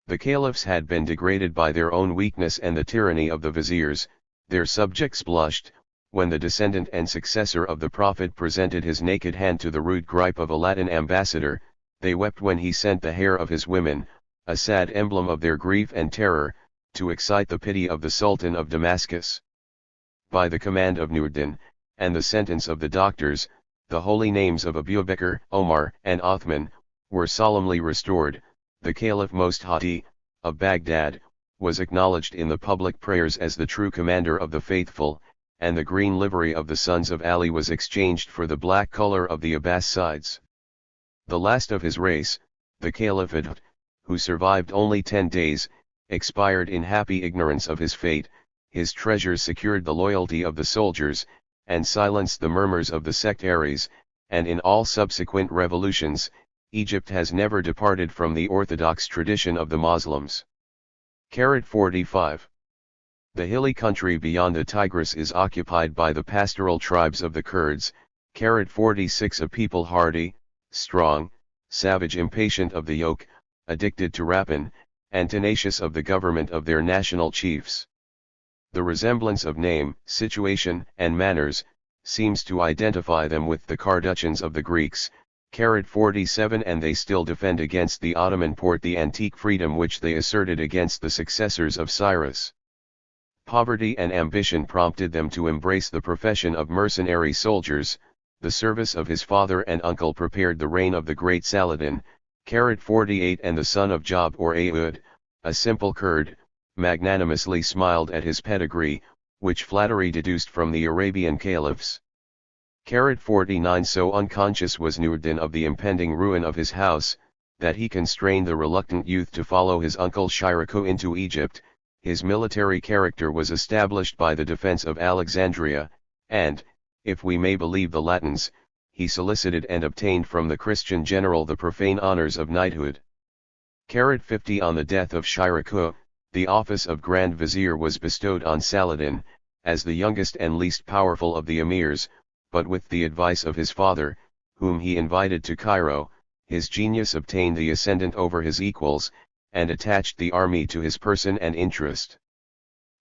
The caliphs had been degraded by their own weakness and the tyranny of the viziers. Their subjects blushed, when the descendant and successor of the Prophet presented his naked hand to the rude gripe of a Latin ambassador. They wept when he sent the hair of his women, a sad emblem of their grief and terror, to excite the pity of the Sultan of Damascus. By the command of Nur-Din, and the sentence of the doctors, the holy names of Abu Bakr, Omar, and Othman, were solemnly restored. The Caliph Most Haughty, of Baghdad, was acknowledged in the public prayers as the true commander of the faithful, and the green livery of the sons of Ali was exchanged for the black color of the Abbasides. The last of his race, the Caliphate, who survived only 10 days, expired in happy ignorance of his fate. His treasures secured the loyalty of the soldiers, and silenced the murmurs of the sectaries, and in all subsequent revolutions, Egypt has never departed from the orthodox tradition of the Moslems. 45. The hilly country beyond the Tigris is occupied by the pastoral tribes of the Kurds. 46. A people hardy, strong, savage, impatient of the yoke, addicted to rapine, and tenacious of the government of their national chiefs. The resemblance of name, situation, and manners, seems to identify them with the Carduchians of the Greeks. 47. And they still defend against the Ottoman Porte the antique freedom which they asserted against the successors of Cyrus. Poverty and ambition prompted them to embrace the profession of mercenary soldiers. The service of his father and uncle prepared the reign of the great Saladin. 48. And the son of Job or Aoud, a simple Kurd, magnanimously smiled at his pedigree, which flattery deduced from the Arabian caliphs. 49 So unconscious was Nur-ad-Din of the impending ruin of his house, that he constrained the reluctant youth to follow his uncle Shirkuh into Egypt. His military character was established by the defense of Alexandria, and, if we may believe the Latins, he solicited and obtained from the Christian general the profane honors of knighthood. 50 On the death of Shirkuh, the office of Grand Vizier was bestowed on Saladin, as the youngest and least powerful of the emirs, but with the advice of his father, whom he invited to Cairo, his genius obtained the ascendant over his equals, and attached the army to his person and interest.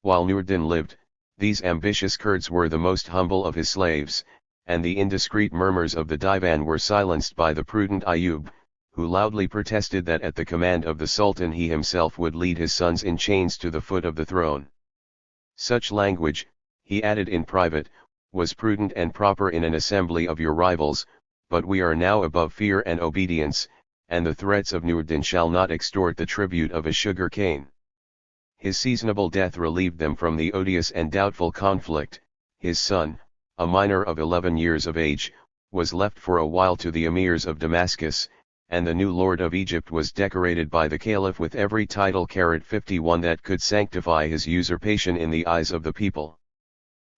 While Nur-ad-Din lived, these ambitious Kurds were the most humble of his slaves, and the indiscreet murmurs of the divan were silenced by the prudent Ayub, who loudly protested that at the command of the Sultan he himself would lead his sons in chains to the foot of the throne. Such language, he added in private, was prudent and proper in an assembly of your rivals, but we are now above fear and obedience, and the threats of Nur-ad-Din shall not extort the tribute of a sugar cane. His seasonable death relieved them from the odious and doubtful conflict. His son, a minor of 11 years of age, was left for a while to the emirs of Damascus, and the new lord of Egypt was decorated by the caliph with every title 51 that could sanctify his usurpation in the eyes of the people.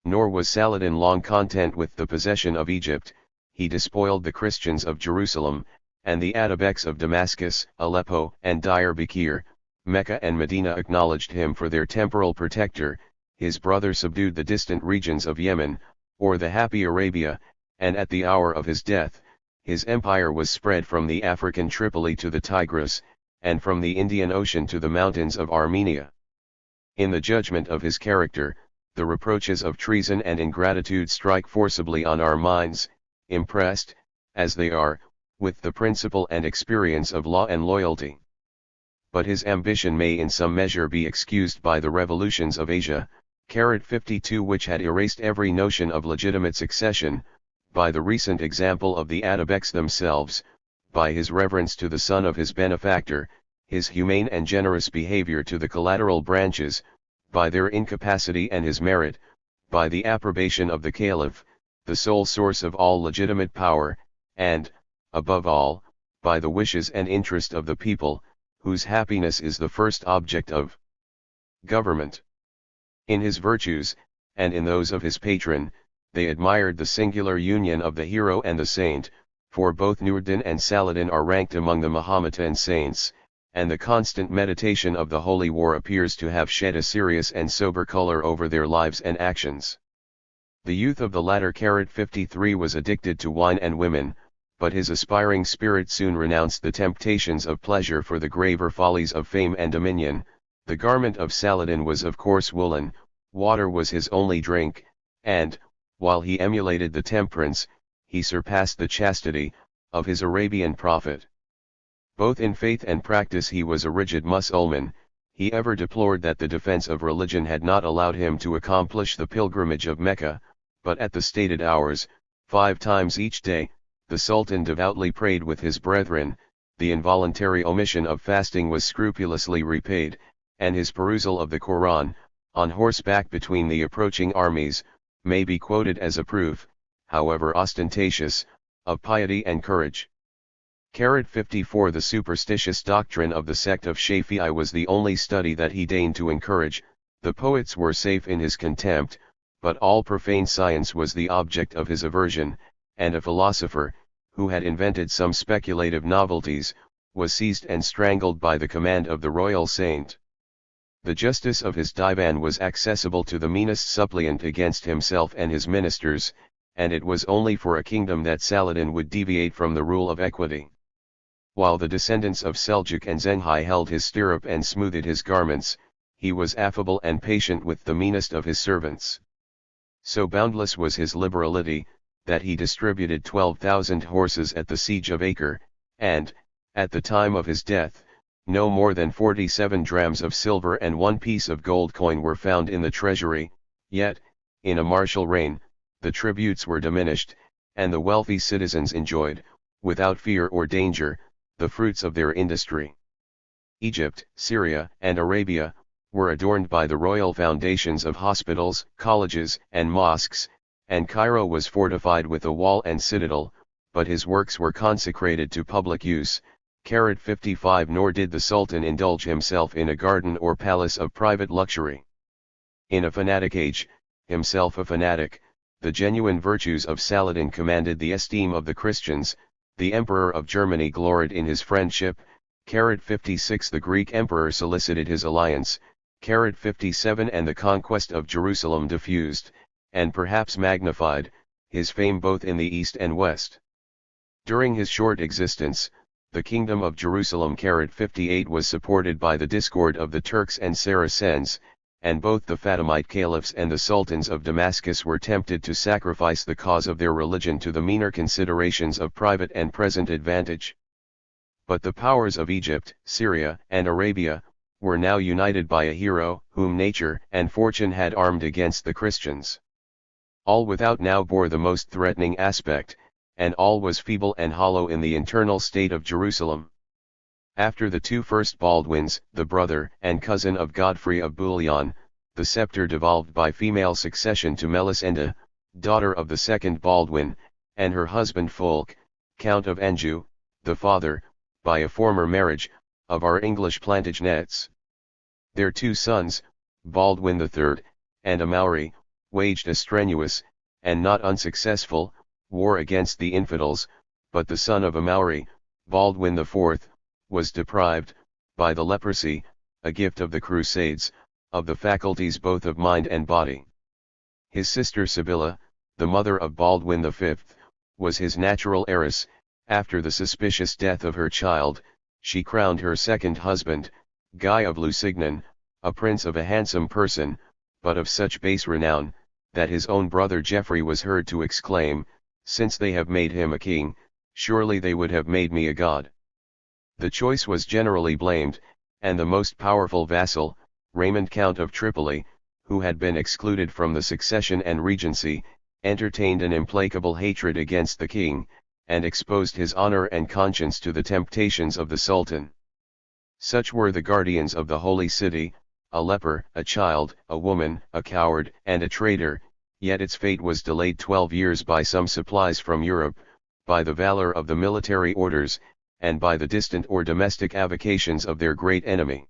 Nor was Saladin long content with the possession of Egypt. He despoiled the Christians of Jerusalem, and the Atabeks of Damascus, Aleppo, and Diyarbakir. Mecca and Medina acknowledged him for their temporal protector. His brother subdued the distant regions of Yemen, or the happy Arabia, and at the hour of his death, his empire was spread from the African Tripoli to the Tigris, and from the Indian Ocean to the mountains of Armenia. In the judgment of his character, the reproaches of treason and ingratitude strike forcibly on our minds, impressed, as they are, with the principle and experience of law and loyalty. But his ambition may in some measure be excused by the revolutions of Asia, 52 which had erased every notion of legitimate succession, by the recent example of the Atabeks themselves, by his reverence to the son of his benefactor, his humane and generous behavior to the collateral branches, by their incapacity and his merit, by the approbation of the caliph, the sole source of all legitimate power, and, above all, by the wishes and interest of the people, whose happiness is the first object of government. In his virtues, and in those of his patron, they admired the singular union of the hero and the saint, for both Nur-ad-Din and Saladin are ranked among the Mahometan saints, and the constant meditation of the holy war appears to have shed a serious and sober color over their lives and actions. The youth of the latter 53 was addicted to wine and women, but his aspiring spirit soon renounced the temptations of pleasure for the graver follies of fame and dominion. The garment of Saladin was of coarse woolen, water was his only drink, and, while he emulated the temperance, he surpassed the chastity, of his Arabian prophet. Both in faith and practice he was a rigid Mussulman. He ever deplored that the defense of religion had not allowed him to accomplish the pilgrimage of Mecca, but at the stated hours, 5 times each day, the Sultan devoutly prayed with his brethren. The involuntary omission of fasting was scrupulously repaid, and his perusal of the Quran, on horseback between the approaching armies, may be quoted as a proof, however ostentatious, of piety and courage. 54 The superstitious doctrine of the sect of Shafi'i was the only study that he deigned to encourage. The poets were safe in his contempt, but all profane science was the object of his aversion, and a philosopher, who had invented some speculative novelties, was seized and strangled by the command of the royal saint. The justice of his divan was accessible to the meanest suppliant against himself and his ministers, and it was only for a kingdom that Saladin would deviate from the rule of equity. While the descendants of Seljuk and Zenghai held his stirrup and smoothed his garments, he was affable and patient with the meanest of his servants. So boundless was his liberality, that he distributed 12,000 horses at the siege of Acre, and, at the time of his death, no more than 47 drams of silver and 1 piece of gold coin were found in the treasury. Yet, in a martial reign, the tributes were diminished, and the wealthy citizens enjoyed, without fear or danger, the fruits of their industry. Egypt, Syria, and Arabia, were adorned by the royal foundations of hospitals, colleges, and mosques, and Cairo was fortified with a wall and citadel, but his works were consecrated to public use. 55 Nor did the Sultan indulge himself in a garden or palace of private luxury. In a fanatic age, himself a fanatic, the genuine virtues of Saladin commanded the esteem of the Christians. The Emperor of Germany gloried in his friendship. 56 The Greek Emperor solicited his alliance. 57 And the conquest of Jerusalem diffused, and perhaps magnified, his fame both in the east and west. During his short existence, the kingdom of Jerusalem 58 was supported by the discord of the Turks and Saracens, and both the Fatimite caliphs and the sultans of Damascus were tempted to sacrifice the cause of their religion to the meaner considerations of private and present advantage. But the powers of Egypt, Syria, and Arabia were now united by a hero whom nature and fortune had armed against the Christians. All without now bore the most threatening aspect, and all was feeble and hollow in the internal state of Jerusalem. After the two first Baldwins, the brother and cousin of Godfrey of Bouillon, the scepter devolved by female succession to Melisenda, daughter of the second Baldwin, and her husband Fulk, Count of Anjou, the father, by a former marriage, of our English Plantagenets. Their two sons, Baldwin III, and Amaury, waged a strenuous, and not unsuccessful, war against the infidels, but the son of Amaury, Baldwin IV, was deprived, by the leprosy, a gift of the Crusades, of the faculties both of mind and body. His sister Sibylla, the mother of Baldwin V, was his natural heiress. After the suspicious death of her child, she crowned her second husband, Guy of Lusignan, a prince of a handsome person, but of such base renown, that his own brother Geoffrey was heard to exclaim, "Since they have made him a king, surely they would have made me a god." The choice was generally blamed, and the most powerful vassal, Raymond Count of Tripoli, who had been excluded from the succession and regency, entertained an implacable hatred against the king, and exposed his honor and conscience to the temptations of the Sultan. Such were the guardians of the Holy City, a leper, a child, a woman, a coward, and a traitor, yet its fate was delayed 12 years by some supplies from Europe, by the valor of the military orders, and by the distant or domestic avocations of their great enemy.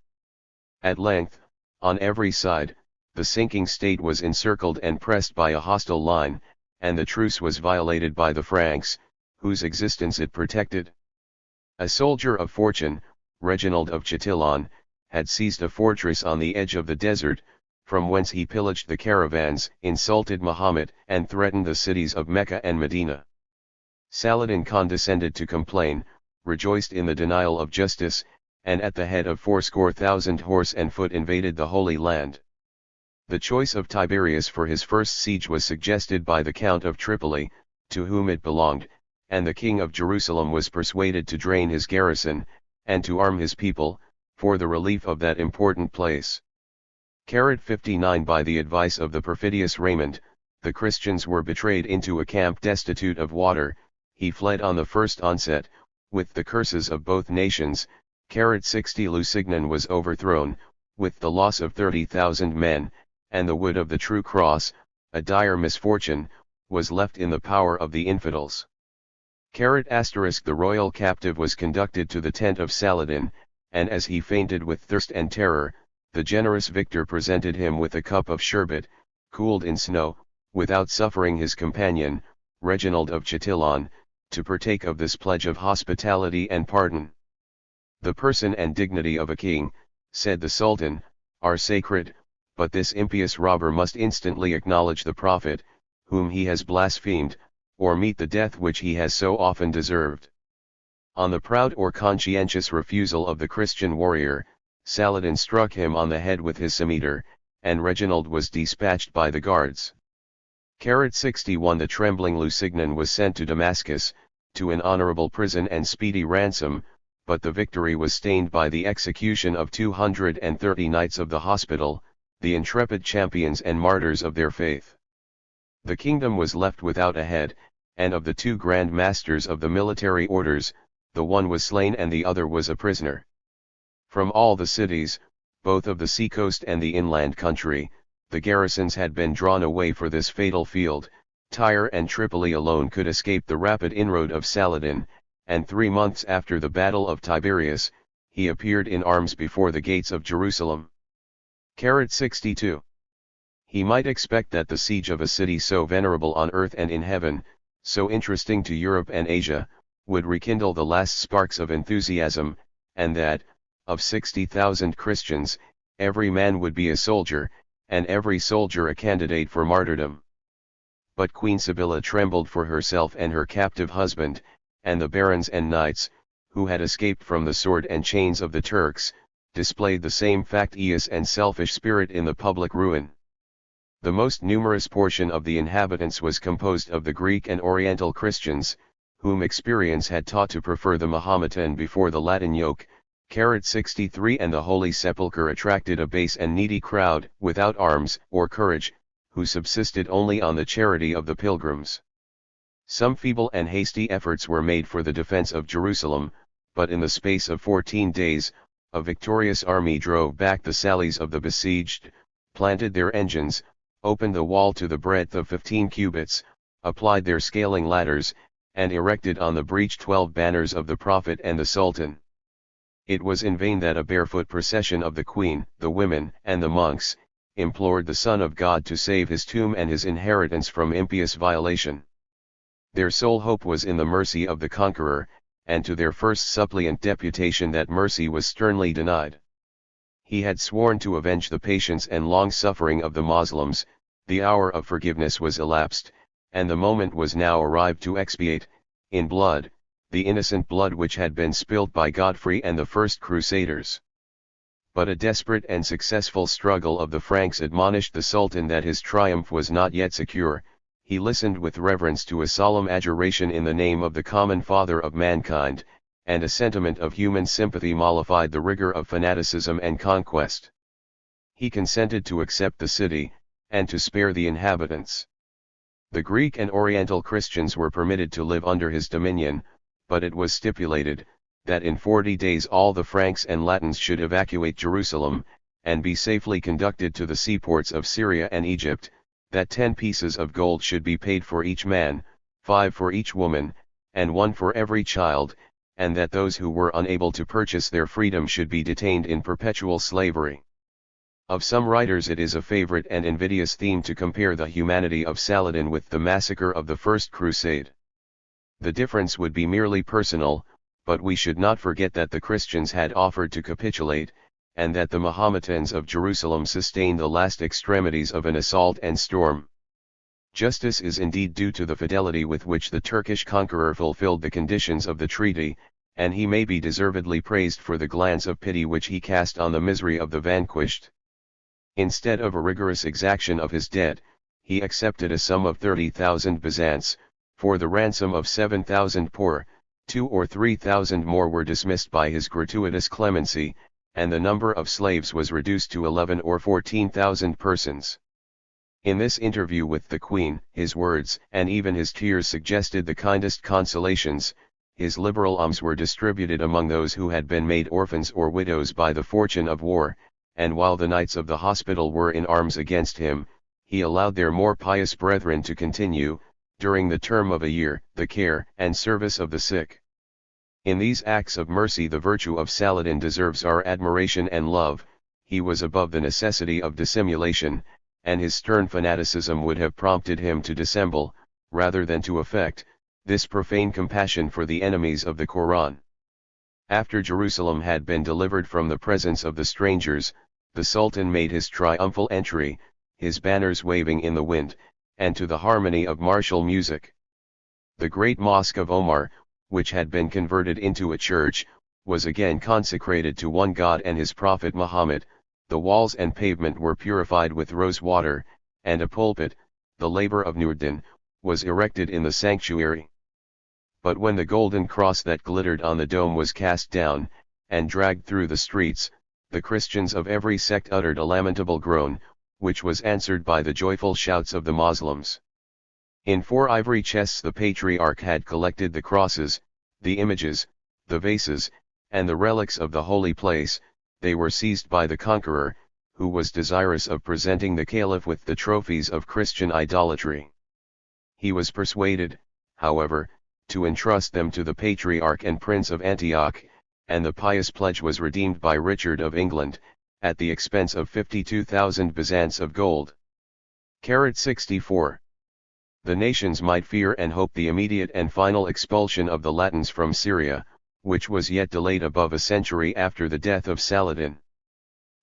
At length, on every side, the sinking state was encircled and pressed by a hostile line, and the truce was violated by the Franks, whose existence it protected. A soldier of fortune, Reginald of Chatillon, had seized a fortress on the edge of the desert, from whence he pillaged the caravans, insulted Mahomet, and threatened the cities of Mecca and Medina. Saladin condescended to complain, rejoiced in the denial of justice, and at the head of 80,000 horse and foot invaded the Holy Land. The choice of Tiberias for his first siege was suggested by the Count of Tripoli, to whom it belonged, and the King of Jerusalem was persuaded to drain his garrison, and to arm his people, for the relief of that important place. 59 By the advice of the perfidious Raymond, the Christians were betrayed into a camp destitute of water. He fled on the first onset, with the curses of both nations. 60 Lusignan was overthrown, with the loss of 30,000 men, and the wood of the true cross, a dire misfortune, was left in the power of the infidels. The royal captive was conducted to the tent of Saladin, and as he fainted with thirst and terror, the generous victor presented him with a cup of sherbet, cooled in snow, without suffering his companion, Reginald of Chatillon, to partake of this pledge of hospitality and pardon. "The person and dignity of a king," said the Sultan, "are sacred, but this impious robber must instantly acknowledge the Prophet, whom he has blasphemed, or meet the death which he has so often deserved." On the proud or conscientious refusal of the Christian warrior, Saladin struck him on the head with his scimitar, and Reginald was dispatched by the guards. 61 The trembling Lusignan was sent to Damascus, to an honorable prison and speedy ransom, but the victory was stained by the execution of 230 knights of the hospital, the intrepid champions and martyrs of their faith. The kingdom was left without a head, and of the two grand masters of the military orders, the one was slain and the other was a prisoner. From all the cities, both of the seacoast and the inland country, the garrisons had been drawn away for this fatal field. Tyre and Tripoli alone could escape the rapid inroad of Saladin, and 3 months after the Battle of Tiberias, he appeared in arms before the gates of Jerusalem. 62. He might expect that the siege of a city so venerable on earth and in heaven, so interesting to Europe and Asia, would rekindle the last sparks of enthusiasm, and that, of 60,000 Christians, every man would be a soldier, and every soldier a candidate for martyrdom. But Queen Sibylla trembled for herself and her captive husband, and the barons and knights, who had escaped from the sword and chains of the Turks, displayed the same factious and selfish spirit in the public ruin. The most numerous portion of the inhabitants was composed of the Greek and Oriental Christians, whom experience had taught to prefer the Mahometan before the Latin yoke. 63. And the Holy Sepulchre attracted a base and needy crowd, without arms or courage, who subsisted only on the charity of the pilgrims. Some feeble and hasty efforts were made for the defense of Jerusalem, but in the space of 14 days, a victorious army drove back the sallies of the besieged, planted their engines, opened the wall to the breadth of 15 cubits, applied their scaling ladders, and erected on the breach 12 banners of the Prophet and the Sultan. It was in vain that a barefoot procession of the Queen, the women, and the monks, implored the Son of God to save his tomb and his inheritance from impious violation. Their sole hope was in the mercy of the conqueror, and to their first suppliant deputation that mercy was sternly denied. He had sworn to avenge the patience and long-suffering of the Moslems. The hour of forgiveness was elapsed, and the moment was now arrived to expiate, in blood, the innocent blood which had been spilt by Godfrey and the first Crusaders. But a desperate and successful struggle of the Franks admonished the Sultan that his triumph was not yet secure. He listened with reverence to a solemn adjuration in the name of the common Father of mankind, and a sentiment of human sympathy mollified the rigor of fanaticism and conquest. He consented to accept the city, and to spare the inhabitants. The Greek and Oriental Christians were permitted to live under his dominion, but it was stipulated, that in 40 days all the Franks and Latins should evacuate Jerusalem, and be safely conducted to the seaports of Syria and Egypt, that 10 pieces of gold should be paid for each man, 5 for each woman, and 1 for every child, and that those who were unable to purchase their freedom should be detained in perpetual slavery. Of some writers it is a favorite and invidious theme to compare the humanity of Saladin with the massacre of the First Crusade. The difference would be merely personal, but we should not forget that the Christians had offered to capitulate, and that the Mahometans of Jerusalem sustained the last extremities of an assault and storm. Justice is indeed due to the fidelity with which the Turkish conqueror fulfilled the conditions of the treaty, and he may be deservedly praised for the glance of pity which he cast on the misery of the vanquished. Instead of a rigorous exaction of his debt, he accepted a sum of 30,000 Byzants, for the ransom of 7,000 poor. 2 or 3,000 more were dismissed by his gratuitous clemency, and the number of slaves was reduced to 11 or 14,000 persons. In this interview with the Queen, his words and even his tears suggested the kindest consolations. His liberal alms were distributed among those who had been made orphans or widows by the fortune of war, and while the knights of the hospital were in arms against him, he allowed their more pious brethren to continue, during the term of a year, the care and service of the sick. In these acts of mercy the virtue of Saladin deserves our admiration and love. He was above the necessity of dissimulation, and his stern fanaticism would have prompted him to dissemble, rather than to affect, this profane compassion for the enemies of the Koran. After Jerusalem had been delivered from the presence of the strangers, the Sultan made his triumphal entry, his banners waving in the wind, and to the harmony of martial music. The great mosque of Omar, which had been converted into a church, was again consecrated to one God and his prophet Muhammad. The walls and pavement were purified with rose water, and a pulpit, the labor of Nuruddin, was erected in the sanctuary. But when the golden cross that glittered on the dome was cast down, and dragged through the streets, the Christians of every sect uttered a lamentable groan, which was answered by the joyful shouts of the Moslems. In 4 ivory chests the patriarch had collected the crosses, the images, the vases, and the relics of the holy place. they were seized by the conqueror, who was desirous of presenting the caliph with the trophies of Christian idolatry. He was persuaded, however, to entrust them to the Patriarch and Prince of Antioch, and the pious pledge was redeemed by Richard of England, at the expense of 52,000 bezants of gold. 64. The nations might fear and hope the immediate and final expulsion of the Latins from Syria, which was yet delayed above a century after the death of Saladin.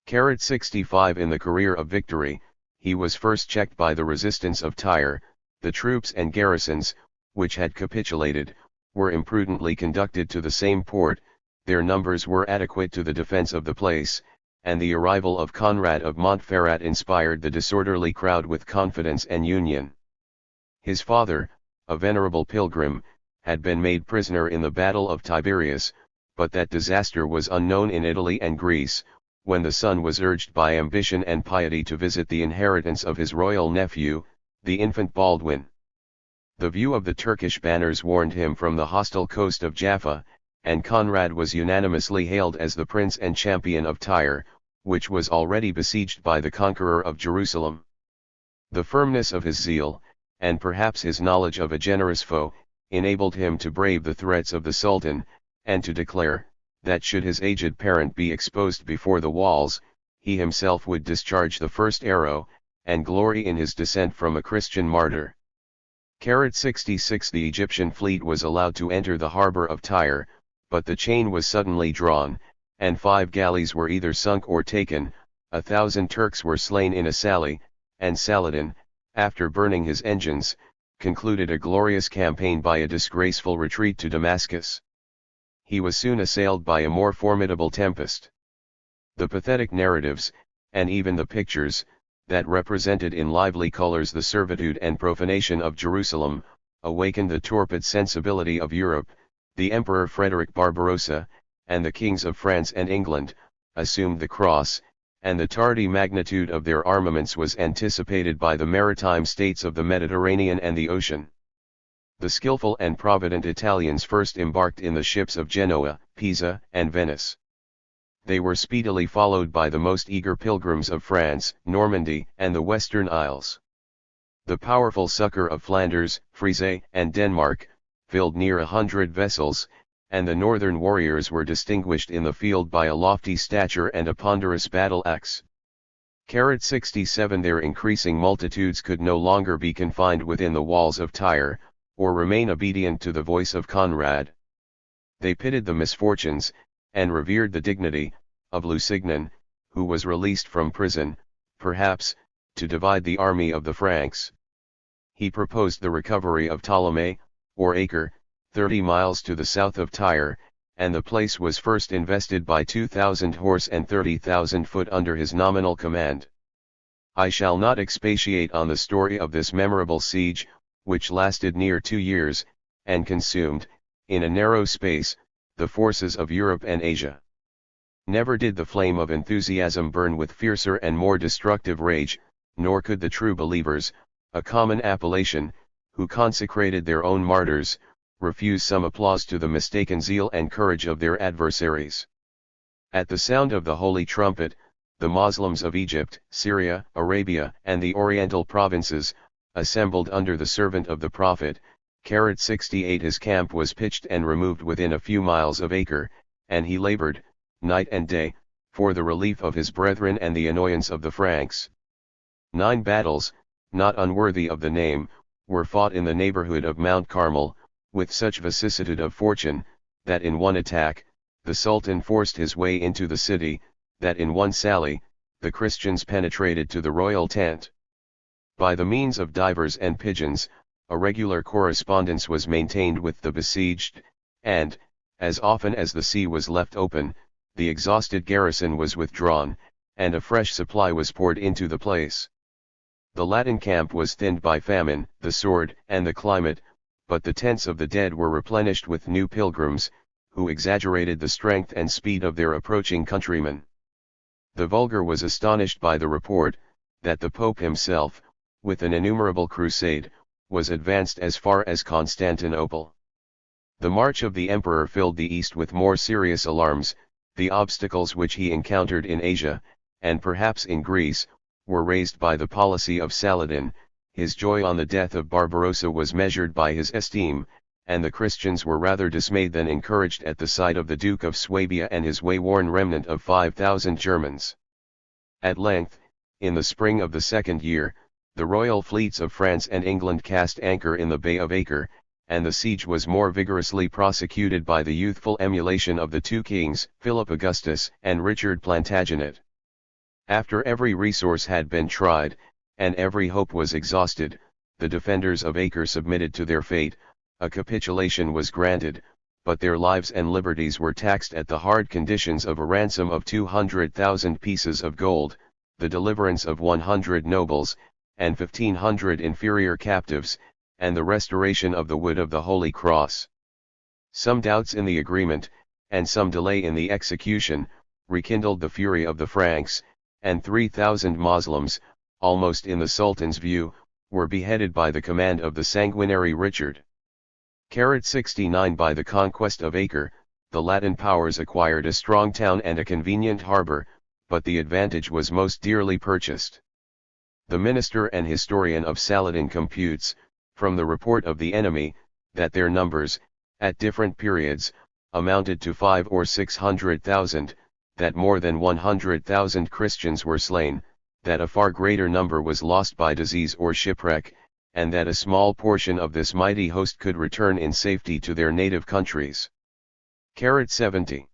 65. In the career of victory, he was first checked by the resistance of Tyre. The troops and garrisons, which had capitulated, were imprudently conducted to the same port. Their numbers were adequate to the defense of the place, and the arrival of Conrad of Montferrat inspired the disorderly crowd with confidence and union. His father, a venerable pilgrim, had been made prisoner in the Battle of Tiberias, but that disaster was unknown in Italy and Greece, when the son was urged by ambition and piety to visit the inheritance of his royal nephew, the infant Baldwin. The view of the Turkish banners warned him from the hostile coast of Jaffa, and Conrad was unanimously hailed as the prince and champion of Tyre, which was already besieged by the conqueror of Jerusalem. The firmness of his zeal, and perhaps his knowledge of a generous foe, enabled him to brave the threats of the Sultan, and to declare, that should his aged parent be exposed before the walls, he himself would discharge the first arrow, and glory in his descent from a Christian martyr. 66. The Egyptian fleet was allowed to enter the harbor of Tyre, but the chain was suddenly drawn, and 5 galleys were either sunk or taken. 1,000 Turks were slain in a sally, and Saladin, after burning his engines, concluded a glorious campaign by a disgraceful retreat to Damascus. He was soon assailed by a more formidable tempest. The pathetic narratives, and even the pictures, that represented in lively colors the servitude and profanation of Jerusalem, awakened the torpid sensibility of Europe. The Emperor Frederick Barbarossa, and the kings of France and England, assumed the cross, and the tardy magnitude of their armaments was anticipated by the maritime states of the Mediterranean and the ocean. The skillful and provident Italians first embarked in the ships of Genoa, Pisa, and Venice. They were speedily followed by the most eager pilgrims of France, Normandy, and the Western Isles. The powerful succor of Flanders, Frisia, and Denmark, filled near 100 vessels, and the northern warriors were distinguished in the field by a lofty stature and a ponderous battle axe. 67. Their increasing multitudes could no longer be confined within the walls of Tyre, or remain obedient to the voice of Conrad. They pitied the misfortunes, and revered the dignity, of Lusignan, who was released from prison, perhaps, to divide the army of the Franks. He proposed the recovery of Ptolemais, or Acre, 30 miles to the south of Tyre, and the place was first invested by 2,000 horse and 30,000 foot under his nominal command. I shall not expatiate on the story of this memorable siege, which lasted near 2 years, and consumed, in a narrow space, the forces of Europe and Asia. Never did the flame of enthusiasm burn with fiercer and more destructive rage, nor could the true believers, a common appellation, who consecrated their own martyrs, refuse some applause to the mistaken zeal and courage of their adversaries. At the sound of the holy trumpet, the Moslems of Egypt, Syria, Arabia, and the Oriental provinces, assembled under the servant of the Prophet. 68. His camp was pitched and removed within a few miles of Acre, and he labored, night and day, for the relief of his brethren and the annoyance of the Franks. 9 battles, not unworthy of the name, were fought in the neighborhood of Mount Carmel, with such vicissitude of fortune, that in one attack, the Sultan forced his way into the city, that in one sally, the Christians penetrated to the royal tent. By the means of divers and pigeons, a regular correspondence was maintained with the besieged, and, as often as the sea was left open, the exhausted garrison was withdrawn, and a fresh supply was poured into the place. The Latin camp was thinned by famine, the sword, and the climate, but the tents of the dead were replenished with new pilgrims, who exaggerated the strength and speed of their approaching countrymen. The vulgar was astonished by the report, that the Pope himself, with an innumerable crusade, was advanced as far as Constantinople. The march of the Emperor filled the East with more serious alarms. The obstacles which he encountered in Asia, and perhaps in Greece, were raised by the policy of Saladin. His joy on the death of Barbarossa was measured by his esteem, and the Christians were rather dismayed than encouraged at the sight of the Duke of Swabia and his way-worn remnant of 5,000 Germans. At length, in the spring of the second year, the royal fleets of France and England cast anchor in the Bay of Acre, and the siege was more vigorously prosecuted by the youthful emulation of the two kings, Philip Augustus and Richard Plantagenet. After every resource had been tried, and every hope was exhausted, the defenders of Acre submitted to their fate. A capitulation was granted, but their lives and liberties were taxed at the hard conditions of a ransom of 200,000 pieces of gold, the deliverance of 100 nobles, and 1,500 inferior captives, and the restoration of the wood of the Holy Cross. Some doubts in the agreement, and some delay in the execution, rekindled the fury of the Franks, and 3,000 Moslems, almost in the Sultan's view, were beheaded by the command of the sanguinary Richard. 69 By the conquest of Acre, the Latin powers acquired a strong town and a convenient harbour, but the advantage was most dearly purchased. The minister and historian of Saladin computes, from the report of the enemy, that their numbers, at different periods, amounted to 500,000 or 600,000, that more than 100,000 Christians were slain, that a far greater number was lost by disease or shipwreck, and that a small portion of this mighty host could return in safety to their native countries. 70.